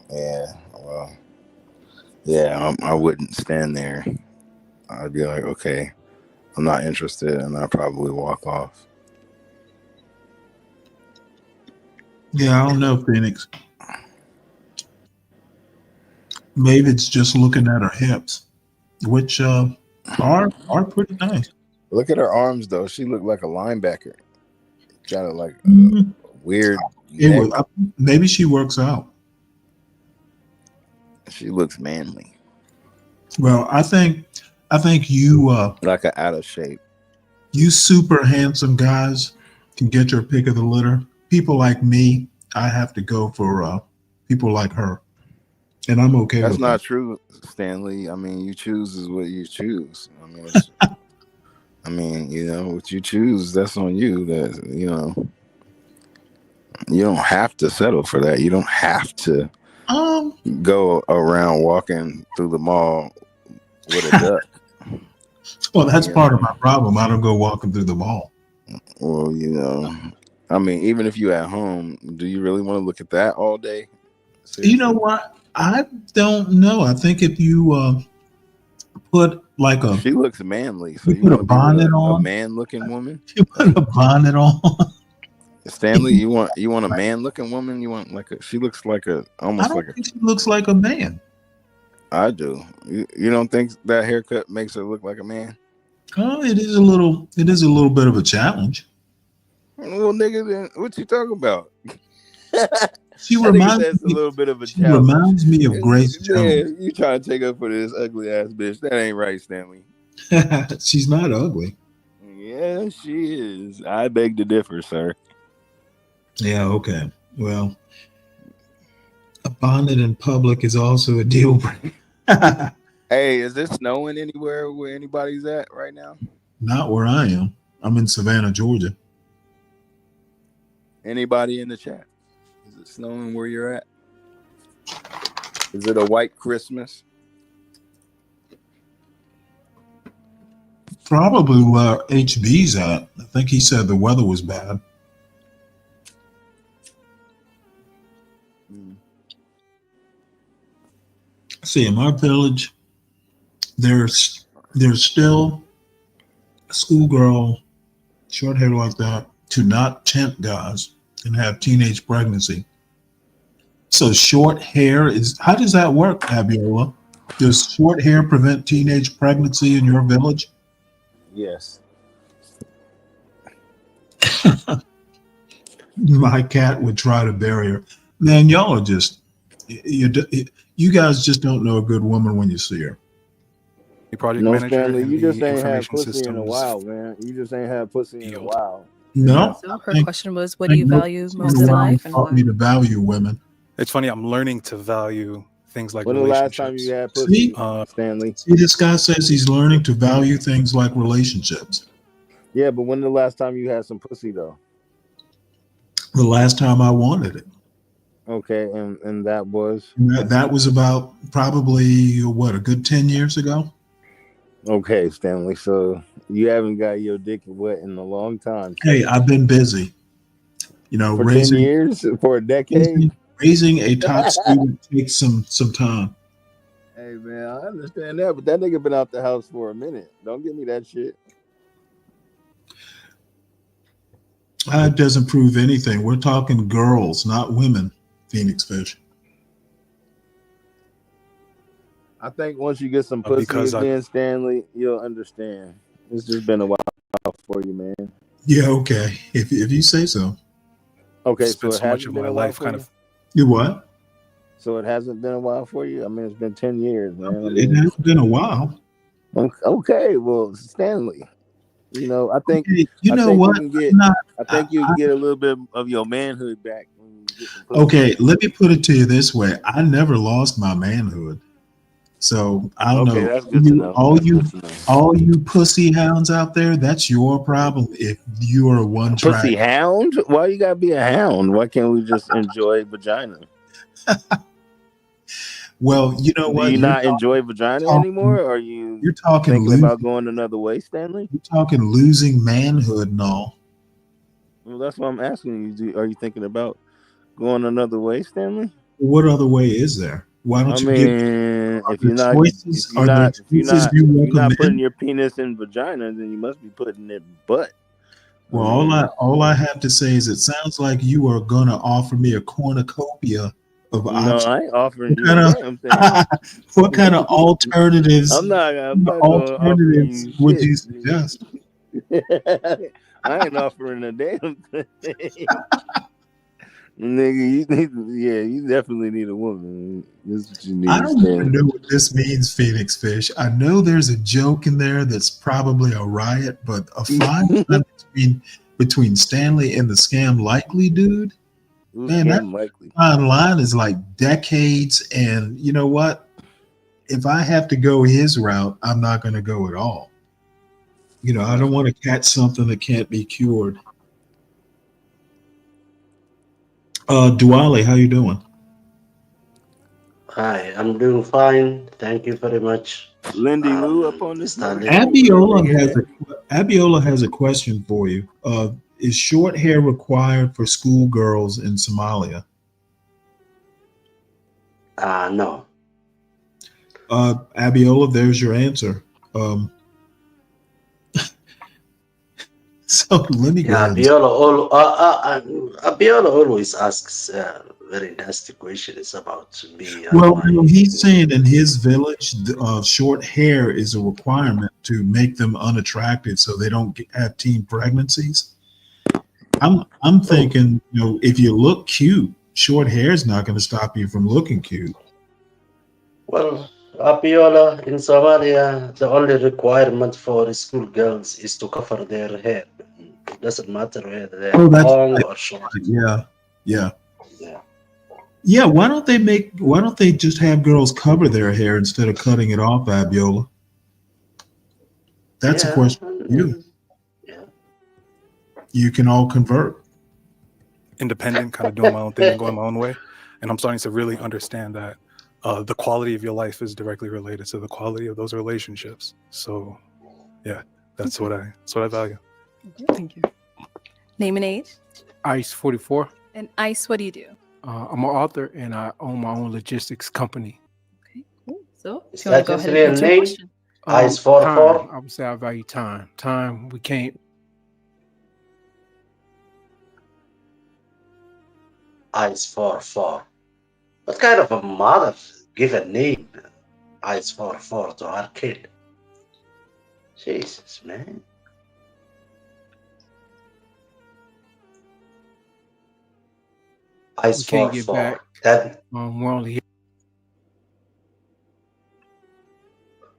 Yeah, well, yeah, I wouldn't stand there. I'd be like, okay, I'm not interested, and I'd probably walk off. Yeah, I don't know, Phoenix. Maybe it's just looking at her hips, which are pretty nice. Look at her arms, though. She looked like a linebacker. Got a weird. Maybe she works out. She looks manly. Well, I think you like an out of shape. You super handsome guys can get your pick of the litter. People like me, I have to go for people like her, and I'm okay. That's with not that. true, Stanley. I mean, you choose is what you choose. I mean, what you choose, that's on you. That you don't have to settle for that. You don't have to go around walking through the mall with a duck. Well, that's part of my problem. I don't go walking through the mall. Well, I mean, even if you at home, do you really want to look at that all day? Seriously? You know what? I don't know. I think if you put like a, she looks manly. So you put a want to bonnet be with a on, man-looking woman. you put a bonnet on. Stanley, you want a man-looking woman? You want she looks like almost I don't like think she looks like a man. I do. You don't think that haircut makes her look like a man? Oh, it is a little bit of a challenge. Well, nigga, then what you talking about? She a little bit of a challenge. Reminds me of Grace Jones. You trying to take up for this ugly ass bitch? That ain't right, Stanley. She's not ugly. Yeah, she is. I beg to differ, sir. Yeah, okay. Well, a bonnet in public is also a deal breaker. Hey, is it snowing anywhere where anybody's at right now? Not where I am. I'm in Savannah, Georgia. Anybody in the chat? Is it snowing where you're at? Is it a white Christmas? Probably where HB's at. I think he said the weather was bad. See, in my village, there's still a schoolgirl, short hair like that, to not tempt guys and have teenage pregnancy. So short hair is, how does that work, Fabiola? Does short hair prevent teenage pregnancy in your village? Yes. My cat would try to bury her. Man, y'all are just, you guys just don't know a good woman when you see her. Project No, manager Stanley, in you just the ain't had information pussy in a systems while, man. You just ain't had pussy in a while. No. So her question was, what do you value most in life and taught why? me to value women. It's funny, I'm learning to value things like When the last time relationships. you had pussy, See? Stanley? See, this guy says he's learning to value things like relationships. Yeah, but when the last time you had some pussy though? The last time I wanted it. Okay, and that was? That was about probably, what, a good 10 years ago? Okay, Stanley. So you haven't got your dick wet in a long time. Hey, I've been busy. For raising 10 years? For a decade? Raising a top student takes some time. Hey, man, I understand that, but that nigga been out the house for a minute. Don't give me that shit. It doesn't prove anything. We're talking girls, not women, Phoenix Fish. I think once you get some pussy again, Stanley, you'll understand. It's just been a while for you, man. Yeah, okay. If you say so. Okay, Spent so it so much hasn't of been my a while life for kind you? of. You what? So it hasn't been a while for you? I mean, it's been 10 years, man. I It mean, has been a while. okay, well, Stanley, you know, I think Hey, you I know think you what? can get I'm not. I think you can get a little bit of your manhood back when you get some pussy. Okay, let me put it to you this way. I never lost my manhood. So I don't Okay, know. that's good to know. That's good to know. All you pussy hounds out there, that's your problem if you are one Pussy track. hound? Why you gotta be a hound? Why can't we just enjoy vagina? Well, you know Do what? you not enjoy vagina anymore? Or are you You're talking thinking losing. about going another way, Stanley? You're talking losing manhood and all. Well, that's what I'm asking you. Are you thinking about going another way, Stanley? What other way is there? Why don't I you get? mean, Are there choices you if you're not putting recommend? your penis in vagina, then you must be putting it butt. Well, I mean, all I have to say is it sounds like you are gonna offer me a cornucopia of no, options. I ain't offering What you a kind damn thing. of what kind of alternatives? I'm not gonna offer Alternatives you would shit. you suggest? I ain't offering a damn thing. Nigga, you definitely need a woman. This is what you need. I don't even know what this means, Phoenix Fish. I know there's a joke in there that's probably a riot, but a fine line between Stanley and the scam likely dude. Who's Man, that scam likely? fine line is like decades. And you know what? If I have to go his route, I'm not going to go at all. You know, I don't want to catch something that can't be cured. Duale, how you doing? Hi, I'm doing fine. Thank you very much. Lindy Lou up on this Stanley. Abiola has a question for you. Is short hair required for schoolgirls in Somalia? No. Abiola, there's your answer. So let me go ahead. Abiola always asks very nasty questions about me. Well, you know, he's saying in his village, short hair is a requirement to make them unattractive, so they don't have teen pregnancies. I'm thinking, you know, if you look cute, short hair is not going to stop you from looking cute. Well, Abiola in Somalia, the only requirement for schoolgirls is to cover their hair. It doesn't matter whether they're long or short. Yeah. Why don't they just have girls cover their hair instead of cutting it off, Abiola? That's a question for you. You can all convert. Independent, kind of doing my own thing and going my own way. And I'm starting to really understand that the quality of your life is directly related to the quality of those relationships. So yeah, that's what I value. Okay, thank you. Name and age. Ice 44. And Ice, what do you do? I'm an author and I own my own logistics company. Okay, cool. So if you want to go ahead and answer your question. Ice 44. Time. I would say I value time. Time we can't. Ice 44. What kind of a mother give a name Ice 44 to her kid? Jesus, man. Ice We can't 44. get back. That We're only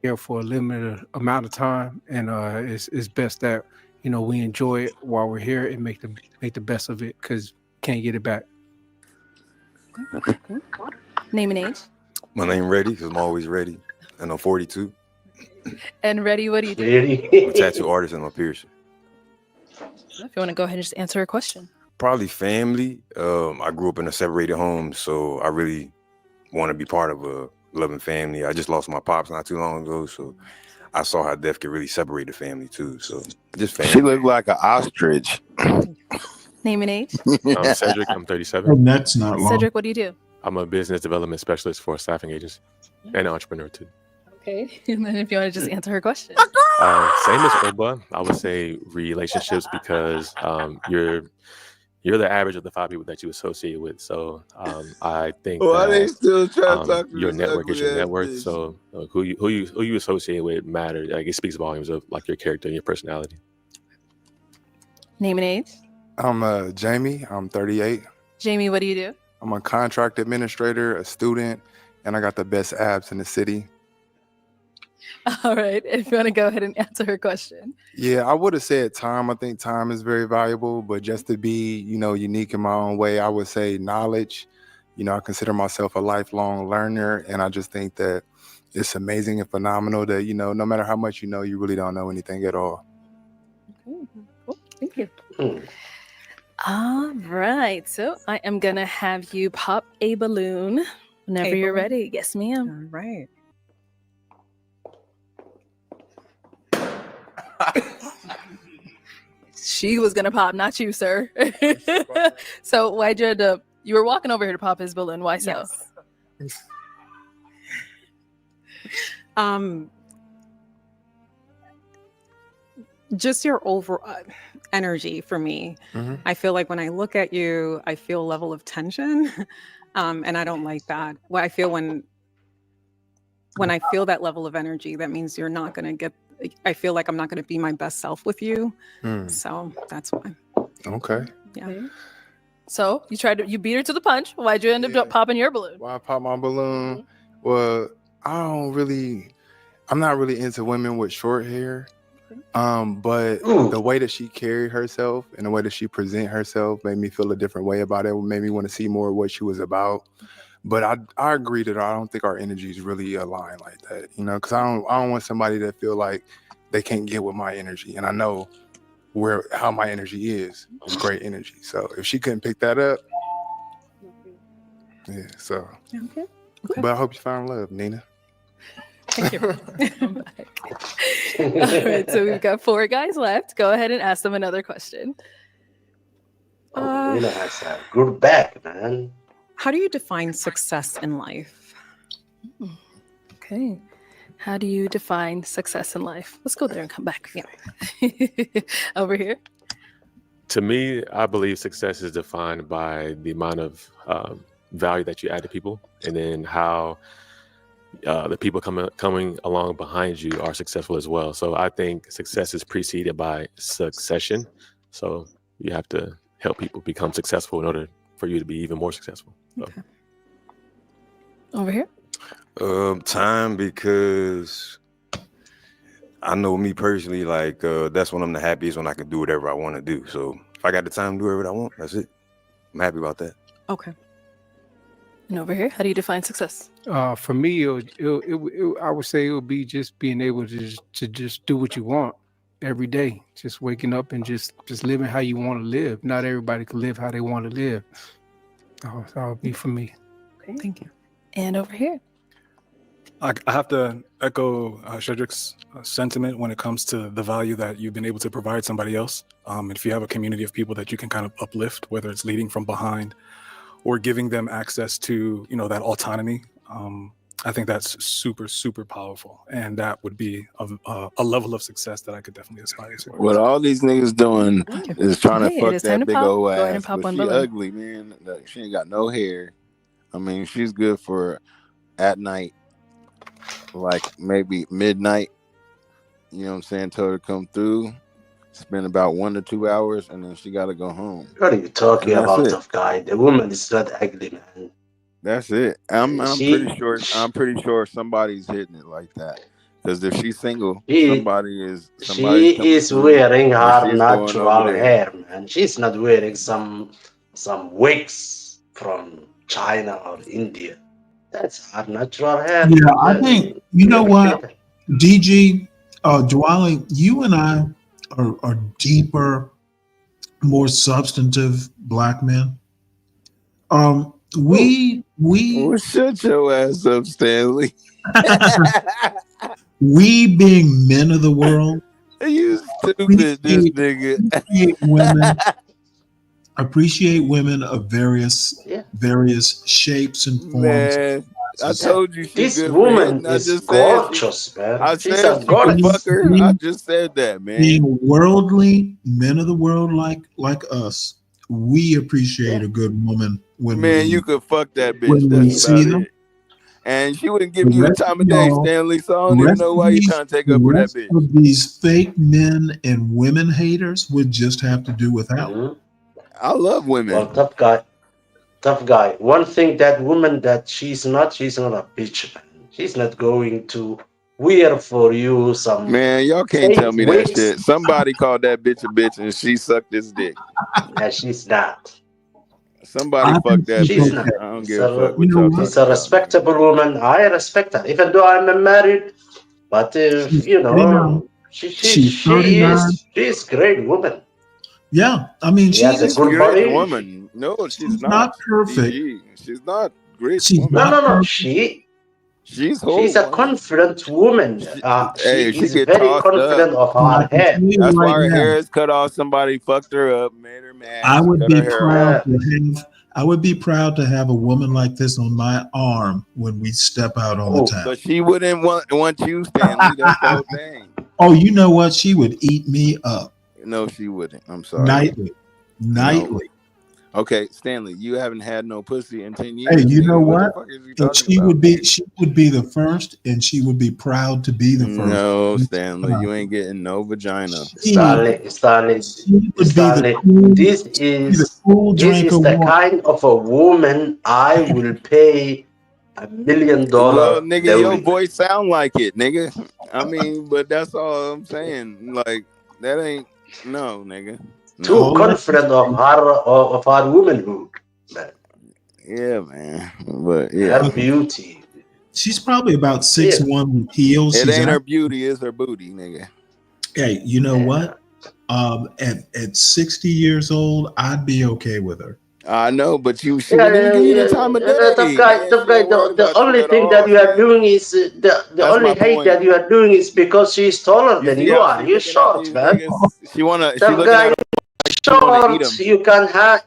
here for a limited amount of time, and it's best that we enjoy it while we're here and make the best of it because can't get it back. Okay, cool. Name and age. My name Reddy because I'm always ready, and I'm 42. And Reddy, what do you do? I'm a tattoo artist and I'm a piercer. If you want to go ahead and just answer a question. Probably family. I grew up in a separated home, so I really want to be part of a loving family. I just lost my pops not too long ago, so I saw how death could really separate the family too. So just family. She looked like an ostrich. Name and age. I'm Cedric. I'm 37. Oh, that's not long. Cedric, what do you do? I'm a business development specialist for a staffing agency and an entrepreneur too. Okay. And then if you want to just answer her question. Same as Oba, I would say relationships because you're the average of the 5 people that you associate with. So I think Why they still trying to talk to your this network is your ugly net ass worth. bitch? So who you associate with matters. Like it speaks volumes of like your character and your personality. Name and age. I'm Jamie. I'm 38. Jamie, what do you do? I'm a contract administrator, a student, and I got the best abs in the city. All right. If you want to go ahead and answer her question. Yeah, I would have said time. I think time is very valuable, but just to be, unique in my own way, I would say knowledge. I consider myself a lifelong learner, and I just think that it's amazing and phenomenal that, no matter how much you know, you really don't know anything at all. Okay. Cool. Thank you. All right. So I am going to have you pop a balloon whenever you're ready. Yes, ma'am. All right. She was going to pop, not you, sir. So why'd you you were walking over here to pop his balloon. Why so? Yes. Just your overall energy for me. Mm-hmm. I feel like when I look at you, I feel a level of tension, and I don't like that. What I feel when I feel that level of energy, that means you're not going to get. I feel like I'm not going to be my best self with you. So that's why. Okay. Yeah. So you beat her to the punch. Why'd you end up popping your balloon? Why I pop my balloon? Well, I'm not really into women with short hair. But the way that she carried herself and the way that she present herself made me feel a different way about it. It made me want to see more of what she was about. But I agree that I don't think our energies really align like that, because I don't want somebody that feel like they can't get with my energy. And I know how my energy is. It's great energy. So if she couldn't pick that up, yeah, so. Okay. But I hope you found love, Nina. Thank you. I'm back. All right, so we've got 4 guys left. Go ahead and ask them another question. Nina has a good back, man. How do you define success in life? Okay. How do you define success in life? Let's go there and come back. Yeah. Over here. To me, I believe success is defined by the amount of value that you add to people, and then how the people coming along behind you are successful as well. So I think success is preceded by succession. So you have to help people become successful in order for you to be even more successful. So. Okay. Over here. Time, because I know me personally, like that's when I'm the happiest, when I can do whatever I want to do. So if I got the time to do whatever I want, that's it. I'm happy about that. Okay. And over here, how do you define success? For me, I would say it would be just being able to just do what you want every day. Just waking up and just living how you want to live. Not everybody can live how they want to live. That would be for me. Okay. Thank you. And over here. I have to echo Shedrick's sentiment when it comes to the value that you've been able to provide somebody else. If you have a community of people that you can kind of uplift, whether it's leading from behind or giving them access to, that autonomy, I think that's super, super powerful. And that would be a level of success that I could definitely aspire to. What all these niggas doing is trying to fuck that big old Go ahead and ass. pop But one she balloon. ugly, man. She ain't got no hair. I mean, she's good for at night, like maybe midnight. You know what I'm saying? Tell her to come through, spend about 1 to 2 hours, and then she got to go home. What are you talking And that's about, it. tough guy? The woman is not ugly, man. That's it. I'm She- pretty sure somebody's hitting it like that. Because if she's single, She- somebody's She coming is through, wearing or her she's going natural over there. hair, man. She's not wearing some wigs from China or India. That's her natural hair. Yeah, I think, you know what, DG, Dwali, you and I are deeper, more substantive black men. We Well, shut your ass up, Stanley. we being men of the world, You stupid, this nigga. appreciate women of various shapes and forms. Man, I told you she's This good woman for it. I is just gorgeous, man. I She's said a she goddess. could fuck her. I just said that, man. Being worldly, men of the world like us, we appreciate a good woman when Man, we, you could fuck that bitch. when we That's see about them. it. and she wouldn't give The you the rest time of of day, y'all, Stanley. So I the don't even rest know of why you're these, trying to take the up for that rest bitch. of these fake men and women haters would just have to do without. I love women. Well, tough guy. One thing that woman that she's not a bitch, man. She's not going to wear for you some Man, y'all can't tell fake me that wigs. shit. Somebody called that bitch a bitch and she sucked his dick. And she's not. Somebody I fucked think that she's She's bitch. okay. not. I don't She's give a fuck You what know y'all what? she's talking a about, nigga. respectable woman. I respect her, even though I'm married. But if She's 39. She's she 39. is great woman. Yeah, I mean, She has a She's a good great body. woman. No, she's she's not. not perfect. She's not a great She's woman. not No. perfect. She's She's whole a woman. confident woman. She Hey, she is get very tossed up. confident of And I her can head. tell you That's why right her now, hair is cut off. Somebody fucked her up, made her mad. I She would cut her be hair proud off. to have. I would be proud to have a woman like this on my arm when we step out on the town. But she wouldn't want you, Stanley. That's the whole thing. Oh, you know what? She would eat me up No, she wouldn't. I'm sorry. nightly. No. Okay, Stanley, you haven't had no pussy in 10 Hey, years. you know Nigga. What the what? fuck is you And talking she about? would be. She would be the first, and she would be proud to be the first. No, Stanley, you ain't getting no vagina. Stanley, She would be the cool. this Be the is cool drink of the water. kind of a woman I will pay $1 million Well, nigga, your daily. voice sound like it, nigga. I mean, but that's all I'm saying. Like, that ain't no, nigga. Too No. confident of her womanhood. Yeah, man. But Her yeah. beauty. She's probably about 6'1" with heels. It She's ain't her out. beauty, it's her booty, nigga. Hey, you know what? At 60 years old, I'd be okay with her. I know, but she wouldn't even give you the time of day. Tough guy. Man. She ain't worried The about you only at thing that all, you are son. doing is the That's only my hate point. that you are doing is because she's taller You than see you how are. she You're looking at short, these man. niggas? She Tough looking guy, at them like she wanna eat them.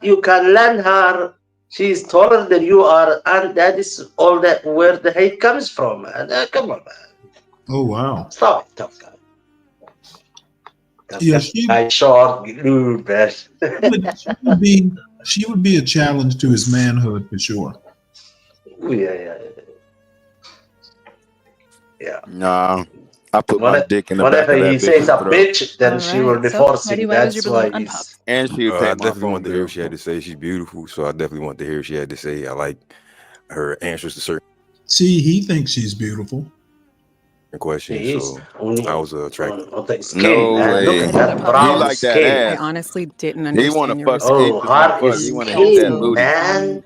you can learn her. She's taller than you are, and that is all that where the hate comes from. Man. Come on, man. Oh wow! Stop it, tough guy. Yeah, Guy short, dude, man. she would be a challenge to his manhood for sure. Yeah. Nah, I put my dick in the back Whenever of that he says bitch's a throat. bitch, then she will be So, forcing. Eddie, why was your That's balloon why unpopped? he's. And she would I pay my definitely phone want to hear bill. what she had to say. She's beautiful, so I definitely want to hear what she had to say. I like her answers to certain See, he thinks she's beautiful. questions, She is. so I was attracted. No man. Look way. at that He brown like that skin. I ass. honestly didn't He want to understand your fuck response. Oh, bitches want to her fuck. He want to hit that skin, booty. man.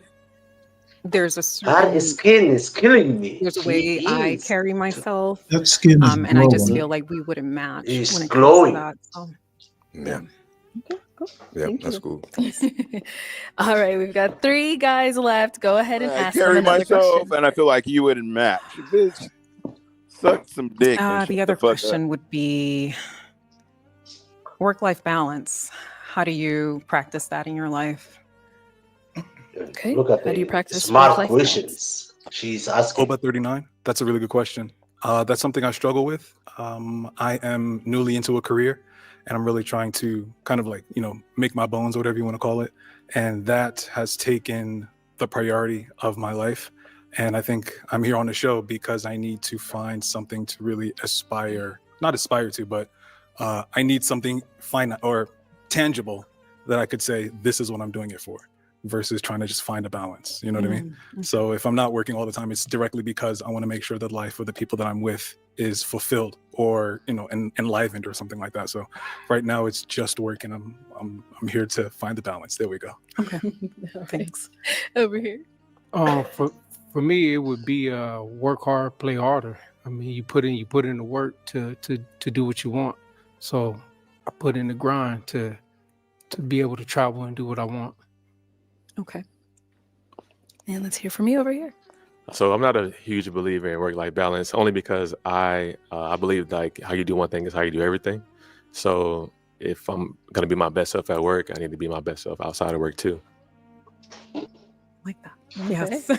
There's a Her certain skin is killing me. there's a She way I is. carry myself, That skin is and I just glowing. feel like we wouldn't match It's when it comes to glowing. that. So, Yeah. Yeah, Thank that's you. cool. All right, we've got 3 guys left. Go ahead and I ask them carry another myself, question. and I feel like you wouldn't match. Bitch, suck some dick and shut the other the fuck up. question would be work-life balance. How do you practice that in your life? Okay. Look at How do you the practice smart work-life balance? questions she's asking. About 39. That's a really good question. That's something I struggle with. I am newly into a career, and I'm really trying to kind of like, make my bones, whatever you want to call it. And that has taken the priority of my life. And I think I'm here on the show because I need to find something to really not aspire to, but I need something finite or tangible that I could say, this is what I'm doing it for, versus trying to just find a balance. You know what I mean? So if I'm not working all the time, it's directly because I want to make sure that life with the people that I'm with is fulfilled or, enlivened or something like that. So right now it's just work, and I'm here to find the balance. There we go. Okay. Thanks. Over here. For me, it would be work hard, play harder. I mean, you put in the work to do what you want. So I put in the grind to be able to travel and do what I want. Okay. And let's hear from you over here. So I'm not a huge believer in work-life balance, only because I believe like how you do one thing is how you do everything. So if I'm gonna be my best self at work, I need to be my best self outside of work too. Like that. Okay. Yes.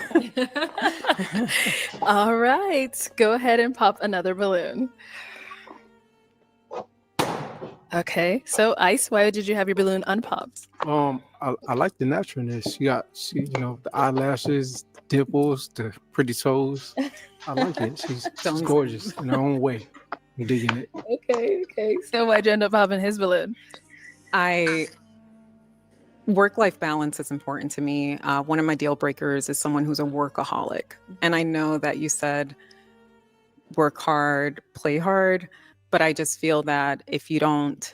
All right. Go ahead and pop another balloon. Okay, so Ice, why did you have your balloon unpopped? I like the naturalness. She, the eyelashes, dimples, the pretty toes. I like it. She's gorgeous in her own way. I'm digging it. Okay. So why'd you end up popping his balloon? Work-life balance is important to me. One of my deal breakers is someone who's a workaholic. And I know that you said work hard, play hard, but I just feel that if you don't,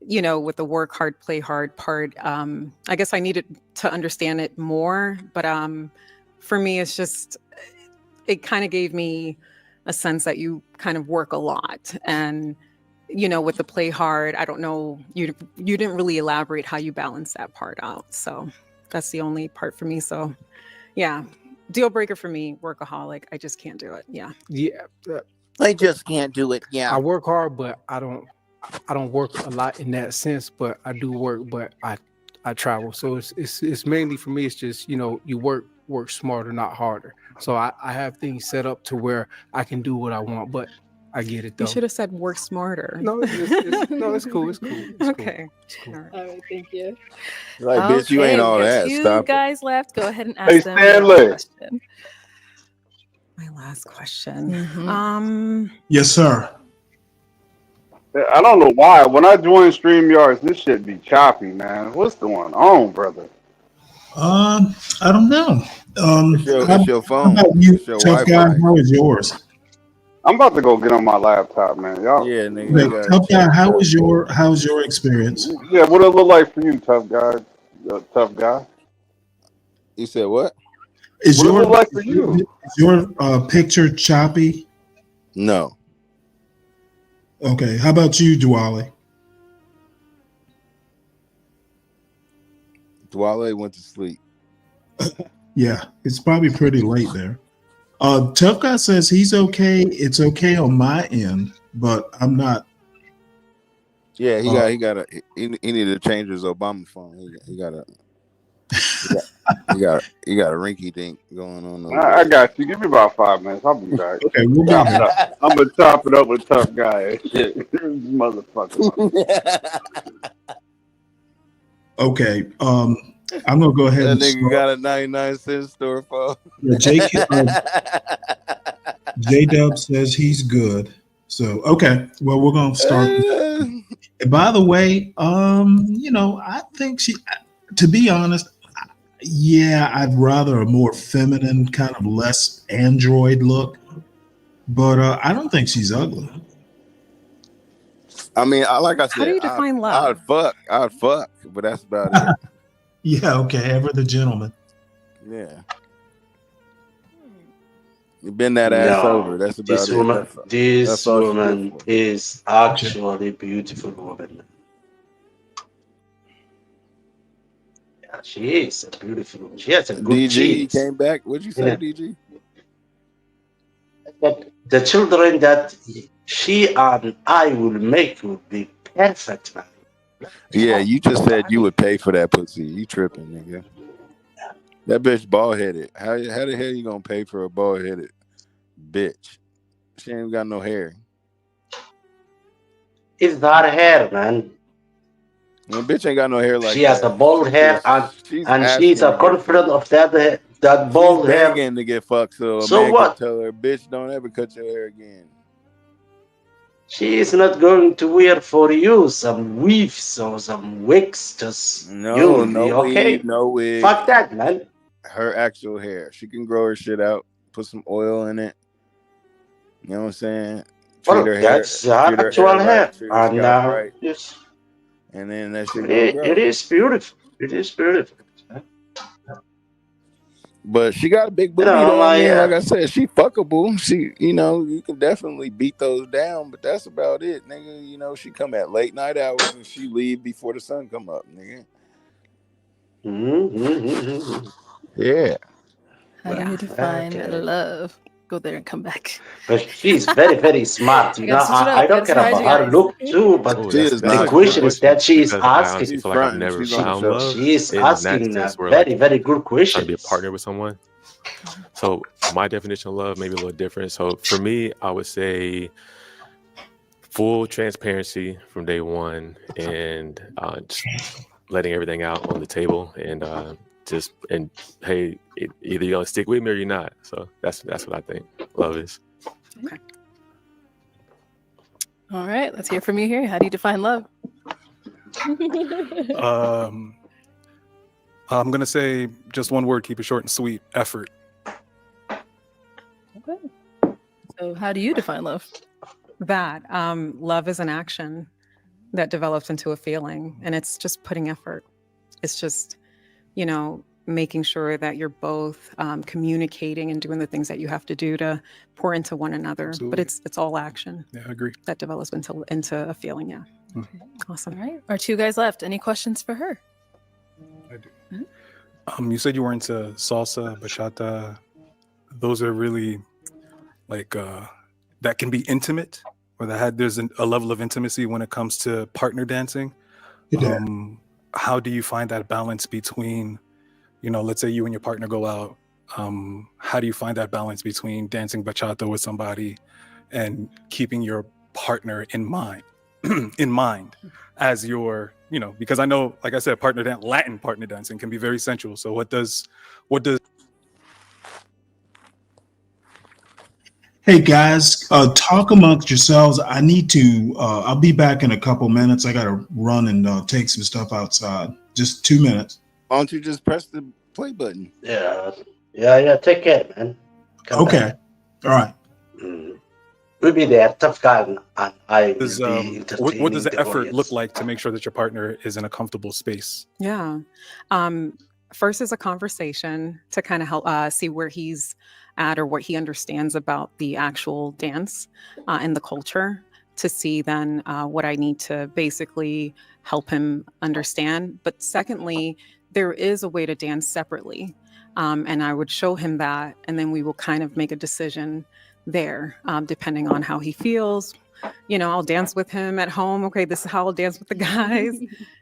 with the work hard, play hard part, I guess I needed to understand it more. But for me, it's just, it kind of gave me a sense that you kind of work a lot. And, with the play hard, I don't know, you didn't really elaborate how you balance that part out. So that's the only part for me. So yeah, deal breaker for me, workaholic. I just can't do it. Yeah. Yeah. I just can't do it. Yeah. I work hard, but I don't work a lot in that sense, but I do work, but I travel. So it's mainly for me, it's just, you work smarter, not harder. So I have things set up to where I can do what I want, but I get it though. You should have said work smarter. No, it's cool. It's okay. Cool. All right, thank you. Like, bitch, you ain't all that. Two Stop it. guys left. Go ahead and ask Hey, them Stanley. your question. My last question. Yes, sir. I don't know why. When I join StreamYards, this shit be choppy, man. What's going on, brother? I don't know. It's your phone. How about you, It's your tough guy? Wi-Fi. How is yours? I'm about to go get on my laptop, man. Y'all. Yeah, nigga. Okay, tough guy, how's your experience? Yeah, what it look like for you, tough guy? Tough guy. You said what? Is What it your look like for you? is your picture choppy? No. Okay. How about you, Dwali? Dwale went to sleep. Yeah, it's probably pretty late there. Tough guy says he's okay. It's okay on my end, but I'm not. Yeah, he needed to change his Obama phone. He got a rinky dink going on over I got you. Give me about 5 minutes. I'll be back. Okay, we'll Chop get it up. I'm gonna chop it up with tough guy and shit. Motherfucker. Okay. I'm gonna go ahead That and nigga start. got a 99-cent store phone. Yeah, J-Dub says he's good. So okay, well we're gonna start. And by the way, I think to be honest, yeah, I'd rather a more feminine, kind of less android look. But I don't think she's ugly. I mean, like I said, How do you define love? I'd fuck, but that's about it. Yeah, okay, ever the gentleman. Yeah. You bend that ass over. That's about this it. woman, That's this all she woman good for. is actually a beautiful woman. Yeah, she is a beautiful woman. She has a good DG genes. came back. What'd you say, Yeah. DG? But the children that she and I will make will be perfect, man. Yeah, you just said you would pay for that pussy. You tripping, nigga. That bitch bald headed. How the hell you gonna pay for a bald headed bitch? She ain't got no hair. It's not her hair, man. No, bitch ain't got no hair like She has a that. bald hair She's and asking she's to a get confident of that She's bald hair. begging to get fucked, so a So man what? can tell her, bitch, don't ever cut your hair again. She is not going to wear for you some weaves or some wigs. Just you No, will no be okay. weave, no wig. Fuck that, man. Her actual hair. She can grow her shit out, put some oil in it. You know what I'm saying? Treat Well, her hair, that's her treat her actual hair hair, right, treat her and scalp right, yes, and then that shit gonna grow. it is beautiful. It is beautiful. But she got a big You booty know, though. I my mean, like I said, she fuckable. She, you can definitely beat those down, but that's about it, nigga. She come at late night hours and she leave before the sun come up, nigga. Yeah. How do you define love? Go there and come back. But she's very, very smart. You know, Gotta switch it I up. don't Gotta care surprise about you her guys. look too, but She is the not. question is that she is Because I honestly asking. feel like I've fronting. never She's on the found show. love She is in that asking sense where very, like very good trying to be a questions. partner with someone. So my definition of love may be a little different. So for me, I would say full transparency from day one, and just letting everything out on the table, and hey, either you're gonna stick with me or you're not. So that's what I think love is. Okay. All right, let's hear from you here. How do you define love? I'm gonna say just one word, keep it short and sweet: effort. Okay. So how do you define love? That love is an action that develops into a feeling, and it's just putting effort. It's just, making sure that you're both communicating and doing the things that you have to do to pour into one another. Absolutely. But it's all action. Yeah, I agree. That develops into a feeling. Yeah. Awesome. All right. Our two guys left. Any questions for her? I do. You said you were into salsa, bachata. Those are really like that can be intimate, or there's a level of intimacy when it comes to partner dancing. How do you find that balance between, let's say you and your partner go out. How do you find that balance between dancing bachata with somebody and keeping your partner in mind, as your, because I know, like I said, Latin partner dancing can be very sensual. So what does Hey guys, talk amongst yourselves. I need to, I'll be back in a couple minutes. I got to run and take some stuff outside. Just 2 minutes. Why don't you just press the play button? Yeah. Take care, man. Come Okay. back. All right. We'll be there, tough guy, and I will be entertaining what does the effort audience. look like to make sure that your partner is in a comfortable space? Yeah. First is a conversation to kind of help see where he's at or what he understands about the actual dance and the culture, to see then what I need to basically help him understand. But secondly, there is a way to dance separately. And I would show him that, and then we will kind of make a decision there, depending on how he feels. I'll dance with him at home. Okay, this is how I'll dance with the guys.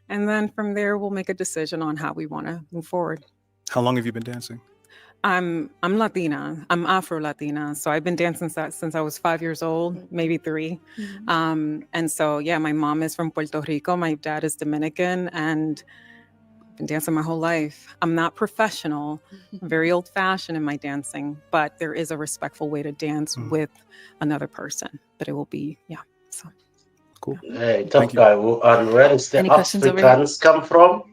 And then from there, we'll make a decision on how we want to move forward. How long have you been dancing? I'm Latina. I'm Afro-Latina. So I've been dancing since I was 5 years old, maybe 3. And so, yeah, my mom is from Puerto Rico. My dad is Dominican, and I've been dancing my whole life. I'm not professional. I'm very old-fashioned in my dancing, but there is a respectful way to dance with another person. But it will be, so. Cool. Hey, tough guy. And where is the Africans come from?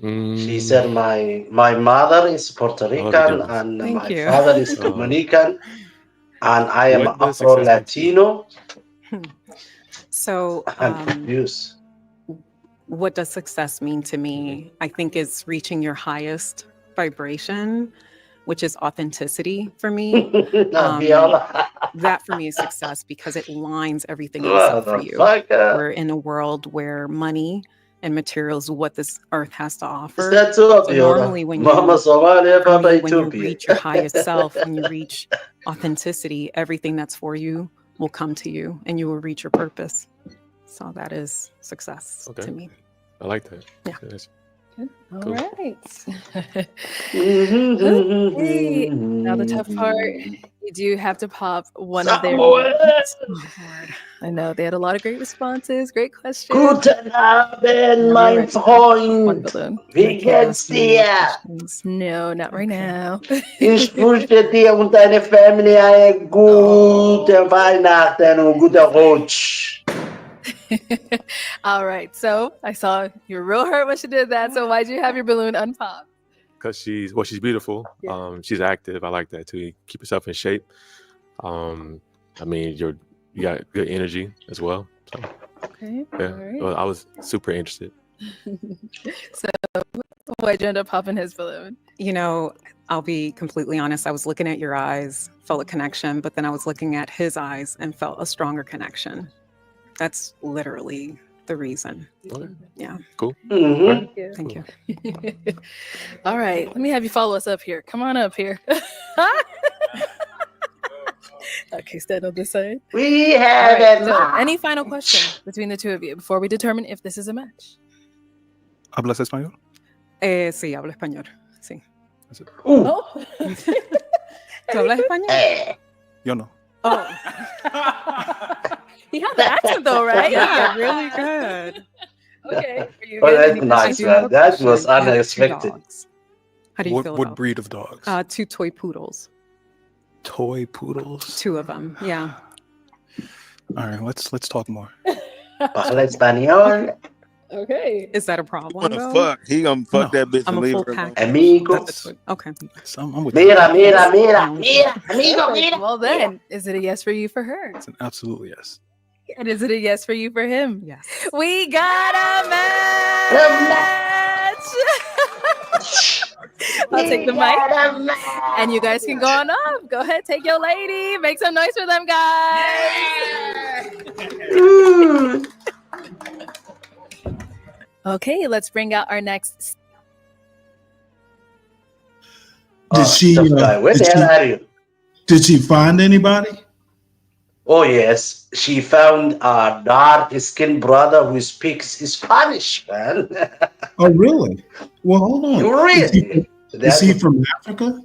She said my mother is Puerto Rican and my father is Dominican, and I am Afro-Latino. So, what does success mean to me? I think is reaching your highest vibration, which is authenticity for me. That for me is success, because it lines everything else up for you. We're in a world where money and materials, what this earth has to offer. So normally when you reach your highest self, when you reach authenticity, everything that's for you will come to you, and you will reach your purpose. So that is success to me. I like that. Yeah. Yes. All Cool. right. Okay. Now the tough part, you do have to pop one of their. I know they had a lot of great responses, great questions. Guten Abend, mein Freund. Wie geht's dir? No, not right now. Ich wünsche dir und deine Familie eine gute Weihnachten und gute Rutsch. All right, so I saw you were real hurt when she did that. So why'd you have your balloon unpop? Because she's beautiful. She's active. I like that too. You keep yourself in shape. I mean, you got good energy as well. So, Okay. yeah. All right. Well, I was super interested. So why'd you end up popping his balloon? I'll be completely honest. I was looking at your eyes, felt a connection, but then I was looking at his eyes and felt a stronger connection. That's literally the reason. Okay. Yeah. Cool. Thank you. Thank you. All right, let me have you follow us up here. Come on up here. Okay, stand on this side. We have All right, a so match. any final question between the two of you before we determine if this is a match? ¿Hablas español? Sí, hablo español. Sí. Oh. ¿Tú hablas español? Yo no. Oh. He had the accent though, right? Yeah, really good. Okay. Are you Oh, good? that's Any nice, I do have man. a That was question. I have 2 unexpected. dogs. How do you feel What about breed of dogs? 2 toy poodles? Toy poodles. 2 of them. Yeah. All right, let's talk more. Habla español. Okay. Is that a problem What the though? fuck? He gonna fuck that bitch I'm and a leave full her alone. package. Amigos. Okay. I'm with Mira, that. mira, mira, I'm with mira, amigo, Perfect. mira. Well then, is it a yes for you for her? It's an absolute yes. And is it a yes for you for him? Yes. We got a match. I'll take the mic. And you guys can go on up. Go ahead, take your lady. Make some noise for them, guys. Okay, let's bring out our next. Did she? Tough guy. Where the hell are you? Did she find anybody? Oh yes, she found a dark-skinned brother who speaks Spanish, man. Oh, really? Well, hold on. Really? Is he from Africa?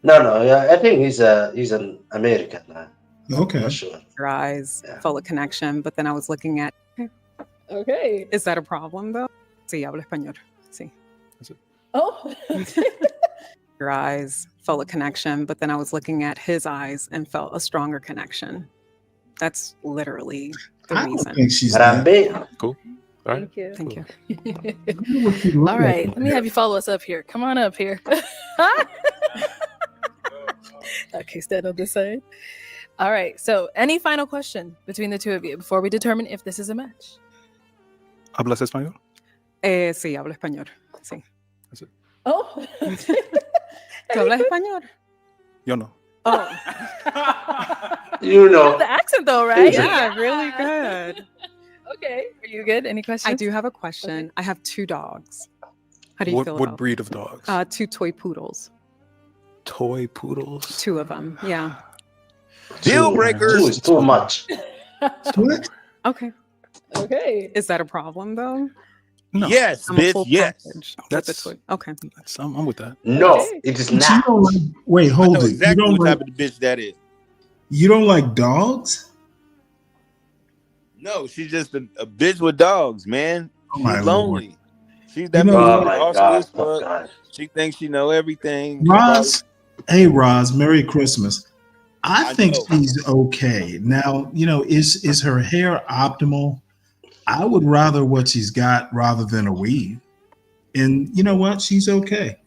No. Yeah, I think he's an American man. Okay. Not sure. Your eyes felt a connection, but then I was looking at. Okay. Is that a problem though? Sí, hablo español. Sí. Oh. Your eyes felt a connection, but then I was looking at his eyes and felt a stronger connection. That's literally the reason. I think she's cool. All right. Thank you. All All right, let me have you follow us up here. Come on up here. Okay, stand on this side. All right, so any final question between the two of you before we determine if this is a match? ¿Hablas español? Sí, hablo español. Sí. Oh. ¿Tú hablas español? Yo no. Oh. You know. The accent though, right? Yeah, really good. Okay, are you good? Any questions? I do have a question. I have 2 dogs. How do you feel What about breed of dogs? 2 toy poodles. Toy poodles? 2 of them. Yeah. Deal breakers. 2 is too much. What? Okay. Okay. Is that a problem though? No. Yes, I'm a bitch. full Yes. package with That's the toy. Okay. I'm with that. No, Okay. it is But you not. don't like, wait, I hold know it. exactly you what don't type like, of bitch that is. you don't like dogs? No, she's just a bitch with dogs, man. Oh, She's my lonely. Lord. She's that You know bitch Oh is my bossy God. as Oh fuck. God. She thinks she know everything. Roz, hey Roz, Merry Christmas. I I think know. she's okay. Now, is her hair optimal? I would rather what she's got rather than a weave. And you know what? She's okay.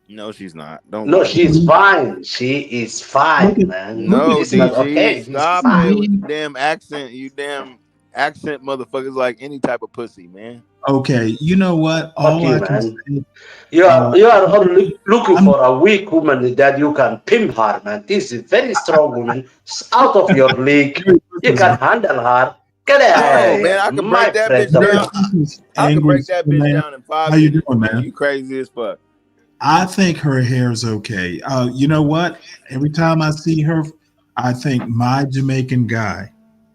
No, she's not. Don't No, lie. she's fine. She is fine, Look man. No, He's not DG, okay. He's stop it fine. with the damn accent. You damn accent motherfuckers like any type of pussy, man. Okay, you know what? Fuck All you, I can man. say, You are only looking I'm- for a weak woman that you can pimp her, man. This is very strong woman. It's out of your league. You can handle her. Get out of Oh here, man, I could my break that friend. bitch down. I could angry, break that bitch man. down in 5 How you minutes. doing, Man, man? you crazy as fuck. I think her hair's okay. You know what? Every time I see her, I think my Jamaican guy,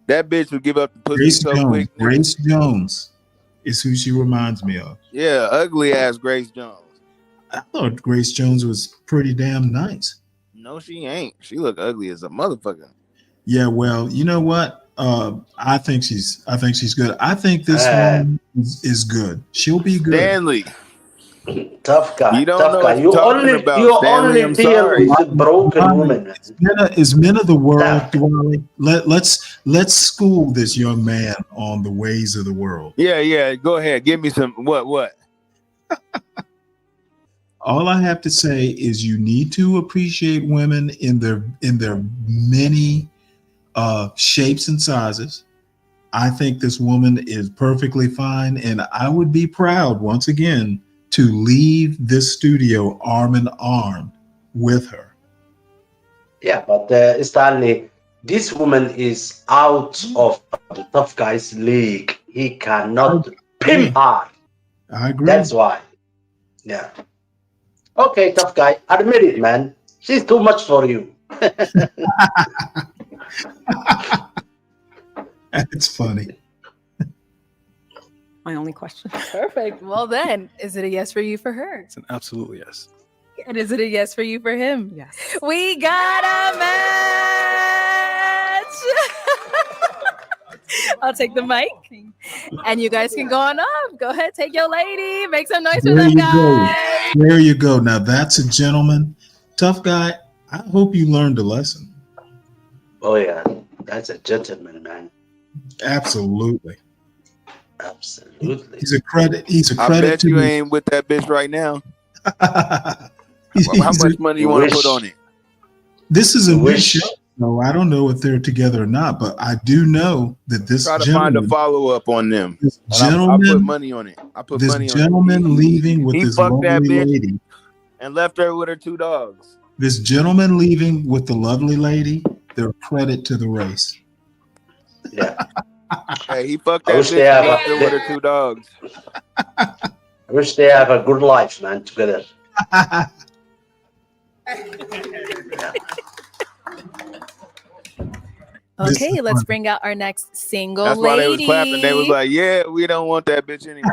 That bitch would give up the pussy Grace so Jones. quick. nigga. Grace Jones is who she reminds me of. Yeah, ugly ass Grace Jones. I thought Grace Jones was pretty damn nice. No, she ain't. She look ugly as a motherfucker. Yeah, well, you know what? I think she's good. I think this one is good. She'll be good. Stanley. Tough guy. You don't Tough know guy. what You you're talking only about, you Stanley. only I'm deal sorry. with a broken woman. Man. Is men of the world, Dwally? Let's school this young man on the ways of the world. Yeah. Go ahead. Give me some what? All I have to say is you need to appreciate women in their many shapes and sizes. I think this woman is perfectly fine, and I would be proud once again to leave this studio arm in arm with her. Yeah, but Stanley, this woman is out of the tough guy's league. He cannot pimp her. I agree. That's why. Yeah. Okay, tough guy. Admit it, man. She's too much for you. That's funny. My only question. Perfect. Well then, is it a yes for you for her? It's an absolute yes. And is it a yes for you for him? Yes. We got a match. I'll take the mic. And you guys can go on up. Go ahead, take your lady. Make some noise for There them, you guys. go. There you go. Now that's a gentleman. Tough guy. I hope you learned a lesson. Oh yeah, that's a gentleman, man. Absolutely. Absolutely. He's a credit. He's a I credit bet to you me. ain't with that bitch right now. He's How much a- money you want to put on it? This is a You new wish. show. So I don't know if they're together or not, but I do know that this Try to find a gentleman, follow up on them. this And I put gentleman, money on it. I put this money on it. gentleman leaving with He this fucked that lovely bitch lady. and left her with her 2 dogs. This gentleman leaving with the lovely lady, they're a credit to the race. Yeah. Hey, he fucked I that wish bitch they and have left her with a. her 2 dogs. I wish they have a good life, man, together. Okay, let's bring out our next single That's why they was lady. clapping. They was like, "Yeah, we don't want that bitch anyway."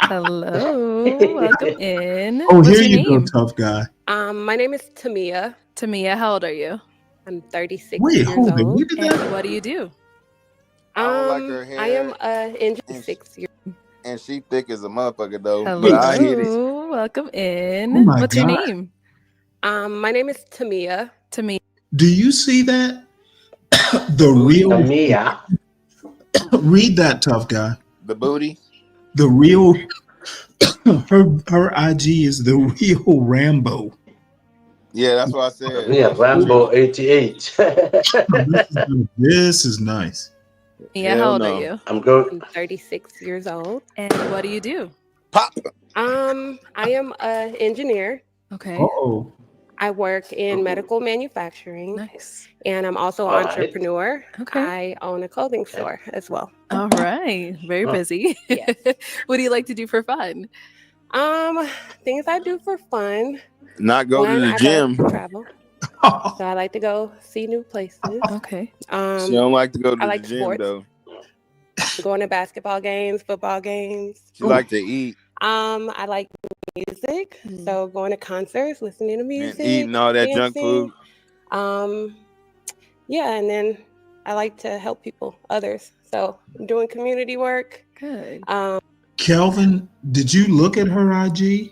Hello, welcome in. Oh, What's here your you go, name? tough guy. My name is Tamia. Tamia, how old are you? I'm 36 Wait, years hold it. old. Where did And that? what do you do? I don't like her hair. I am engineer 6 years. And she thick as a motherfucker though. But I hit it. Hello, welcome in. Oh my What's your God. name? My name is Tamia. Tamia. Do you see that? The real Tamia. read that, tough guy. The booty. The real her IG is the real Rambo. Yeah, that's what I said. Yeah, Rambo 88. This is nice. Yeah, how old are you? I'm good. I'm 36 years old. And what do you do? Pop. I am an engineer. Okay. Uh-oh. I work in medical manufacturing. Nice. And I'm also All an right. entrepreneur. Okay. I own a clothing store as well. All right. Very busy. Yes. What do you like to do for fun? Things I do for fun. Not go to One, the I gym. love travel. So I like to go see new places. Okay. She don't like to go to I like the gym sports. though. Going to basketball games, football games. She like to eat I like music. So going to concerts, listening to and music, eating all that junk dancing. food. Yeah, and then I like to help people, others. So doing community work. Good. Kelvin, did you look at her IG?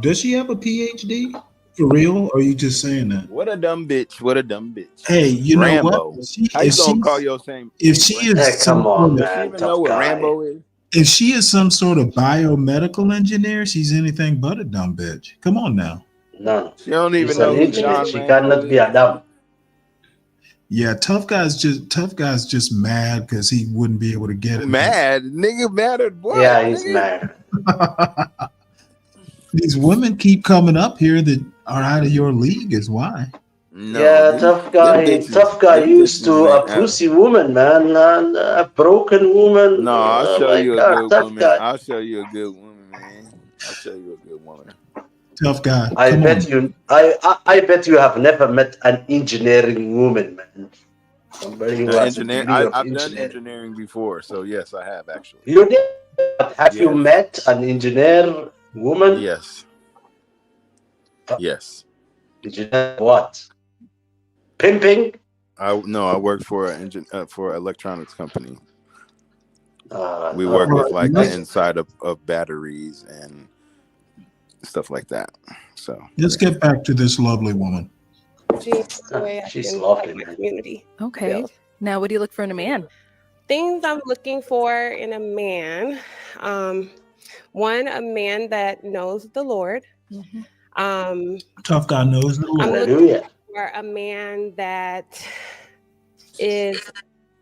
Does she have a PhD? For real? Or are you just saying that? What a dumb bitch. What a dumb bitch. Hey, you know Rambo. what? She, How you if gonna she's- call your same? if she is Hey, some come on, sort of- Does she man. even know Tough what guy. Rambo is? if she is some sort of biomedical engineer, she's anything but a dumb bitch. Come on now. No. She don't even She's know an who engineer. John She Rambo cannot be is. a dumb. Yeah, tough guy's just mad because he wouldn't be able to get it. Mad? Nigga mad at what? Yeah, he's nigga? mad. These women keep coming up here that are out of your league is why. No, Yeah, them- tough them guy. bitches- Tough guy them used bitches to a ain't out. pussy woman, man, and a broken woman. No, I'll show Like you a a good tough woman. guy. I'll show you a good woman, man. I'll show you a good woman. Tough guy. I Come bet on. you. I bet you have never met an engineering woman, man. Somebody who has a Engineer. degree of I've done engineering. engineering before, so yes, I have actually. You did? But have you Yes. met an engineer woman? Yes. Yes. Did you know what? Pimping? I work for an for an electronics company. We no. work with like the Let's- inside of batteries and stuff like that. So Let's get back to this lovely woman. She's lovely, man. Community. Okay. Build. Now, what do you look for in a man? Things I'm looking for in a man. One, a man that knows the Lord. Tough guy knows the I'm Lord. looking for a man that is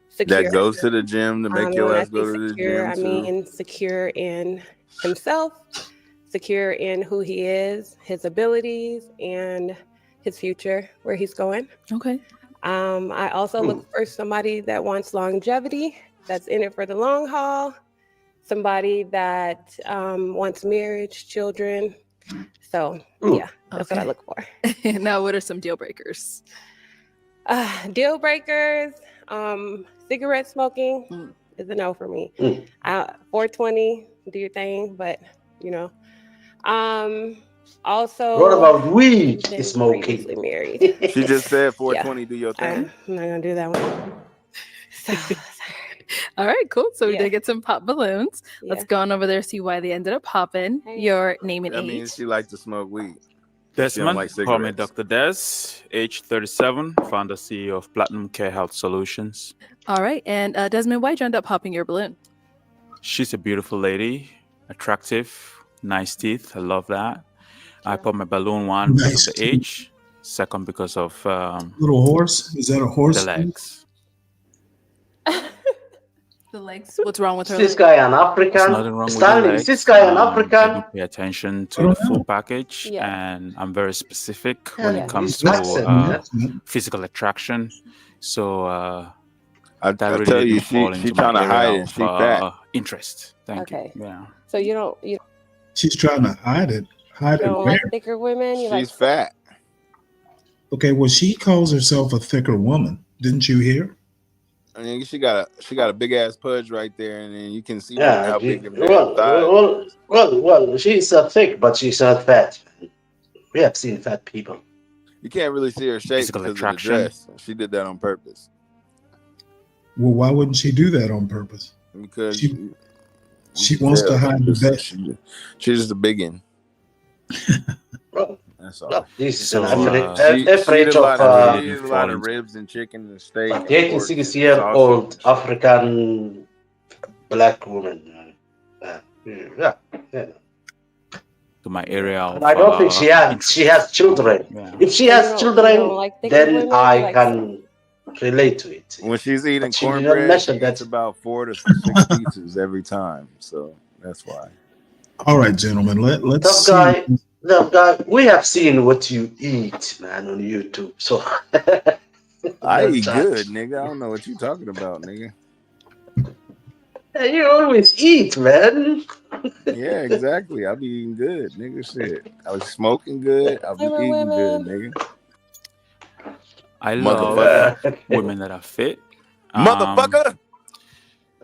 secure. that goes to the gym to make And your when I ass go say to the secure, gym I too. mean secure in himself, secure in who he is, his abilities, and his future, where he's going. Okay. I also look for somebody that wants longevity, that's in it for the long haul, somebody that wants marriage, children. So yeah, that's what I Okay. look for. Now, what are some deal breakers? Deal breakers, cigarette smoking is a no for me. 420, do your thing, but you know. Also, What about weed been smoking? previously married. She just said Yeah. 420, do your thing. I'm not gonna do that one. So, All right, cool. So we did get some pop balloons. Let's Yeah. go on over there, see why they ended up popping. Your name and That age. means she likes to smoke weed. She Desmond, don't like call me cigarettes. Dr. Des, age 37, founder CEO of Platinum Care Health Solutions. All right, and Desmond, why'd you end up popping your balloon? She's a beautiful lady, attractive, nice teeth. I love that. I put my balloon one because of the age, second because of Little horse? Is that a horse? the legs. The legs. What's wrong with her? Is this legs? guy an There's African? nothing wrong with the Stanley, legs. is this guy an I African? do pay attention to the full package, Yeah. and I'm very specific when Yeah, it comes he's to Mexican, physical attraction. So I that really tell you, didn't fall she into trying my to hide area it. She fat. of interest. Thank Okay. you. Yeah. So you don't She's trying to hide it. Hide it where? like thicker women? You like She's fat. Okay, well, she calls herself a thicker woman. Didn't you hear? I mean, she got a big ass pudge right there, and then you can see Yeah. how big them damn thighs. Well, she's thick, but she's not fat. We have seen fat people. You can't really see her shape Physical because attraction. of the dress. She did that on purpose Well, why wouldn't she do that on purpose? because She wants to hide the best. She's just a biggin. Well, That's all. no, this is So, an She average eats a lot of of, she eats a lot of ribs and chicken and steak. And pork and 86-year-old sausage. African black woman. Yeah. To my area of And I don't think she has children. Yeah. If she So has you don't children, like thicker then women? I Like can relate to it. When she's eating But she didn't cornbread, she mention eats that. about 4 to 6 pieces every time. So that's why. All right, gentlemen, let's Tough see. guy, we have seen what you eat, man, on YouTube. So I don't eat judge. good, nigga. I don't know what you talking about, nigga. Hey, you always eat, man. Yeah, exactly. I be eating good, nigga. Shit. I was smoking good. I be Thicker eating good, women. nigga. I love Motherfucker. women that are fit. Motherfucker.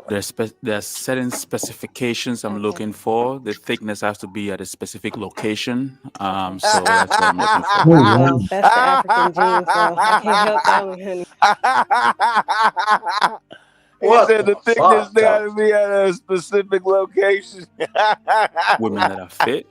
There's certain specifications I'm looking for. The thickness has to be at a specific location. So that's what I'm looking for. Well, that's the African gene, so I can't help that one, honey. He What said the the thickness fuck, got to be at a specific location. Women that are fit.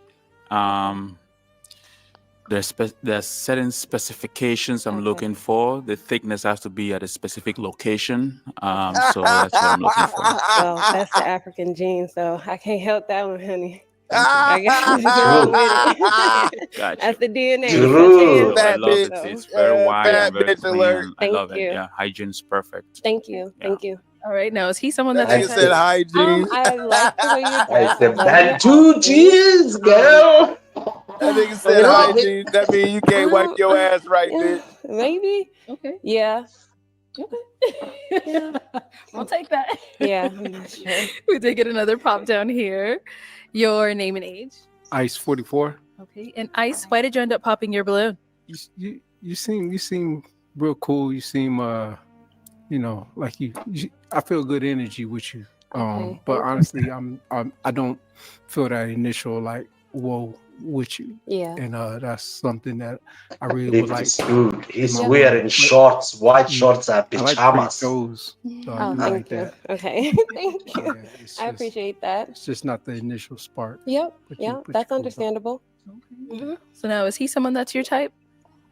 There's certain specifications I'm looking for. The thickness has to be at a specific location. So that's what I'm looking for. Well, that's the African gene, so I can't help that one, honey. I got to roll with it. Gotcha. That's the DNA. True. So I Fat love it. bitch. It's very wide Fat and very bitch clean. alert. And I Thank love it. you. Yeah, hygiene's perfect. Thank you. Thank you. All right, now is he someone That that's nigga your said type? hygiene. I like the way you Like dress. the I love your Bantu outfit. jeans, girl. That nigga You said know, hygiene. That means you can't wipe your ass right, bitch. Maybe. Okay. Yeah. Okay. We'll take that. Yeah. I'm not sure. We did get another pop down here. Your name and age. Ice 44. Okay. And Ice, why did you end up popping your balloon? You seem real cool. You seem like you I feel good energy with you. Okay, But thank you. honestly, I don't feel that initial like whoa with you. Yeah. And that's something that I really would like. It's good. He's my wearing woman. shorts, white Yeah. shorts, and I like pretty pajamas. toes. So I Oh, do thank like you. that. Okay. Thank you. Yeah, it's I just- appreciate that. It's just not the initial spark. Yep. But Yeah. but That's cool, though. understandable. hmm So now is he someone that's your type?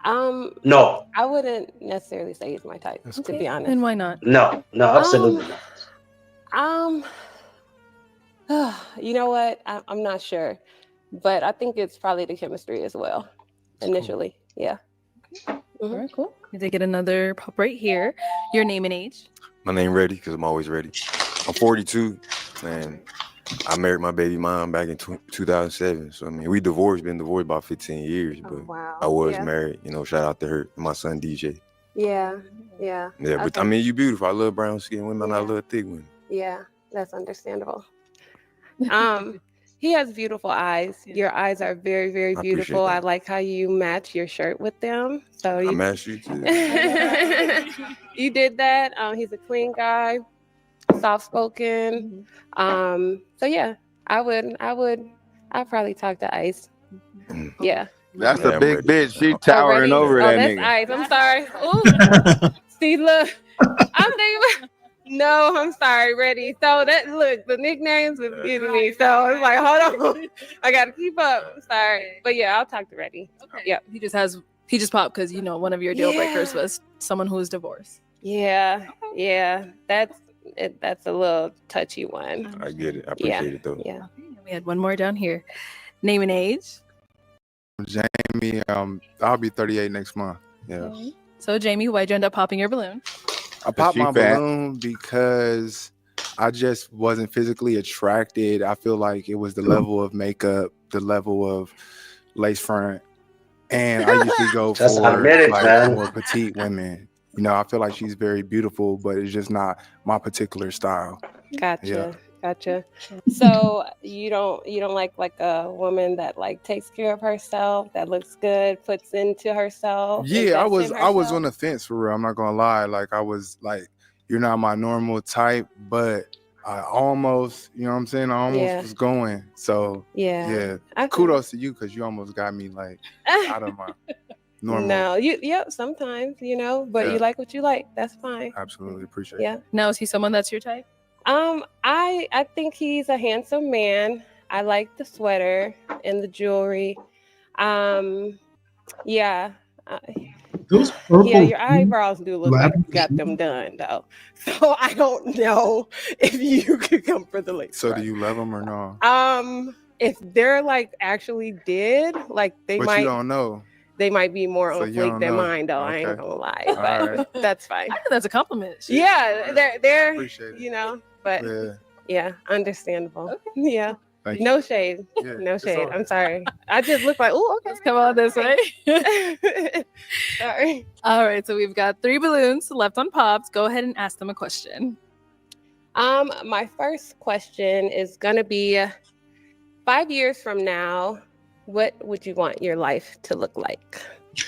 No, I wouldn't necessarily say he's my type, to be honest. And why not? no, absolutely not. You know what? I'm not sure, but I think it's probably the chemistry as well. Initially, yeah. All right, cool. We did get another pop right here. Your name and age. My name ready because I'm always ready. I'm 42, and I married my baby mom back in 2007. So I mean, been divorced about 15 years, but Wow. I was Yeah. married. Shout out to her, and my son DJ. Yeah. Yeah. Yeah, but Okay. I mean, you beautiful. I love brown skin women. I love thick women. Yeah, that's understandable. He has beautiful eyes. Your eyes are very, very I appreciate beautiful. I that. like how you match your shirt with them. So I you matched you too. you did that. He's a clean guy, soft spoken. So yeah, I'd probably talk to Ice. Yeah. That's Yeah, a I'm big ready. bitch. She towering over that that's nigga. Ice. I'm sorry. Ooh. See, look, I'm thinking. No, I'm sorry, ready. So that look, the nicknames was getting me. So it's like, hold on, I gotta keep up. I'm sorry, but yeah, I'll talk to Reddy. Okay. Yep. He just popped because one of your deal breakers was someone who is divorced. Yeah, yeah, that's a little touchy one. I get it. I appreciate it though. Yeah. We had one more down here. Name and age. Jamie, I'll be 38 next month. Yeah. So Jamie, why'd you end up popping your balloon? I popped she my fat? balloon because I just wasn't physically attracted. I feel like it was the level of makeup, the level of lace front, and I usually go Just for admit it, man. more petite women. I feel like she's very beautiful, but it's just not my particular style. Gotcha. So you don't like a woman that like takes care of herself, that looks good, puts into herself. Yeah, I invests in was herself? on the fence for real. I'm not gonna lie. Like I was like, you're not my normal type, but I almost, you know what I'm saying? I almost was going. So Yeah. Kudos to you because you almost got me like out of my normal. No, sometimes, but you like what you like. That's fine. Absolutely appreciate Yeah. it. Now, is he someone that's your type? I think he's a handsome man. I like the sweater and the jewelry. Yeah. Those purple Your eyebrows do look like you got them done though. So I don't know if you could come for the lace So front. do you love them or no? If they're like actually did, like they But might. you don't know. They might be more So on you fleek don't than know. mine, though. I ain't Okay. gonna lie, All but right. that's fine. I think that's a compliment. Yeah, they're Appreciate it. but yeah, understandable. Yeah, Thank no shade, Yeah, no it's shade. all right. I'm sorry. I just look like, oh, okay, Let's come on this way. Sorry. All right, so we've got 3 balloons left on pops. Go ahead and ask them a question. My first question is gonna be 5 years from now. What would you want your life to look like?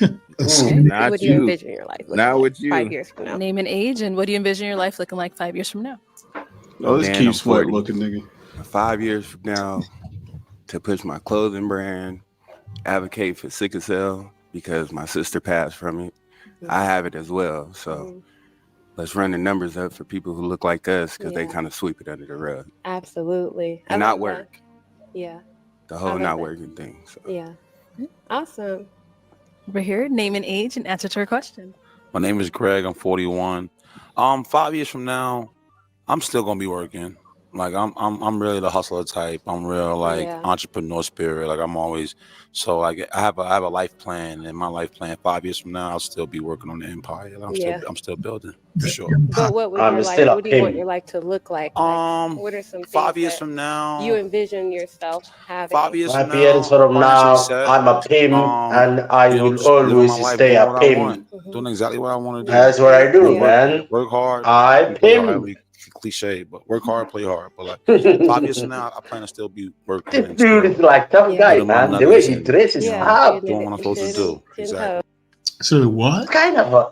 Not What do you you. envision your life looking Not like with you. 5 years from now? Name and age, and what do you envision your life looking like 5 years from now? Oh, this Man, Keith I'm Sweat 40. looking nigga. 5 years from now, to push my clothing brand, advocate for sickle cell because my sister passed from it. I have it as well. So let's run the numbers up for people who look like us because they kind of sweep it under the rug Absolutely. and I not love that. work. Yeah. The whole love not that. working thing. So. Yeah. Awesome. Over here, name and age and answer to her question. My name is Greg. I'm 41. 5 years from now, I'm still gonna be working. Like I'm really the hustler type. I'm real like entrepreneur spirit. Like I'm always so like I have a life plan, and my life plan 5 years from now I'll still be working on the empire. I'm still building for sure. But what would your life? What do you want your life to look like? What are some 5 years things from now, you envision yourself having? 5 years from 5 years from financially now, set, I'm a pimp, and I will just living my always life, stay doing a what I pimp. want, doing exactly what I want to do. That's what I do, man. Work hard. I pimp. Cliche, but work hard, play hard. But like 5 years from now, I plan to still be working. This dude is like tough guy, man. The way he dresses up. doing what I'm supposed to do. Exactly. So what?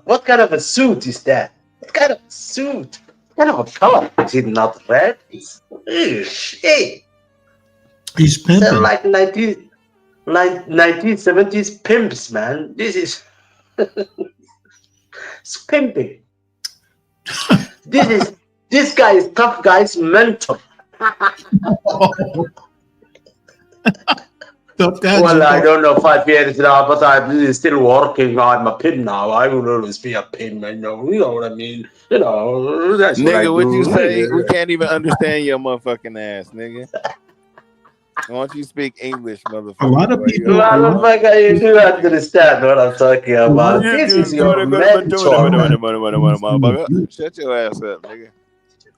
What kind of a suit is that? What kind of suit? What kind of a color? Is it not red? It's shit. He's pimping. They're like 1970s pimps, man. This is it's pimping. This guy is tough guy's mentor. Well, I don't know 5 years now, but I'm still working. I'm a pimp now. I will always be a pimp. You know what I mean? That's what I Nigga, what you do. say? We can't even understand your motherfucking ass, nigga. Why don't you speak English, motherfucker? A lot of people. Motherfucker, you do understand what I'm talking about. This is your mentor. Shut your ass up, nigga.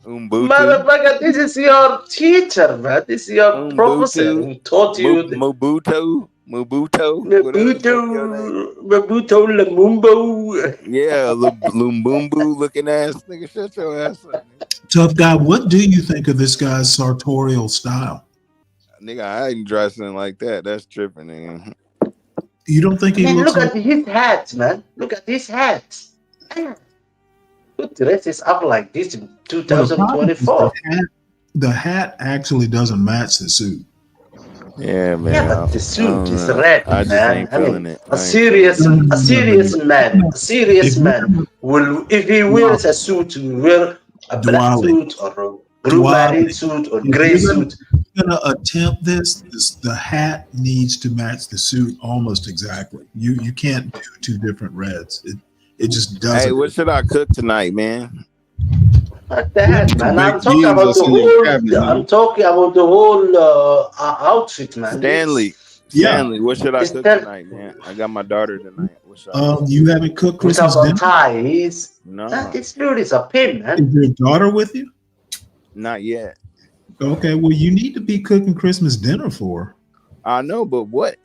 Motherfucker, this is your teacher, man. This is your professor who taught you. Mobuto Lumumbo. Yeah, Lumbumbu looking ass nigga. Shut your ass up. Tough guy, what do you think of this guy's sartorial style? Nigga, I ain't dressing like that. That's tripping, nigga. You don't think he Man, looks look like at his hat, man. Look at his hat. Who dresses up like this in 2024? The hat actually doesn't match the suit. Yeah, man. Yeah, but the suit is red, I just man. ain't feeling it. A serious man will, if he wears a suit, will wear a black suit or a blue marine suit or gray suit. If you're gonna attempt this, the hat needs to match the suit almost exactly. You can't do two different reds. It just doesn't. Hey, what should I cook tonight, man? What the heck, man? I'm talking about the whole outfit, man. Stanley, what should I cook tonight, man? I got my daughter tonight. What should I cook? You haven't cooked Christmas dinner? Ties. No. This dude is a pimp, man. Is your daughter with you? Not yet. Okay, well, you need to be cooking Christmas dinner for her. I know, but what?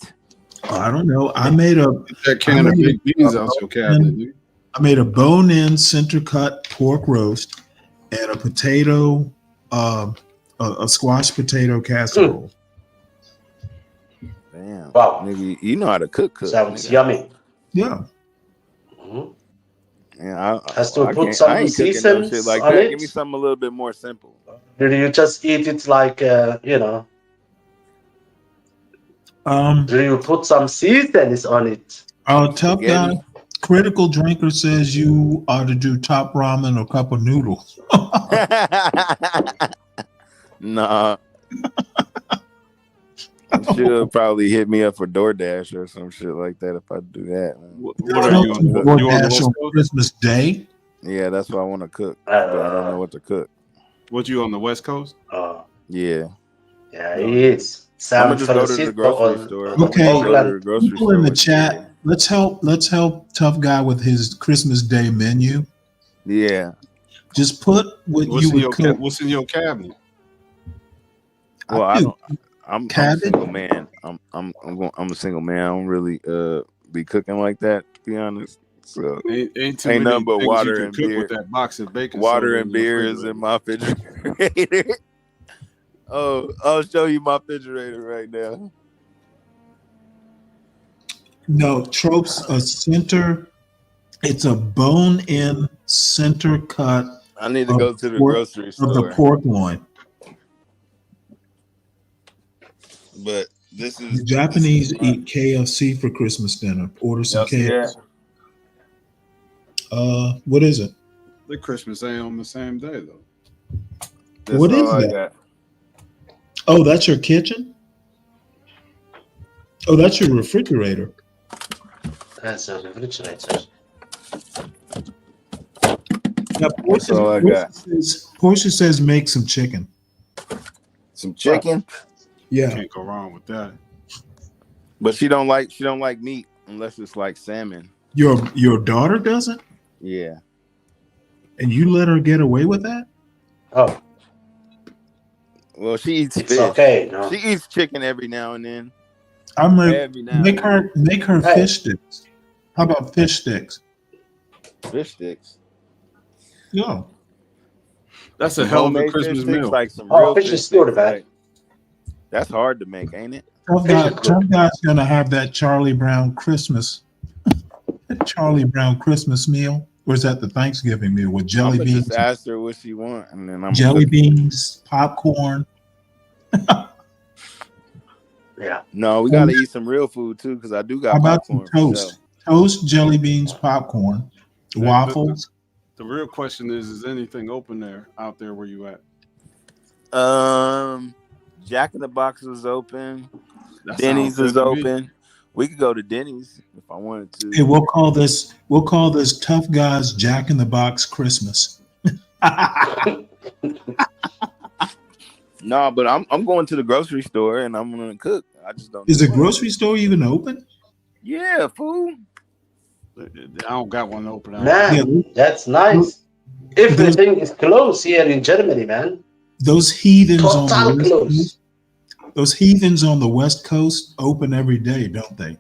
I don't know. I made a can of baked beans out your cabinet, dude. I made a bone-in center-cut pork roast and a potato, a squash potato casserole. Damn. Wow. Nigga, you know how to cook. Sounds yummy. Yeah. Yeah, Has to put I some ain't cooking no seasons shit like on that. it. Give me something a little bit more simple. Do you just eat it like, do you put some seasons on it? Tough guy, critical drinker says you ought to do top ramen or cup of noodles. Nah. She'll probably hit me up for DoorDash or some shit like that if I do that. What are you on? DoorDash on Christmas Day? Yeah, that's what I want to cook, but I don't know what to cook. What, you on the West Coast? Yeah. Yeah, he is. I'm gonna just go to the grocery store. Okay, grocery people store in the with chat, let's help Tough Guy with his Christmas Day menu. Yeah. Just put what you would cook. What's in your cabinet? Well, I'm a single man. I'm a single man. I don't really be cooking like that, to be honest. So ain't nothing but water and beer. With that box of bacon. Water and beer is in my refrigerator. Oh, I'll show you my refrigerator right now. No, Tropes a center. It's a bone-in center cut. I need to go to the grocery store. Of the pork loin. But this is the Japanese eat KFC for Christmas dinner. Order some KFC. What is it? The Christmas ain't on the same day though. What is that? Oh, that's your kitchen? Oh, that's your refrigerator. That's a refrigerator. Now, Portia says make some chicken. Some chicken? Yeah. Can't go wrong with that. But she don't like meat unless it's like salmon. Your daughter doesn't? Yeah. And you let her get away with that? Oh. Well, she eats fish. Okay, no. She eats chicken every now and then. I'm gonna make her fish sticks. How about fish sticks? Fish sticks. Yeah. That's a hell of a Christmas meal. Like some real fish is good, man. That's hard to make, ain't it? Tough guy's gonna have that Charlie Brown Christmas meal. Or is that the Thanksgiving meal with jelly beans? Just ask her what she want, and then I'm jelly beans, popcorn. Yeah. No, we gotta eat some real food too, because I do got. How about popcorn some toast? Toast, jelly beans, popcorn, waffles. The real question is anything open out there where you at? Jack in the Box is open. That Denny's sounds is good to me. open. We could go to Denny's if I wanted to. Hey, we'll call this Tough Guys Jack in the Box Christmas. No, but I'm going to the grocery store and I'm gonna cook. I just don't. Is the grocery store even open? Yeah, fool. I don't got one open out. Man, that's nice. Everything is closed here in Germany, man. Those heathens on the West Coast open every day, don't they?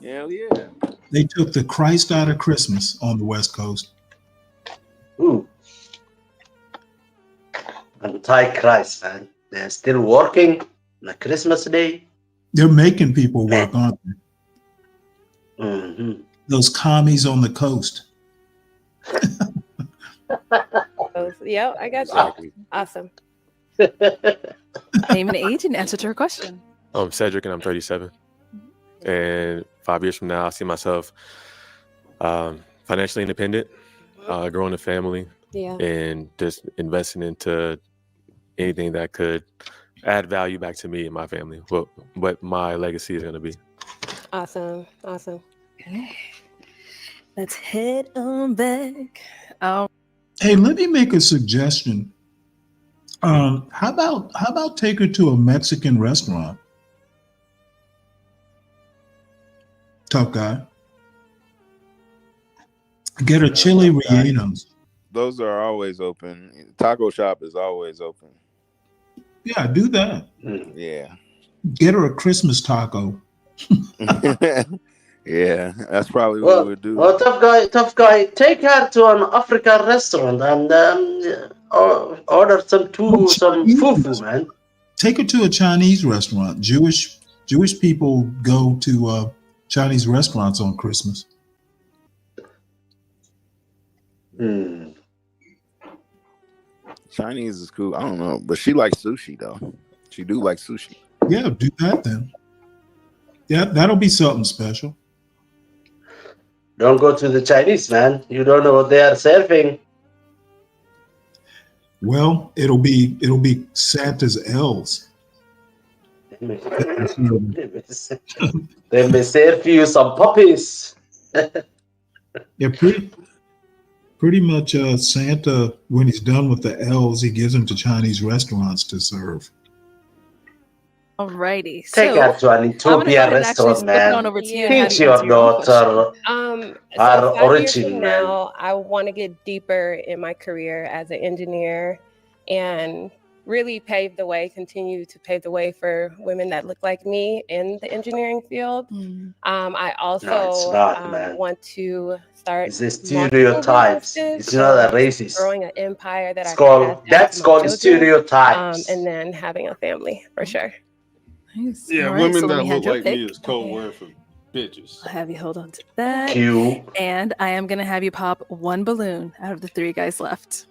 Hell yeah. They took the Christ out of Christmas on the West Coast. Ooh. Anti-Christ, man. They're still working on a Christmas Day. They're making people work, aren't they? Mm-hmm. Those commies on the coast. Yeah, I got you. Awesome. Name and age and answer to her question. I'm Cedric and I'm 37. And 5 years from now, I see myself financially independent, growing a family, and just investing into anything that could add value back to me and my family. What my legacy is going to be. Awesome. Okay. Let's head on back. Hey, let me make a suggestion. How about take her to a Mexican restaurant? Tough guy. Get her chili rellenos. Those are always open. Taco shop is always open. Yeah, do that. Yeah. Get her a Christmas taco. Yeah, that's probably what we would do. Well, tough guy, take her to an African restaurant and order some fufu, man. Take her to a Chinese restaurant. Jewish people go to Chinese restaurants on Christmas. Chinese is cool. I don't know, but she likes sushi though. She do like sushi. Yeah, do that then. Yeah, that'll be something special. Don't go to the Chinese, man. You don't know what they are serving. Well, it'll be Santa's elves. They may serve you some puppies. Yeah, pretty much Santa, when he's done with the elves, he gives them to Chinese restaurants to serve. Alrighty. Take her to an Ethiopian restaurant, man. Teach your daughter our origin, man. Now, I want to get deeper in my career as an engineer and really continue to pave the way for women that look like me in the engineering field. I also want to start. It's the stereotypes. It's not a racist. Growing an empire that that's called stereotypes. And then having a family for sure. Nice. Yeah, Right, women so that we had look your like pick. me is code word for bitches. I'll have you hold on to that. Cute. And I am going to have you pop one balloon out of the 3 guys left.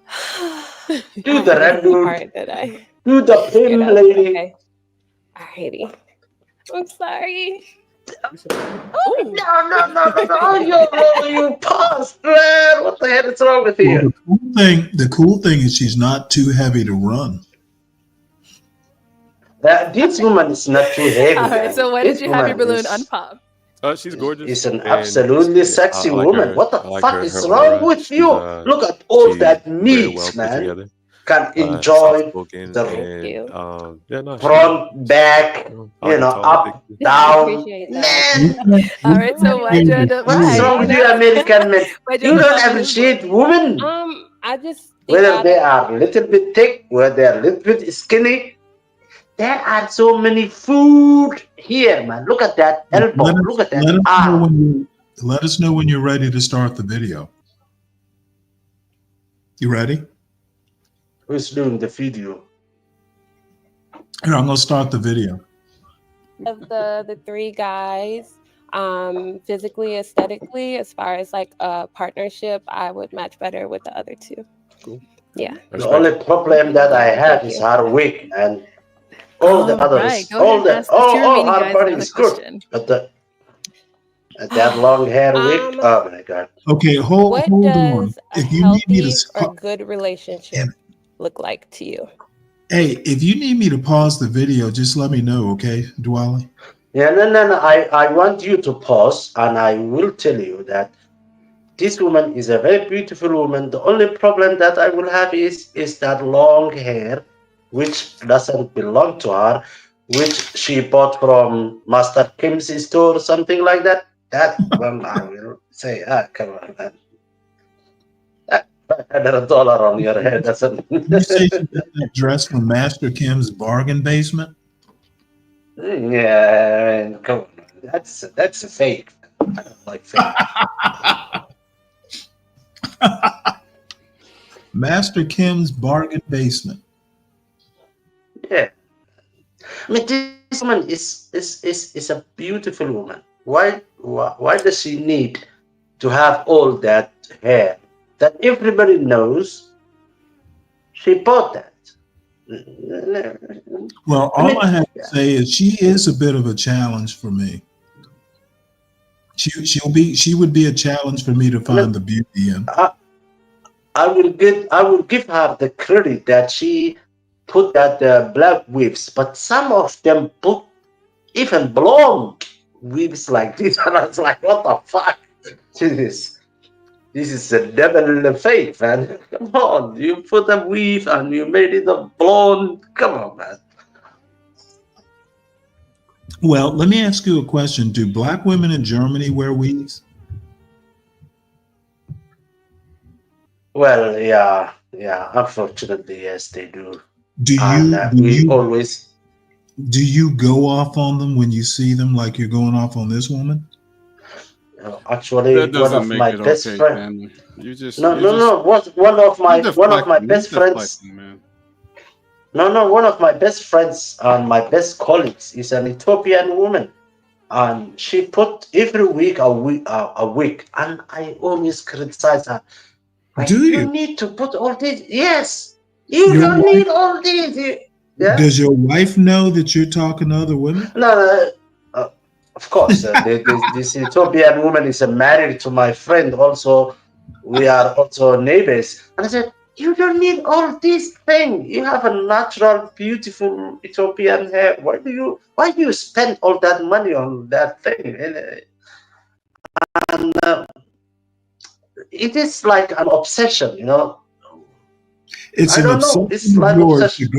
Do the red part that I do the pin, lady. Okay. Alrighty. I'm sorry. Oh, no, you paused, man. What the hell is wrong with you? Well, the cool thing is she's not too heavy to run. This woman is not too heavy. All right, so when did you have your balloon unpop? She's gorgeous. She's an absolutely sexy woman. What the fuck is wrong with you? Look at all that meat, man. Can enjoy the front, back, up, down. Man. All right, so why did you end up What's wrong with you, American men? You don't appreciate women. I just whether they are a little bit thick, whether they are a little bit skinny. There are so many food here, man. Look at that elbow. Look at that arm. Let us know when you're ready to start the video. You ready? Who's doing the video? Here, I'm going to start the video. Of the 3 guys, physically, aesthetically, as far as like a partnership, I would match better with the other 2. Cool. Yeah. The only problem that I have is her wig and all the others. All her body is good, but that long hair wig. Oh my god. Okay, hold on. If you need me to a good relationship look like to you? Hey, if you need me to pause the video, just let me know, okay, Dwali? Yeah, no. I want you to pause, and I will tell you that this woman is a very beautiful woman. The only problem that I will have is that long hair, which doesn't belong to her, which she bought from Master Kim's store or something like that. That one I will say, come on, man. $100 on your head doesn't. You say that dress from Master Kim's bargain basement? Yeah, I mean, come on. That's a fake. I don't like fake. Master Kim's bargain basement. Yeah. I mean, this woman is a beautiful woman. Why does she need to have all that hair that everybody knows she bought that? Well, all I have to say is she is a bit of a challenge for me. She would be a challenge for me to find the beauty in. I will give her the credit that she put that black weaves, but some of them put even blonde weaves like this, and I was like, what the fuck? This is a devil in the face, man. Come on, you put a weave and you made it a blonde. Come on, man. Well, let me ask you a question. Do black women in Germany wear weaves? Well, yeah. Unfortunately, yes, they do. Do you go off on them when you see them like you're going off on this woman? Actually, That one doesn't of make my it best okay, friends. Stanley. No. One of my best friends. Man. No. One of my best friends and my best colleagues is an Ethiopian woman, and she put every week a week, and I always criticize her. Do you need to put all this? Yes, you don't need all this. Yeah. Does your wife know that you're talking to other women? No. Of course, this Ethiopian woman is married to my friend. Also, we are also neighbors. And I said, you don't need all this thing. You have a natural, beautiful Ethiopian hair. Why do you spend all that money on that thing? And it is like an obsession, It's I an don't know. obsession It's of like yours obsession.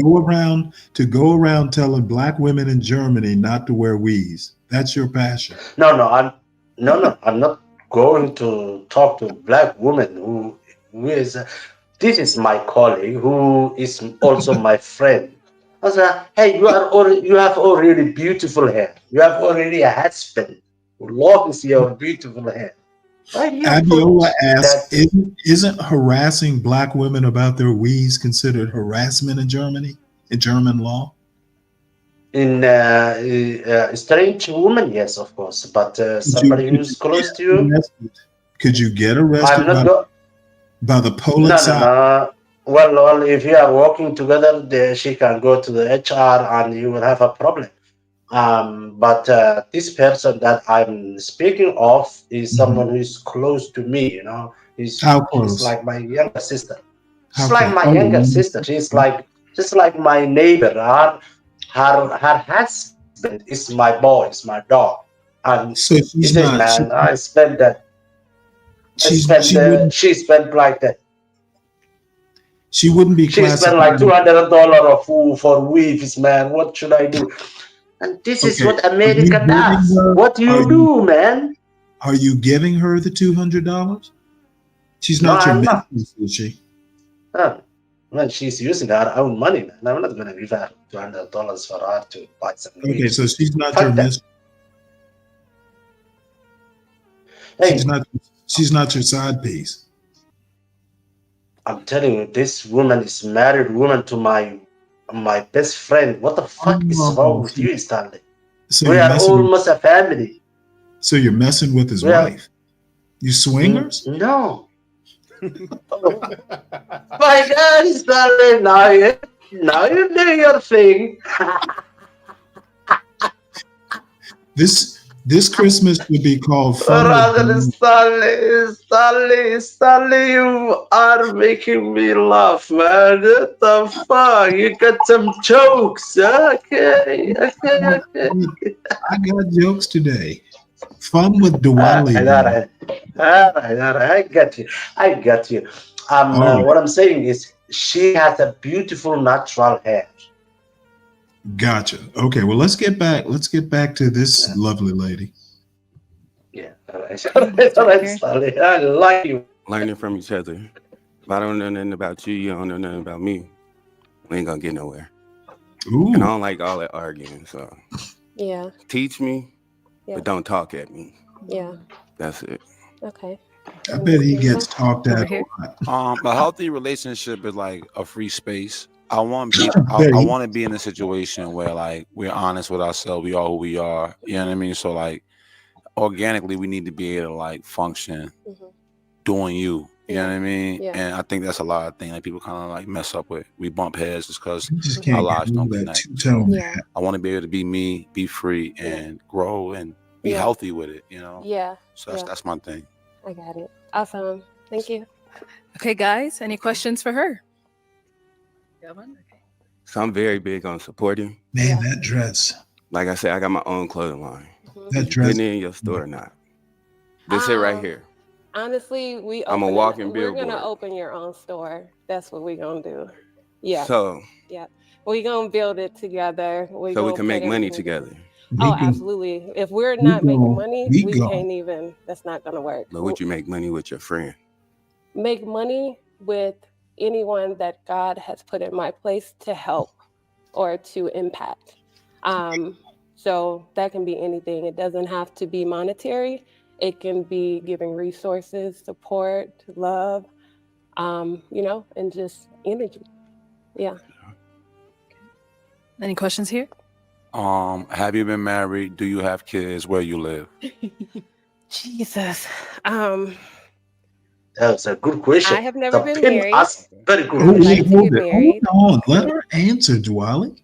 to go around telling black women in Germany not to wear weaves. That's your passion. No. I'm not going to talk to black women who is. This is my colleague who is also my friend. I said, hey, you have already beautiful hair. You have already a husband who loves your beautiful hair. Why do you Abiola put asks, that? isn't harassing black women about their weaves considered harassment in Germany, in German law? In strange woman, yes, of course. But somebody who's close to you, could you get arrested I'm not by the Polizei? No. Well, if you are working together, she can go to the HR and you will have a problem. But this person that I'm speaking of is someone who is close to me. How close? She's like my younger sister. She's How like close? my younger sister. She's just like my neighbor. Her husband is my boy, is my dog, and so he says, "Man, I spent that. She spent like that. She wouldn't be. She spent like $200 for weaves, man. What should I do?" And this is what America does. What do you do, man? Are you giving her the $200? She's No, not your I'm not. mistress, is she? Well, she's using her own money, man. I'm not going to give her $200 for her to buy some weaves. Okay, so she's not your mistress. Hey, she's not your side piece. I'm telling you, this woman is married woman to my best friend. What the fuck is wrong with you, Stanley? So we are almost a family. So you're messing with his wife? You swingers? No. My God, Stanley, now you do your thing. This Christmas would be called Fun. Stanley, you are making me laugh, man. What the fuck? You got some jokes. Okay. I got jokes today. Fun with Diwali. All right. I got you. What I'm saying is she has a beautiful natural hair. Gotcha. Okay, well let's get back to this lovely lady. Yeah. All right, Stanley. I like you. Learning from each other. If I don't know nothing about you, you don't know nothing about me. We ain't gonna get nowhere. Ooh. And I don't like all that arguing, so yeah. Teach me, but don't talk at me. Yeah. That's it. Okay. I bet he gets talked at a lot. A healthy relationship is like a free space. I want people. I want to be in a situation where like we're honest with ourselves. We are who we are. You know what I mean? So like organically, we need to be able to like function doing you. You know what I mean? Yeah. And I think that's a lot of things that people kind of like mess up with. We bump heads just because our lives don't connect. Yeah. I want to be able to be me, be free, and grow and be healthy with it. You know? Yeah. So that's my thing. I got it. Awesome. Thank you. Okay, guys, any questions for her? So I'm very big on supporting. Man, that dress. Like I said, I got my own clothing line. That You dress. getting it in your store or not? This it right here. Honestly, I'm a walking we're billboard. gonna open your own store. That's what we're gonna do. Yeah. So we're gonna build it together. so we can make money together. Oh, absolutely. If we're not making money, we can't even. That's not gonna work. But would you make money with your friend? Make money with anyone that God has put in my place to help or to impact. So that can be anything. It doesn't have to be monetary. It can be giving resources, support, love, and just energy. Yeah. Any questions here? Have you been married? Do you have kids? Where you live? Jesus. That's a good question. I have never been Pin married. us very good. Oh, question. hold on. Let her answer, Dwali.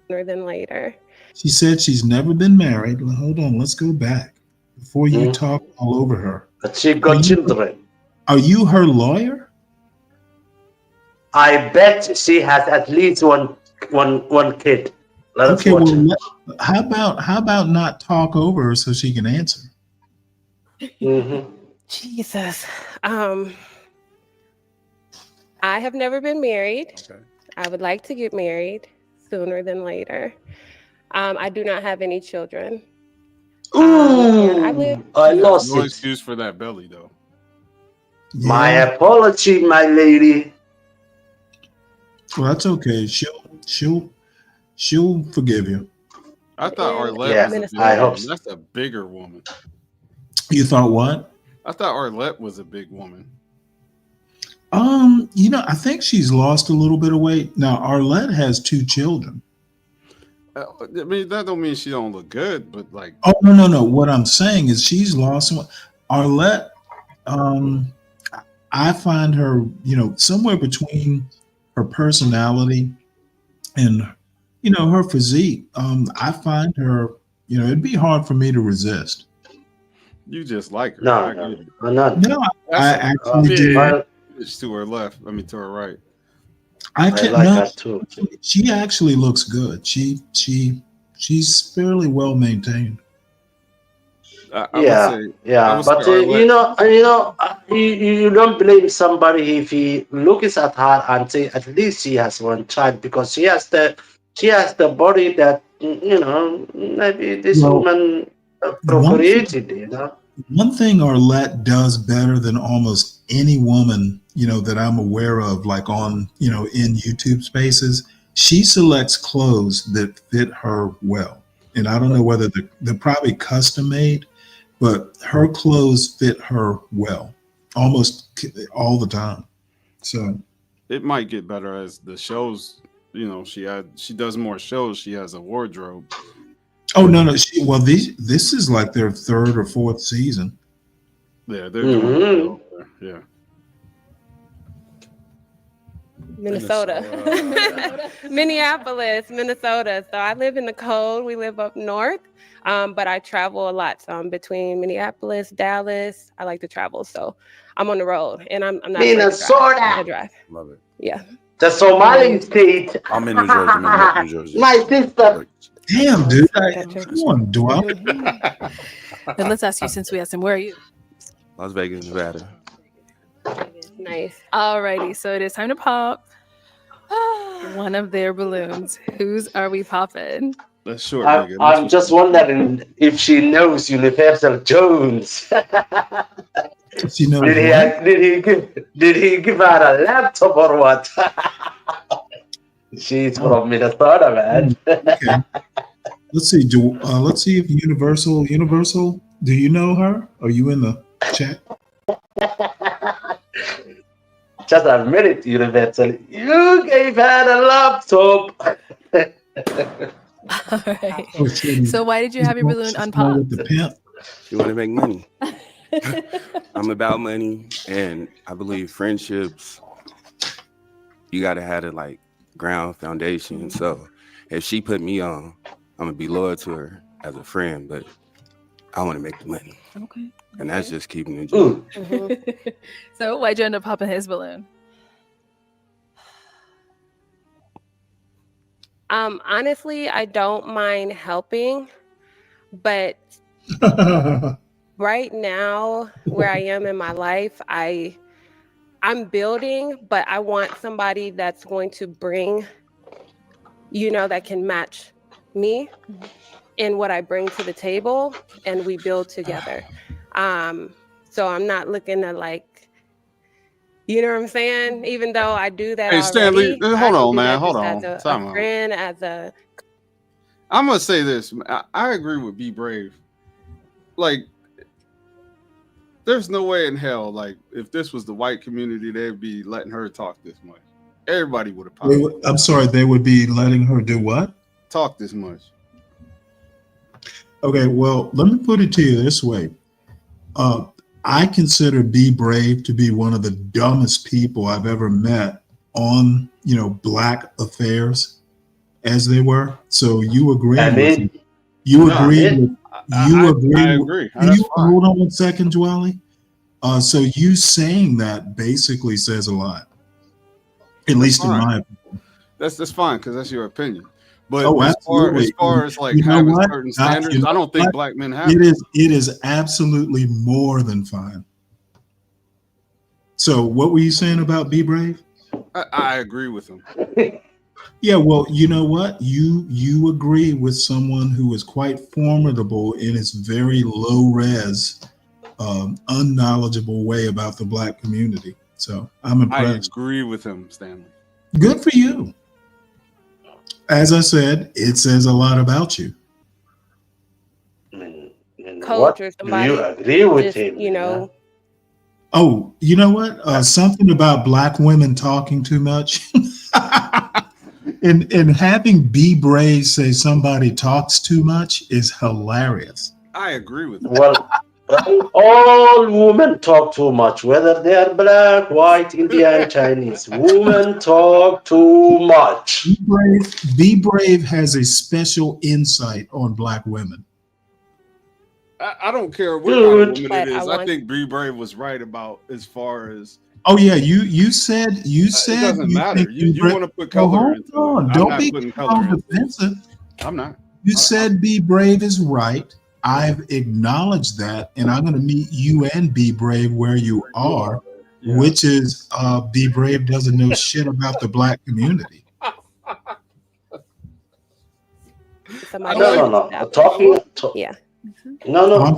Sooner than later. She said she's never been married. Hold on. Let's go back before you talk all over her. But she got children. Are you her lawyer? I bet she has at least one kid. Okay, well, how about not talk over her so she can answer? Jesus. I have never been married. Okay. I would like to get married sooner than later. I do not have any children. I lost no it. excuse for that belly, though. My apology, my lady. Well, that's okay. She'll forgive you. I thought Arlette was a big I hope woman. so. That's a bigger woman. You thought what? I thought Arlette was a big woman. I think she's lost a little bit of weight. Now, Arlette has 2 children. I mean, that don't mean she don't look good, but like. Oh, no. What I'm saying is she's lost. Arlette, I find her, somewhere between her personality and, her physique. I find her, it'd be hard for me to resist. You just like her. No, I'm not. No, I actually do. It's to her left. I mean, to her right. I like no, that too. She actually looks good. She's fairly well maintained. I But you don't blame somebody if he looks at her and say at least she has one child because she has the body that maybe this woman procreated. One thing Arlette does better than almost any woman, that I'm aware of, like on, in YouTube spaces, she selects clothes that fit her well. And I don't know whether they're probably custom made, but her clothes fit her well almost all the time. So it might get better as the shows, she does more shows. She has a wardrobe. Oh, no. This is like their 3rd or 4th season. Yeah, they're doing yeah. Minnesota. Minneapolis, Minnesota. So I live in the cold. We live up north, but I travel a lot. So I'm between Minneapolis, Dallas. I like to travel, so I'm on the road, and I'm not Minnesota. I drive. Love it. Yeah. The Somali state. I'm in New Jersey. New Jersey. My sister. Damn, dude. Come on, Dwell. Then let's ask you, since we asked him, where are you? Las Vegas, Nevada. Nice. Alrighty, so it is time to pop one of their balloons. Whose are we popping? That's short. I'm just wondering if she knows Universal Jones. Did he give her a laptop or what? She's from Minnesota, man. Okay. Let's see. Let's see if Universal. Do you know her? Are you in the chat? Just admit it, Universal. You gave her a laptop. All right. So why did you have your balloon unpopped? You want to make money. I'm about money, and I believe friendships, you got to have it like ground foundation. So if she put me on, I'm going to be loyal to her as a friend, but I want to make the money. Okay. And that's just keeping it. Joy. So why'd you end up popping his balloon? Honestly, I don't mind helping, but right now where I am in my life, I'm building, but I want somebody that's going to bring, that can match me in what I bring to the table, and we build together. So I'm not looking to you know what I'm saying? Even though I do that Hey, Stanley, already, hold I can on, do man. that Hold just on. as a Time out. friend, as a. I'm gonna say this. I agree with Be Brave. There's no way in hell, if this was the white community, they'd be letting her talk this much. Everybody would have popped. I'm sorry, they would be letting her do what? Talk this much. Okay, well, let me put it to you this way. I consider Be Brave to be one of the dumbest people I've ever met on, Black affairs, as they were. So you agree with me? You agree with? You agree? I agree. Hold on 1 second, Dwally. So you saying that basically says a lot, at least in my opinion. That's fine because that's your opinion. But absolutely. as far as having certain standards, I don't think black men have. It is absolutely more than fine. So what were you saying about Be Brave? I agree with him. Yeah, well, you know what? You agree with someone who is quite formidable in his very low res, unknowledgeable way about the Black community. So I'm impressed. I agree with him, Stanley. Good for you. As I said, it says a lot about you. Coach or somebody. Do you agree with him? Oh, you know what? Something about Black women talking too much. and having Be Brave say somebody talks too much is hilarious. I agree with him. Well, all women talk too much, whether they are Black, white, Indian, Chinese. Women talk too much. Be Brave has a special insight on Black women. I don't care what kind of woman it is. I think Be Brave was right about as far as. Oh yeah, you said it doesn't matter. You want to put color into it. Don't be defensive. I'm not. You said Be Brave is right. I've acknowledged that, and I'm going to meet you and Be Brave where you are, which is Be Brave doesn't know shit about the Black community. No.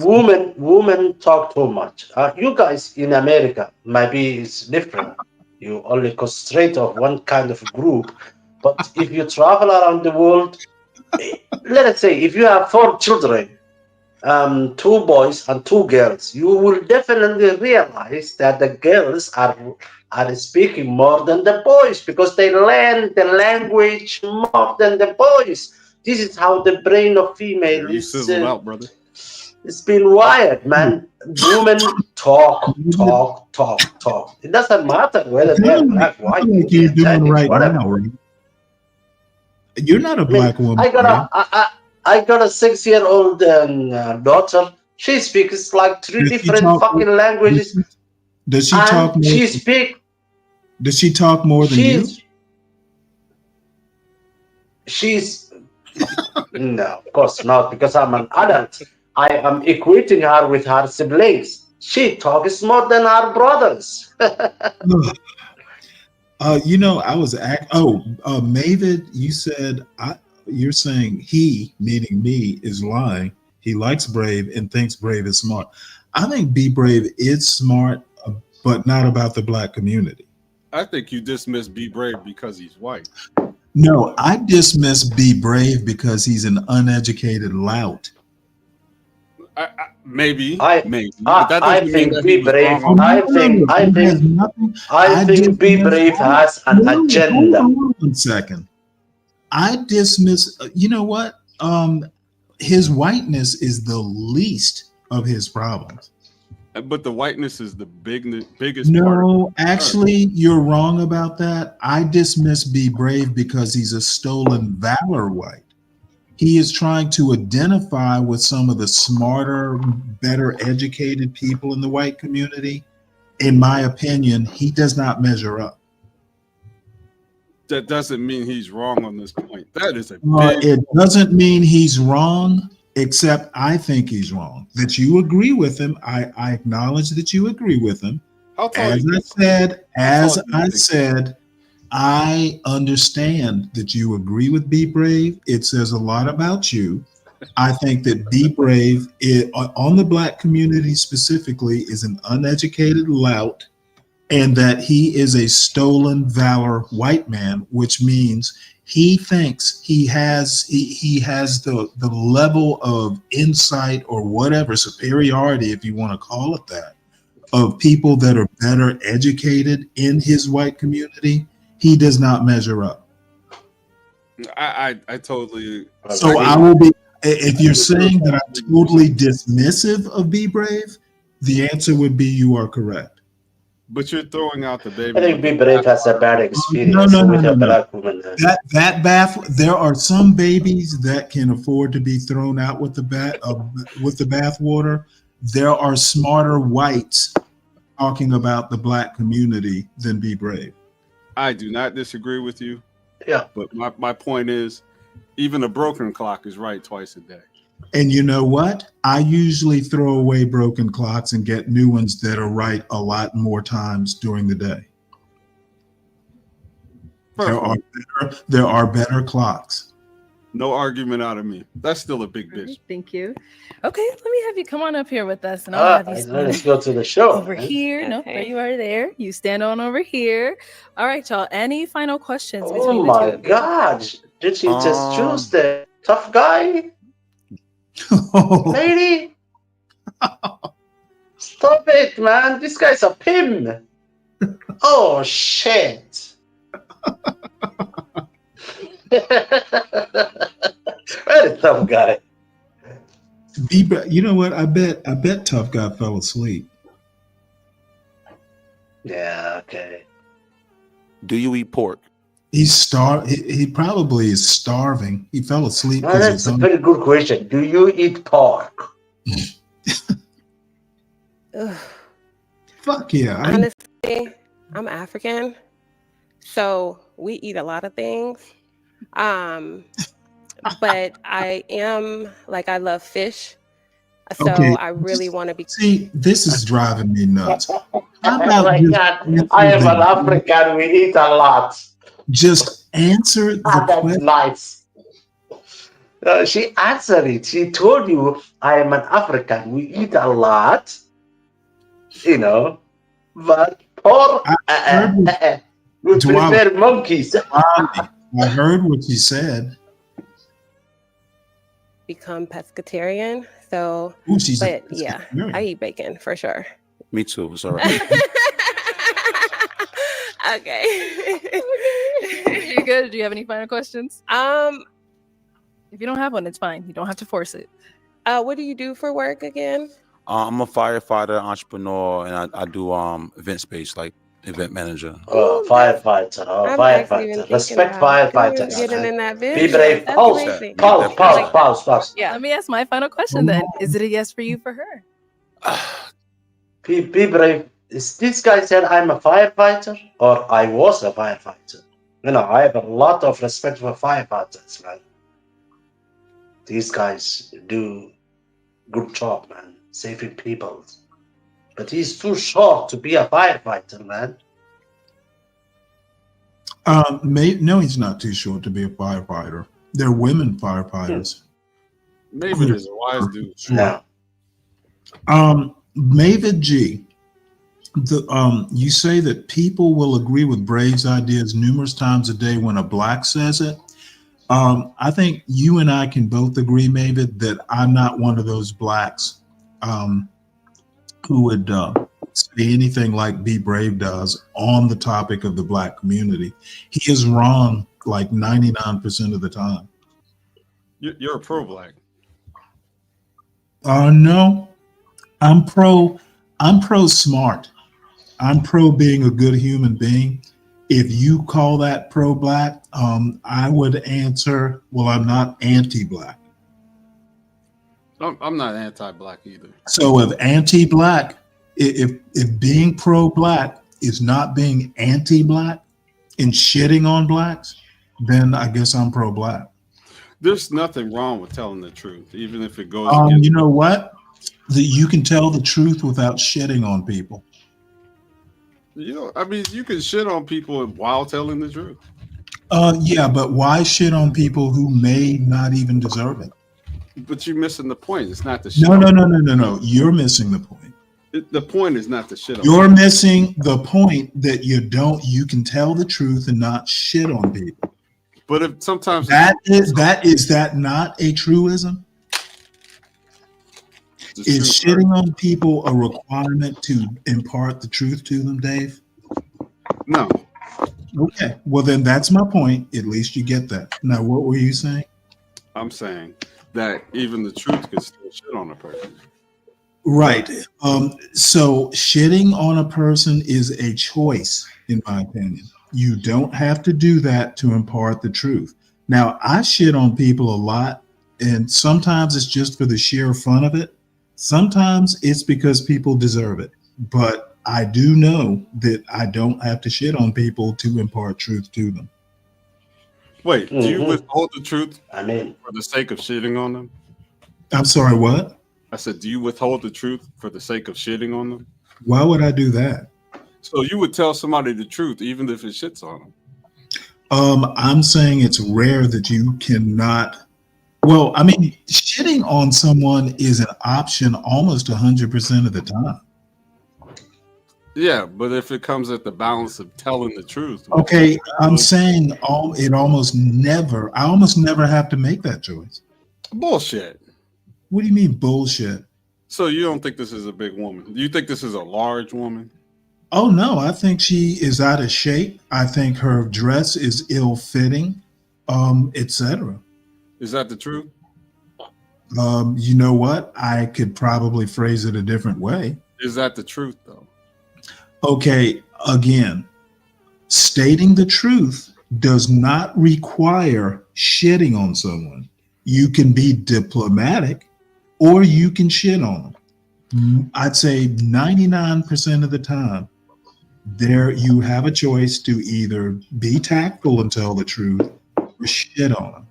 Women talk too much. You guys in America, maybe it's different. You only concentrate on one kind of group. But if you travel around the world, let's say if you have 4 children, 2 boys and 2 girls, you will definitely realize that the girls are speaking more than the boys because they learn the language more than the boys. This is how the brain of female is. Sizzled out, brother. It's been wired, man. Women talk. It doesn't matter whether they're Black, white. Like you're doing right now, right? You're not a Black woman. I got a 6-year-old daughter. She speaks like 3 different fucking languages. Does she talk more? Does she talk more than you? No, of course not, because I'm an adult. I am equating her with her siblings. She talks more than her brothers. I was Mavid, you said you're saying he, meaning me, is lying. He likes Brave and thinks Brave is smart. I think Be Brave is smart, but not about the Black community. I think you dismiss Be Brave because he's white. No, I dismiss Be Brave because he's an uneducated lout. Maybe. I think Be Brave. I think Be Brave has an agenda. Hold on 1 second. I dismiss. You know what? His whiteness is the least of his problems. But the whiteness is the biggest part. No, actually, you're wrong about that. I dismiss Be Brave because he's a stolen valor white. He is trying to identify with some of the smarter, better educated people in the white community. In my opinion, he does not measure up. That doesn't mean he's wrong on this point. That is a big. It doesn't mean he's wrong, except I think he's wrong. That you agree with him. I acknowledge that you agree with him. As I said, I understand that you agree with Be Brave. It says a lot about you. I think that Be Brave on the Black community specifically is an uneducated lout, and that he is a stolen valor white man, which means he thinks he has the level of insight or whatever, superiority, if you want to call it that, of people that are better educated in his white community. He does not measure up. I totally. So I will be. If you're saying that I'm totally dismissive of Be Brave, the answer would be you are correct. But you're throwing out the baby. I think Be Brave has a bad experience with a black woman. That bath. There are some babies that can afford to be thrown out with the bath water. There are smarter whites talking about the Black community than Be Brave. I do not disagree with you. Yeah. But my point is, even a broken clock is right twice a day. And you know what? I usually throw away broken clocks and get new ones that are right a lot more times during the day. There are better clocks. No argument out of me. That's still a big bitch. Right, thank you. Okay, let me have you come on up here with us, and I'll have you let's go to the show. Over here. Okay. No, there you are there. You stand on over here. All right, y'all. Any final questions? Oh my God. Did you just choose the tough guy? Lady? Stop it, man. This guy's a pimp. Oh, shit. Very tough guy. You know what? I bet tough guy fell asleep. Yeah, okay. Do you eat pork? He's starved. He probably is starving. He fell asleep. Well, that's a very good question. Do you eat pork? Fuck yeah. Honestly, I'm African, so we eat a lot of things. But I am I love fish. So okay. I really want to be. See, this is driving me nuts. Oh my God. I am an African. We eat a lot. Just answer the question. That's nice. She answered it. She told you, I am an African. We eat a lot. But pork, we prefer monkeys. I heard what you said. Become pescatarian. So, but yeah, I eat bacon for sure. Me too. It's all right. Okay. You good? Do you have any final questions? If you don't have one, it's fine. You don't have to force it. What do you do for work again? I'm a firefighter, entrepreneur, and I do event space, like event manager. Oh, firefighter. Oh, firefighter. Respect firefighters. Getting in that Be brave. Pause. Yeah. Let me ask my final question then. Is it a yes for you for her? Be brave. Is this guy said I'm a firefighter or I was a firefighter? I have a lot of respect for firefighters, man. These guys do good job, man, saving people. But he's too short to be a firefighter, man. No, he's not too short to be a firefighter. They're women firefighters. Mavid is a wise dude. Yeah. Mavid G. You say that people will agree with Brave's ideas numerous times a day when a Black says it. I think you and I can both agree, Mavid, that I'm not one of those Blacks who would say anything like Be Brave does on the topic of the Black community. He is wrong like 99% of the time. You're a pro-Black. No, I'm pro smart. I'm pro being a good human being. If you call that pro-black, I would answer, well, I'm not anti-black. I'm not anti-black either. So if anti-black, if being pro-black is not being anti-black and shitting on blacks, then I guess I'm pro-black. There's nothing wrong with telling the truth, even if it goes against. You know what? You can tell the truth without shitting on people. You know, I mean, you can shit on people while telling the truth. Yeah, but why shit on people who may not even deserve it? But you're missing the point. It's not the shit. No. You're missing the point. The point is not the shit on You're missing the point that you can tell the truth and not shit on people. But if sometimes is that not a truism? Is shitting on people a requirement to impart the truth to them, Dave? No. Okay. Well, then that's my point. At least you get that. Now, what were you saying? I'm saying that even the truth can still shit on a person. Right. So shitting on a person is a choice, in my opinion. You don't have to do that to impart the truth. Now, I shit on people a lot, and sometimes it's just for the sheer fun of it. Sometimes it's because people deserve it. But I do know that I don't have to shit on people to impart truth to them. Wait, do you withhold the truth for the sake of shitting on them? I'm sorry, what? I said, do you withhold the truth for the sake of shitting on them? Why would I do that? So you would tell somebody the truth even if it shits on them? I'm saying it's rare that you cannot. Well, I mean, shitting on someone is an option almost 100% of the time. Yeah, but if it comes at the balance of telling the truth. Okay, I'm saying I almost never have to make that choice. Bullshit. What do you mean bullshit? So you don't think this is a big woman? Do you think this is a large woman? Oh, no, I think she is out of shape. I think her dress is ill-fitting, etc. Is that the truth? You know what? I could probably phrase it a different way. Is that the truth, though? Okay, again, stating the truth does not require shitting on someone. You can be diplomatic or you can shit on them. I'd say 99% of the time, you have a choice to either be tactful and tell the truth or shit on them.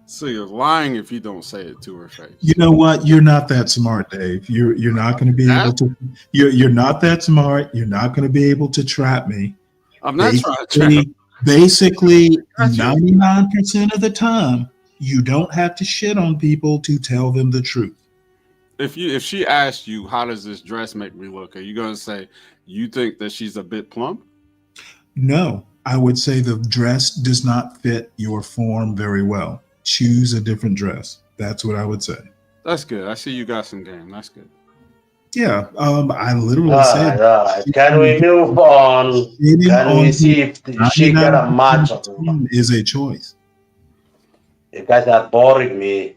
So you're lying if you don't say it to her face. You know what? You're not that smart, Dave. You're not going to be able to. You're not that smart. You're not going to be able to trap me. I'm not trying to trap. Basically, 99% of the time, you don't have to shit on people to tell them the truth. If she asked you, how does this dress make me look? Are you going to say you think that she's a bit plump? No, I would say the dress does not fit your form very well. Choose a different dress. That's what I would say. That's good. I see you got some game. That's good. Yeah, I literally said. Can we move on? Can we see if she got a match? Is a choice. You guys are boring me.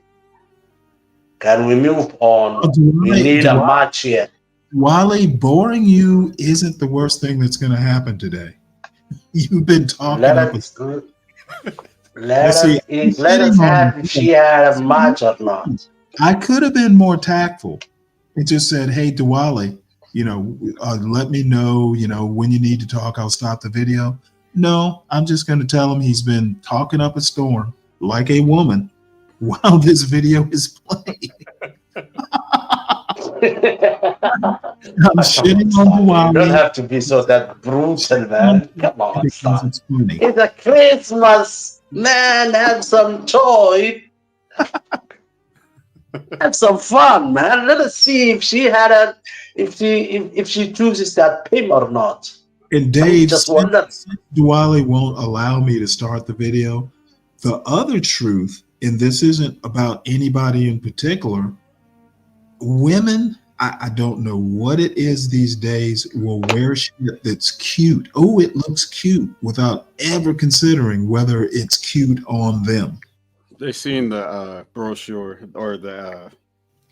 Can we move on? We need a match here. Wally, boring you isn't the worst thing that's going to happen today. You've been talking. Let us have if she had a match or not. I could have been more tactful and just said, hey, Diwali, let me know, when you need to talk, I'll stop the video. No, I'm just going to tell him he's been talking up a storm like a woman while this video is playing. I'm shitting on Diwali. You don't have to be so that brutal, man. Come on, stop. It's a Christmas. Man, have some joy. Have some fun, man. Let us see if she had if she chooses that pimp or not. And Dave, since Diwali won't allow me to start the video, the other truth, and this isn't about anybody in particular, women, I don't know what it is these days, will wear shit that's cute. Oh, it looks cute without ever considering whether it's cute on them. They seen the brochure or the.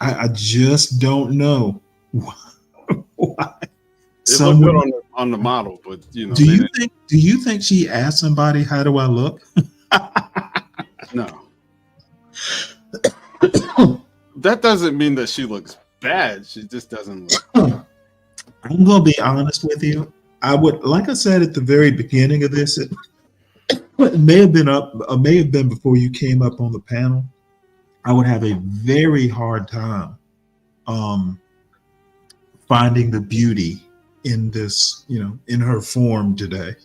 I just don't know why It looked good on the model, but you know. Do you think she asked somebody, "How do I look?" No. That doesn't mean that she looks bad. She just doesn't look. I'm gonna be honest with you. I would, like I said at the very beginning of this, it may have been before you came up on the panel. I would have a very hard time finding the beauty in this, in her form today.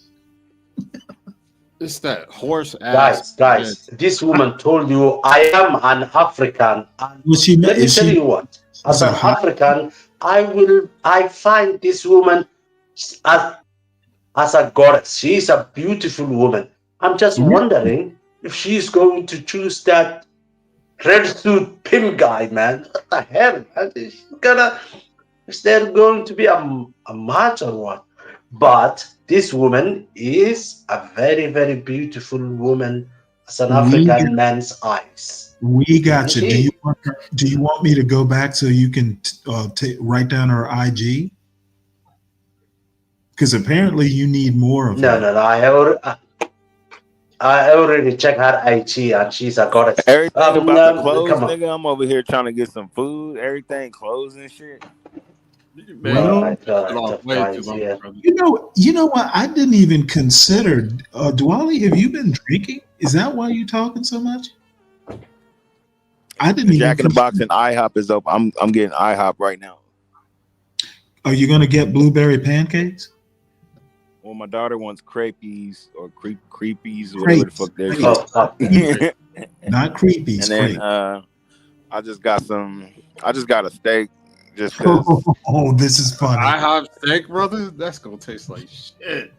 It's that horse ass. Guys, this woman told you I am an African. And let me tell you what, as an African, I find this woman as a goddess. She is a beautiful woman. I'm just wondering if she's going to choose that red suit pimp guy, man. What the hell, man? Is there going to be a match or what? But this woman is a very, very beautiful woman as an African man's eyes. We got you. Do you want me to go back so you can write down her IG? Because apparently you need more of her. No. I already checked her IG and she's a goddess. Everything about the clothes, nigga. I'm over here trying to get some food. Everything clothes and shit. Well, you know what? I didn't even consider. Dwally, have you been drinking? Is that why you're talking so much? I didn't. Jack in the Box and IHOP is open. I'm getting IHOP right now. Are you gonna get blueberry pancakes? Well, my daughter wants creepies or creepies, whatever the fuck they're called. Not creepies. And then I just got a steak. Just oh, this is funny. IHOP steak, brother. That's gonna taste like shit.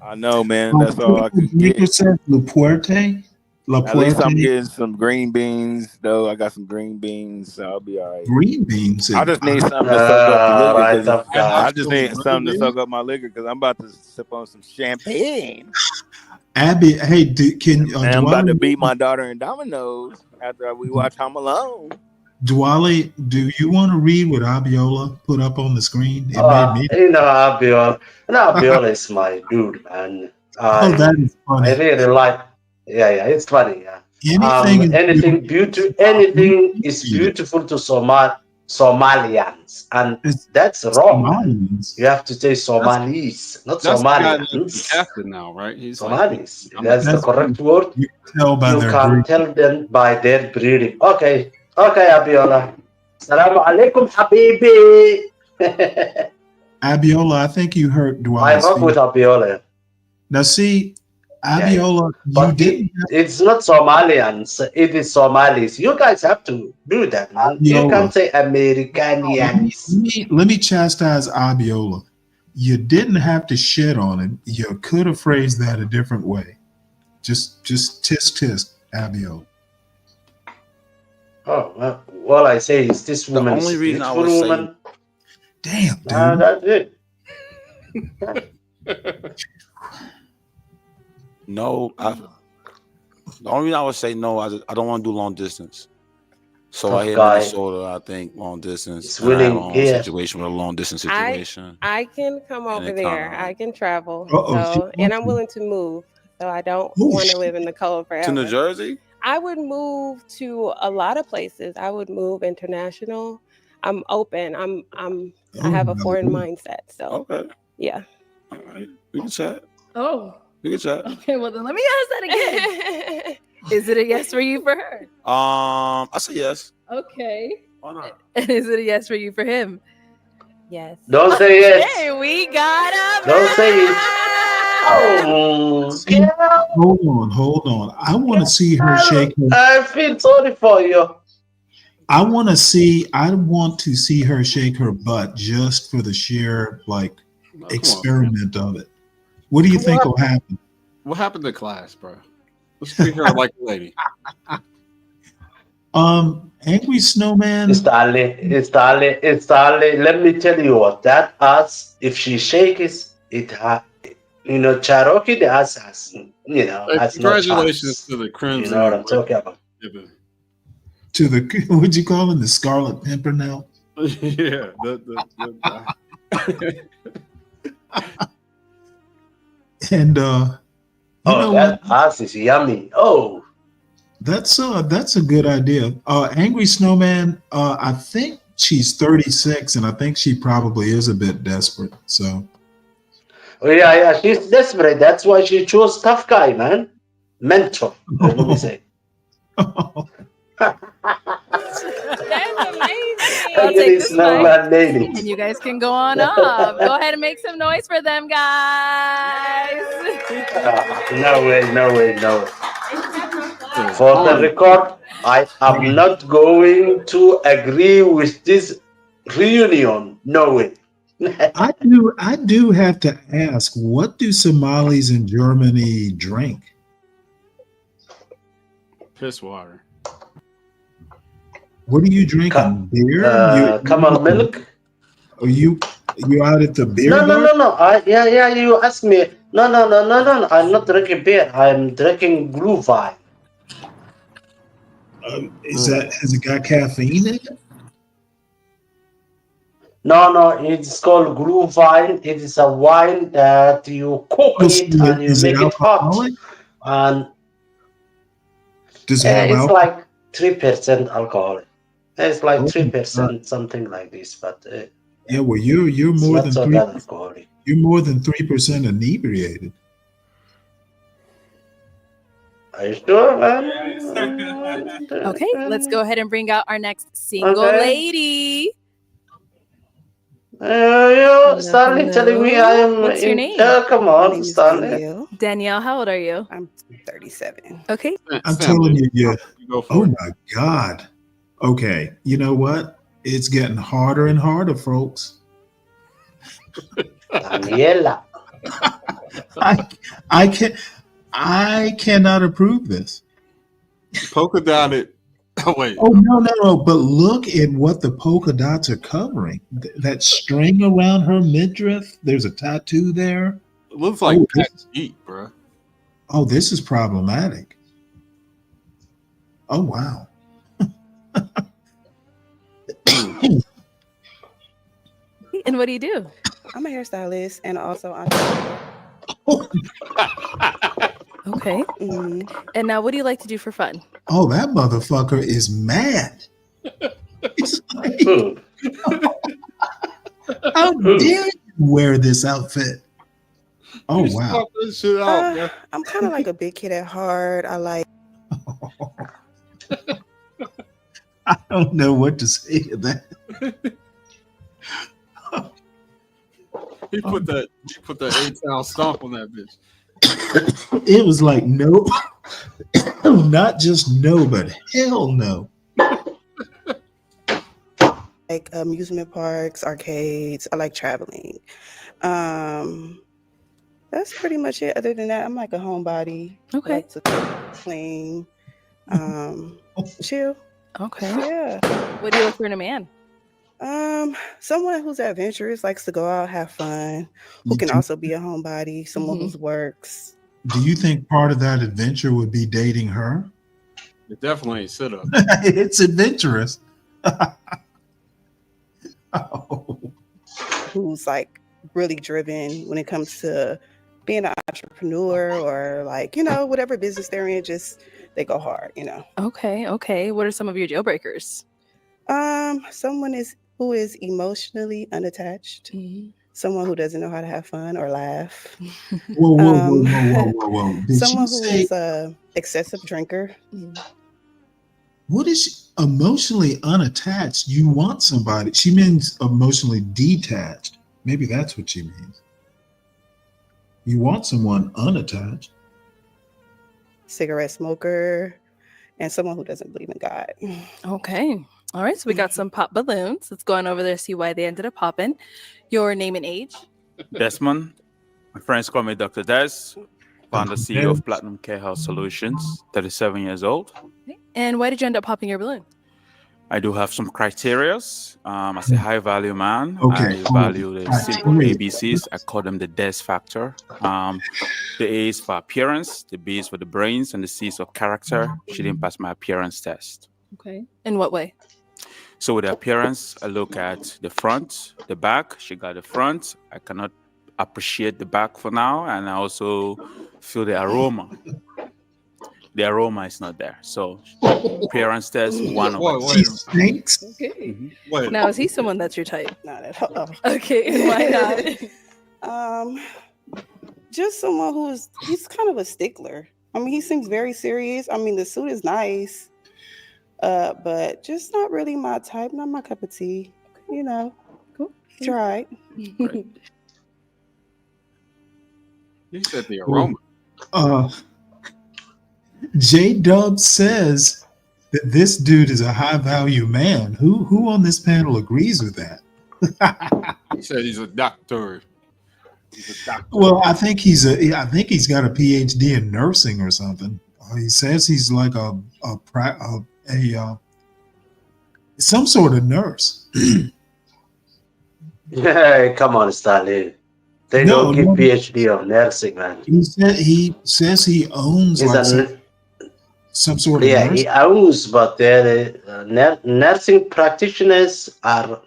I know, man. That's all I can get. La Puerte. At least I'm getting some green beans, though. I got some green beans, so I'll be all right. Green beans. I just need something to soak up the liquor. I just need something to soak up my liquor because I'm about to sip on some champagne. Abby, hey, I'm about to beat my daughter in dominoes after we watch Home Alone. Dwally, do you want to read what Abiola put up on the screen? It made me. Abiola is my dude, man. That is funny. I really like. Yeah, it's funny. Yeah. Anything is beautiful to Somalians, and that's wrong. Somalians. You have to say Somalis, not Somalians. Captain now, right? He's Somalis. That's the correct word. You can tell them by their breeding. Okay, Abiola. Assalamu alaikum, habibi. Abiola, I think you heard Dwally. I rock with Abiola. Now, see, Abiola, you didn't. It's not Somalians. It is Somalis. You guys have to do that, man. You can't say Americanians. Let me chastise Abiola. You didn't have to shit on him. You could have phrased that a different way. Just tisk, Abiola. Oh, well, I say is this woman the only is reason I beautiful was woman. Damn, dude. That's it. No, the only reason I would say no, I don't want to do long distance. So I hit Minnesota, I think long distance. It's winning here. Situation with a long distance situation. I can come over there. I can travel. So, and I'm willing to move. So I don't want to live in the cold forever. To New Jersey? I would move to a lot of places. I would move international. I'm open. I have a foreign mindset. So yeah. All right. We can chat. Oh. We can chat. Okay, well then let me ask that again. Is it a yes for you for her? I say yes. Okay. Why not? And is it a yes for you for him? Yes. Don't say yes. Hey, we got him. Don't say it. Oh, Hold on. I want to see her shake her. I feel sorry for you. I want to see her shake her butt just for the sheer experiment of it. What do you think will happen? What happened to class, bro? Let's treat her like a lady. Angry Snowman. Stanley. Let me tell you what that ass. If she shakes it, Cherokee the ass has, has congratulations no to the Crimson. You know what I'm talking about? To the what'd you call him? The Scarlet Pimpernel. Yeah. And that ass is yummy. Oh, that's a good idea. Angry Snowman, I think she's 36, and I think she probably is a bit desperate. So, yeah, she's desperate. That's why she chose tough guy, man. Mentor, let me say. That's amazing. I'll take this mic, and you guys can go on up. Go ahead and make some noise for them, guys. No way. For the record, I am not going to agree with this reunion. No way. I do have to ask, what do Somalis in Germany drink? Piss water. What are you drinking? Beer? Camel milk? Are you out at the beer No. garden? You asked me. No. I'm not drinking beer. I'm drinking Glühwein. Has it got caffeine in it? No. It's called Glühwein. It is a wine that you cook it and you make it hot. And does it have it's alcohol? like 3% alcohol. It's like 3%, something like this. But yeah, well, you're more than 3. Alcoholic. You're more than 3% inebriated. Are you sure, man? Okay, let's go ahead and bring out our next single lady. Stanley telling me I am. What's your name? Come on, Stanley. Danielle, how old are you? I'm 37. Okay. I'm telling you, yeah. Oh my God. Okay, you know what? It's getting harder and harder, folks. Daniela. I cannot approve this. Polka dotted. Oh wait. Oh no! But look at what the polka dots are covering. That string around her midriff. There's a tattoo there. It looks like eat, bro. Oh, this is problematic. Oh wow. And what do you do? I'm a hairstylist and also entrepreneur. Okay. And now, what do you like to do for fun? Oh, that motherfucker is mad. He's like, how dare you wear this outfit? Oh wow. This shit out, I'm kind of like a big kid at heart. I like. I don't know what to say to that. He put that 8-ounce stomp on that bitch. It was like no, not just no, but hell no. Like amusement parks, arcades. I like traveling. That's pretty much it. Other than that, I'm like a homebody. Okay. I like to cook, clean, chill. Okay. Yeah. What do you look for in a man? Someone who's adventurous, likes to go out, have fun, who can also be a homebody, someone who works. Do you think part of that adventure would be dating her? It definitely ain't sit up. It's adventurous. Who's like really driven when it comes to being an entrepreneur or like, whatever business they're in, just they go hard, Okay. What are some of your deal breakers? Someone who is emotionally unattached. Someone who doesn't know how to have fun or laugh. Whoa. Did someone she who say is a excessive drinker. what is emotionally unattached? You want somebody. She means emotionally detached. Maybe that's what she means. You want someone unattached. Cigarette smoker, and someone who doesn't believe in God. Okay. All right. So we got some pop balloons. Let's go on over there, see why they ended up popping. Your name and age? Desmond. My friends call me Dr. Des. Founder CEO of Platinum Care Health Solutions. 37 years old. And why did you end up popping your balloon? I do have some criterias. As a high value man, Okay. I value the simple ABCs. I call them the Des factor. The A is for appearance, the B is for the brains, and the C is for character. She didn't pass my appearance test. Okay. In what way? So with the appearance, I look at the front, the back. She got the front. I cannot appreciate the back for now, and I also feel the aroma. The aroma is not there. So appearance test 1/10. Stinks. Okay. Wait. Now, is he someone that's your type? Not at all. Okay, why not? Just someone he's kind of a stickler. I mean, he seems very serious. I mean, the suit is nice, but just not really my type, not my cup of tea. You know, cool. Tried. You said the aroma. J-Dub says that this dude is a high value man. Who on this panel agrees with that? He said he's a doctor. He's a doctor. Well, I think he's got a PhD in nursing or something. He says he's like some sort of nurse. Yeah, come on, Stanley. They don't give PhD of nursing, man. He says he owns some sort of nurse. He owns, but the nursing practitioners are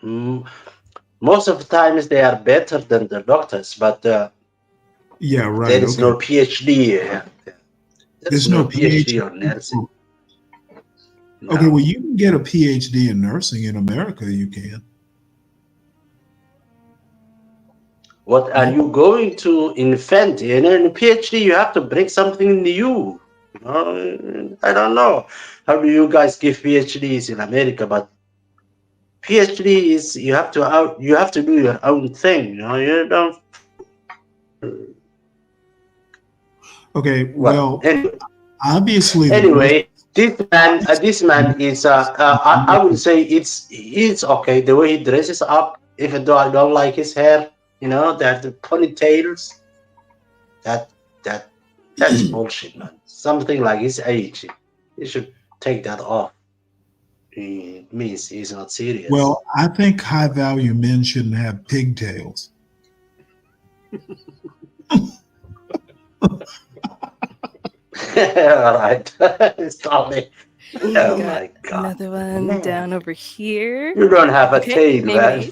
most of the times they are better than the doctors, but yeah, right. There is no PhD. There's no PhD on nursing. No. Okay, well, you can get a PhD in nursing in America. You can. What are you going to invent? In a PhD, you have to bring something new. I don't know. How do you guys give PhDs in America? But PhD is you have to do your own thing. You don't. Okay. Well, anyway, obviously. Anyway, this man is. I would say it's okay the way he dresses up. Even though I don't like his hair. That the ponytails, that's bullshit, man. Something like his age, he should take that off. It means he's not serious. Well, I think high value men shouldn't have pigtails. All right, stop me. Oh my God! Another one down over here. You don't have a tail, man.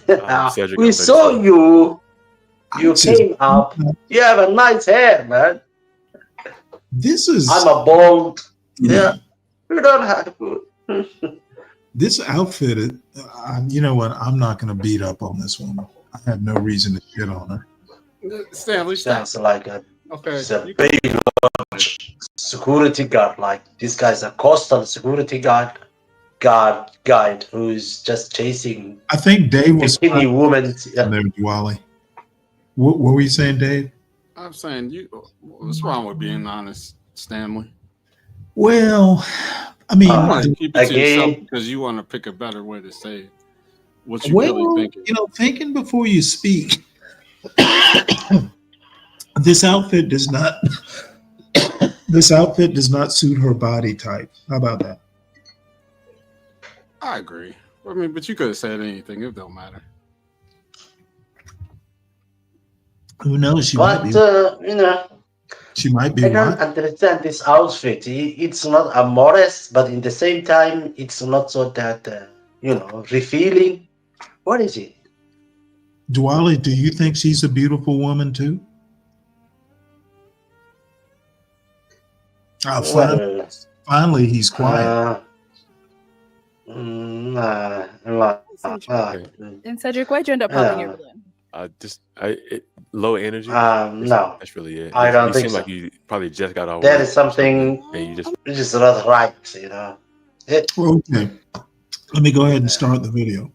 We saw you. You came up. You have a nice hair, man. I'm a bald. Yeah. You don't have to. This outfit, you know what? I'm not going to beat up on this woman. I have no reason to shit on her. Stanley, sounds like a big security guard. Like this guy's a coastal security guard who's just chasing. I think Dave was bikini woman. There, Wally. What were you saying, Dave? I'm saying what's wrong with being honest, Stanley? Well, I mean, you want to keep it to yourself because you want to pick a better way to say what you really thinking. Thinking before you speak. This outfit does not. This outfit does not suit her body type. How about that? I agree. I mean, but you could have said anything. It don't matter. Who knows? She might be. She might be. I don't understand this outfit. It's not a modest, but in the same time, it's not so that revealing. What is it? Dwali, do you think she's a beautiful woman too? Finally, he's quiet. And Cedric, why'd you end up popping your balloon? Low energy. No, that's really it. I don't you think seem so. like you probably just got off. There is something. And you just not right, Okay, let me go ahead and start the video.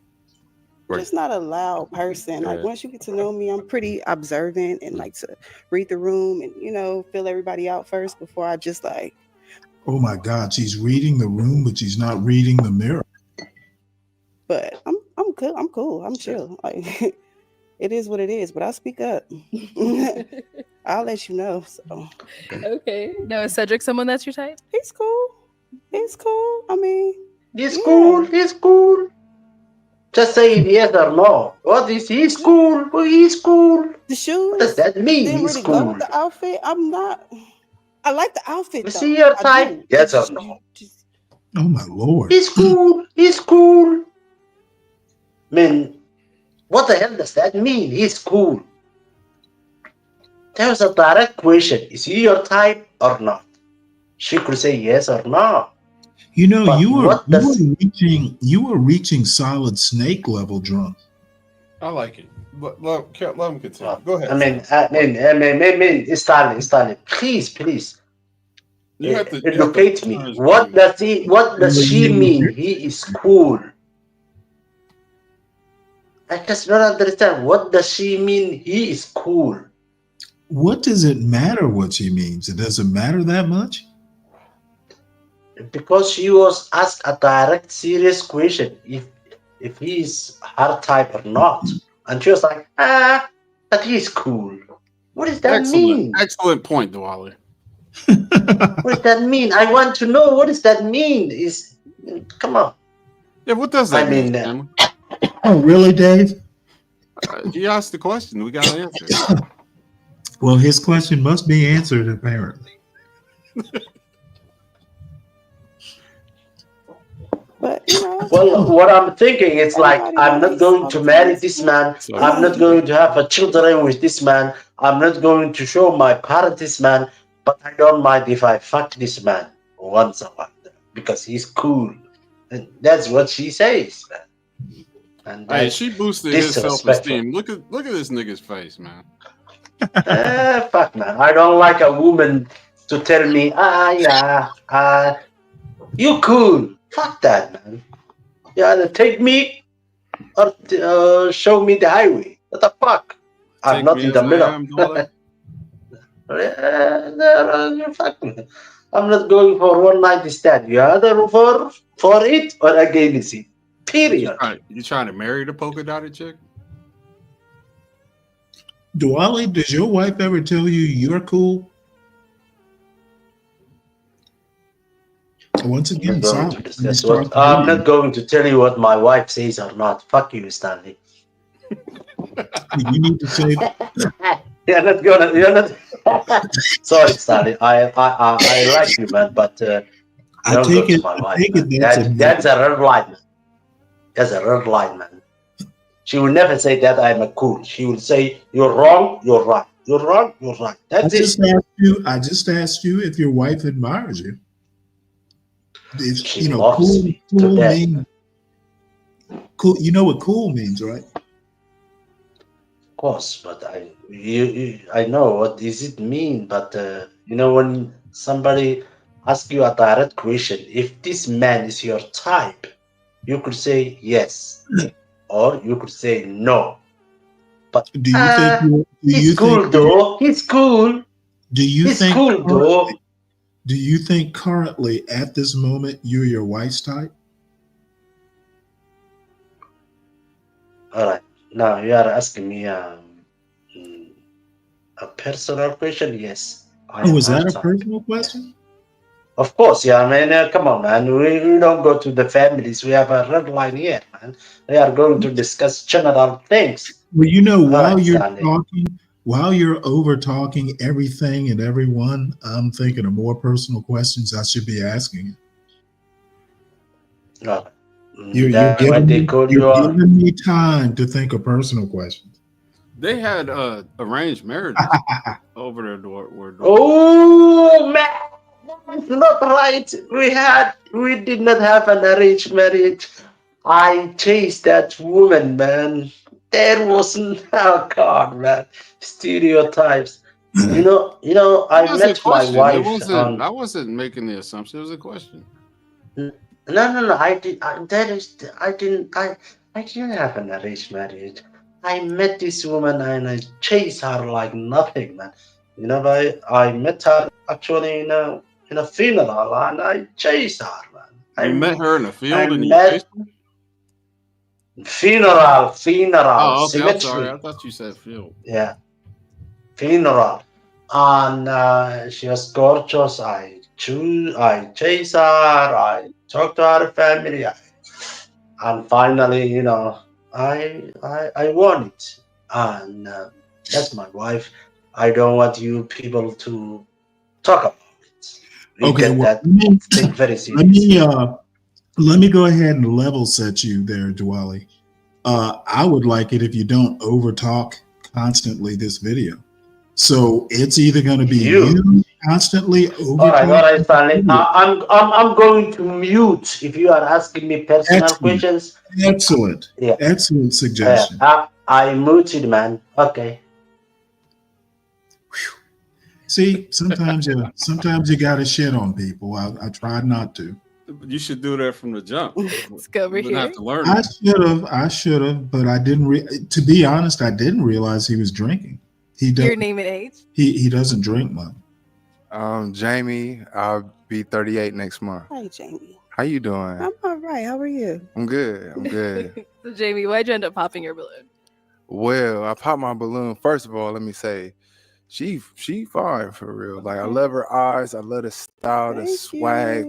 Just not a loud person. Like once you get to know me, I'm pretty observant and like to read the room and feel everybody out first before I just like. Oh my God, she's reading the room, but she's not reading the mirror. But I'm good. I'm cool. I'm chill. Like it is what it is. But I'll speak up. I'll let you know. So okay. Now is Cedric someone that's your type? He's cool. He's cool. I mean, he's cool. He's cool. Just say yes or no. What is he's cool? He's cool. The shoes. What does that mean? Didn't He's really cool. go with the outfit. I'm not. I like the outfit. See your type? Yes or no? Oh my Lord. He's cool. He's cool. mean, what the hell does that mean? He's cool. That was a direct question. Is he your type or not? She could say yes or no. You know, But you were reaching solid snake level drunk. I like it. Let him continue. Go ahead. Stanley, please. You have to educate me. What does she mean? He is cool. I just don't understand. What does she mean? He is cool. What does it matter what she means? It doesn't matter that much? Because she was asked a direct, serious question if he is her type or not. And she was like, but he's cool. What does that mean? Excellent point, Diwali. What does that mean? I want to know. What does that mean? Come on. Yeah, what does that mean? Oh, really, Dave? He asked the question. We got to answer it. Well, his question must be answered, apparently. But, you know, well, what I'm thinking is like, I'm not going to marry this man. I'm not going to have a children with this man. I'm not going to show my parents this man. But I don't mind if I fuck this man once a while because he's cool. And that's what she says, man. And hey, she boosted his self-esteem. Look at this nigga's face, man. Fuck, man. I don't like a woman to tell me, you cool. Fuck that, man. You either take me or show me the highway. What the fuck? I'm not in the middle. Fuck me. I'm not going for one night stand. You either for it or against it. Period. You trying to marry the polka dotted chick? Diwali, does your wife ever tell you you're cool? Once again, I'm not going to tell you what my wife says or not. Fuck you, Stanley. You need to say that. You're not. Sorry, Stanley. I like you, man, but I take it. My wife, that's a red line. That's a red line, man. She will never say that I'm a cool. She will say you're wrong, you're right. You're wrong, you're right. That's I just asked you if your wife admires you. If, she loves me cool means cool. You know what cool means, right? Of course, but I know what does it mean. But when somebody asks you a direct question, if this man is your type, you could say yes, or you could say no. But do you think he's cool though? He's cool. Do you he's think cool though? Do you think currently at this moment you're your wife's type? All right. Now you are asking me a personal question. Yes. Was that a personal question? Of course, yeah. I mean, come on, man. We don't go to the families. We have a red line here, man. We are going to discuss general things. Well, while you're over talking everything and everyone, I'm thinking of more personal questions I should be asking. No. You're giving me time to think of personal questions. They had arranged marriages over there. Oh man, that's not right. We did not have an arranged marriage. I chased that woman, man. There wasn't. Oh God, man. Stereotypes. I met my wife. I wasn't making the assumption. It was a question. No. I didn't have an arranged marriage. I met this woman and I chased her like nothing, man. I met her actually in a funeral and I chased her, man. You met her in a field and you chased her? Funeral. Oh, okay. Cemetery. I'm sorry. I thought you said field. Yeah. Funeral. And she was gorgeous. I chased her. I talked to her family. And finally, I won it. And that's my wife. I don't want you people to talk about it. Very serious. Let me go ahead and level set you there, Diwali. I would like it if you don't overtalk constantly this video. So it's either going to be you constantly All right, overtalking. Stanley. I'm going to mute if you are asking me personal questions. Excellent. Yeah. Excellent suggestion. I muted, man. Okay. See, sometimes you got to shit on people. I tried not to. You should do that from the jump. Let's go over here. Have to learn. I should have, but I didn't. To be honest, I didn't realize he was drinking. He does. Your name and age? He doesn't drink much. Jamie, I'll be 38 next month. Hi, Jamie. How you doing? I'm all right. How are you? I'm good. I'm good. So, Jamie, why'd you end up popping your balloon? Well, I popped my balloon. First of all, let me say, she fine for real. Like, I love her eyes. I love the style, the swag.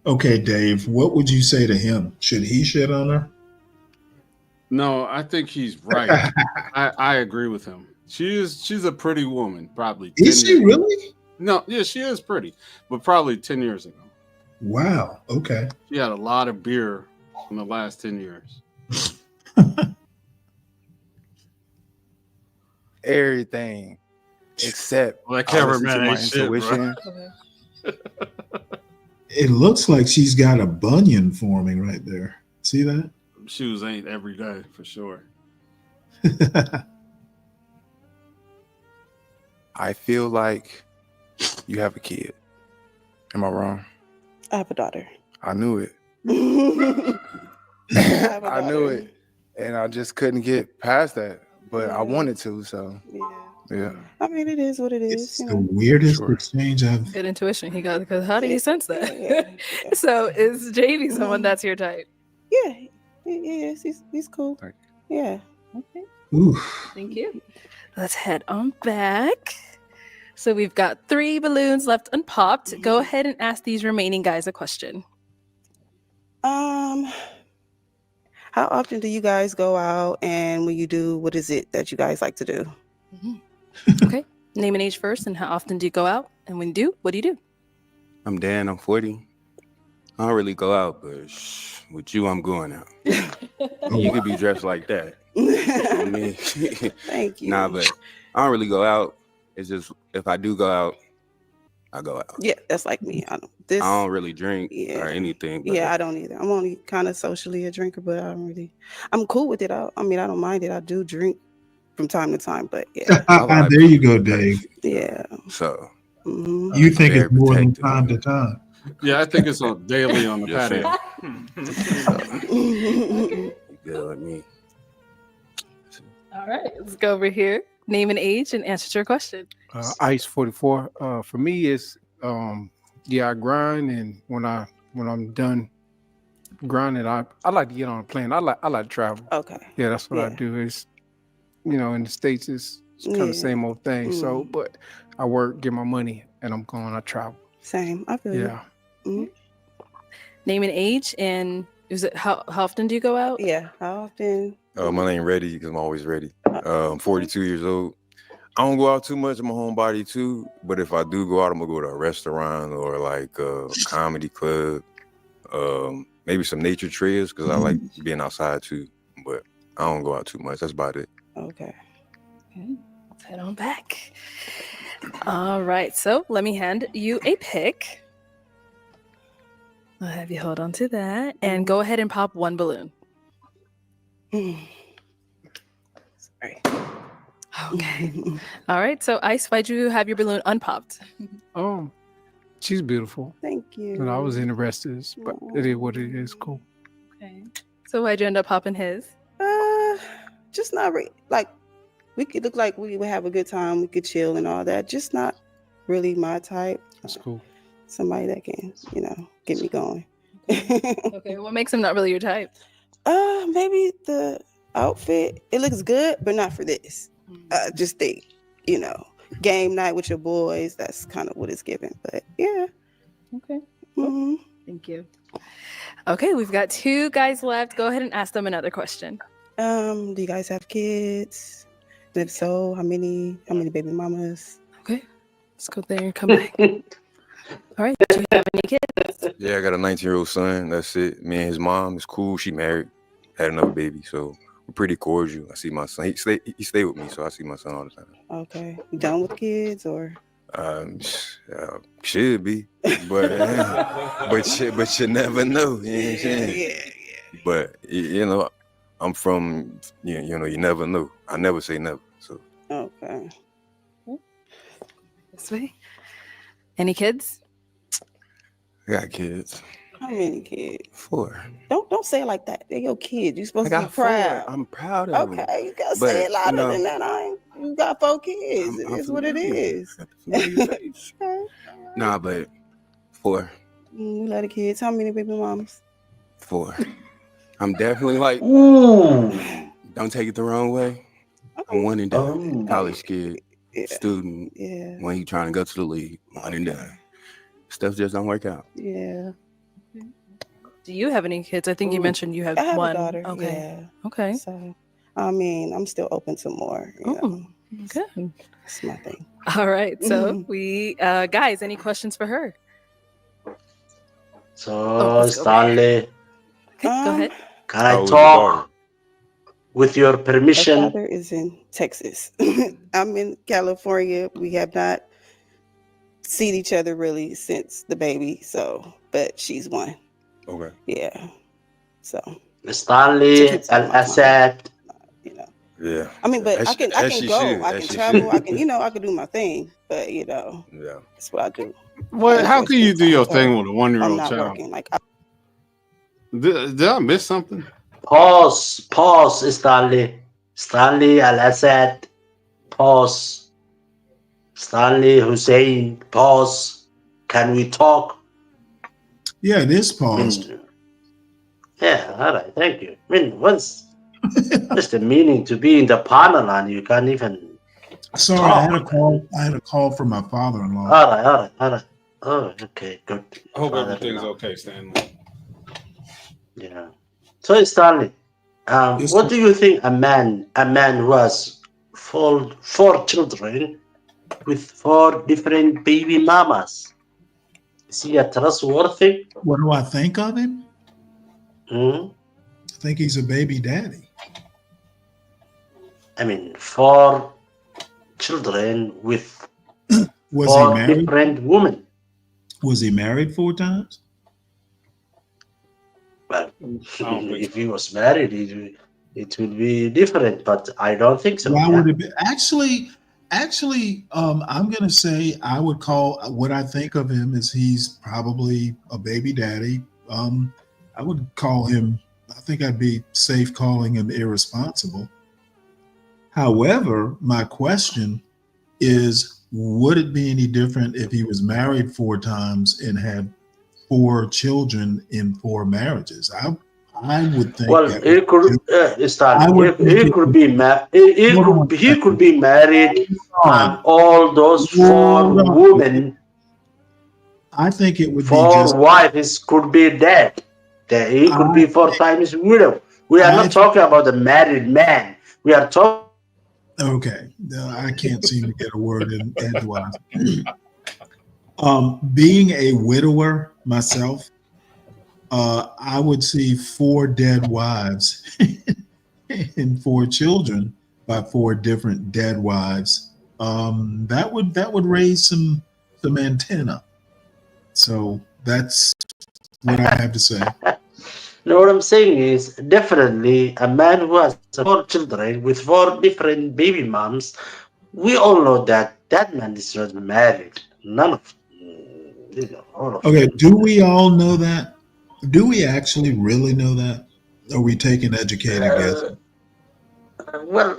Okay, Dave, what would you say to him? Should he shit on her? No, I think he's right. I agree with him. She's a pretty woman, probably. Is she really? No, yeah, she is pretty, but probably 10 years ago. Wow. Okay. She had a lot of beer in the last 10 years. Everything except that cameraman my ain't shit, intuition. It looks like she's got a bunion forming right there. See that? Shoes ain't every day for sure. I feel like you have a kid. Am I wrong? I have a daughter. I knew it. I knew it. And I just couldn't get past that. But I wanted to, so yeah. I mean, it is what it is. It's the weirdest exchange I've. Good intuition. He got, because how did he sense that? So is Jamie someone that's your type? Yeah, he is. He's cool. Yeah. Okay. Oof. Thank you. Let's head on back. So we've got 3 balloons left unpopped. Go ahead and ask these remaining guys a question. How often do you guys go out, and when you do, what is it that you guys like to do? Okay. Name and age first, and how often do you go out? And when you do, what do you do? I'm Dan. I'm 40. I don't really go out, but with you, I'm going out. You could be dressed like that. I mean, Thank you. Nah, but I don't really go out. It's just if I do go out, I go out. Yeah, that's like me. I don't really drink or anything. But Yeah, I don't either. I'm only kind of socially a drinker, but I'm cool with it. I mean, I don't mind it. I do drink from time to time, but yeah. There you go, Dave. Yeah. So you think it's more than time to time? Yeah, I think it's on daily on the patio. Good with me. All right, let's go over here. Name and age and answer your question. Ice 44. For me, it's I grind, and when I'm done grinding, I like to get on a plane. I like to travel. Okay. Yeah, that's what I do. It's in the States, it's kind of the same old thing. So, but I work, get my money, and I'm going. I travel. Same. I feel Yeah. Name and age, and is it how often do you go out? Yeah, how often? My name ready because I'm always ready. I'm 42 years old. I don't go out too much. I'm a homebody too. But if I do go out, I'm gonna go to a restaurant or like a comedy club. Maybe some nature trails because I like being outside too. But I don't go out too much. That's about it. Okay. Let's head on back. All right. So let me hand you a pick. I'll have you hold on to that and go ahead and pop 1 balloon. Sorry. Okay. All right. So Ice, why'd you have your balloon unpopped? She's beautiful. Thank you. And I was interested, but it is what it is. Cool. Okay. So why'd you end up popping his? Just not like we could look like we would have a good time. We could chill and all that. Just not really my type. That's cool. Somebody that can, get me going. Okay. What makes him not really your type? Maybe the outfit. It looks good, but not for this. Just think, game night with your boys. That's kind of what it's given. But yeah. Okay. Thank you. Okay, we've got 2 guys left. Go ahead and ask them another question. Do you guys have kids? If so, how many baby mamas? Okay. Let's go there and come back. All right. Do you have any kids? Yeah, I got a 19-year-old son. That's it. Me and his mom is cool. She married. had another baby, so we're pretty cordial. I see my son. He stay with me, so I see my son all the time. Okay, you done with kids or? Should be, but you never know. You know what I'm saying? Yeah. But you know, I'm from you know, you never know. I never say never. So okay. This way. Any kids? I got kids. How many kids? 4. Don't say it like that. They're your kids. You're supposed to be 4. proud. I'm proud of them. Okay, you gotta say it louder than that. You got 4 kids. It is what it is. Okay. Nah, but 4. We love the kids. How many baby mamas? 4. I'm definitely like, ooh. Don't take it the wrong way. I'm one and done. College kid, student. Yeah. When you trying to go to the league, one and done. Stuff just don't work out. Yeah. Do you have any kids? I think you mentioned you had I have one. a daughter. Okay. Yeah. Okay. So, I mean, I'm still open to more. Oh, good. That's my thing. All right. So we, guys, any questions for her? So, Stanley, Okay, go ahead. can I talk with your permission? My father is in Texas. I'm in California. We have not seen each other really since the baby. So, but she's 1. Okay. Yeah. So Stanley Al-Assad. Yeah. I mean, but I can go. I can travel. I can, I can do my thing. But yeah, that's what I do. Well, how can you do your thing with a 1-year-old I'm not child? working. Like, did I miss something? Pause, Stanley Al-Assad. Pause. Stanley Hussein. Pause. Can we talk? Yeah, it is paused. Yeah, all right, thank you. I mean, what's the meaning to be in the panel and you can't even Sorry, talk? I had a call from my father-in-law. All right. Oh, okay, good. I hope everything's okay, Stanley. Yeah. So, Stanley, what do you think a man who has 4 children with 4 different baby mamas, is he a trustworthy? What do I think of him? I think he's a baby daddy. I mean, 4 children with Was 4 he married? different women. Was he married 4 times? Well, if he was married, it would be different, but I don't think so. Why would it be? Actually, I'm going to say I would call what I think of him is he's probably a baby daddy. I would call him, I think I'd be safe calling him irresponsible. However, my question is, would it be any different if he was married 4 times and had 4 children in 4 marriages? I would think. Well, he could. He could be married. He could be married, and all those 4 women. I think it would be 4 wives could be dead. He could be 4 times widow. We are not talking about the married man. We are talking. Okay, I can't seem to get a word in edgewise. Being a widower myself, I would see 4 dead wives and 4 children by 4 different dead wives. That would raise some antenna. So that's what I have to say. No, what I'm saying is definitely a man who has 4 children with 4 different baby moms. We all know that man is not married. None of all of Okay, do we all know that? Do we actually really know that? Or are we taking educated guesses? Well,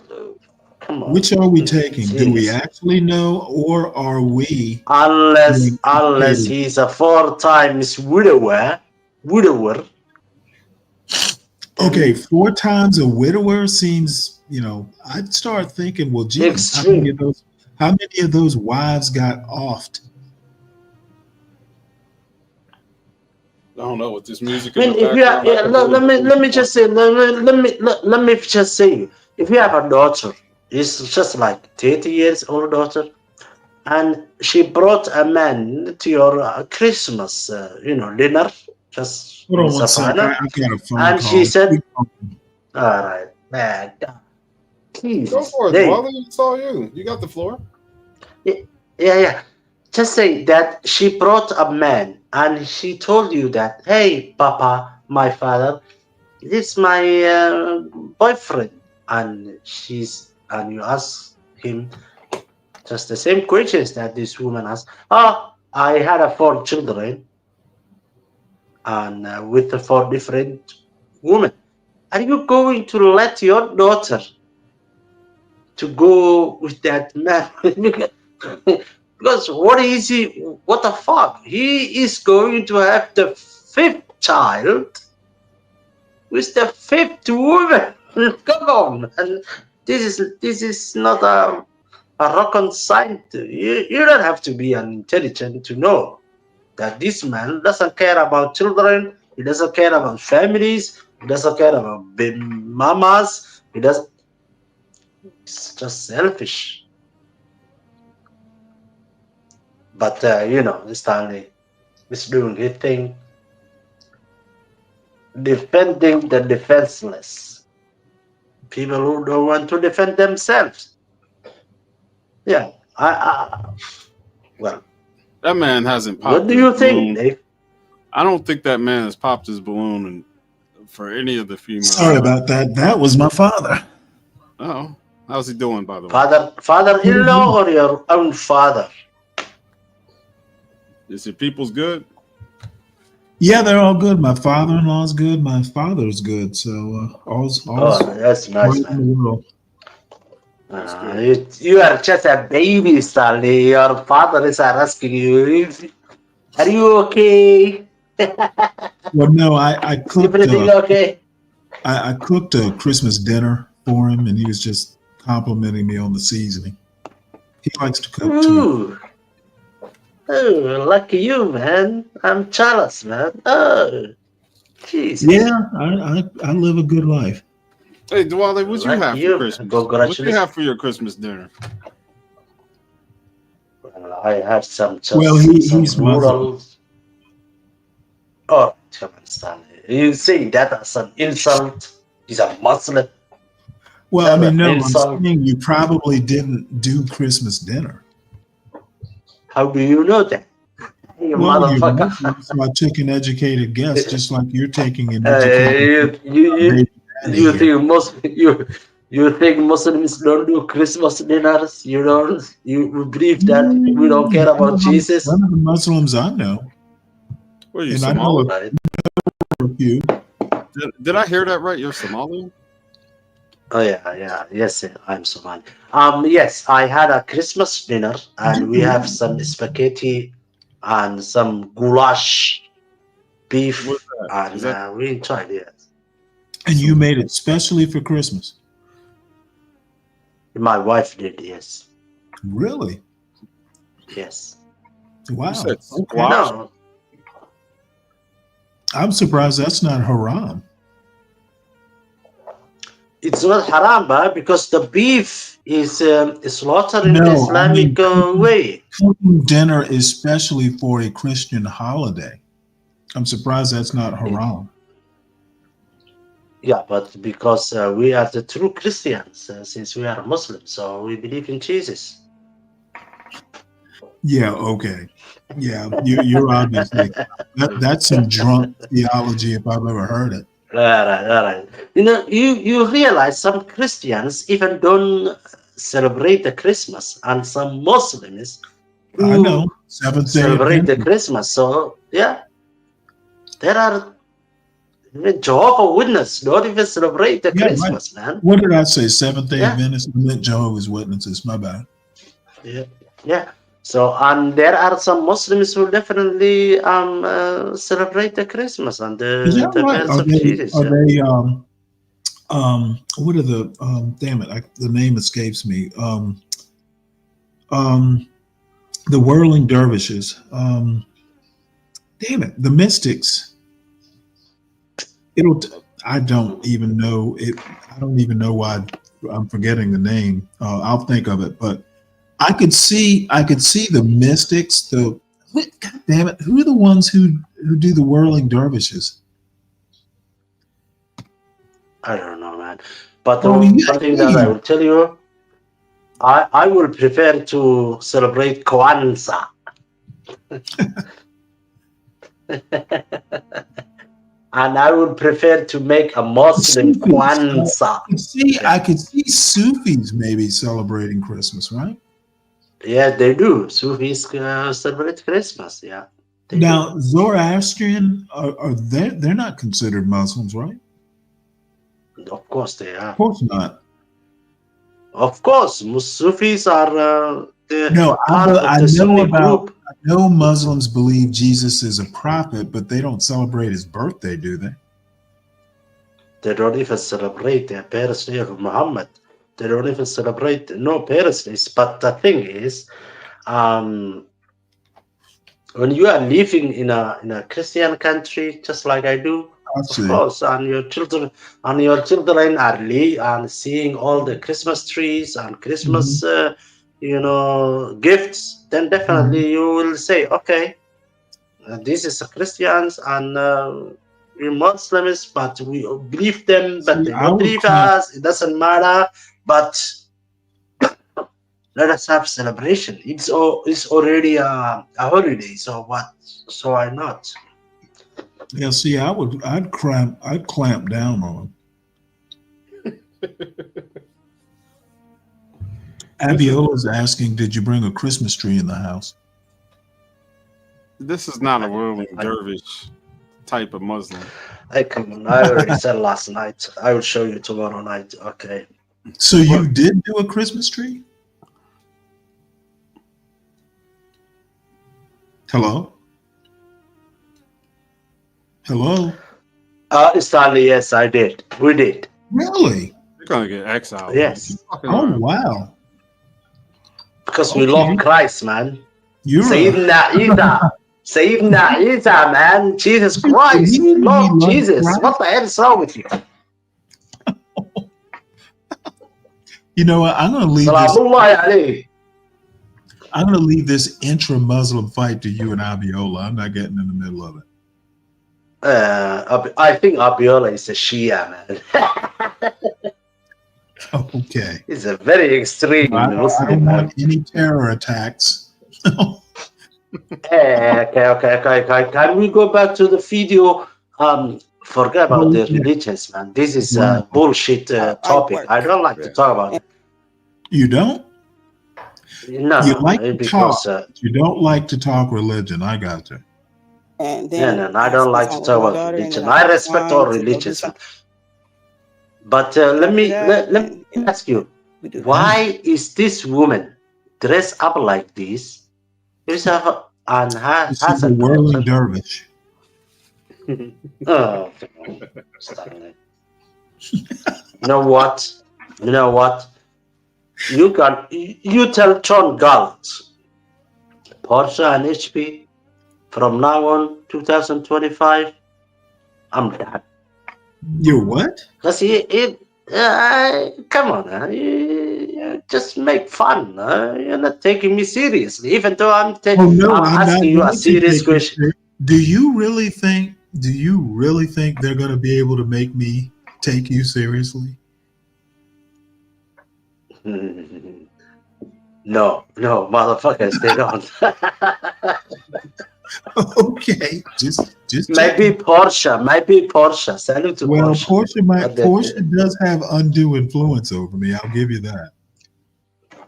come on. Which are we taking? Do we actually know, or are we? Unless he's a 4 times widower. Okay, 4 times a widower seems, I'd start thinking, well, geez, how many of those wives got offed? I don't know what this music. I mean, if you have, let me just say, let me just say, if you have a daughter, it's just like 30 years old daughter, and she brought a man to your Christmas, dinner, just Hold on one second. I got a phone and call. she said, All right, man. Go for it, Dave. Dwally. It's all you. You got the floor. Yeah. Just say that she brought a man and she told you that, hey, Papa, my father, this is my boyfriend. And you ask him just the same questions that this woman asked. Oh, I had 4 children and with the 4 different women. Are you going to let your daughter to go with that man? Because what the fuck? He is going to have the 5th child with the 5th woman. Come on, man. This is not a rocket science. You don't have to be an intelligent to know that this man doesn't care about children. He doesn't care about families. He doesn't care about mamas. It's just selfish. But Stanley is doing his thing, defending the defenseless. People who don't want to defend themselves. Yeah, well, that man hasn't popped. What do you think, Dave? I don't think that man has popped his balloon for any of the females. Sorry about that. That was my father. Oh, how's he doing, by the way? Father-in-law or your own father? Is your people's good? Yeah, they're all good. My father-in-law's good. My father's good. So all's that's nice, right in the world. You are just a baby, Stanley. Your father is asking you, are you okay? Well, no, I cooked. Everything okay? I cooked a Christmas dinner for him, and he was just complimenting me on the seasoning. He likes to cook too. Oh, lucky you, man. I'm jealous, man. Oh, Jesus. Yeah, I live a good life. Hey, Dwally, what you have for Christmas? What you have for your Christmas dinner? Well, I had some he's noodles. Oh, come on, Stanley. You say that as an insult? He's a Muslim. Well, I mean, no, I'm saying you probably didn't do Christmas dinner. How do you know that? You motherfucker. So I took an educated guess, just like you're taking an educated you think Muslims don't do Christmas dinners? You believe that we don't care about Jesus? One of the Muslims I know. What are you, Somali? Did I hear that right? You're Somali? Oh yeah, yes, I'm Somali. Yes, I had a Christmas dinner, and we have some spaghetti and some goulash beef, and we enjoyed it. And you made it specially for Christmas? My wife did, yes. Really? Yes. Wow. Okay. No. I'm surprised that's not haram. It's not haram, but because the beef is slaughtered in the Islamic way. Cooking dinner is specially for a Christian holiday. I'm surprised that's not haram. Yeah, but because we are the true Christians, since we are Muslims, so we believe in Jesus. Yeah, okay. Yeah, you're obviously that's some drunk theology if I've ever heard it. All right. You realize some Christians even don't celebrate the Christmas, and some Muslims I know Seventh Day celebrate the Christmas. So yeah, there are even Jehovah's Witnesses don't even celebrate the Christmas, man. What did I say? Seventh Day Adventists? I meant Jehovah's Witnesses. My bad. Yeah. So, and there are some Muslims who definitely celebrate the Christmas and the birth of Jesus. Are they what are the damn it, the name escapes me. The whirling dervishes. Damn it, the mystics. I don't even know it. I don't even know why I'm forgetting the name. I'll think of it, but I could see the mystics. God damn it, who are the ones who do the whirling dervishes? I don't know, man. man. But one thing that I will tell you, I will prefer to celebrate Kwanzaa. And I would prefer to make a Muslim Kwanzaa. I could see Sufis maybe celebrating Christmas, right? Yeah, they do. Sufis celebrate Christmas. Yeah. Now, Zoroastrian are they're not considered Muslims, right? Of course they are. Of course not. Of course, Sufis are no. I know Muslims believe Jesus is a prophet, but they don't celebrate his birthday, do they? They don't even celebrate their birthday of Muhammad. They don't even celebrate no birthdays. But the thing is, when you are living in a Christian country, just like I do, of course, and your children are and seeing all the Christmas trees and Christmas, gifts, then definitely you will say, okay, this is Christians and we're Muslims, but we believe them, but they don't believe us. It doesn't matter. But let us have celebration. It's already a holiday. So what? So why not? Yeah, see, I'd clamp down on them. Abiola's asking, did you bring a Christmas tree in the house? This is not a ruling dervish type of Muslim. Hey, come on. I already said last night. I will show you tomorrow night. Okay. So you did do a Christmas tree? Hello? Hello? Stanley, yes, I did. We did. Really? You're going to get exiled. Yes. Oh, wow. Because we love Christ, man. You're Sayyidina Isa, man. Jesus Christ. We love Jesus. Christ? What the hell is wrong with you? You know what? I'm going to leave this. I'm going to leave this intra-Muslim fight to you and Abiola. I'm not getting in the middle of it. I think Abiola is a Shia, man. Okay. He's a very extreme Muslim. I don't want any terror attacks. Okay. Can we go back to the video? Forget about the religions, man. This is a bullshit topic. I don't like to talk about it. You don't? No, you like to because talk. You don't like to talk religion. I got you. And then no, I don't like to talk about religion. I respect all religions. But let me ask you, why is this woman dressed up like this? This is a whirling dervish. Oh, you know what? You tell John Galt, Porsche and HP, from now on, 2025, I'm done. You're what? Because come on, you just make fun. You're not taking me seriously, even though I'm asking you a serious question. Do you really think they're going to be able to make me take you seriously? No, motherfuckers, they don't. Okay, just maybe Porsche. Salute to Porsche. Porsche does have undue influence over me. I'll give you that.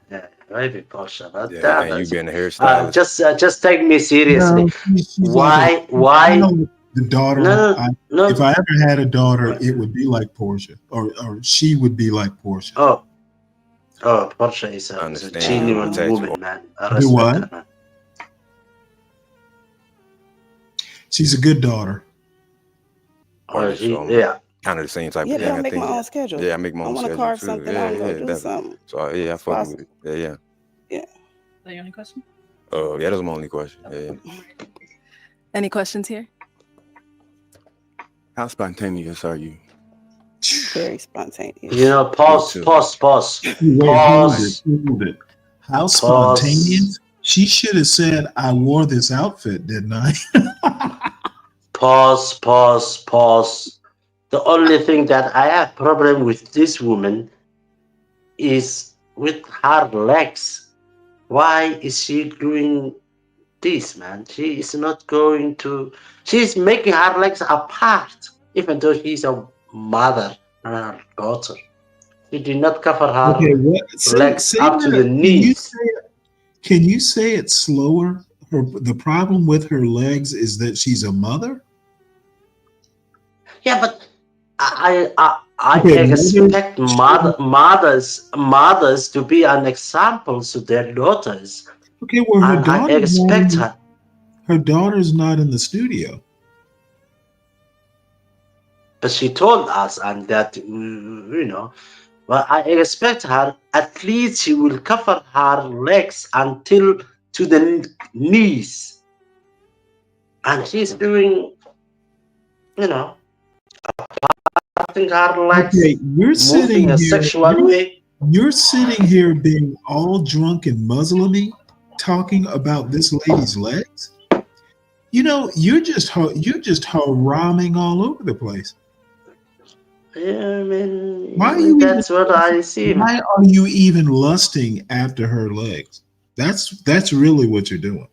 Yeah, maybe Porsche. But you being a hairstylist. Just take me seriously. No, why? The daughter. No. If I ever had a daughter, it would be like Porsche, or she would be like Porsche. Oh, Porsche is a genuine woman, man. I Do what? respect her, man. She's a good daughter. Yeah. Kind of the same type Yeah, of thing. I make my own schedule. Yeah, I make my own schedule. I want to carve something. I want to do something. So yeah, I fuck with it. Yeah. Yeah. Is that your only question? Yeah, that was my only question. Yeah. Any questions here? How spontaneous are you? Very spontaneous. You know, pause. Hold it. How spontaneous? She should have said, I wore this outfit, didn't I? Pause. The only thing that I have problem with this woman is with her legs. Why is she doing this, man? She is not going to. She's making her legs apart, even though she's a mother and her daughter. She did not cover her legs up to the knees. Can you say it slower? The problem with her legs is that she's a mother. Yeah, but I expect mothers to be an example to their daughters. Okay, well, I expect her. Her daughter's not in the studio. But she told us, and that well, I expect her at least she will cover her legs until to the knees, and she's doing, parting her legs, Okay, you're sitting moving a here. sexual way. You're sitting here being all drunk and Muslim-y, talking about this lady's legs. You're just haraming all over the place. Yeah, I mean, that's what I see. Why are you even lusting after her legs? That's really what you're doing.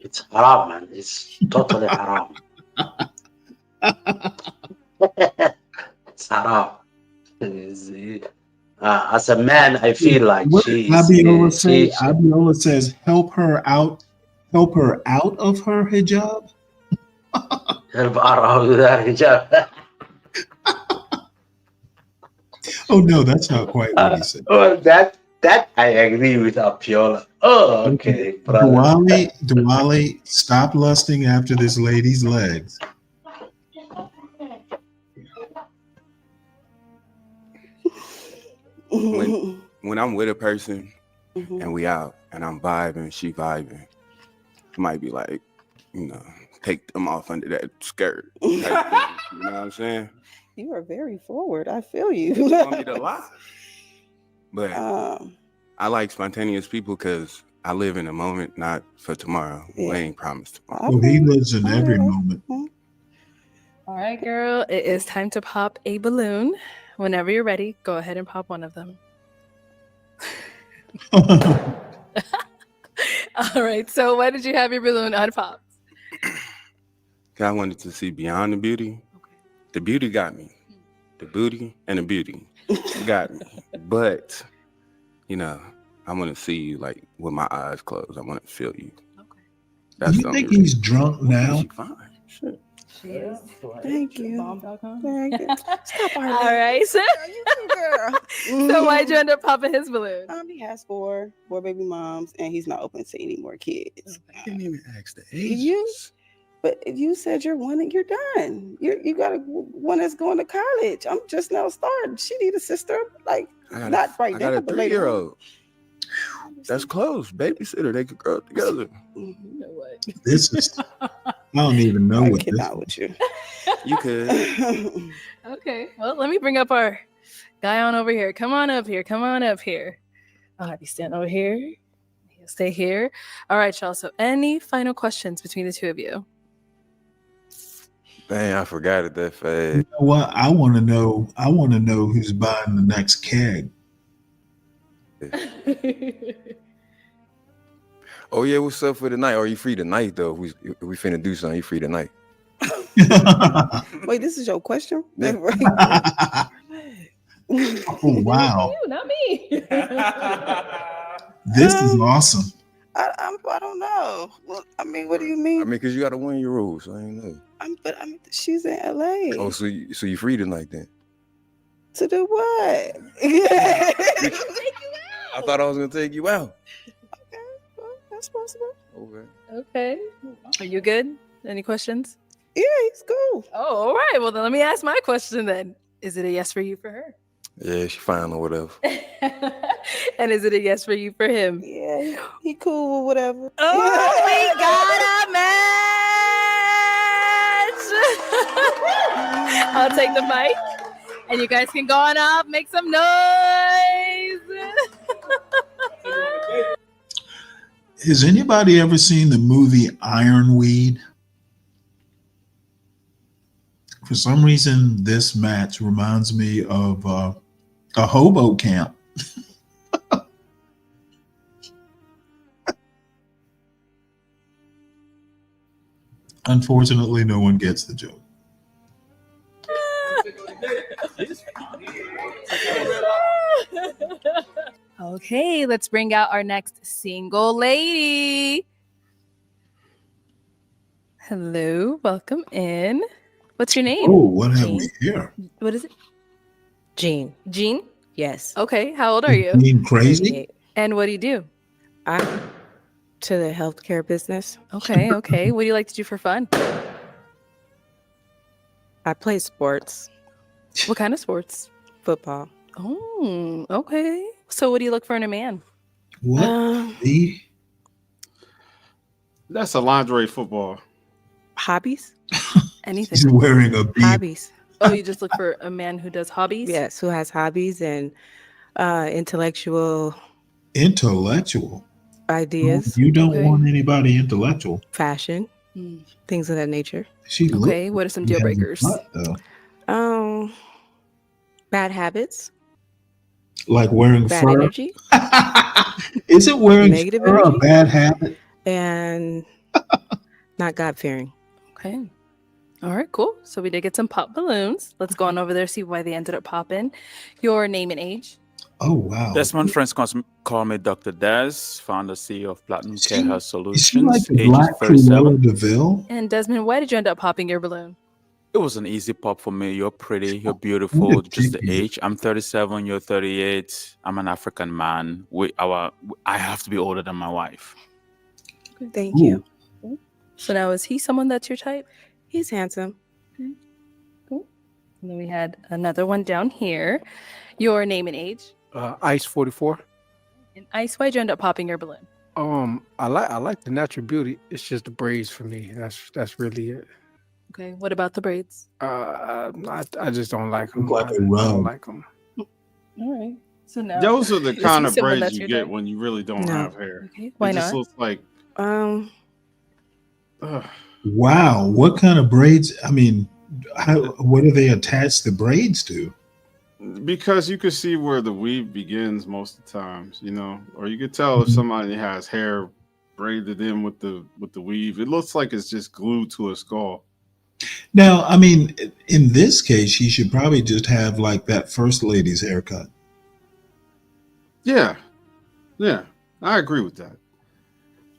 It's haram, man. It's totally haram. It's haram. As a man, I feel like Abiola says, help her out of her hijab. Help her out with her hijab. Oh no, that's not quite what he said. Well, that I agree with Apiola. Oh, okay, brother. Dwali, stop lusting after this lady's legs. When I'm with a person and we out and I'm vibing, she vibing, it might be like, take them off under that skirt. You know what I'm saying? You are very forward. I feel you. You want me to lie? But I like spontaneous people because I live in the moment, not for tomorrow. We ain't promised tomorrow. Well, he lives in every moment. All right, girl. It is time to pop a balloon. Whenever you're ready, go ahead and pop one of them. All right. So why did you have your balloon unpopped? I wanted to see beyond the beauty. The beauty got me. The booty and the beauty got me. But, I want to see you like with my eyes closed. I want to feel you. Okay. You think he's drunk now? Shit. She is. Thank you. Thank you. Stop our All right. So, girl. So why'd you end up popping his balloon? He has four baby moms, and he's not open to any more kids. I didn't even ask the age. But if you said you're done. You got one that's going to college. I'm just now starting. She need a sister, like not right now. I got a 3-year-old. That's close. Babysitter, they could grow up together. You know what? This is. I don't even know what this is. With you. You could. Okay. Well, let me bring up our guy on over here. Come on up here. I'll have you stand over here. He'll stay here. All right, y'all. So any final questions between the two of you? Dang, I forgot it that fast. You know what? I want to know who's buying the next keg. Oh yeah, what's up for tonight? Are you free tonight though? We finna do something. You free tonight? Wait, this is your question? Yeah. Oh wow! You, not me. This is awesome. I don't know. Well, I mean, what do you mean? I mean, cause you got a 1-year old, so I ain't know. She's in LA. Oh, so you free tonight then? To do what? I thought I was gonna take you out. Okay, well, that's possible. Okay. Are you good? Any questions? Yeah, he's cool. Oh, all right. Well, then let me ask my question then. Is it a yes for you for her? Yeah, she fine or whatever. And is it a yes for you for him? Yeah, he cool or whatever. Oh, we got a match! I'll take the mic. And you guys can go on up, make some noise. Has anybody ever seen the movie Ironweed? For some reason, this match reminds me of a hobo camp. Unfortunately, no one gets the joke. Okay, let's bring out our next single lady. Hello, welcome in. What's your name? Oh, what have we here? What is it? Jean. Jean? Yes. Okay, how old are you? Being crazy? 38. And what do you do? I'm to the healthcare business. Okay, okay. What do you like to do for fun? I play sports. What kind of sports? Football. Oh, okay. So what do you look for in a man? What? That's a lingerie football. Hobbies? Anything. He's wearing a bead. Hobbies. Oh, you just look for a man who does hobbies? Yes, who has hobbies and intellectual ideas. You don't want anybody intellectual. Fashion. Things of that nature. She Okay, what are some deal breakers? Bad habits. Like wearing Bad fur. energy. Isn't wearing Negative fur energy? a bad habit? And not God-fearing. Okay. All right, cool. So we did get some pop balloons. Let's go on over there, see why they ended up popping. Your name and age? Oh, wow. Desmond friends call me Dr. Des, founder CEO of Platinum Care Health Is she Solutions, like the age Black 37. Cruella DeVille? And Desmond, why did you end up popping your balloon? It was an easy pop for me. You're pretty, you're beautiful, just the age. I'm 37, you're 38. I'm an African man. I have to be older than my wife. Thank you. So now, is he someone that's your type? He's handsome. Okay, cool. And then we had another one down here. Your name and age? Ice 44. And Ice, why'd you end up popping your balloon? I like the natural beauty. It's just the braids for me. That's really it. Okay, what about the braids? I just don't like them. Like a I don't rug. like them. All right. So now Those are the is he kind of someone braids that's you your get type? when you really don't No. have hair. Okay, why It just not? looks like Wow. What kind of braids? I mean, what do they attach the braids to? because you can see where the weave begins most of the times, you know, or you could tell if somebody has hair braided in with the weave. It looks like it's just glued to a skull. Now, I mean, in this case, she should probably just have like that first lady's haircut. Yeah, I agree with that.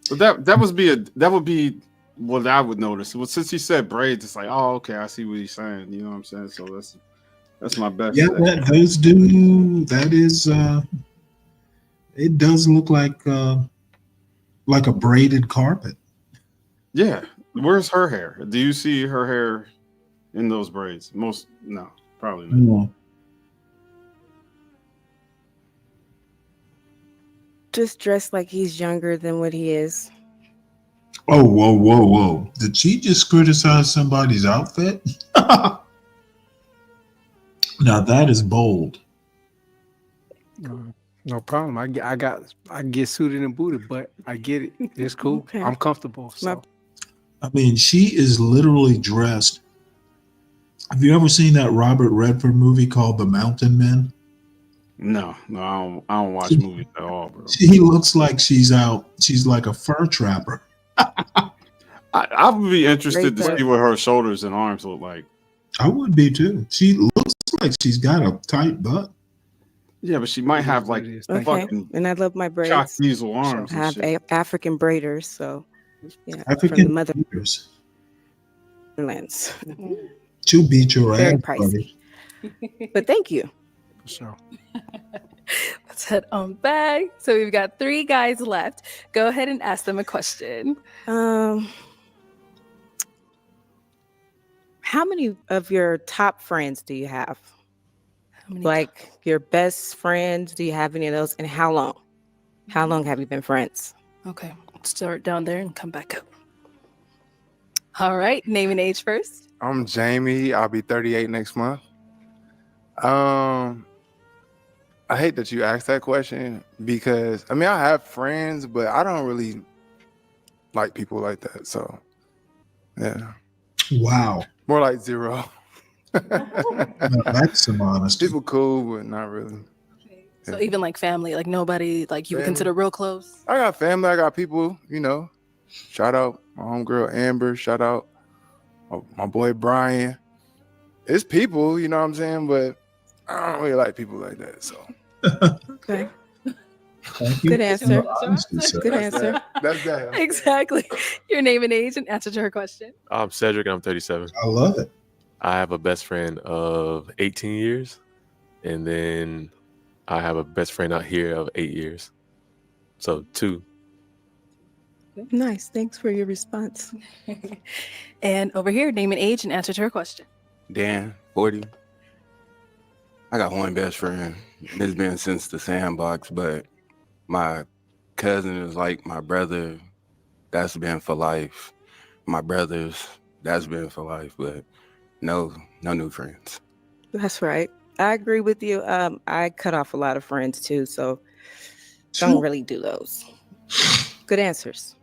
But that would be what I would notice. Well, since he said braids, it's like, oh, okay, I see what he's saying. You know what I'm saying? So that's my best. Yeah, that is it does look like a braided carpet. Yeah. Where's her hair? Do you see her hair in those braids? No, probably not. No. Just dressed like he's younger than what he is. Oh, whoa. Did she just criticize somebody's outfit? Now that is bold. No problem. I get suited and booted, but I get it. It's cool. Okay. I'm comfortable. So. I mean, she is literally dressed. Have you ever seen that Robert Redford movie called The Mountain Men? No, I don't watch movies at all, bro. She looks like she's out. She's like a fur trapper. I would be interested to see what her shoulders and arms look like. I would be too. She looks like she's got a tight butt. Yeah, but she might have like Okay. fucking And I love my braids. Chuck Diesel arms. I have African braiders, so yeah. African from the braiders. motherlands. To beat your Very ass, pricey. buddy. But thank you. So. Let's head on back. So we've got 3 guys left. Go ahead and ask them a question. How many of your top friends do you have? Like your best friends, do you have any of those? And how long? How long have you been friends? Okay, let's start down there and come back up. All right, name and age first. I'm Jamie. I'll be 38 next month. I hate that you asked that question because I mean I have friends, but I don't really like people like that. So yeah. Wow. More like 0. That's some honesty. People cool, but not really. So even like family, like nobody like you would consider real close. I got family. I got people. Shout out my homegirl Amber. Shout out my boy Brian. It's people, you know what I'm saying, but I don't really like people like that. So okay. Thank you. Good answer. Good answer. That's that. Exactly. Your name and age and answer to her question. I'm Cedric and I'm 37. I love it. I have a best friend of 18 years. And then I have a best friend out here of 8 years. So 2. Nice. Thanks for your response. And over here, name and age and answer to her question. Dan, 40. I got one best friend. It's been since the sandbox, but my cousin is like my brother. That's been for life. My brothers, that's been for life, but no new friends. That's right. I agree with you. I cut off a lot of friends too, so don't really do those. Good answers.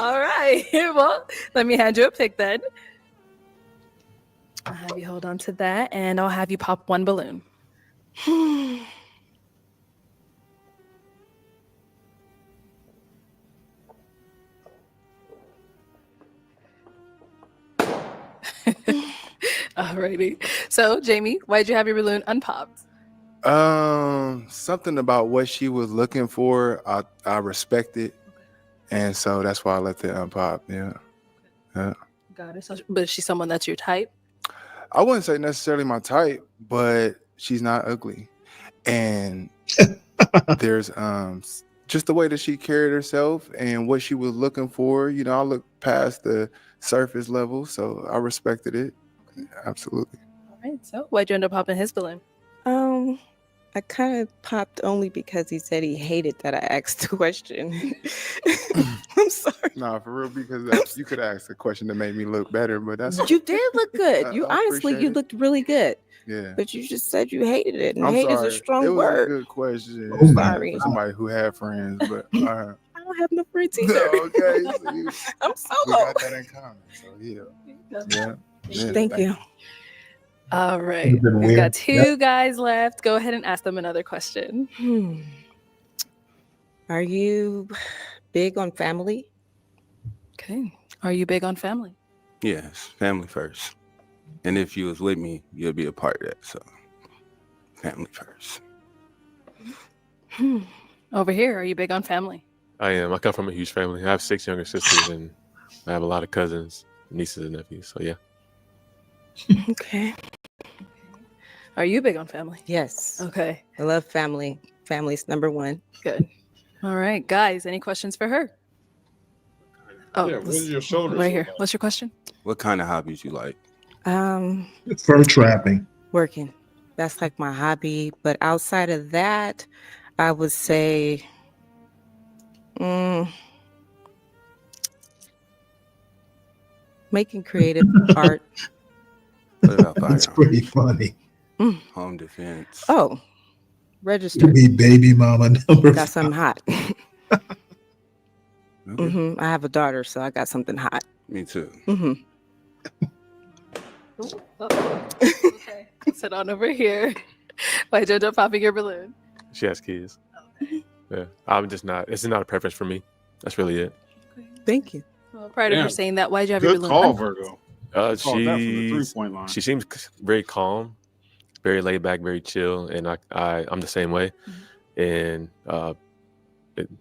All right. Well, let me hand you a pick then. I'll have you hold on to that, and I'll have you pop one balloon. Alrighty. So, Jamie, why'd you have your balloon unpopped? Something about what she was looking for, I respect it, and so that's why I let it unpop. Yeah. Got it. So, but is she someone that's your type? I wouldn't say necessarily my type, but she's not ugly, and there's just the way that she carried herself and what she was looking for. I looked past the surface level, so I respected it. Absolutely. All right. So, why'd you end up popping his balloon? I kind of popped only because he said he hated that I asked the question. I'm sorry. No, for real, because you could ask a question that made me look better, but that's You did look good. You honestly, you looked really good. Yeah. But you just said you hated it, and I'm hate sorry. is a strong it was word. a good question. I'm sorry. For somebody who had friends, but I don't have no friends either. okay, I'm we solo. got that in common. So yeah. Thank you. All right. We've got 2 guys left. Go ahead and ask them another question. Are you big on family? Okay. Are you big on family? Yes, family first. And if you was with me, you'll be a part of that. So family first. Over here, are you big on family? I am. I come from a huge family. I have 6 younger sisters and I have a lot of cousins, nieces and nephews. So yeah. Okay. Are you big on family? Yes. Okay. I love family. Family's number one. Good. All right, guys, any questions for her? Oh, Yeah, where's your shoulders? right here. What's your question? What kind of hobbies you like? Fur trapping. Working. That's like my hobby. But outside of that, I would say making creative art. What about That's firearms? pretty funny. Home defense. Oh, registered. To be baby mama number Got 5. something hot. I have a daughter, so I got something hot. Me too. Okay. Sit on over here. Why did you end up popping your balloon? She has kids. Yeah. I'm just not, it's not a preference for me. That's really it. Thank you. Well, prior to her Damn. saying that, why'd you have your Good balloon? call, unpopped? Virgo. Called that from the She 3-point line. She seems very calm, very laid back, very chill, and I'm the same way. And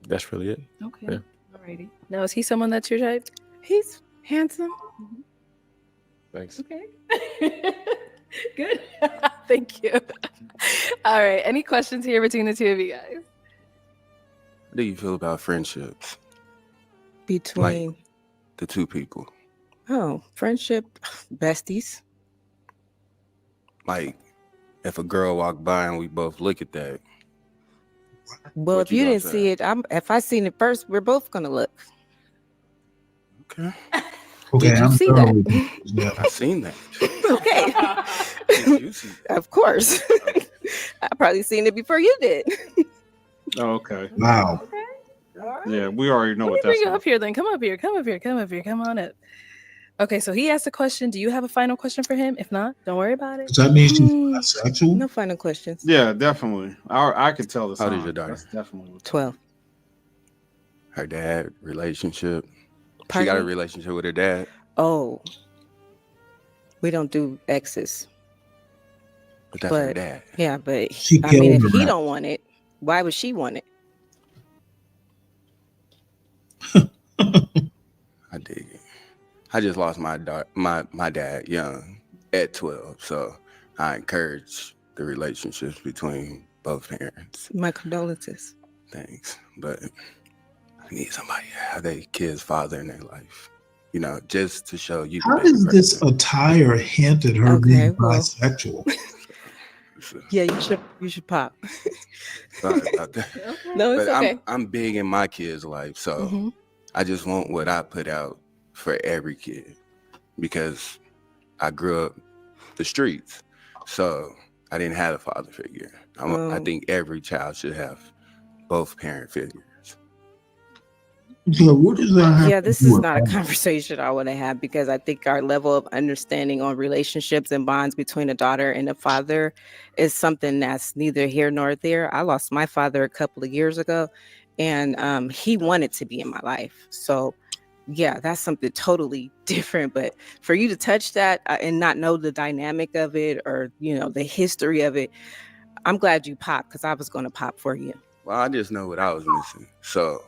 that's really it. Okay. Yeah. Alrighty. Now, is he someone that's your type? He's handsome. Thanks. Okay. Good. Thank you. All right. Any questions here between the 2 of you guys? What do you feel about friendships? Between The 2 people. Friendship, besties. Like, if a girl walked by and we both look at that. Well, What if you gonna didn't say? see it, if I seen it first, we're both gonna look. Okay. Okay, Did you I'm see thoroughly that? confused now. I seen that. Okay. Did you see that? Of course. I probably seen it before you did. Oh, okay. Wow. Yeah, we already know Let me what bring that's you up here then. Come up here. Come up here. Come up here. Come on up. Okay, so he asked a question. Do you have a final question for him? If not, don't worry about it. Does that mean she's bisexual? No final questions. Yeah, definitely. I could tell the How old is sign. your daughter? That's definitely what 12. Her dad relationship. She Pardon got a me? relationship with her dad. Oh, we don't do exes. But that's her dad. Yeah, but She I mean, if killed he her. don't want it, why would she want it? I dig it. I just lost my dad young at 12, so I encourage the relationships between both parents. My condolences. Thanks, but I need somebody to have their kid's father in their life, you know, just to show you. How does this attire hint at her being bisexual? Yeah, you should pop. Sorry about that. No, it's but okay. I'm big in my kid's life, so I just want what I put out for every kid, because I grew up the streets, so I didn't have a father figure. I think every child should have both parent figures. So what does that have Yeah, to this do is with not a that? conversation I want to have, because I think our level of understanding on relationships and bonds between a daughter and a father is something that's neither here nor there. I lost my father a couple of years ago, and he wanted to be in my life. So yeah, that's something totally different. But for you to touch that and not know the dynamic of it, or, you know, the history of it, I'm glad you popped, because I was going to pop for you. Well, I just know what I was missing, so.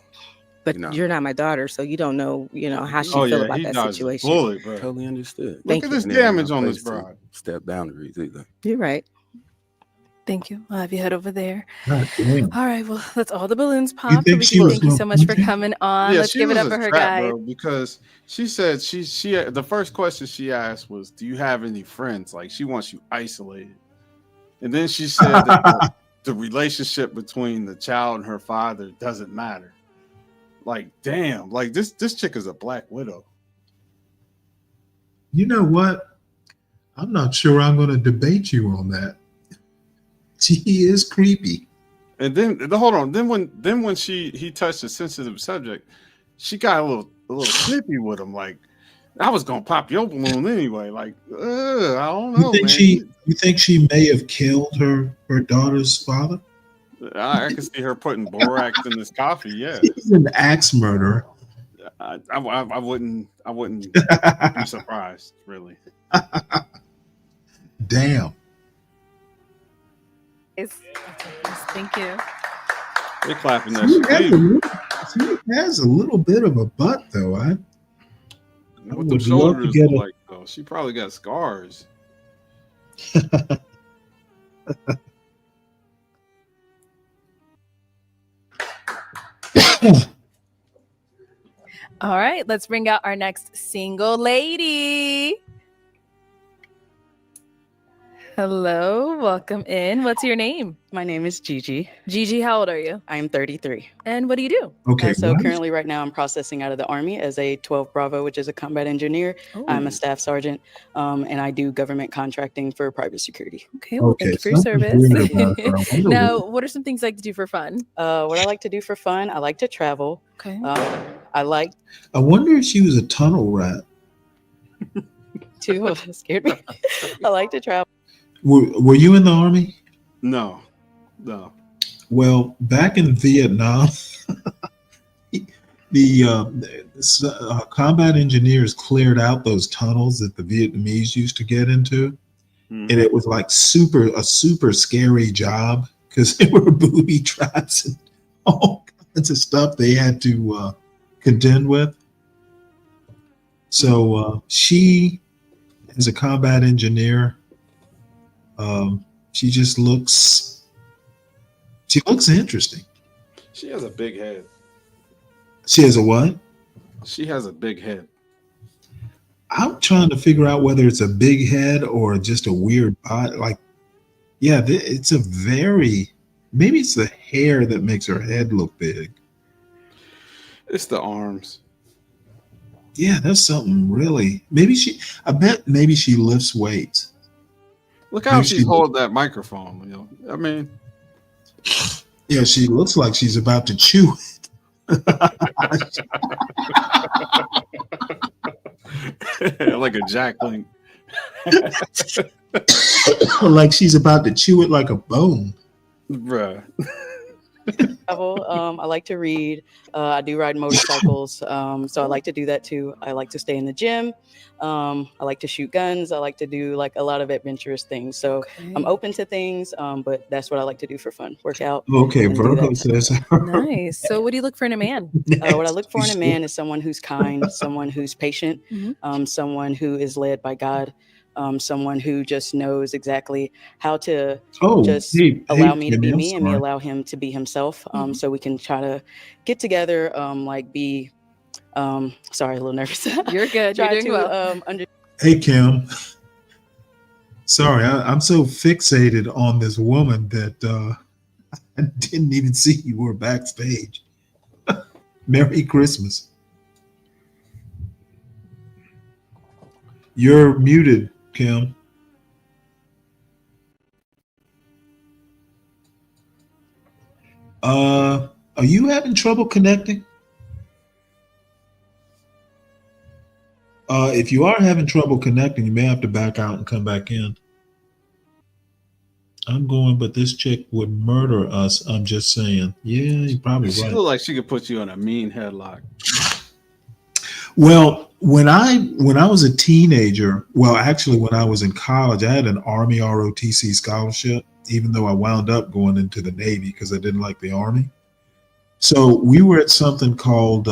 But you're not my daughter, so you don't know, how she Oh, feel yeah, about he that dodged a situation. bullet, bro. Totally understood. Look Thank at you. this And it ain't damage my on this place to broad. Step boundaries either. You're right. Thank you. I'll have you head over there. God damn. All right, well, let's all the balloons You pop. think she Tariq, was thank you gonna so much for punch him? coming on. Yeah, Let's she give it was up a for her, trap, guys. bro, because she said she the first question she asked was, "Do you have any friends?" Like, she wants you isolated, and then she said that the relationship between the child and her father doesn't matter. Like, damn, like this chick is a black widow. You know what? I'm not sure I'm going to debate you on that. She is creepy. And then hold on, then when he touched a sensitive subject, she got a little snippy with him. Like, I was gonna pop your balloon anyway. Like, I don't know, man. You think she may have killed her daughter's father? I can see her putting borax in this coffee. Yeah, She's an axe murderer. I wouldn't be surprised, really. Damn. Thank you. They're clapping that shit. She has a little bit of a butt, though. I What the would love to shoulders get look a. like, though. She probably got scars. All right, let's bring out our next single lady. Hello, welcome in. What's your name? My name is Gigi. Gigi, how old are you? I am 33. And what do you do? Okay. So currently right now I'm processing out of the Army as a 12 Bravo, which is a combat engineer. I'm a staff sergeant, and I do government contracting for private security. Okay, well, thank you for your service. Now, what are some things you like to do for fun? What I like to do for fun, I like to travel. Okay. I like I wonder if she was a tunnel rat. to scared me. I like to travel. Were you in the Army? No. Well, back in Vietnam, the combat engineers cleared out those tunnels that the Vietnamese used to get into, and it was like a super scary job, because there were booby traps and all kinds of stuff they had to contend with. So she, as a combat engineer, she just looks interesting. She has a big head. She has a what? She has a big head. I'm trying to figure out whether it's a big head or just a weird body. Like, yeah, it's maybe it's the hair that makes her head look big. It's the arms. Yeah, that's something really. I bet maybe she lifts weights. Look how she's holding that microphone. You know, I mean, yeah, she looks like she's about to chew it. Like a jack link. Like she's about to chew it like a bone. Bruh. Travel. I like to read. I do ride motorcycles, so I like to do that too. I like to stay in the gym. I like to shoot guns. I like to do like a lot of adventurous things. So I'm open to things, but that's what I like to do for fun. Work out. Okay, and do Virgo that. says. Nice. So what do you look for in a man? What I look for in a man is someone who's kind, someone who's patient, someone who is led by God, someone who just knows exactly how to allow me to be me and me allow him to be himself. So we can try to get together, be sorry, a little nervous. You're good. You're doing well. Hey, Kim. Sorry, I'm so fixated on this woman that I didn't even see you were backstage. Merry Christmas. You're muted, Kim. Are you having trouble connecting? If you are having trouble connecting, you may have to back out and come back in. I'm going, but this chick would murder us. I'm just saying. Yeah, you're probably She right. look like she could put you in a mean headlock. Well, when I was a teenager, well, actually when I was in college, I had an Army ROTC scholarship, even though I wound up going into the Navy because I didn't like the Army. So we were at something called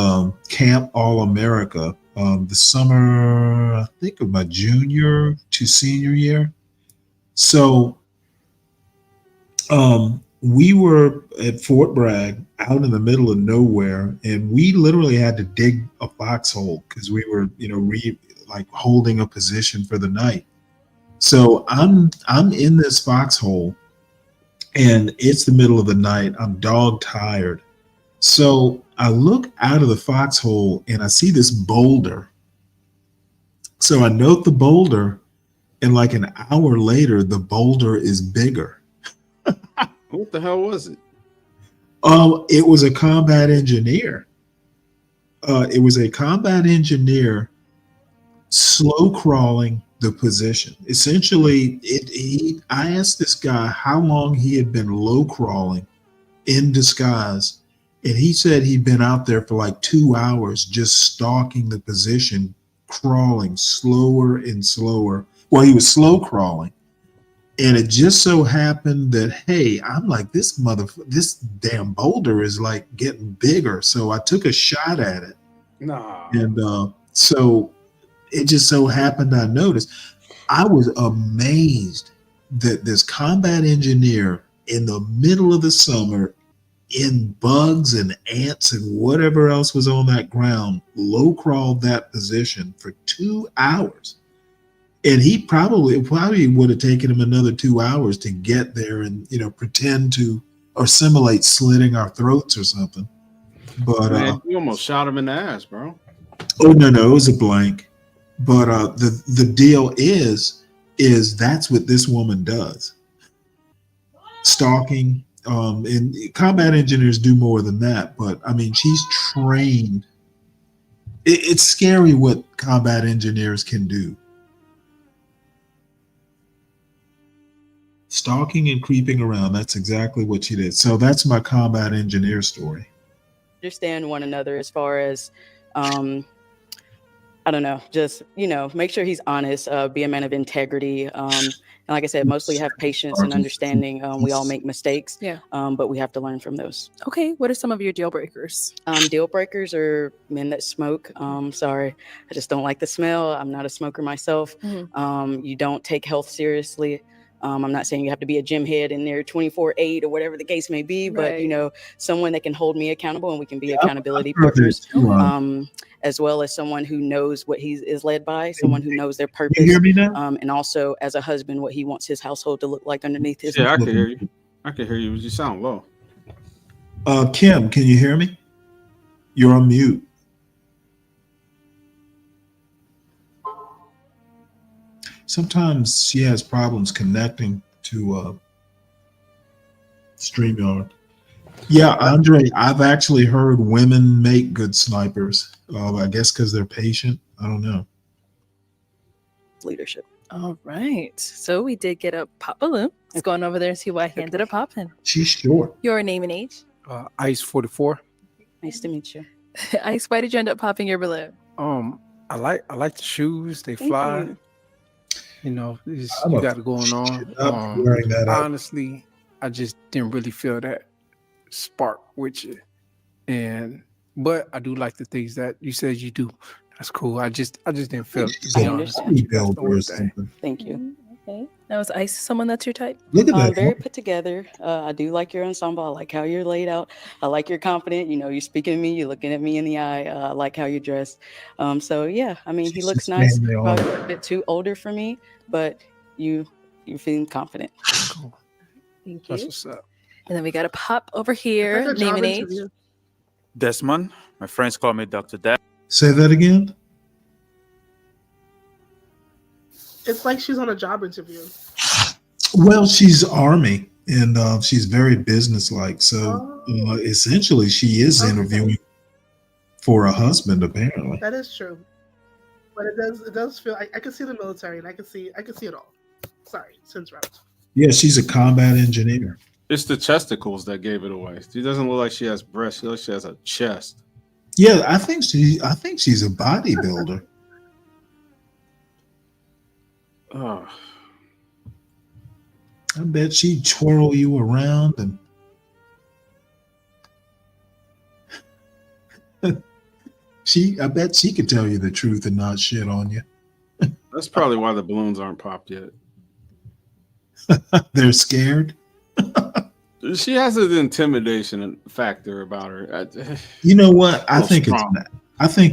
Camp All America the summer, I think, of my junior to senior year. So we were at Fort Bragg out in the middle of nowhere, and we literally had to dig a foxhole because we were, holding a position for the night. So I'm in this foxhole, and it's the middle of the night. I'm dog tired. So I look out of the foxhole and I see this boulder. So I note the boulder, and like an hour later, the boulder is bigger. What the hell was it? It was a combat engineer. It was a combat engineer slow crawling the position. Essentially, I asked this guy how long he had been low crawling in disguise, and he said he'd been out there for like 2 hours just stalking the position, crawling slower and slower. Well, he was slow crawling. And it just so happened that, hey, I'm like, this damn boulder is like getting bigger. So I took a shot at it. Nah. And so it just so happened I noticed. I was amazed that this combat engineer in the middle of the summer, in bugs and ants and whatever else was on that ground, low crawled that position for 2 hours. And he probably would have taken him another 2 hours to get there and, pretend to or simulate slitting our throats or something. But man, you almost shot him in the ass, bro. Oh no, it was a blank. But the deal is that's what this woman does. Stalking, and combat engineers do more than that. But I mean, she's trained. It's scary what combat engineers can do. Stalking and creeping around. That's exactly what she did. So that's my combat engineer story. Understand one another as far as, I don't know, just, make sure he's honest, be a man of integrity. And like I said, mostly have patience and understanding. We all make mistakes, but we have to learn from those. Okay. What are some of your deal breakers? Deal breakers are men that smoke. Sorry, I just don't like the smell. I'm not a smoker myself. You don't take health seriously. I'm not saying you have to be a gym head in there 24/8 or whatever the case may be, but someone that can hold me accountable and we can be accountability partners, as well as someone who knows what he is led by, someone who knows their purpose, you hear me now? And also as a husband, what he wants his household to look like underneath his. Yeah, I can hear you. I can hear you. You sound low. Kim, can you hear me? You're on mute. Sometimes she has problems connecting to StreamYard. Yeah, Andre, I've actually heard women make good snipers. I guess because they're patient. I don't know. leadership. All right. So we did get a pop balloon. Let's go on over there and see why he ended up popping. She's short. Your name and age? Ice 44. Nice to meet you. Ice, why did you end up popping your balloon? I like the shoes. They Thank fly. you. You know, you I'm got it going on. wearing that out. Honestly, I just didn't really feel that spark with you. But I do like the things that you said you do. That's cool. I just didn't feel it, to be honest. Thank you. Okay. Now, is Ice someone that's your type? Look at that. Very put together. I do like your ensemble. I like how you're laid out. I like you're confident. You know, you're speaking to me. You're looking at me in the eye. I like how you're dressed. So yeah, I mean, he looks nice. Probably a bit too older for me, but you're feeling confident. Cool. Thank you. That's what's up. And then we got a pop over here. Name and age. Desmond. My friends call me Dr. Des. Say that again. It's like she's on a job interview. Well, she's Army and she's very businesslike. So essentially, she is interviewing for a husband, apparently. That is true, but it does feel. I can see the military, and I can see it all. Sorry, to interrupt. Yeah, she's a combat engineer. It's the chesticles that gave it away. She doesn't look like she has breasts. She looks like she has a chest. Yeah, I think she's a bodybuilder. Oh. I bet she'd twirl you around and I bet she could tell you the truth and not shit on you. That's probably why the balloons aren't popped yet. They're scared. She has an intimidation factor about her. You know what? I think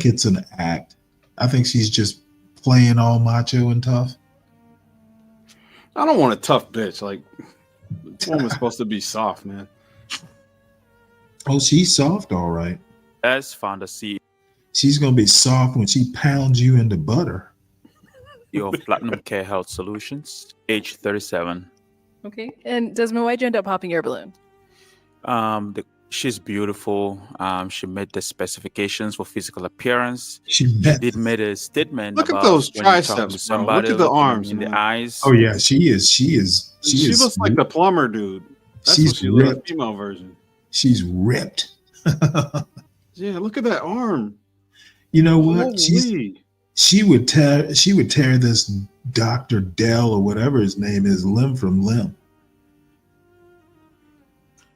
it's an act. I think she's just playing all macho and tough. I don't want a tough bitch. Like, this woman's supposed to be soft, man. Oh, she's soft, all right. As founder CEO She's gonna be soft when she pounds you into butter. of Platinum Care Health Solutions, age 37. Okay. And Desmond, why'd you end up popping your balloon? She's beautiful. She met the specifications for physical appearance. She did made a statement. Look at about those when you talk to triceps, bro. somebody, Look at the looking arms in man. the eyes. Oh yeah, she is. She looks like the plumber dude. That's She's what she looks like, ripped. female version. She's ripped. Yeah, look at that arm. You know what? Holy. She would tear this Dr. Dell or whatever his name is limb from limb.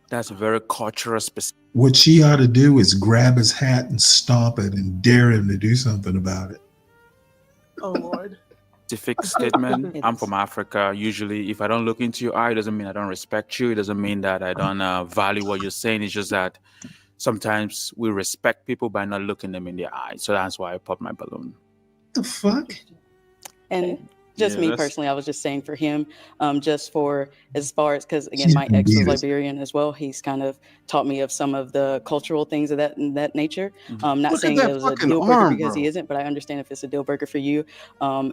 That's a very cultural specific. What she ought to do is grab his hat and stomp it and dare him to do something about it. Oh Lord. Statement. I'm from Africa. Usually, if I don't look into your eye, it doesn't mean I don't respect you. It doesn't mean that I don't value what you're saying. It's just that sometimes we respect people by not looking them in the eye. So that's why I popped my balloon. The fuck? And just Yeah, me that's- personally, I was just saying for him, just for as far as, because again, my ex was Liberian as well. He's kind of taught me of some of the cultural things of that nature. Not Look at saying that it was a fucking deal breaker arm, because he bro. isn't, but I understand if it's a deal breaker for you.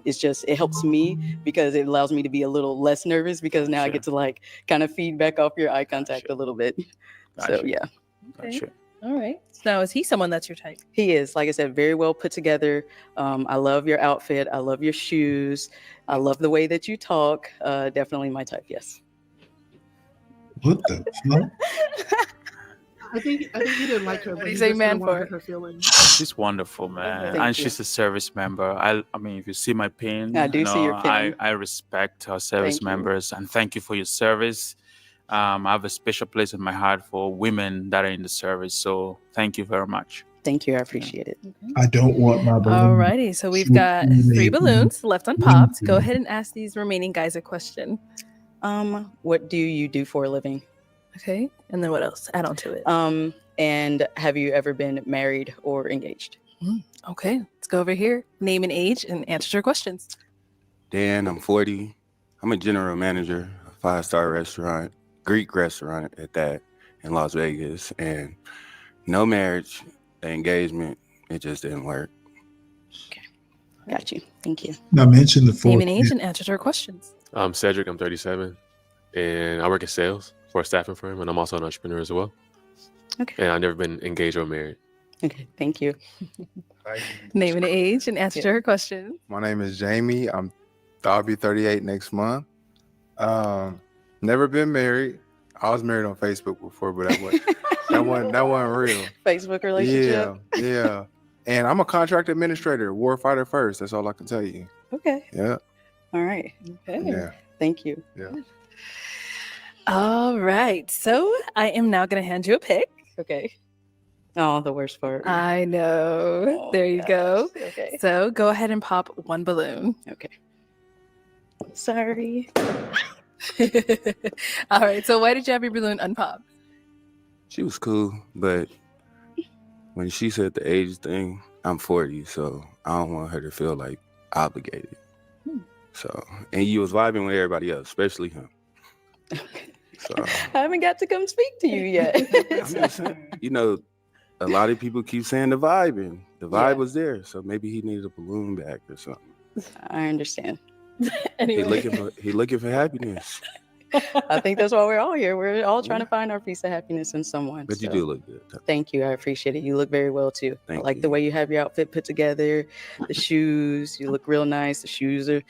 It's just, it helps me because it allows me to be a little less nervous because now I get to like kind of feedback off your eye contact a little bit. So Gotcha. yeah. Okay. All right. Now, is he someone that's your type? He is, like I said, very well put together. I love your outfit. I love your shoes. I love the way that you talk. Definitely my type. Yes. What the fuck? I think he didn't like her. But do you he say just man didn't want to for? hurt her feelings. She's wonderful, man. Thank And you. she's a service member. I mean, if you see my pin, I do see your pin. I respect our service Thank you. members and thank you for your service. I have a special place in my heart for women that are in the service. So thank you very much. Thank you. I appreciate it. I don't want my balloon. All righty. So we've got 3 balloons left unpopped. Go ahead and ask these remaining guys a question. What do you do for a living? Okay. And then what else? Add on to it. And have you ever been married or engaged? Okay. Let's go over here. Name and age and answer your questions. Dan, I'm 40. I'm a general manager, a 5-star restaurant, Greek restaurant at that in Las Vegas. And no marriage, the engagement, it just didn't work. Got you. Thank you. Now mention the Name fourth. and age and answer your questions. I'm Cedric. I'm 37, and I work in sales for a staffing firm, and I'm also an entrepreneur as well. Okay. And I've never been engaged or married. Okay. Thank you. Name and age and answer your questions. My name is Jamie. I'm I'll be 38 next month. Never been married. I was married on Facebook before, but that wasn't real. Facebook relationship. Yeah. And I'm a contract administrator, warfighter first. That's all I can tell you. Okay. Yeah. All right. Okay. Yeah. Thank you. Yeah. All right. So I am now going to hand you a pick. Okay. Oh, the worst part. I know. There you go. Okay. So go ahead and pop one balloon. Okay. Sorry. All right. So why did you have your balloon unpopped? She was cool, but when she said the age thing, I'm 40, so I don't want her to feel like obligated. So, and you was vibing with everybody else, especially him. So I haven't got to come speak to you yet. I'm just saying, you know, a lot of people keep saying the vibe, and the vibe was there, so maybe he needed a balloon back or something. I understand. Anyway. He looking for happiness. I think that's why we're all here. We're all trying to find our piece of happiness in someone. But you do look good. Thank you. I appreciate it. You look very well too. Thank I like the way you have your outfit put together. The shoes, you look real nice. The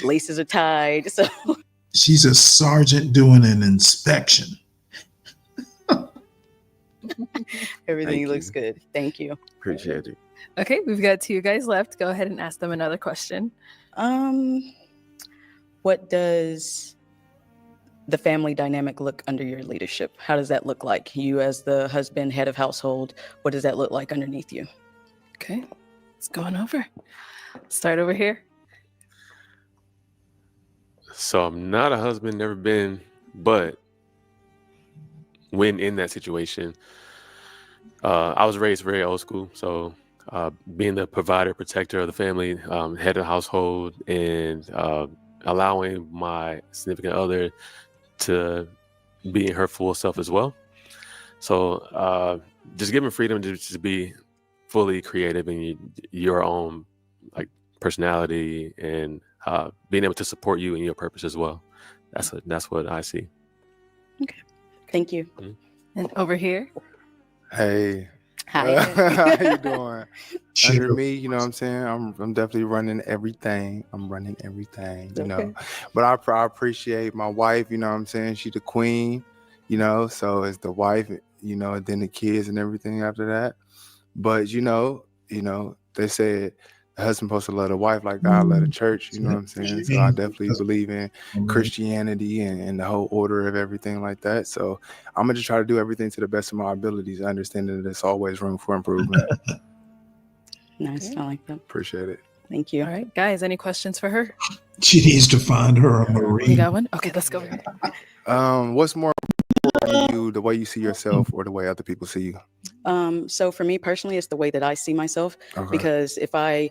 laces are tied. So she's a sergeant doing an inspection. Everything looks good. Thank you. Appreciate it. Okay, we've got 2 guys left. Go ahead and ask them another question. What does the family dynamic look under your leadership? How does that look like? You as the husband, head of household, what does that look like underneath you? Okay, let's go on over. Start over here. So I'm not a husband, never been, but when in that situation, I was raised very old school. So being the provider, protector of the family, head of the household, and allowing my significant other to be in her full self as well. So just giving freedom to just be fully creative in your own like personality, and being able to support you in your purpose as well. That's what I see. Okay, thank you. Mm-hmm. And over here. Hey. Hi. How you doing? Under me, you know what I'm saying? I'm definitely running everything. I'm running everything, you know. But I appreciate my wife, you know what I'm saying? She the queen, you know, so it's the wife, you know, and then the kids and everything after that. But you know, they said the husband supposed to love the wife like God love the church, you know what I'm saying? So I definitely believe in Christianity and the whole order of everything like that. So I'm gonna just try to do everything to the best of my abilities, understanding that there's always room for improvement. Nice, I like that. Appreciate it. Thank you. All right, guys, any questions for her? She needs to find her a Marine. You got one? Okay, let's go. What's more important to you, the way you see yourself or the way other people see you? So for me personally, it's the way that I see myself. Because if I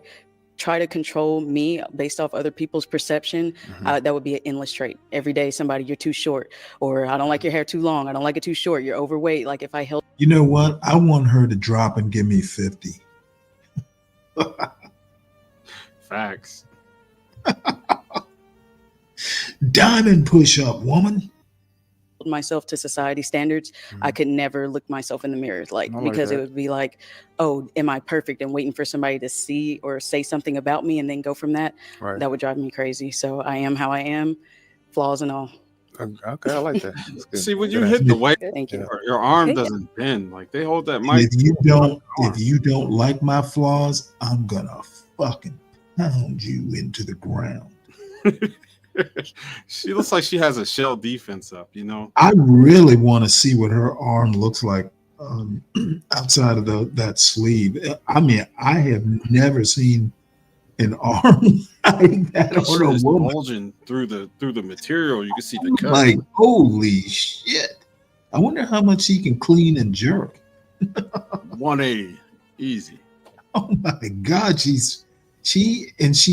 try to control me based off other people's perception, that would be an endless trait. Every day, somebody, you're too short, or I don't like your hair too long. I don't like it too short. You're overweight. Like if I held. You know what? I want her to drop and give me 50. Facts. Diamond push-up, woman. Myself to society standards, I could never look myself in the mirror because it would be like, oh, am I perfect, and waiting for somebody to see or say something about me and then go from that. That would drive me crazy. So I am how I am, flaws and all. Okay, I like that. See, when you hit the weight, thank you. Your arm doesn't bend. Like they hold that mic. If you don't like my flaws, I'm gonna fucking pound you into the ground. She looks like she has a shell defense up, you know. I really want to see what her arm looks like outside of that sleeve. I mean, I have never seen an arm like that on a woman. Bulging through the material, you can see the cut. Like, holy shit! I wonder how much he can clean and jerk. 180, easy. Oh my God, she's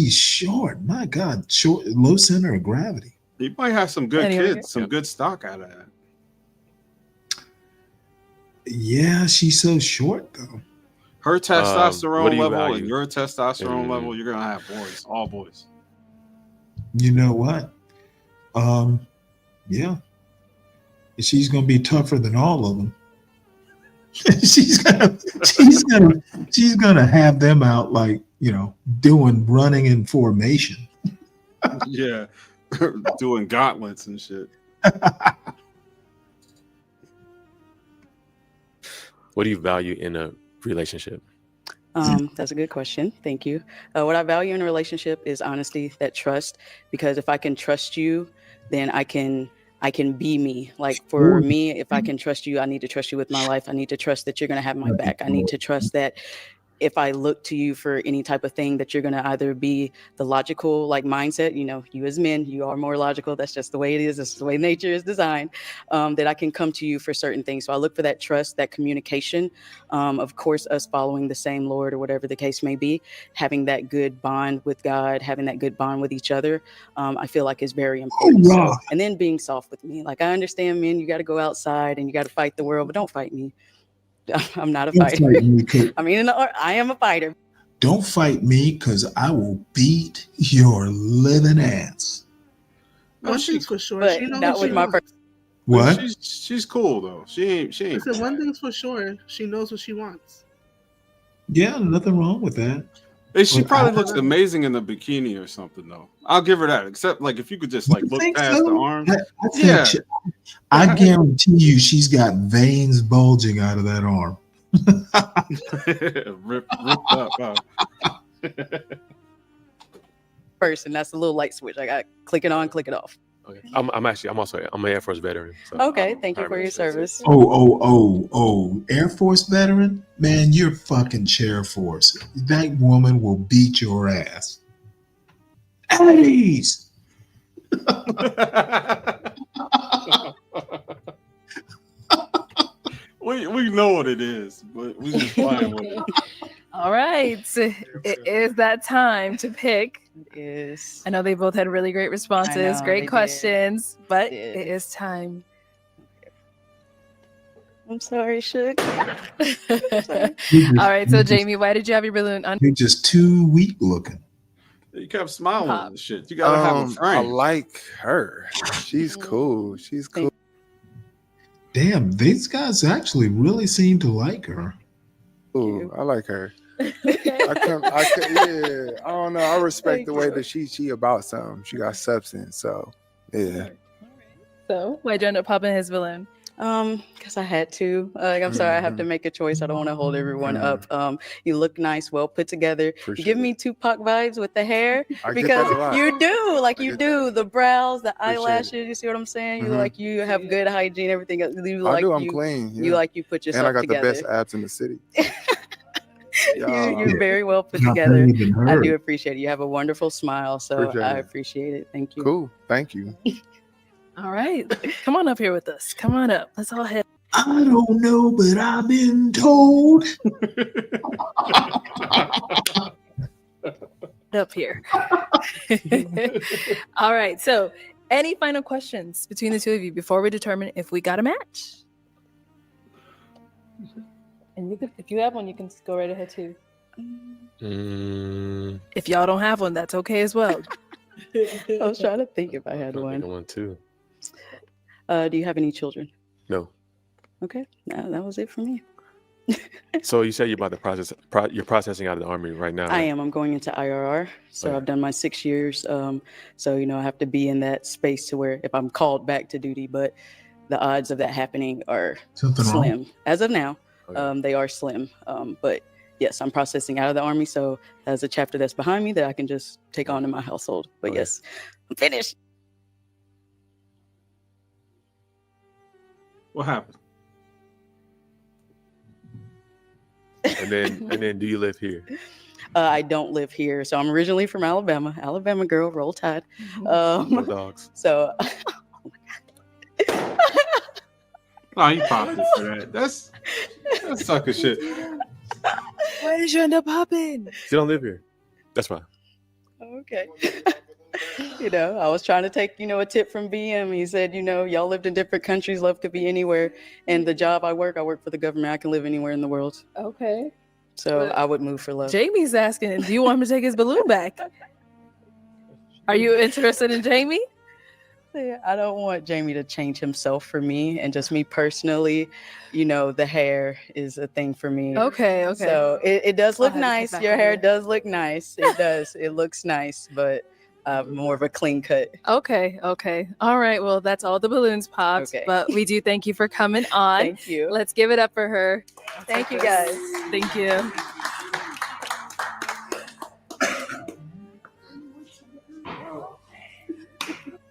short. My God, short, low center of gravity. You might have some good kids, some good stock out of that. Yeah, she's so short though. Her testosterone level value? and your testosterone level, you're gonna have boys, all boys. You know what? Yeah, she's gonna be tougher than all of them. she's gonna have them out like, you know, running in formation. Yeah, doing gauntlets and shit. What do you value in a relationship? That's a good question. Thank you. What I value in a relationship is honesty, that trust, because if I can trust you, then I can be me. Like for me, if I can trust you, I need to trust you with my life. I need to trust that you're going to have my back. I need to trust that if I look to you for any type of thing, that you're going to either be the logical like mindset, you know, you as men, you are more logical. That's just the way it is. That's the way nature is designed, that I can come to you for certain things. So I look for that trust, that communication, of course, us following the same Lord or whatever the case may be, having that good bond with God, having that good bond with each other. I feel like is very important. So, and then being soft with me. Like I understand, men, you got to go outside and you got to fight the world, but don't fight me. I'm not a fighter. I mean, I am a fighter. Don't fight me because I will beat your living ass. One thing's for sure. But She knows not what with she my wants. What? She's cool though. She ain't. Listen, one thing's for sure. She knows what she wants. Yeah, nothing wrong with that. And she But probably looks amazing in the bikini or something though. I'll give her that. Except like if you could just like look past the arms. I think I guarantee you she's got veins bulging out of that arm. ripped up. Person, that's a little light switch. I got click it on, click it off. Okay. I'm an Air Force veteran. So Okay, thank you for your service. Oh, Air Force veteran? Man, you're fucking Chair Force. That woman will beat your ass. Eddie's. We know what it is, but we just fine with it. All right. It is that time to pick. Is I know they both had really great responses, know, great they questions, but They did. it is time. I'm sorry, Shook. All right. So, Jamie, why did you have your balloon on? You're just too weak looking. You kept smiling and shit. You gotta have a frame. I like her. She's cool. She's cool. Damn, these guys actually really seem to like her. Ooh, I like her. I don't know. I respect the way that she about something. She got substance. So yeah. So, why'd you end up popping his balloon? Because I had to. I'm sorry, I have to make a choice. I don't want to hold everyone up. You look nice, well put together. You give me Tupac vibes with the hair because you do, like you do the brows, the eyelashes. You see what I'm saying? You like you have good hygiene, everything. You like I'm clean. Yeah. You like you put yourself and I got together. the best abs in the city. You're very well put together. I do appreciate it. You have a wonderful smile, so I appreciate it. Thank you. Cool. Thank you. All right. Come on up here with us. Come on up. Let's all head. I don't know, but I've been told. Up here. All right. So, any final questions between the two of you before we determine if we got a match? And you could, if you have one, you can go right ahead too. If y'all don't have one, that's okay as well. I was trying to think if I had one. One too. Do you have any children? No. Okay, that was it for me. So you said you're about to process. You're processing out of the Army right now. I am. I'm going into IRR. So I've done my 6 years. So I have to be in that space to where if I'm called back to duty, but the odds of that happening are slim as of now. They are slim. But yes, I'm processing out of the Army. So that's a chapter that's behind me that I can just take on in my household. But yes, I'm finished. What happened? And then do you live here? I don't live here. So I'm originally from Alabama. Alabama girl, roll tide. No dogs. So Oh, you popped it for that. That's sucker shit. Why did you end up popping? You don't live here. That's why. Okay. I was trying to take, a tip from BM. He said, y'all lived in different countries, love could be anywhere. And the job I work for the government. I can live anywhere in the world. Okay. So I would move for love. Jamie's asking, do you want him to take his balloon back? Are you interested in Jamie? I don't want Jamie to change himself for me. And just me personally, the hair is a thing for me. Okay. So it does look nice. Your hair does look nice. It does. It looks nice. But more of a clean cut. Okay. All right. Well, that's all the balloons popped. Okay. But we do thank you for coming on. Thank you. Let's give it up for her. Thank you, guys. Thank you.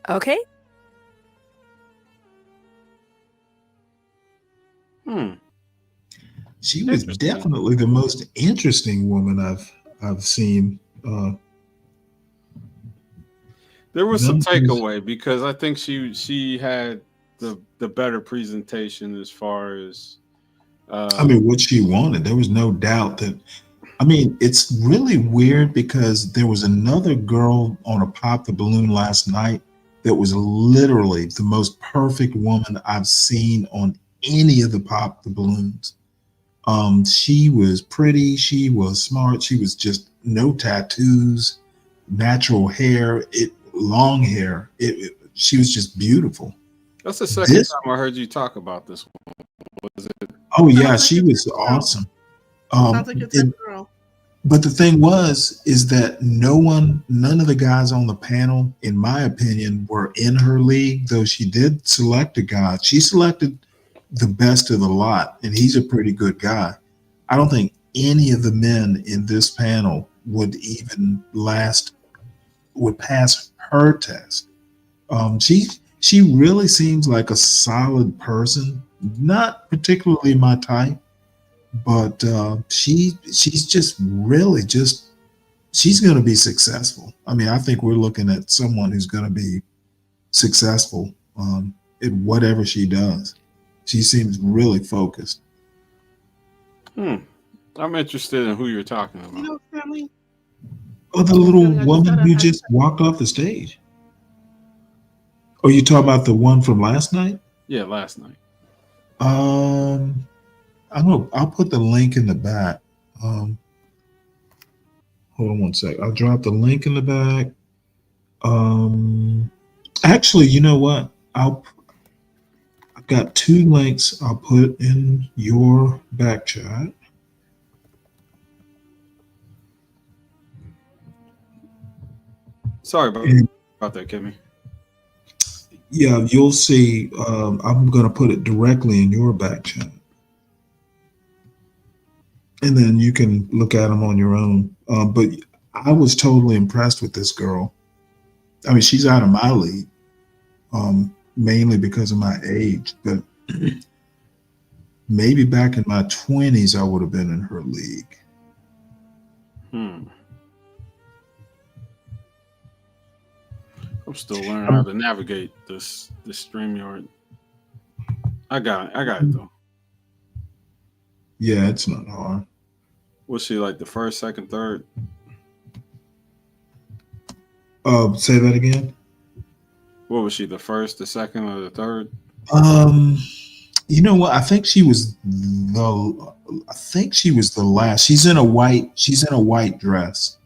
Okay. She was definitely the most interesting woman I've seen. There was some takeaway because I think she had the better presentation as far as. I mean, what she wanted. There was no doubt that. I mean, it's really weird because there was another girl on a Pop the Balloon last night that was literally the most perfect woman I've seen on any of the Pop the Balloons. She was pretty, she was smart, she was just no tattoos, natural hair, long hair. She was just beautiful. That's the second time I heard you talk about this one. Was it? Oh yeah, she was awesome. Sounds like it's a girl. But the thing is that none of the guys on the panel, in my opinion, were in her league, though she did select a guy. She selected the best of the lot, and he's a pretty good guy. I don't think any of the men in this panel would pass her test. She really seems like a solid person, not particularly my type, but she's just really she's going to be successful. I mean, I think we're looking at someone who's going to be successful at whatever she does. She seems really focused. I'm interested in who you're talking about. You know, Stanley? Oh, the little woman who just walked off the stage. Oh, you talking about the one from last night? Yeah, last night. I'll put the link in the back. Hold on one sec. I'll drop the link in the back. Actually, you know what? I've got 2 links I'll put in your back chat. Sorry about that, Kimmy. Yeah, you'll see. I'm going to put it directly in your back chat. And then you can look at them on your own. But I was totally impressed with this girl. I mean, she's out of my league, mainly because of my age. But maybe back in my 20s, I would have been in her league. I'm still learning how to navigate this StreamYard. I got it though. Yeah, it's not hard. Was she like the first, second, third? Say that again. What was she, the first, the second, or the third? You know what? I think she was the last. She's in a white dress,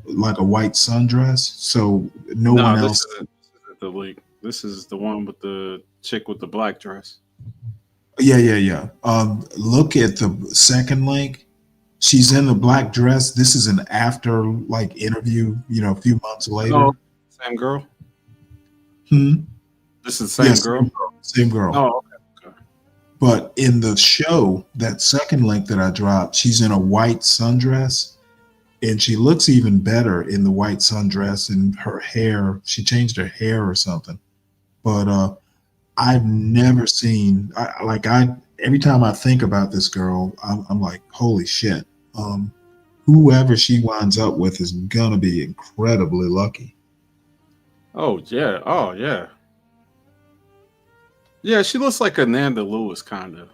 like a white sundress. So no one else. This isn't the league. This is the one with the chick with the black dress. Yeah. Look at the second link. She's in the black dress. This is an after interview, a few months later. Oh, same girl? This is the same girl? Same girl. Oh, okay. But in the show, that second link that I dropped, she's in a white sundress, and she looks even better in the white sundress, and her hair, she changed her hair or something. But I've never seen, every time I think about this girl, I'm like, holy shit. Whoever she winds up with is gonna be incredibly lucky. Oh yeah. Yeah, she looks like Amanda Lewis, kind of.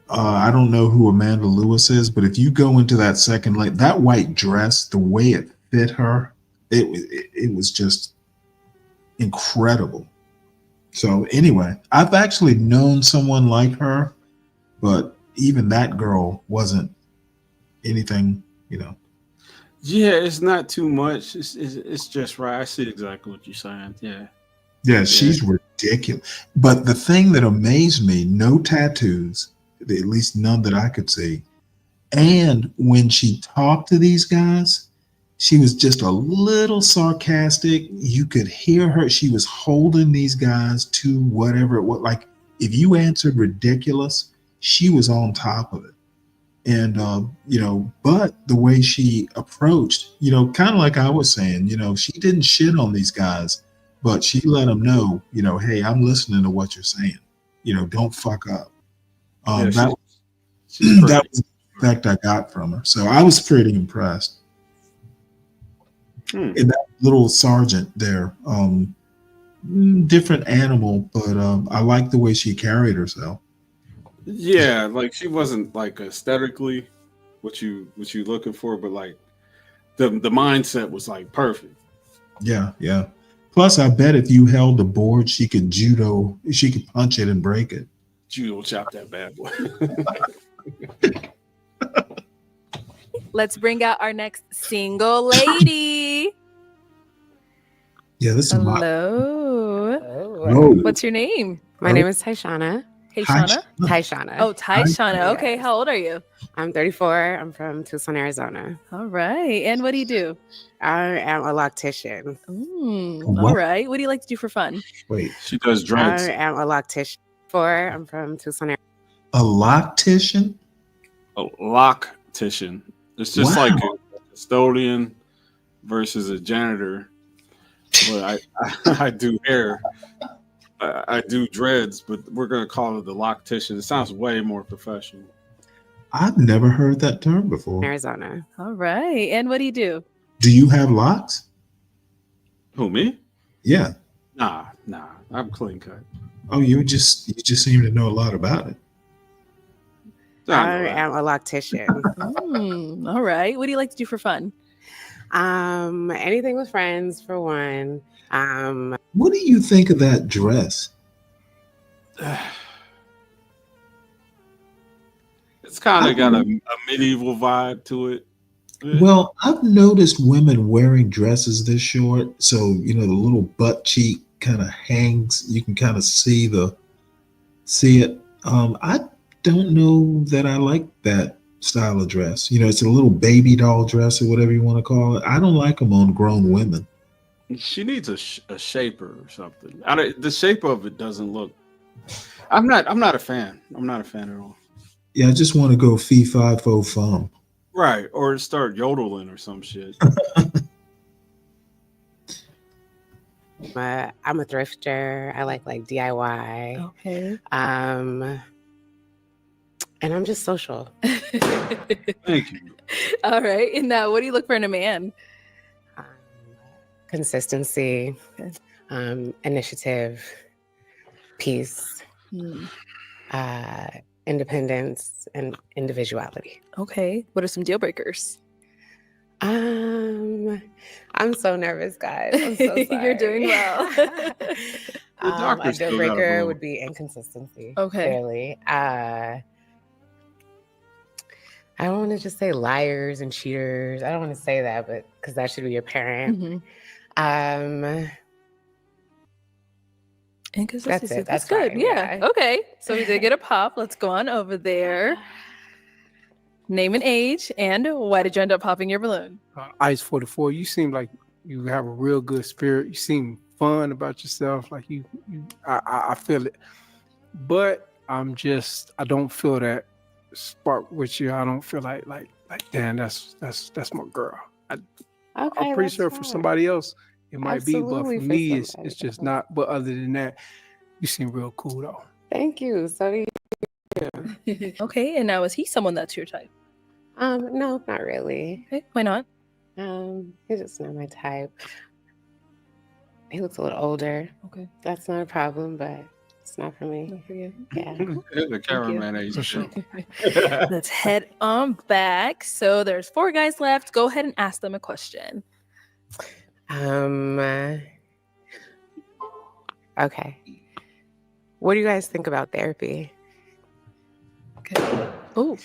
I don't know who Amanda Lewis is, but if you go into that second link, that white dress, the way it fit her, it was just incredible. So anyway, I've actually known someone like her, but even that girl wasn't anything, Yeah, it's not too much. It's just right. I see exactly what you're saying. Yeah. Yeah, she's ridiculous. But the thing that amazed me, no tattoos, at least none that I could see. And when she talked to these guys, She was just a little sarcastic. You could hear her. She was holding these guys to whatever it was. Like if you answered ridiculous, she was on top of it. And, but the way she approached, kind of like I was saying, she didn't shit on these guys, but she let them know, hey, I'm listening to what you're saying. Don't fuck up. That was the effect I got from her. So I was pretty impressed. And that little sergeant there, different animal, but I like the way she carried herself. Yeah, like she wasn't like aesthetically what you looking for, but like the mindset was like perfect. Yeah. Plus, I bet if you held the board, she could punch it and break it. Judo chop that bad boy. Let's bring out our next single lady. Yeah, this is Hello. Hello. What's your name? My name is Tyshana. Tyshana? Tyshana. Oh, Tyshana. Okay, how old are you? I'm 34. I'm from Tucson, Arizona. All right. And what do you do? I am a loctician. All right. What do you like to do for fun? Wait. She does dreads. I am a loctician. I'm from Tucson, Arizona. A loctician? A loctician. It's just like a custodian versus a janitor. But I do hair. I do dreads, but we're going to call it the loctician. It sounds way more professional. I've never heard that term before. Arizona. All right. And what do you do? Do you have locks? Who, me? Yeah. Nah. I'm clean cut. Oh, you just seem to know a lot about it. I am a loctician. All right. What do you like to do for fun? Anything with friends, for one. What do you think of that dress? It's kind of got a medieval vibe to it. Well, I've noticed women wearing dresses this short, so the little butt cheek kind of hangs. You can kind of see it. I don't know that I like that style of dress. It's a little baby doll dress or whatever you want to call it. I don't like them on grown women. She needs a shaper or something. The shape of it doesn't look. I'm not a fan. I'm not a fan at all. Yeah, I just want to go fee fi fo fum. Right, or start yodeling or some shit. I'm a thrifter. I like DIY. Okay. And I'm just social. Thank you. All right. And now, what do you look for in a man? Consistency, initiative, peace, independence, and individuality. Okay. What are some deal breakers? I'm so nervous, guys. I'm so sorry. You're doing well. A deal breaker would be inconsistency. Okay. Clearly. I don't want to just say liars and cheaters. I don't want to say that, but because that should be your parent. Inconsistency. That's good. fine, Yeah. Okay. So we did get a pop. Let's go on over there. Name and age, and why did you end up popping your balloon? Ice 44. You seem like you have a real good spirit. You seem fun about yourself. Like I feel it, but I don't feel that spark with you. I don't feel like damn, that's my girl. I'm pretty sure for somebody else it might be, but for me it's just not. But other than that, you seem real cool though. Thank you. So do you. Okay, and now is he someone that's your type? No, not really. Okay, why not? He's just not my type. He looks a little older. Okay. That's not a problem, but it's not for me. Not for you. Yeah. The cameraman age. Let's head on back. So there's 4 guys left. Go ahead and ask them a question. Okay. What do you guys think about therapy? Okay. Oh.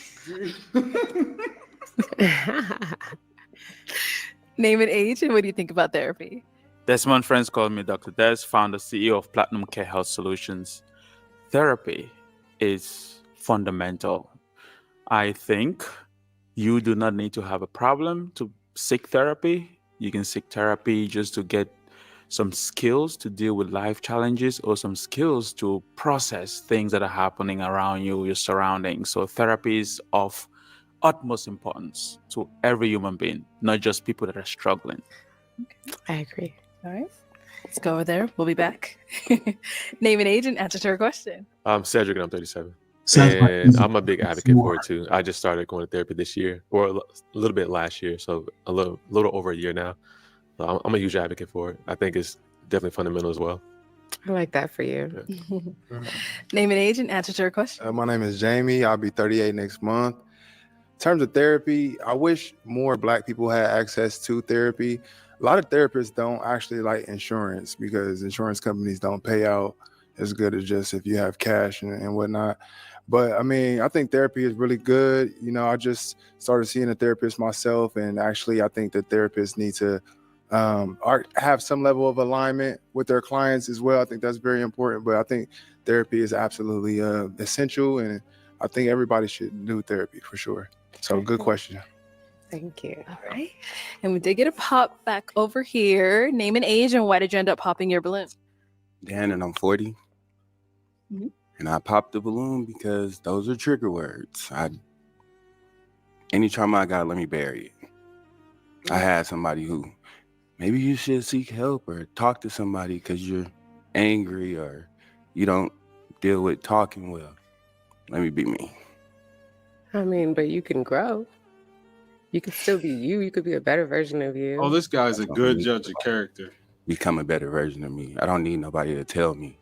Name and age, and what do you think about therapy? Desmond friends call me Dr. Des, founder, CEO of Platinum Care Health Solutions. Therapy is fundamental. I think you do not need to have a problem to seek therapy. You can seek therapy just to get some skills to deal with life challenges or some skills to process things that are happening around you, your surroundings. So therapy is of utmost importance to every human being, not just people that are struggling. I agree. All right. Let's go over there. We'll be back. Name and age and answer to her question. I'm Cedric and I'm 37. Sounds like And I'm a big advocate for it too. I just started going to therapy this year, or a little bit last year, so a little over a year now. So I'm a huge advocate for it. I think it's definitely fundamental as well. I like that for you. Name and age and answer to her question. My name is Jamie. I'll be 38 next month. In terms of therapy, I wish more Black people had access to therapy. A lot of therapists don't actually like insurance because insurance companies don't pay out as good as just if you have cash and whatnot. But I mean, I think therapy is really good. You know, I just started seeing a therapist myself, and actually I think that therapists need to have some level of alignment with their clients as well. I think that's very important, but I think therapy is absolutely essential, and I think everybody should do therapy for sure. So good question. Thank you. All right. And we did get a pop back over here. Name and age and why did you end up popping your balloon? Dan, and I'm 40. Mm-hmm. And I popped the balloon because those are trigger words. Any trauma I got, let me bury it. I had somebody who, maybe you should seek help or talk to somebody because you're angry or you don't deal with talking well. Let me be me. I mean, but you can grow. You can still be you. You could be a better version of you. Oh, this guy's a good judge of character. Become a better version of me. I don't need nobody to tell me.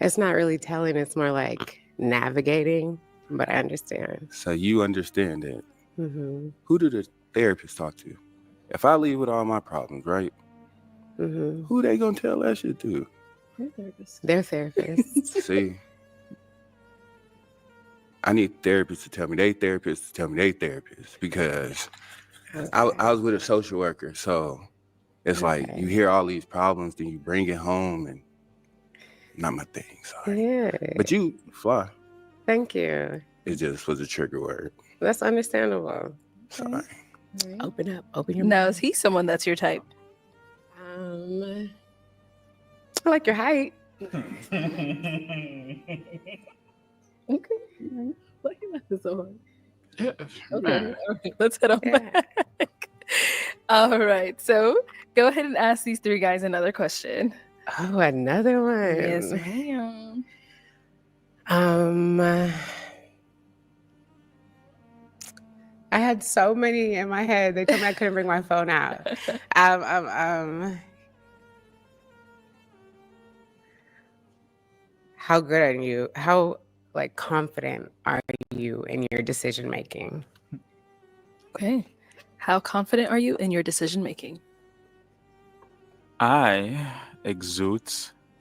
It's not really telling. It's more like navigating, but I understand. So you understand that. Mm-hmm. Who do the therapists talk to? If I leave with all my problems, right? Mm-hmm. Who they gonna tell that shit to? They're therapists. See, I need therapists to tell me they therapists to tell me they therapists because I was with a social worker, so it's like you hear all these problems, then you bring it home, and not my thing. Sorry, Yeah. but you fly. Thank you. It just was a trigger word. That's understandable. Sorry. Right. Open up. Open your Now, mind. is he someone that's your type? I like your height. Okay. Why you laughing so hard? Yeah, Okay. All right. Let's head on back. All right. So go ahead and ask these three guys another question. Oh, another one. Yes, ma'am. I had so many in my head. They told me I couldn't bring my phone out. How good are you? How confident are you in your decision making? Okay. How confident are you in your decision making? I exude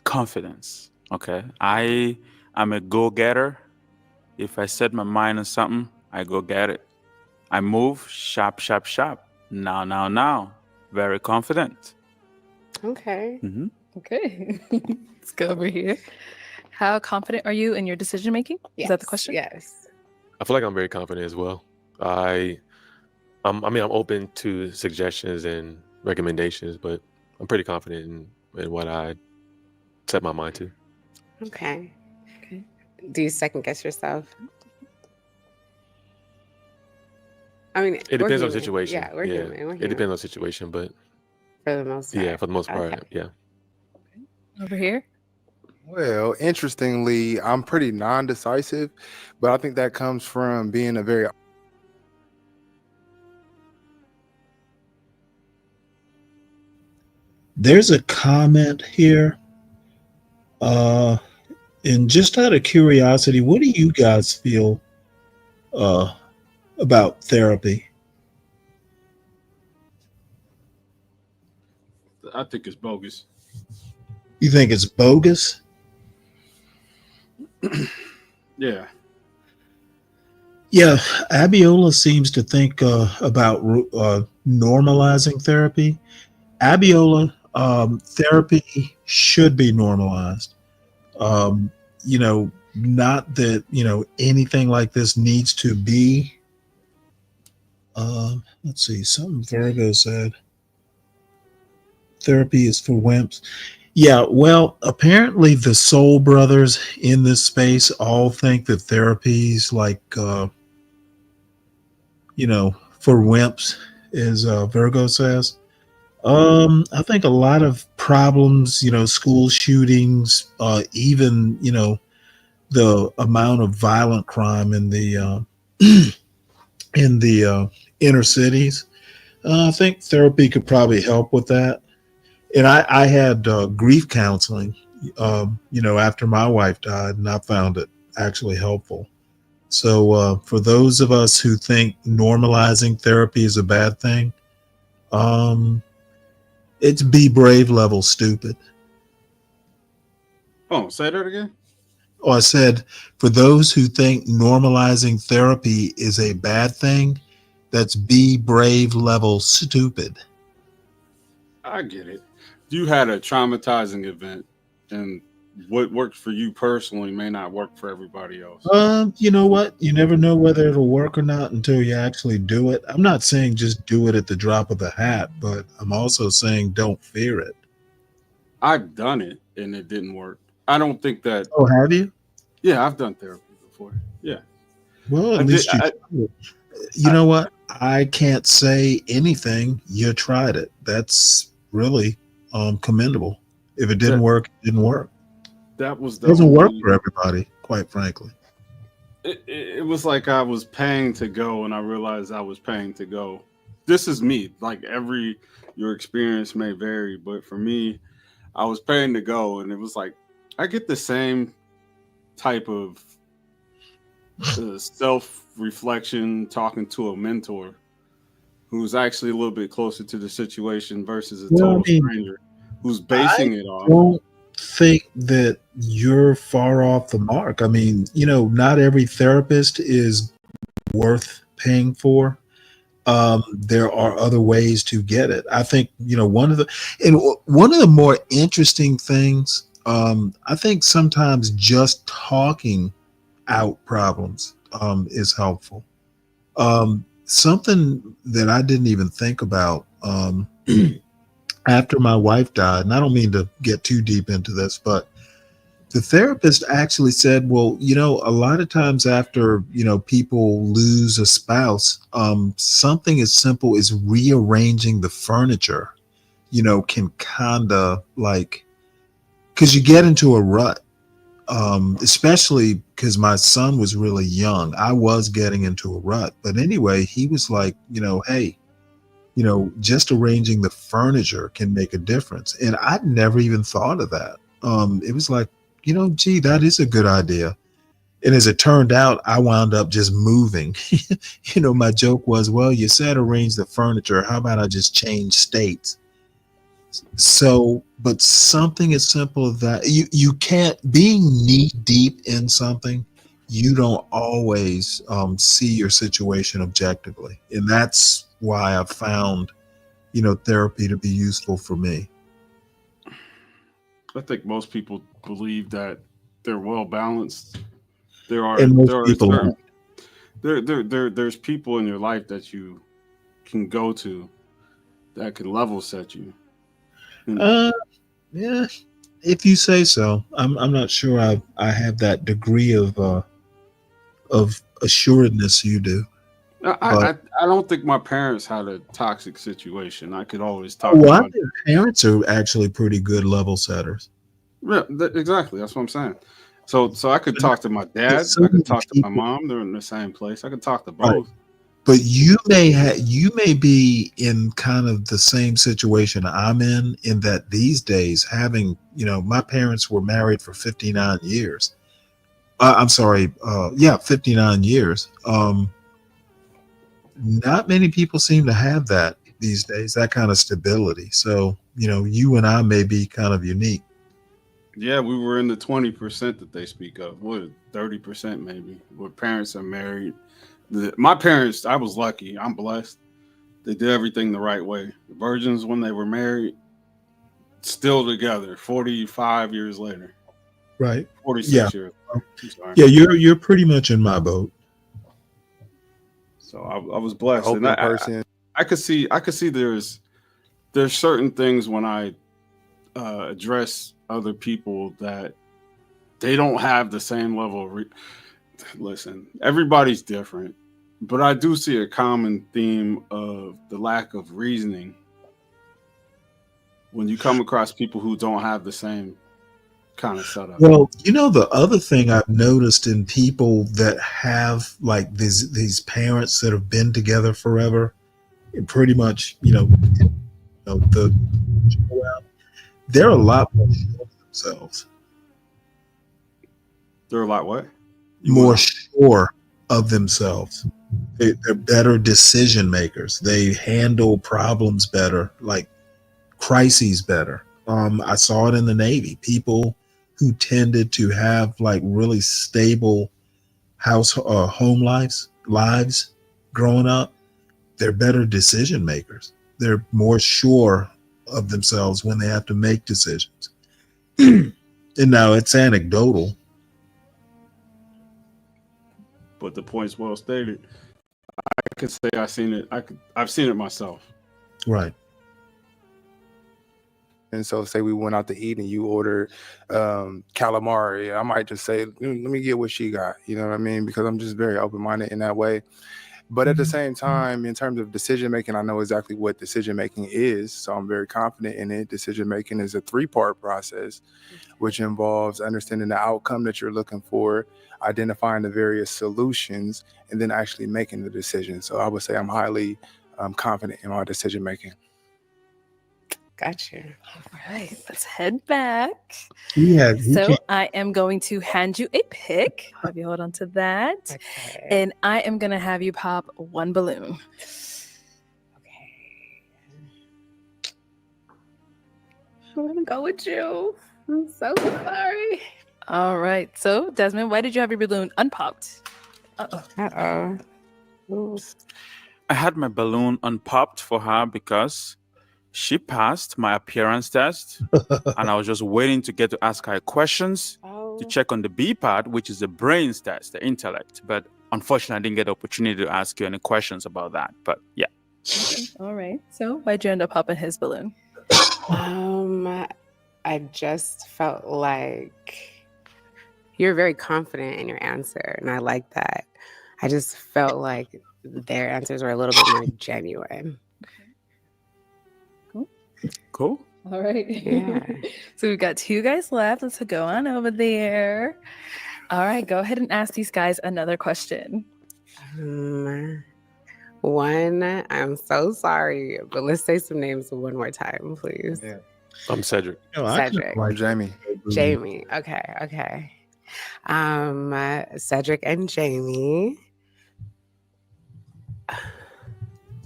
confidence. Okay. I am a go-getter. If I set my mind on something, I go get it. I move sharp, sharp, sharp. Now. Very confident. Okay. Mm-hmm. Okay. Let's go over here. How confident are you in your decision making? Is that the question? Yes. I feel like I'm very confident as well. I'm open to suggestions and recommendations, but I'm pretty confident in what I set my mind to. Okay. Do you second guess yourself? I mean, It depends on the situation. Yeah, we're human. We're It human. depends on the situation, but For the most part. yeah, for the most part, Okay. yeah. Over here. Well, interestingly, I'm pretty non-decisive, but I think that comes from being a very There's a comment here. And just out of curiosity, what do you guys feel about therapy? I think it's bogus. You think it's bogus? Yeah. Yeah, Abiola seems to think about normalizing therapy. Abiola, therapy should be normalized. Not that, anything like this needs to be Let's see. Something Virgo said. Therapy is for wimps. Yeah, well, apparently the soul brothers in this space all think that therapy's like, for wimps, as Virgo says. I think a lot of problems, school shootings, even, the amount of violent crime in the inner cities. I think therapy could probably help with that. And I had grief counseling, after my wife died, and I found it actually helpful. So for those of us who think normalizing therapy is a bad thing, it's be brave level stupid. Oh, say that again. Oh, I said, for those who think normalizing therapy is a bad thing, that's be brave level stupid. I get it. You had a traumatizing event, and what worked for you personally may not work for everybody else. You know what? You never know whether it'll work or not until you actually do it. I'm not saying just do it at the drop of the hat, but I'm also saying don't fear it. I've done it, and it didn't work. I don't think that. Oh, have you? Yeah, I've done therapy before. Yeah. Well, at least you know what? I can't say anything. You tried it. That's really commendable. If it didn't work, it didn't work. That was It doesn't work for everybody, quite frankly. It was like I was paying to go, and I realized I was paying to go. This is me. Like your experience may vary, but for me, I was paying to go, and it was like I get the same type of self-reflection talking to a mentor who's actually a little bit closer to the situation versus a total stranger who's basing it on. I don't think that you're far off the mark. I mean, not every therapist is worth paying for. There are other ways to get it. I think, one of the more interesting things, I think sometimes just talking out problems is helpful. Something that I didn't even think about after my wife died, and I don't mean to get too deep into this, but the therapist actually said, well, a lot of times after, people lose a spouse, something as simple as rearranging the furniture, can kind of because you get into a rut, especially because my son was really young. I was getting into a rut. But anyway, he was like, hey, just arranging the furniture can make a difference. And I'd never even thought of that. It was like, gee, that is a good idea. And as it turned out, I wound up just moving. My joke was, well, you said arrange the furniture. How about I just change states? So, but something as simple as that, you can't, being knee deep in something, you don't always see your situation objectively. And that's why I've found, therapy to be useful for me. I think most people believe that they're well balanced. There's people in your life that you can go to that can level set you. Yeah, if you say so. I'm not sure I have that degree of assuredness you do. I don't think my parents had a toxic situation. I could always talk. Well, I think parents are actually pretty good level setters. Yeah, exactly. That's what I'm saying. So I could talk to my dad. I could talk to my mom. They're in the same place. I could talk to both. Right. But you may be in kind of the same situation I'm in that these days, having, my parents were married for 59 years. 59 years. Not many people seem to have that these days, that kind of stability. So, you and I may be kind of unique. Yeah, we were in the 20% that they speak of. What, 30% maybe, where parents are married. My parents, I was lucky. I'm blessed. They did everything the right way. The virgins, when they were married, still together 45 years later. Right. 46 years. Yeah, you're pretty much in my boat. So I was blessed. Open And person. I could see there's certain things when I address other people that they don't have the same level of listen, everybody's different, but I do see a common theme of the lack of reasoning when you come across people who don't have the same kind of setup. Well, the other thing I've noticed in people that have like these parents that have been together forever, and pretty much, they're a lot more sure of themselves. They're a lot what? More sure of themselves. They're better decision makers. They handle problems better, like crises better. I saw it in the Navy. People who tended to have like really stable home lives growing up, they're better decision makers. They're more sure of themselves when they have to make decisions. And now it's anecdotal. But the point's well stated. I could say I've seen it myself. Right. And so say we went out to eat and you ordered calamari, I might just say, let me get what she got. You know what I mean? Because I'm just very open-minded in that way. But at the same time, in terms of decision making, I know exactly what decision making is. So I'm very confident in it. Decision making is a 3-part process, which involves understanding the outcome that you're looking for, identifying the various solutions, and then actually making the decision. So I would say I'm highly confident in my decision making. Gotcha. All right, let's head back. So I am going to hand you a pick. Have you hold on to that. Okay. And I am going to have you pop one balloon. I'm going to go with you. I'm so sorry. All right. So, Desmond, why did you have your balloon unpopped? Uh-oh. Ooh. I had my balloon unpopped for her because she passed my appearance test, and I was just waiting to get to ask her questions to check on the B part, which is the brains test, the intellect. But unfortunately, I didn't get the opportunity to ask you any questions about that. But yeah. Okay. All right. So why'd you end up popping his balloon? I just felt like you're very confident in your answer, and I like that. I just felt like their answers were a little bit more genuine. Cool. All right. Yeah. So we've got 2 guys left. Let's go on over there. All right. Go ahead and ask these guys another question. One, I'm so sorry, but let's say some names one more time, please. Yeah. I'm Cedric. Cedric. Like Jamie. Jamie. Okay. Cedric and Jamie.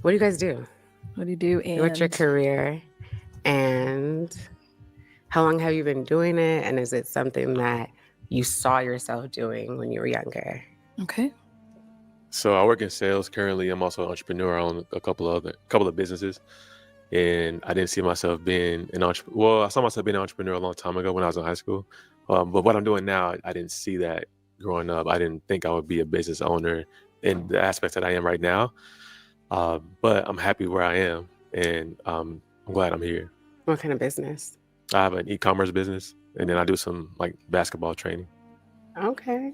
What do you guys do? What do you do? And what's your career? And how long have you been doing it? And is it something that you saw yourself doing when you were younger? Okay. So I work in sales currently. I'm also an entrepreneur. I own a couple of businesses, and I didn't see myself being an entrepreneur. Well, I saw myself being an entrepreneur a long time ago when I was in high school. But what I'm doing now, I didn't see that growing up. I didn't think I would be a business owner in the aspects that I am right now. But I'm happy where I am, and I'm glad I'm here. What kind of business? I have an e-commerce business, and then I do some like basketball training. Okay.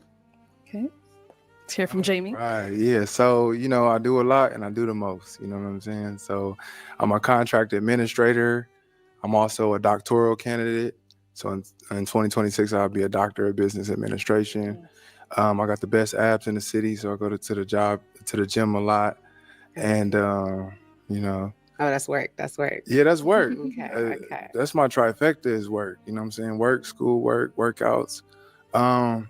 Let's hear from Jamie. Right. Yeah. So, I do a lot and I do the most. You know what I'm saying? So I'm a contract administrator. I'm also a doctoral candidate. So in 2026, I'll be a doctor of business administration. I got the best abs in the city. So I go to the gym a lot. And, Oh, that's work. Yeah, that's work. Okay. That's my trifecta is work. You know what I'm saying? Work, school, work, workouts. I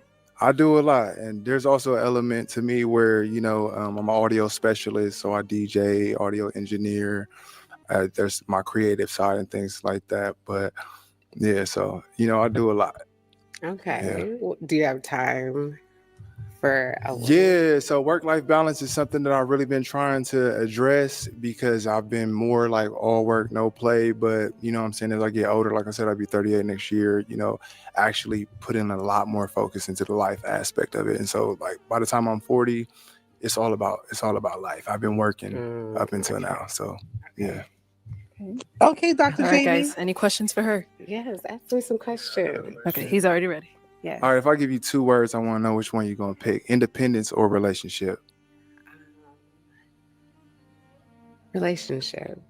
do a lot. And there's also an element to me where, I'm an audio specialist. So I DJ, audio engineer. There's my creative side and things like that. But yeah, so, I do a lot. Okay. Yeah. Do you have time for so work-life balance is something that I've really been trying to address because I've been more like all work, no play. But you know what I'm saying, as I get older, like I said, I'll be 38 next year, actually put in a lot more focus into the life aspect of it. And so like by the time I'm 40, it's all about life. I've been working up until now, so yeah. Okay, Dr. All right, Jamie. guys. Any questions for her? Yes, ask me some questions. Okay, he's already ready. Yeah. All right, if I give you 2 words, I want to know which one you're gonna pick: independence or relationship. Relationship.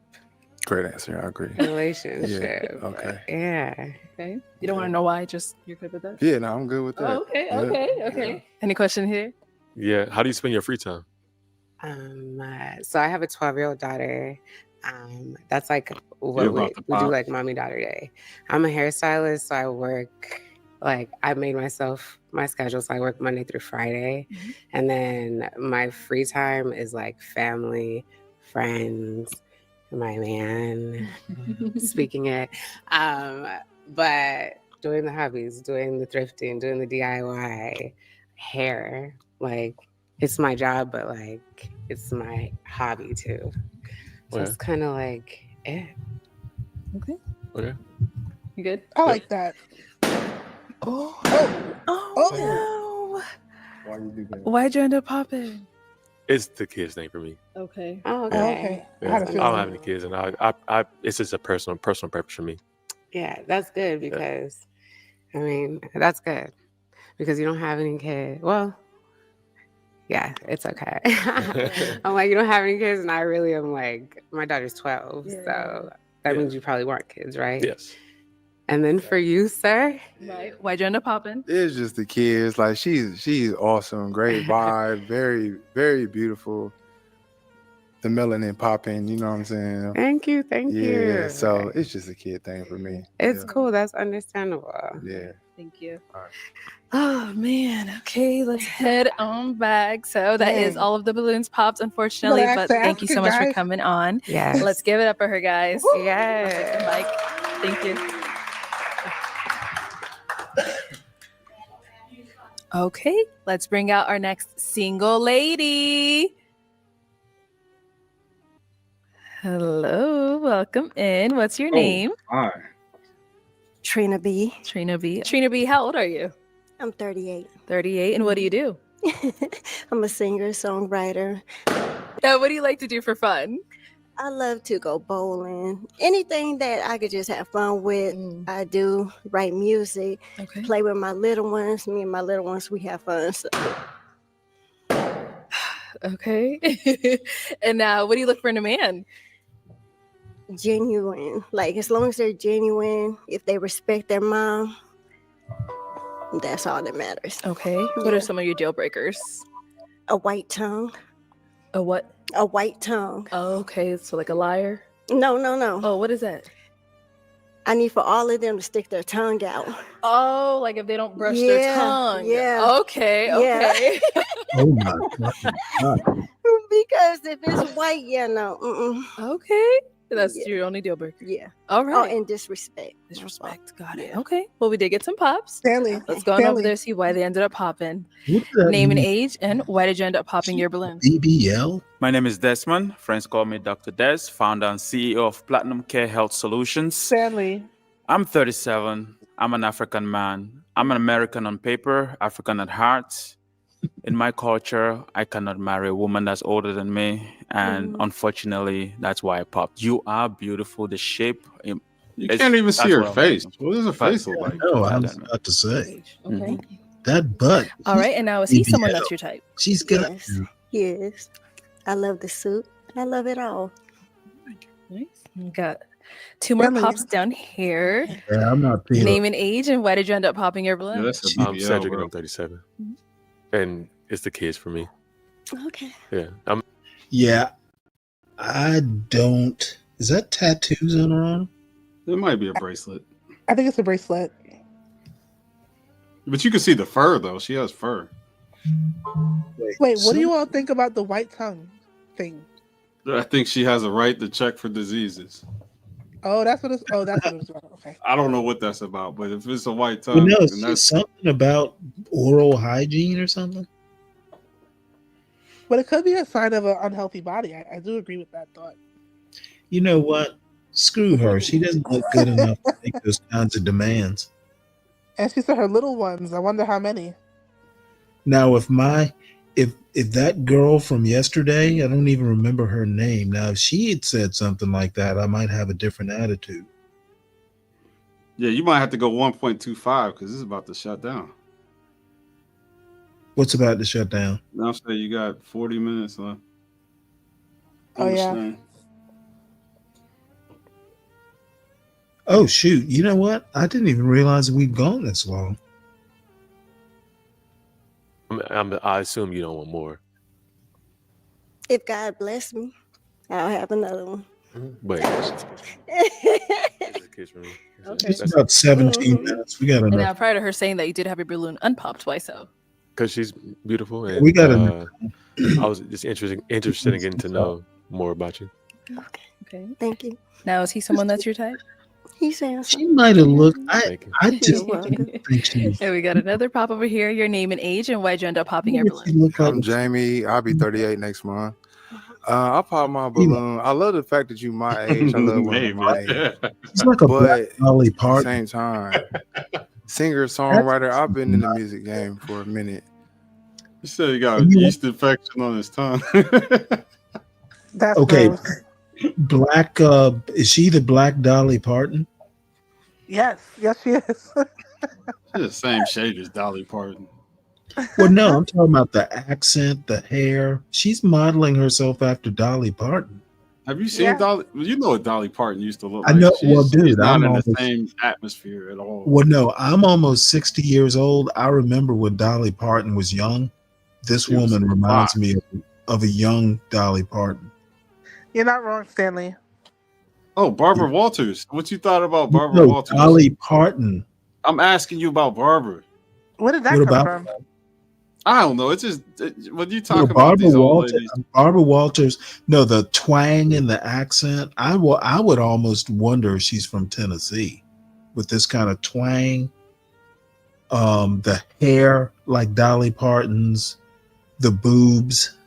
Great answer. I agree. Relationship. Yeah. Okay. Yeah. Okay. You don't want to know why? Just you're good with that? Yeah, no, I'm good with that. Oh, okay. Yeah. Okay. Any question here? Yeah. How do you spend your free time? So I have a 12-year-old daughter. That's like what we do, like mommy daughter day. I'm a hairstylist, so I work I made myself my schedule, so I work Monday through Friday, and then my free time is like family, friends, my man, speaking it, but doing the hobbies, doing the thrifting, doing the DIY, hair, it's my job, but it's my hobby too. So it's kind of like it. Okay. You good? I like that. Oh no! Why you do that? Why'd you end up popping? It's the kids thing for me. Okay. Oh, okay. Okay. Yeah, I don't have any kids, and I it's just a personal preference for me. Yeah, that's good because, that's good because you don't have any kids. Well, yeah, it's okay. I'm like, you don't have any kids, and I really am my daughter's 12, so that means you probably want kids, right? Yes. And then for you, sir? Right. Why'd you end up popping? It's just the kids. She's awesome, great vibe, very, very beautiful. The melanin popping, you know what I'm saying? Thank you. Yeah, so it's just a kid thing for me. It's cool. That's understandable. Yeah. Thank you. All right. Oh man. Okay, let's head on back. So that is all of the balloons popped, unfortunately. But thank you so much for coming on. Yes. Let's give it up for her, guys. Yes. Mike. Thank you. Okay, let's bring out our next single lady. Hello, welcome in. What's your name? Hi. Trina B. Trina B. Trina B, how old are you? I'm 38. 38, and what do you do? I'm a singer, songwriter. What do you like to do for fun? I love to go bowling. Anything that I could just have fun with, I do. Write music, play with my little ones. Me and my little ones, we have fun. So. Okay. And what do you look for in a man? Genuine. As long as they're genuine, if they respect their mom, that's all that matters. Okay. What are some of your deal breakers? A white tongue. A what? A white tongue. Oh, okay. So a liar? No. Oh, what is that? I need for all of them to stick their tongue out. Oh, if they don't brush their tongue. Yeah. Okay. Oh my God. Because if it's white, no. Okay. That's your only deal breaker. Yeah. All right. Oh, and disrespect. Disrespect. Got it. Okay. Well, we did get some pops. Stanley. Let's go on over there, see why they ended up popping. Name and age, and why did you end up popping your balloon? BBL? My name is Desmond. Friends call me Dr. Des, founder and CEO of Platinum Care Health Solutions. Stanley. I'm 37. I'm an African man. I'm an American on paper, African at heart. In my culture, I cannot marry a woman that's older than me. And unfortunately, that's why I popped. You are beautiful. The shape. You can't even see her face. What does her face look like? No, I was about to say. Okay. That butt. All right. And now, is he someone that's your type? She's got. Yes. I love the suit. I love it all. Nice. We got 2 more pops down here. Yeah, I'm not feeling. Name and age, and why did you end up popping your balloon? I'm Cedric, and I'm 37. And it's the kids for me. Okay. Yeah. Yeah. I don't. Is that tattoos on her arm? It might be a bracelet. I think it's a bracelet. But you can see the fur, though. She has fur. Wait, what do you all think about the white tongue thing? I think she has a right to check for diseases. Oh, that's what it's about. Okay. I don't know what that's about, but if it's a white tongue, No, then that's something about oral hygiene or something. But it could be a sign of an unhealthy body. I do agree with that thought. You know what? Screw her. She doesn't look good enough to make those kinds of demands. And she said her little ones. I wonder how many. Now, if my if that girl from yesterday, I don't even remember her name. Now, if she had said something like that, I might have a different attitude. Yeah, you might have to go 1.25 because this is about to shut down. What's about to shut down? Now say you got 40 minutes left. Oh yeah. Oh shoot! You know what? I didn't even realize we'd gone this long. I assume you don't want more. If God bless me, I'll have another one. But It's about 17 minutes. We got And now, enough. prior to her saying that, you did have your balloon unpopped. Why so? because she's beautiful, and We got I was just interested in getting to know more about you. Okay. Thank you. Now, is he someone that's your type? He's handsome. She might have looked. I just You're welcome. think she. And we got another pop over here. Your name and age, and why'd you end up popping your balloon? I'm Jamie. I'll be 38 next month. I pop my balloon. I love the fact that you my age. I love women my age. It's like a but Dolly at the Parton. same time, singer songwriter. I've been in the music game for a minute. You said he got a yeast infection on his tongue. That's Okay, gross. Black. Is she the Black Dolly Parton? Yes, she is. She's the same shade as Dolly Parton. Well, no, I'm talking about the accent, the hair. She's modeling herself after Dolly Parton. Have you seen Dolly? Well, you know what Dolly Parton used to look I like. know. Well, She's dude, not I'm in almost, the same atmosphere at all. well, no, I'm almost 60 years old. I remember when Dolly Parton was young. This She was woman reminds hot. me of a young Dolly Parton. You're not wrong, Stanley. Oh, Barbara Walters. What you thought about Barbara No, Walters? Dolly Parton. I'm asking you about Barbara. Where did that What come about from? I don't know. It's just when you talk No, about Barbara these old Walters? ladies. Barbara Walters. No, the twang and the accent. I would almost wonder if she's from Tennessee, with this kind of twang. The hair like Dolly Parton's, the boobs.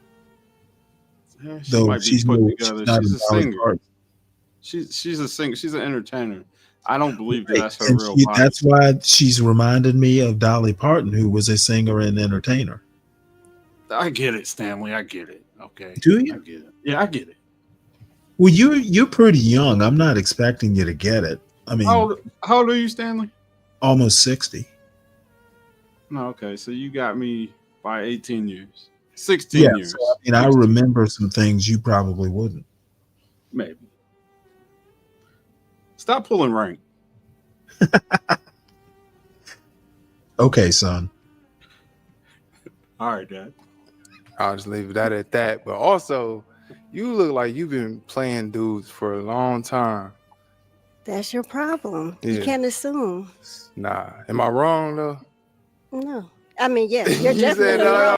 Yeah, she Though might be she's put no- together. not She's a a Dolly singer. Parton. She's a singer. She's an entertainer. I don't believe that that's her And real she- body. that's why she's reminded me of Dolly Parton, who was a singer and entertainer. I get it, Stanley. I get it. Okay. Do you? I get it. Yeah, I get it. Well, you're pretty young. I'm not expecting you to get it. I mean, How old are you, Stanley? almost 60. No, okay. So you got me by 18 years. 16 Yeah, years. so, I mean, I remember some things you probably wouldn't. Maybe. Stop pulling rank. Okay, son. All right, Dad. I'll just leave that at that. But also, you look like you've been playing dudes for a long time. That's your problem. You Yeah. can't assume. Nah, am I wrong though? No. I mean, yes, you're You definitely said no. wrong.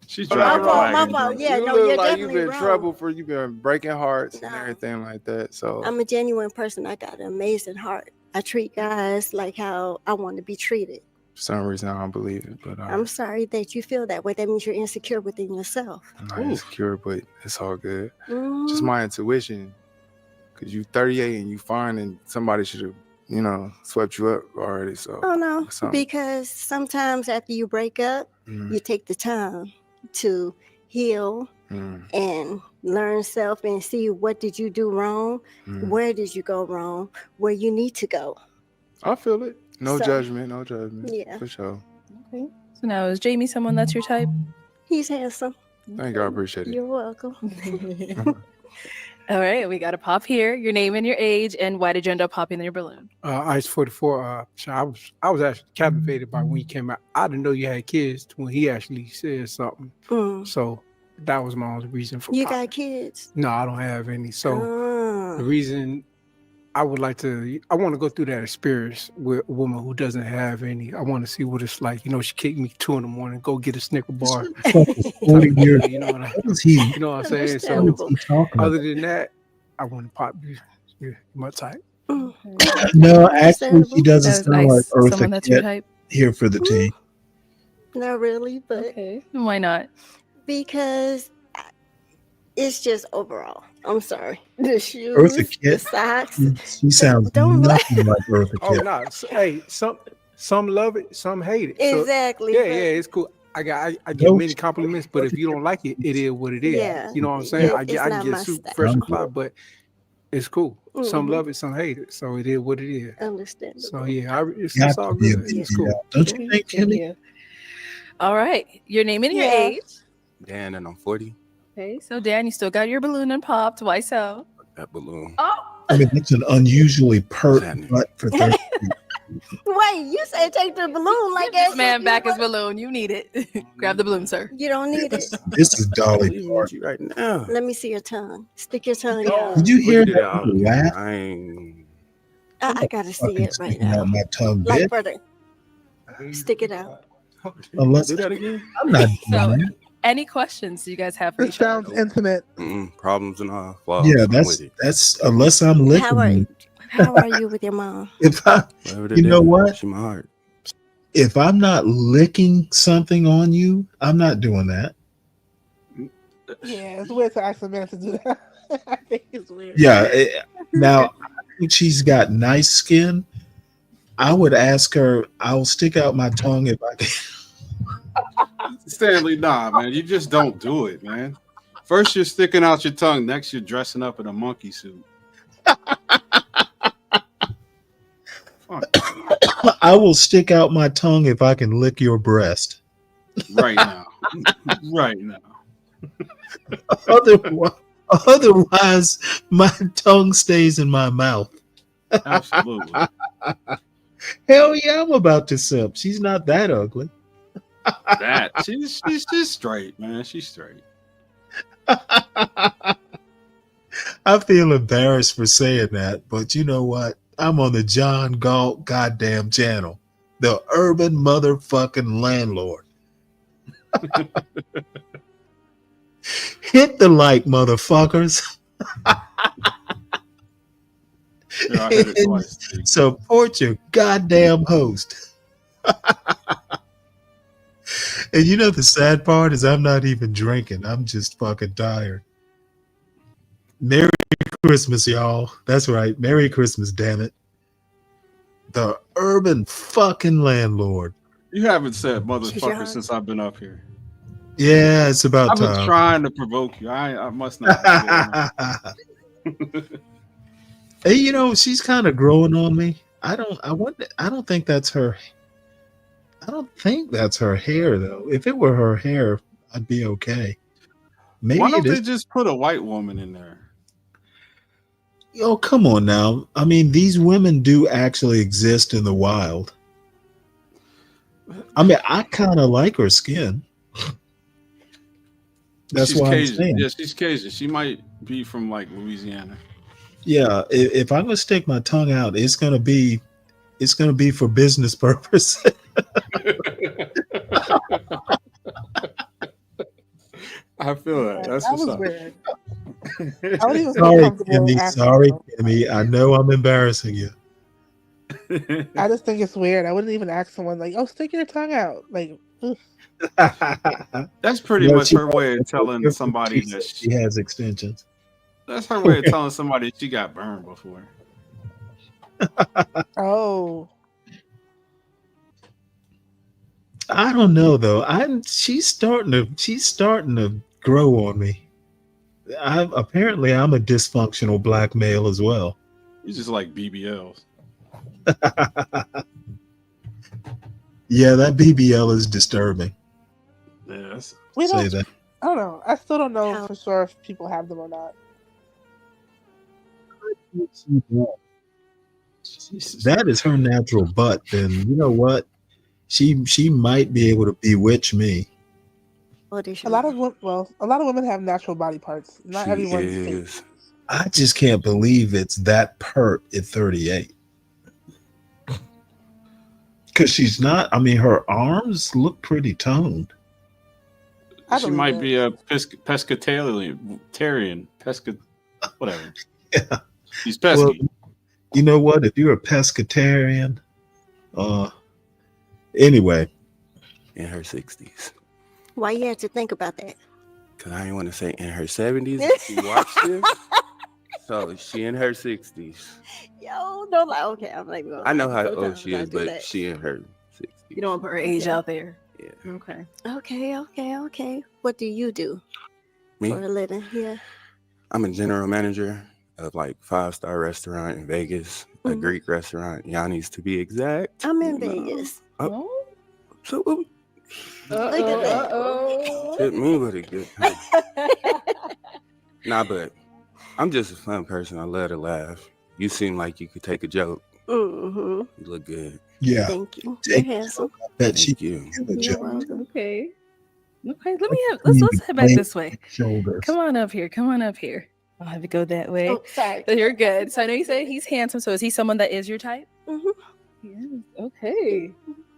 She's My driving fault, a my wagon. fault. Yeah, you no, look you're like you've definitely been wrong. trouble for you've been breaking hearts and everything like that. So I'm a genuine person. I got an amazing heart. I treat guys like how I want to be treated. for some reason I don't believe it, but I'm sorry that you feel that way. That means you're insecure within yourself. I'm not insecure, but it's all good. Just Mm. my intuition. Cause you 38 and you finding somebody should have, swept you up already. So Oh no, that's something. because sometimes after you break up, Mm. you take the time to heal and learn self and see what did you do wrong, where did you go wrong, where you need to go. I feel it. No So, judgment, no judgment. yeah. For sure. Okay. So now, is Jamie someone that's your type? He's handsome. Thank you, I appreciate it. You're welcome. All right, we got a pop here. Your name and your age, and why did you end up popping your balloon? Ice 44. So I was actually captivated by when he came out. I didn't know you had kids when he actually said something. So that was my only reason for You popping. got kids? No, I don't have any. So Ah. the reason I want to go through that experience with a woman who doesn't have any. I want to see what it's like. She kicked me 2 a.m, go get a Snicker bar. 40 years. You know what What is he? You know what I'm saying? So What is he talking other about? than that, I want to pop you. You're my type. No, actually, she doesn't That's sound nice. like Eartha Someone that's your Kitt type? here for the tea. Not really, but Okay. Why not? because it's just overall. I'm sorry. The shoes, Eartha the Kitt. socks. She sounds Don't nothing like Eartha Oh Kitt. no! Hey, some love it, some hate it. So, Exactly, yeah, but- it's cool. I get many compliments, but if you don't like it, it is what it is. Yeah, You know what I'm saying? I it's can not get my super style. fresh reply, but it's cool. Some Mhm. love it, some hate it. So it is what it is. Understandable. So yeah, it's Got all to be a good. It's cool. BBL. Don't you think, Kimmy? Yeah. All right. Your name and your Yeah. age. Dan, and I'm 40. Okay. So Dan, you still got your balloon and popped. Why so? That balloon. Oh. I mean, it's an unusually pert butt for 30. Wait, you said take the balloon like This that. man back his balloon. You need it. Grab the balloon, sir. You don't need it. This is Dolly Parton. Right now. Let me see your tongue. Stick your tongue out. Did you hear Look at that laugh? I ain't. I gotta see Fucking it right sticking now. out my tongue, Like bitch. further. Stick it out. Unless Do that again. I'm not So, doing that. any questions you guys have for This each other? sounds intimate. Problems and flaws. Yeah, I'm that's with it. that's unless I'm licking. How are you with your mom? If I, Whatever the you know devil, what? She my heart. If I'm not licking something on you, I'm not doing that. Yeah, it's weird to ask a man to do that. I think it's weird. Yeah. Now, I think she's got nice skin. I would ask her. I'll stick out my tongue if I can. Stanley, nah, man, you just don't do it, man. First you're sticking out your tongue, next you're dressing up in a monkey suit. I will stick out my tongue if I can lick your breast. Right now. Right now. Otherwise, my tongue stays in my mouth. Absolutely. Hell yeah, I'm about to sip. She's not that ugly. That she's straight, man. She's straight. I feel embarrassed for saying that, but you know what? I'm on the John Galt goddamn channel, the urban motherfucking landlord. Hit the like, motherfuckers. Yeah, I heard it twice. Support your goddamn host. And you know the sad part is I'm not even drinking. I'm just fucking tired. Merry Christmas, y'all. That's right. Merry Christmas, damn it. The urban fucking landlord. You haven't said motherfucker since I've been up here. Yeah, it's about I've been time. trying to provoke you. I must not. Hey, you know, she's kind of growing on me. I don't think that's her. I don't think that's her hair, though. If it were her hair, I'd be okay. Maybe Why don't it they is. just put a white woman in there? Oh, come on now. I mean, these women do actually exist in the wild. I mean, I kind of like her skin. That's She's why I'm Cajun. saying. Yeah, she's Cajun. She might be from like Louisiana. Yeah, if I'm gonna stick my tongue out, it's gonna be for business purpose. I feel that. That's That what's was up. weird. I would even feel Sorry, comfortable Kimmy. asking Sorry, her. Kimmy. I know I'm embarrassing you. I just think it's weird. I wouldn't even ask someone like, "Oh, stick your tongue out." Like, ugh. That's pretty No, much she- her way of telling somebody that she has extensions. that's her way of telling somebody she got burned before. Oh, I don't know though. She's starting to grow on me. Apparently I'm a dysfunctional black male as well. You just like BBLs. Yeah, that BBL is disturbing. Yes. we Say don't. that. I don't know. I still don't know for sure if people have them or not. That is her natural butt. Then you know what? She might be able to bewitch me. A lot of women have natural body parts. Not everyone's fake. I just can't believe it's that pert at 38. Because she's not. I mean, her arms look pretty toned. She might be a pescatarian. Whatever. Yeah. She's pesky. Well, you know what? If you're a pescatarian, anyway. In her 60s. Why you have to think about that? Because I didn't want to say in her 70s. If she watched this. So she in her 60s. Yo, don't like. Okay, I'm like. I know how old she is, but she in her 60s. You don't want to put her age out there. Yeah. Okay. What do you do Me? for a living? Yeah. I'm a general manager of like 5-star restaurant in Vegas, a Greek restaurant, Yanni's to be exact. I'm in Vegas. So Look at that. hit me with a good time. Nah, but I'm just a fun person. I love to laugh. You seem like you could take a joke. You look good. Yeah. Thank you. You're handsome. Thank you. You're welcome. Okay. Let's head back this way. Shoulders. Come on up here. I'll have it go that way. Oh, sorry. So you're good. So I know you said he's handsome. So is he someone that is your type? Yeah. Okay.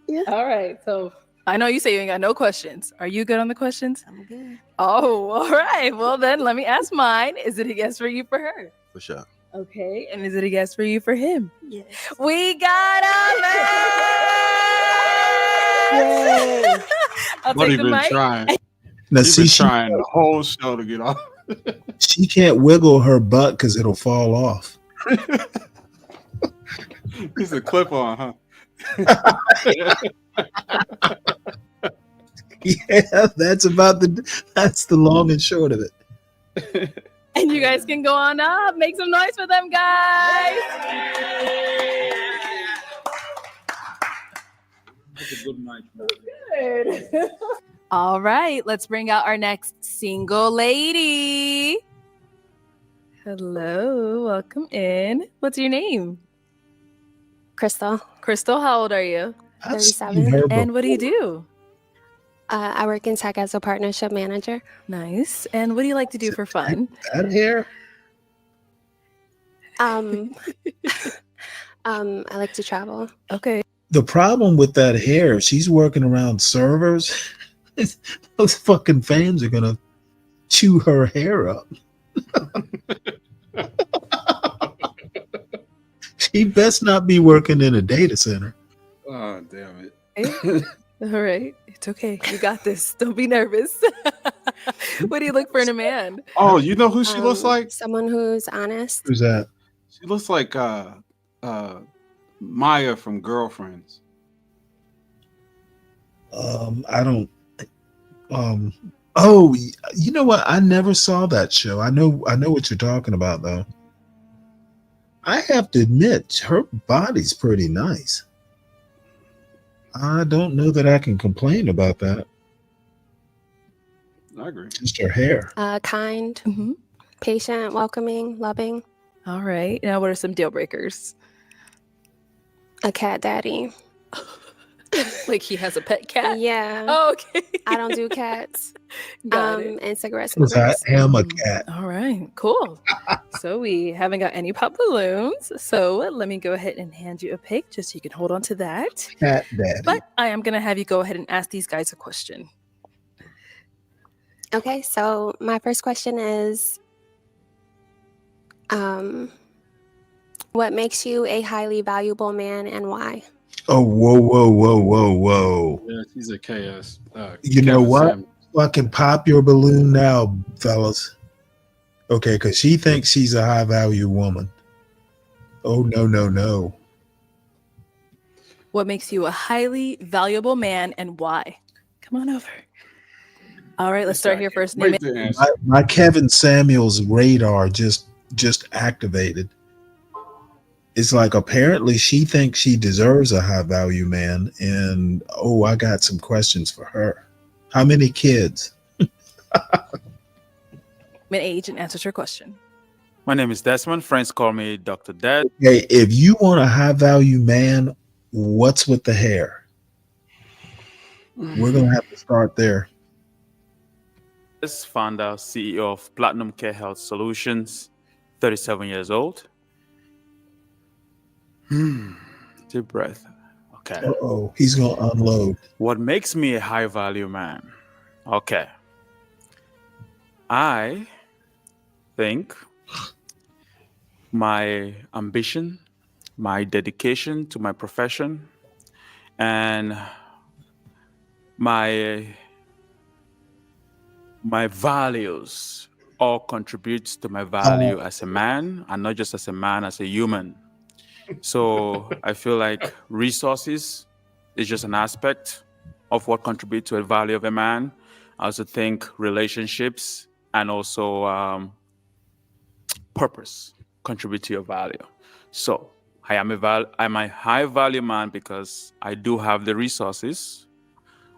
Yeah. All right. So I know you say you ain't got no questions. Are you good on the questions? I'm good. Oh, all right. Well, then let me ask mine. Is it a yes for you for her? For sure. Okay. And is it a yes for you for him? Yes. We got a Yay. I'll Buddy take the been mic. trying. Now, He's see, been she, trying the whole show to get off. she can't wiggle her butt because it'll fall off. He's a clip on, huh? Yeah, that's the long and short of it. And you guys can go on up. Make some noise for them, guys. That's a good night. Good. All right, let's bring out our next single lady. Hello, welcome in. What's your name? Crystal. Crystal, how old are you? 37. And what do you do? I work in tech as a partnership manager. Nice. And what do you like to do for fun? That hair? I like to travel. Okay. The problem with that hair, she's working around servers. Those fucking fans are gonna chew her hair up. She best not be working in a data center. Oh, damn it. All right. It's okay. You got this. Don't be nervous. What do you look for in a man? Oh, you know who she looks like? Someone who's honest. Who's that? She looks like Maya from Girlfriends. I don't. Oh, you know what? I never saw that show. I know what you're talking about, though. I have to admit, her body's pretty nice. I don't know that I can complain about that. I agree. Just her hair. Kind, patient, welcoming, loving. All right. Now, what are some deal breakers? A cat daddy. Like he has a pet cat? Yeah. Oh, okay. I don't do cats. Got it. And cigarette Because I smokers. am a cat. All right, cool. So we haven't got any pop balloons. So let me go ahead and hand you a pick just so you can hold on to that. Cat daddy. But I am going to have you go ahead and ask these guys a question. Okay, so my first question is, what makes you a highly valuable man and why? Oh, whoa. Yeah, she's a KS. You know Kevin what? Sam. Fucking pop your balloon now, fellas. Okay, because she thinks she's a high value woman. Oh, no. What makes you a highly valuable man and why? Come on over. All right, let's start here first. My Kevin Samuels radar just activated. It's like apparently she thinks she deserves a high value man, and I got some questions for her. How many kids? Age and answer your question. My name is Desmond. Friends call me Dr. Dad. Okay, if you want a high value man, what's with the hair? We're gonna have to start there. This founder, CEO of Platinum Care Health Solutions, 37 years old. Deep breath. Okay. He's gonna unload. What makes me a high value man? Okay. I think my ambition, my dedication to my profession, and my values all contributes to my value as a man, and not just as a man, as a human. So I feel like resources is just an aspect, of what contribute to the value of a man. I also think relationships and also purpose contribute to your value. So I'm a high value man because I do have the resources.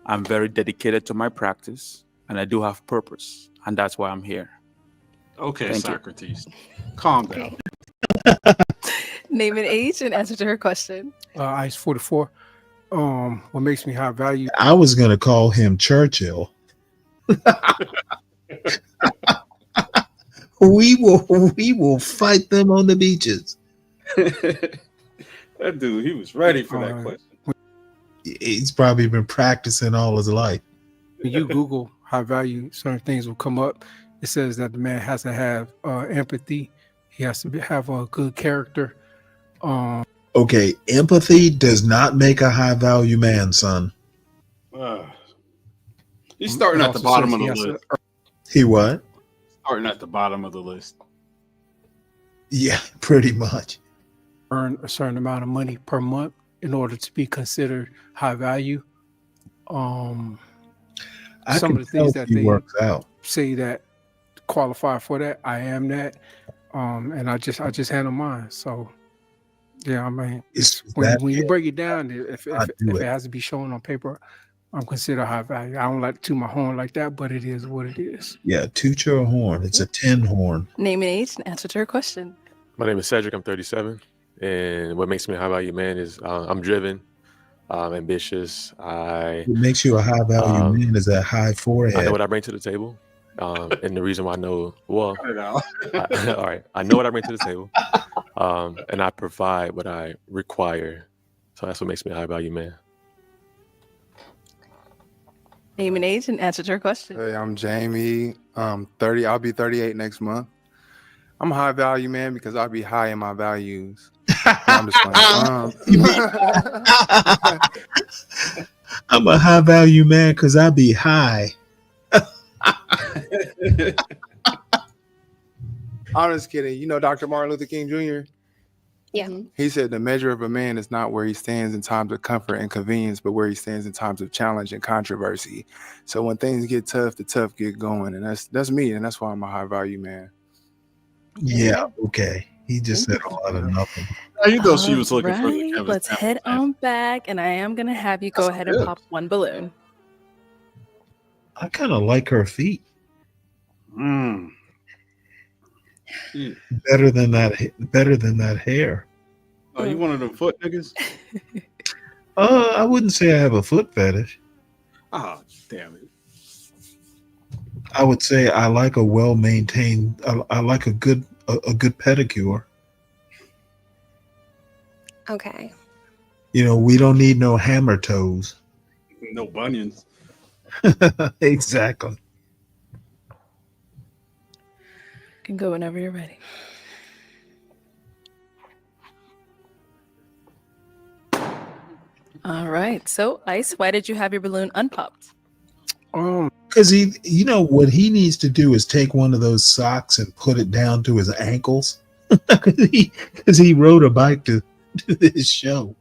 I'm very dedicated to my practice, and I do have purpose, and that's why I'm here. Okay, Thank Socrates, calm down. Name an age and answer to her question. Ice 44. What makes me high value? I was gonna call him Churchill. We will fight them on the beaches. That dude, he was ready for that question. He's probably been practicing all his life. When you Google high value, certain things will come up. It says that the man has to have empathy. He has to have a good character. Okay, empathy does not make a high value man, son. He's starting at the bottom of the list. He what? Starting at the bottom of the list. Yeah, pretty much. Earn a certain amount of money per month in order to be considered high value. Some of the things that they say that qualify for that, I am that, and I just handle mine. So, yeah, I mean, when you break it down, if it has to be shown on paper, I'm considered high value. I don't like to toot my horn like that, but it is what it is. Yeah, toot your horn. It's a tin horn. Name and age and answer to her question. My name is Cedric. I'm 37. And what makes me a high value man is I'm driven, ambitious. What makes you a high value man is that high forehead. I know what I bring to the table. And the reason why I know, all right, I know what I bring to the table. And I provide what I require. So that's what makes me a high value man. Name and age and answer to her question. Hey, I'm Jamie. 30. I'll be 38 next month. I'm a high value man because I'll be high in my values. I'm just I'm a high value man because I be high. I'm just kidding. You know Dr. Martin Luther King Jr.? Yeah. He said the measure of a man is not where he stands in times of comfort and convenience, but where he stands in times of challenge and controversy. So when things get tough, the tough get going. And that's me. And that's why I'm a high value man. Yeah, okay. He just said a lot of nothing. You know she was looking for the Let's head on back, and I am going to have you go ahead and pop one balloon. I kind of like her feet. Better than that hair. Oh, you one of them foot niggas? I wouldn't say I have a foot fetish. Oh, damn it. I would say I like a well-maintained, I like a good pedicure. Okay. You know, we don't need no hammer toes. No bunions. Exactly. You can go whenever you're ready. All right. So, Ice, why did you have your balloon unpopped? Because he, you know, what he needs to do is take one of those socks and put it down to his ankles. Because he rode a bike to do this show.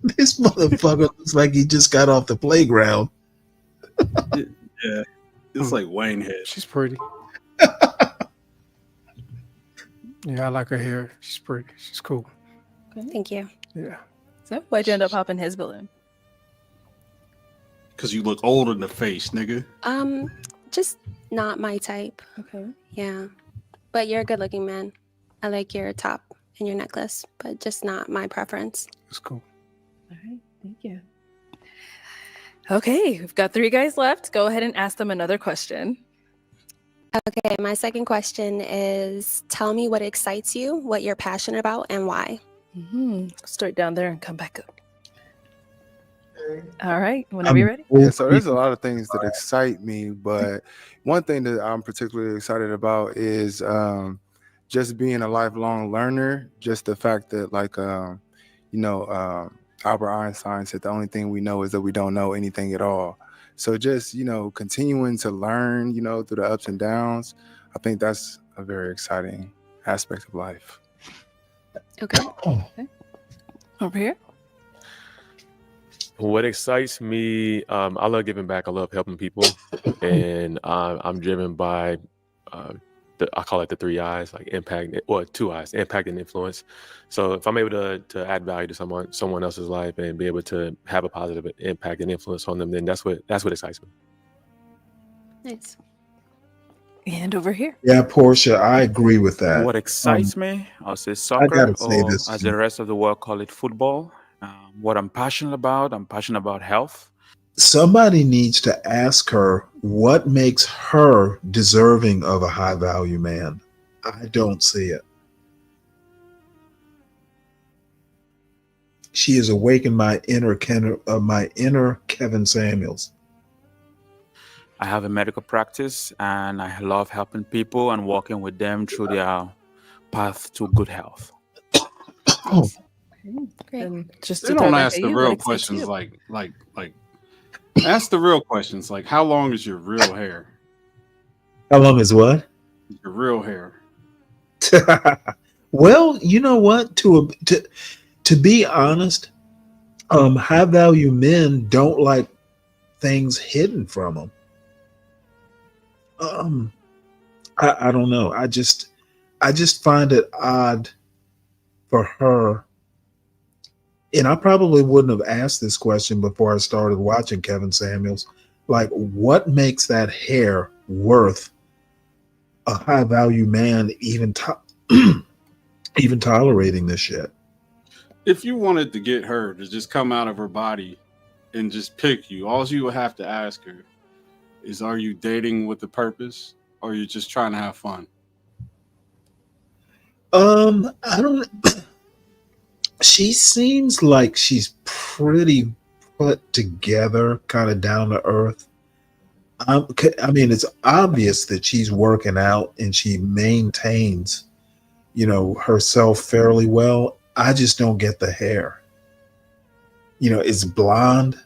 This motherfucker looks like he just got off the playground. Yeah, it's like Wayne head. She's pretty. Yeah, I like her hair. She's pretty. She's cool. Okay. Thank you. Yeah. So, why'd you end up popping his balloon? Because you look old in the face, nigga. Just not my type. Okay. Yeah. But you're a good looking man. I like your top and your necklace, but just not my preference. It's cool. All right. Thank you. Okay. We've got 3 guys left. Go ahead and ask them another question. Okay. My second question is, tell me what excites you, what you're passionate about, and why. Start down there and come back up. All right. Whenever you're ready. Yeah, so there's a lot of things that excite me, but one thing that I'm particularly excited about is just being a lifelong learner. Just the fact that, like, Albert Einstein said the only thing we know is that we don't know anything at all. So just, continuing to learn, through the ups and downs, I think that's a very exciting aspect of life. Okay. Over here. What excites me, I love giving back. I love helping people, and I'm driven by, I call it the 3 I's, like impact, or 2 I's, impact and influence. So if I'm able to add value to someone else's life and be able to have a positive impact and influence on them, then that's what excites me. Nice. And over here. Yeah, Portia, I agree with that. What excites me, I'll say I soccer, gotta say or this. as the rest of the world call it, football. What I'm passionate about health. Somebody needs to ask her what makes her deserving of a high value man. I don't see it. She has awakened my inner Kevin Samuels. I have a medical practice, and I love helping people and walking with them through their path to good health. And just They to don't throw back ask at the you, real what excites questions you? ask the real questions like how long is your real hair? How long is what? Your real hair. Well, you know what? To be honest, high value men don't like things hidden from them. I don't know. I just find it odd for her. And I probably wouldn't have asked this question before I started watching Kevin Samuels. Like, what makes that hair worth a high value man even tolerating this shit? If you wanted to get her to just come out of her body and just pick you, all you would have to ask her is, are you dating with a purpose, or are you just trying to have fun? I don't. She seems like she's pretty put together, kind of down to earth. I mean, it's obvious that she's working out and she maintains, herself fairly well. I just don't get the hair. It's blonde.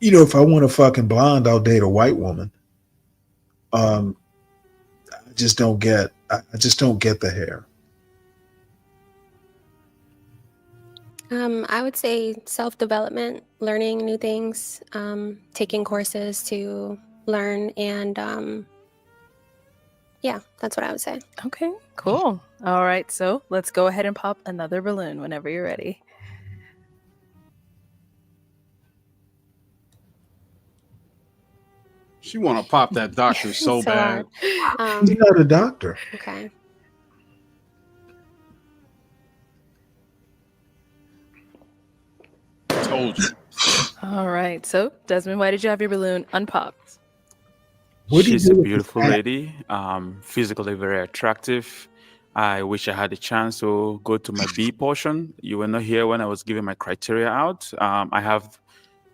If I want a fucking blonde, I'll date a white woman. I just don't get the hair. I would say self-development, learning new things, taking courses to learn, and yeah, that's what I would say. Okay, cool. All right, so let's go ahead and pop another balloon whenever you're ready. She want to pop that doctor so bad. He's not a doctor. Okay. Told you. All right, so Desmond, why did you have your balloon unpopped? She's a beautiful lady, physically very attractive. I wish I had the chance to go to my B portion. You were not here when I was giving my criteria out. I have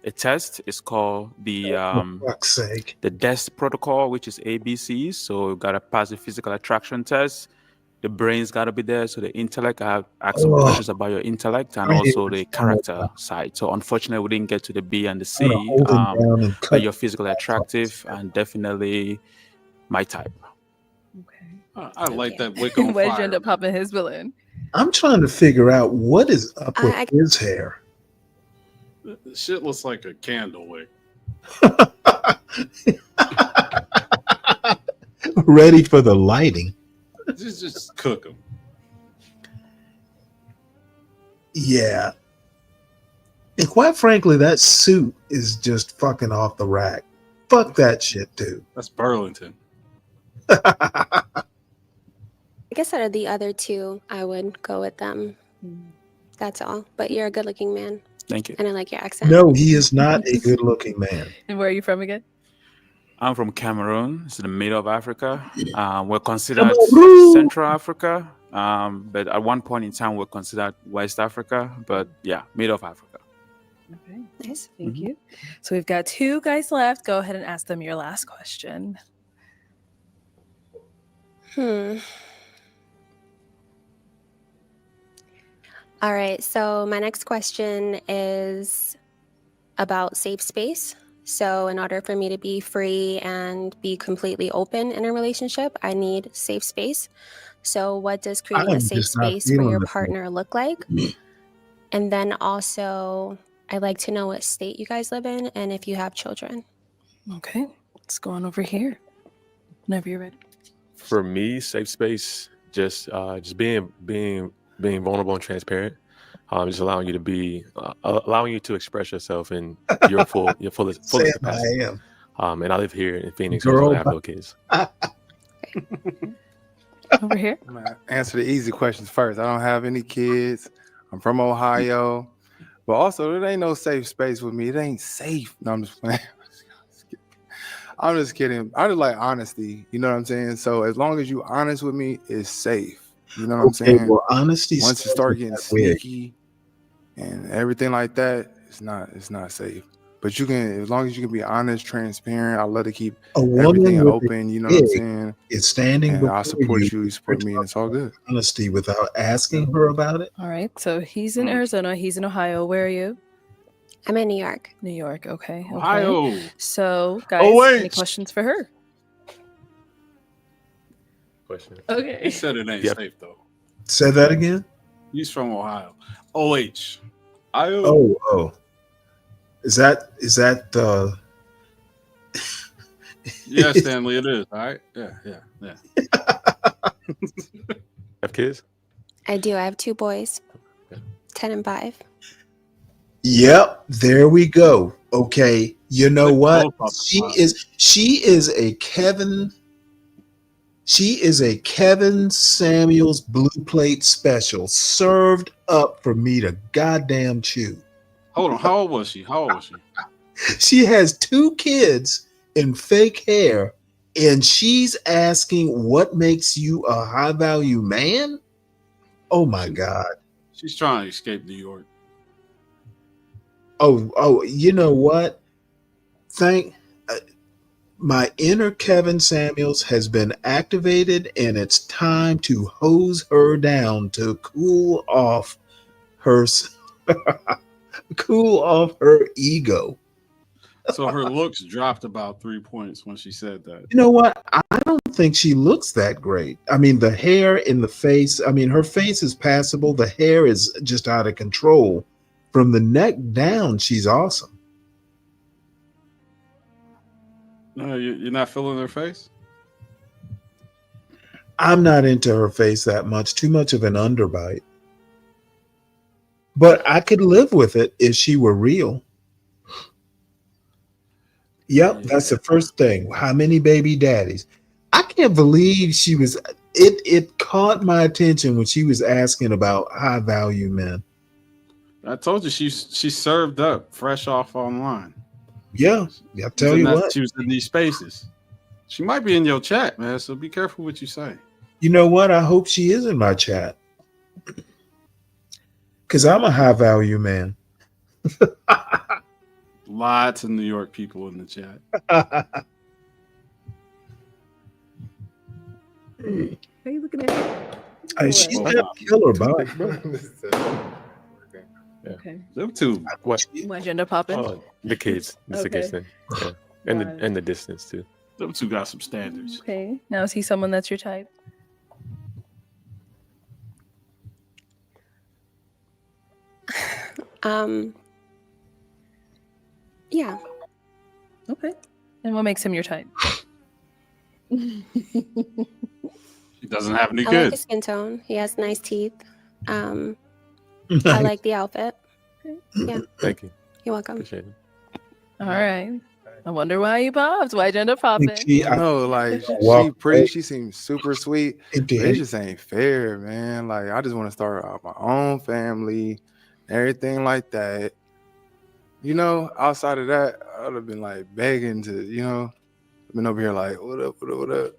a test. It's called the For fuck's sake. the DEST protocol, which is ABC. So you gotta pass the physical attraction test. The brain's gotta be there. So the intellect, I have asked some questions about your intellect and also the character side. So unfortunately, we didn't get to the B and the C. Hold him down and But cut. you're physically attractive and definitely my type. I like that wick on Why did you fire. end up popping his balloon? I'm trying to figure out what is up with his hair. The shit looks like a candle wick. Ready for the lighting. Just cook them. Yeah. And quite frankly, that suit is just fucking off the rack. Fuck that shit, dude. That's Burlington. I guess out of the other two, I would go with them. That's all. But you're a good-looking man. Thank you. And I like your accent. No, he is not a good-looking man. And where are you from again? I'm from Cameroon. It's in the middle of Africa. We're considered Central Africa, but at one point in time, we're considered West Africa. But yeah, middle of Africa. Okay, nice. Thank you. So we've got 2 guys left. Go ahead and ask them your last question. All right. So my next question is about safe space. So in order for me to be free and be completely open in a relationship, I need safe space. So what does creating a safe space for your partner look like? And then also, I'd like to know what state you guys live in and if you have children. Okay, let's go on over here. Whenever you're ready. For me, safe space, just being vulnerable and transparent. Just allowing you to be, allowing you to express yourself in your fullest capacity. I am. And I live here in Phoenix, so I have no kids. Over here. I'm gonna answer the easy questions first. I don't have any kids. I'm from Ohio, but also there ain't no safe space with me. It ain't safe. No, I'm just playing. I'm just kidding. I just like honesty. You know what I'm saying? So as long as you honest with me, it's safe. You know what I'm saying? Well, honesty. Once you start getting sneaky and everything like that, it's not safe. But you can, as long as you can be honest, transparent. I love to keep everything open. You know what I'm saying? It's standing. And I support you. You support me, and it's all good. Honesty without asking her about it. All right. So he's in Arizona. He's in Ohio. Where are you? I'm in New York. New York. Okay. Ohio. So guys, any questions for her? Question. Okay. He said it ain't safe though. Say that again. He's from Ohio. OH. Oh. Is that Yeah, Stanley, it is. All right. Yeah. Have kids? I do. I have 2 boys, 10 and 5. Yep, there we go. Okay, you know what? She is a Kevin Samuels blue plate special served up for me to goddamn chew. Hold on. How old was she? She has 2 kids in fake hair, and she's asking what makes you a high value man? Oh my God. She's trying to escape New York. Oh, you know what? My inner Kevin Samuels has been activated, and it's time to hose her down to cool off her ego. So her looks dropped about 3 points when she said that. You know what? I don't think she looks that great. I mean, the hair in the face, I mean, her face is passable. The hair is just out of control. From the neck down, she's awesome. No, you're not feeling her face? I'm not into her face that much. Too much of an underbite. But I could live with it if she were real. Yep, that's the first thing. How many baby daddies? I can't believe she was. It caught my attention when she was asking about high value men. I told you she's served up fresh off online. Yeah, I tell you what. She was in these spaces. She might be in your chat, man. So be careful what you say. You know what? I hope she is in my chat. Because I'm a high value man. Lots of New York people in the chat. What are you looking at? She's got killer body. Okay. Them two. What? My agenda popping. Oh, the kids. That's the kids thing. Yeah. And the distance too. Them two got some standards. Okay. Now is he someone that's your type? Yeah. Okay. And what makes him your type? He doesn't have any I kids. like his skin tone. He has nice teeth. I like the outfit. Yeah. Thank you. You're welcome. Appreciate it. All right. I wonder why you popped. Why agenda popping? I know, like she pretty. She seems super sweet. It just ain't fair, man. Like I just want to start out my own family, everything like that. You know, outside of that, I would have been like begging to, you know, been over here like, what up, what up, what up.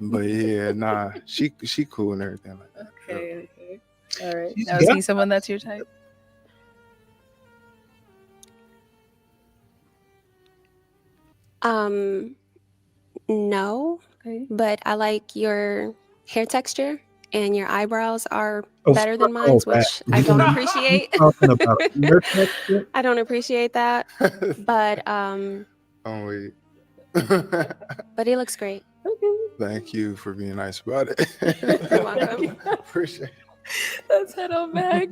But yeah, nah, she cool and everything like that. Okay. All right. Now is he someone that's your type? No, but I like your hair texture and your eyebrows are better than mine, which I don't appreciate. Talking about hair texture? I don't appreciate that. But Oh wait. But he looks great. Thank you for being nice about it. You're welcome. Appreciate it. Let's head on back.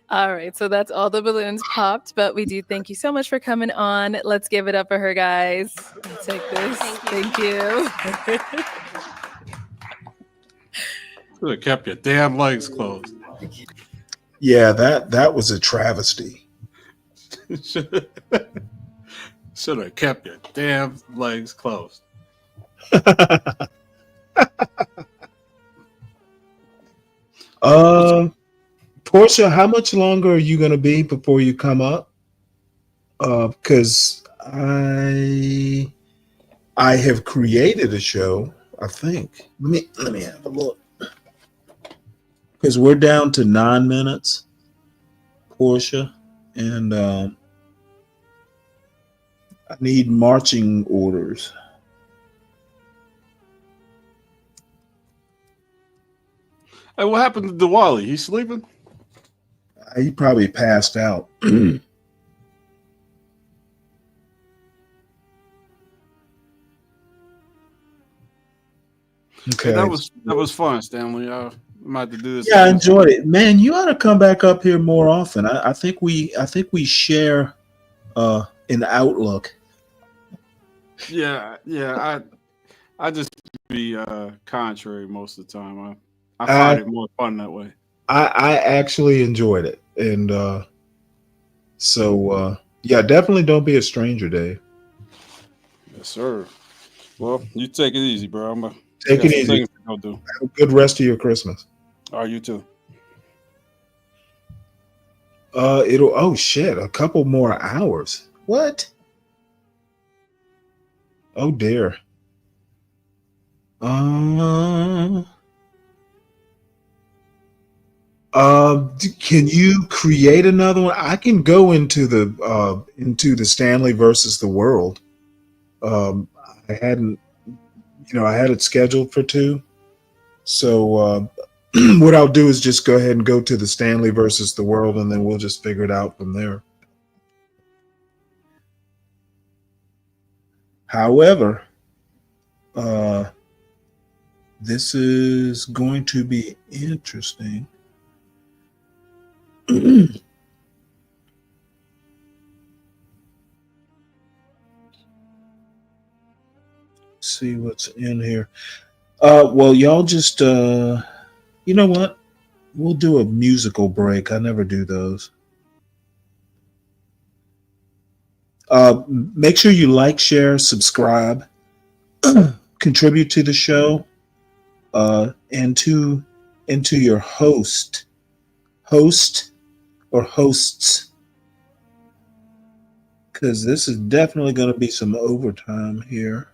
All right, so that's all the balloons popped, but we do thank you so much for coming on. Let's give it up for her, guys. Take this. Thank you. Should have kept your damn legs closed. Yeah, that was a travesty. Should have kept your damn legs closed. Portia, how much longer are you gonna be before you come up? Because I have created a show. I think. Let me have a look. Because we're down to 9 minutes, Portia, and I need marching orders. Hey, what happened to Diwali? He's sleeping? He probably passed out. Okay, Hey, that was fun, Stanley. I might have to do this. Yeah, I enjoyed it, man. You ought to come back up here more often. I think we share an outlook. Yeah. I just be contrary most of the time. I find it more fun that way. I actually enjoyed it, and so yeah, definitely don't be a stranger, Dave. Yes, sir. Well, you take it easy, bro. I'm gonna take it easy. Go do. Have a good rest of your Christmas. All right, you too. Oh shit, a couple more hours. What? Oh dear. Can you create another one? I can go into the Stanley versus the world. I had it scheduled for 2. So what I'll do is just go ahead and go to the Stanley versus the world, and then we'll just figure it out from there. However, this is going to be interesting. See what's in here. Well, y'all just you know what? We'll do a musical break. I never do those. Make sure you like, share, subscribe, contribute to the show, and to your host or hosts, because this is definitely going to be some overtime here.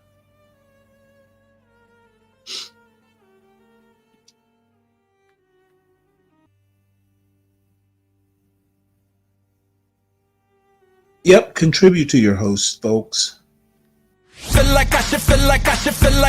Yep, contribute to your hosts, folks. Feel like I should